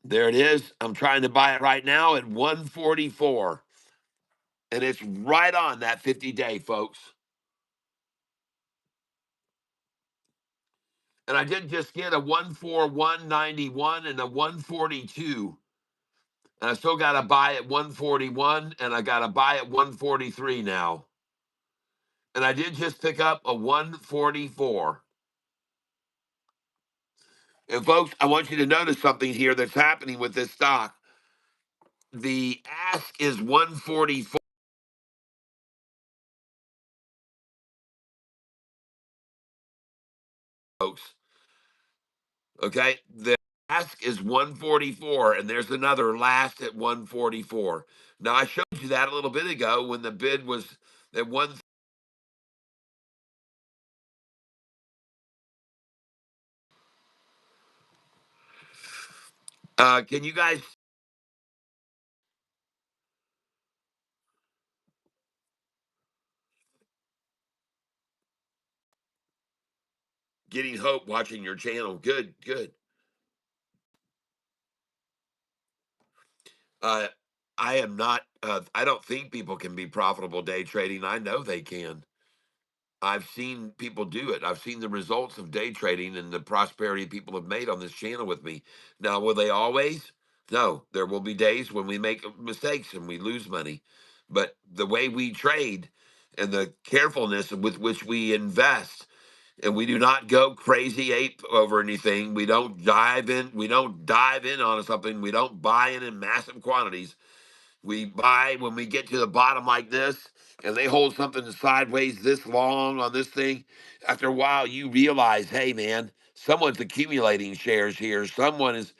There it is. I'm trying to buy it right now at 144. And it's right on that 50-day, folks. And I did just get a 141.91 and a 142. And I still got to buy at 141, and I got to buy at 143 now. And I did just pick up a 144. And folks, I want you to notice something here that's happening with this stock. The ask is 144, folks. Okay? The ask is 144, and there's another last at 144. Now, I showed you that a little bit ago when the bid was at 1. Can you guys getting hope watching your channel? Good, good. Uh, I am not. I don't think people can be profitable day trading. I know they can. I've seen people do it. I've seen the results of day trading and the prosperity people have made on this channel with me. Now, will they always? No. There will be days when we make mistakes and we lose money. But the way we trade and the carefulness with which we invest, and we do not go crazy ape over anything. We don't dive in. We don't dive in on something. We don't buy in massive quantities. We buy when we get to the bottom like this, and they hold something sideways this long on this thing. After a while, you realize, hey, man, someone's accumulating shares here. Someone is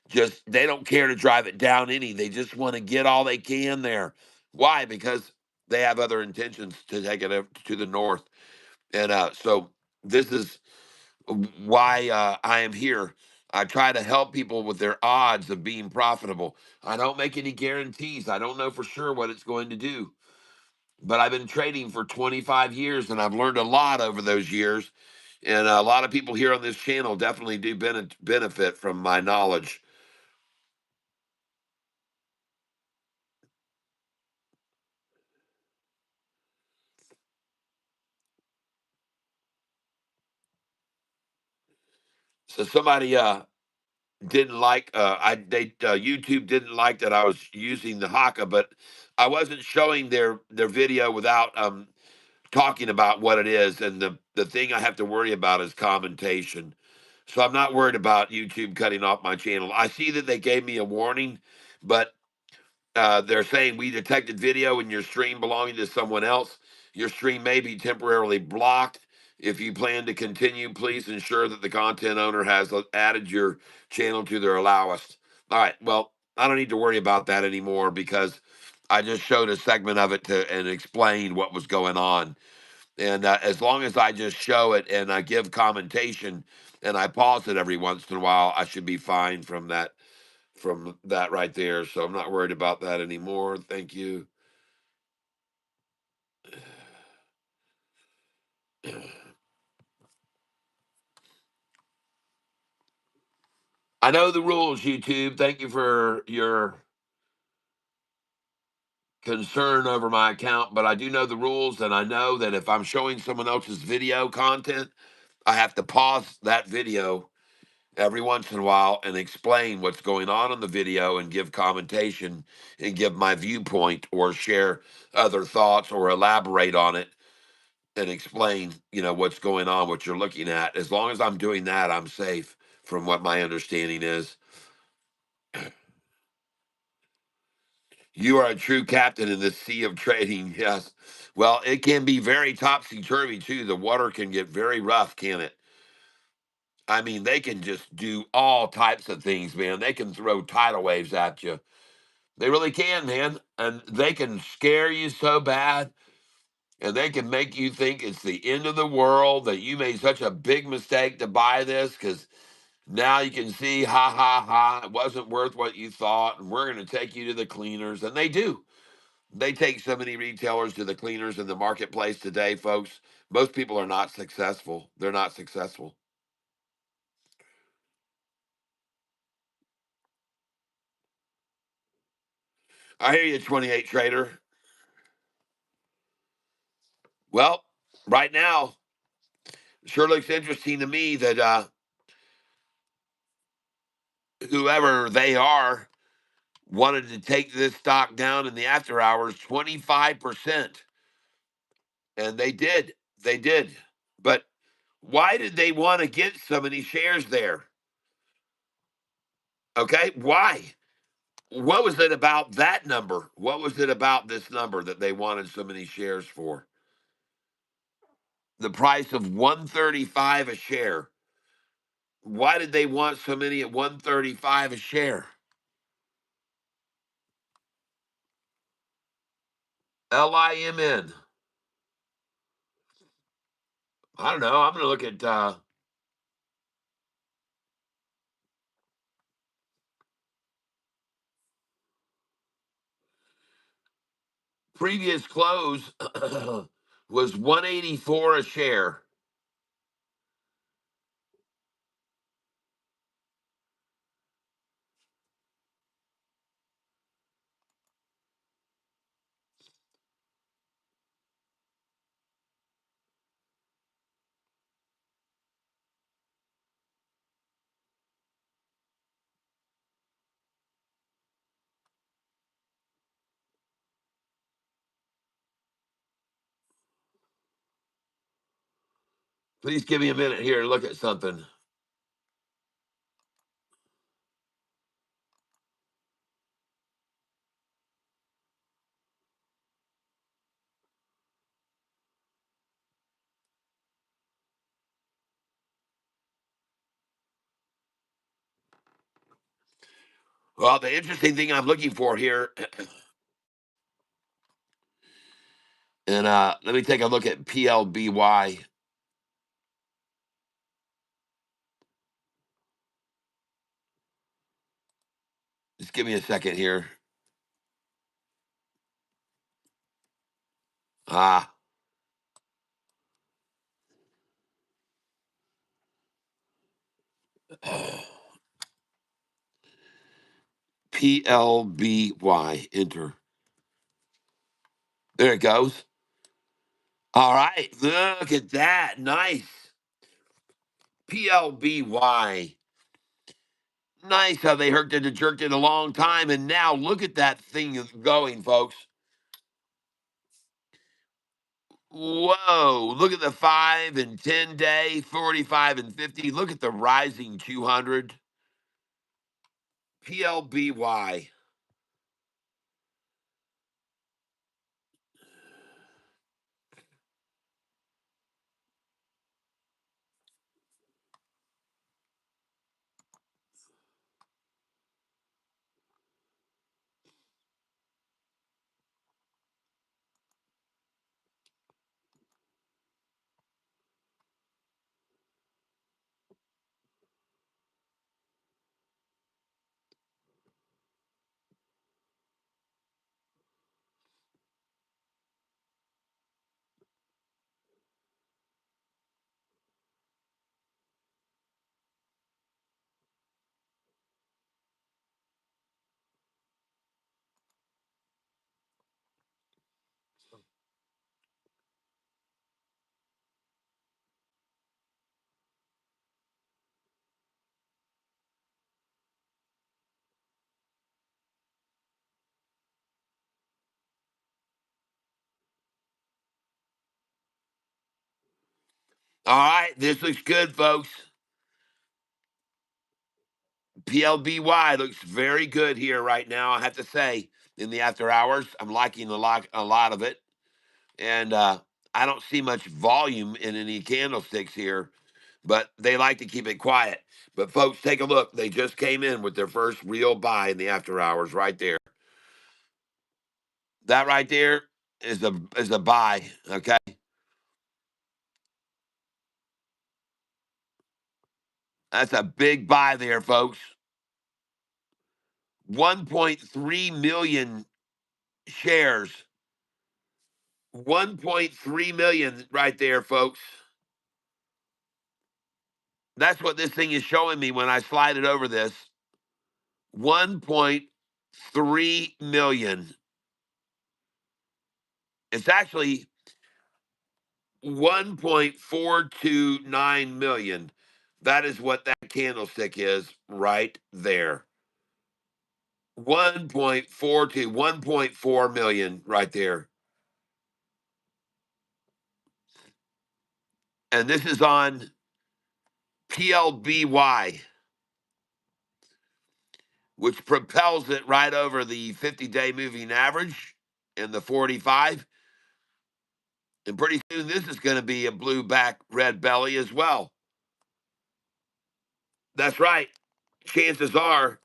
just, they don't care to drive it down any. They just want to get all they can there. Why? Because they have other intentions to take it up to the north. And so this is why I am here. I try to help people with their odds of being profitable. I don't make any guarantees. I don't know for sure what it's going to do. But I've been trading for 25 years and I've learned a lot over those years. And a lot of people here on this channel definitely do benefit from my knowledge. So somebody didn't like YouTube didn't like that I was using the Haka, but I wasn't showing their video without talking about what it is, and the thing I have to worry about is commentation. So I'm not worried about YouTube cutting off my channel. I see that they gave me a warning, but they're saying we detected video in your stream belonging to someone else. Your stream may be temporarily blocked. If you plan to continue, please ensure that the content owner has added your channel to their allowance. All right. Well, I don't need to worry about that anymore because I just showed a segment of it and explained what was going on. And as long as I just show it and I give commentation and I pause it every once in a while, I should be fine from that right there. So I'm not worried about that anymore. Thank you. I know the rules, YouTube. Thank you for your concern over my account, but I do know the rules, and I know that if I'm showing someone else's video content, I have to pause that video every once in a while and explain what's going on in the video and give commentation and give my viewpoint or share other thoughts or elaborate on it and explain, what's going on, what you're looking at. As long as I'm doing that, I'm safe from what my understanding is. You are a true captain in the sea of trading. Yes. Well, it can be very topsy turvy too. The water can get very rough, can it? I mean, they can just do all types of things, man. They can throw tidal waves at you. They really can, man. And they can scare you so bad, and they can make you think it's the end of the world, that you made such a big mistake to buy this because now you can see, ha, ha, ha, it wasn't worth what you thought, and we're going to take you to the cleaners. And they do. They take so many retailers to the cleaners in the marketplace today, folks. Most people are not successful. They're not successful. I hear you, 28 trader. Well, right now, sure looks interesting to me that whoever they are wanted to take this stock down in the after hours 25%. And they did. They did. But why did they want to get so many shares there? Okay. Why? What was it about that number? What was it about this number that they wanted so many shares for? The price of 135 a share. Why did they want so many at 135 a share? LIMN. I don't know. I'm going to look at previous close was 184 a share. Please give me a minute here to look at something. Well, the interesting thing I'm looking for here, and let me take a look at PLBY. Just give me a second here. Ah, PLBY, enter. There it goes. All right, look at that. Nice. PLBY. Nice how they herked it and jerked it a long time. And now look at that thing going, folks. Whoa, look at the 5 and 10 day, 45 and 50. Look at the rising 200. PLBY. All right, this looks good, folks. PLBY looks very good here right now. I have to say, in the after hours, I'm liking a lot of it, and I don't see much volume in any candlesticks here, but they like to keep it quiet. But folks, take a look. They just came in with their first real buy in the after hours, right there. That right there is a buy. Okay, that's a big buy there, folks. 1.3 million shares. 1.3 million right there, folks. That's what this thing is showing me when I slide it over this. 1.3 million. It's actually 1.429 million. That is what that candlestick is right there. 1.42, 1.4 million right there. And this is on PLBY, which propels it right over the 50-day moving average and the 45. And pretty soon, this is going to be a blue back, red belly as well. That's right. Chances are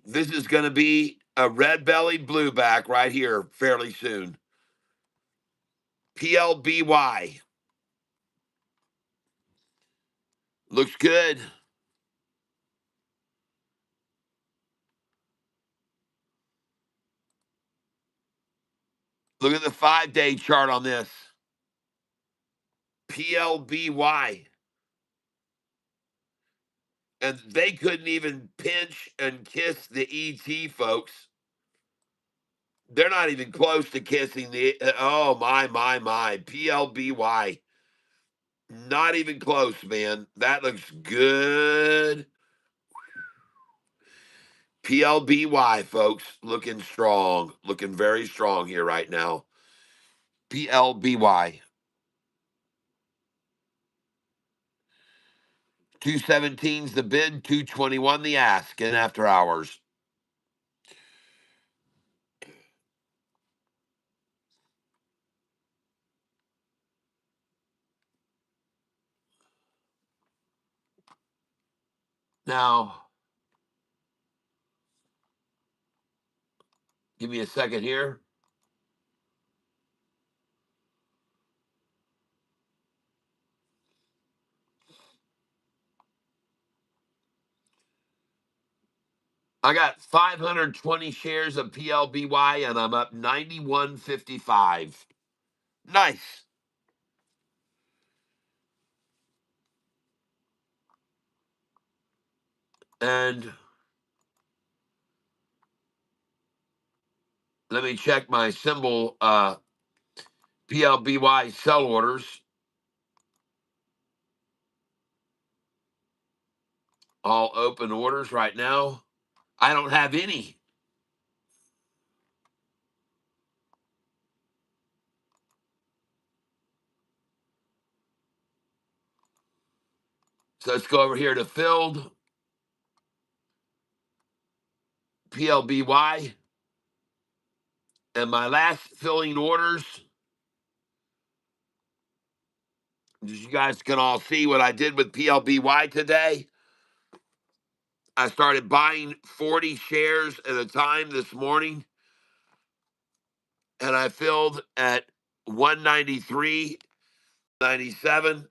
this is going to be a red belly, blue back right here fairly soon. PLBY. Looks good. Look at the 5-day chart on this. PLBY. And they couldn't even pinch and kiss the ET, folks. They're not even close to kissing the. Oh, my. PLBY. Not even close, man. That looks good. PLBY, folks, looking strong. Looking very strong here right now. PLBY. 217's the bid, 221 the ask in after hours. Now, give me a second here. I got 520 shares of PLBY and I'm up 91.55. Nice. And let me check my symbol PLBY sell orders. All open orders right now. I don't have any. So let's go over here to filled PLBY. And my last filling orders, as you guys can all see what I did with PLBY today. I started buying 40 shares at a time this morning, and I filled at 193.97.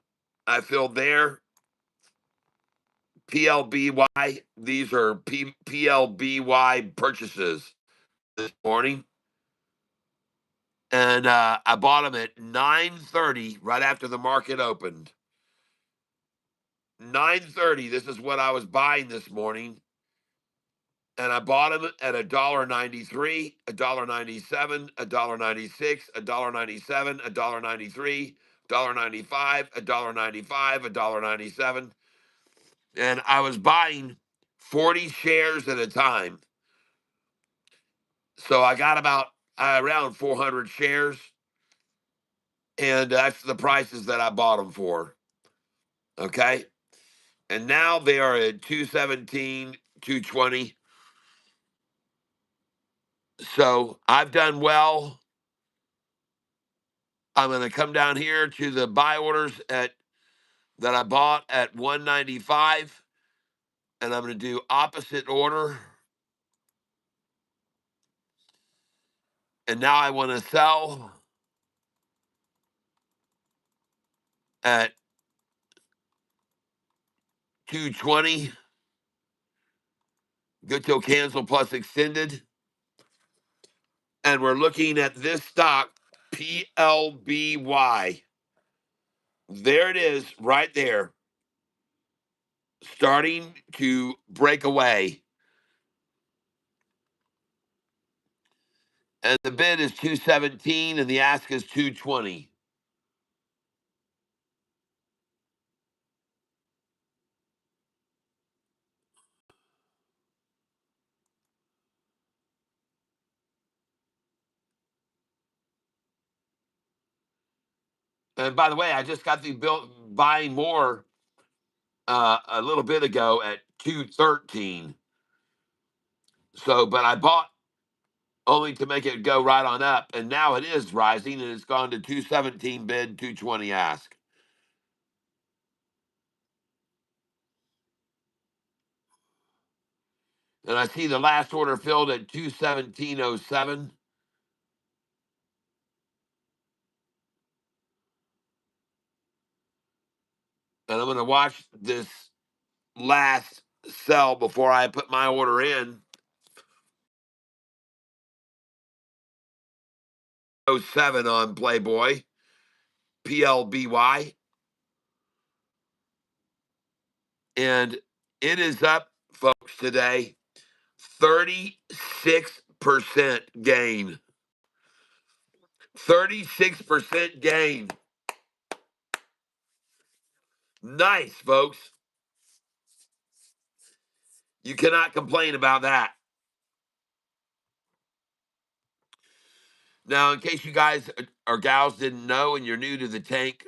I filled there. PLBY, these are PLBY purchases this morning. And I bought them at 9:30 right after the market opened. 9:30, this is what I was buying this morning. And I bought them at $1.93, $1.97, $1.96, $1.97, $1.93, $1.95, $1.95, $1.97. And I was buying 40 shares at a time. So I got about around 400 shares. And that's the prices that I bought them for. Okay. And now they are at 217, 220. So I've done well. I'm going to come down here to the buy orders at that I bought at 195, and I'm going to do opposite order. And now I want to sell at 220. Good till cancel plus extended. And we're looking at this stock, PLBY. There it is, right there, starting to break away. And the bid is 217 and the ask is 220. And by the way, I just got the bill buying more a little bit ago at 213. So, but I bought only to make it go right on up, and now it is rising, and it's gone to 217 bid, 220 ask. And I see the last order filled at 217.07. And I'm going to watch this last sell before I put my order in. Oh seven on Playboy, PLBY. And it is up, folks, today 36% gain. 36% gain. Nice, folks. You cannot complain about that. Now, in case you guys or gals didn't know and you're new to the tank,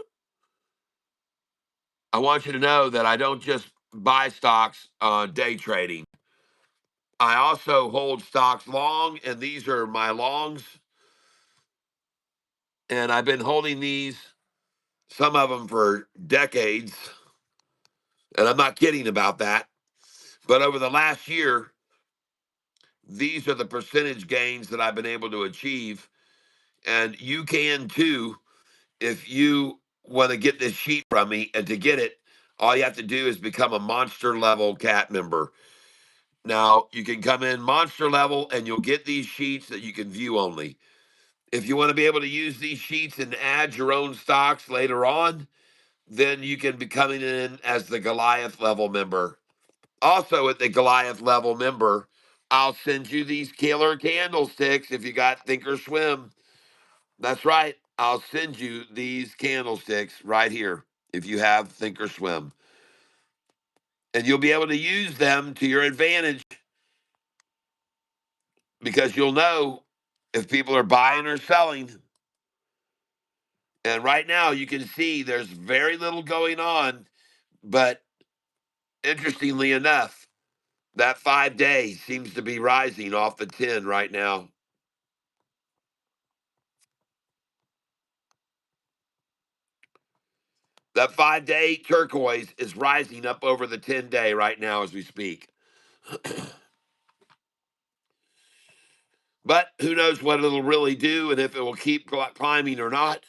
I want you to know that I don't just buy stocks day trading. I also hold stocks long, and these are my longs. And I've been holding these, some of them for decades. And I'm not kidding about that. But over the last year, these are the percentage gains that I've been able to achieve. And you can too if you want to get this sheet from me. And to get it, all you have to do is become a monster level cat member. Now, you can come in monster level and you'll get these sheets that you can view only. If you want to be able to use these sheets and add your own stocks later on, then you can be coming in as the Goliath level member. Also, at the Goliath level member, I'll send you these killer candlesticks if you got Thinkorswim. That's right. I'll send you these candlesticks right here if you have Thinkorswim. And you'll be able to use them to your advantage because you'll know if people are buying or selling. And right now, you can see there's very little going on. But interestingly enough, that 5-day seems to be rising off the 10 right now. That 5-day turquoise is rising up over the 10-day right now as we speak. But who knows what it'll really do and if it will keep climbing or not.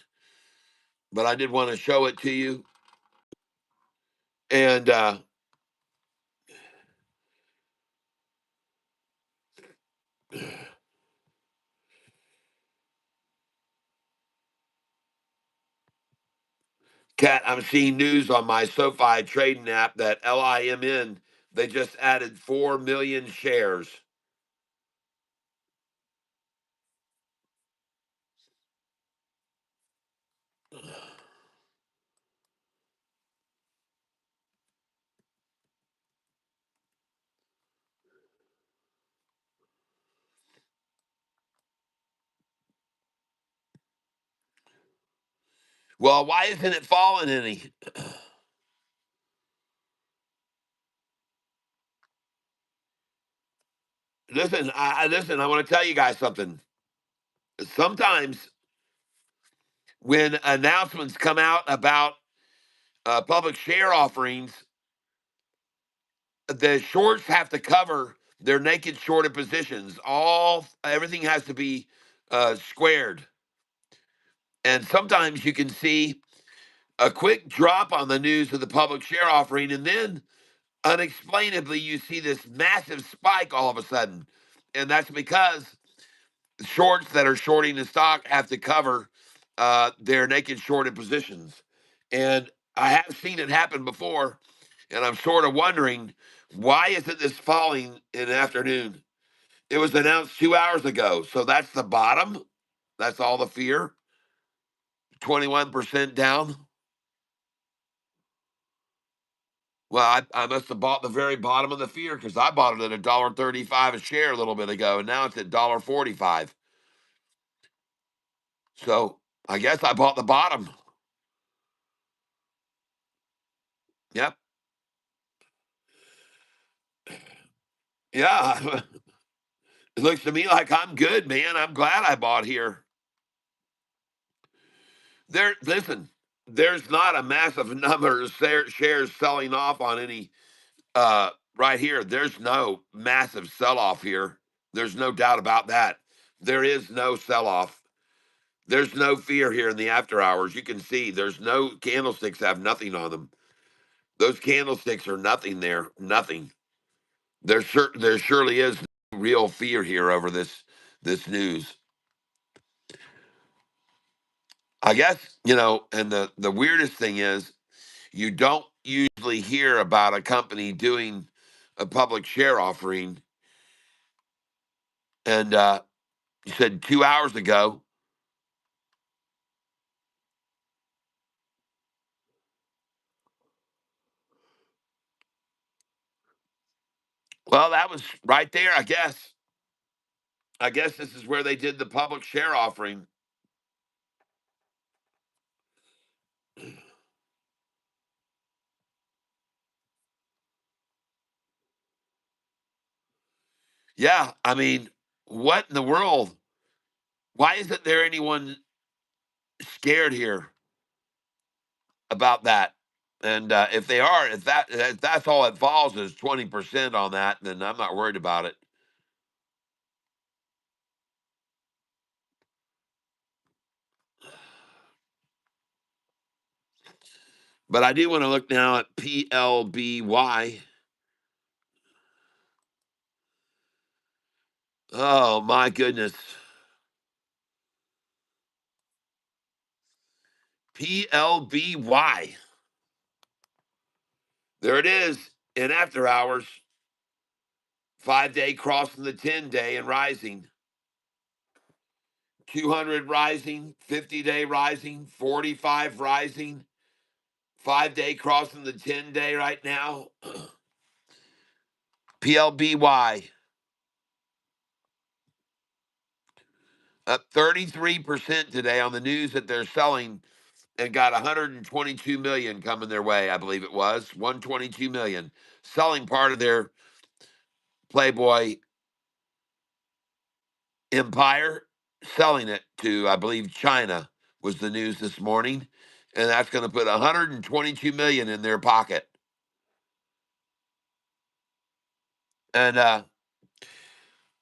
But I did want to show it to you. And Kat, I'm seeing news on my SoFi trading app that LIMN, they just added 4 million shares. Well, why isn't it falling any? Listen, listen. I want to tell you guys something. Sometimes when announcements come out about public share offerings, the shorts have to cover their naked shorted positions. Everything has to be squared, and sometimes you can see a quick drop on the news of the public share offering, and then unexplainably you see this massive spike all of a sudden, and that's because shorts that are shorting the stock have to cover their naked shorted positions. And I have seen it happen before, and I'm sort of wondering, why isn't this falling in the afternoon? It was announced 2 hours ago, so that's the bottom. That's all the fear. 21% down. Well, I must have bought the very bottom of the fear because I bought it at $1.35 a share a little bit ago, and now it's at $1.45. So I guess I bought the bottom. Yep. Yeah. It looks to me like I'm good, man. I'm glad I bought here. Listen, there's not a massive number of shares selling off on any right here. There's no massive sell off here. There's no doubt about that. There is no sell off. There's no fear here in the after hours. You can see there's no candlesticks have nothing on them. Those candlesticks are nothing there. Nothing. There surely is no real fear here over this news. I guess, and the weirdest thing is you don't usually hear about a company doing a public share offering. And you said 2 hours ago. Well, that was right there, I guess. I guess this is where they did the public share offering. Yeah, I mean, what in the world? Why isn't there anyone scared here about that? And if they are, if that's all it falls is 20% on that, then I'm not worried about it. But I do want to look now at PLBY. Oh my goodness. PLBY. There it is in after hours. 5-day crossing the 10-day and rising. 200 rising, 50-day rising, 45 rising, 5-day crossing the 10-day right now. PLBY up 33% today on the news that they're selling and got 122 million coming their way, I believe it was. 122 million selling part of their Playboy empire, selling it to, I believe, China was the news this morning, and that's going to put 122 million in their pocket. And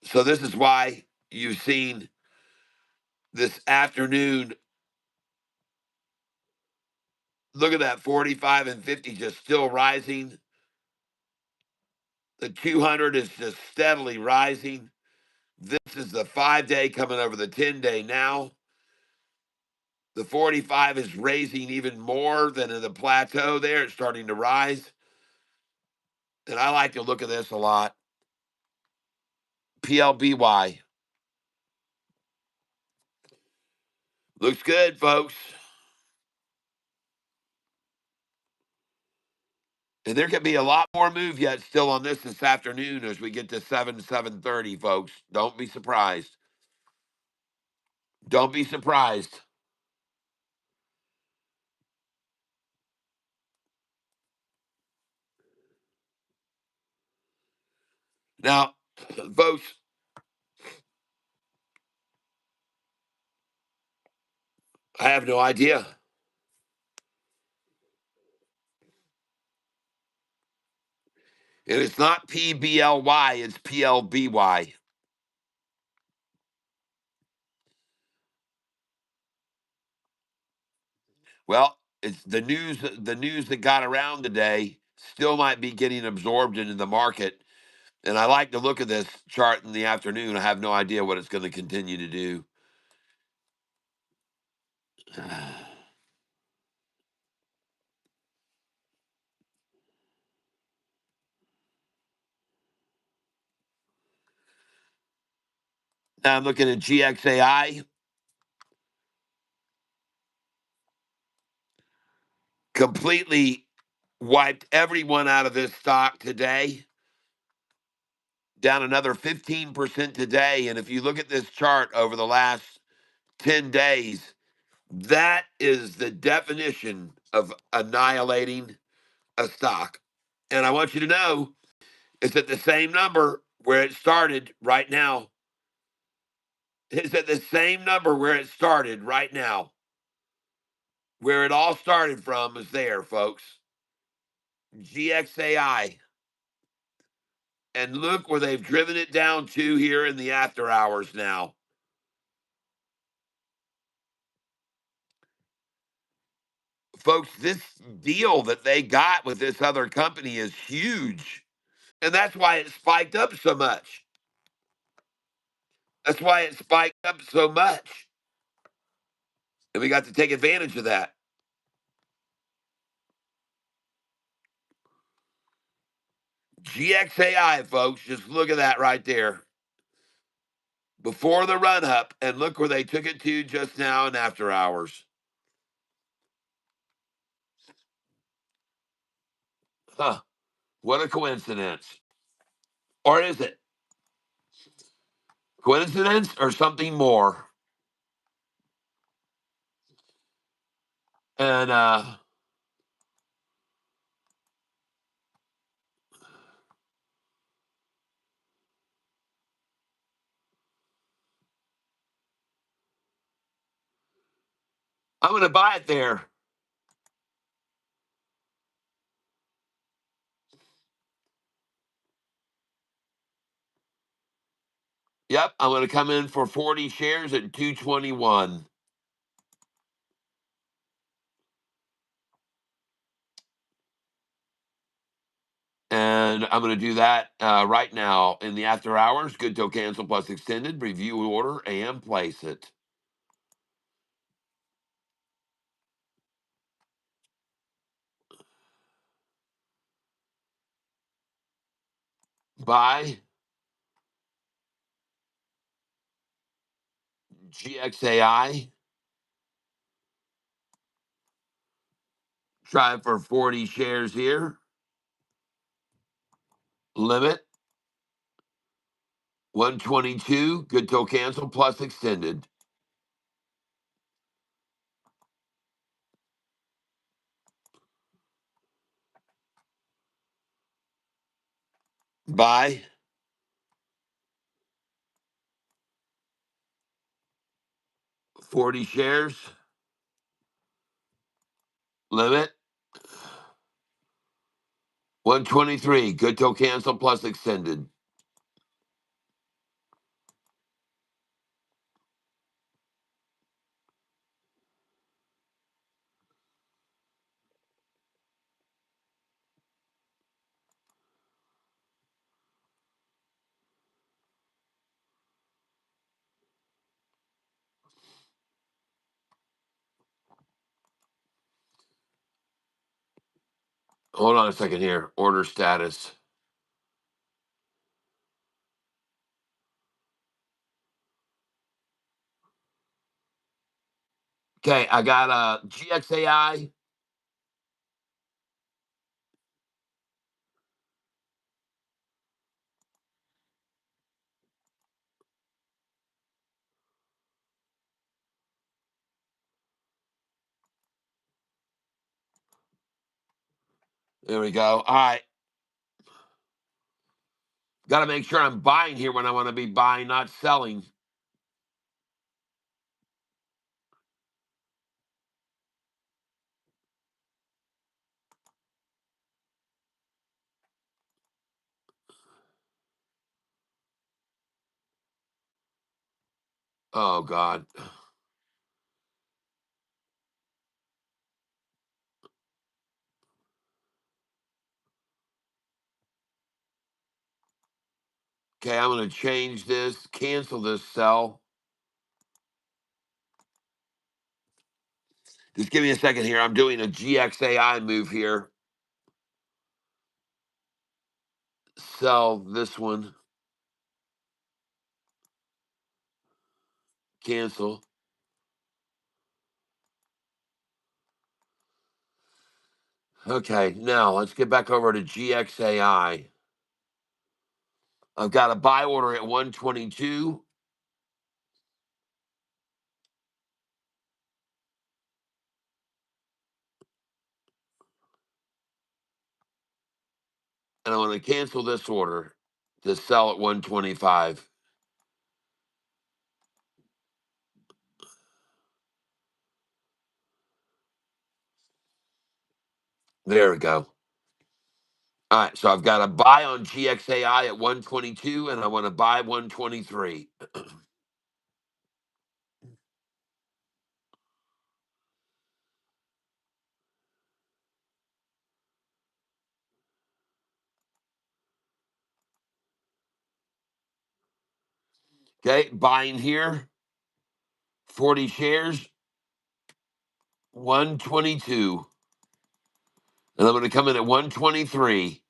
so this is why you've seen this afternoon. Look at that 45 and 50 just still rising. The 200 is just steadily rising. This is the 5-day coming over the 10-day now. The 45 is raising even more than in the plateau there. It's starting to rise. And I like to look at this a lot. PLBY. Looks good, folks. And there could be a lot more move yet still on this afternoon as we get to 7:30, folks. Don't be surprised. Don't be surprised. Now, folks, I have no idea. And it's not PBLY, it's PLBY. Well, it's the news that got around today still might be getting absorbed into the market. And I like to look at this chart in the afternoon. I have no idea what it's going to continue to do. Now I'm looking at GXAI, completely wiped everyone out of this stock today, down another 15% today. And if you look at this chart over the last 10 days, that is the definition of annihilating a stock. And I want you to know it's at the same number where it started right now. It's at the same number where it started right now. Where it all started from is there, folks. GXAI. And look where they've driven it down to here in the after hours now. Folks, this deal that they got with this other company is huge. And that's why it spiked up so much. That's why it spiked up so much. And we got to take advantage of that. GXAI, folks, just look at that right there. Before the run up, and look where they took it to just now in after hours. Huh. What a coincidence. Or is it? Coincidence or something more? And I'm going to buy it there. Yep, I'm going to come in for 40 shares at 221. And I'm going to do that right now in the after hours. Good till cancel plus extended. Review order and place it. Buy GXAI. Try for 40 shares here. Limit 122. Good till cancel plus extended. Buy 40 shares. Limit 123. Good till cancel plus extended. Hold on a second here. Order status. Okay, I got a GXAI. There we go. All right. Got to make sure I'm buying here when I want to be buying, not selling. Oh, God. Okay, I'm going to change this, cancel this sell. Just give me a second here. I'm doing a GXAI move here. Sell this one, cancel. Okay, now let's get back over to GXAI. I've got a buy order at 122. And I want to cancel this order to sell at 125. There we go. All right, so I've got a buy on GXAI at 122, and I want to buy 123. Okay, buying here, 40 shares, 122. And I'm going to come in at 123.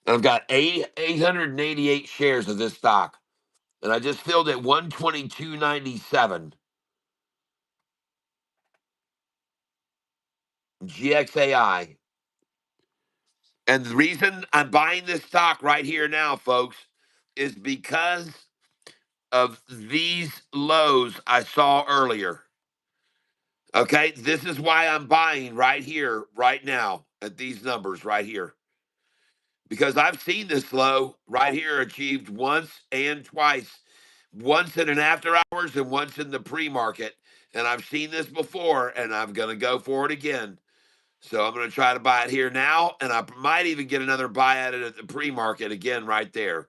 And I've got 888 shares of this stock. And I just filled at 122.97. GXAI. And the reason I'm buying this stock right here now, folks, is because of these lows I saw earlier. Okay, this is why I'm buying right here, right now, at these numbers right here. Because I've seen this low right here achieved once and twice, once in an after hours and once in the pre market. And I've seen this before, and I'm going to go for it again. So I'm going to try to buy it here now, and I might even get another buy at it at the pre market again right there.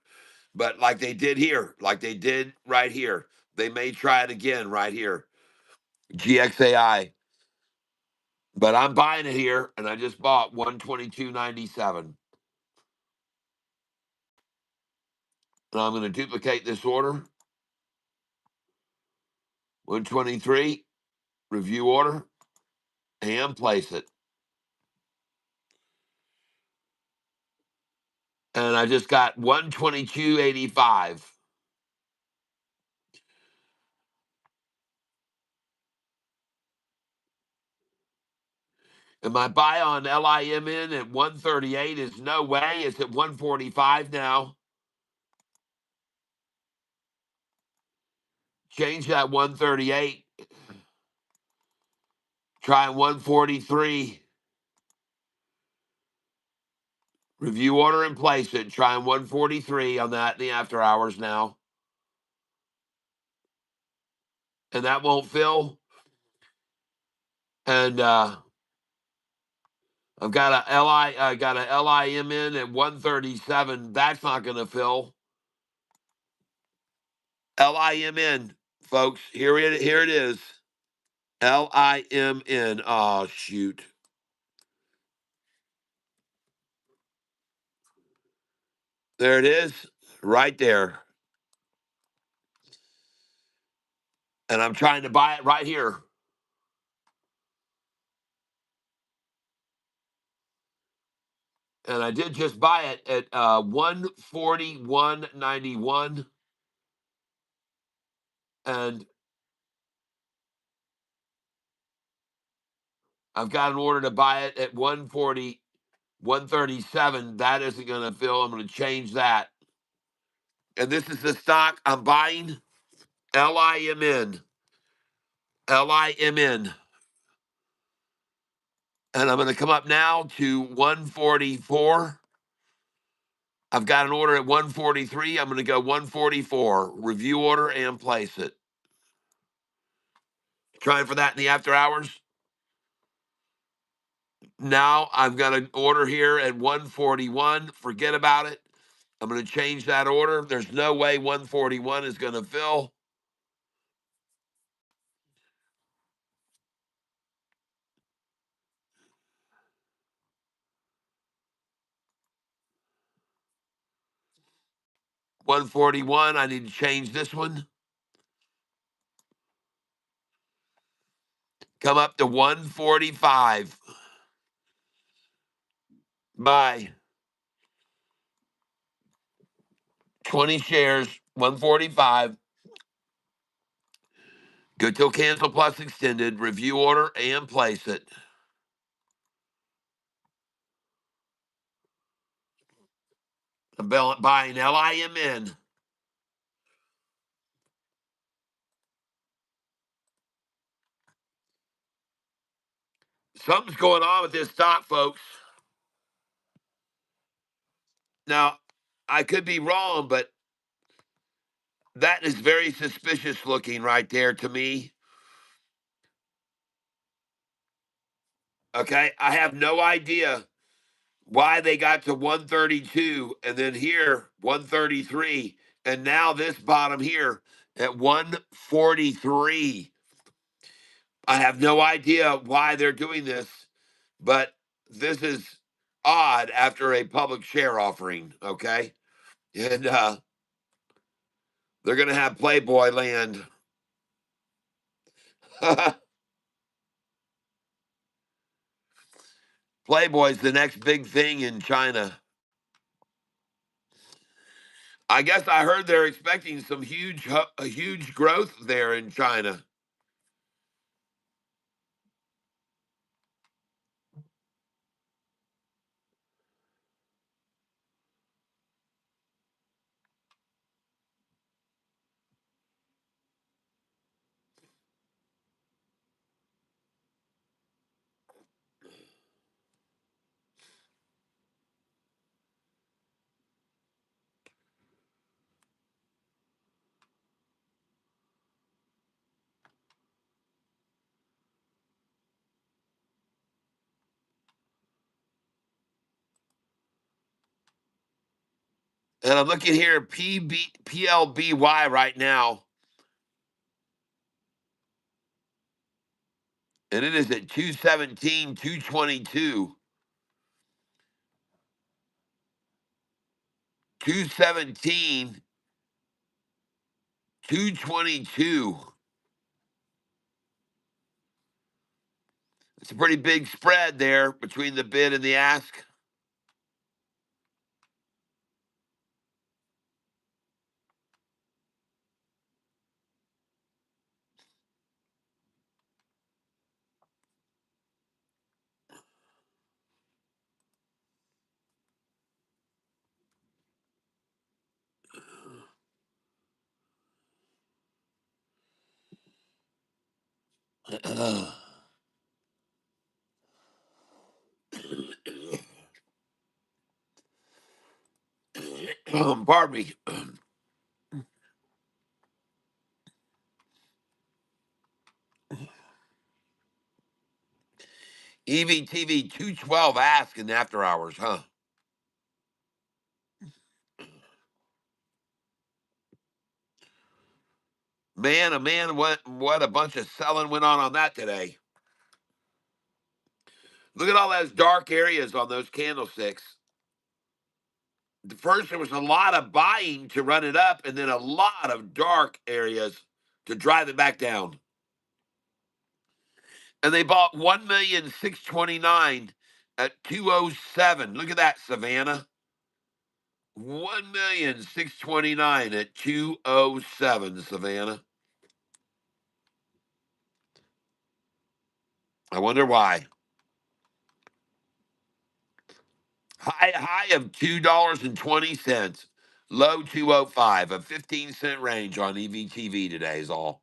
But like they did here, like they did right here, they may try it again right here. GXAI. But I'm buying it here, and I just bought 122.97. And I'm going to duplicate this order. 123, review order, and place it. And I just got 122.85. And my buy on LIMN at 138 is no way. It's at 145 now. Change that 138. Try 143. Review order and place it. Try 143 on that in the after hours now. And that won't fill. And I've got a LIMN at 137. That's not going to fill. LIMN, folks. Here it is. LIMN. Oh shoot. There it is. Right there. And I'm trying to buy it right here. And I did just buy it at 141.91. And I've got an order to buy it at 140, 137. That isn't going to fill. I'm going to change that. And this is the stock I'm buying. LIMN. LIMN. And I'm going to come up now to 144. I've got an order at 143. I'm going to go 144. Review order and place it. Trying for that in the after hours. Now I've got an order here at 141. Forget about it. I'm going to change that order. There's no way 141 is going to fill. $141. I need to change this one. Come up to 145. Buy 20 shares, 145. Go till cancel plus extended. Review order and place it. I'm buying LIMN. Something's going on with this stock, folks. Now, I could be wrong, but that is very suspicious looking right there to me. Okay, I have no idea why they got to 132 and then here 133 and now this bottom here at 143. I have no idea why they're doing this, but this is odd after a public share offering, okay? And they're going to have Playboy land. Playboy's the next big thing in China. I guess I heard they're expecting some huge growth there in China. And I'm looking here at PLBY right now, and it is at 217, 222. 217, 222. It's a pretty big spread there between the bid and the ask. Pardon me. EVTV 212 ask in after hours, huh? Man, oh man, what a bunch of selling went on that today. Look at all those dark areas on those candlesticks. First, there was a lot of buying to run it up, and then a lot of dark areas to drive it back down. And they bought 1,629,000 at 207. Look at that, Savannah. 1,629,000 at 207, Savannah. I wonder why. High of $2.20, low 205, a 15-cent range on EVTV today is all.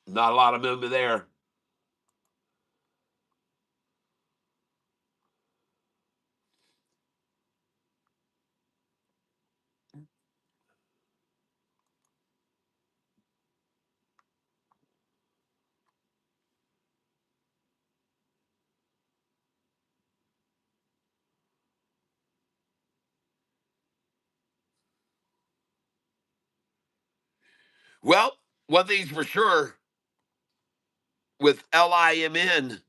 Not a lot of movement there. Well, one thing's for sure with LIMN,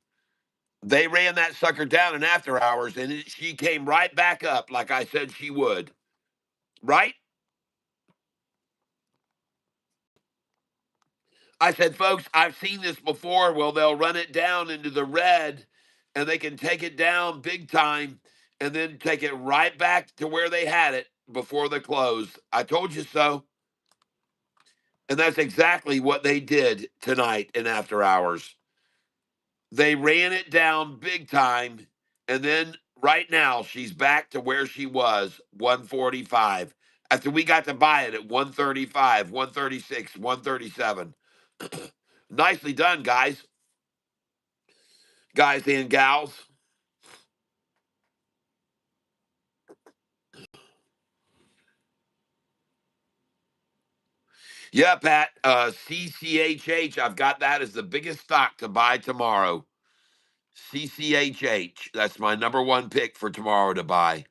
they ran that sucker down in after hours, and she came right back up like I said she would. Right? I said, folks, I've seen this before. Well, they'll run it down into the red, and they can take it down big time and then take it right back to where they had it before the close. I told you so. And that's exactly what they did tonight in after hours. They ran it down big time, and then right now she's back to where she was, 145. After we got to buy it at 135, 136, 137. Nicely done, guys and gals. Yeah, Pat. CCHH. I've got that as the biggest stock to buy tomorrow. CCHH. That's my number one pick for tomorrow to buy.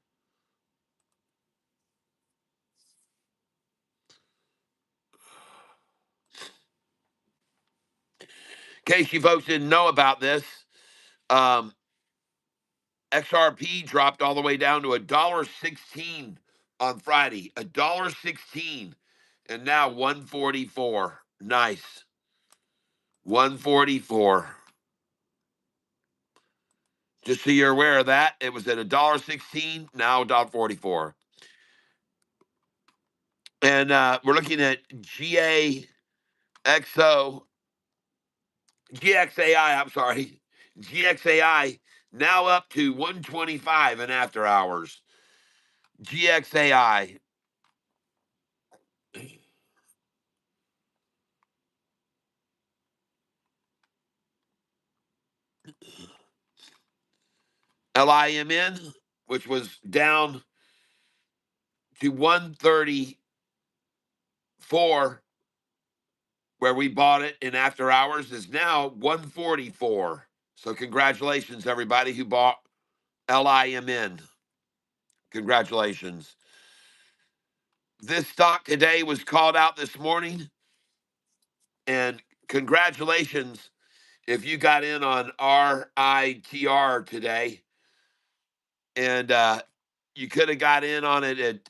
In case you folks didn't know about this, um, XRP dropped all the way down to $1.16 on Friday. $1.16, and now 144. Nice. 144. Just so you're aware of that, it was at $1.16, now $1.44. And we're looking at GXAI, I'm sorry, GXAI now up to 125 in after hours. GXAI. LIMN, which was down to 134 where we bought it in after hours, is now 144. So congratulations, everybody who bought LIMN. Congratulations. This stock today was called out this morning, and congratulations if you got in on RITR today, and you could have got in on it at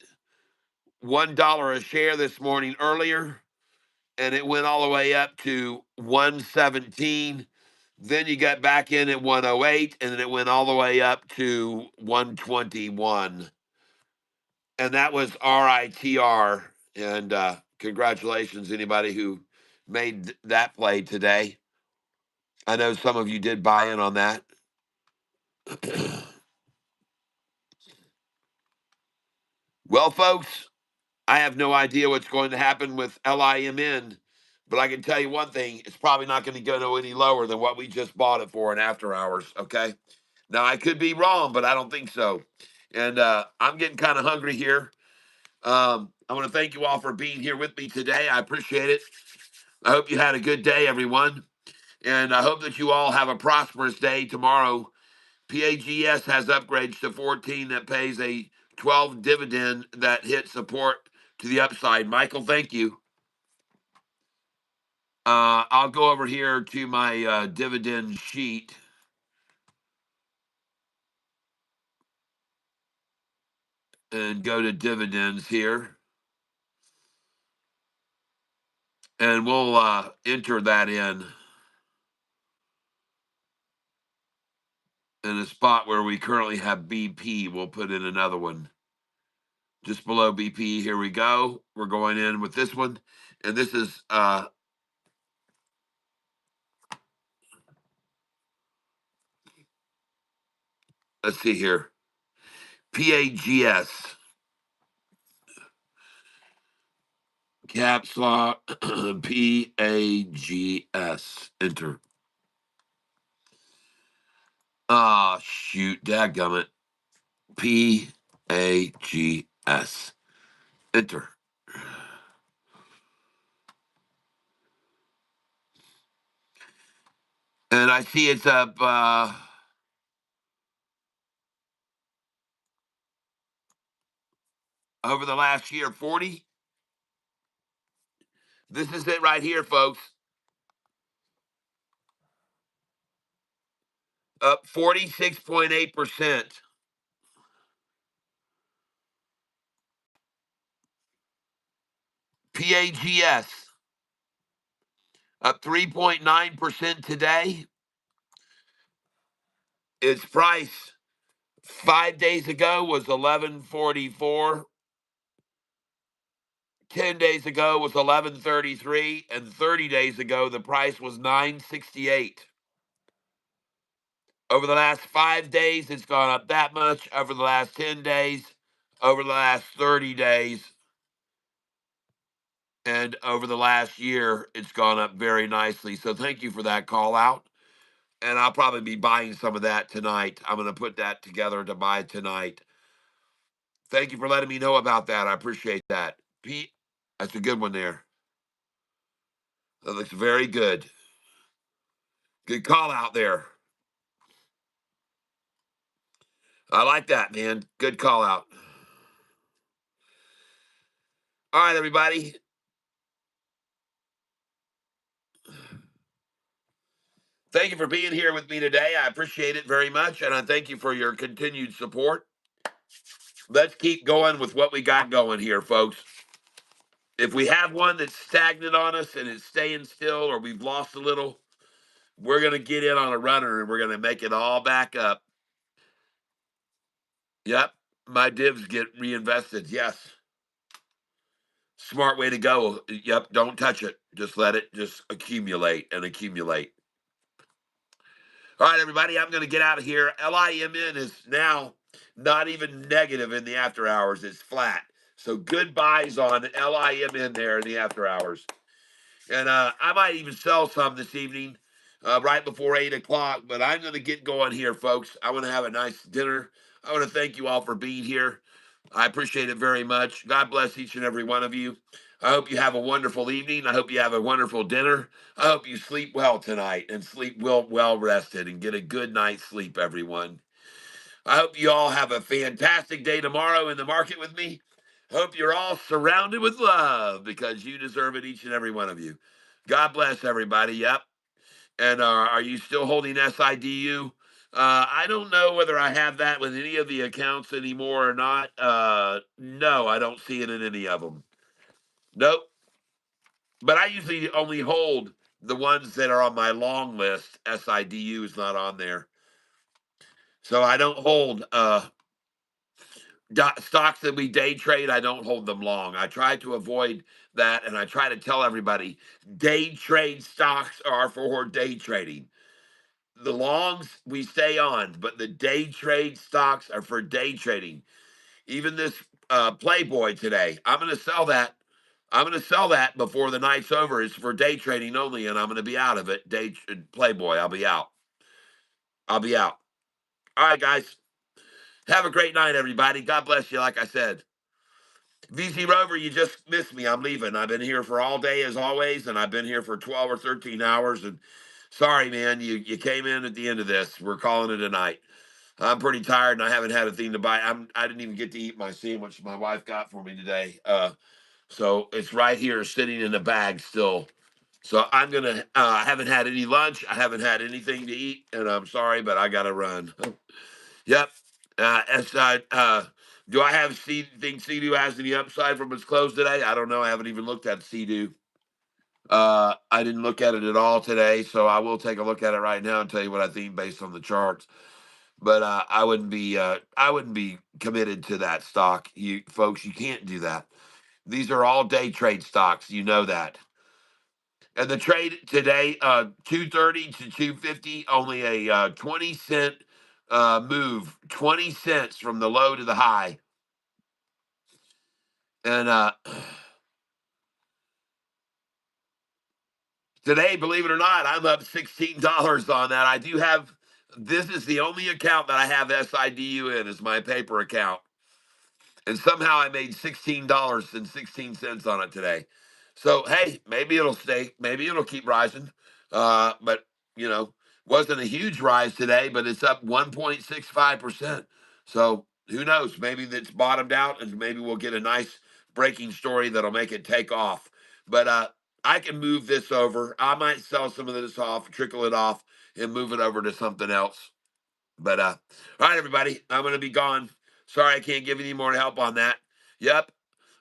$1 a share this morning earlier, and it went all the way up to 117. Then you got back in at 108, and then it went all the way up to 121. And that was RITR. And congratulations, anybody who made that play today. I know some of you did buy in on that. Well, folks, I have no idea what's going to happen with LIMN, but I can tell you one thing: it's probably not going to go no any lower than what we just bought it for in after hours. Okay, now I could be wrong, but I don't think so. And I'm getting kind of hungry here. I want to thank you all for being here with me today. I appreciate it. I hope you had a good day, everyone, and I hope that you all have a prosperous day tomorrow. PAGS has upgrades to 14 that pays a 12 dividend that hit support to the upside. Michael, thank you. I'll go over here to my dividend sheet and go to dividends here. And we'll enter that in a spot where we currently have BP. We'll put in another one. Just below BP, here we go. We're going in with this one. And this is let's see here. PAGS. Caps lock. PAGS. Enter. Ah, shoot. Dadgummit. PAGS. Enter. And I see it's up over the last year 40. This is it right here, folks. Up 46.8%. PAGS up 3.9% today. Its price 5 days ago was 11.44. 10 days ago was 11.33, and 30 days ago the price was 9.68. Over the last 5 days, it's gone up that much. Over the last 10 days, over the last 30 days, and over the last year, it's gone up very nicely. So thank you for that call out. And I'll probably be buying some of that tonight. I'm going to put that together to buy tonight. Thank you for letting me know about that. I appreciate that. Pete, that's a good one there. That looks very good. Good call out there. I like that, man. Good call out. All right, everybody. Thank you for being here with me today. I appreciate it very much, and I thank you for your continued support. Let's keep going with what we got going here, folks. If we have one that's stagnant on us and it's staying still or we've lost a little, we're going to get in on a runner and we're going to make it all back up. Yep, my divs get reinvested. Yes. Smart way to go. Yep, don't touch it. Just let it just accumulate and accumulate. All right, everybody, I'm going to get out of here. LIMN is now not even negative in the after hours. It's flat. So good buys on LIMN there in the after hours. And I might even sell some this evening right before 8 o'clock. But I'm going to get going here, folks. I want to have a nice dinner. I want to thank you all for being here. I appreciate it very much. God bless each and every one of you. I hope you have a wonderful evening. I hope you have a wonderful dinner. I hope you sleep well tonight and sleep well rested and get a good night's sleep, everyone. I hope you all have a fantastic day tomorrow in the market with me. Hope you're all surrounded with love because you deserve it, each and every one of you. God bless everybody. Yep. And are you still holding SIDU? I don't know whether I have that with any of the accounts anymore or not. No, I don't see it in any of them. Nope. But I usually only hold the ones that are on my long list. SIDU is not on there. So I don't hold stocks that we day trade. I don't hold them long. I try to avoid that, and I try to tell everybody day trade stocks are for day trading. The longs we stay on, but the day trade stocks are for day trading. Even this Playboy today, I'm going to sell that. I'm going to sell that before the night's over. It's for day trading only, and I'm going to be out of it. Playboy, I'll be out. I'll be out. All right, guys. Have a great night, everybody. God bless you. Like I said, VC Rover, you just missed me. I'm leaving. I've been here for all day as always, and I've been here for 12 or 13 hours. And sorry, man, you came in at the end of this. We're calling it a night. I'm pretty tired, and I haven't had a thing to buy. I didn't even get to eat my sandwich my wife got for me today. So it's right here, sitting in a bag still. So I'm gonna. I haven't had any lunch. I haven't had anything to eat, and I'm sorry, but I gotta run. Yep. Do I have think Sea-Doo has any upside from its close today? I don't know. I haven't even looked at Sea-Doo. I didn't look at it at all today, so I will take a look at it right now and tell you what I think based on the charts. But I wouldn't be committed to that stock. You folks, you can't do that. These are all day trade stocks. You know that. And the trade today, 230 to 250, only a 20 cent move, 20 cents from the low to the high. And today, believe it or not, I'm up $16 on that. I do have, this is the only account that I have SIDU in, is my paper account. And somehow I made $16.16 on it today. So hey, maybe it'll stay, maybe it'll keep rising. But you know, wasn't a huge rise today, but it's up 1.65%. So who knows? Maybe that's bottomed out, and maybe we'll get a nice breaking story that'll make it take off. But I can move this over. I might sell some of this off, trickle it off, and move it over to something else. But all right, everybody, I'm gonna be gone. Sorry, I can't give any more help on that. Yep,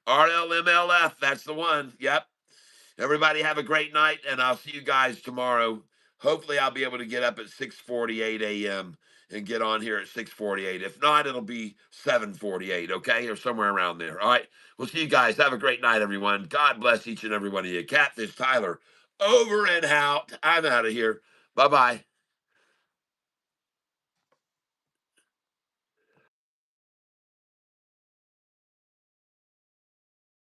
RLMLF, that's the one. Yep. Everybody have a great night, and I'll see you guys tomorrow. Hopefully, I'll be able to get up at 6:48 a.m. and get on here at 6:48. If not, it'll be 7:48, okay, or somewhere around there. All right. We'll see you guys. Have a great night, everyone. God bless each and every one of you. Catfish Tyler, over and out. I'm out of here. Bye bye.